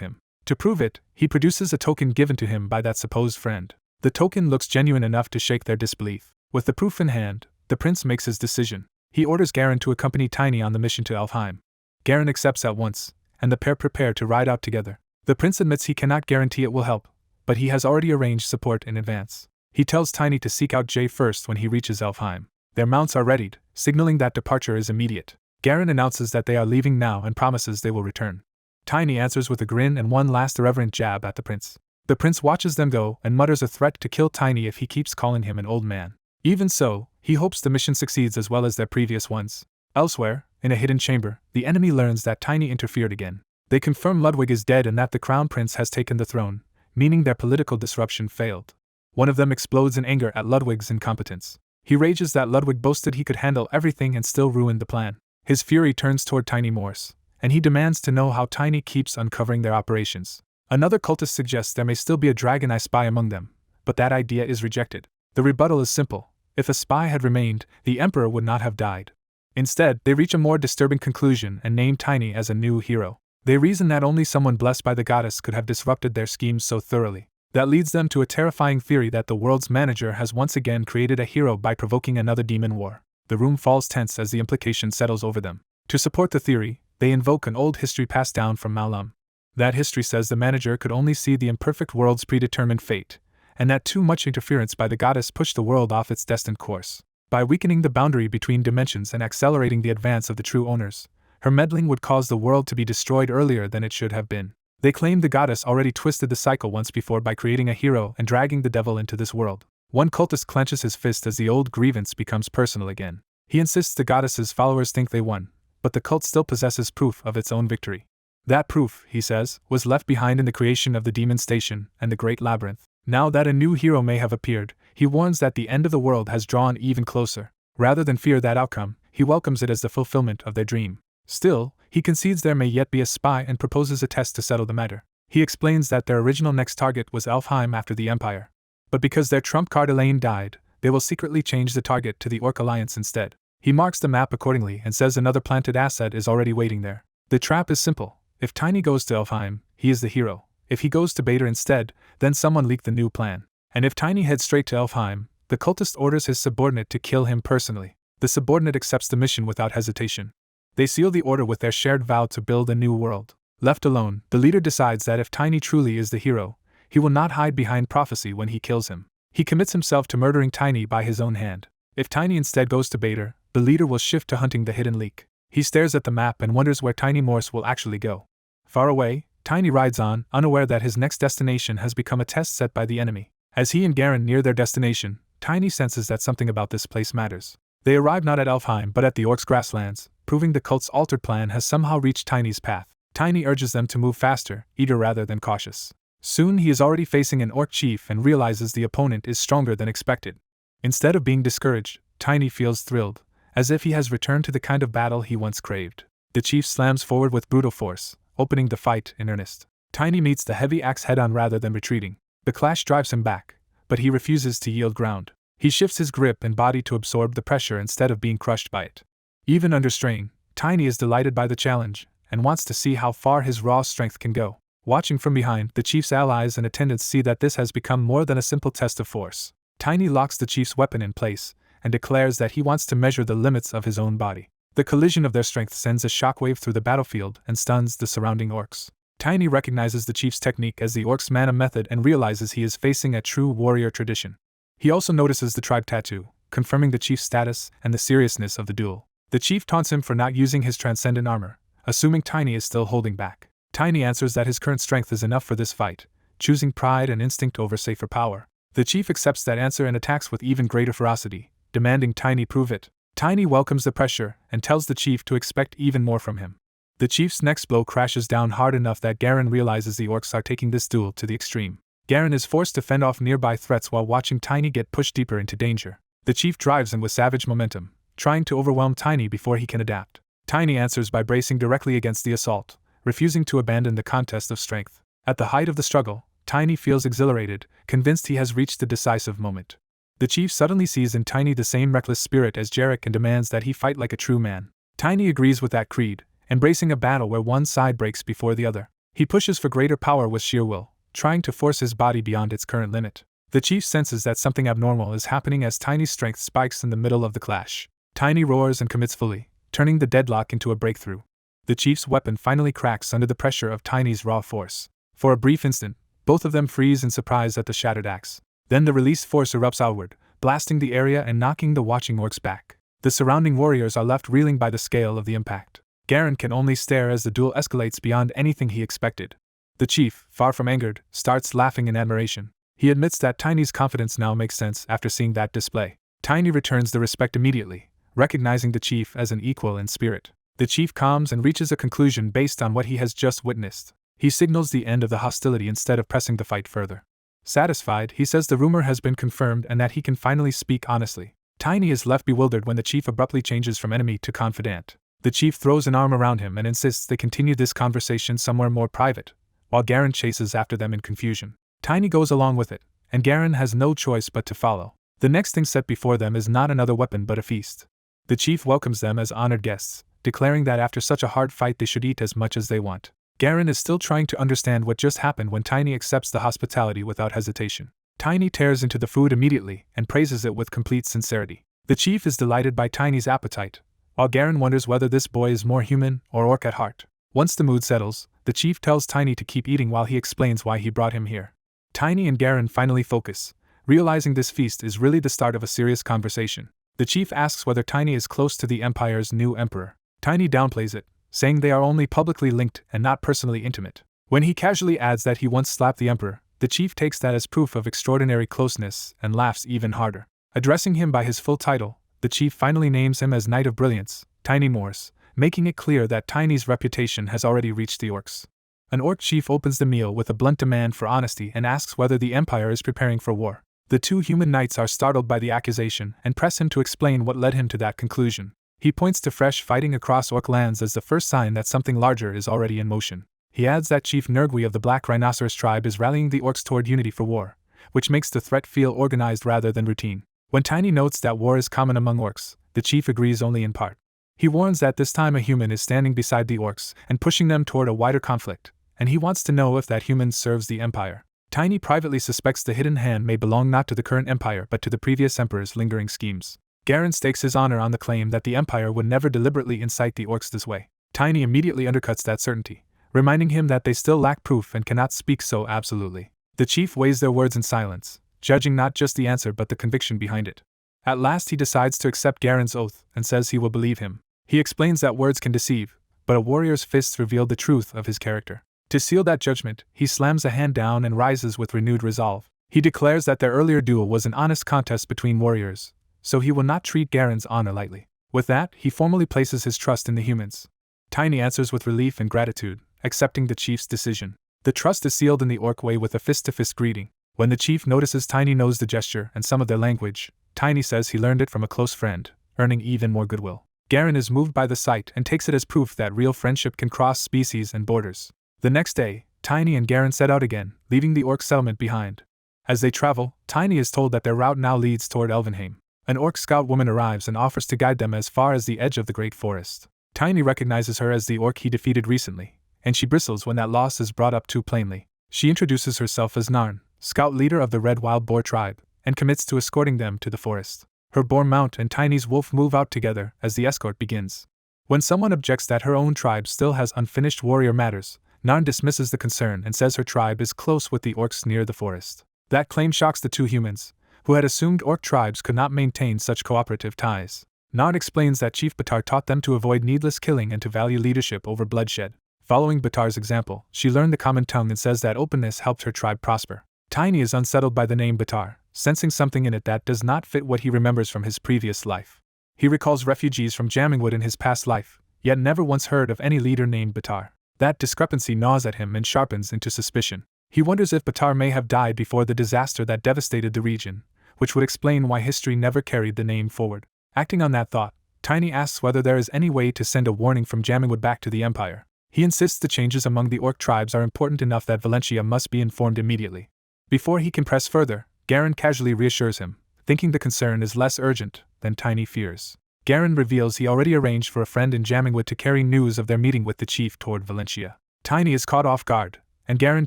him. To prove it, he produces a token given to him by that supposed friend. The token looks genuine enough to shake their disbelief. With the proof in hand, the prince makes his decision. He orders Garen to accompany Tiny on the mission to Elfheim. Garen accepts at once, and the pair prepare to ride out together. The prince admits he cannot guarantee it will help, but he has already arranged support in advance. He tells Tiny to seek out Jay first when he reaches Elfheim. Their mounts are readied, signaling that departure is immediate. Garen announces that they are leaving now and promises they will return. Tiny answers with a grin and one last irreverent jab at the prince. The prince watches them go and mutters a threat to kill Tiny if he keeps calling him an old man. Even so, he hopes the mission succeeds as well as their previous ones. Elsewhere, in a hidden chamber, the enemy learns that Tiny interfered again. They confirm Ludwig is dead and that the crown prince has taken the throne, meaning their political disruption failed. One of them explodes in anger at Ludwig's incompetence. He rages that Ludwig boasted he could handle everything and still ruined the plan. His fury turns toward Tiny Morse, and he demands to know how Tiny keeps uncovering their operations. Another cultist suggests there may still be a dragon eye spy among them, but that idea is rejected. The rebuttal is simple. If a spy had remained, the Emperor would not have died. Instead, they reach a more disturbing conclusion and name Tiny as a new hero. They reason that only someone blessed by the goddess could have disrupted their schemes so thoroughly. That leads them to a terrifying theory that the world's manager has once again created a hero by provoking another demon war. The room falls tense as the implication settles over them. To support the theory, they invoke an old history passed down from Malum. That history says the manager could only see the imperfect world's predetermined fate, and that too much interference by the goddess pushed the world off its destined course. By weakening the boundary between dimensions and accelerating the advance of the true owners, her meddling would cause the world to be destroyed earlier than it should have been. They claim the goddess already twisted the cycle once before by creating a hero and dragging the devil into this world. One cultist clenches his fist as the old grievance becomes personal again. He insists the goddess's followers think they won, but the cult still possesses proof of its own victory. That proof, he says, was left behind in the creation of the Demon Station and the Great Labyrinth. Now that a new hero may have appeared, he warns that the end of the world has drawn even closer. Rather than fear that outcome, he welcomes it as the fulfillment of their dream. Still, he concedes there may yet be a spy and proposes a test to settle the matter. He explains that their original next target was Elfheim after the Empire. But because their trump card Elaine died, they will secretly change the target to the Orc Alliance instead. He marks the map accordingly and says another planted asset is already waiting there. The trap is simple. If Tiny goes to Elfheim, he is the hero. If he goes to Bader instead, then someone leaked the new plan. And if Tiny heads straight to Elfheim, the cultist orders his subordinate to kill him personally. The subordinate accepts the mission without hesitation. They seal the order with their shared vow to build a new world. Left alone, the leader decides that if Tiny truly is the hero, he will not hide behind prophecy when he kills him. He commits himself to murdering Tiny by his own hand. If Tiny instead goes to Bader, the leader will shift to hunting the hidden leak. He stares at the map and wonders where Tiny Morse will actually go. Far away, Tiny rides on, unaware that his next destination has become a test set by the enemy. As he and Garen near their destination, Tiny senses that something about this place matters. They arrive not at Elfheim but at the Orcs' grasslands, proving the cult's altered plan has somehow reached Tiny's path. Tiny urges them to move faster, eager rather than cautious. Soon he is already facing an Orc chief and realizes the opponent is stronger than expected. Instead of being discouraged, Tiny feels thrilled, as if he has returned to the kind of battle he once craved. The chief slams forward with brutal force, opening the fight in earnest. Tiny meets the heavy axe head-on rather than retreating. The clash drives him back, but he refuses to yield ground. He shifts his grip and body to absorb the pressure instead of being crushed by it. Even under strain, Tiny is delighted by the challenge and wants to see how far his raw strength can go. Watching from behind, the chief's allies and attendants see that this has become more than a simple test of force. Tiny locks the chief's weapon in place and declares that he wants to measure the limits of his own body. The collision of their strength sends a shockwave through the battlefield and stuns the surrounding orcs. Tiny recognizes the chief's technique as the orc's mana method and realizes he is facing a true warrior tradition. He also notices the tribe tattoo, confirming the chief's status and the seriousness of the duel. The chief taunts him for not using his transcendent armor, assuming Tiny is still holding back. Tiny answers that his current strength is enough for this fight, choosing pride and instinct over safer power. The chief accepts that answer and attacks with even greater ferocity, demanding Tiny prove it. Tiny welcomes the pressure and tells the chief to expect even more from him. The chief's next blow crashes down hard enough that Garen realizes the orcs are taking this duel to the extreme. Garen is forced to fend off nearby threats while watching Tiny get pushed deeper into danger. The chief drives in with savage momentum, trying to overwhelm Tiny before he can adapt. Tiny answers by bracing directly against the assault, refusing to abandon the contest of strength. At the height of the struggle, Tiny feels exhilarated, convinced he has reached the decisive moment. The chief suddenly sees in Tiny the same reckless spirit as Jarek and demands that he fight like a true man. Tiny agrees with that creed, embracing a battle where one side breaks before the other. He pushes for greater power with sheer will, trying to force his body beyond its current limit. The chief senses that something abnormal is happening as Tiny's strength spikes in the middle of the clash. Tiny roars and commits fully, turning the deadlock into a breakthrough. The chief's weapon finally cracks under the pressure of Tiny's raw force. For a brief instant, both of them freeze in surprise at the shattered axe. Then the released force erupts outward, blasting the area and knocking the watching orcs back. The surrounding warriors are left reeling by the scale of the impact. Garen can only stare as the duel escalates beyond anything he expected. The chief, far from angered, starts laughing in admiration. He admits that Tiny's confidence now makes sense after seeing that display. Tiny returns the respect immediately, recognizing the chief as an equal in spirit. The chief calms and reaches a conclusion based on what he has just witnessed. He signals the end of the hostility instead of pressing the fight further. Satisfied, he says the rumor has been confirmed and that he can finally speak honestly. Tiny is left bewildered when the chief abruptly changes from enemy to confidant. The chief throws an arm around him and insists they continue this conversation somewhere more private, while Garen chases after them in confusion. Tiny goes along with it, and Garen has no choice but to follow. The next thing set before them is not another weapon but a feast. The chief welcomes them as honored guests, declaring that after such a hard fight they should eat as much as they want. Garen is still trying to understand what just happened when Tiny accepts the hospitality without hesitation. Tiny tears into the food immediately and praises it with complete sincerity. The chief is delighted by Tiny's appetite, while Garen wonders whether this boy is more human or orc at heart. Once the mood settles, the chief tells Tiny to keep eating while he explains why he brought him here. Tiny and Garen finally focus, realizing this feast is really the start of a serious conversation. The chief asks whether Tiny is close to the Empire's new emperor. Tiny downplays it, saying they are only publicly linked and not personally intimate. When he casually adds that he once slapped the emperor, the chief takes that as proof of extraordinary closeness and laughs even harder. Addressing him by his full title, the chief finally names him as Knight of Brilliance, Tiny Morse, making it clear that Tiny's reputation has already reached the orcs. An orc chief opens the meal with a blunt demand for honesty and asks whether the Empire is preparing for war. The two human knights are startled by the accusation and press him to explain what led him to that conclusion. He points to fresh fighting across orc lands as the first sign that something larger is already in motion. He adds that Chief Nergui of the Black Rhinoceros tribe is rallying the orcs toward unity for war, which makes the threat feel organized rather than routine. When Tiny notes that war is common among orcs, the chief agrees only in part. He warns that this time a human is standing beside the orcs and pushing them toward a wider conflict, and he wants to know if that human serves the Empire. Tiny privately suspects the hidden hand may belong not to the current Empire but to the previous Emperor's lingering schemes. Garen stakes his honor on the claim that the Empire would never deliberately incite the orcs this way. Tiny immediately undercuts that certainty, reminding him that they still lack proof and cannot speak so absolutely. The chief weighs their words in silence, judging not just the answer but the conviction behind it. At last he decides to accept Garen's oath and says he will believe him. He explains that words can deceive, but a warrior's fists reveal the truth of his character. To seal that judgment, he slams a hand down and rises with renewed resolve. He declares that their earlier duel was an honest contest between warriors, so he will not treat Garen's honor lightly. With that, he formally places his trust in the humans. Tiny answers with relief and gratitude, accepting the chief's decision. The trust is sealed in the orc way with a fist-to-fist greeting. When the chief notices Tiny knows the gesture and some of their language, Tiny says he learned it from a close friend, earning even more goodwill. Garen is moved by the sight and takes it as proof that real friendship can cross species and borders. The next day, Tiny and Garen set out again, leaving the orc settlement behind. As they travel, Tiny is told that their route now leads toward Elvenheim. An orc scout woman arrives and offers to guide them as far as the edge of the great forest. Tiny recognizes her as the orc he defeated recently, and she bristles when that loss is brought up too plainly. She introduces herself as Narn, scout leader of the Red Wild Boar tribe, and commits to escorting them to the forest. Her boar mount and Tiny's wolf move out together as the escort begins. When someone objects that her own tribe still has unfinished warrior matters, Narn dismisses the concern and says her tribe is close with the orcs near the forest. That claim shocks the two humans, who had assumed orc tribes could not maintain such cooperative ties. Narn explains that Chief Batar taught them to avoid needless killing and to value leadership over bloodshed. Following Batar's example, she learned the common tongue and says that openness helped her tribe prosper. Tiny is unsettled by the name Batar, sensing something in it that does not fit what he remembers from his previous life. He recalls refugees from Jammingwood in his past life, yet never once heard of any leader named Batar. That discrepancy gnaws at him and sharpens into suspicion. He wonders if Batar may have died before the disaster that devastated the region, which would explain why history never carried the name forward. Acting on that thought, Tiny asks whether there is any way to send a warning from Jammingwood back to the Empire. He insists the changes among the orc tribes are important enough that Valentia must be informed immediately. Before he can press further, Garen casually reassures him, thinking the concern is less urgent than Tiny fears. Garen reveals he already arranged for a friend in Jammingwood to carry news of their meeting with the chief toward Valentia. Tiny is caught off guard, and Garen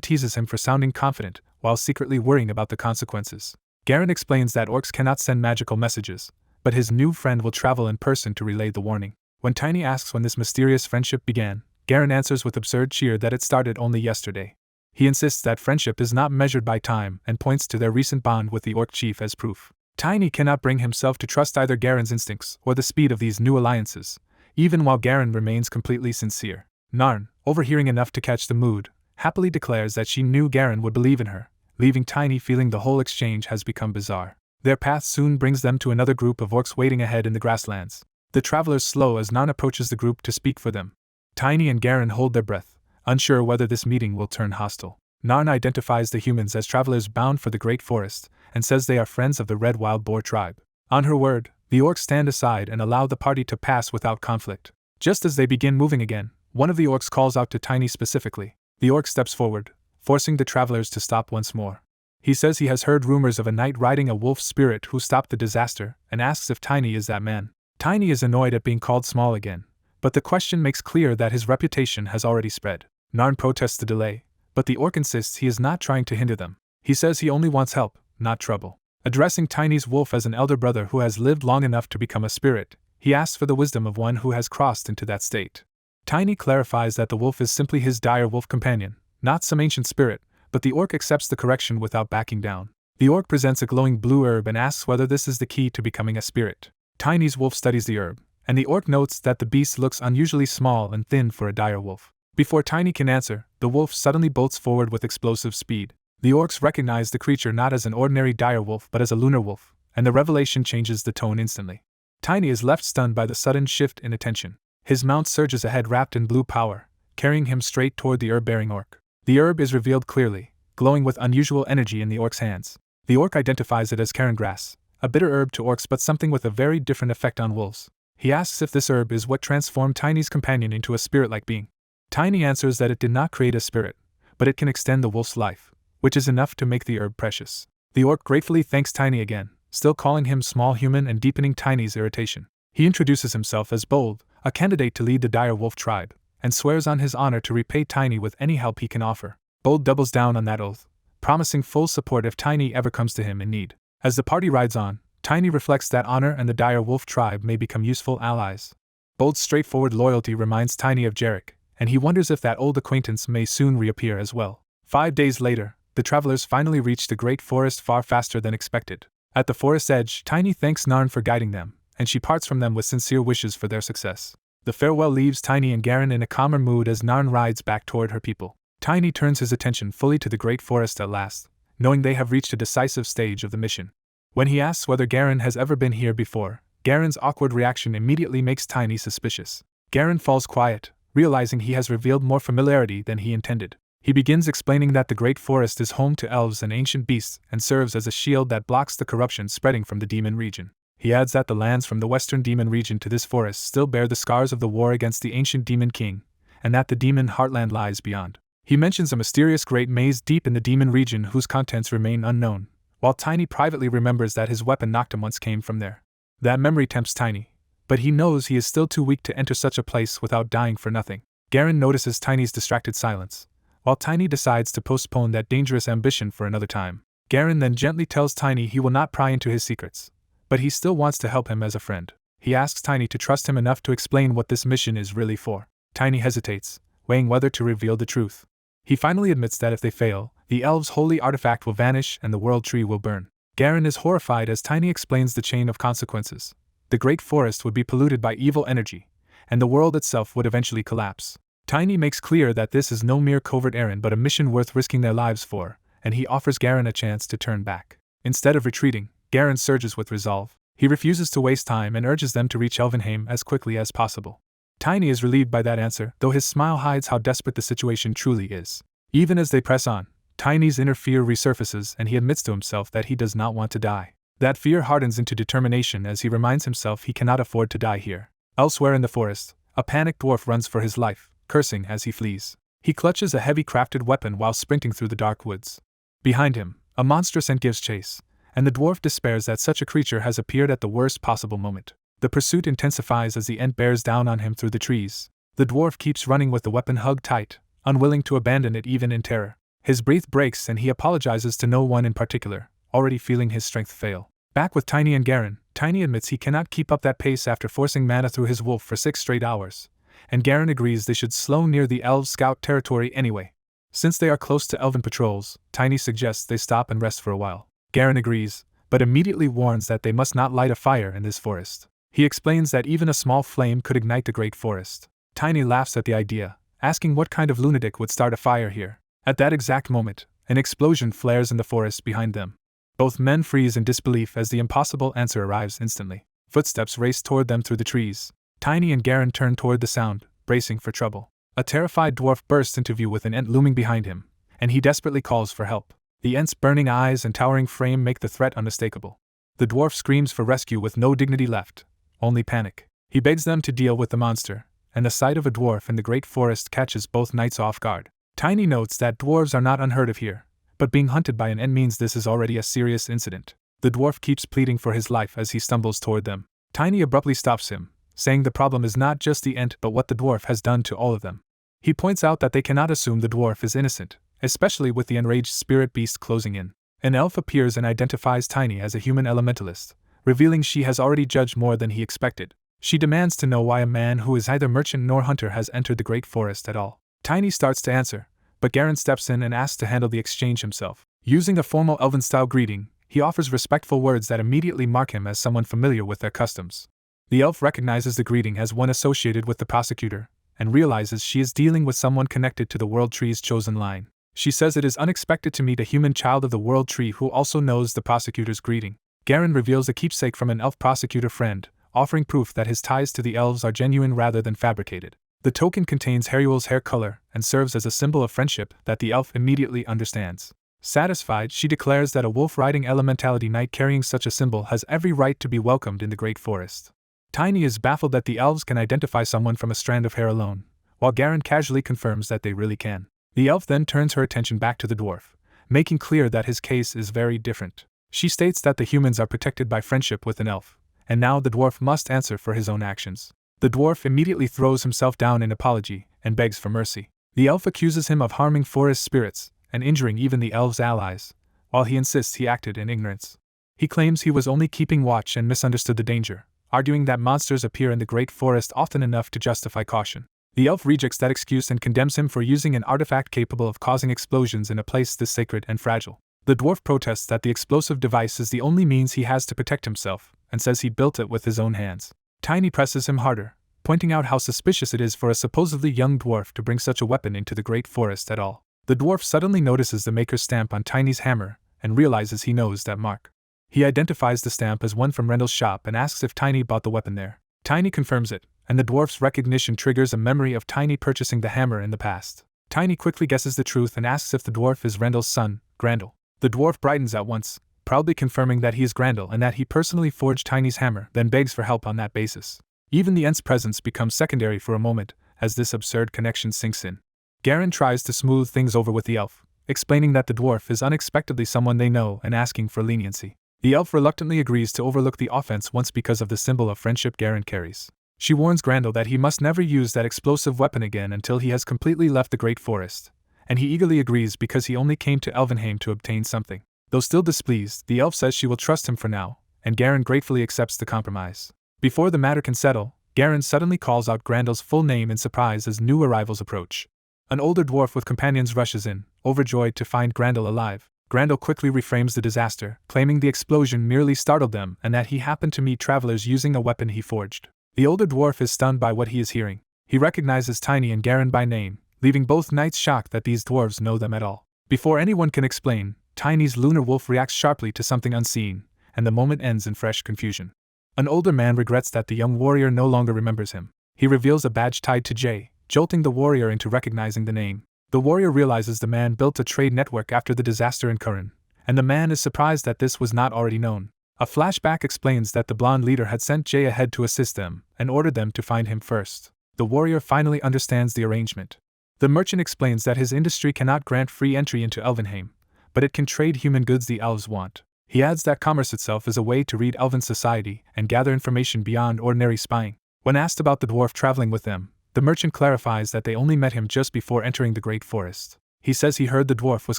teases him for sounding confident while secretly worrying about the consequences. Garen explains that orcs cannot send magical messages, but his new friend will travel in person to relay the warning. When Tiny asks when this mysterious friendship began, Garen answers with absurd cheer that it started only yesterday. He insists that friendship is not measured by time and points to their recent bond with the orc chief as proof. Tiny cannot bring himself to trust either Garen's instincts or the speed of these new alliances, even while Garen remains completely sincere. Narn, overhearing enough to catch the mood, happily declares that she knew Garen would believe in her, leaving Tiny feeling the whole exchange has become bizarre. Their path soon brings them to another group of orcs waiting ahead in the grasslands. The travelers slow as Narn approaches the group to speak for them. Tiny and Garen hold their breath, unsure whether this meeting will turn hostile. Narn identifies the humans as travelers bound for the Great Forest, and says they are friends of the Red Wild Boar tribe. On her word, the orcs stand aside and allow the party to pass without conflict. Just as they begin moving again, one of the orcs calls out to Tiny specifically. The orc steps forward, forcing the travelers to stop once more. He says he has heard rumors of a knight riding a wolf spirit who stopped the disaster, and asks if Tiny is that man. Tiny is annoyed at being called small again, but the question makes clear that his reputation has already spread. Narn protests the delay, but the orc insists he is not trying to hinder them. He says he only wants help, not trouble. Addressing Tiny's wolf as an elder brother who has lived long enough to become a spirit, he asks for the wisdom of one who has crossed into that state. Tiny clarifies that the wolf is simply his dire wolf companion, not some ancient spirit, but the orc accepts the correction without backing down. The orc presents a glowing blue herb and asks whether this is the key to becoming a spirit. Tiny's wolf studies the herb, and the orc notes that the beast looks unusually small and thin for a dire wolf. Before Tiny can answer, the wolf suddenly bolts forward with explosive speed. The orcs recognize the creature not as an ordinary dire wolf but as a lunar wolf, and the revelation changes the tone instantly. Tiny is left stunned by the sudden shift in attention. His mount surges ahead wrapped in blue power, carrying him straight toward the herb-bearing orc. The herb is revealed clearly, glowing with unusual energy in the orc's hands. The orc identifies it as cairn grass, a bitter herb to orcs but something with a very different effect on wolves. He asks if this herb is what transformed Tiny's companion into a spirit-like being. Tiny answers that it did not create a spirit, but it can extend the wolf's life, which is enough to make the herb precious. The orc gratefully thanks Tiny again, still calling him small human and deepening Tiny's irritation. He introduces himself as Bold, a candidate to lead the dire wolf tribe, and swears on his honor to repay Tiny with any help he can offer. Bold doubles down on that oath, promising full support if Tiny ever comes to him in need. As the party rides on, Tiny reflects that honor and the dire wolf tribe may become useful allies. Bold's straightforward loyalty reminds Tiny of Jarek, and he wonders if that old acquaintance may soon reappear as well. 5 days later, the travelers finally reach the great forest far faster than expected. At the forest's edge, Tiny thanks Narn for guiding them, and she parts from them with sincere wishes for their success. The farewell leaves Tiny and Garen in a calmer mood as Narn rides back toward her people. Tiny turns his attention fully to the great forest at last, knowing they have reached a decisive stage of the mission. When he asks whether Garen has ever been here before, Garen's awkward reaction immediately makes Tiny suspicious. Garen falls quiet, realizing he has revealed more familiarity than he intended. He begins explaining that the Great Forest is home to elves and ancient beasts and serves as a shield that blocks the corruption spreading from the demon region. He adds that the lands from the western demon region to this forest still bear the scars of the war against the ancient demon king, and that the demon heartland lies beyond. He mentions a mysterious great maze deep in the demon region whose contents remain unknown, while Tiny privately remembers that his weapon knocked him once came from there. That memory tempts Tiny, but he knows he is still too weak to enter such a place without dying for nothing. Garen notices Tiny's distracted silence, while Tiny decides to postpone that dangerous ambition for another time. Garen then gently tells Tiny he will not pry into his secrets, but he still wants to help him as a friend. He asks Tiny to trust him enough to explain what this mission is really for. Tiny hesitates, weighing whether to reveal the truth. He finally admits that if they fail, the elves' holy artifact will vanish and the world tree will burn. Garen is horrified as Tiny explains the chain of consequences. The great forest would be polluted by evil energy, and the world itself would eventually collapse. Tiny makes clear that this is no mere covert errand but a mission worth risking their lives for, and he offers Garen a chance to turn back. Instead of retreating, Garen surges with resolve. He refuses to waste time and urges them to reach Elvenheim as quickly as possible. Tiny is relieved by that answer, though his smile hides how desperate the situation truly is. Even as they press on, Tiny's inner fear resurfaces and he admits to himself that he does not want to die. That fear hardens into determination as he reminds himself he cannot afford to die here. Elsewhere in the forest, a panicked dwarf runs for his life, cursing as he flees. He clutches a heavy crafted weapon while sprinting through the dark woods. Behind him, a monstrous ant gives chase, and the dwarf despairs that such a creature has appeared at the worst possible moment. The pursuit intensifies as the ant bears down on him through the trees. The dwarf keeps running with the weapon hugged tight, unwilling to abandon it even in terror. His breath breaks and he apologizes to no one in particular, already feeling his strength fail. Back with Tiny and Garen, Tiny admits he cannot keep up that pace after forcing mana through his wolf for 6 straight hours, and Garen agrees they should slow near the elves' scout territory anyway. Since they are close to elven patrols, Tiny suggests they stop and rest for a while. Garen agrees, but immediately warns that they must not light a fire in this forest. He explains that even a small flame could ignite the great forest. Tiny laughs at the idea, asking what kind of lunatic would start a fire here. At that exact moment, an explosion flares in the forest behind them. Both men freeze in disbelief as the impossible answer arrives instantly. Footsteps race toward them through the trees. Tiny and Garen turn toward the sound, bracing for trouble. A terrified dwarf bursts into view with an ant looming behind him, and he desperately calls for help. The ant's burning eyes and towering frame make the threat unmistakable. The dwarf screams for rescue with no dignity left, only panic. He begs them to deal with the monster, and the sight of a dwarf in the great forest catches both knights off guard. Tiny notes that dwarves are not unheard of here, but being hunted by an ant means this is already a serious incident. The dwarf keeps pleading for his life as he stumbles toward them. Tiny abruptly stops him, saying the problem is not just the ant but what the dwarf has done to all of them. He points out that they cannot assume the dwarf is innocent, especially with the enraged spirit beast closing in. An elf appears and identifies Tiny as a human elementalist, revealing she has already judged more than he expected. She demands to know why a man who is neither merchant nor hunter has entered the great forest at all. Tiny starts to answer, but Garen steps in and asks to handle the exchange himself. Using a formal elven-style greeting, he offers respectful words that immediately mark him as someone familiar with their customs. The elf recognizes the greeting as one associated with the prosecutor, and realizes she is dealing with someone connected to the World Tree's chosen line. She says it is unexpected to meet a human child of the World Tree who also knows the prosecutor's greeting. Garen reveals a keepsake from an elf prosecutor friend, offering proof that his ties to the elves are genuine rather than fabricated. The token contains Haruel's hair color and serves as a symbol of friendship that the elf immediately understands. Satisfied, she declares that a wolf-riding elementality knight carrying such a symbol has every right to be welcomed in the great forest. Tiny is baffled that the elves can identify someone from a strand of hair alone, while Garen casually confirms that they really can. The elf then turns her attention back to the dwarf, making clear that his case is very different. She states that the humans are protected by friendship with an elf, and now the dwarf must answer for his own actions. The dwarf immediately throws himself down in apology and begs for mercy. The elf accuses him of harming forest spirits and injuring even the elves' allies, while he insists he acted in ignorance. He claims he was only keeping watch and misunderstood the danger, arguing that monsters appear in the great forest often enough to justify caution. The elf rejects that excuse and condemns him for using an artifact capable of causing explosions in a place this sacred and fragile. The dwarf protests that the explosive device is the only means he has to protect himself, and says he built it with his own hands. Tiny presses him harder, pointing out how suspicious it is for a supposedly young dwarf to bring such a weapon into the great forest at all. The dwarf suddenly notices the maker's stamp on Tiny's hammer, and realizes he knows that mark. He identifies the stamp as one from Rendell's shop and asks if Tiny bought the weapon there. Tiny confirms it, and the dwarf's recognition triggers a memory of Tiny purchasing the hammer in the past. Tiny quickly guesses the truth and asks if the dwarf is Rendell's son, Grandel. The dwarf brightens at once, proudly confirming that he is Grandel and that he personally forged Tiny's hammer, then begs for help on that basis. Even the Ent's presence becomes secondary for a moment, as this absurd connection sinks in. Garen tries to smooth things over with the elf, explaining that the dwarf is unexpectedly someone they know and asking for leniency. The elf reluctantly agrees to overlook the offense once because of the symbol of friendship Garen carries. She warns Grendel that he must never use that explosive weapon again until he has completely left the Great Forest, and he eagerly agrees because he only came to Elvenheim to obtain something. Though still displeased, the elf says she will trust him for now, and Garen gratefully accepts the compromise. Before the matter can settle, Garen suddenly calls out Grendel's full name in surprise as new arrivals approach. An older dwarf with companions rushes in, overjoyed to find Grendel alive. Grendel quickly reframes the disaster, claiming the explosion merely startled them and that he happened to meet travelers using a weapon he forged. The older dwarf is stunned by what he is hearing. He recognizes Tiny and Garen by name, leaving both knights shocked that these dwarves know them at all. Before anyone can explain, Tiny's lunar wolf reacts sharply to something unseen, and the moment ends in fresh confusion. An older man regrets that the young warrior no longer remembers him. He reveals a badge tied to Jay, jolting the warrior into recognizing the name. The warrior realizes the man built a trade network after the disaster in Curran, and the man is surprised that this was not already known. A flashback explains that the blonde leader had sent Jay ahead to assist them and ordered them to find him first. The warrior finally understands the arrangement. The merchant explains that his industry cannot grant free entry into Elvenheim, but it can trade human goods the elves want. He adds that commerce itself is a way to read elven society and gather information beyond ordinary spying. When asked about the dwarf traveling with them, the merchant clarifies that they only met him just before entering the Great Forest. He says he heard the dwarf was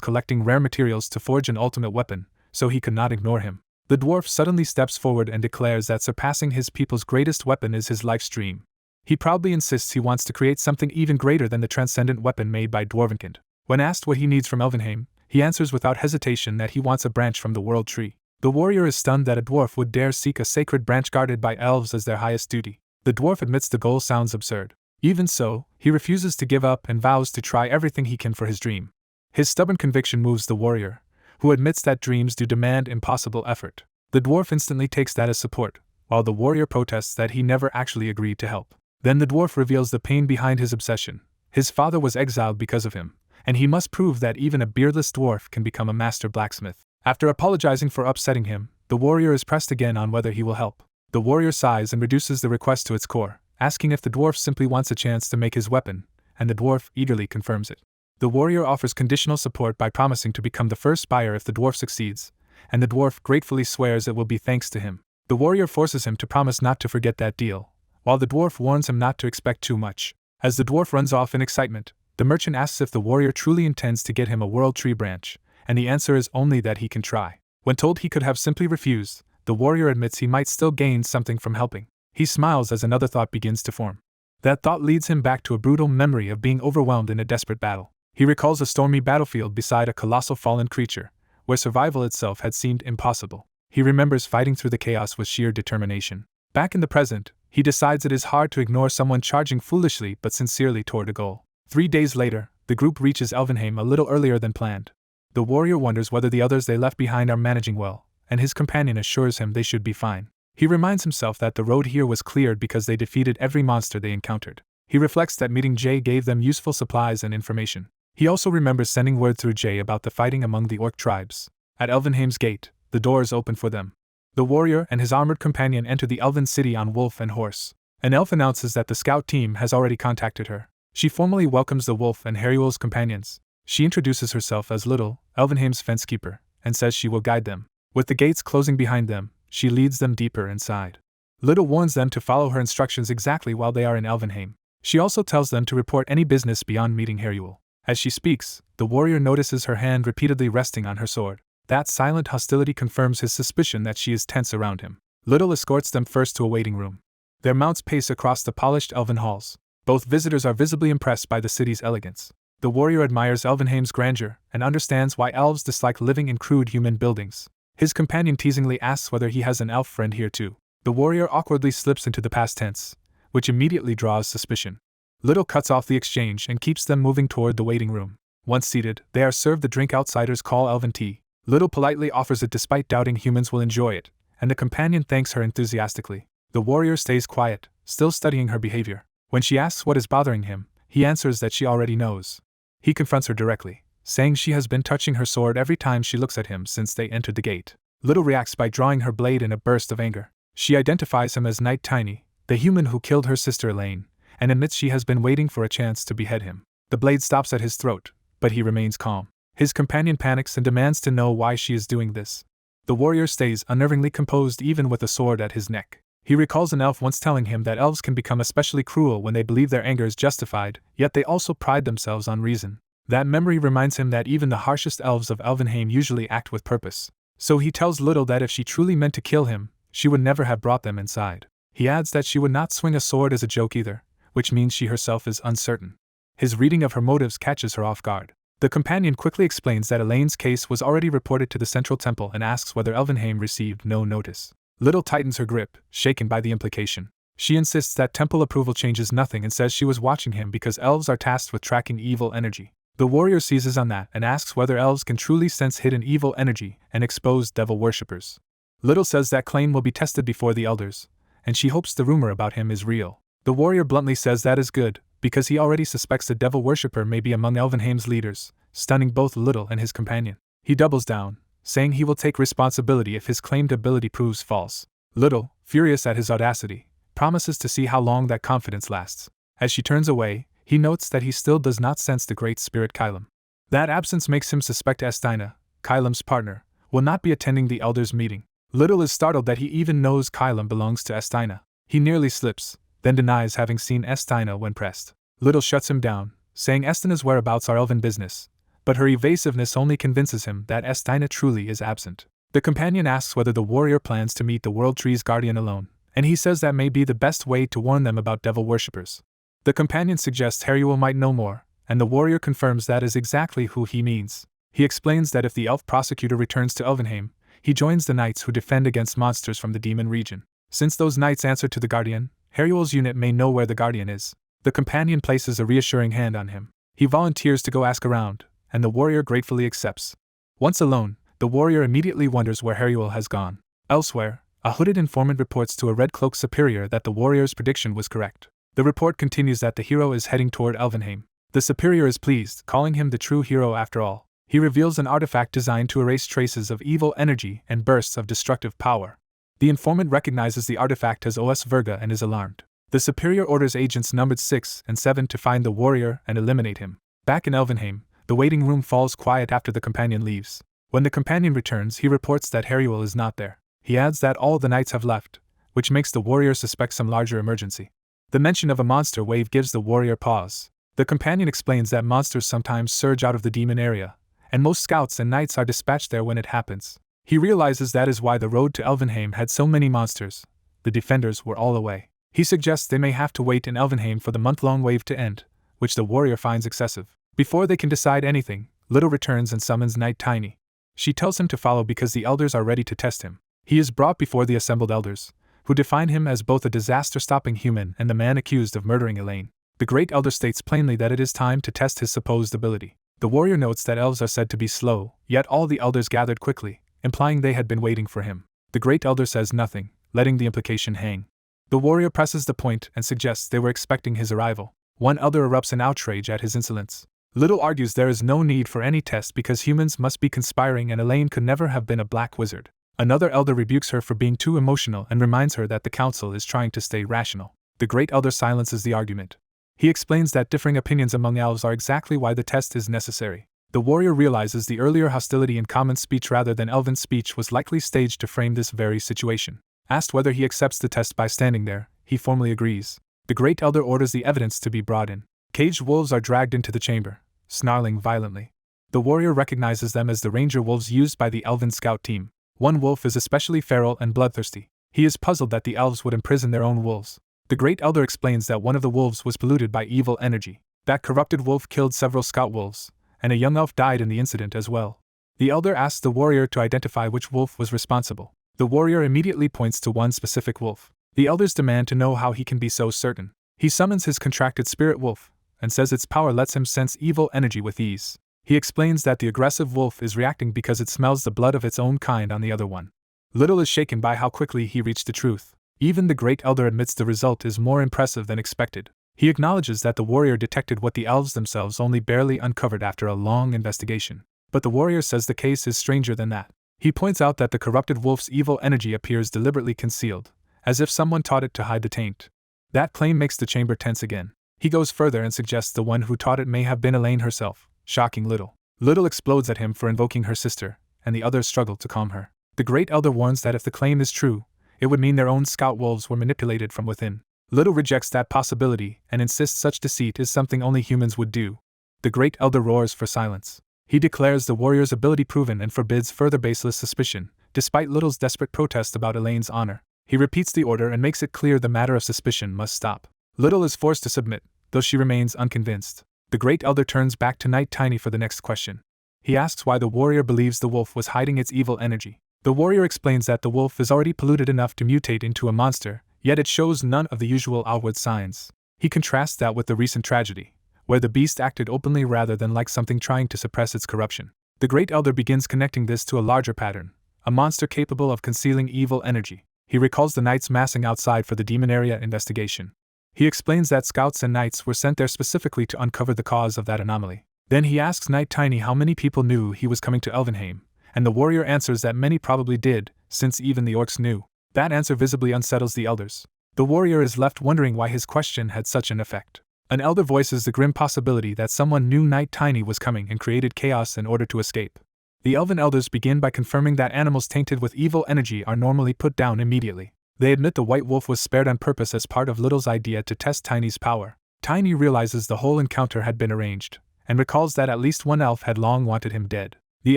collecting rare materials to forge an ultimate weapon, so he could not ignore him. The dwarf suddenly steps forward and declares that surpassing his people's greatest weapon is his life's dream. He proudly insists he wants to create something even greater than the transcendent weapon made by Dwarvenkind. When asked what he needs from Elvenheim, he answers without hesitation that he wants a branch from the World Tree. The warrior is stunned that a dwarf would dare seek a sacred branch guarded by elves as their highest duty. The dwarf admits the goal sounds absurd. Even so, he refuses to give up and vows to try everything he can for his dream. His stubborn conviction moves the warrior, who admits that dreams do demand impossible effort. The dwarf instantly takes that as support, while the warrior protests that he never actually agreed to help. Then the dwarf reveals the pain behind his obsession. His father was exiled because of him, and he must prove that even a beardless dwarf can become a master blacksmith. After apologizing for upsetting him, the warrior is pressed again on whether he will help. The warrior sighs and reduces the request to its core, asking if the dwarf simply wants a chance to make his weapon, and the dwarf eagerly confirms it. The warrior offers conditional support by promising to become the first buyer if the dwarf succeeds, and the dwarf gratefully swears it will be thanks to him. The warrior forces him to promise not to forget that deal, while the dwarf warns him not to expect too much. As the dwarf runs off in excitement, the merchant asks if the warrior truly intends to get him a World Tree branch, and the answer is only that he can try. When told he could have simply refused, the warrior admits he might still gain something from helping. He smiles as another thought begins to form. That thought leads him back to a brutal memory of being overwhelmed in a desperate battle. He recalls a stormy battlefield beside a colossal fallen creature, where survival itself had seemed impossible. He remembers fighting through the chaos with sheer determination. Back in the present, he decides it is hard to ignore someone charging foolishly but sincerely toward a goal. 3 days later, the group reaches Elvenheim a little earlier than planned. The warrior wonders whether the others they left behind are managing well, and his companion assures him they should be fine. He reminds himself that the road here was cleared because they defeated every monster they encountered. He reflects that meeting Jay gave them useful supplies and information. He also remembers sending word through Jay about the fighting among the orc tribes. At Elvenheim's gate, the doors open for them. The warrior and his armored companion enter the elven city on wolf and horse. An elf announces that the scout team has already contacted her. She formally welcomes the wolf and Heriul's companions. She introduces herself as Little, Elvenheim's fencekeeper, and says she will guide them. With the gates closing behind them, she leads them deeper inside. Little warns them to follow her instructions exactly while they are in Elvenheim. She also tells them to report any business beyond meeting Heriul. As she speaks, the warrior notices her hand repeatedly resting on her sword. That silent hostility confirms his suspicion that she is tense around him. Little escorts them first to a waiting room. Their mounts pace across the polished elven halls. Both visitors are visibly impressed by the city's elegance. The warrior admires Elvenheim's grandeur and understands why elves dislike living in crude human buildings. His companion teasingly asks whether he has an elf friend here too. The warrior awkwardly slips into the past tense, which immediately draws suspicion. Little cuts off the exchange and keeps them moving toward the waiting room. Once seated, they are served the drink outsiders call elven tea. Little politely offers it despite doubting humans will enjoy it, and the companion thanks her enthusiastically. The warrior stays quiet, still studying her behavior. When she asks what is bothering him, he answers that she already knows. He confronts her directly, saying she has been touching her sword every time she looks at him since they entered the gate. Little reacts by drawing her blade in a burst of anger. She identifies him as Knight Tiny, the human who killed her sister Elaine, and admits she has been waiting for a chance to behead him. The blade stops at his throat, but he remains calm. His companion panics and demands to know why she is doing this. The warrior stays unnervingly composed even with a sword at his neck. He recalls an elf once telling him that elves can become especially cruel when they believe their anger is justified, yet they also pride themselves on reason. That memory reminds him that even the harshest elves of Elvenheim usually act with purpose. So he tells Little that if she truly meant to kill him, she would never have brought them inside. He adds that she would not swing a sword as a joke either, which means she herself is uncertain. His reading of her motives catches her off guard. The companion quickly explains that Elaine's case was already reported to the Central Temple and asks whether Elvenheim received no notice. Little tightens her grip, shaken by the implication. She insists that temple approval changes nothing and says she was watching him because elves are tasked with tracking evil energy. The warrior seizes on that and asks whether elves can truly sense hidden evil energy and expose devil worshippers. Little says that claim will be tested before the elders, and she hopes the rumor about him is real. The warrior bluntly says that is good, because he already suspects a devil worshipper may be among Elvenheim's leaders, stunning both Little and his companion. He doubles down, saying he will take responsibility if his claimed ability proves false. Little, furious at his audacity, promises to see how long that confidence lasts. As she turns away, he notes that he still does not sense the great spirit Kylum. That absence makes him suspect Estina, Kylum's partner, will not be attending the elders' meeting. Little is startled that he even knows Kylum belongs to Estina. He nearly slips, then denies having seen Estina when pressed. Little shuts him down, saying Estina's whereabouts are elven business, but her evasiveness only convinces him that Estina truly is absent. The companion asks whether the warrior plans to meet the World Tree's guardian alone, and he says that may be the best way to warn them about devil worshippers. The companion suggests Heruel might know more, and the warrior confirms that is exactly who he means. He explains that if the elf prosecutor returns to Elvenheim, he joins the knights who defend against monsters from the demon region. Since those knights answer to the guardian, Heruel's unit may know where the guardian is. The companion places a reassuring hand on him. He volunteers to go ask around, and the warrior gratefully accepts. Once alone, the warrior immediately wonders where Heruel has gone. Elsewhere, a hooded informant reports to a red cloak superior that the warrior's prediction was correct. The report continues that the hero is heading toward Elvenheim. The superior is pleased, calling him the true hero after all. He reveals an artifact designed to erase traces of evil energy and bursts of destructive power. The informant recognizes the artifact as OS Virga and is alarmed. The superior orders agents numbered 6 and 7 to find the warrior and eliminate him. Back in Elvenheim, the waiting room falls quiet after the companion leaves. When the companion returns, he reports that Heruel is not there. He adds that all the knights have left, which makes the warrior suspect some larger emergency. The mention of a monster wave gives the warrior pause. The companion explains that monsters sometimes surge out of the demon area, and most scouts and knights are dispatched there when it happens. He realizes that is why the road to Elvenheim had so many monsters. The defenders were all away. He suggests they may have to wait in Elvenheim for the month-long wave to end, which the warrior finds excessive. Before they can decide anything, Little returns and summons Knight Tiny. She tells him to follow because the elders are ready to test him. He is brought before the assembled elders, who define him as both a disaster-stopping human and the man accused of murdering Elaine. The Great Elder states plainly that it is time to test his supposed ability. The warrior notes that elves are said to be slow, yet all the elders gathered quickly, implying they had been waiting for him. The Great Elder says nothing, letting the implication hang. The warrior presses the point and suggests they were expecting his arrival. One elder erupts in outrage at his insolence. Little argues there is no need for any test because humans must be conspiring and Elaine could never have been a black wizard. Another elder rebukes her for being too emotional and reminds her that the council is trying to stay rational. The Great Elder silences the argument. He explains that differing opinions among elves are exactly why the test is necessary. The warrior realizes the earlier hostility in common speech rather than elven speech was likely staged to frame this very situation. Asked whether he accepts the test by standing there, he formally agrees. The Great Elder orders the evidence to be brought in. Caged wolves are dragged into the chamber, snarling violently. The warrior recognizes them as the ranger wolves used by the elven scout team. One wolf is especially feral and bloodthirsty. He is puzzled that the elves would imprison their own wolves. The Great Elder explains that one of the wolves was polluted by evil energy. That corrupted wolf killed several scout wolves, and a young elf died in the incident as well. The elder asks the warrior to identify which wolf was responsible. The warrior immediately points to one specific wolf. The elders demand to know how he can be so certain. He summons his contracted spirit wolf, and says its power lets him sense evil energy with ease. He explains that the aggressive wolf is reacting because it smells the blood of its own kind on the other one. Little is shaken by how quickly he reached the truth. Even the Great Elder admits the result is more impressive than expected. He acknowledges that the warrior detected what the elves themselves only barely uncovered after a long investigation. But the warrior says the case is stranger than that. He points out that the corrupted wolf's evil energy appears deliberately concealed, as if someone taught it to hide the taint. That claim makes the chamber tense again. He goes further and suggests the one who taught it may have been Elaine herself, shocking Little. Little explodes at him for invoking her sister, and the others struggle to calm her. The Great Elder warns that if the claim is true, it would mean their own scout wolves were manipulated from within. Little rejects that possibility and insists such deceit is something only humans would do. The Great Elder roars for silence. He declares the warrior's ability proven and forbids further baseless suspicion, despite Little's desperate protest about Elaine's honor. He repeats the order and makes it clear the matter of suspicion must stop. Little is forced to submit, though she remains unconvinced. The Great Elder turns back to Knight Tiny for the next question. He asks why the warrior believes the wolf was hiding its evil energy. The warrior explains that the wolf is already polluted enough to mutate into a monster, yet it shows none of the usual outward signs. He contrasts that with the recent tragedy, where the beast acted openly rather than like something trying to suppress its corruption. The Great Elder begins connecting this to a larger pattern, a monster capable of concealing evil energy. He recalls the knights massing outside for the demon area investigation. He explains that scouts and knights were sent there specifically to uncover the cause of that anomaly. Then he asks Knight Tiny how many people knew he was coming to Elvenheim, and the warrior answers that many probably did, since even the orcs knew. That answer visibly unsettles the elders. The warrior is left wondering why his question had such an effect. An elder voices the grim possibility that someone knew Knight Tiny was coming and created chaos in order to escape. The elven elders begin by confirming that animals tainted with evil energy are normally put down immediately. They admit the white wolf was spared on purpose as part of Little's idea to test Tiny's power. Tiny realizes the whole encounter had been arranged, and recalls that at least one elf had long wanted him dead. The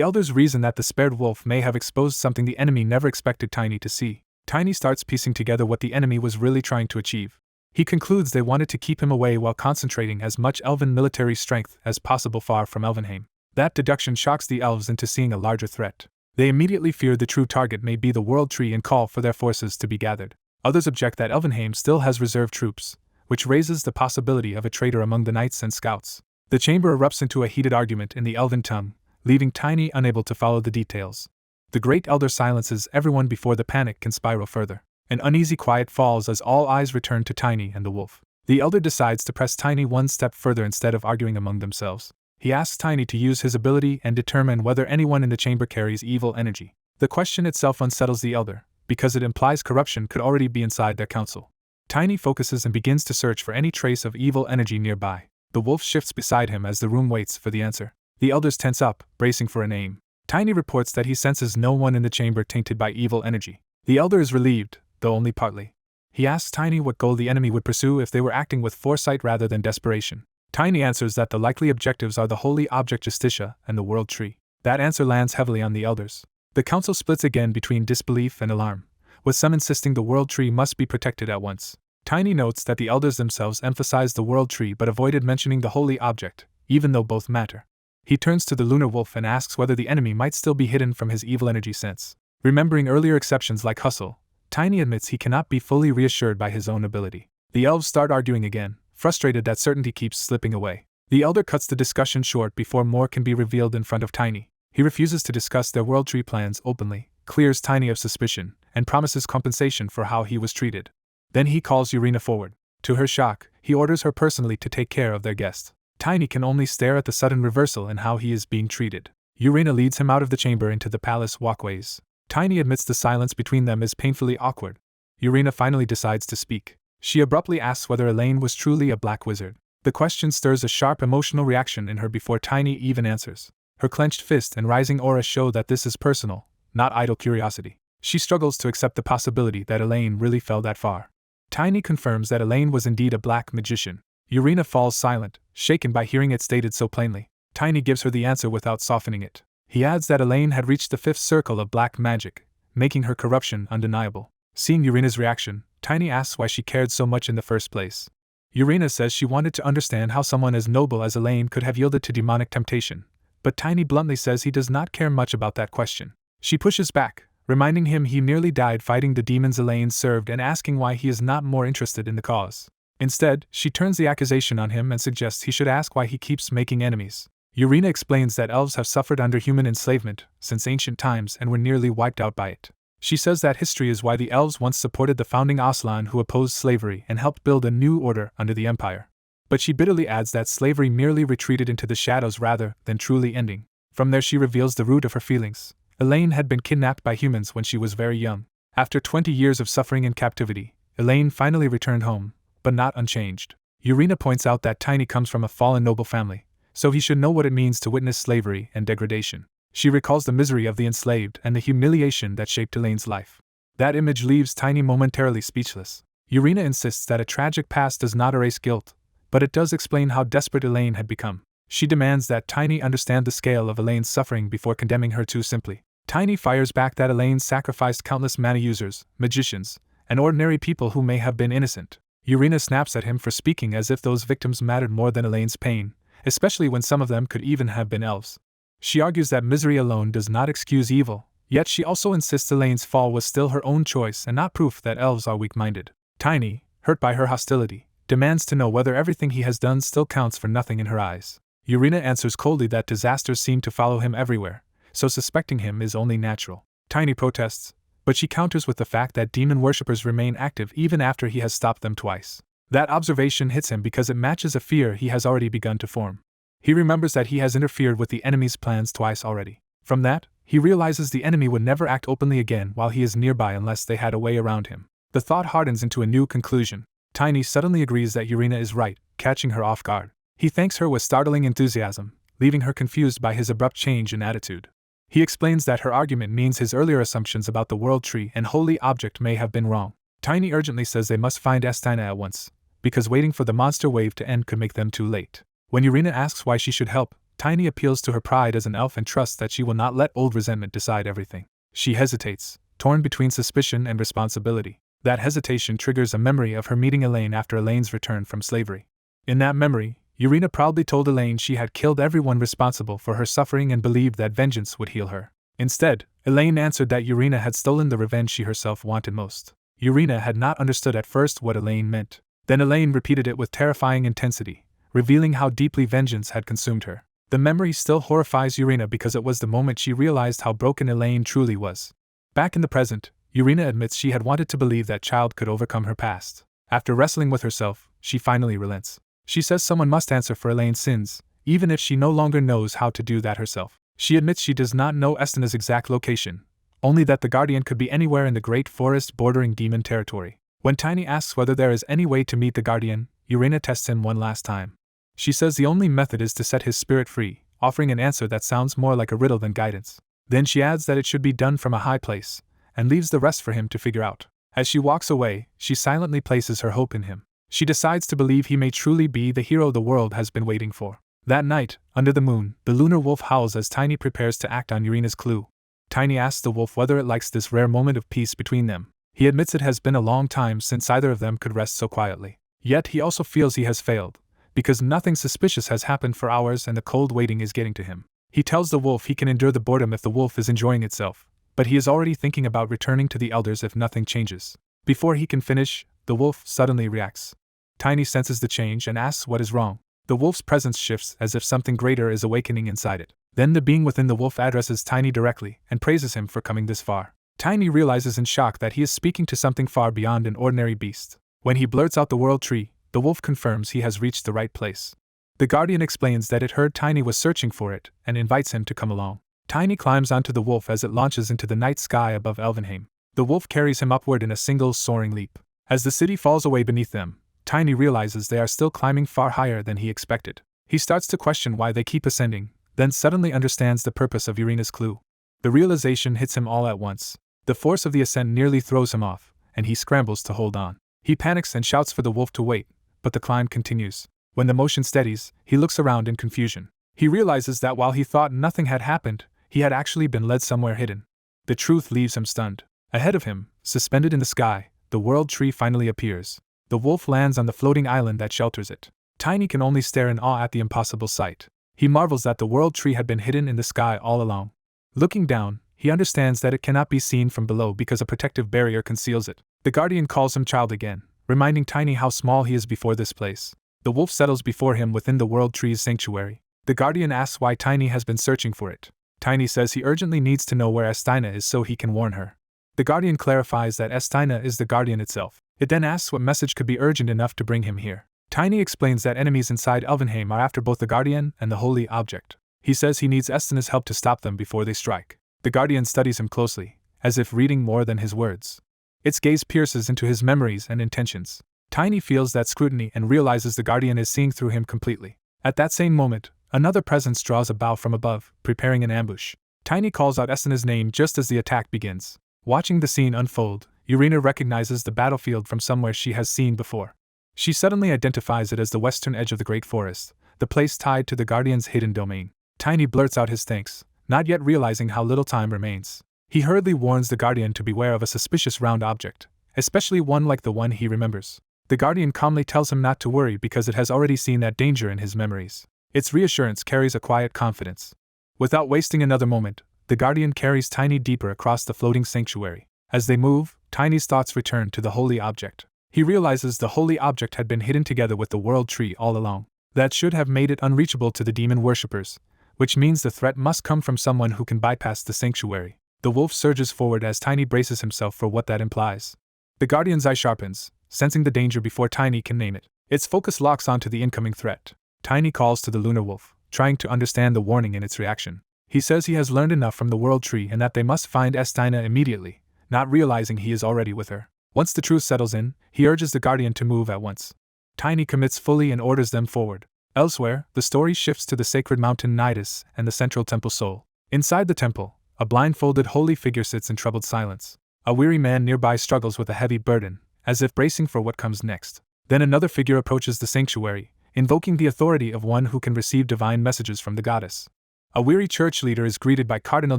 elders reason that the spared wolf may have exposed something the enemy never expected Tiny to see. Tiny starts piecing together what the enemy was really trying to achieve. He concludes they wanted to keep him away while concentrating as much elven military strength as possible far from Elvenheim. That deduction shocks the elves into seeing a larger threat. They immediately fear the true target may be the World Tree and call for their forces to be gathered. Others object that Elvenheim still has reserve troops, which raises the possibility of a traitor among the knights and scouts. The chamber erupts into a heated argument in the elven tongue, leaving Tiny unable to follow the details. The Great Elder silences everyone before the panic can spiral further. An uneasy quiet falls as all eyes return to Tiny and the wolf. The elder decides to press Tiny one step further instead of arguing among themselves. He asks Tiny to use his ability and determine whether anyone in the chamber carries evil energy. The question itself unsettles the elder, because it implies corruption could already be inside their council. Tiny focuses and begins to search for any trace of evil energy nearby. The wolf shifts beside him as the room waits for the answer. The elders tense up, bracing for a name. Tiny reports that he senses no one in the chamber tainted by evil energy. The elder is relieved, though only partly. He asks Tiny what goal the enemy would pursue if they were acting with foresight rather than desperation. Tiny answers that the likely objectives are the holy object Justitia and the World Tree. That answer lands heavily on the elders. The council splits again between disbelief and alarm, with some insisting the World Tree must be protected at once. Tiny notes that the elders themselves emphasized the World Tree but avoided mentioning the holy object, even though both matter. He turns to the Lunar Wolf and asks whether the enemy might still be hidden from his evil energy sense. Remembering earlier exceptions like Hustle, Tiny admits he cannot be fully reassured by his own ability. The elves start arguing again, frustrated that certainty keeps slipping away. The elder cuts the discussion short before more can be revealed in front of Tiny. He refuses to discuss their World Tree plans openly, clears Tiny of suspicion, and promises compensation for how he was treated. Then he calls Urena forward. To her shock, he orders her personally to take care of their guest. Tiny can only stare at the sudden reversal in how he is being treated. Urena leads him out of the chamber into the palace walkways. Tiny admits the silence between them is painfully awkward. Urena finally decides to speak. She abruptly asks whether Elaine was truly a black wizard. The question stirs a sharp emotional reaction in her before Tiny even answers. Her clenched fist and rising aura show that this is personal, not idle curiosity. She struggles to accept the possibility that Elaine really fell that far. Tiny confirms that Elaine was indeed a black magician. Urena falls silent, shaken by hearing it stated so plainly. Tiny gives her the answer without softening it. He adds that Elaine had reached the fifth circle of black magic, making her corruption undeniable. Seeing Urena's reaction, Tiny asks why she cared so much in the first place. Urena says she wanted to understand how someone as noble as Elaine could have yielded to demonic temptation, but Tiny bluntly says he does not care much about that question. She pushes back, reminding him he nearly died fighting the demons Elaine served and asking why he is not more interested in the cause. Instead, she turns the accusation on him and suggests he should ask why he keeps making enemies. Urena explains that elves have suffered under human enslavement since ancient times and were nearly wiped out by it. She says that history is why the elves once supported the founding Aslan who opposed slavery and helped build a new order under the empire. But she bitterly adds that slavery merely retreated into the shadows rather than truly ending. From there she reveals the root of her feelings. Elaine had been kidnapped by humans when she was very young. After 20 years of suffering in captivity, Elaine finally returned home, but not unchanged. Urena points out that Tiny comes from a fallen noble family, so he should know what it means to witness slavery and degradation. She recalls the misery of the enslaved and the humiliation that shaped Elaine's life. That image leaves Tiny momentarily speechless. Urena insists that a tragic past does not erase guilt, but it does explain how desperate Elaine had become. She demands that Tiny understand the scale of Elaine's suffering before condemning her too simply. Tiny fires back that Elaine sacrificed countless mana users, magicians, and ordinary people who may have been innocent. Urena snaps at him for speaking as if those victims mattered more than Elaine's pain, especially when some of them could even have been elves. She argues that misery alone does not excuse evil, yet she also insists Elaine's fall was still her own choice and not proof that elves are weak-minded. Tiny, hurt by her hostility, demands to know whether everything he has done still counts for nothing in her eyes. Urena answers coldly that disasters seem to follow him everywhere, so suspecting him is only natural. Tiny protests, but she counters with the fact that demon worshippers remain active even after he has stopped them twice. That observation hits him because it matches a fear he has already begun to form. He remembers that he has interfered with the enemy's plans twice already. From that, he realizes the enemy would never act openly again while he is nearby unless they had a way around him. The thought hardens into a new conclusion. Tiny suddenly agrees that Urena is right, catching her off guard. He thanks her with startling enthusiasm, leaving her confused by his abrupt change in attitude. He explains that her argument means his earlier assumptions about the world tree and holy object may have been wrong. Tiny urgently says they must find Estina at once, because waiting for the monster wave to end could make them too late. When Urena asks why she should help, Tiny appeals to her pride as an elf and trusts that she will not let old resentment decide everything. She hesitates, torn between suspicion and responsibility. That hesitation triggers a memory of her meeting Elaine after Elaine's return from slavery. In that memory, Urena proudly told Elaine she had killed everyone responsible for her suffering and believed that vengeance would heal her. Instead, Elaine answered that Urena had stolen the revenge she herself wanted most. Urena had not understood at first what Elaine meant. Then Elaine repeated it with terrifying intensity, revealing how deeply vengeance had consumed her. The memory still horrifies Urena because it was the moment she realized how broken Elaine truly was. Back in the present, Urena admits she had wanted to believe that child could overcome her past. After wrestling with herself, she finally relents. She says someone must answer for Elaine's sins, even if she no longer knows how to do that herself. She admits she does not know Estina's exact location, only that the Guardian could be anywhere in the great forest bordering demon territory. When Tiny asks whether there is any way to meet the Guardian, Urena tests him one last time. She says the only method is to set his spirit free, offering an answer that sounds more like a riddle than guidance. Then she adds that it should be done from a high place, and leaves the rest for him to figure out. As she walks away, she silently places her hope in him. She decides to believe he may truly be the hero the world has been waiting for. That night, under the moon, the lunar wolf howls as Tiny prepares to act on Urena's clue. Tiny asks the wolf whether it likes this rare moment of peace between them. He admits it has been a long time since either of them could rest so quietly. Yet he also feels he has failed, because nothing suspicious has happened for hours and the cold waiting is getting to him. He tells the wolf he can endure the boredom if the wolf is enjoying itself, but he is already thinking about returning to the elders if nothing changes. Before he can finish, the wolf suddenly reacts. Tiny senses the change and asks what is wrong. The wolf's presence shifts as if something greater is awakening inside it. Then the being within the wolf addresses Tiny directly and praises him for coming this far. Tiny realizes in shock that he is speaking to something far beyond an ordinary beast. When he blurts out the world tree, the wolf confirms he has reached the right place. The Guardian explains that it heard Tiny was searching for it and invites him to come along. Tiny climbs onto the wolf as it launches into the night sky above Elvenheim. The wolf carries him upward in a single soaring leap. As the city falls away beneath them, Tiny realizes they are still climbing far higher than he expected. He starts to question why they keep ascending, then suddenly understands the purpose of Urena's clue. The realization hits him all at once. The force of the ascent nearly throws him off, and he scrambles to hold on. He panics and shouts for the wolf to wait, but the climb continues. When the motion steadies, he looks around in confusion. He realizes that while he thought nothing had happened, he had actually been led somewhere hidden. The truth leaves him stunned. Ahead of him, suspended in the sky, the world tree finally appears. The wolf lands on the floating island that shelters it. Tiny can only stare in awe at the impossible sight. He marvels that the world tree had been hidden in the sky all along. Looking down, he understands that it cannot be seen from below because a protective barrier conceals it. The Guardian calls him child again, reminding Tiny how small he is before this place. The wolf settles before him within the world tree's sanctuary. The Guardian asks why Tiny has been searching for it. Tiny says he urgently needs to know where Estina is so he can warn her. The Guardian clarifies that Estina is the Guardian itself. It then asks what message could be urgent enough to bring him here. Tiny explains that enemies inside Elvenheim are after both the Guardian and the holy object. He says he needs Estina's help to stop them before they strike. The Guardian studies him closely, as if reading more than his words. Its gaze pierces into his memories and intentions. Tiny feels that scrutiny and realizes the guardian is seeing through him completely. At that same moment, another presence draws a bow from above, preparing an ambush. Tiny calls out Estina's name just as the attack begins. Watching the scene unfold, Irina recognizes the battlefield from somewhere she has seen before. She suddenly identifies it as the western edge of the Great Forest, the place tied to the Guardian's hidden domain. Tiny blurts out his thanks, not yet realizing how little time remains. He hurriedly warns the Guardian to beware of a suspicious round object, especially one like the one he remembers. The Guardian calmly tells him not to worry because it has already seen that danger in his memories. Its reassurance carries a quiet confidence. Without wasting another moment, the Guardian carries Tiny deeper across the floating sanctuary. As they move, Tiny's thoughts return to the holy object. He realizes the holy object had been hidden together with the world tree all along. That should have made it unreachable to the demon worshippers, which means the threat must come from someone who can bypass the sanctuary. The wolf surges forward as Tiny braces himself for what that implies. The Guardian's eye sharpens, sensing the danger before Tiny can name it. Its focus locks onto the incoming threat. Tiny calls to the lunar wolf, trying to understand the warning in its reaction. He says he has learned enough from the world tree and that they must find Estina immediately, not realizing he is already with her. Once the truth settles in, he urges the Guardian to move at once. Tiny commits fully and orders them forward. Elsewhere, the story shifts to the sacred mountain Nidus and the central temple Sol. Inside the temple, a blindfolded holy figure sits in troubled silence. A weary man nearby struggles with a heavy burden, as if bracing for what comes next. Then another figure approaches the sanctuary, invoking the authority of one who can receive divine messages from the goddess. A weary church leader is greeted by Cardinal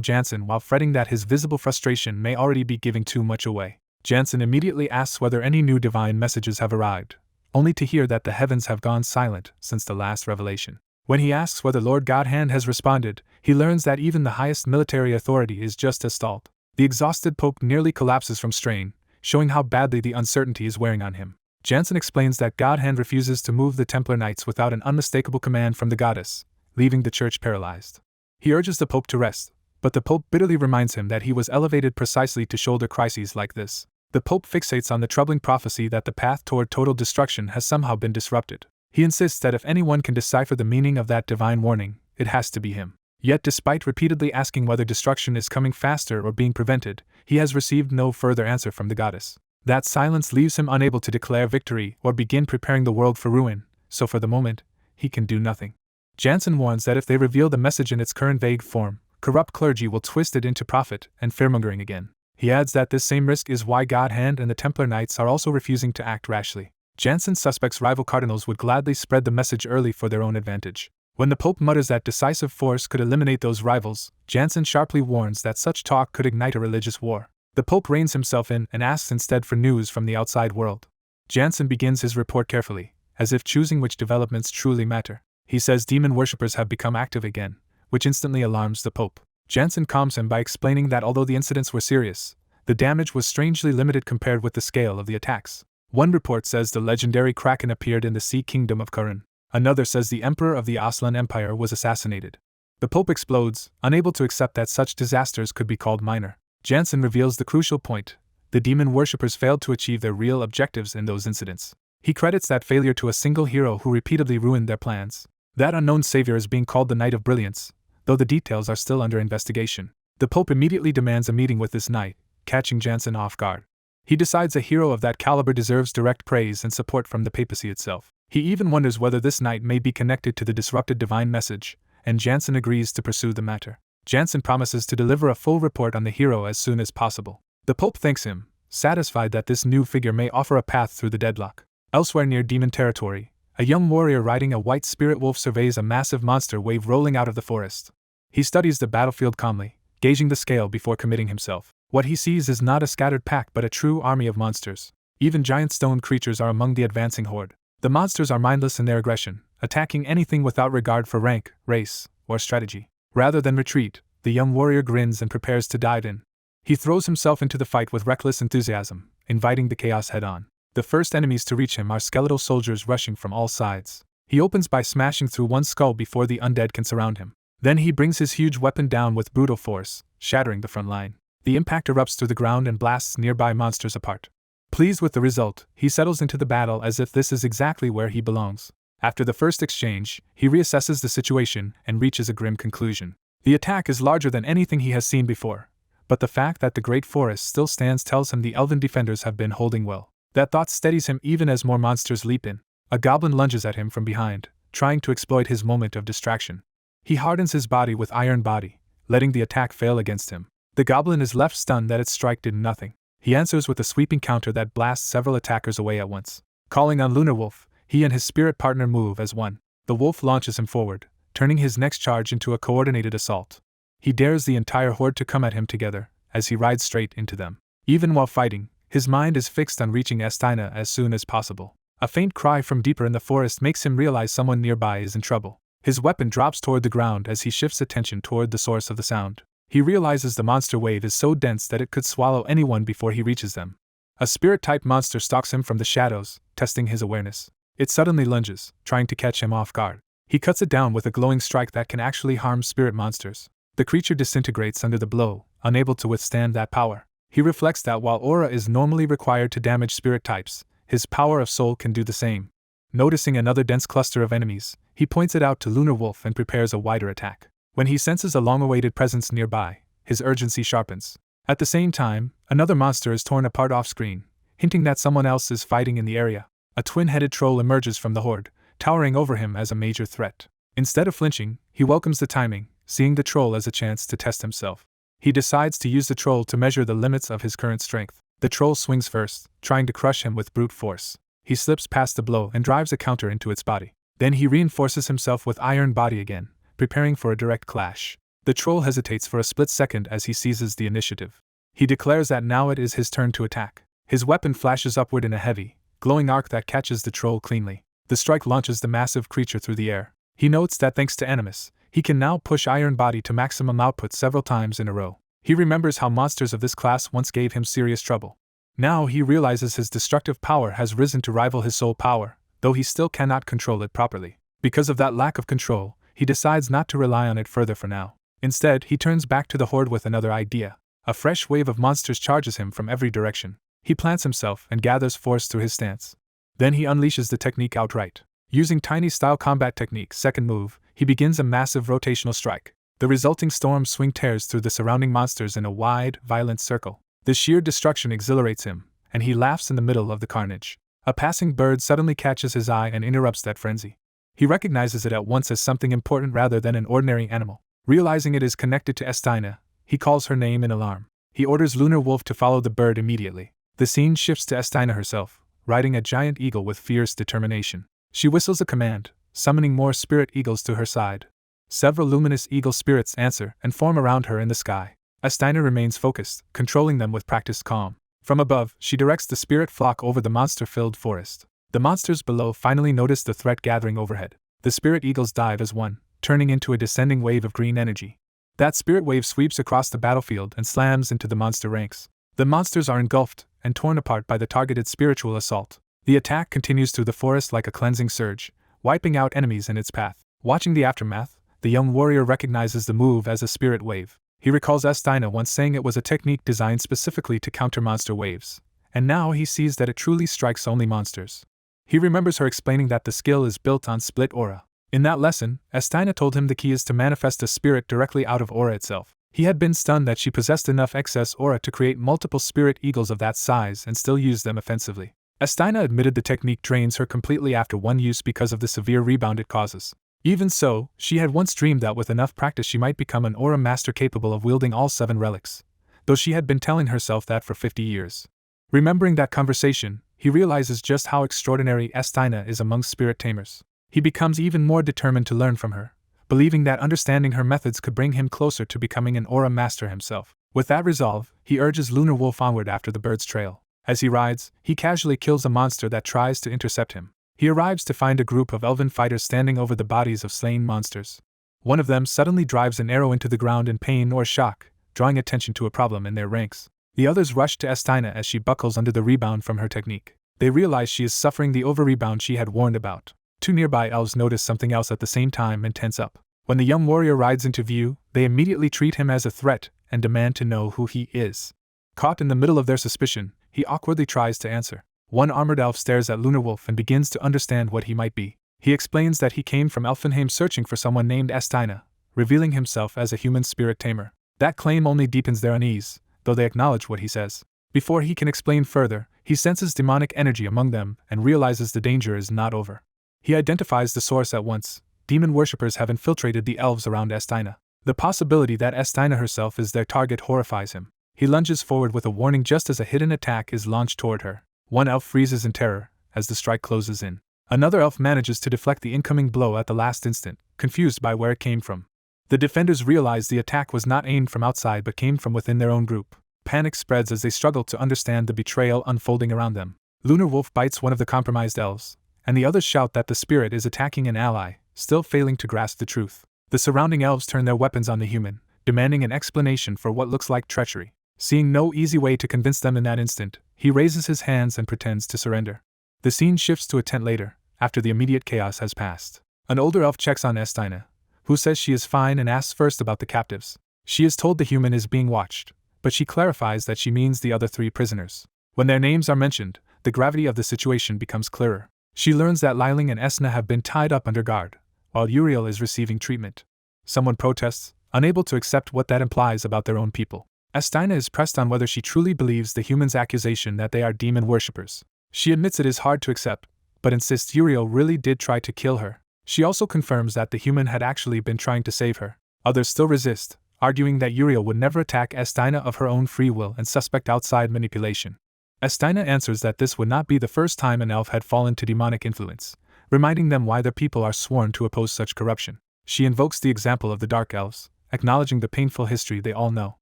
Jansen while fretting that his visible frustration may already be giving too much away. Jansen immediately asks whether any new divine messages have arrived, only to hear that the heavens have gone silent since the last revelation. When he asks whether Lord Godhand has responded, he learns that even the highest military authority is just as stalled. The exhausted Pope nearly collapses from strain, showing how badly the uncertainty is wearing on him. Jansen explains that Godhand refuses to move the Templar Knights without an unmistakable command from the goddess, leaving the church paralyzed. He urges the Pope to rest, but the Pope bitterly reminds him that he was elevated precisely to shoulder crises like this. The Pope fixates on the troubling prophecy that the path toward total destruction has somehow been disrupted. He insists that if anyone can decipher the meaning of that divine warning, it has to be him. Yet despite repeatedly asking whether destruction is coming faster or being prevented, he has received no further answer from the goddess. That silence leaves him unable to declare victory or begin preparing the world for ruin, so for the moment, he can do nothing. Jansen warns that if they reveal the message in its current vague form, corrupt clergy will twist it into profit and fearmongering again. He adds that this same risk is why Godhand and the Templar Knights are also refusing to act rashly. Jansen suspects rival cardinals would gladly spread the message early for their own advantage. When the Pope mutters that decisive force could eliminate those rivals, Jansen sharply warns that such talk could ignite a religious war. The Pope reins himself in and asks instead for news from the outside world. Jansen begins his report carefully, as if choosing which developments truly matter. He says demon worshippers have become active again, which instantly alarms the Pope. Jansen calms him by explaining that although the incidents were serious, the damage was strangely limited compared with the scale of the attacks. One report says the legendary Kraken appeared in the Sea Kingdom of Kurun. Another says the Emperor of the Aslan Empire was assassinated. The Pope explodes, unable to accept that such disasters could be called minor. Jansen reveals the crucial point: the demon worshippers failed to achieve their real objectives in those incidents. He credits that failure to a single hero who repeatedly ruined their plans. That unknown savior is being called the Knight of Brilliance, though the details are still under investigation. The Pope immediately demands a meeting with this knight, catching Jansen off guard. He decides a hero of that caliber deserves direct praise and support from the papacy itself. He even wonders whether this knight may be connected to the disrupted divine message, and Jansen agrees to pursue the matter. Jansen promises to deliver a full report on the hero as soon as possible. The Pope thanks him, satisfied that this new figure may offer a path through the deadlock. Elsewhere near demon territory, a young warrior riding a white spirit wolf surveys a massive monster wave rolling out of the forest. He studies the battlefield calmly, gauging the scale before committing himself. What he sees is not a scattered pack but a true army of monsters. Even giant stone creatures are among the advancing horde. The monsters are mindless in their aggression, attacking anything without regard for rank, race, or strategy. Rather than retreat, the young warrior grins and prepares to dive in. He throws himself into the fight with reckless enthusiasm, inviting the chaos head-on. The first enemies to reach him are skeletal soldiers rushing from all sides. He opens by smashing through one skull before the undead can surround him. Then he brings his huge weapon down with brutal force, shattering the front line. The impact erupts through the ground and blasts nearby monsters apart. Pleased with the result, he settles into the battle as if this is exactly where he belongs. After the first exchange, he reassesses the situation and reaches a grim conclusion. The attack is larger than anything he has seen before, but the fact that the great forest still stands tells him the elven defenders have been holding well. That thought steadies him even as more monsters leap in. A goblin lunges at him from behind, trying to exploit his moment of distraction. He hardens his body with iron body, letting the attack fail against him. The goblin is left stunned that its strike did nothing. He answers with a sweeping counter that blasts several attackers away at once. Calling on Lunar Wolf, he and his spirit partner move as one. The wolf launches him forward, turning his next charge into a coordinated assault. He dares the entire horde to come at him together, as he rides straight into them. Even while fighting, his mind is fixed on reaching Estina as soon as possible. A faint cry from deeper in the forest makes him realize someone nearby is in trouble. His weapon drops toward the ground as he shifts attention toward the source of the sound. He realizes the monster wave is so dense that it could swallow anyone before he reaches them. A spirit-type monster stalks him from the shadows, testing his awareness. It suddenly lunges, trying to catch him off guard. He cuts it down with a glowing strike that can actually harm spirit monsters. The creature disintegrates under the blow, unable to withstand that power. He reflects that while aura is normally required to damage spirit types, his power of soul can do the same. Noticing another dense cluster of enemies, he points it out to Lunar Wolf and prepares a wider attack. When he senses a long-awaited presence nearby, his urgency sharpens. At the same time, another monster is torn apart off-screen, hinting that someone else is fighting in the area. A twin-headed troll emerges from the horde, towering over him as a major threat. Instead of flinching, he welcomes the timing, seeing the troll as a chance to test himself. He decides to use the troll to measure the limits of his current strength. The troll swings first, trying to crush him with brute force. He slips past the blow and drives a counter into its body. Then he reinforces himself with iron body again, preparing for a direct clash. The troll hesitates for a split second as he seizes the initiative. He declares that now it is his turn to attack. His weapon flashes upward in a heavy, glowing arc that catches the troll cleanly. The strike launches the massive creature through the air. He notes that thanks to Animus, he can now push iron body to maximum output several times in a row. He remembers how monsters of this class once gave him serious trouble. Now he realizes his destructive power has risen to rival his soul power, though he still cannot control it properly. Because of that lack of control, he decides not to rely on it further for now. Instead, he turns back to the horde with another idea. A fresh wave of monsters charges him from every direction. He plants himself and gathers force through his stance. Then he unleashes the technique outright. Using tiny-style combat technique second move, he begins a massive rotational strike. The resulting storm swing tears through the surrounding monsters in a wide, violent circle. The sheer destruction exhilarates him, and he laughs in the middle of the carnage. A passing bird suddenly catches his eye and interrupts that frenzy. He recognizes it at once as something important rather than an ordinary animal. Realizing it is connected to Estina, he calls her name in alarm. He orders Lunar Wolf to follow the bird immediately. The scene shifts to Estina herself, riding a giant eagle with fierce determination. She whistles a command, summoning more spirit eagles to her side. Several luminous eagle spirits answer and form around her in the sky. Estina remains focused, controlling them with practiced calm. From above, she directs the spirit flock over the monster-filled forest. The monsters below finally notice the threat gathering overhead. The spirit eagles dive as one, turning into a descending wave of green energy. That spirit wave sweeps across the battlefield and slams into the monster ranks. The monsters are engulfed and torn apart by the targeted spiritual assault. The attack continues through the forest like a cleansing surge, wiping out enemies in its path. Watching the aftermath, the young warrior recognizes the move as a spirit wave. He recalls Estina once saying it was a technique designed specifically to counter monster waves, and now he sees that it truly strikes only monsters. He remembers her explaining that the skill is built on split aura. In that lesson, Estina told him the key is to manifest a spirit directly out of aura itself. He had been stunned that she possessed enough excess aura to create multiple spirit eagles of that size and still use them offensively. Estina admitted the technique drains her completely after one use because of the severe rebound it causes. Even so, she had once dreamed that with enough practice she might become an aura master capable of wielding all 7 relics, though she had been telling herself that for 50 years. Remembering that conversation, he realizes just how extraordinary Estina is among spirit tamers. He becomes even more determined to learn from her, believing that understanding her methods could bring him closer to becoming an aura master himself. With that resolve, he urges Lunar Wolf onward after the bird's trail. As he rides, he casually kills a monster that tries to intercept him. He arrives to find a group of elven fighters standing over the bodies of slain monsters. One of them suddenly drives an arrow into the ground in pain or shock, drawing attention to a problem in their ranks. The others rush to Estina as she buckles under the rebound from her technique. They realize she is suffering the over-rebound she had warned about. 2 nearby elves notice something else at the same time and tense up. When the young warrior rides into view, they immediately treat him as a threat and demand to know who he is. Caught in the middle of their suspicion, he awkwardly tries to answer. One armored elf stares at Lunar Wolf and begins to understand what he might be. He explains that he came from Elfenheim searching for someone named Estina, revealing himself as a human spirit tamer. That claim only deepens their unease, though they acknowledge what he says. Before he can explain further, He senses demonic energy among them and realizes the danger is not over. He identifies the source at once. Demon worshippers have infiltrated the elves around Estina. The possibility that Estina herself is their target horrifies him. He lunges forward with a warning just as a hidden attack is launched toward her. One elf freezes in terror as the strike closes in. Another elf manages to deflect the incoming blow at the last instant, confused by where it came from. The defenders realize the attack was not aimed from outside but came from within their own group. Panic spreads as they struggle to understand the betrayal unfolding around them. Lunar Wolf bites one of the compromised elves, and the others shout that the spirit is attacking an ally, still failing to grasp the truth. The surrounding elves turn their weapons on the human, demanding an explanation for what looks like treachery. Seeing no easy way to convince them in that instant, he raises his hands and pretends to surrender. The scene shifts to a tent later, after the immediate chaos has passed. An older elf checks on Estina, who says she is fine and asks first about the captives. She is told the human is being watched, but she clarifies that she means the other 3 prisoners. When their names are mentioned, the gravity of the situation becomes clearer. She learns that Liling and Esna have been tied up under guard, while Uriel is receiving treatment. Someone protests, unable to accept what that implies about their own people. Estina is pressed on whether she truly believes the human's accusation that they are demon worshippers. She admits it is hard to accept, but insists Uriel really did try to kill her. She also confirms that the human had actually been trying to save her. Others still resist, arguing that Uriel would never attack Estina of her own free will and suspect outside manipulation. Estina answers that this would not be the first time an elf had fallen to demonic influence, reminding them why their people are sworn to oppose such corruption. She invokes the example of the Dark Elves, acknowledging the painful history they all know.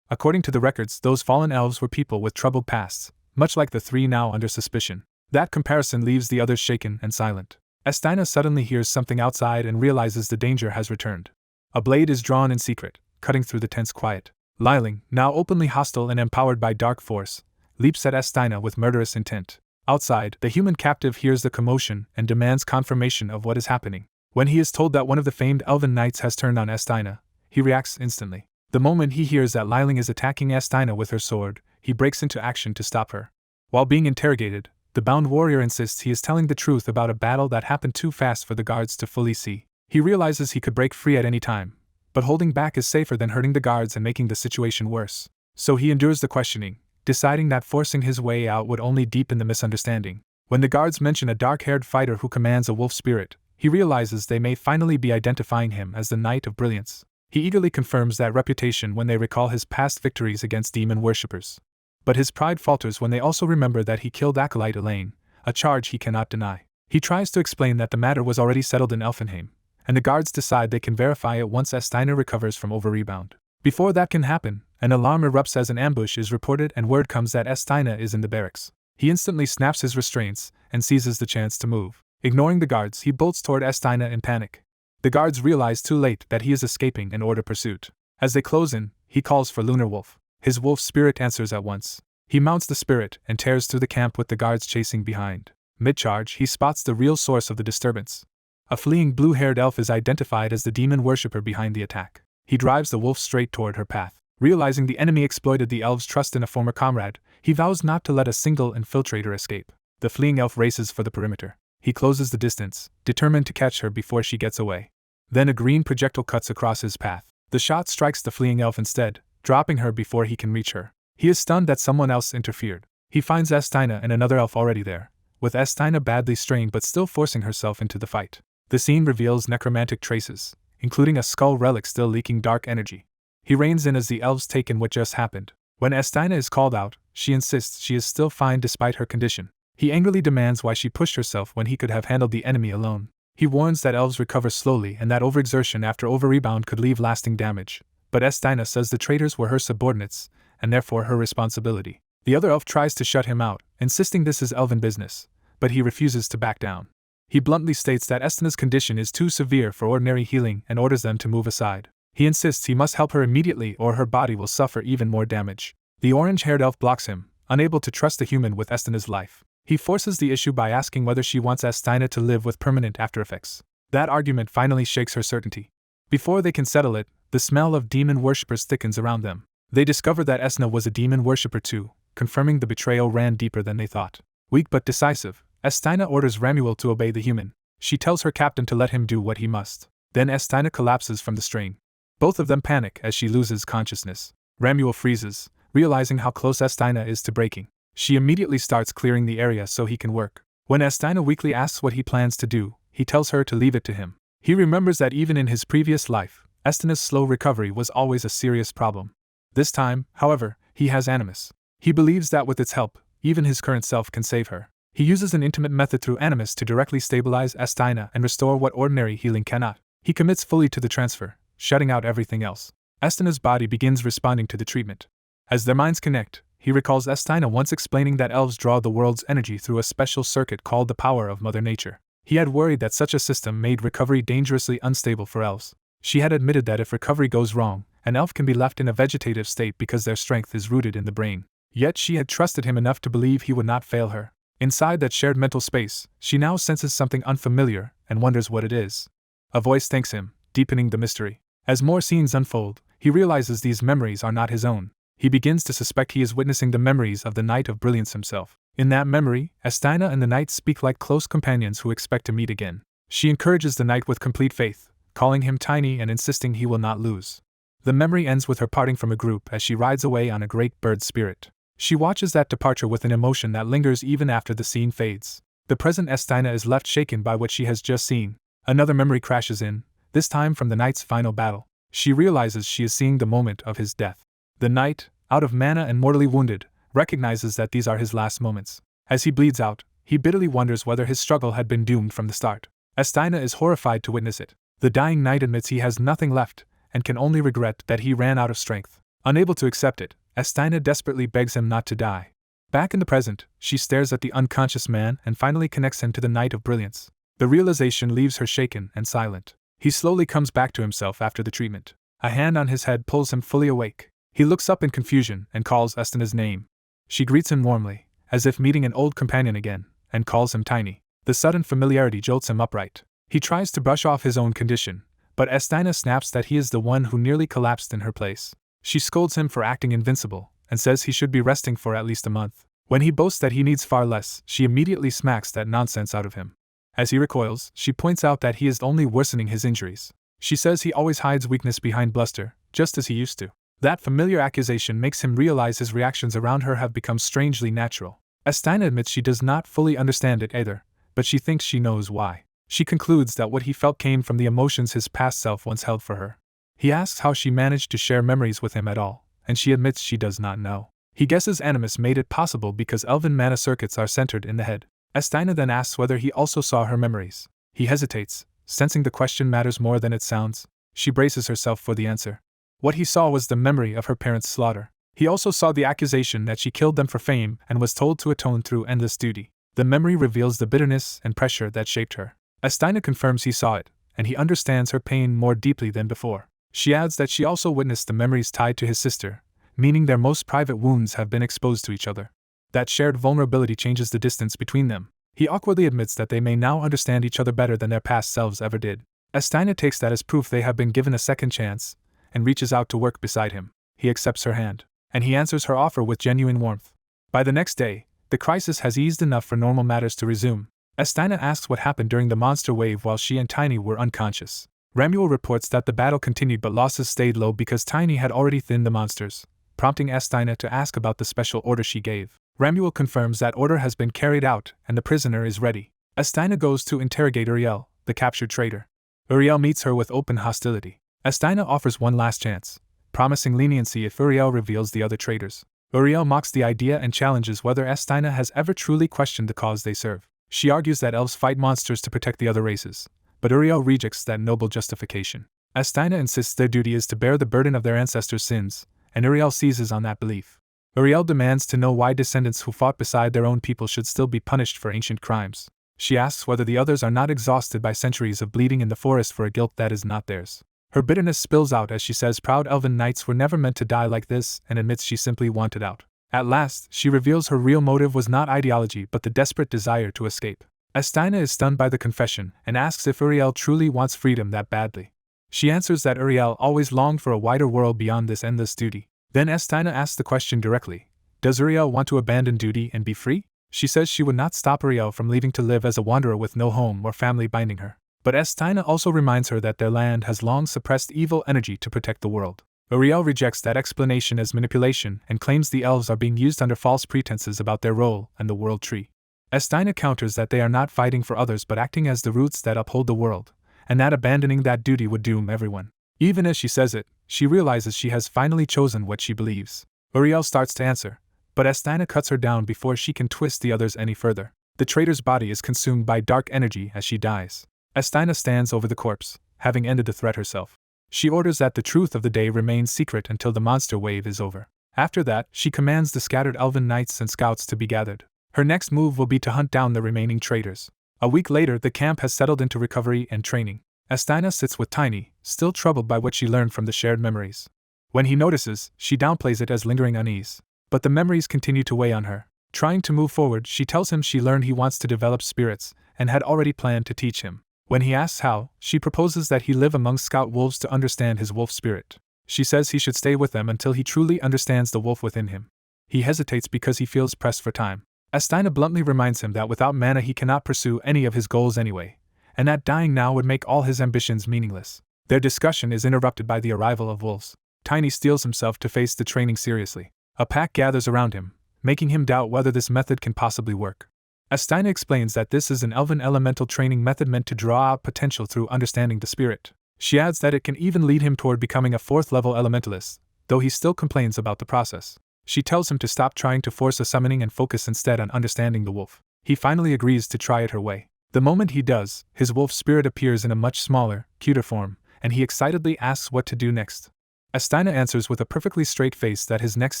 According to the records, those fallen elves were people with troubled pasts, much like the 3 now under suspicion. That comparison leaves the others shaken and silent. Estina suddenly hears something outside and realizes the danger has returned. A blade is drawn in secret, cutting through the tense quiet. Liling, now openly hostile and empowered by dark force, leaps at Estina with murderous intent. Outside, the human captive hears the commotion and demands confirmation of what is happening. When he is told that one of the famed elven knights has turned on Estina, he reacts instantly. The moment he hears that Liling is attacking Estina with her sword, he breaks into action to stop her. While being interrogated, the bound warrior insists he is telling the truth about a battle that happened too fast for the guards to fully see. He realizes he could break free at any time, but holding back is safer than hurting the guards and making the situation worse. So he endures the questioning, deciding that forcing his way out would only deepen the misunderstanding. When the guards mention a dark-haired fighter who commands a wolf spirit, he realizes they may finally be identifying him as the Knight of Brilliance. He eagerly confirms that reputation when they recall his past victories against demon worshippers. But his pride falters when they also remember that he killed Acolyte Elaine, a charge he cannot deny. He tries to explain that the matter was already settled in Elfenheim, and the guards decide they can verify it once Estina recovers from overrebound. Before that can happen, an alarm erupts as an ambush is reported and word comes that Estina is in the barracks. He instantly snaps his restraints and seizes the chance to move. Ignoring the guards, he bolts toward Estina in panic. The guards realize too late that he is escaping and order pursuit. As they close in, he calls for Lunar Wolf. His wolf spirit answers at once. He mounts the spirit and tears through the camp with the guards chasing behind. Mid-charge, he spots the real source of the disturbance. A fleeing blue-haired elf is identified as the demon worshipper behind the attack. He drives the wolf straight toward her path. Realizing the enemy exploited the elf's trust in a former comrade, he vows not to let a single infiltrator escape. The fleeing elf races for the perimeter. He closes the distance, determined to catch her before she gets away. Then a green projectile cuts across his path. The shot strikes the fleeing elf instead, dropping her before he can reach her. He is stunned that someone else interfered. He finds Estina and another elf already there, with Estina badly strained but still forcing herself into the fight. The scene reveals necromantic traces, including a skull relic still leaking dark energy. He reins in as the elves take in what just happened. When Estina is called out, she insists she is still fine despite her condition. He angrily demands why she pushed herself when he could have handled the enemy alone. He warns that elves recover slowly and that overexertion after overrebound could leave lasting damage. But Estina says the traitors were her subordinates, and therefore her responsibility. The other elf tries to shut him out, insisting this is elven business, but he refuses to back down. He bluntly states that Estina's condition is too severe for ordinary healing and orders them to move aside. He insists he must help her immediately or her body will suffer even more damage. The orange-haired elf blocks him, unable to trust the human with Estina's life. He forces the issue by asking whether she wants Estina to live with permanent aftereffects. That argument finally shakes her certainty. Before they can settle it, the smell of demon worshippers thickens around them. They discover that Esna was a demon worshipper too, confirming the betrayal ran deeper than they thought. Weak but decisive, Estina orders Ramuel to obey the human. She tells her captain to let him do what he must. Then Estina collapses from the strain. Both of them panic as she loses consciousness. Ramuel freezes, realizing how close Estina is to breaking. She immediately starts clearing the area so he can work. When Estina weakly asks what he plans to do, he tells her to leave it to him. He remembers that even in his previous life, Estina's slow recovery was always a serious problem. This time, however, he has animus. He believes that with its help, even his current self can save her. He uses an intimate method through animus to directly stabilize Estina and restore what ordinary healing cannot. He commits fully to the transfer, shutting out everything else. Estina's body begins responding to the treatment. As their minds connect, he recalls Estina once explaining that elves draw the world's energy through a special circuit called the power of Mother Nature. He had worried that such a system made recovery dangerously unstable for elves. She had admitted that if recovery goes wrong, an elf can be left in a vegetative state because their strength is rooted in the brain. Yet she had trusted him enough to believe he would not fail her. Inside that shared mental space, she now senses something unfamiliar and wonders what it is. A voice thanks him, deepening the mystery. As more scenes unfold, he realizes these memories are not his own. He begins to suspect he is witnessing the memories of the Knight of Brilliance himself. In that memory, Estina and the Knight speak like close companions who expect to meet again. She encourages the Knight with complete faith, calling him tiny and insisting he will not lose. The memory ends with her parting from a group as she rides away on a great bird spirit. She watches that departure with an emotion that lingers even after the scene fades. The present Estina is left shaken by what she has just seen. Another memory crashes in, this time from the Knight's final battle. She realizes she is seeing the moment of his death. The Knight, out of mana and mortally wounded, recognizes that these are his last moments. As he bleeds out, he bitterly wonders whether his struggle had been doomed from the start. Estina is horrified to witness it. The dying Knight admits he has nothing left, and can only regret that he ran out of strength. Unable to accept it, Estina desperately begs him not to die. Back in the present, she stares at the unconscious man and finally connects him to the Knight of Brilliance. The realization leaves her shaken and silent. He slowly comes back to himself after the treatment. A hand on his head pulls him fully awake. He looks up in confusion and calls Estina's name. She greets him warmly, as if meeting an old companion again, and calls him tiny. The sudden familiarity jolts him upright. He tries to brush off his own condition, but Estina snaps that he is the one who nearly collapsed in her place. She scolds him for acting invincible, and says he should be resting for at least a month. When he boasts that he needs far less, she immediately smacks that nonsense out of him. As he recoils, she points out that he is only worsening his injuries. She says he always hides weakness behind bluster, just as he used to. That familiar accusation makes him realize his reactions around her have become strangely natural. Estina admits she does not fully understand it either, but she thinks she knows why. She concludes that what he felt came from the emotions his past self once held for her. He asks how she managed to share memories with him at all, and she admits she does not know. He guesses animus made it possible because elven mana circuits are centered in the head. Estina then asks whether he also saw her memories. He hesitates, sensing the question matters more than it sounds. She braces herself for the answer. What he saw was the memory of her parents' slaughter. He also saw the accusation that she killed them for fame and was told to atone through endless duty. The memory reveals the bitterness and pressure that shaped her. Estina confirms he saw it, and he understands her pain more deeply than before. She adds that she also witnessed the memories tied to his sister, meaning their most private wounds have been exposed to each other. That shared vulnerability changes the distance between them. He awkwardly admits that they may now understand each other better than their past selves ever did. Estina takes that as proof they have been given a second chance, and reaches out to work beside him. He accepts her hand, and he answers her offer with genuine warmth. By the next day, the crisis has eased enough for normal matters to resume. Estina asks what happened during the monster wave while she and Tiny were unconscious. Ramuel reports that the battle continued but losses stayed low because Tiny had already thinned the monsters, prompting Estina to ask about the special order she gave. Ramuel confirms that order has been carried out and the prisoner is ready. Estina goes to interrogate Uriel, the captured traitor. Uriel meets her with open hostility. Estina offers one last chance, promising leniency if Uriel reveals the other traitors. Uriel mocks the idea and challenges whether Estina has ever truly questioned the cause they serve. She argues that elves fight monsters to protect the other races, but Uriel rejects that noble justification. Estina insists their duty is to bear the burden of their ancestors' sins, and Uriel seizes on that belief. Uriel demands to know why descendants who fought beside their own people should still be punished for ancient crimes. She asks whether the others are not exhausted by centuries of bleeding in the forest for a guilt that is not theirs. Her bitterness spills out as she says proud elven knights were never meant to die like this and admits she simply wanted out. At last, she reveals her real motive was not ideology but the desperate desire to escape. Estina is stunned by the confession and asks if Uriel truly wants freedom that badly. She answers that Uriel always longed for a wider world beyond this endless duty. Then Estina asks the question directly, does Uriel want to abandon duty and be free? She says she would not stop Uriel from leaving to live as a wanderer with no home or family binding her. But Estina also reminds her that their land has long suppressed evil energy to protect the world. Uriel rejects that explanation as manipulation and claims the elves are being used under false pretenses about their role and the world tree. Estina counters that they are not fighting for others but acting as the roots that uphold the world, and that abandoning that duty would doom everyone. Even as she says it, she realizes she has finally chosen what she believes. Uriel starts to answer, but Estina cuts her down before she can twist the others any further. The traitor's body is consumed by dark energy as she dies. Estina stands over the corpse, having ended the threat herself. She orders that the truth of the day remains secret until the monster wave is over. After that, she commands the scattered elven knights and scouts to be gathered. Her next move will be to hunt down the remaining traitors. A week later, the camp has settled into recovery and training. Estina sits with Tiny, still troubled by what she learned from the shared memories. When he notices, she downplays it as lingering unease. But the memories continue to weigh on her. Trying to move forward, she tells him she learned he wants to develop spirits, and had already planned to teach him. When he asks how, she proposes that he live among scout wolves to understand his wolf spirit. She says he should stay with them until he truly understands the wolf within him. He hesitates because he feels pressed for time. Estina bluntly reminds him that without mana he cannot pursue any of his goals anyway, and that dying now would make all his ambitions meaningless. Their discussion is interrupted by the arrival of wolves. Tiny steels himself to face the training seriously. A pack gathers around him, making him doubt whether this method can possibly work. Estina explains that this is an elven elemental training method meant to draw out potential through understanding the spirit. She adds that it can even lead him toward becoming a 4th-level elementalist, though he still complains about the process. She tells him to stop trying to force a summoning and focus instead on understanding the wolf. He finally agrees to try it her way. The moment he does, his wolf spirit appears in a much smaller, cuter form, and he excitedly asks what to do next. Estina answers with a perfectly straight face that his next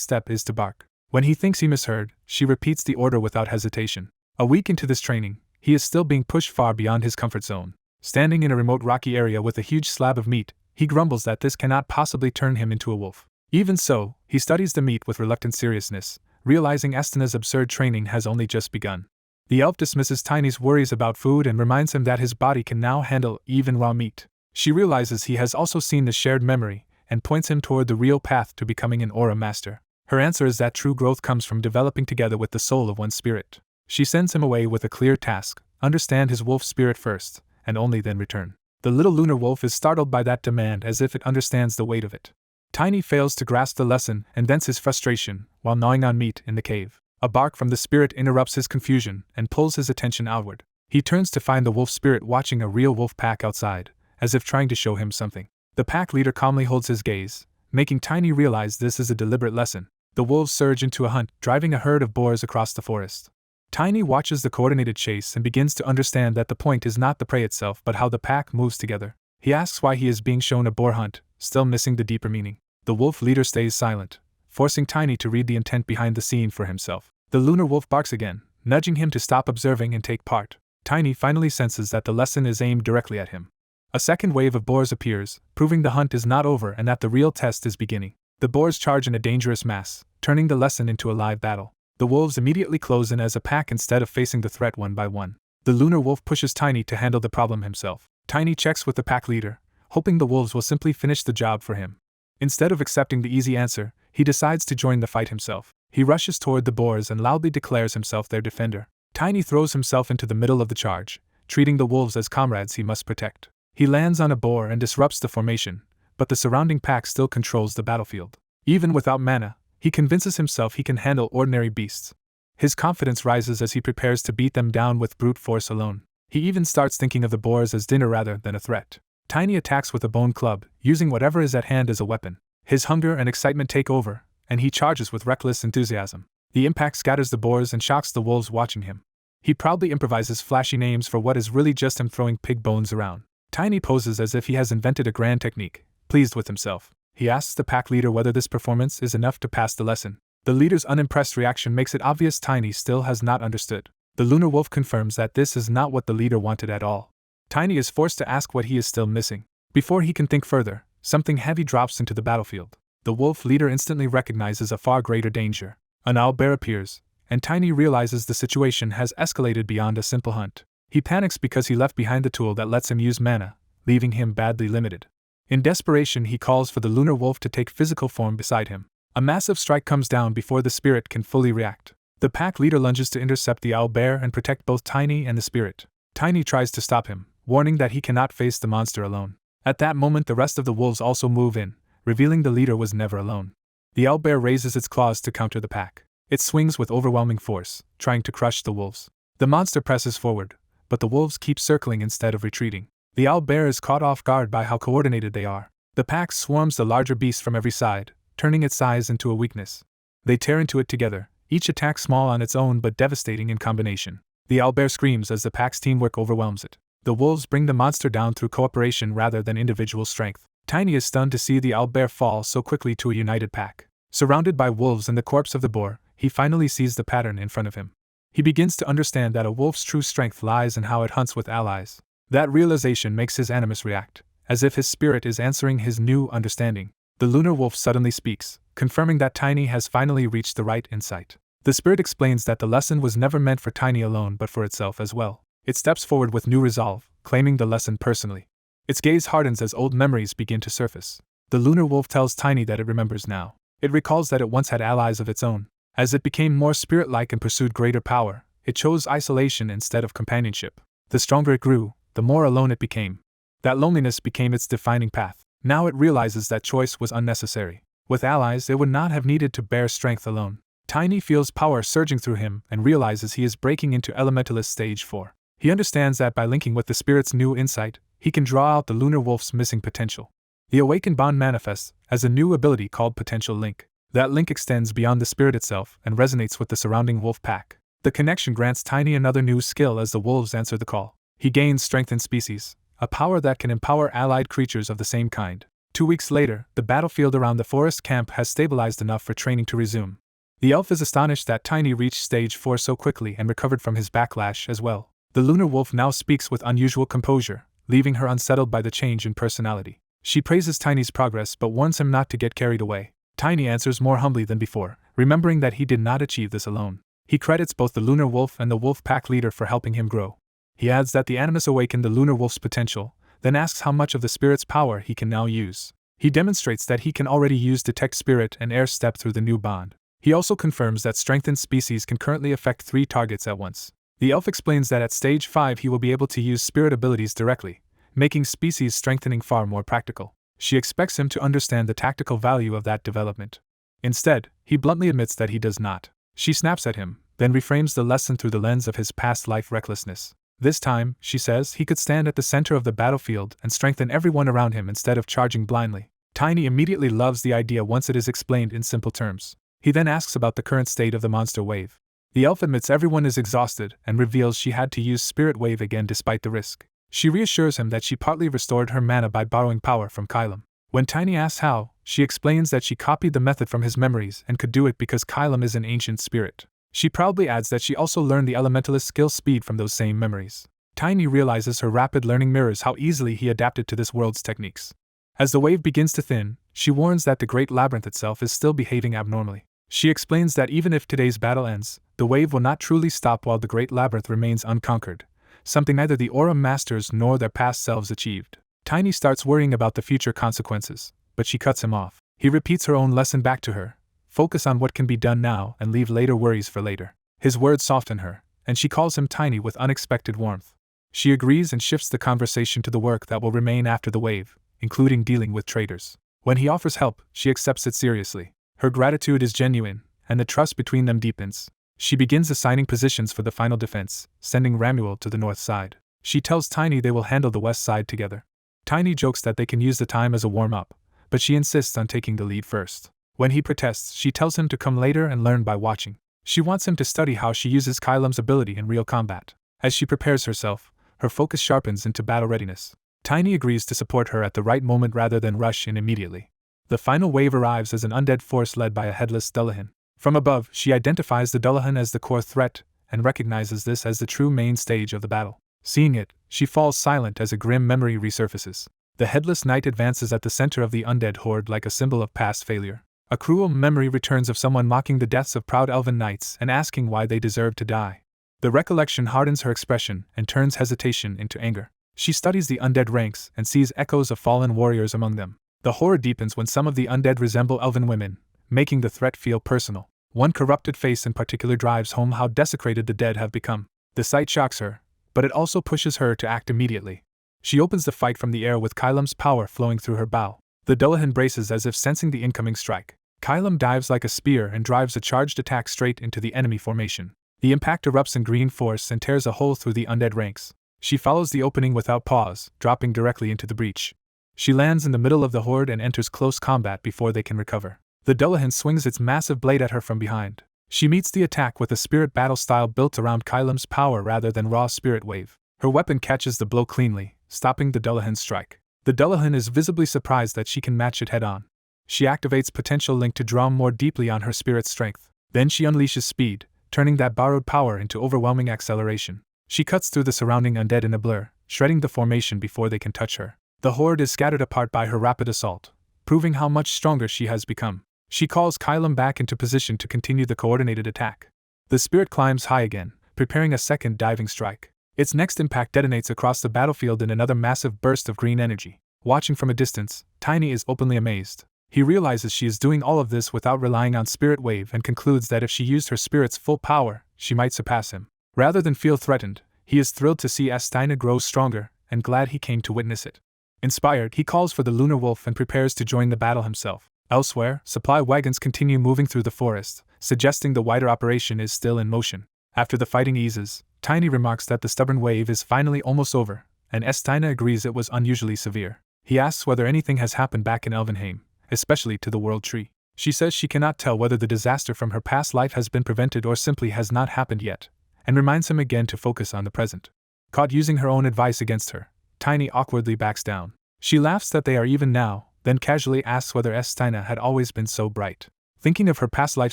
step is to bark. When he thinks he misheard, she repeats the order without hesitation. A week into this training, he is still being pushed far beyond his comfort zone. Standing in a remote rocky area with a huge slab of meat, he grumbles that this cannot possibly turn him into a wolf. Even so, he studies the meat with reluctant seriousness, realizing Estina's absurd training has only just begun. The elf dismisses Tiny's worries about food and reminds him that his body can now handle even raw meat. She realizes he has also seen the shared memory, and points him toward the real path to becoming an aura master. Her answer is that true growth comes from developing together with the soul of one's spirit. She sends him away with a clear task: understand his wolf spirit first, and only then return. The little lunar wolf is startled by that demand as if it understands the weight of it. Tiny fails to grasp the lesson and vents his frustration while gnawing on meat in the cave. A bark from the spirit interrupts his confusion and pulls his attention outward. He turns to find the wolf spirit watching a real wolf pack outside, as if trying to show him something. The pack leader calmly holds his gaze, making Tiny realize this is a deliberate lesson. The wolves surge into a hunt, driving a herd of boars across the forest. Tiny watches the coordinated chase and begins to understand that the point is not the prey itself but how the pack moves together. He asks why he is being shown a boar hunt, still missing the deeper meaning. The wolf leader stays silent, forcing Tiny to read the intent behind the scene for himself. The lunar wolf barks again, nudging him to stop observing and take part. Tiny finally senses that the lesson is aimed directly at him. A second wave of boars appears, proving the hunt is not over and that the real test is beginning. The boars charge in a dangerous mass, turning the lesson into a live battle. The wolves immediately close in as a pack instead of facing the threat one by one. The lunar wolf pushes Tiny to handle the problem himself. Tiny checks with the pack leader, hoping the wolves will simply finish the job for him. Instead of accepting the easy answer, he decides to join the fight himself. He rushes toward the boars and loudly declares himself their defender. Tiny throws himself into the middle of the charge, treating the wolves as comrades he must protect. He lands on a boar and disrupts the formation, but the surrounding pack still controls the battlefield. Even without mana, he convinces himself he can handle ordinary beasts. His confidence rises as he prepares to beat them down with brute force alone. He even starts thinking of the boars as dinner rather than a threat. Tiny attacks with a bone club, using whatever is at hand as a weapon. His hunger and excitement take over, and he charges with reckless enthusiasm. The impact scatters the boars and shocks the wolves watching him. He proudly improvises flashy names for what is really just him throwing pig bones around. Tiny poses as if he has invented a grand technique. Pleased with himself, he asks the pack leader whether this performance is enough to pass the lesson. The leader's unimpressed reaction makes it obvious Tiny still has not understood. The lunar wolf confirms that this is not what the leader wanted at all. Tiny is forced to ask what he is still missing. Before he can think further, something heavy drops into the battlefield. The wolf leader instantly recognizes a far greater danger. An owlbear appears, and Tiny realizes the situation has escalated beyond a simple hunt. He panics because he left behind the tool that lets him use mana, leaving him badly limited. In desperation, he calls for the lunar wolf to take physical form beside him. A massive strike comes down before the spirit can fully react. The pack leader lunges to intercept the owlbear and protect both Tiny and the spirit. Tiny tries to stop him, warning that he cannot face the monster alone. At that moment, the rest of the wolves also move in, revealing the leader was never alone. The owlbear raises its claws to counter the pack. It swings with overwhelming force, trying to crush the wolves. The monster presses forward, but the wolves keep circling instead of retreating. The owlbear is caught off guard by how coordinated they are. The pack swarms the larger beast from every side, turning its size into a weakness. They tear into it together, each attack small on its own but devastating in combination. The owlbear screams as the pack's teamwork overwhelms it. The wolves bring the monster down through cooperation rather than individual strength. Tiny is stunned to see the owlbear fall so quickly to a united pack. Surrounded by wolves and the corpse of the boar, he finally sees the pattern in front of him. He begins to understand that a wolf's true strength lies in how it hunts with allies. That realization makes his animus react, as if his spirit is answering his new understanding. The lunar wolf suddenly speaks, confirming that Tiny has finally reached the right insight. The spirit explains that the lesson was never meant for Tiny alone but for itself as well. It steps forward with new resolve, claiming the lesson personally. Its gaze hardens as old memories begin to surface. The lunar wolf tells Tiny that it remembers now. It recalls that it once had allies of its own. As it became more spirit-like and pursued greater power, it chose isolation instead of companionship. The stronger it grew, the more alone it became. That loneliness became its defining path. Now it realizes that choice was unnecessary. With allies, it would not have needed to bear strength alone. Tiny feels power surging through him and realizes he is breaking into Elementalist Stage 4. He understands that by linking with the spirit's new insight, he can draw out the lunar wolf's missing potential. The awakened bond manifests as a new ability called Potential Link. That link extends beyond the spirit itself and resonates with the surrounding wolf pack. The connection grants Tiny another new skill as the wolves answer the call. He gains Strength in Species, a power that can empower allied creatures of the same kind. 2 weeks later, the battlefield around the forest camp has stabilized enough for training to resume. The elf is astonished that Tiny reached Stage 4 so quickly and recovered from his backlash as well. The lunar wolf now speaks with unusual composure, leaving her unsettled by the change in personality. She praises Tiny's progress but warns him not to get carried away. Tiny answers more humbly than before, remembering that he did not achieve this alone. He credits both the lunar wolf and the wolf pack leader for helping him grow. He adds that the animus awakened the lunar wolf's potential, then asks how much of the spirit's power he can now use. He demonstrates that he can already use Detect Spirit and Air Step through the new bond. He also confirms that Strengthened Species can currently affect 3 targets at once. The elf explains that at Stage 5 he will be able to use spirit abilities directly, making species strengthening far more practical. She expects him to understand the tactical value of that development. Instead, he bluntly admits that he does not. She snaps at him, then reframes the lesson through the lens of his past life recklessness. This time, she says, he could stand at the center of the battlefield and strengthen everyone around him instead of charging blindly. Tiny immediately loves the idea once it is explained in simple terms. He then asks about the current state of the monster wave. The elf admits everyone is exhausted and reveals she had to use Spirit Wave again despite the risk. She reassures him that she partly restored her mana by borrowing power from Kylam. When Tiny asks how, she explains that she copied the method from his memories and could do it because Kylam is an ancient spirit. She proudly adds that she also learned the elementalist skill speed from those same memories. Tiny realizes her rapid learning mirrors how easily he adapted to this world's techniques. As the wave begins to thin, she warns that the Great Labyrinth itself is still behaving abnormally. She explains that even if today's battle ends, the wave will not truly stop while the Great Labyrinth remains unconquered, something neither the Aura Masters nor their past selves achieved. Tiny starts worrying about the future consequences, but she cuts him off. He repeats her own lesson back to her: focus on what can be done now and leave later worries for later. His words soften her, and she calls him Tiny with unexpected warmth. She agrees and shifts the conversation to the work that will remain after the wave, including dealing with traitors. When he offers help, she accepts it seriously. Her gratitude is genuine, and the trust between them deepens. She begins assigning positions for the final defense, sending Ramuel to the north side. She tells Tiny they will handle the west side together. Tiny jokes that they can use the time as a warm-up, but she insists on taking the lead first. When he protests, she tells him to come later and learn by watching. She wants him to study how she uses Kylam's ability in real combat. As she prepares herself, her focus sharpens into battle readiness. Tiny agrees to support her at the right moment rather than rush in immediately. The final wave arrives as an undead force led by a headless Dullahan. From above, she identifies the Dullahan as the core threat, and recognizes this as the true main stage of the battle. Seeing it, she falls silent as a grim memory resurfaces. The headless knight advances at the center of the undead horde like a symbol of past failure. A cruel memory returns of someone mocking the deaths of proud elven knights and asking why they deserved to die. The recollection hardens her expression and turns hesitation into anger. She studies the undead ranks and sees echoes of fallen warriors among them. The horror deepens when some of the undead resemble elven women, making the threat feel personal. One corrupted face in particular drives home how desecrated the dead have become. The sight shocks her, but it also pushes her to act immediately. She opens the fight from the air with Kylam's power flowing through her bow. The Dullahan braces as if sensing the incoming strike. Kylum dives like a spear and drives a charged attack straight into the enemy formation. The impact erupts in green force and tears a hole through the undead ranks. She follows the opening without pause, dropping directly into the breach. She lands in the middle of the horde and enters close combat before they can recover. The Dullahan swings its massive blade at her from behind. She meets the attack with a spirit battle style built around Kylum's power rather than raw spirit wave. Her weapon catches the blow cleanly, stopping the Dullahan's strike. The Dullahan is visibly surprised that she can match it head-on. She activates Potential Link to draw more deeply on her spirit's strength. Then she unleashes speed, turning that borrowed power into overwhelming acceleration. She cuts through the surrounding undead in a blur, shredding the formation before they can touch her. The horde is scattered apart by her rapid assault, proving how much stronger she has become. She calls Kylum back into position to continue the coordinated attack. The spirit climbs high again, preparing a second diving strike. Its next impact detonates across the battlefield in another massive burst of green energy. Watching from a distance, Tiny is openly amazed. He realizes she is doing all of this without relying on Spirit Wave and concludes that if she used her spirit's full power, she might surpass him. Rather than feel threatened, he is thrilled to see Astina grow stronger and glad he came to witness it. Inspired, he calls for the Lunar Wolf and prepares to join the battle himself. Elsewhere, supply wagons continue moving through the forest, suggesting the wider operation is still in motion. After the fighting eases, Tiny remarks that the stubborn wave is finally almost over, and Estina agrees it was unusually severe. He asks whether anything has happened back in Elvenheim, especially to the World Tree. She says she cannot tell whether the disaster from her past life has been prevented or simply has not happened yet, and reminds him again to focus on the present. Caught using her own advice against her, Tiny awkwardly backs down. She laughs that they are even now, then casually asks whether Estina had always been so bright. Thinking of her past life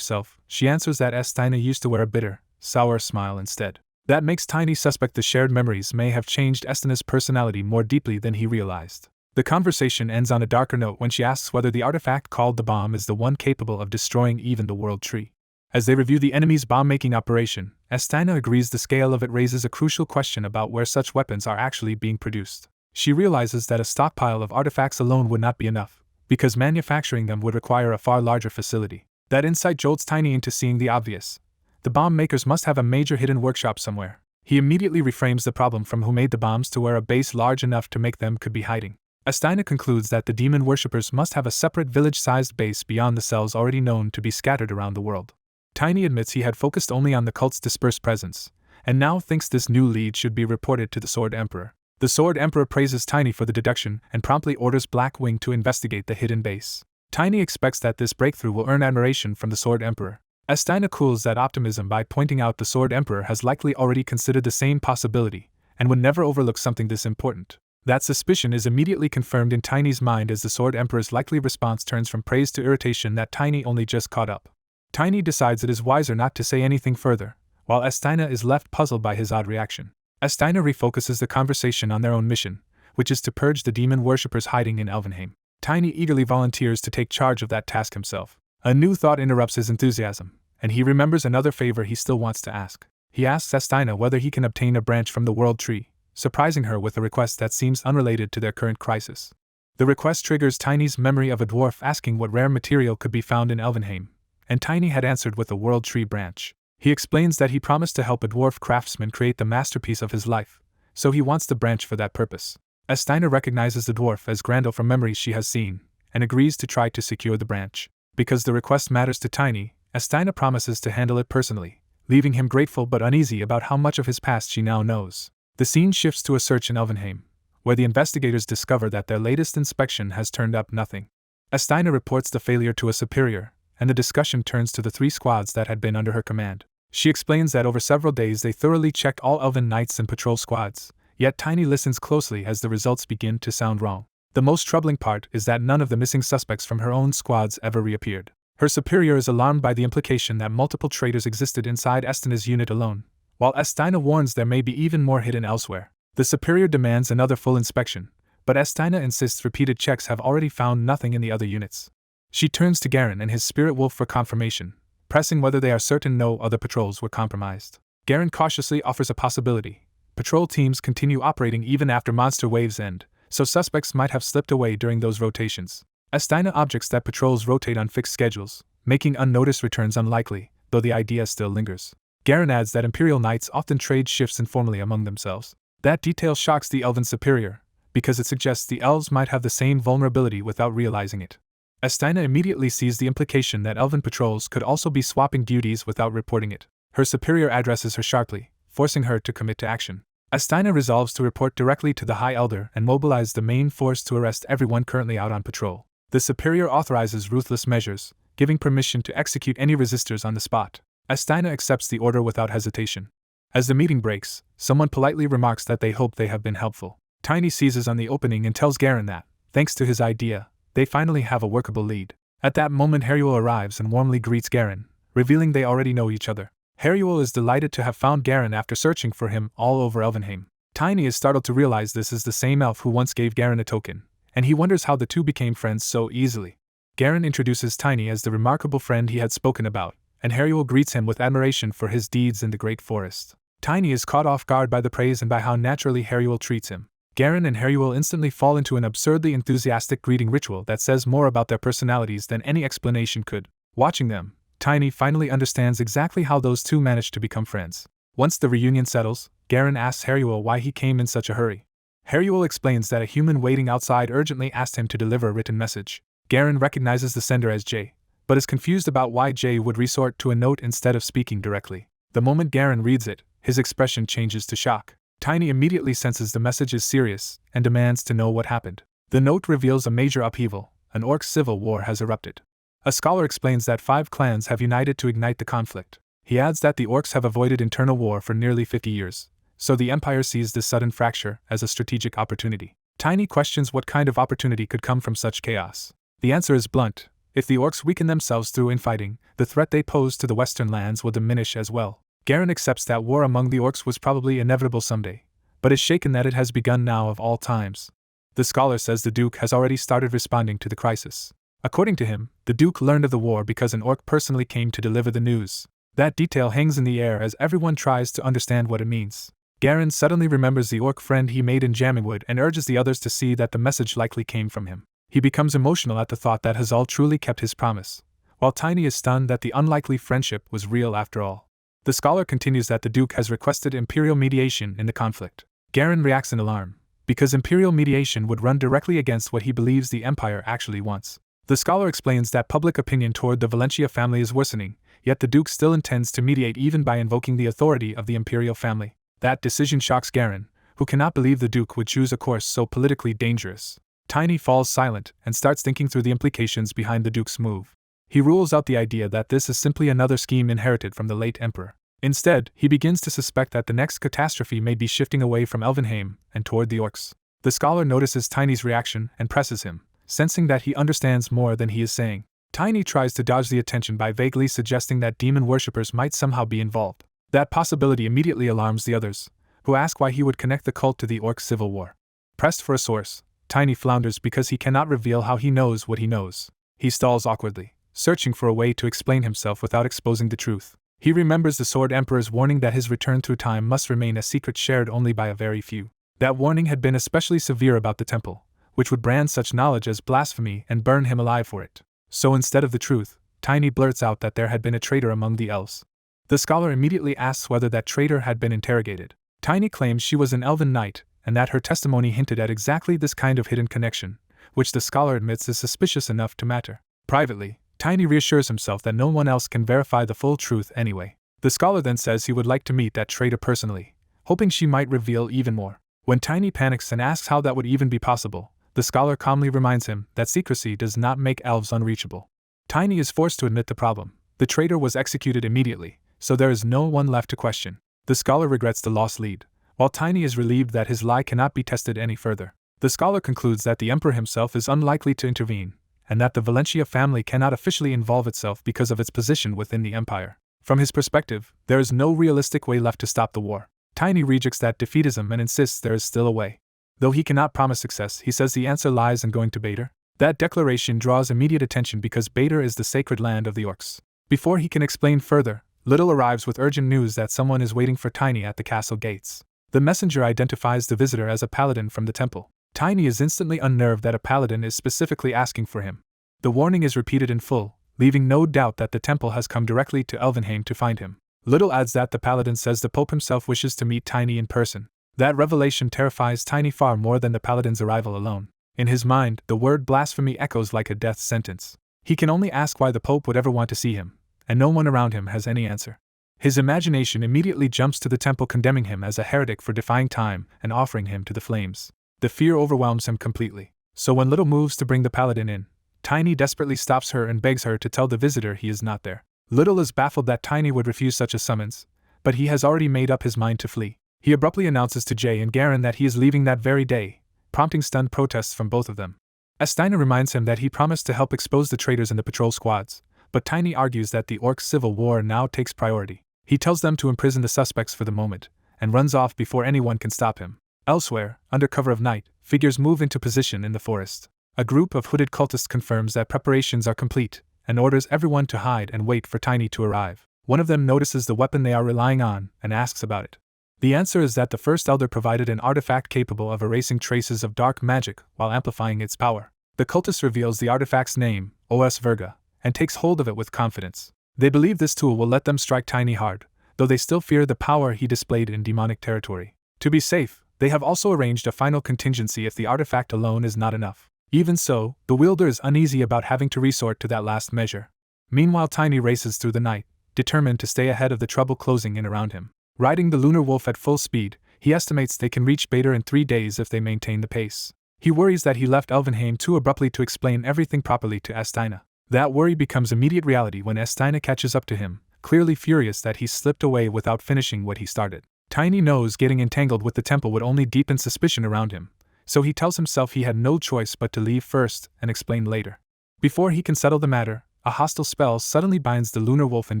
self, she answers that Estina used to wear a bitter, sour smile instead. That makes Tiny suspect the shared memories may have changed Estina's personality more deeply than he realized. The conversation ends on a darker note when she asks whether the artifact called the bomb is the one capable of destroying even the World Tree. As they review the enemy's bomb-making operation, Estina agrees the scale of it raises a crucial question about where such weapons are actually being produced. She realizes that a stockpile of artifacts alone would not be enough, because manufacturing them would require a far larger facility. That insight jolts Tiny into seeing the obvious. The bomb makers must have a major hidden workshop somewhere. He immediately reframes the problem from who made the bombs to where a base large enough to make them could be hiding. Astina concludes that the demon worshippers must have a separate village-sized base beyond the cells already known to be scattered around the world. Tiny admits he had focused only on the cult's dispersed presence, and now thinks this new lead should be reported to the Sword Emperor. The Sword Emperor praises Tiny for the deduction and promptly orders Blackwing to investigate the hidden base. Tiny expects that this breakthrough will earn admiration from the Sword Emperor. Astina cools that optimism by pointing out the Sword Emperor has likely already considered the same possibility, and would never overlook something this important. That suspicion is immediately confirmed in Tiny's mind as the Sword Emperor's likely response turns from praise to irritation that Tiny only just caught up. Tiny decides it is wiser not to say anything further, while Astina is left puzzled by his odd reaction. Astina refocuses the conversation on their own mission, which is to purge the demon worshippers hiding in Elvenheim. Tiny eagerly volunteers to take charge of that task himself. A new thought interrupts his enthusiasm, and he remembers another favor he still wants to ask. He asks Astina whether he can obtain a branch from the World Tree, surprising her with a request that seems unrelated to their current crisis. The request triggers Tiny's memory of a dwarf asking what rare material could be found in Elvenheim, and Tiny had answered with a World Tree branch. He explains that he promised to help a dwarf craftsman create the masterpiece of his life, so he wants the branch for that purpose. Astina recognizes the dwarf as Grandel from memories she has seen, and agrees to try to secure the branch. Because the request matters to Tiny, Astina promises to handle it personally, leaving him grateful but uneasy about how much of his past she now knows. The scene shifts to a search in Elvenheim, where the investigators discover that their latest inspection has turned up nothing. Astina reports the failure to a superior, and the discussion turns to the 3 squads that had been under her command. She explains that over several days they thoroughly checked all Elven knights and patrol squads, yet Tiny listens closely as the results begin to sound wrong. The most troubling part is that none of the missing suspects from her own squads ever reappeared. Her superior is alarmed by the implication that multiple traitors existed inside Astina's unit alone, while Astina warns there may be even more hidden elsewhere. The superior demands another full inspection, but Astina insists repeated checks have already found nothing in the other units. She turns to Garen and his spirit wolf for confirmation, pressing whether they are certain no other patrols were compromised. Garen cautiously offers a possibility. Patrol teams continue operating even after monster waves end, so suspects might have slipped away during those rotations. Astina objects that patrols rotate on fixed schedules, making unnoticed returns unlikely, though the idea still lingers. Garen adds that Imperial Knights often trade shifts informally among themselves. That detail shocks the Elven superior, because it suggests the elves might have the same vulnerability without realizing it. Astina immediately sees the implication that elven patrols could also be swapping duties without reporting it. Her superior addresses her sharply, forcing her to commit to action. Astina resolves to report directly to the High Elder and mobilize the main force to arrest everyone currently out on patrol. The superior authorizes ruthless measures, giving permission to execute any resistors on the spot. Astina accepts the order without hesitation. As the meeting breaks, someone politely remarks that they hope they have been helpful. Tiny seizes on the opening and tells Garen that, thanks to his idea, they finally have a workable lead. At that moment Haruel arrives and warmly greets Garen, revealing they already know each other. Haruel is delighted to have found Garen after searching for him all over Elvenheim. Tiny is startled to realize this is the same elf who once gave Garen a token, and he wonders how the two became friends so easily. Garen introduces Tiny as the remarkable friend he had spoken about, and Haruel greets him with admiration for his deeds in the Great Forest. Tiny is caught off guard by the praise and by how naturally Haruel treats him. Garen and Haruel instantly fall into an absurdly enthusiastic greeting ritual that says more about their personalities than any explanation could. Watching them, Tiny finally understands exactly how those two managed to become friends. Once the reunion settles, Garen asks Haruel why he came in such a hurry. Haruel explains that a human waiting outside urgently asked him to deliver a written message. Garen recognizes the sender as Jay, but is confused about why Jay would resort to a note instead of speaking directly. The moment Garen reads it, his expression changes to shock. Tiny immediately senses the message is serious and demands to know what happened. The note reveals a major upheaval. An orc civil war has erupted. A scholar explains that 5 clans have united to ignite the conflict. He adds that the orcs have avoided internal war for nearly 50 years, so the Empire sees this sudden fracture as a strategic opportunity. Tiny questions what kind of opportunity could come from such chaos. The answer is blunt. If the orcs weaken themselves through infighting, the threat they pose to the western lands will diminish as well. Garen accepts that war among the orcs was probably inevitable someday, but is shaken that it has begun now of all times. The scholar says the Duke has already started responding to the crisis. According to him, the Duke learned of the war because an orc personally came to deliver the news. That detail hangs in the air as everyone tries to understand what it means. Garen suddenly remembers the orc friend he made in Jammingwood and urges the others to see that the message likely came from him. He becomes emotional at the thought that Hazal truly kept his promise, while Tiny is stunned that the unlikely friendship was real after all. The scholar continues that the Duke has requested imperial mediation in the conflict. Garen reacts in alarm, because imperial mediation would run directly against what he believes the Empire actually wants. The scholar explains that public opinion toward the Valencia family is worsening, yet the Duke still intends to mediate even by invoking the authority of the imperial family. That decision shocks Garen, who cannot believe the Duke would choose a course so politically dangerous. Tiny falls silent and starts thinking through the implications behind the Duke's move. He rules out the idea that this is simply another scheme inherited from the late Emperor. Instead, he begins to suspect that the next catastrophe may be shifting away from Elvenheim and toward the orcs. The scholar notices Tiny's reaction and presses him, sensing that he understands more than he is saying. Tiny tries to dodge the attention by vaguely suggesting that demon worshippers might somehow be involved. That possibility immediately alarms the others, who ask why he would connect the cult to the orc civil war. Pressed for a source, Tiny flounders because he cannot reveal how he knows what he knows. He stalls awkwardly, searching for a way to explain himself without exposing the truth. He remembers the Sword Emperor's warning that his return through time must remain a secret shared only by a very few. That warning had been especially severe about the temple, which would brand such knowledge as blasphemy and burn him alive for it. So instead of the truth, Tiny blurts out that there had been a traitor among the elves. The scholar immediately asks whether that traitor had been interrogated. Tiny claims she was an elven knight, and that her testimony hinted at exactly this kind of hidden connection, which the scholar admits is suspicious enough to matter. Privately, Tiny reassures himself that no one else can verify the full truth anyway. The scholar then says he would like to meet that traitor personally, hoping she might reveal even more. When Tiny panics and asks how that would even be possible, the scholar calmly reminds him that secrecy does not make elves unreachable. Tiny is forced to admit the problem. The traitor was executed immediately, so there is no one left to question. The scholar regrets the lost lead, while Tiny is relieved that his lie cannot be tested any further. The scholar concludes that the Emperor himself is unlikely to intervene, and that the Valencia family cannot officially involve itself because of its position within the Empire. From his perspective, there is no realistic way left to stop the war. Tiny rejects that defeatism and insists there is still a way. Though he cannot promise success, he says the answer lies in going to Bader. That declaration draws immediate attention because Bader is the sacred land of the orcs. Before he can explain further, Little arrives with urgent news that someone is waiting for Tiny at the castle gates. The messenger identifies the visitor as a paladin from the temple. Tiny is instantly unnerved that a paladin is specifically asking for him. The warning is repeated in full, leaving no doubt that the temple has come directly to Elvenheim to find him. Little adds that the paladin says the Pope himself wishes to meet Tiny in person. That revelation terrifies Tiny far more than the paladin's arrival alone. In his mind, the word blasphemy echoes like a death sentence. He can only ask why the Pope would ever want to see him, and no one around him has any answer. His imagination immediately jumps to the temple condemning him as a heretic for defying time and offering him to the flames. The fear overwhelms him completely. So when Little moves to bring the paladin in, Tiny desperately stops her and begs her to tell the visitor he is not there. Little is baffled that Tiny would refuse such a summons, but he has already made up his mind to flee. He abruptly announces to Jay and Garen that he is leaving that very day, prompting stunned protests from both of them. Astina reminds him that he promised to help expose the traitors in the patrol squads, but Tiny argues that the Orc civil war now takes priority. He tells them to imprison the suspects for the moment, and runs off before anyone can stop him. Elsewhere, under cover of night, figures move into position in the forest. A group of hooded cultists confirms that preparations are complete, and orders everyone to hide and wait for Tiny to arrive. One of them notices the weapon they are relying on, and asks about it. The answer is that the First Elder provided an artifact capable of erasing traces of dark magic while amplifying its power. The cultist reveals the artifact's name, Os Virga, and takes hold of it with confidence. They believe this tool will let them strike Tiny hard, though they still fear the power he displayed in demonic territory. To be safe, they have also arranged a final contingency if the artifact alone is not enough. Even so, the wielder is uneasy about having to resort to that last measure. Meanwhile, Tiny races through the night, determined to stay ahead of the trouble closing in around him. Riding the Lunar Wolf at full speed, he estimates they can reach Bader in 3 days if they maintain the pace. He worries that he left Elvenheim too abruptly to explain everything properly to Astina. That worry becomes immediate reality when Astina catches up to him, clearly furious that he slipped away without finishing what he started. Tiny knows getting entangled with the temple would only deepen suspicion around him, so he tells himself he had no choice but to leave first and explain later. Before he can settle the matter, a hostile spell suddenly binds the Lunar Wolf in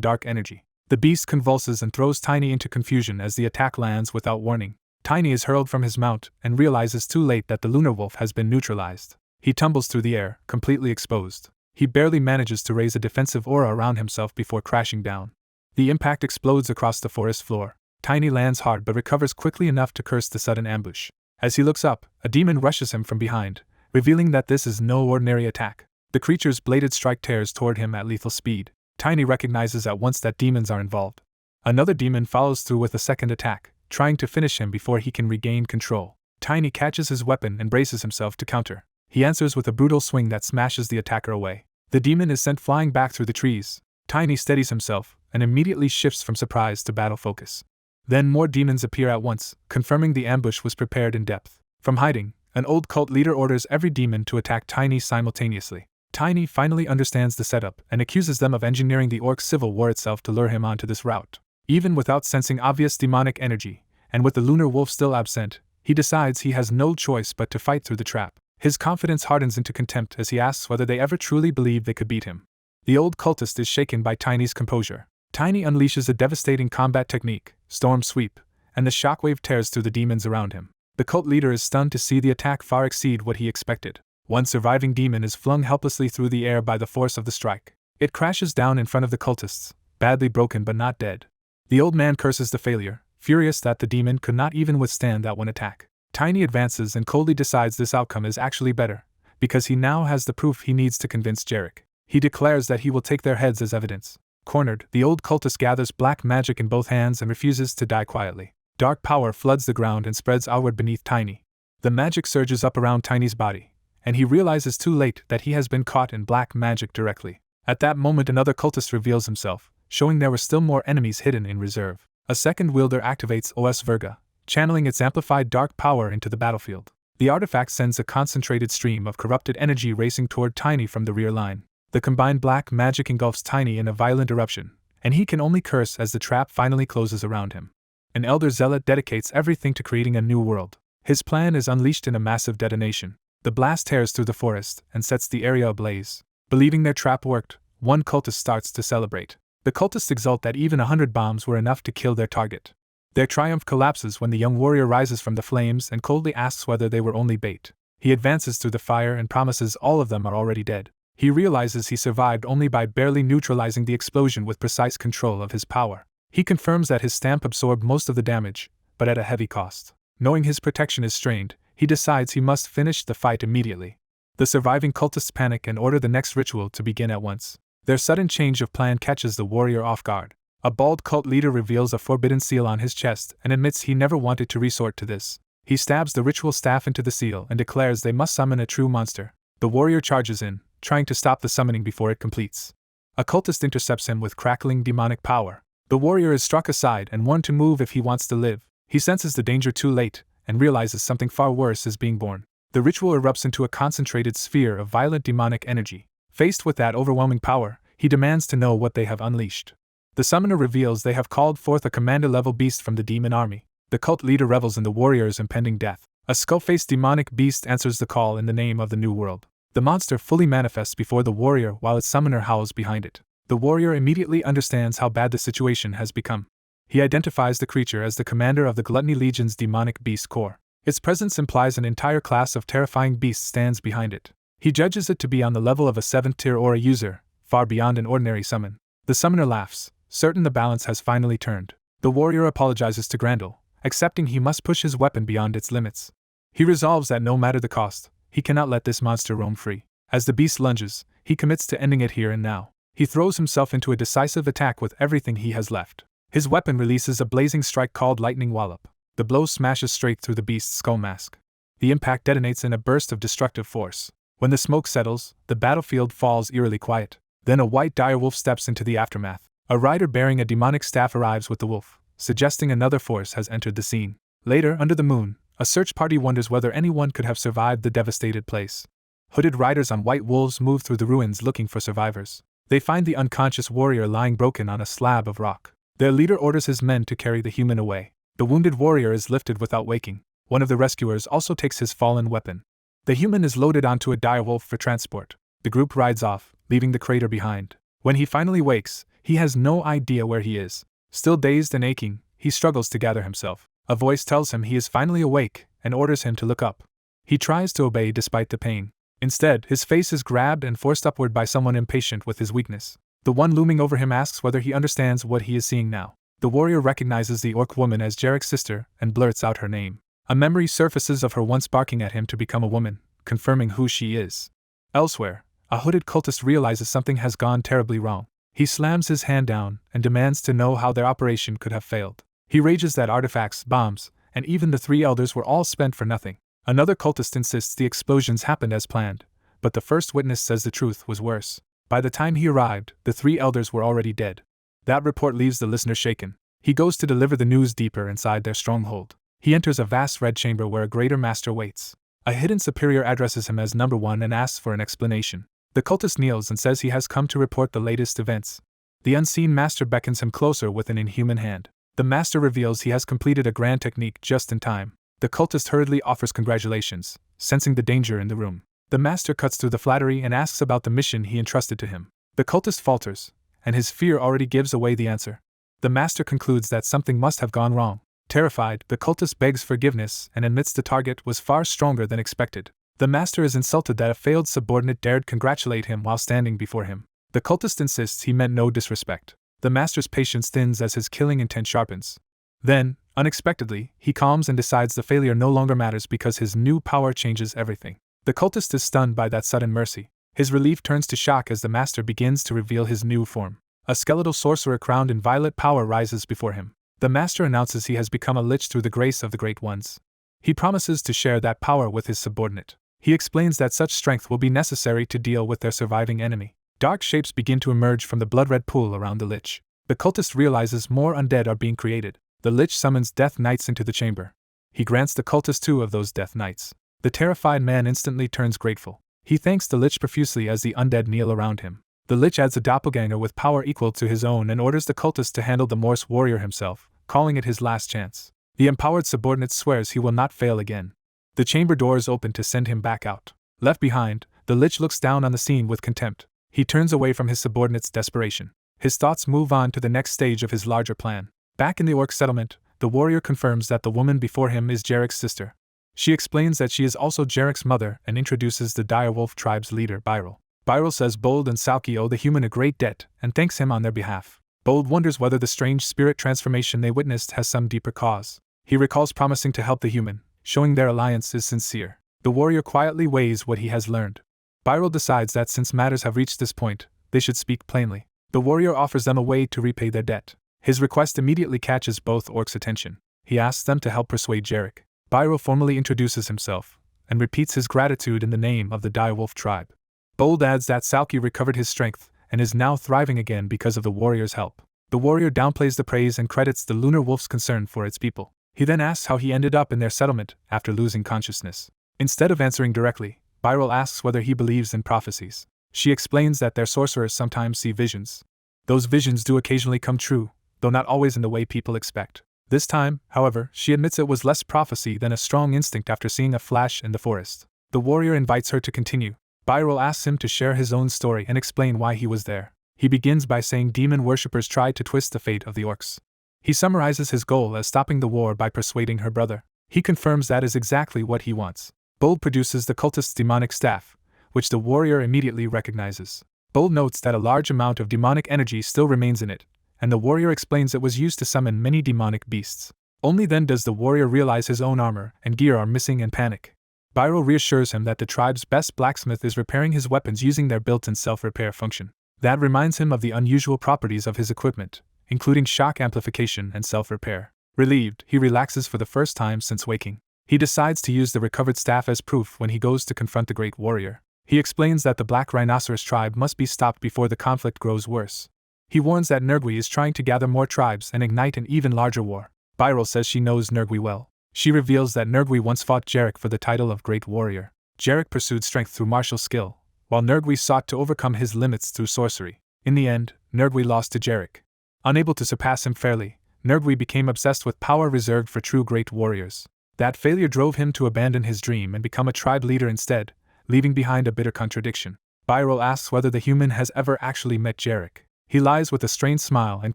dark energy. The beast convulses and throws Tiny into confusion as the attack lands without warning. Tiny is hurled from his mount and realizes too late that the Lunar Wolf has been neutralized. He tumbles through the air, completely exposed. He barely manages to raise a defensive aura around himself before crashing down. The impact explodes across the forest floor. Tiny lands hard but recovers quickly enough to curse the sudden ambush. As he looks up, a demon rushes him from behind, revealing that this is no ordinary attack. The creature's bladed strike tears toward him at lethal speed. Tiny recognizes at once that demons are involved. Another demon follows through with a second attack, trying to finish him before he can regain control. Tiny catches his weapon and braces himself to counter. He answers with a brutal swing that smashes the attacker away. The demon is sent flying back through the trees. Tiny steadies himself and immediately shifts from surprise to battle focus. Then more demons appear at once, confirming the ambush was prepared in depth. From hiding, an old cult leader orders every demon to attack Tiny simultaneously. Tiny finally understands the setup and accuses them of engineering the Orc civil war itself to lure him onto this route. Even without sensing obvious demonic energy, and with the Lunar Wolf still absent, he decides he has no choice but to fight through the trap. His confidence hardens into contempt as he asks whether they ever truly believed they could beat him. The old cultist is shaken by Tiny's composure. Tiny unleashes a devastating combat technique, Storm Sweep, and the shockwave tears through the demons around him. The cult leader is stunned to see the attack far exceed what he expected. One surviving demon is flung helplessly through the air by the force of the strike. It crashes down in front of the cultists, badly broken but not dead. The old man curses the failure, furious that the demon could not even withstand that one attack. Tiny advances and coldly decides this outcome is actually better, because he now has the proof he needs to convince Jarek. He declares that he will take their heads as evidence. Cornered, the old cultist gathers black magic in both hands and refuses to die quietly. Dark power floods the ground and spreads outward beneath Tiny. The magic surges up around Tiny's body, and he realizes too late that he has been caught in black magic directly. At that moment another cultist reveals himself, showing there were still more enemies hidden in reserve. A second wielder activates Os Virga, channeling its amplified dark power into the battlefield. The artifact sends a concentrated stream of corrupted energy racing toward Tiny from the rear line. The combined black magic engulfs Tiny in a violent eruption, and he can only curse as the trap finally closes around him. An elder zealot dedicates everything to creating a new world. His plan is unleashed in a massive detonation. The blast tears through the forest and sets the area ablaze. Believing their trap worked, one cultist starts to celebrate. The cultists exult that even 100 bombs were enough to kill their target. Their triumph collapses when the young warrior rises from the flames and coldly asks whether they were only bait. He advances through the fire and promises all of them are already dead. He realizes he survived only by barely neutralizing the explosion with precise control of his power. He confirms that his stamp absorbed most of the damage, but at a heavy cost. Knowing his protection is strained, he decides he must finish the fight immediately. The surviving cultists panic and order the next ritual to begin at once. Their sudden change of plan catches the warrior off guard. A bald cult leader reveals a forbidden seal on his chest and admits he never wanted to resort to this. He stabs the ritual staff into the seal and declares they must summon a true monster. The warrior charges in, trying to stop the summoning before it completes. A cultist intercepts him with crackling demonic power. The warrior is struck aside and warned to move if he wants to live. He senses the danger too late and realizes something far worse is being born. The ritual erupts into a concentrated sphere of violent demonic energy. Faced with that overwhelming power, he demands to know what they have unleashed. The summoner reveals they have called forth a commander-level beast from the demon army. The cult leader revels in the warrior's impending death. A skull-faced demonic beast answers the call in the name of the new world. The monster fully manifests before the warrior while its summoner howls behind it. The warrior immediately understands how bad the situation has become. He identifies the creature as the commander of the Gluttony Legion's demonic beast corps. Its presence implies an entire class of terrifying beasts stands behind it. He judges it to be on the level of a 7th-tier aura user, far beyond an ordinary summon. The summoner laughs, certain the balance has finally turned. The warrior apologizes to Grandel, accepting he must push his weapon beyond its limits. He resolves that no matter the cost, he cannot let this monster roam free. As the beast lunges, he commits to ending it here and now. He throws himself into a decisive attack with everything he has left. His weapon releases a blazing strike called Lightning Wallop. The blow smashes straight through the beast's skull mask. The impact detonates in a burst of destructive force. When the smoke settles, the battlefield falls eerily quiet. Then a white direwolf steps into the aftermath. A rider bearing a demonic staff arrives with the wolf, suggesting another force has entered the scene. Later, under the moon, a search party wonders whether anyone could have survived the devastated place. Hooded riders on white wolves move through the ruins looking for survivors. They find the unconscious warrior lying broken on a slab of rock. Their leader orders his men to carry the human away. The wounded warrior is lifted without waking. One of the rescuers also takes his fallen weapon. The human is loaded onto a direwolf for transport. The group rides off, leaving the crater behind. When he finally wakes, he has no idea where he is. Still dazed and aching, he struggles to gather himself. A voice tells him he is finally awake and orders him to look up. He tries to obey despite the pain. Instead, his face is grabbed and forced upward by someone impatient with his weakness. The one looming over him asks whether he understands what he is seeing now. The warrior recognizes the orc woman as Jarek's sister and blurts out her name. A memory surfaces of her once barking at him to become a woman, confirming who she is. Elsewhere, a hooded cultist realizes something has gone terribly wrong. He slams his hand down and demands to know how their operation could have failed. He rages that artifacts, bombs, and even the 3 elders were all spent for nothing. Another cultist insists the explosions happened as planned, but the first witness says the truth was worse. By the time he arrived, the 3 elders were already dead. That report leaves the listener shaken. He goes to deliver the news deeper inside their stronghold. He enters a vast red chamber where a greater master waits. A hidden superior addresses him as number 1 and asks for an explanation. The cultist kneels and says he has come to report the latest events. The unseen master beckons him closer with an inhuman hand. The master reveals he has completed a grand technique just in time. The cultist hurriedly offers congratulations, sensing the danger in the room. The master cuts through the flattery and asks about the mission he entrusted to him. The cultist falters, and his fear already gives away the answer. The master concludes that something must have gone wrong. Terrified, the cultist begs forgiveness and admits the target was far stronger than expected. The master is insulted that a failed subordinate dared congratulate him while standing before him. The cultist insists he meant no disrespect. The master's patience thins as his killing intent sharpens. Then, unexpectedly, he calms and decides the failure no longer matters because his new power changes everything. The cultist is stunned by that sudden mercy. His relief turns to shock as the master begins to reveal his new form. A skeletal sorcerer crowned in violet power rises before him. The master announces he has become a lich through the grace of the Great Ones. He promises to share that power with his subordinate. He explains that such strength will be necessary to deal with their surviving enemy. Dark shapes begin to emerge from the blood-red pool around the lich. The cultist realizes more undead are being created. The lich summons Death Knights into the chamber. He grants the cultist 2 of those Death Knights. The terrified man instantly turns grateful. He thanks the lich profusely as the undead kneel around him. The lich adds a doppelganger with power equal to his own and orders the cultist to handle the Morse warrior himself, calling it his last chance. The empowered subordinate swears he will not fail again. The chamber doors open to send him back out. Left behind, the lich looks down on the scene with contempt. He turns away from his subordinate's desperation. His thoughts move on to the next stage of his larger plan. Back in the orc settlement, the warrior confirms that the woman before him is Jarek's sister. She explains that she is also Jarek's mother and introduces the direwolf tribe's leader, Byril. Byril says Bold and Salki owe the human a great debt and thanks him on their behalf. Bold wonders whether the strange spirit transformation they witnessed has some deeper cause. He recalls promising to help the human, showing their alliance is sincere. The warrior quietly weighs what he has learned. Byril decides that since matters have reached this point, they should speak plainly. The warrior offers them a way to repay their debt. His request immediately catches both orcs' attention. He asks them to help persuade Jarek. Byro formally introduces himself and repeats his gratitude in the name of the direwolf tribe. Bold adds that Salki recovered his strength and is now thriving again because of the warrior's help. The warrior downplays the praise and credits the lunar wolf's concern for its people. He then asks how he ended up in their settlement after losing consciousness. Instead of answering directly, Byro asks whether he believes in prophecies. She explains that their sorcerers sometimes see visions. Those visions do occasionally come true, though not always in the way people expect. This time, however, she admits it was less prophecy than a strong instinct after seeing a flash in the forest. The warrior invites her to continue. Byro asks him to share his own story and explain why he was there. He begins by saying demon worshippers tried to twist the fate of the orcs. He summarizes his goal as stopping the war by persuading her brother. He confirms that is exactly what he wants. Bold produces the cultist's demonic staff, which the warrior immediately recognizes. Bold notes that a large amount of demonic energy still remains in it, and the warrior explains it was used to summon many demonic beasts. Only then does the warrior realize his own armor and gear are missing and panic. Byro reassures him that the tribe's best blacksmith is repairing his weapons using their built-in self-repair function. That reminds him of the unusual properties of his equipment, including shock amplification and self-repair. Relieved, he relaxes for the first time since waking. He decides to use the recovered staff as proof when he goes to confront the great warrior. He explains that the Black Rhinoceros tribe must be stopped before the conflict grows worse. He warns that Nergui is trying to gather more tribes and ignite an even larger war. Byro says she knows Nergui well. She reveals that Nergui once fought Jarek for the title of Great Warrior. Jarek pursued strength through martial skill, while Nergui sought to overcome his limits through sorcery. In the end, Nergui lost to Jarek. Unable to surpass him fairly, Nergui became obsessed with power reserved for true great warriors. That failure drove him to abandon his dream and become a tribe leader instead, leaving behind a bitter contradiction. Byro asks whether the human has ever actually met Jarek. He lies with a strained smile and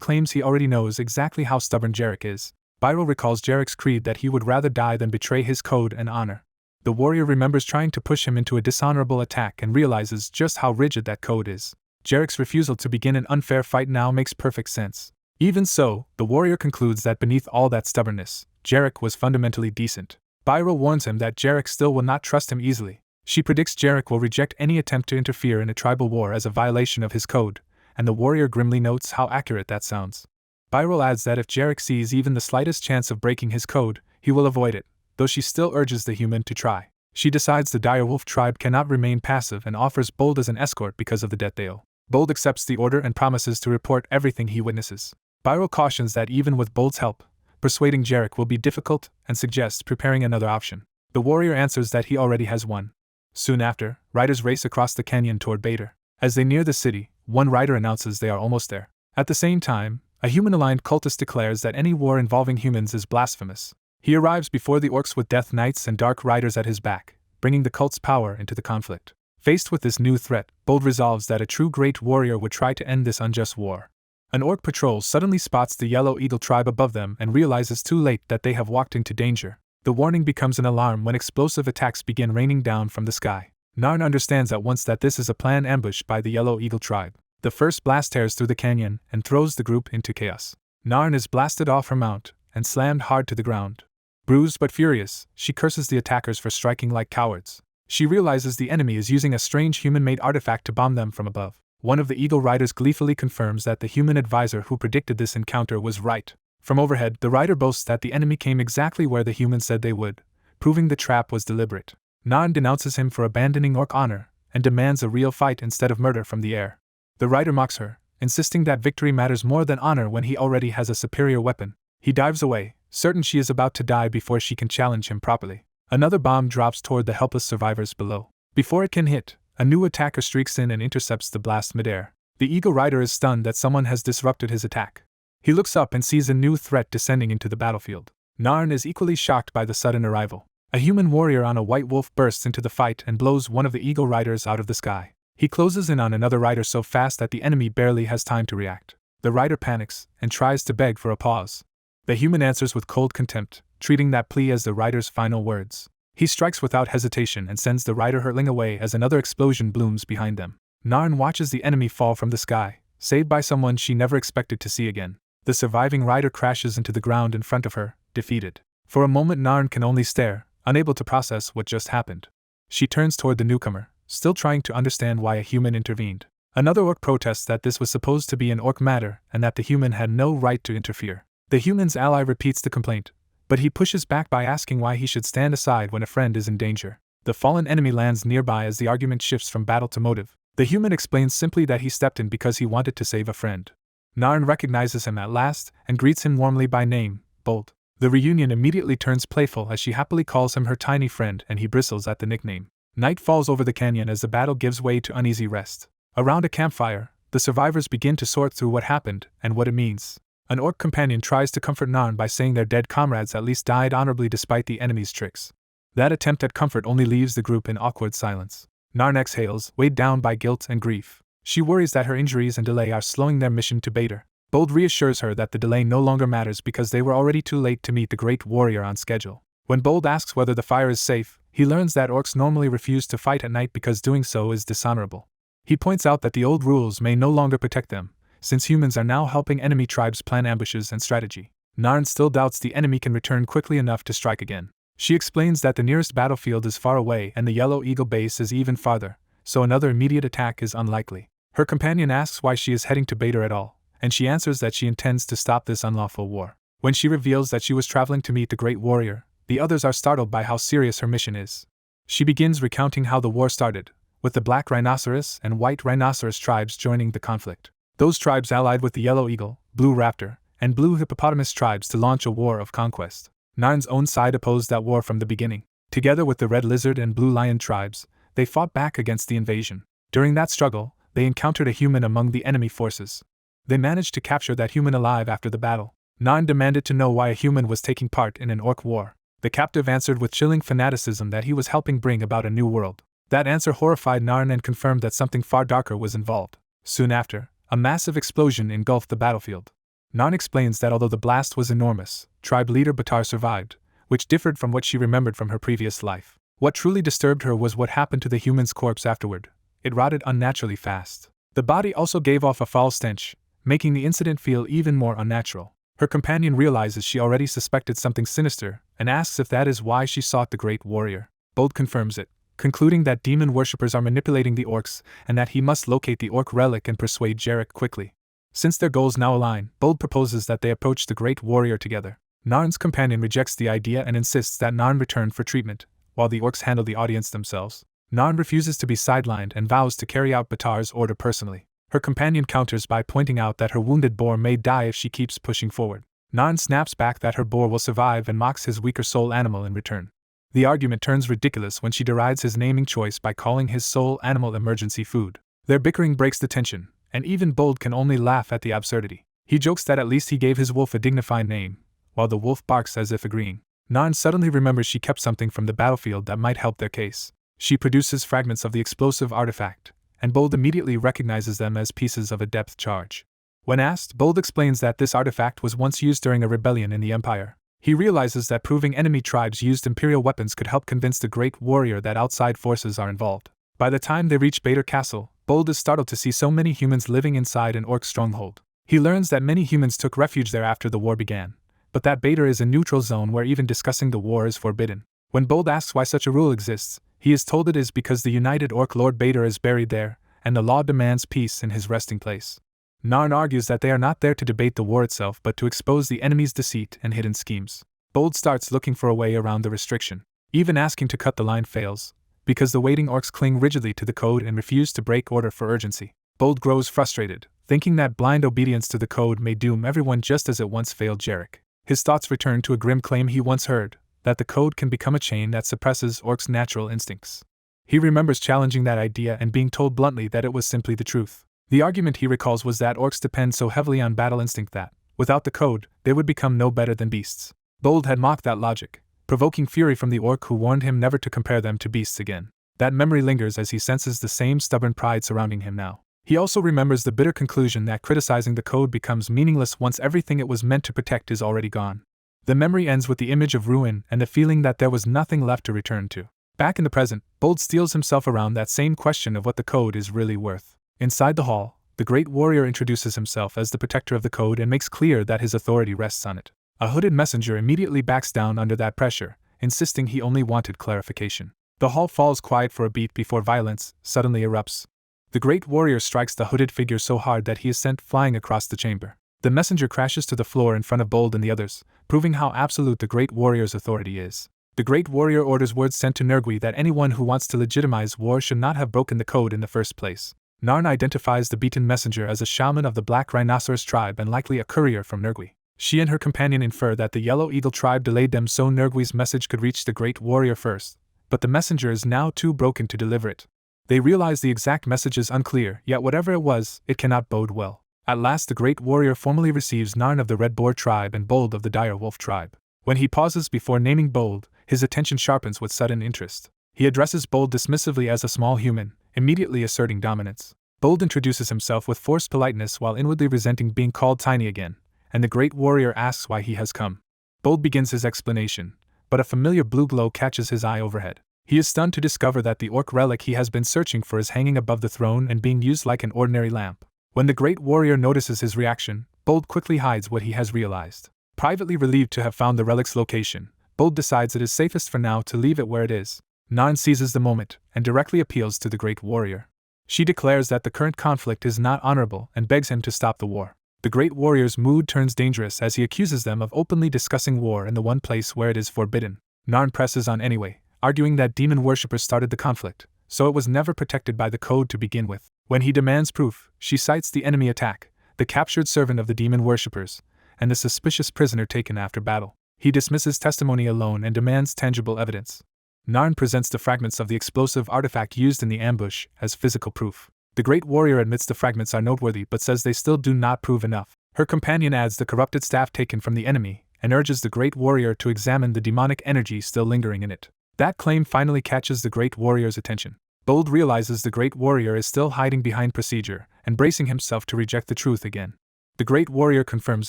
claims he already knows exactly how stubborn Jarek is. Byro recalls Jarek's creed that he would rather die than betray his code and honor. The warrior remembers trying to push him into a dishonorable attack and realizes just how rigid that code is. Jarek's refusal to begin an unfair fight now makes perfect sense. Even so, the warrior concludes that beneath all that stubbornness, Jarek was fundamentally decent. Byro warns him that Jarek still will not trust him easily. She predicts Jarek will reject any attempt to interfere in a tribal war as a violation of his code, and the warrior grimly notes how accurate that sounds. Byro adds that if Jarek sees even the slightest chance of breaking his code, he will avoid it, though she still urges the human to try. She decides the direwolf tribe cannot remain passive and offers Bold as an escort because of the debt they owe. Bold accepts the order and promises to report everything he witnesses. Byro cautions that even with Bold's help, persuading Jarek will be difficult and suggests preparing another option. The warrior answers that he already has one. Soon after, riders race across the canyon toward Bader. As they near the city, one rider announces they are almost there. At the same time, a human-aligned cultist declares that any war involving humans is blasphemous. He arrives before the orcs with Death Knights and Dark Riders at his back, bringing the cult's power into the conflict. Faced with this new threat, Bold resolves that a true great warrior would try to end this unjust war. An orc patrol suddenly spots the Yellow Eagle tribe above them and realizes too late that they have walked into danger. The warning becomes an alarm when explosive attacks begin raining down from the sky. Narn understands at once that this is a planned ambush by the Yellow Eagle tribe. The first blast tears through the canyon and throws the group into chaos. Narn is blasted off her mount and slammed hard to the ground. Bruised but furious, she curses the attackers for striking like cowards. She realizes the enemy is using a strange human-made artifact to bomb them from above. One of the Eagle Riders gleefully confirms that the human advisor who predicted this encounter was right. From overhead, the rider boasts that the enemy came exactly where the human said they would, proving the trap was deliberate. Narn denounces him for abandoning orc honor and demands a real fight instead of murder from the air. The rider mocks her, insisting that victory matters more than honor when he already has a superior weapon. He dives away, certain she is about to die before she can challenge him properly. Another bomb drops toward the helpless survivors below. Before it can hit, a new attacker streaks in and intercepts the blast midair. The Eagle Rider is stunned that someone has disrupted his attack. He looks up and sees a new threat descending into the battlefield. Narn is equally shocked by the sudden arrival. A human warrior on a white wolf bursts into the fight and blows one of the Eagle Riders out of the sky. He closes in on another rider so fast that the enemy barely has time to react. The rider panics and tries to beg for a pause. The human answers with cold contempt, treating that plea as the rider's final words. He strikes without hesitation and sends the rider hurtling away as another explosion blooms behind them. Narn watches the enemy fall from the sky, saved by someone she never expected to see again. The surviving rider crashes into the ground in front of her, defeated. For a moment Narn can only stare, unable to process what just happened. She turns toward the newcomer, still trying to understand why a human intervened. Another orc protests that this was supposed to be an orc matter and that the human had no right to interfere. The human's ally repeats the complaint, but he pushes back by asking why he should stand aside when a friend is in danger. The fallen enemy lands nearby as the argument shifts from battle to motive. The human explains simply that he stepped in because he wanted to save a friend. Narn recognizes him at last and greets him warmly by name, Bold. The reunion immediately turns playful as she happily calls him her tiny friend and he bristles at the nickname. Night falls over the canyon as the battle gives way to uneasy rest. Around a campfire, the survivors begin to sort through what happened and what it means. An orc companion tries to comfort Narn by saying their dead comrades at least died honorably despite the enemy's tricks. That attempt at comfort only leaves the group in awkward silence. Narn exhales, weighed down by guilt and grief. She worries that her injuries and delay are slowing their mission to Bader. Bold reassures her that the delay no longer matters because they were already too late to meet the Great Warrior on schedule. When Bold asks whether the fire is safe, he learns that orcs normally refuse to fight at night because doing so is dishonorable. He points out that the old rules may no longer protect them, since humans are now helping enemy tribes plan ambushes and strategy. Narn still doubts the enemy can return quickly enough to strike again. She explains that the nearest battlefield is far away and the Yellow Eagle base is even farther, so another immediate attack is unlikely. Her companion asks why she is heading to Bader at all, and she answers that she intends to stop this unlawful war. When she reveals that she was traveling to meet the Great Warrior, the others are startled by how serious her mission is. She begins recounting how the war started, with the Black Rhinoceros and White Rhinoceros tribes joining the conflict. Those tribes allied with the Yellow Eagle, Blue Raptor, and Blue Hippopotamus tribes to launch a war of conquest. Narn's own side opposed that war from the beginning. Together with the Red Lizard and Blue Lion tribes, they fought back against the invasion. During that struggle, they encountered a human among the enemy forces. They managed to capture that human alive after the battle. Narn demanded to know why a human was taking part in an orc war. The captive answered with chilling fanaticism that he was helping bring about a new world. That answer horrified Narn and confirmed that something far darker was involved. Soon after, a massive explosion engulfed the battlefield. Narn explains that although the blast was enormous, tribe leader Batar survived, which differed from what she remembered from her previous life. What truly disturbed her was what happened to the human's corpse afterward. It rotted unnaturally fast. The body also gave off a foul stench, making the incident feel even more unnatural. Her companion realizes she already suspected something sinister, and asks if that is why she sought the Great Warrior. Bold confirms it, concluding that demon worshippers are manipulating the orcs and that he must locate the orc relic and persuade Jarek quickly. Since their goals now align, Bold proposes that they approach the Great Warrior together. Narn's companion rejects the idea and insists that Narn return for treatment, while the orcs handle the audience themselves. Narn refuses to be sidelined and vows to carry out Batar's order personally. Her companion counters by pointing out that her wounded boar may die if she keeps pushing forward. Narn snaps back that her boar will survive and mocks his weaker soul animal in return. The argument turns ridiculous when she derides his naming choice by calling his soul animal emergency food. Their bickering breaks the tension, and even Bold can only laugh at the absurdity. He jokes that at least he gave his wolf a dignified name, while the wolf barks as if agreeing. Narn suddenly remembers she kept something from the battlefield that might help their case. She produces fragments of the explosive artifact, and Bold immediately recognizes them as pieces of a depth charge. When asked, Bold explains that this artifact was once used during a rebellion in the Empire. He realizes that proving enemy tribes used Imperial weapons could help convince the Great Warrior that outside forces are involved. By the time they reach Bader Castle, Bold is startled to see so many humans living inside an orc stronghold. He learns that many humans took refuge there after the war began, but that Bader is a neutral zone where even discussing the war is forbidden. When Bold asks why such a rule exists, he is told it is because the united orc Lord Bader is buried there, and the law demands peace in his resting place. Narn argues that they are not there to debate the war itself but to expose the enemy's deceit and hidden schemes. Bold starts looking for a way around the restriction. Even asking to cut the line fails, because the waiting orcs cling rigidly to the code and refuse to break order for urgency. Bold grows frustrated, thinking that blind obedience to the code may doom everyone just as it once failed Jarek. His thoughts return to a grim claim he once heard, that the code can become a chain that suppresses orcs' natural instincts. He remembers challenging that idea and being told bluntly that it was simply the truth. The argument he recalls was that orcs depend so heavily on battle instinct that, without the code, they would become no better than beasts. Bold had mocked that logic, provoking fury from the orc who warned him never to compare them to beasts again. That memory lingers as he senses the same stubborn pride surrounding him now. He also remembers the bitter conclusion that criticizing the code becomes meaningless once everything it was meant to protect is already gone. The memory ends with the image of ruin and the feeling that there was nothing left to return to. Back in the present, Bold steels himself around that same question of what the code is really worth. Inside the hall, the Great Warrior introduces himself as the protector of the code and makes clear that his authority rests on it. A hooded messenger immediately backs down under that pressure, insisting he only wanted clarification. The hall falls quiet for a beat before violence suddenly erupts. The great warrior strikes the hooded figure so hard that he is sent flying across the chamber. The messenger crashes to the floor in front of Bold and the others, proving how absolute the great warrior's authority is. The great warrior orders words sent to Nergui that anyone who wants to legitimize war should not have broken the code in the first place. Narn identifies the beaten messenger as a shaman of the Black Rhinoceros tribe and likely a courier from Nergui. She and her companion infer that the Yellow Eagle tribe delayed them so Nergui's message could reach the great warrior first, but the messenger is now too broken to deliver it. They realize the exact message is unclear, yet whatever it was, it cannot bode well. At last the great warrior formally receives Narn of the Red Boar tribe and Bold of the Dire Wolf tribe. When he pauses before naming Bold, his attention sharpens with sudden interest. He addresses Bold dismissively as a small human, immediately asserting dominance. Bold introduces himself with forced politeness while inwardly resenting being called tiny again, and the great warrior asks why he has come. Bold begins his explanation, but a familiar blue glow catches his eye overhead. He is stunned to discover that the orc relic he has been searching for is hanging above the throne and being used like an ordinary lamp. When the great warrior notices his reaction, Bold quickly hides what he has realized. Privately relieved to have found the relic's location, Bold decides it is safest for now to leave it where it is. Narn seizes the moment and directly appeals to the great warrior. She declares that the current conflict is not honorable and begs him to stop the war. The great warrior's mood turns dangerous as he accuses them of openly discussing war in the one place where it is forbidden. Narn presses on anyway, arguing that demon worshippers started the conflict, so it was never protected by the code to begin with. When he demands proof, she cites the enemy attack, the captured servant of the demon worshippers, and the suspicious prisoner taken after battle. He dismisses testimony alone and demands tangible evidence. Narn presents the fragments of the explosive artifact used in the ambush as physical proof. The great warrior admits the fragments are noteworthy but says they still do not prove enough. Her companion adds the corrupted staff taken from the enemy and urges the great warrior to examine the demonic energy still lingering in it. That claim finally catches the great warrior's attention. Bold realizes the great warrior is still hiding behind procedure and bracing himself to reject the truth again. The great warrior confirms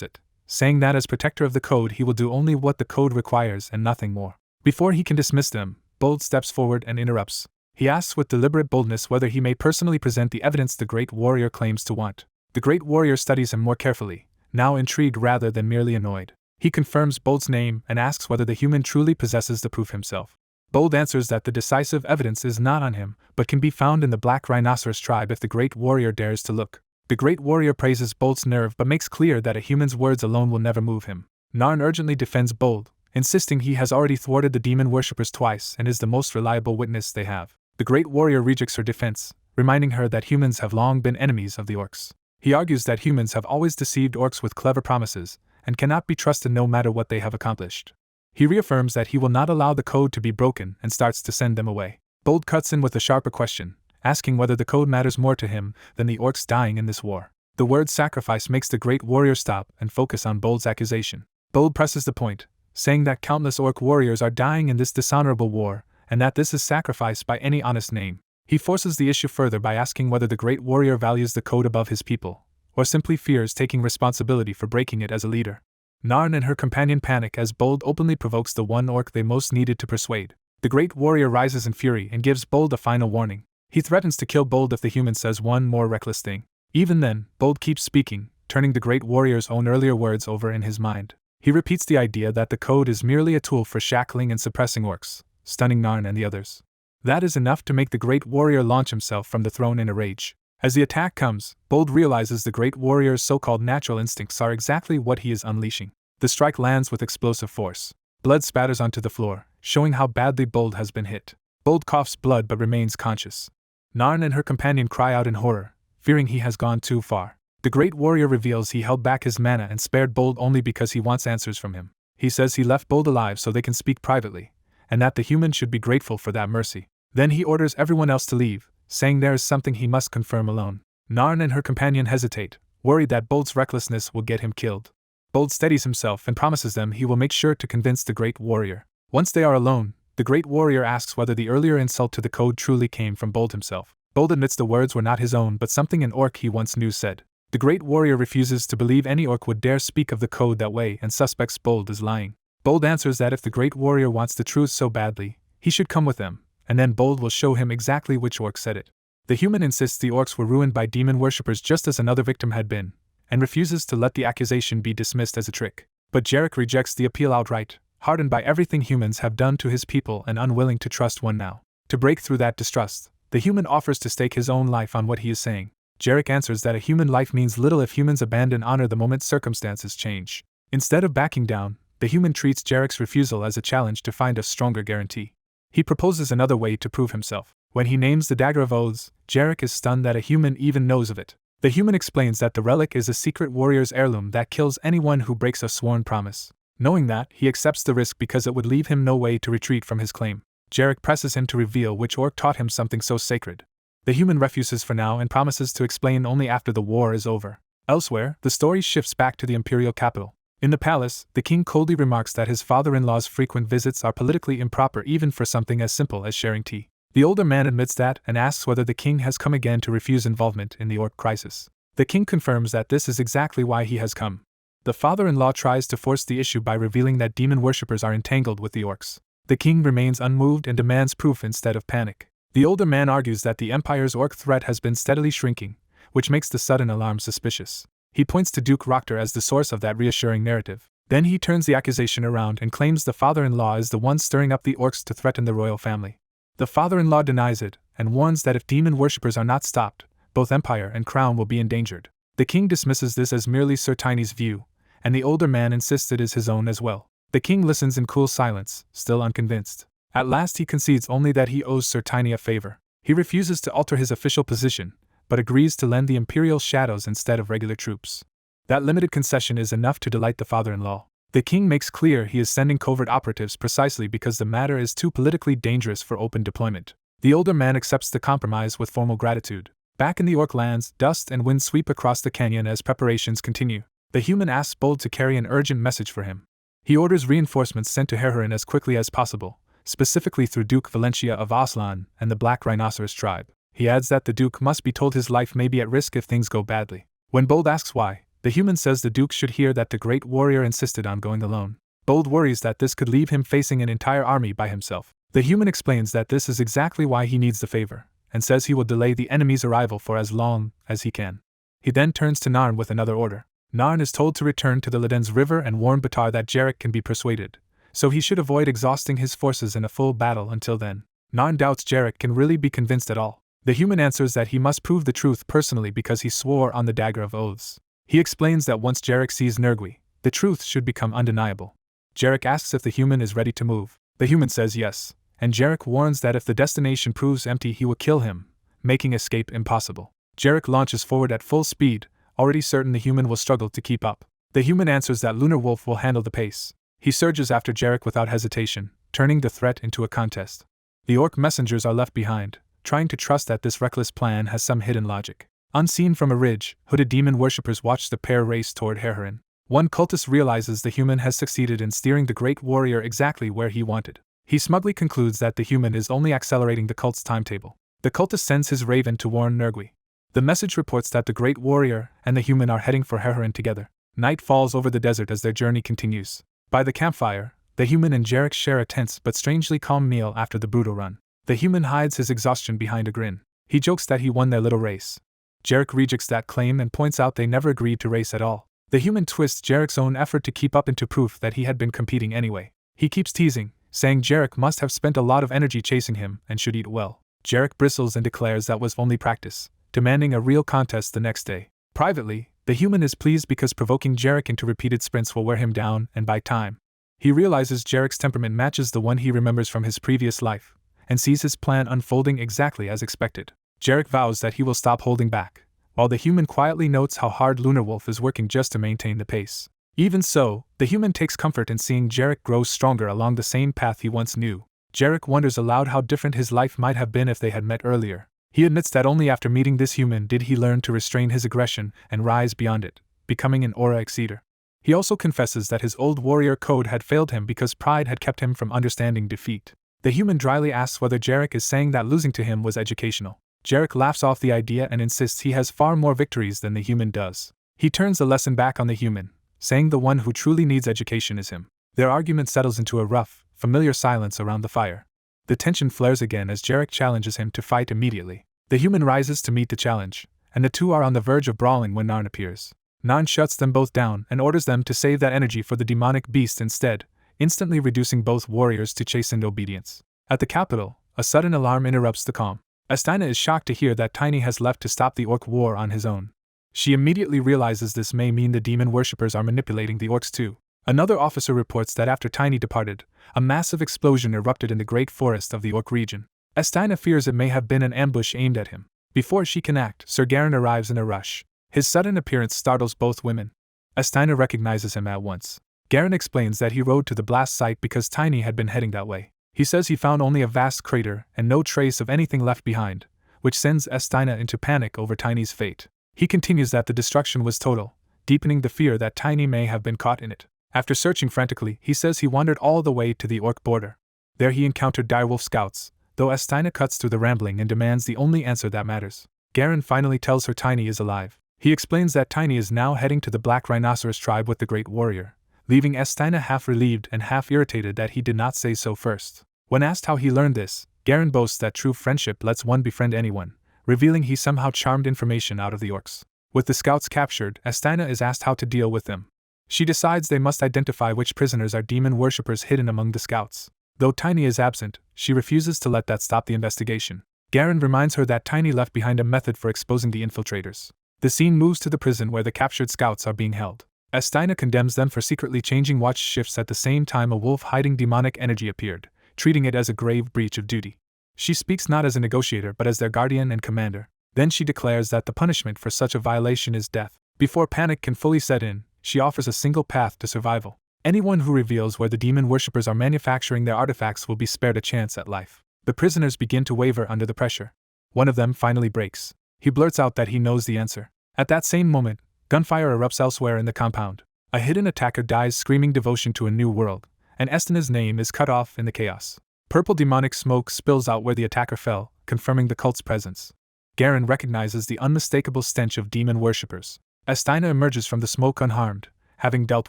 it, saying that as protector of the code he will do only what the code requires and nothing more. Before he can dismiss them, Bold steps forward and interrupts. He asks with deliberate boldness whether he may personally present the evidence the great warrior claims to want. The great warrior studies him more carefully, now intrigued rather than merely annoyed. He confirms Bold's name and asks whether the human truly possesses the proof himself. Bold answers that the decisive evidence is not on him, but can be found in the Black Rhinoceros tribe if the great warrior dares to look. The great warrior praises Bold's nerve but makes clear that a human's words alone will never move him. Narn urgently defends Bold, insisting he has already thwarted the demon worshippers twice and is the most reliable witness they have. The great warrior rejects her defense, reminding her that humans have long been enemies of the orcs. He argues that humans have always deceived orcs with clever promises, and cannot be trusted no matter what they have accomplished. He reaffirms that he will not allow the code to be broken and starts to send them away. Bold cuts in with a sharper question, asking whether the code matters more to him than the orcs dying in this war. The word sacrifice makes the great warrior stop and focus on Bold's accusation. Bold presses the point, saying that countless orc warriors are dying in this dishonorable war, and that this is sacrifice by any honest name. He forces the issue further by asking whether the great warrior values the code above his people, or simply fears taking responsibility for breaking it as a leader. Narn and her companion panic as Bold openly provokes the one orc they most needed to persuade. The great warrior rises in fury and gives Bold a final warning. He threatens to kill Bold if the human says one more reckless thing. Even then, Bold keeps speaking, turning the great warrior's own earlier words over in his mind. He repeats the idea that the code is merely a tool for shackling and suppressing orcs, stunning Narn and the others. That is enough to make the great warrior launch himself from the throne in a rage. As the attack comes, Bold realizes the great warrior's so-called natural instincts are exactly what he is unleashing. The strike lands with explosive force. Blood spatters onto the floor, showing how badly Bold has been hit. Bold coughs blood but remains conscious. Narn and her companion cry out in horror, fearing he has gone too far. The great warrior reveals he held back his mana and spared Bold only because he wants answers from him. He says he left Bold alive so they can speak privately, and that the human should be grateful for that mercy. Then he orders everyone else to leave, saying there is something he must confirm alone. Narn and her companion hesitate, worried that Bold's recklessness will get him killed. Bold steadies himself and promises them he will make sure to convince the great warrior. Once they are alone, the great warrior asks whether the earlier insult to the code truly came from Bold himself. Bold admits the words were not his own but something an orc he once knew said. The great warrior refuses to believe any orc would dare speak of the code that way and suspects Bold as lying. Bold answers that if the great warrior wants the truth so badly, he should come with them, and then Bold will show him exactly which orc said it. The human insists the orcs were ruined by demon worshippers just as another victim had been, and refuses to let the accusation be dismissed as a trick. But Jarek rejects the appeal outright, hardened by everything humans have done to his people and unwilling to trust one now. To break through that distrust, The human offers to stake his own life on what he is saying. Jarek answers that a human life means little if humans abandon honor the moment circumstances change. Instead of backing down, the human treats Jarek's refusal as a challenge to find a stronger guarantee. He proposes another way to prove himself. When he names the Dagger of Oaths, Jarek is stunned that a human even knows of it. The human explains that the relic is a secret warrior's heirloom that kills anyone who breaks a sworn promise. Knowing that, he accepts the risk because it would leave him no way to retreat from his claim. Jarek presses him to reveal which orc taught him something so sacred. The human refuses for now and promises to explain only after the war is over. Elsewhere, the story shifts back to the imperial capital. In the palace, the king coldly remarks that his father-in-law's frequent visits are politically improper even for something as simple as sharing tea. The older man admits that and asks whether the king has come again to refuse involvement in the orc crisis. The king confirms that this is exactly why he has come. The father-in-law tries to force the issue by revealing that demon worshippers are entangled with the orcs. The king remains unmoved and demands proof instead of panic. The older man argues that the empire's orc threat has been steadily shrinking, which makes the sudden alarm suspicious. He points to Duke Roctor as the source of that reassuring narrative. Then he turns the accusation around and claims the father-in-law is the one stirring up the orcs to threaten the royal family. The father-in-law denies it and warns that if demon worshippers are not stopped, both empire and crown will be endangered. The king dismisses this as merely Sir Tiny's view, and the older man insists it is his own as well. The king listens in cool silence, still unconvinced. At last he concedes only that he owes Sir Tiny a favor. He refuses to alter his official position, but agrees to lend the imperial shadows instead of regular troops. That limited concession is enough to delight the father-in-law. The king makes clear he is sending covert operatives precisely because the matter is too politically dangerous for open deployment. The older man accepts the compromise with formal gratitude. Back in the orc lands, dust and wind sweep across the canyon as preparations continue. The human asks Bold to carry an urgent message for him. He orders reinforcements sent to Herherin as quickly as possible, specifically through Duke Valencia of Aslan and the Black Rhinoceros tribe. He adds that the Duke must be told his life may be at risk if things go badly. When Bold asks why, the human says the Duke should hear that the great warrior insisted on going alone. Bold worries that this could leave him facing an entire army by himself. The human explains that this is exactly why he needs the favor, and says he will delay the enemy's arrival for as long as he can. He then turns to Narn with another order. Narn is told to return to the Ledens River and warn Batar that Jarek can be persuaded, so he should avoid exhausting his forces in a full battle until then. Narn doubts Jarek can really be convinced at all. The human answers that he must prove the truth personally because he swore on the Dagger of Oaths. He explains that once Jarek sees Nergui, the truth should become undeniable. Jarek asks if the human is ready to move. The human says yes, and Jarek warns that if the destination proves empty he will kill him, making escape impossible. Jarek launches forward at full speed, already certain the human will struggle to keep up. The human answers that Lunar Wolf will handle the pace. He surges after Jarek without hesitation, turning the threat into a contest. The orc messengers are left behind, trying to trust that this reckless plan has some hidden logic. Unseen from a ridge, hooded demon worshippers watch the pair race toward Herherin. One cultist realizes the human has succeeded in steering the great warrior exactly where he wanted. He smugly concludes that the human is only accelerating the cult's timetable. The cultist sends his raven to warn Nergui. The message reports that the great warrior and the human are heading for Herherin together. Night falls over the desert as their journey continues. By the campfire, the human and Jarek share a tense but strangely calm meal after the brutal run. The human hides his exhaustion behind a grin. He jokes that he won their little race. Jarek rejects that claim and points out they never agreed to race at all. The human twists Jarek's own effort to keep up into proof that he had been competing anyway. He keeps teasing, saying Jarek must have spent a lot of energy chasing him and should eat well. Jarek bristles and declares that was only practice, demanding a real contest the next day. Privately, the human is pleased because provoking Jarek into repeated sprints will wear him down and buy time. He realizes Jarek's temperament matches the one he remembers from his previous life, and sees his plan unfolding exactly as expected. Jarek vows that he will stop holding back, while the human quietly notes how hard Lunar Wolf is working just to maintain the pace. Even so, the human takes comfort in seeing Jarek grow stronger along the same path he once knew. Jarek wonders aloud how different his life might have been if they had met earlier. He admits that only after meeting this human did he learn to restrain his aggression and rise beyond it, becoming an aura exceeder. He also confesses that his old warrior code had failed him because pride had kept him from understanding defeat. The human dryly asks whether Jarek is saying that losing to him was educational. Jarek laughs off the idea and insists he has far more victories than the human does. He turns the lesson back on the human, saying the one who truly needs education is him. Their argument settles into a rough, familiar silence around the fire. The tension flares again as Jarek challenges him to fight immediately. The human rises to meet the challenge, and the two are on the verge of brawling when Narn appears. Narn shuts them both down and orders them to save that energy for the demonic beast instead, instantly reducing both warriors to chastened obedience. At the capital, a sudden alarm interrupts the calm. Astina is shocked to hear that Tiny has left to stop the orc war on his own. She immediately realizes this may mean the demon worshippers are manipulating the orcs too. Another officer reports that after Tiny departed, a massive explosion erupted in the great forest of the orc region. Astina fears it may have been an ambush aimed at him. Before she can act, Sir Garen arrives in a rush. His sudden appearance startles both women. Astina recognizes him at once. Garen explains that he rode to the blast site because Tiny had been heading that way. He says he found only a vast crater and no trace of anything left behind, which sends Astina into panic over Tiny's fate. He continues that the destruction was total, deepening the fear that Tiny may have been caught in it. After searching frantically, he says he wandered all the way to the orc border. There he encountered direwolf scouts, though Astina cuts through the rambling and demands the only answer that matters. Garen finally tells her Tiny is alive. He explains that Tiny is now heading to the Black Rhinoceros tribe with the Great Warrior, leaving Astina half relieved and half irritated that he did not say so first. When asked how he learned this, Garen boasts that true friendship lets one befriend anyone, revealing he somehow charmed information out of the orcs. With the scouts captured, Astina is asked how to deal with them. She decides they must identify which prisoners are demon worshippers hidden among the scouts. Though Tiny is absent, she refuses to let that stop the investigation. Garen reminds her that Tiny left behind a method for exposing the infiltrators. The scene moves to the prison where the captured scouts are being held. Astina condemns them for secretly changing watch shifts at the same time a wolf hiding demonic energy appeared, treating it as a grave breach of duty. She speaks not as a negotiator but as their guardian and commander. Then she declares that the punishment for such a violation is death. Before panic can fully set in, she offers a single path to survival. Anyone who reveals where the demon worshippers are manufacturing their artifacts will be spared a chance at life. The prisoners begin to waver under the pressure. One of them finally breaks. He blurts out that he knows the answer. At that same moment, gunfire erupts elsewhere in the compound. A hidden attacker dies screaming devotion to a new world, and Astina's name is cut off in the chaos. Purple demonic smoke spills out where the attacker fell, confirming the cult's presence. Garen recognizes the unmistakable stench of demon worshippers. Astina emerges from the smoke unharmed, having dealt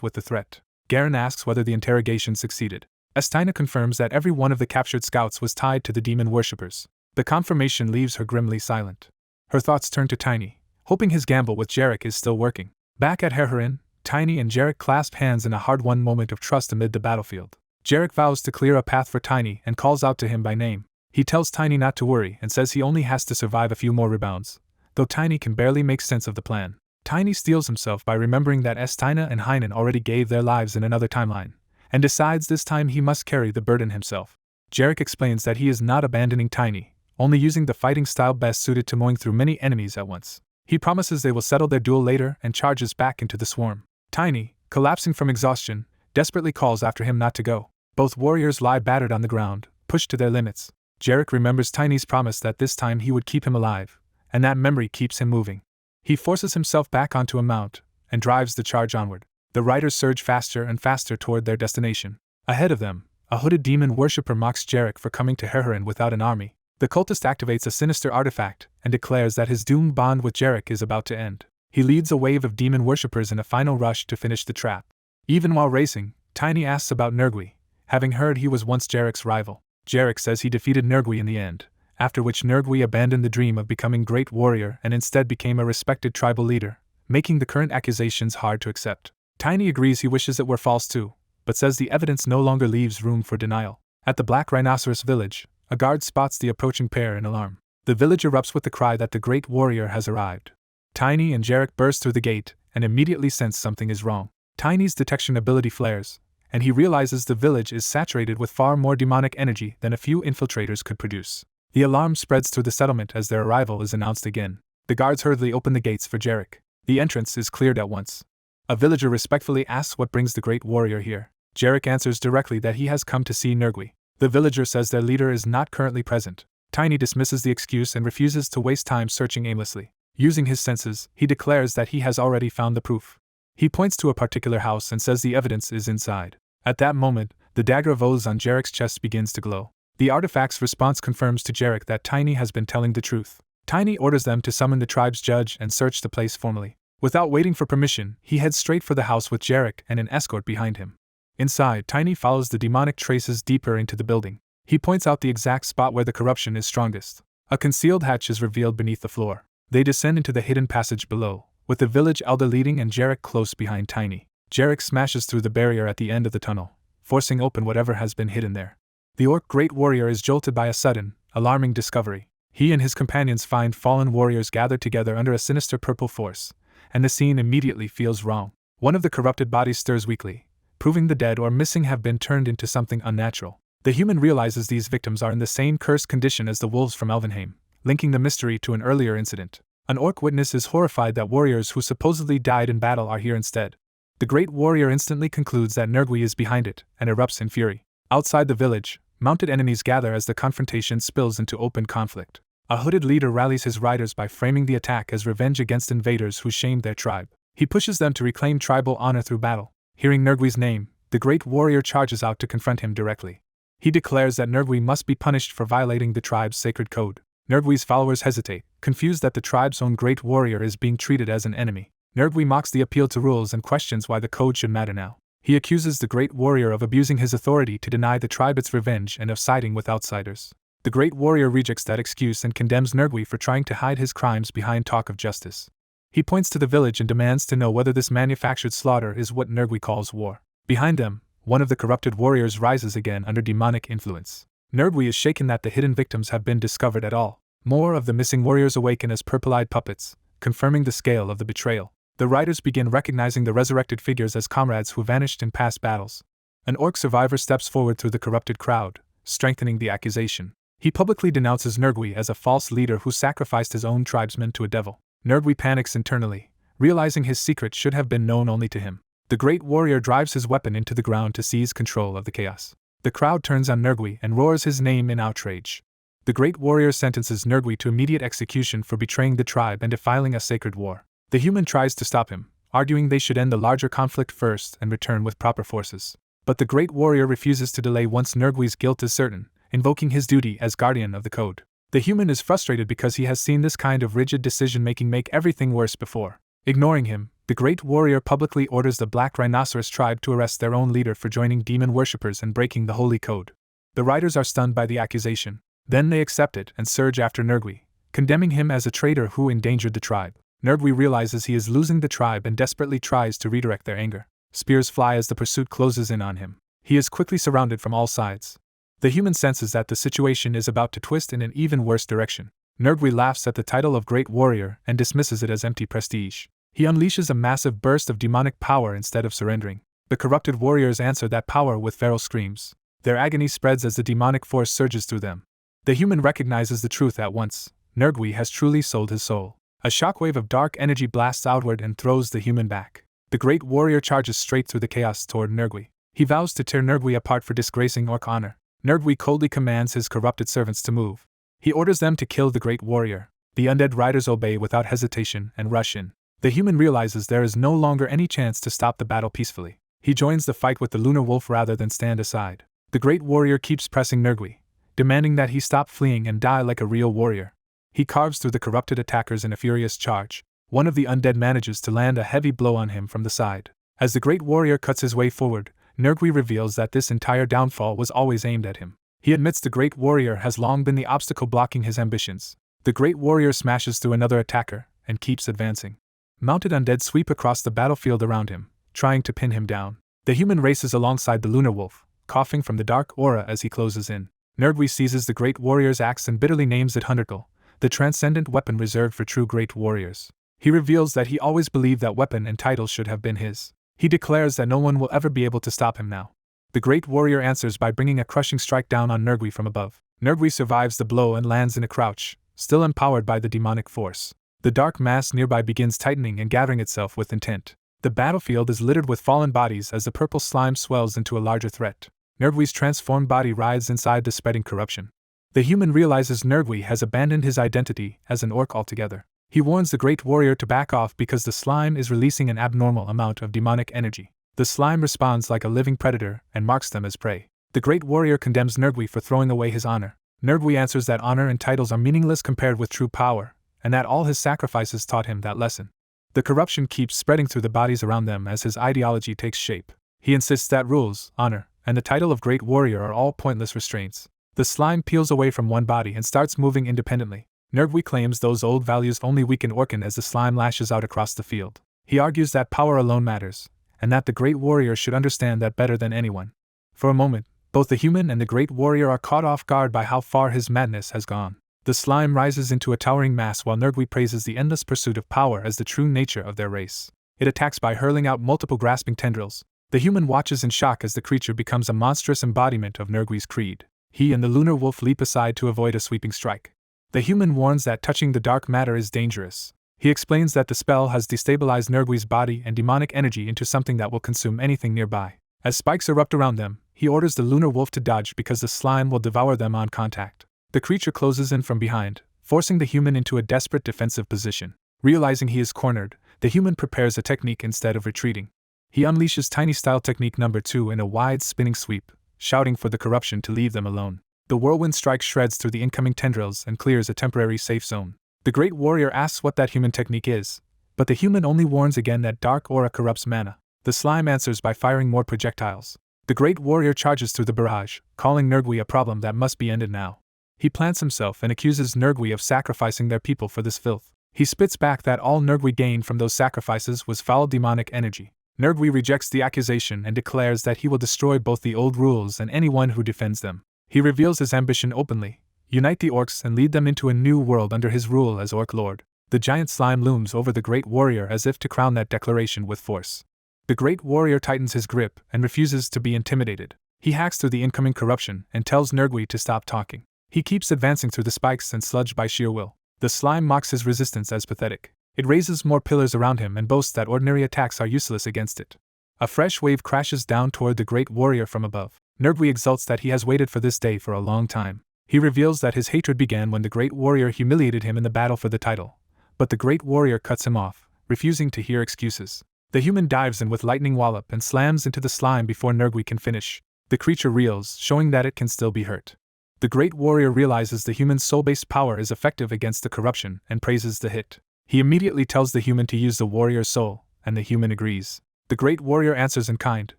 with the threat. Garen asks whether the interrogation succeeded. Astina confirms that every one of the captured scouts was tied to the demon worshippers. The confirmation leaves her grimly silent. Her thoughts turn to Tiny, hoping his gamble with Jarek is still working. Back at Herherin, Tiny and Jarek clasp hands in a hard-won moment of trust amid the battlefield. Jarek vows to clear a path for Tiny and calls out to him by name. He tells Tiny not to worry and says he only has to survive a few more rebounds, though Tiny can barely make sense of the plan. Tiny steels himself by remembering that Astina and Heinen already gave their lives in another timeline, and decides this time he must carry the burden himself. Jarek explains that he is not abandoning Tiny, only using the fighting style best suited to mowing through many enemies at once. He promises they will settle their duel later and charges back into the swarm. Tiny, collapsing from exhaustion, desperately calls after him not to go. Both warriors lie battered on the ground, pushed to their limits. Jarek remembers Tiny's promise that this time he would keep him alive, and that memory keeps him moving. He forces himself back onto a mount and drives the charge onward. The riders surge faster and faster toward their destination. Ahead of them, a hooded demon worshipper mocks Jarek for coming to Herherin without an army. The cultist activates a sinister artifact and declares that his doomed bond with Jarek is about to end. He leads a wave of demon worshippers in a final rush to finish the trap. Even while racing, Tiny asks about Nergui, having heard he was once Jarek's rival. Jarek says he defeated Nergui in the end, after which Nergui abandoned the dream of becoming great warrior and instead became a respected tribal leader, making the current accusations hard to accept. Tiny agrees he wishes it were false too, but says the evidence no longer leaves room for denial. At the Black Rhinoceros village, a guard spots the approaching pair in alarm. The village erupts with the cry that the great warrior has arrived. Tiny and Jarek burst through the gate and immediately sense something is wrong. Tiny's detection ability flares, and he realizes the village is saturated with far more demonic energy than a few infiltrators could produce. The alarm spreads through the settlement as their arrival is announced again. The guards hurriedly open the gates for Jarek. The entrance is cleared at once. A villager respectfully asks what brings the great warrior here. Jarek answers directly that he has come to see Nergui. The villager says their leader is not currently present. Tiny dismisses the excuse and refuses to waste time searching aimlessly. Using his senses, he declares that he has already found the proof. He points to a particular house and says the evidence is inside. At that moment, the dagger of Oz on Jarek's chest begins to glow. The artifact's response confirms to Jarek that Tiny has been telling the truth. Tiny orders them to summon the tribe's judge and search the place formally. Without waiting for permission, he heads straight for the house with Jarek and an escort behind him. Inside, Tiny follows the demonic traces deeper into the building. He points out the exact spot where the corruption is strongest. A concealed hatch is revealed beneath the floor. They descend into the hidden passage below, with the village elder leading and Jarek close behind Tiny. Jarek smashes through the barrier at the end of the tunnel, forcing open whatever has been hidden there. The orc great warrior is jolted by a sudden, alarming discovery. He and his companions find fallen warriors gathered together under a sinister purple force, and the scene immediately feels wrong. One of the corrupted bodies stirs weakly, proving the dead or missing have been turned into something unnatural. The human realizes these victims are in the same cursed condition as the wolves from Elvenheim, linking the mystery to an earlier incident. An orc witness is horrified that warriors who supposedly died in battle are here instead. The great warrior instantly concludes that Nergui is behind it and erupts in fury. Outside the village, mounted enemies gather as the confrontation spills into open conflict. A hooded leader rallies his riders by framing the attack as revenge against invaders who shamed their tribe. He pushes them to reclaim tribal honor through battle. Hearing Nergui's name, the great warrior charges out to confront him directly. He declares that Nergui must be punished for violating the tribe's sacred code. Nergui's followers hesitate, confused that the tribe's own great warrior is being treated as an enemy. Nergui mocks the appeal to rules and questions why the code should matter now. He accuses the great warrior of abusing his authority to deny the tribe its revenge and of siding with outsiders. The great warrior rejects that excuse and condemns Nergui for trying to hide his crimes behind talk of justice. He points to the village and demands to know whether this manufactured slaughter is what Nergui calls war. Behind them, one of the corrupted warriors rises again under demonic influence. Nergui is shaken that the hidden victims have been discovered at all. More of the missing warriors awaken as purple-eyed puppets, confirming the scale of the betrayal. The riders begin recognizing the resurrected figures as comrades who vanished in past battles. An orc survivor steps forward through the corrupted crowd, strengthening the accusation. He publicly denounces Nergui as a false leader who sacrificed his own tribesmen to a devil. Nergui panics internally, realizing his secret should have been known only to him. The great warrior drives his weapon into the ground to seize control of the chaos. The crowd turns on Nergui and roars his name in outrage. The great warrior sentences Nergui to immediate execution for betraying the tribe and defiling a sacred war. The human tries to stop him, arguing they should end the larger conflict first and return with proper forces. But the great warrior refuses to delay once Nergui's guilt is certain, invoking his duty as guardian of the code. The human is frustrated because he has seen this kind of rigid decision-making make everything worse before. Ignoring him, the great warrior publicly orders the Black Rhinoceros tribe to arrest their own leader for joining demon worshippers and breaking the holy code. The riders are stunned by the accusation. Then they accept it and surge after Nergui, condemning him as a traitor who endangered the tribe. Nergui realizes he is losing the tribe and desperately tries to redirect their anger. Spears fly as the pursuit closes in on him. He is quickly surrounded from all sides. The human senses that the situation is about to twist in an even worse direction. Nergui laughs at the title of Great Warrior and dismisses it as empty prestige. He unleashes a massive burst of demonic power instead of surrendering. The corrupted warriors answer that power with feral screams. Their agony spreads as the demonic force surges through them. The human recognizes the truth at once. Nergui has truly sold his soul. A shockwave of dark energy blasts outward and throws the human back. The great warrior charges straight through the chaos toward Nergui. He vows to tear Nergui apart for disgracing orc honor. Nergui coldly commands his corrupted servants to move. He orders them to kill the great warrior. The undead riders obey without hesitation and rush in. The human realizes there is no longer any chance to stop the battle peacefully. He joins the fight with the lunar wolf rather than stand aside. The great warrior keeps pressing Nergui, demanding that he stop fleeing and die like a real warrior. He carves through the corrupted attackers in a furious charge. One of the undead manages to land a heavy blow on him from the side. As the great warrior cuts his way forward, Nergui reveals that this entire downfall was always aimed at him. He admits the great warrior has long been the obstacle blocking his ambitions. The great warrior smashes through another attacker and keeps advancing. Mounted undead sweep across the battlefield around him, trying to pin him down. The human races alongside the lunar wolf, coughing from the dark aura as he closes in. Nergui seizes the great warrior's axe and bitterly names it Hunderkle, the transcendent weapon reserved for true great warriors. He reveals that he always believed that weapon and title should have been his. He declares that no one will ever be able to stop him now. The great warrior answers by bringing a crushing strike down on Nergui from above. Nergui survives the blow and lands in a crouch, still empowered by the demonic force. The dark mass nearby begins tightening and gathering itself with intent. The battlefield is littered with fallen bodies as the purple slime swells into a larger threat. Nergui's transformed body writhes inside the spreading corruption. The human realizes Nergui has abandoned his identity as an orc altogether. He warns the great warrior to back off because the slime is releasing an abnormal amount of demonic energy. The slime responds like a living predator and marks them as prey. The great warrior condemns Nergui for throwing away his honor. Nergui answers that honor and titles are meaningless compared with true power, and that all his sacrifices taught him that lesson. The corruption keeps spreading through the bodies around them as his ideology takes shape. He insists that rules, honor, and the title of great warrior are all pointless restraints. The slime peels away from one body and starts moving independently. Nergui claims those old values only weaken Orkin as the slime lashes out across the field. He argues that power alone matters, and that the great warrior should understand that better than anyone. For a moment, both the human and the great warrior are caught off guard by how far his madness has gone. The slime rises into a towering mass while Nergui praises the endless pursuit of power as the true nature of their race. It attacks by hurling out multiple grasping tendrils. The human watches in shock as the creature becomes a monstrous embodiment of Nergui's creed. He and the lunar wolf leap aside to avoid a sweeping strike. The human warns that touching the dark matter is dangerous. He explains that the spell has destabilized Nergui's body and demonic energy into something that will consume anything nearby. As spikes erupt around them, he orders the lunar wolf to dodge because the slime will devour them on contact. The creature closes in from behind, forcing the human into a desperate defensive position. Realizing he is cornered, the human prepares a technique instead of retreating. He unleashes Tiny Style Technique number 2 in a wide spinning sweep, shouting for the corruption to leave them alone. The whirlwind strike shreds through the incoming tendrils and clears a temporary safe zone. The great warrior asks what that human technique is, but the human only warns again that dark aura corrupts mana. The slime answers by firing more projectiles. The great warrior charges through the barrage, calling Nergui a problem that must be ended now. He plants himself and accuses Nergui of sacrificing their people for this filth. He spits back that all Nergui gained from those sacrifices was foul demonic energy. Nergui rejects the accusation and declares that he will destroy both the old rules and anyone who defends them. He reveals his ambition openly: unite the orcs and lead them into a new world under his rule as Orc Lord. The giant slime looms over the great warrior as if to crown that declaration with force. The great warrior tightens his grip and refuses to be intimidated. He hacks through the incoming corruption and tells Nergui to stop talking. He keeps advancing through the spikes and sludge by sheer will. The slime mocks his resistance as pathetic. It raises more pillars around him and boasts that ordinary attacks are useless against it. A fresh wave crashes down toward the great warrior from above. Nergui exults that he has waited for this day for a long time. He reveals that his hatred began when the great warrior humiliated him in the battle for the title. But the great warrior cuts him off, refusing to hear excuses. The human dives in with lightning wallop and slams into the slime before Nergui can finish. The creature reels, showing that it can still be hurt. The great warrior realizes the human's soul-based power is effective against the corruption and praises the hit. He immediately tells the human to use the warrior's soul, and the human agrees. The great warrior answers in kind,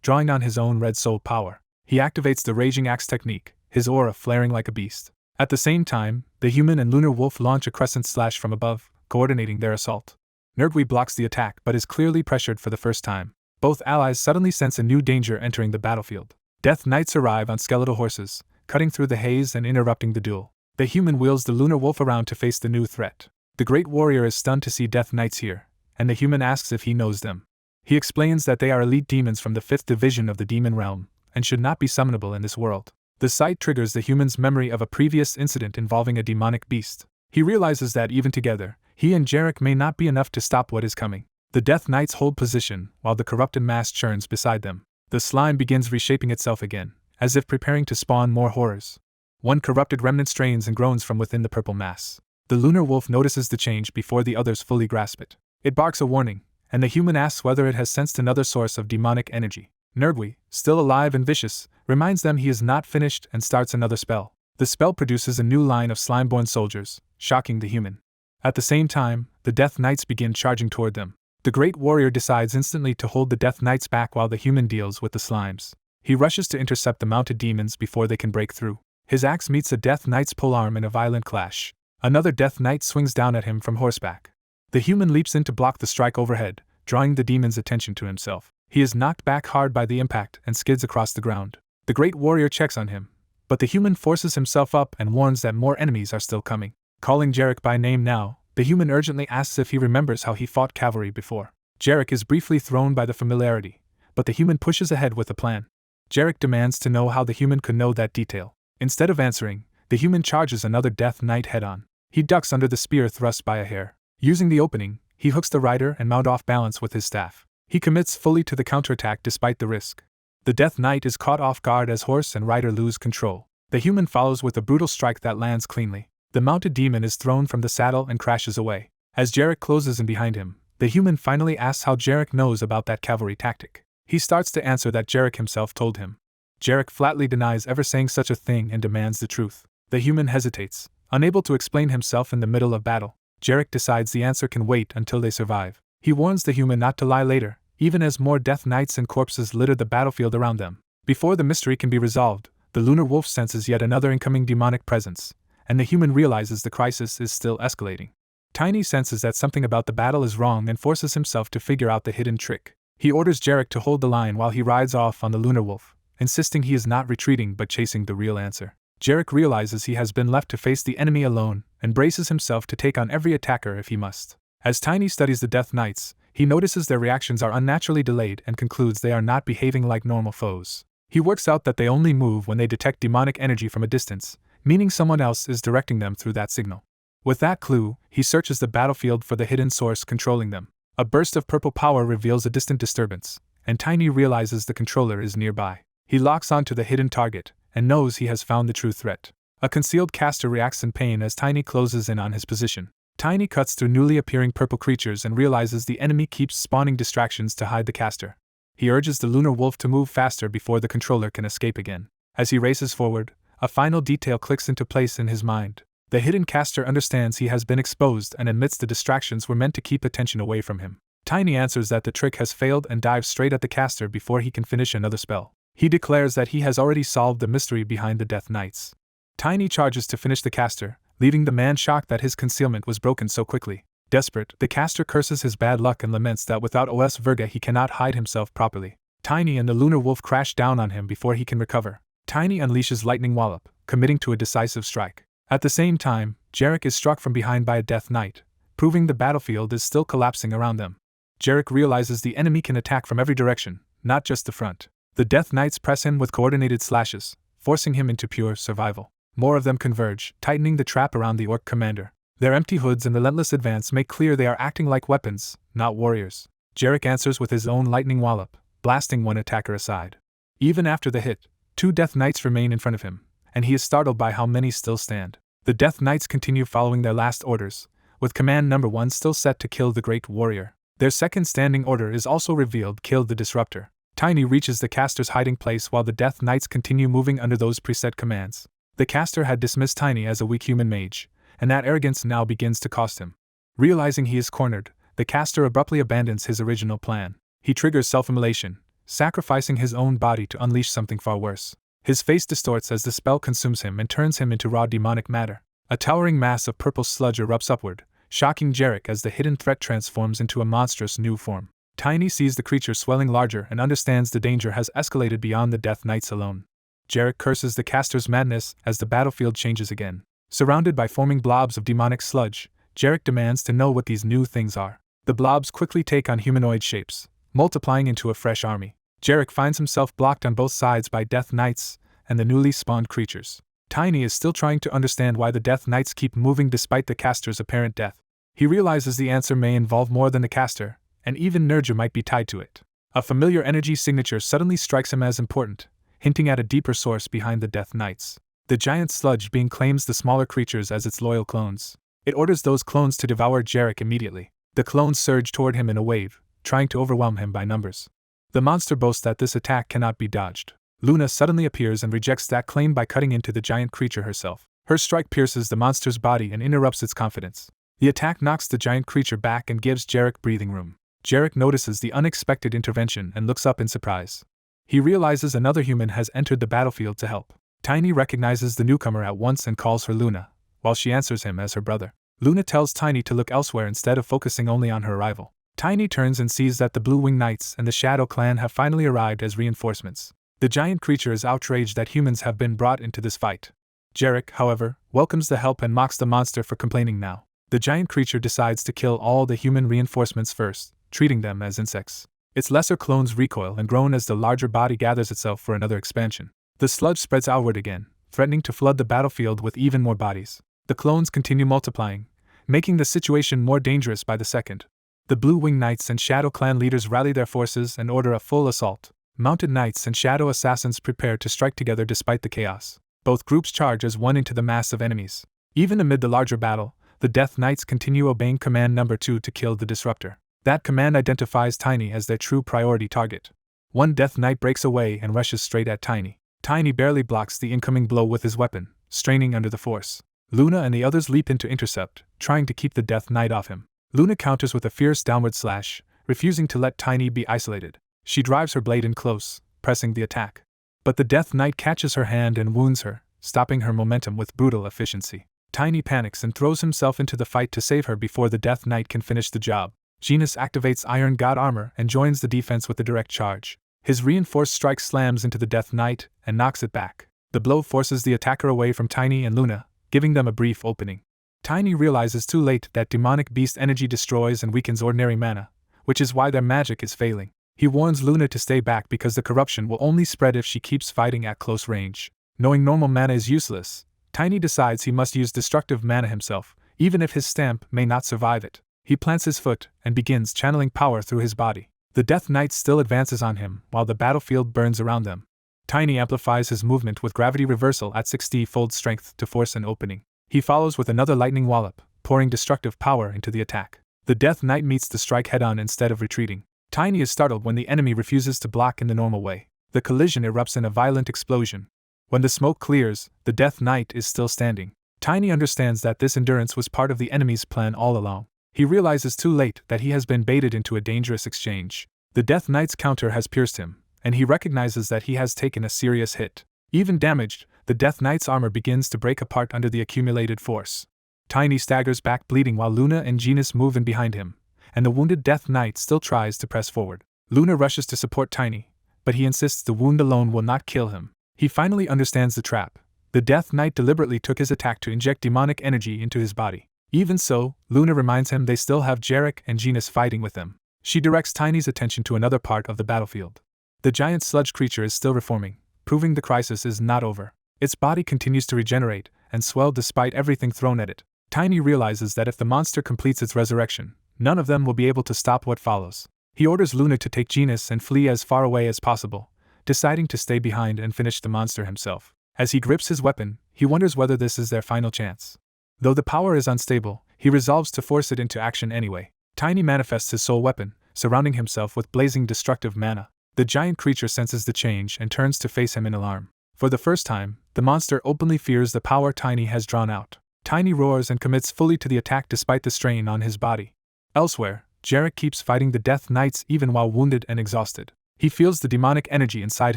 drawing on his own red soul power. He activates the Raging Axe technique, his aura flaring like a beast. At the same time, the human and lunar wolf launch a crescent slash from above, coordinating their assault. Nergui blocks the attack but is clearly pressured for the first time. Both allies suddenly sense a new danger entering the battlefield. Death Knights arrive on skeletal horses, cutting through the haze and interrupting the duel. The human wheels the lunar wolf around to face the new threat. The great warrior is stunned to see Death Knights here, and the human asks if he knows them. He explains that they are elite demons from the 5th division of the demon realm, and should not be summonable in this world. The sight triggers the human's memory of a previous incident involving a demonic beast. He realizes that even together, he and Jarek may not be enough to stop what is coming. The Death Knights hold position, while the corrupted mass churns beside them. The slime begins reshaping itself again, as if preparing to spawn more horrors. One corrupted remnant strains and groans from within the purple mass. The lunar wolf notices the change before the others fully grasp it. It barks a warning, and the human asks whether it has sensed another source of demonic energy. Nergui, still alive and vicious, reminds them he is not finished and starts another spell. The spell produces a new line of slime-born soldiers, shocking the human. At the same time, the Death Knights begin charging toward them. The great warrior decides instantly to hold the Death Knights back while the human deals with the slimes. He rushes to intercept the mounted demons before they can break through. His axe meets a Death Knight's polearm in a violent clash. Another Death Knight swings down at him from horseback. The human leaps in to block the strike overhead, drawing the demon's attention to himself. He is knocked back hard by the impact and skids across the ground. The great warrior checks on him, but the human forces himself up and warns that more enemies are still coming. Calling Jarek by name now, the human urgently asks if he remembers how he fought cavalry before. Jarek is briefly thrown by the familiarity, but the human pushes ahead with a plan. Jarek demands to know how the human could know that detail. Instead of answering, the human charges another Death Knight head-on. He ducks under the spear thrust by a hair. Using the opening, he hooks the rider and mount off balance with his staff. He commits fully to the counterattack despite the risk. The Death Knight is caught off guard as horse and rider lose control. The human follows with a brutal strike that lands cleanly. The mounted demon is thrown from the saddle and crashes away. As Jarek closes in behind him, the human finally asks how Jarek knows about that cavalry tactic. He starts to answer that Jarek himself told him. Jarek flatly denies ever saying such a thing and demands the truth. The human hesitates, unable to explain himself in the middle of battle. Jarek decides the answer can wait until they survive. He warns the human not to lie later, even as more Death Knights and corpses litter the battlefield around them. Before the mystery can be resolved, the lunar wolf senses yet another incoming demonic presence, and the human realizes the crisis is still escalating. Tiny senses that something about the battle is wrong and forces himself to figure out the hidden trick. He orders Jarek to hold the line while he rides off on the lunar wolf, insisting he is not retreating but chasing the real answer. Jarek realizes he has been left to face the enemy alone and braces himself to take on every attacker if he must. As Tiny studies the Death Knights, he notices their reactions are unnaturally delayed and concludes they are not behaving like normal foes. He works out that they only move when they detect demonic energy from a distance, meaning someone else is directing them through that signal. With that clue, he searches the battlefield for the hidden source controlling them. A burst of purple power reveals a distant disturbance, and Tiny realizes the controller is nearby. He locks onto the hidden target, and knows he has found the true threat. A concealed caster reacts in pain as Tiny closes in on his position. Tiny cuts through newly appearing purple creatures and realizes the enemy keeps spawning distractions to hide the caster. He urges the lunar wolf to move faster before the controller can escape again. As he races forward, a final detail clicks into place in his mind. The hidden caster understands he has been exposed and admits the distractions were meant to keep attention away from him. Tiny answers that the trick has failed and dives straight at the caster before he can finish another spell. He declares that he has already solved the mystery behind the Death Knights. Tiny charges to finish the caster, leaving the man shocked that his concealment was broken so quickly. Desperate, the caster curses his bad luck and laments that without Os Virga he cannot hide himself properly. Tiny and the lunar wolf crash down on him before he can recover. Tiny unleashes Lightning Wallop, committing to a decisive strike. At the same time, Jarek is struck from behind by a Death Knight, proving the battlefield is still collapsing around them. Jarek realizes the enemy can attack from every direction, not just the front. The Death Knights press him with coordinated slashes, forcing him into pure survival. More of them converge, tightening the trap around the Orc commander. Their empty hoods and relentless advance make clear they are acting like weapons, not warriors. Jarek answers with his own Lightning Wallop, blasting one attacker aside. Even after the hit, 2 Death Knights remain in front of him, and he is startled by how many still stand. The Death Knights continue following their last orders, with command number 1 still set to kill the Great Warrior. Their second standing order is also revealed: kill the Disruptor. Tiny reaches the caster's hiding place while the Death Knights continue moving under those preset commands. The caster had dismissed Tiny as a weak human mage, and that arrogance now begins to cost him. Realizing he is cornered, the caster abruptly abandons his original plan. He triggers self-immolation, sacrificing his own body to unleash something far worse. His face distorts as the spell consumes him and turns him into raw demonic matter. A towering mass of purple sludge erupts upward, shocking Jarek as the hidden threat transforms into a monstrous new form. Tiny sees the creature swelling larger and understands the danger has escalated beyond the Death Knights alone. Jarek curses the caster's madness as the battlefield changes again. Surrounded by foaming blobs of demonic sludge, Jarek demands to know what these new things are. The blobs quickly take on humanoid shapes, multiplying into a fresh army. Jarek finds himself blocked on both sides by Death Knights and the newly spawned creatures. Tiny is still trying to understand why the Death Knights keep moving despite the caster's apparent death. He realizes the answer may involve more than the caster, and even Nerja might be tied to it. A familiar energy signature suddenly strikes him as important, hinting at a deeper source behind the Death Knights. The giant sludge being claims the smaller creatures as its loyal clones. It orders those clones to devour Jarek immediately. The clones surge toward him in a wave, trying to overwhelm him by numbers. The monster boasts that this attack cannot be dodged. Luna suddenly appears and rejects that claim by cutting into the giant creature herself. Her strike pierces the monster's body and interrupts its confidence. The attack knocks the giant creature back and gives Jarek breathing room. Jarek notices the unexpected intervention and looks up in surprise. He realizes another human has entered the battlefield to help. Tiny recognizes the newcomer at once and calls her Luna, while she answers him as her brother. Luna tells Tiny to look elsewhere instead of focusing only on her arrival. Tiny turns and sees that the Blue Wing Knights and the Shadow Clan have finally arrived as reinforcements. The giant creature is outraged that humans have been brought into this fight. Jarek, however, welcomes the help and mocks the monster for complaining now. The giant creature decides to kill all the human reinforcements first, treating them as insects. Its lesser clones recoil and groan as the larger body gathers itself for another expansion. The sludge spreads outward again, threatening to flood the battlefield with even more bodies. The clones continue multiplying, making the situation more dangerous by the second. The Blue Wing Knights and Shadow Clan leaders rally their forces and order a full assault. Mounted knights and shadow assassins prepare to strike together despite the chaos. Both groups charge as one into the mass of enemies. Even amid the larger battle, the Death Knights continue obeying command number 2 to kill the Disruptor. That command identifies Tiny as their true priority target. One Death Knight breaks away and rushes straight at Tiny. Tiny barely blocks the incoming blow with his weapon, straining under the force. Luna and the others leap in to intercept, trying to keep the Death Knight off him. Luna counters with a fierce downward slash, refusing to let Tiny be isolated. She drives her blade in close, pressing the attack. But the Death Knight catches her hand and wounds her, stopping her momentum with brutal efficiency. Tiny panics and throws himself into the fight to save her before the Death Knight can finish the job. Genus activates Iron God armor and joins the defense with a direct charge. His reinforced strike slams into the Death Knight and knocks it back. The blow forces the attacker away from Tiny and Luna, giving them a brief opening. Tiny realizes too late that demonic beast energy destroys and weakens ordinary mana, which is why their magic is failing. He warns Luna to stay back because the corruption will only spread if she keeps fighting at close range. Knowing normal mana is useless, Tiny decides he must use destructive mana himself, even if his stamp may not survive it. He plants his foot and begins channeling power through his body. The Death Knight still advances on him while the battlefield burns around them. Tiny amplifies his movement with gravity reversal at 60-fold strength to force an opening. He follows with another lightning wallop, pouring destructive power into the attack. The Death Knight meets the strike head-on instead of retreating. Tiny is startled when the enemy refuses to block in the normal way. The collision erupts in a violent explosion. When the smoke clears, the Death Knight is still standing. Tiny understands that this endurance was part of the enemy's plan all along. He realizes too late that he has been baited into a dangerous exchange. The Death Knight's counter has pierced him, and he recognizes that he has taken a serious hit. Even damaged, the Death Knight's armor begins to break apart under the accumulated force. Tiny staggers back bleeding while Luna and Genus move in behind him, and the wounded Death Knight still tries to press forward. Luna rushes to support Tiny, but he insists the wound alone will not kill him. He finally understands the trap. The Death Knight deliberately took his attack to inject demonic energy into his body. Even so, Luna reminds him they still have Jarek and Genus fighting with them. She directs Tiny's attention to another part of the battlefield. The giant sludge creature is still reforming, proving the crisis is not over. Its body continues to regenerate and swell despite everything thrown at it. Tiny realizes that if the monster completes its resurrection, none of them will be able to stop what follows. He orders Luna to take Genus and flee as far away as possible, deciding to stay behind and finish the monster himself. As he grips his weapon, he wonders whether this is their final chance. Though the power is unstable, he resolves to force it into action anyway. Tiny manifests his soul weapon, surrounding himself with blazing destructive mana. The giant creature senses the change and turns to face him in alarm. For the first time, the monster openly fears the power Tiny has drawn out. Tiny roars and commits fully to the attack despite the strain on his body. Elsewhere, Jarek keeps fighting the Death Knights even while wounded and exhausted. He feels the demonic energy inside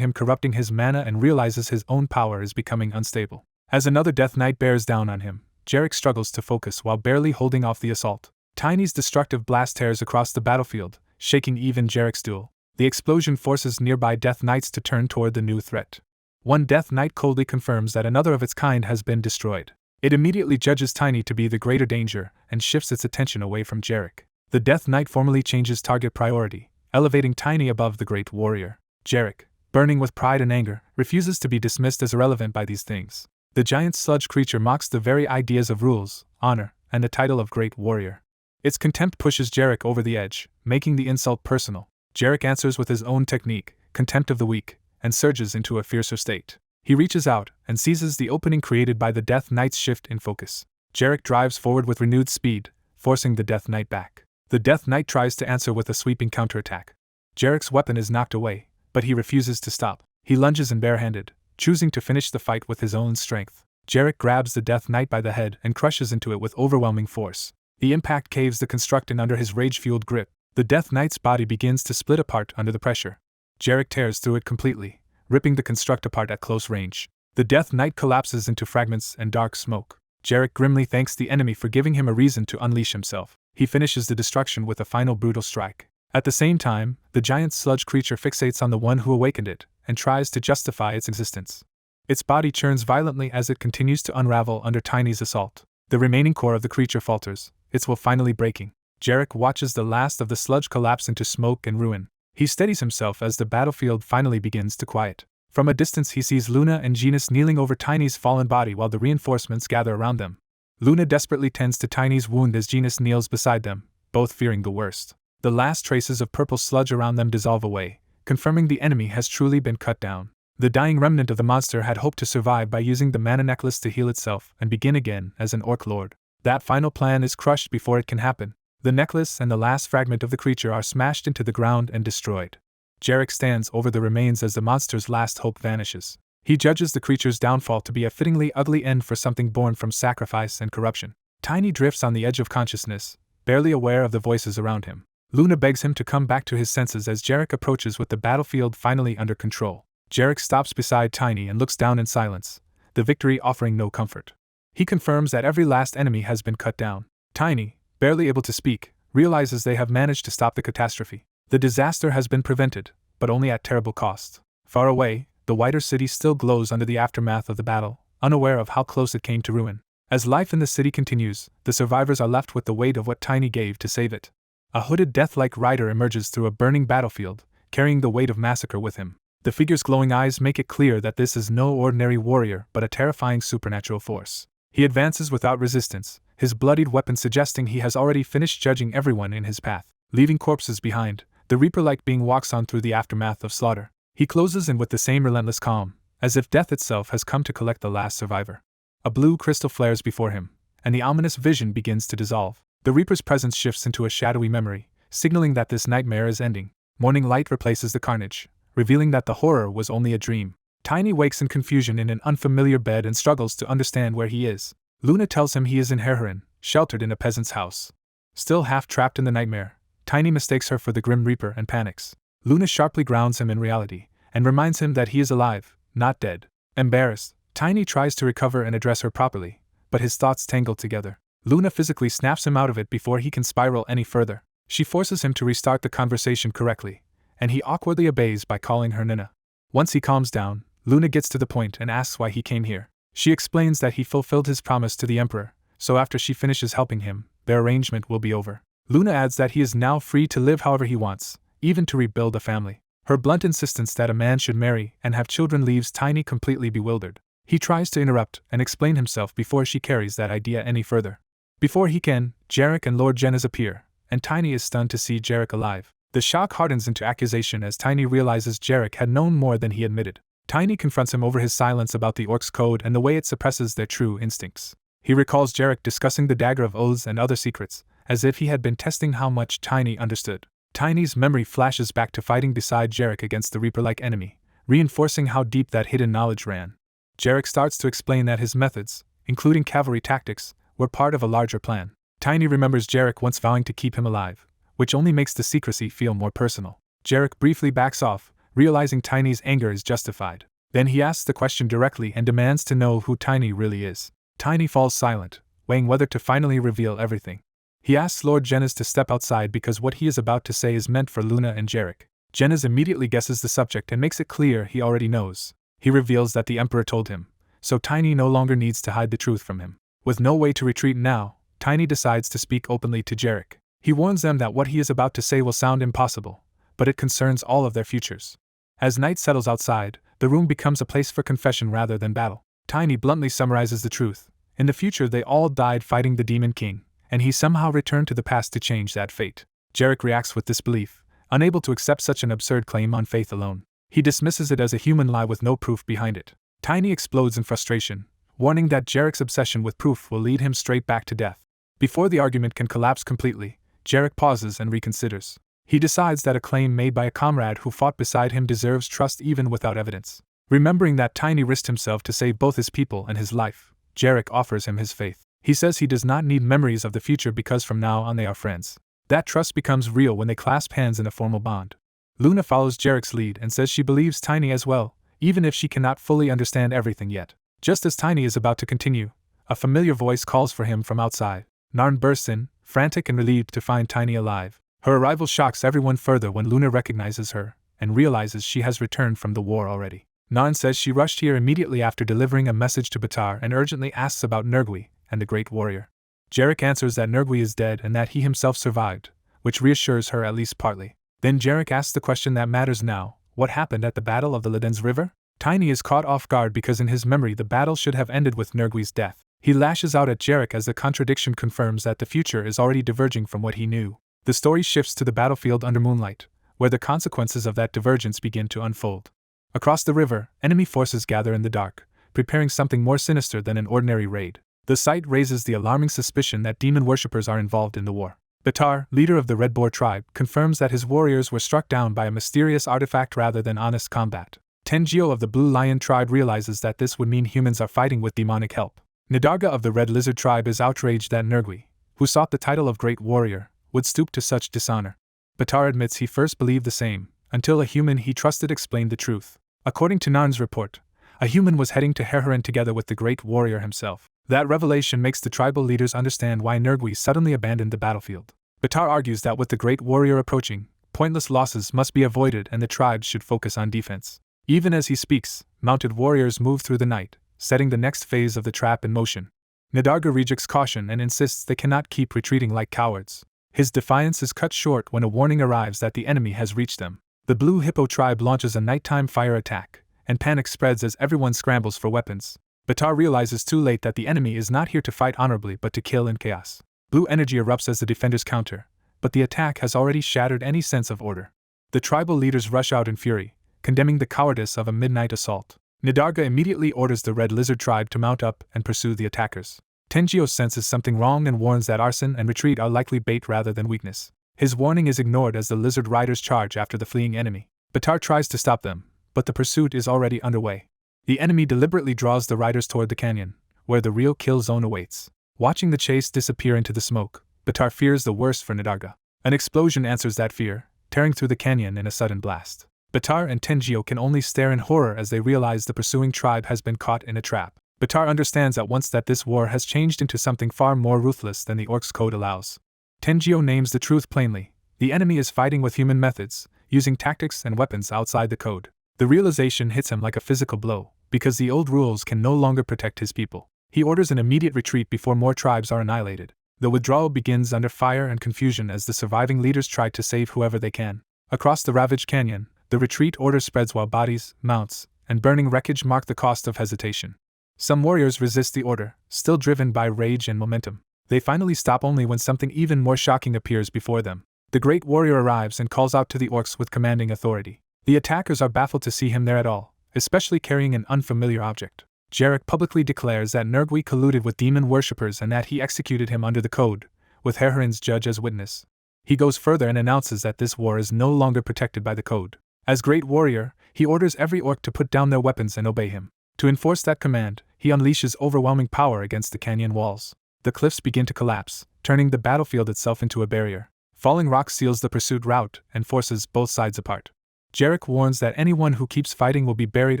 him corrupting his mana and realizes his own power is becoming unstable. As another Death Knight bears down on him, Jarek struggles to focus while barely holding off the assault. Tiny's destructive blast tears across the battlefield, shaking even Jarek's duel. The explosion forces nearby Death Knights to turn toward the new threat. One Death Knight coldly confirms that another of its kind has been destroyed. It immediately judges Tiny to be the greater danger and shifts its attention away from Jarek. The Death Knight formally changes target priority, elevating Tiny above the great warrior. Jarek, burning with pride and anger, refuses to be dismissed as irrelevant by these things. The giant sludge creature mocks the very ideas of rules, honor, and the title of great warrior. Its contempt pushes Jarek over the edge, making the insult personal. Jarek answers with his own technique, contempt of the weak, and surges into a fiercer state. He reaches out and seizes the opening created by the Death Knight's shift in focus. Jarek drives forward with renewed speed, forcing the Death Knight back. The Death Knight tries to answer with a sweeping counterattack. Jarek's weapon is knocked away, but he refuses to stop. He lunges in barehanded, choosing to finish the fight with his own strength. Jarek grabs the Death Knight by the head and crushes into it with overwhelming force. The impact caves the construct in under his rage-fueled grip. The Death Knight's body begins to split apart under the pressure. Jarek tears through it completely, ripping the construct apart at close range. The Death Knight collapses into fragments and dark smoke. Jarek grimly thanks the enemy for giving him a reason to unleash himself. He finishes the destruction with a final brutal strike. At the same time, the giant sludge creature fixates on the one who awakened it, and tries to justify its existence. Its body churns violently as it continues to unravel under Tiny's assault. The remaining core of the creature falters, its will finally breaking. Jarek watches the last of the sludge collapse into smoke and ruin. He steadies himself as the battlefield finally begins to quiet. From a distance he sees Luna and Genus kneeling over Tiny's fallen body while the reinforcements gather around them. Luna desperately tends to Tiny's wound as Genus kneels beside them, both fearing the worst. The last traces of purple sludge around them dissolve away, confirming the enemy has truly been cut down. The dying remnant of the monster had hoped to survive by using the mana necklace to heal itself and begin again as an orc lord. That final plan is crushed before it can happen. The necklace and the last fragment of the creature are smashed into the ground and destroyed. Jarek stands over the remains as the monster's last hope vanishes. He judges the creature's downfall to be a fittingly ugly end for something born from sacrifice and corruption. Tiny drifts on the edge of consciousness, barely aware of the voices around him. Luna begs him to come back to his senses as Jarek approaches with the battlefield finally under control. Jarek stops beside Tiny and looks down in silence, the victory offering no comfort. He confirms that every last enemy has been cut down. Tiny, barely able to speak, realizes they have managed to stop the catastrophe. The disaster has been prevented, but only at terrible cost. Far away, the wider city still glows under the aftermath of the battle, unaware of how close it came to ruin. As life in the city continues, the survivors are left with the weight of what Tiny gave to save it. A hooded death-like rider emerges through a burning battlefield, carrying the weight of massacre with him. The figure's glowing eyes make it clear that this is no ordinary warrior but a terrifying supernatural force. He advances without resistance, his bloodied weapon suggesting he has already finished judging everyone in his path. Leaving corpses behind, the Reaper-like being walks on through the aftermath of slaughter. He closes in with the same relentless calm, as if death itself has come to collect the last survivor. A blue crystal flares before him, and the ominous vision begins to dissolve. The Reaper's presence shifts into a shadowy memory, signaling that this nightmare is ending. Morning light replaces the carnage, revealing that the horror was only a dream. Tiny wakes in confusion in an unfamiliar bed and struggles to understand where he is. Luna tells him he is in Herherin, sheltered in a peasant's house. Still half trapped in the nightmare, Tiny mistakes her for the Grim Reaper and panics. Luna sharply grounds him in reality, and reminds him that he is alive, not dead. Embarrassed, Tiny tries to recover and address her properly, but his thoughts tangle together. Luna physically snaps him out of it before he can spiral any further. She forces him to restart the conversation correctly, and he awkwardly obeys by calling her Nina. Once he calms down, Luna gets to the point and asks why he came here. She explains that he fulfilled his promise to the Emperor, so after she finishes helping him, their arrangement will be over. Luna adds that he is now free to live however he wants, even to rebuild a family. Her blunt insistence that a man should marry and have children leaves Tiny completely bewildered. He tries to interrupt and explain himself before she carries that idea any further. Before he can, Jarek and Lord Jennas appear, and Tiny is stunned to see Jarek alive. The shock hardens into accusation as Tiny realizes Jarek had known more than he admitted. Tiny confronts him over his silence about the Orc's code and the way it suppresses their true instincts. He recalls Jarek discussing the Dagger of Oaths and other secrets, as if he had been testing how much Tiny understood. Tiny's memory flashes back to fighting beside Jarek against the Reaper-like enemy, reinforcing how deep that hidden knowledge ran. Jarek starts to explain that his methods, including cavalry tactics, were part of a larger plan. Tiny remembers Jarek once vowing to keep him alive, which only makes the secrecy feel more personal. Jarek briefly backs off, realizing Tiny's anger is justified. Then he asks the question directly and demands to know who Tiny really is. Tiny falls silent, weighing whether to finally reveal everything. He asks Lord Jennas to step outside because what he is about to say is meant for Luna and Jarek. Jennas immediately guesses the subject and makes it clear he already knows. He reveals that the Emperor told him, so Tiny no longer needs to hide the truth from him. With no way to retreat now, Tiny decides to speak openly to Jarek. He warns them that what he is about to say will sound impossible, but it concerns all of their futures. As night settles outside, the room becomes a place for confession rather than battle. Tiny bluntly summarizes the truth. In the future they all died fighting the Demon King, and he somehow returned to the past to change that fate. Jarek reacts with disbelief, unable to accept such an absurd claim on faith alone. He dismisses it as a human lie with no proof behind it. Tiny explodes in frustration, warning that Jarek's obsession with proof will lead him straight back to death. Before the argument can collapse completely, Jarek pauses and reconsiders. He decides that a claim made by a comrade who fought beside him deserves trust even without evidence. Remembering that Tiny risked himself to save both his people and his life, Jarek offers him his faith. He says he does not need memories of the future because from now on they are friends. That trust becomes real when they clasp hands in a formal bond. Luna follows Jarek's lead and says she believes Tiny as well, even if she cannot fully understand everything yet. Just as Tiny is about to continue, a familiar voice calls for him from outside. Narn bursts in, frantic and relieved to find Tiny alive. Her arrival shocks everyone further when Luna recognizes her, and realizes she has returned from the war already. Narn says she rushed here immediately after delivering a message to Batar and urgently asks about Nergui and the great warrior. Jarek answers that Nergui is dead and that he himself survived, which reassures her at least partly. Then Jarek asks the question that matters now: what happened at the Battle of the Ladens River? Tiny is caught off guard because in his memory the battle should have ended with Nergui's death. He lashes out at Jarek as the contradiction confirms that the future is already diverging from what he knew. The story shifts to the battlefield under moonlight, where the consequences of that divergence begin to unfold. Across the river, enemy forces gather in the dark, preparing something more sinister than an ordinary raid. The sight raises the alarming suspicion that demon worshippers are involved in the war. Batar, leader of the Red Boar tribe, confirms that his warriors were struck down by a mysterious artifact rather than honest combat. Tengio of the Blue Lion tribe realizes that this would mean humans are fighting with demonic help. Nidarga of the Red Lizard tribe is outraged that Nergui, who sought the title of Great Warrior, would stoop to such dishonor. Batar admits he first believed the same, until a human he trusted explained the truth. According to Narn's report, a human was heading to Herherin together with the Great Warrior himself. That revelation makes the tribal leaders understand why Nergui suddenly abandoned the battlefield. Batar argues that with the Great Warrior approaching, pointless losses must be avoided and the tribes should focus on defense. Even as he speaks, mounted warriors move through the night, setting the next phase of the trap in motion. Nidarga rejects caution and insists they cannot keep retreating like cowards. His defiance is cut short when a warning arrives that the enemy has reached them. The Blue Hippo tribe launches a nighttime fire attack, and panic spreads as everyone scrambles for weapons. Batar realizes too late that the enemy is not here to fight honorably but to kill in chaos. Blue energy erupts as the defenders counter, but the attack has already shattered any sense of order. The tribal leaders rush out in fury, condemning the cowardice of a midnight assault. Nidarga immediately orders the Red Lizard tribe to mount up and pursue the attackers. Tenjio senses something wrong and warns that arson and retreat are likely bait rather than weakness. His warning is ignored as the lizard riders charge after the fleeing enemy. Batar tries to stop them, but the pursuit is already underway. The enemy deliberately draws the riders toward the canyon, where the real kill zone awaits. Watching the chase disappear into the smoke, Batar fears the worst for Nidarga. An explosion answers that fear, tearing through the canyon in a sudden blast. Batar and Tenjio can only stare in horror as they realize the pursuing tribe has been caught in a trap. Batar understands at once that this war has changed into something far more ruthless than the orc's code allows. Tenjio names the truth plainly: the enemy is fighting with human methods, using tactics and weapons outside the code. The realization hits him like a physical blow, because the old rules can no longer protect his people. He orders an immediate retreat before more tribes are annihilated. The withdrawal begins under fire and confusion as the surviving leaders try to save whoever they can. Across the ravaged canyon, the retreat order spreads while bodies, mounts, and burning wreckage mark the cost of hesitation. Some warriors resist the order, still driven by rage and momentum. They finally stop only when something even more shocking appears before them. The great warrior arrives and calls out to the orcs with commanding authority. The attackers are baffled to see him there at all, especially carrying an unfamiliar object. Jarek publicly declares that Nergui colluded with demon worshippers and that he executed him under the code, with Herherin's judge as witness. He goes further and announces that this war is no longer protected by the code. As great warrior, he orders every orc to put down their weapons and obey him. To enforce that command, he unleashes overwhelming power against the canyon walls. The cliffs begin to collapse, turning the battlefield itself into a barrier. Falling rock seals the pursuit route and forces both sides apart. Jarek warns that anyone who keeps fighting will be buried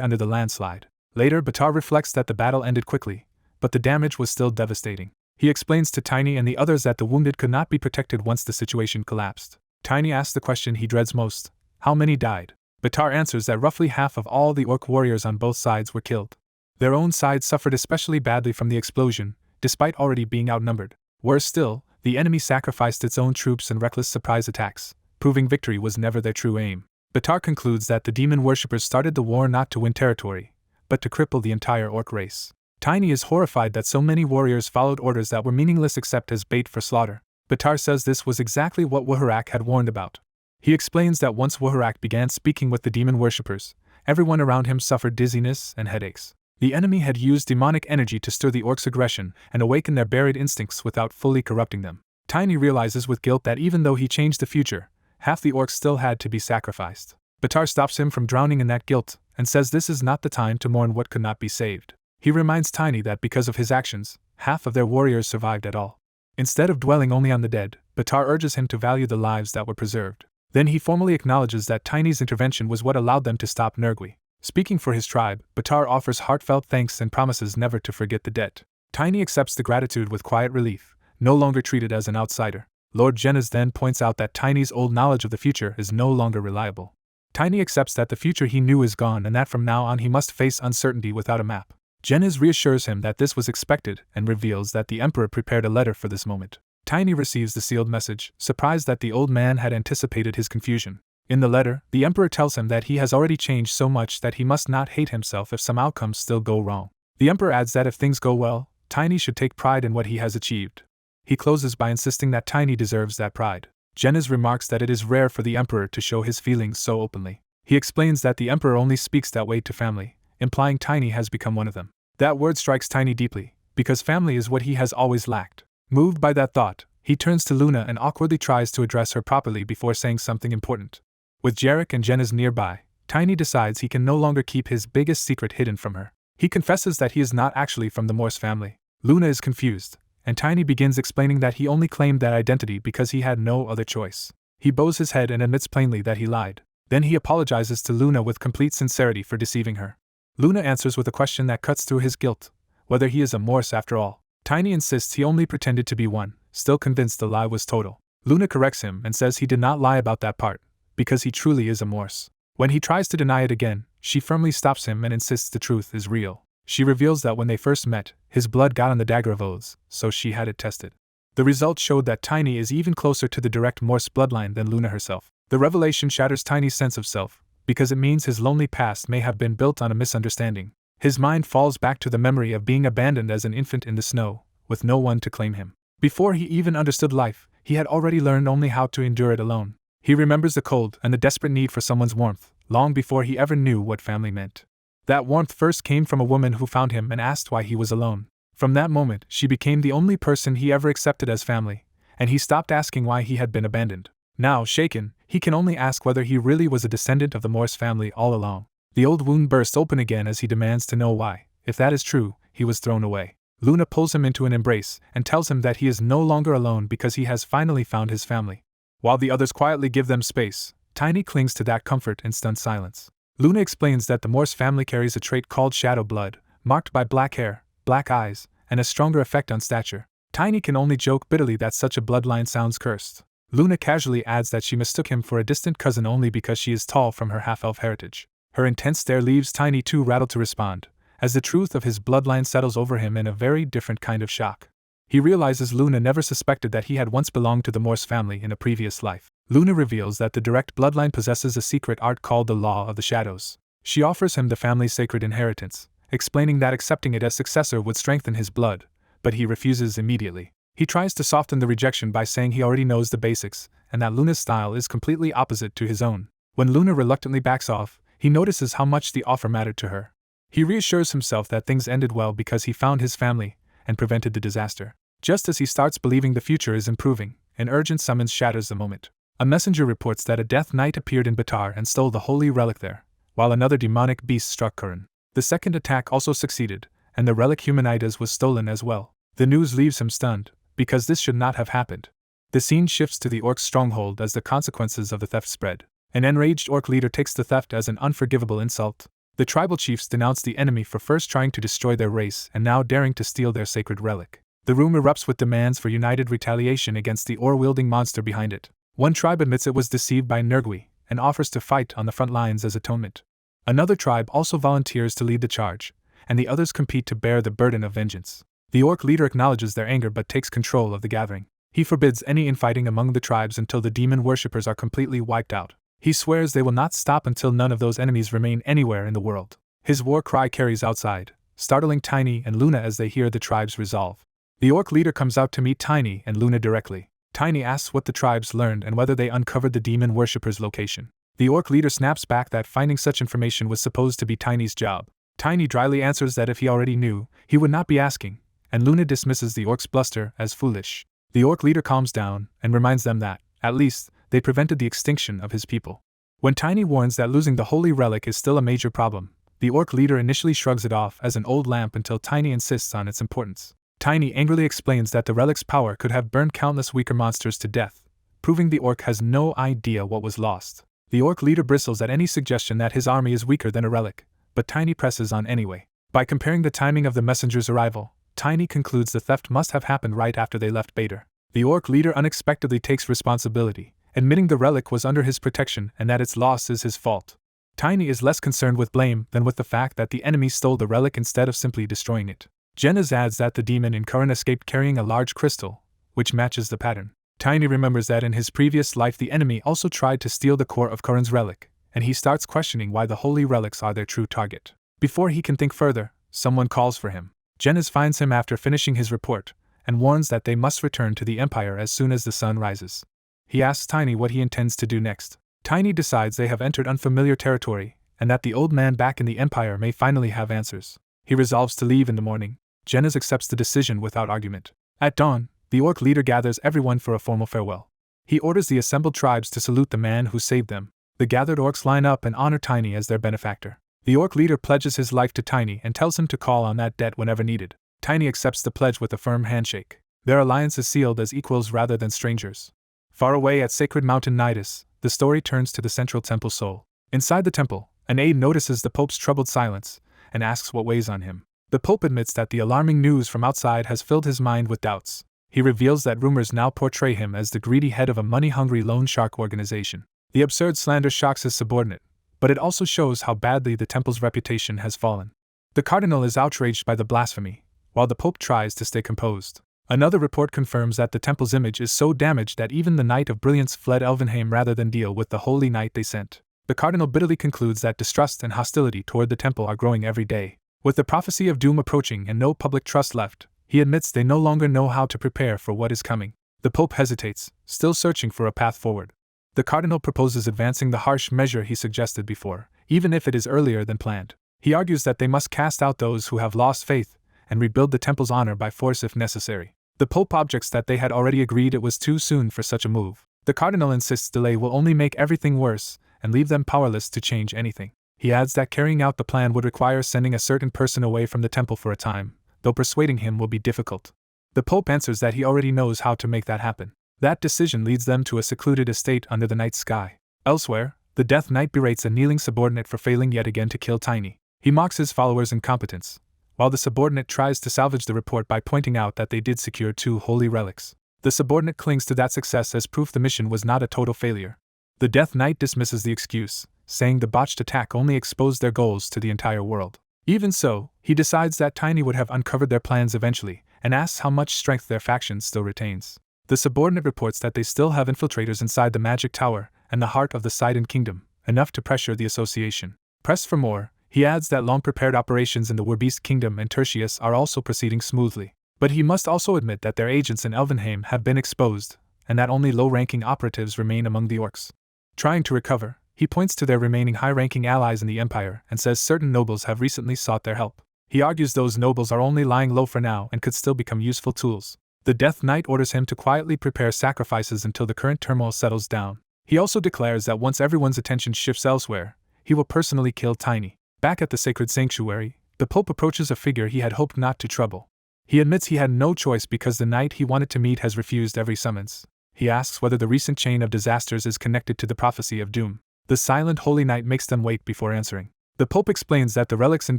under the landslide. Later, Batar reflects that the battle ended quickly, but the damage was still devastating. He explains to Tiny and the others that the wounded could not be protected once the situation collapsed. Tiny asks the question he dreads most: how many died? Batar answers that roughly half of all the orc warriors on both sides were killed. Their own side suffered especially badly from the explosion, despite already being outnumbered. Worse still, the enemy sacrificed its own troops in reckless surprise attacks, proving victory was never their true aim. Batar concludes that the demon worshippers started the war not to win territory, but to cripple the entire orc race. Tiny is horrified that so many warriors followed orders that were meaningless except as bait for slaughter. Batar says this was exactly what Waharak had warned about. He explains that once Waharak began speaking with the demon worshippers, everyone around him suffered dizziness and headaches. The enemy had used demonic energy to stir the orcs' aggression and awaken their buried instincts without fully corrupting them. Tiny realizes with guilt that even though he changed the future, half the orcs still had to be sacrificed. Batar stops him from drowning in that guilt and says this is not the time to mourn what could not be saved. He reminds Tiny that because of his actions, half of their warriors survived at all. Instead of dwelling only on the dead, Batar urges him to value the lives that were preserved. Then he formally acknowledges that Tiny's intervention was what allowed them to stop Nergui. Speaking for his tribe, Batar offers heartfelt thanks and promises never to forget the debt. Tiny accepts the gratitude with quiet relief, no longer treated as an outsider. Lord Jenaz then points out that Tiny's old knowledge of the future is no longer reliable. Tiny accepts that the future he knew is gone and that from now on he must face uncertainty without a map. Jenaz reassures him that this was expected and reveals that the Emperor prepared a letter for this moment. Tiny receives the sealed message, surprised that the old man had anticipated his confusion. In the letter, the Emperor tells him that he has already changed so much that he must not hate himself if some outcomes still go wrong. The Emperor adds that if things go well, Tiny should take pride in what he has achieved. He closes by insisting that Tiny deserves that pride. Jenaz remarks that it is rare for the Emperor to show his feelings so openly. He explains that the Emperor only speaks that way to family, implying Tiny has become one of them. That word strikes Tiny deeply, because family is what he has always lacked. Moved by that thought, he turns to Luna and awkwardly tries to address her properly before saying something important. With Jarek and Jenaz nearby, Tiny decides he can no longer keep his biggest secret hidden from her. He confesses that he is not actually from the Morse family. Luna is confused, and Tiny begins explaining that he only claimed that identity because he had no other choice. He bows his head and admits plainly that he lied. Then he apologizes to Luna with complete sincerity for deceiving her. Luna answers with a question that cuts through his guilt, whether he is a Morse after all. Tiny insists he only pretended to be one, still convinced the lie was total. Luna corrects him and says he did not lie about that part, because he truly is a Morse. When he tries to deny it again, she firmly stops him and insists the truth is real. She reveals that when they first met, his blood got on the dagger of oaths, so she had it tested. The results showed that Tiny is even closer to the direct Morse bloodline than Luna herself. The revelation shatters Tiny's sense of self, because it means his lonely past may have been built on a misunderstanding. His mind falls back to the memory of being abandoned as an infant in the snow, with no one to claim him. Before he even understood life, he had already learned only how to endure it alone. He remembers the cold and the desperate need for someone's warmth, long before he ever knew what family meant. That warmth first came from a woman who found him and asked why he was alone. From that moment, she became the only person he ever accepted as family, and he stopped asking why he had been abandoned. Now, shaken, he can only ask whether he really was a descendant of the Morse family all along. The old wound bursts open again as he demands to know why. If that is true, he was thrown away. Luna pulls him into an embrace and tells him that he is no longer alone because he has finally found his family. While the others quietly give them space, Tiny clings to that comfort in stunned silence. Luna explains that the Morse family carries a trait called shadow blood, marked by black hair, black eyes, and a stronger effect on stature. Tiny can only joke bitterly that such a bloodline sounds cursed. Luna casually adds that she mistook him for a distant cousin only because she is tall from her half-elf heritage. Her intense stare leaves Tiny too rattled to respond, as the truth of his bloodline settles over him in a very different kind of shock. He realizes Luna never suspected that he had once belonged to the Morse family in a previous life. Luna reveals that the direct bloodline possesses a secret art called the Law of the Shadows. She offers him the family's sacred inheritance, explaining that accepting it as successor would strengthen his blood, but he refuses immediately. He tries to soften the rejection by saying he already knows the basics, and that Luna's style is completely opposite to his own. When Luna reluctantly backs off, he notices how much the offer mattered to her. He reassures himself that things ended well because he found his family and prevented the disaster. Just as he starts believing the future is improving, an urgent summons shatters the moment. A messenger reports that a death knight appeared in Batar and stole the holy relic there, while another demonic beast struck Curran. The second attack also succeeded, and the relic Humanitas was stolen as well. The news leaves him stunned, because this should not have happened. The scene shifts to the orc's stronghold as the consequences of the theft spread. An enraged orc leader takes the theft as an unforgivable insult. The tribal chiefs denounce the enemy for first trying to destroy their race and now daring to steal their sacred relic. The room erupts with demands for united retaliation against the ore-wielding monster behind it. One tribe admits it was deceived by Nergui and offers to fight on the front lines as atonement. Another tribe also volunteers to lead the charge, and the others compete to bear the burden of vengeance. The orc leader acknowledges their anger but takes control of the gathering. He forbids any infighting among the tribes until the demon worshippers are completely wiped out. He swears they will not stop until none of those enemies remain anywhere in the world. His war cry carries outside, startling Tiny and Luna as they hear the tribes resolve. The orc leader comes out to meet Tiny and Luna directly. Tiny asks what the tribes learned and whether they uncovered the demon worshippers' location. The orc leader snaps back that finding such information was supposed to be Tiny's job. Tiny dryly answers that if he already knew, he would not be asking, and Luna dismisses the orc's bluster as foolish. The orc leader calms down and reminds them that, at least, they prevented the extinction of his people. When Tiny warns that losing the holy relic is still a major problem, the orc leader initially shrugs it off as an old lamp until Tiny insists on its importance. Tiny angrily explains that the relic's power could have burned countless weaker monsters to death, proving the orc has no idea what was lost. The orc leader bristles at any suggestion that his army is weaker than a relic, but Tiny presses on anyway. By comparing the timing of the messenger's arrival, Tiny concludes the theft must have happened right after they left Bader. The orc leader unexpectedly takes responsibility, admitting the relic was under his protection and that its loss is his fault. Tiny is less concerned with blame than with the fact that the enemy stole the relic instead of simply destroying it. Jennaz adds that the demon in Curran escaped carrying a large crystal, which matches the pattern. Tiny remembers that in his previous life the enemy also tried to steal the core of Curran's relic, and he starts questioning why the holy relics are their true target. Before he can think further, someone calls for him. Jennaz finds him after finishing his report, and warns that they must return to the Empire as soon as the sun rises. He asks Tiny what he intends to do next. Tiny decides they have entered unfamiliar territory, and that the old man back in the Empire may finally have answers. He resolves to leave in the morning. Jennaz accepts the decision without argument. At dawn, the orc leader gathers everyone for a formal farewell. He orders the assembled tribes to salute the man who saved them. The gathered orcs line up and honor Tiny as their benefactor. The orc leader pledges his life to Tiny and tells him to call on that debt whenever needed. Tiny accepts the pledge with a firm handshake. Their alliance is sealed as equals rather than strangers. Far away at Sacred Mountain Nidus, the story turns to the central temple Sol. Inside the temple, an aide notices the Pope's troubled silence and asks what weighs on him. The Pope admits that the alarming news from outside has filled his mind with doubts. He reveals that rumors now portray him as the greedy head of a money-hungry loan shark organization. The absurd slander shocks his subordinate, but it also shows how badly the temple's reputation has fallen. The cardinal is outraged by the blasphemy, while the Pope tries to stay composed. Another report confirms that the temple's image is so damaged that even the Knight of Brilliance fled Elvenheim rather than deal with the Holy Knight they sent. The cardinal bitterly concludes that distrust and hostility toward the temple are growing every day. With the prophecy of doom approaching and no public trust left, he admits they no longer know how to prepare for what is coming. The Pope hesitates, still searching for a path forward. The cardinal proposes advancing the harsh measure he suggested before, even if it is earlier than planned. He argues that they must cast out those who have lost faith and rebuild the temple's honor by force if necessary. The Pope objects that they had already agreed it was too soon for such a move. The cardinal insists delay will only make everything worse and leave them powerless to change anything. He adds that carrying out the plan would require sending a certain person away from the temple for a time, though persuading him will be difficult. The Pope answers that he already knows how to make that happen. That decision leads them to a secluded estate under the night sky. Elsewhere, the Death Knight berates a kneeling subordinate for failing yet again to kill Tiny. He mocks his followers' incompetence, while the subordinate tries to salvage the report by pointing out that they did secure 2 holy relics. The subordinate clings to that success as proof the mission was not a total failure. The Death Knight dismisses the excuse, saying the botched attack only exposed their goals to the entire world. Even so, he decides that Tiny would have uncovered their plans eventually, and asks how much strength their faction still retains. The subordinate reports that they still have infiltrators inside the Magic Tower and the heart of the Sidon Kingdom, enough to pressure the association. Pressed for more, he adds that long-prepared operations in the Werbeast Kingdom and Tertius are also proceeding smoothly. But he must also admit that their agents in Elvenheim have been exposed, and that only low-ranking operatives remain among the orcs. Trying to recover, he points to their remaining high-ranking allies in the Empire and says certain nobles have recently sought their help. He argues those nobles are only lying low for now and could still become useful tools. The Death Knight orders him to quietly prepare sacrifices until the current turmoil settles down. He also declares that once everyone's attention shifts elsewhere, he will personally kill Tiny. Back at the sacred sanctuary, the Pope approaches a figure he had hoped not to trouble. He admits he had no choice because the knight he wanted to meet has refused every summons. He asks whether the recent chain of disasters is connected to the prophecy of doom. The silent Holy Knight makes them wait before answering. The Pope explains that the relics in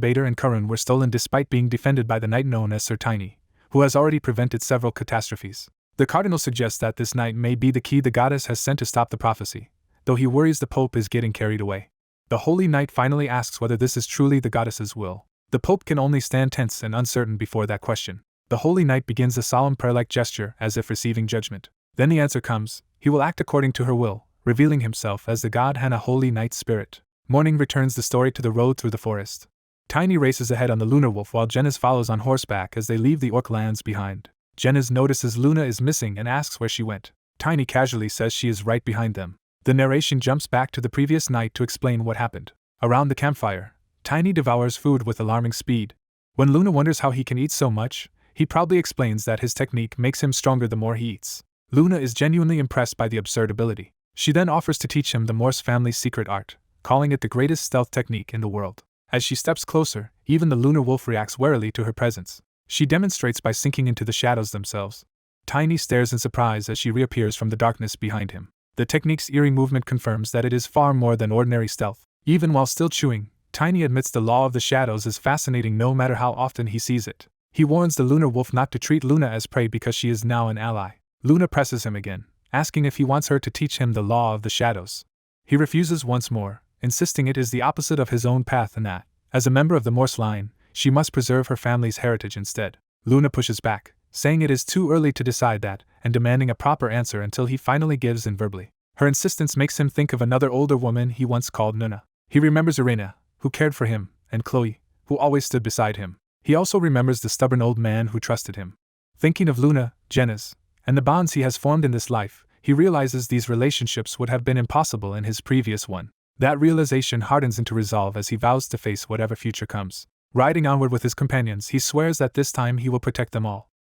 Bader and Curran were stolen despite being defended by the knight known as Sir Tiny, who has already prevented several catastrophes. The Cardinal suggests that this knight may be the key the goddess has sent to stop the prophecy, though he worries the Pope is getting carried away. The Holy Knight finally asks whether this is truly the goddess's will. The Pope can only stand tense and uncertain before that question. The Holy Knight begins a solemn prayer-like gesture as if receiving judgment. Then the answer comes: he will act according to her will, revealing himself as the god and a Holy Knight spirit. Morning returns the story to the road through the forest. Tiny races ahead on the Lunar Wolf while Jennez follows on horseback as they leave the orc lands behind. Jennez notices Luna is missing and asks where she went. Tiny casually says she is right behind them. The narration jumps back to the previous night to explain what happened. Around the campfire, Tiny devours food with alarming speed. When Luna wonders how he can eat so much, he proudly explains that his technique makes him stronger the more he eats. Luna is genuinely impressed by the absurd ability. She then offers to teach him the Morse family's secret art, calling it the greatest stealth technique in the world. As she steps closer, even the Lunar Wolf reacts warily to her presence. She demonstrates by sinking into the shadows themselves. Tiny stares in surprise as she reappears from the darkness behind him. The technique's eerie movement confirms that it is far more than ordinary stealth. Even while still chewing, Tiny admits the law of the shadows is fascinating no matter how often he sees it. He warns the Lunar Wolf not to treat Luna as prey because she is now an ally. Luna presses him again, asking if he wants her to teach him the law of the shadows. He refuses once more, insisting it is the opposite of his own path and that, as a member of the Morse line, she must preserve her family's heritage instead. Luna pushes back, saying it is too early to decide that, and demanding a proper answer until he finally gives in verbally. Her insistence makes him think of another older woman he once called Nuna. He remembers Irena, who cared for him, and Chloe, who always stood beside him. He also remembers the stubborn old man who trusted him. Thinking of Luna, Jennez, and the bonds he has formed in this life, he realizes these relationships would have been impossible in his previous one. That realization hardens into resolve as he vows to face whatever future comes. Riding onward with his companions, he swears that this time he will protect them all.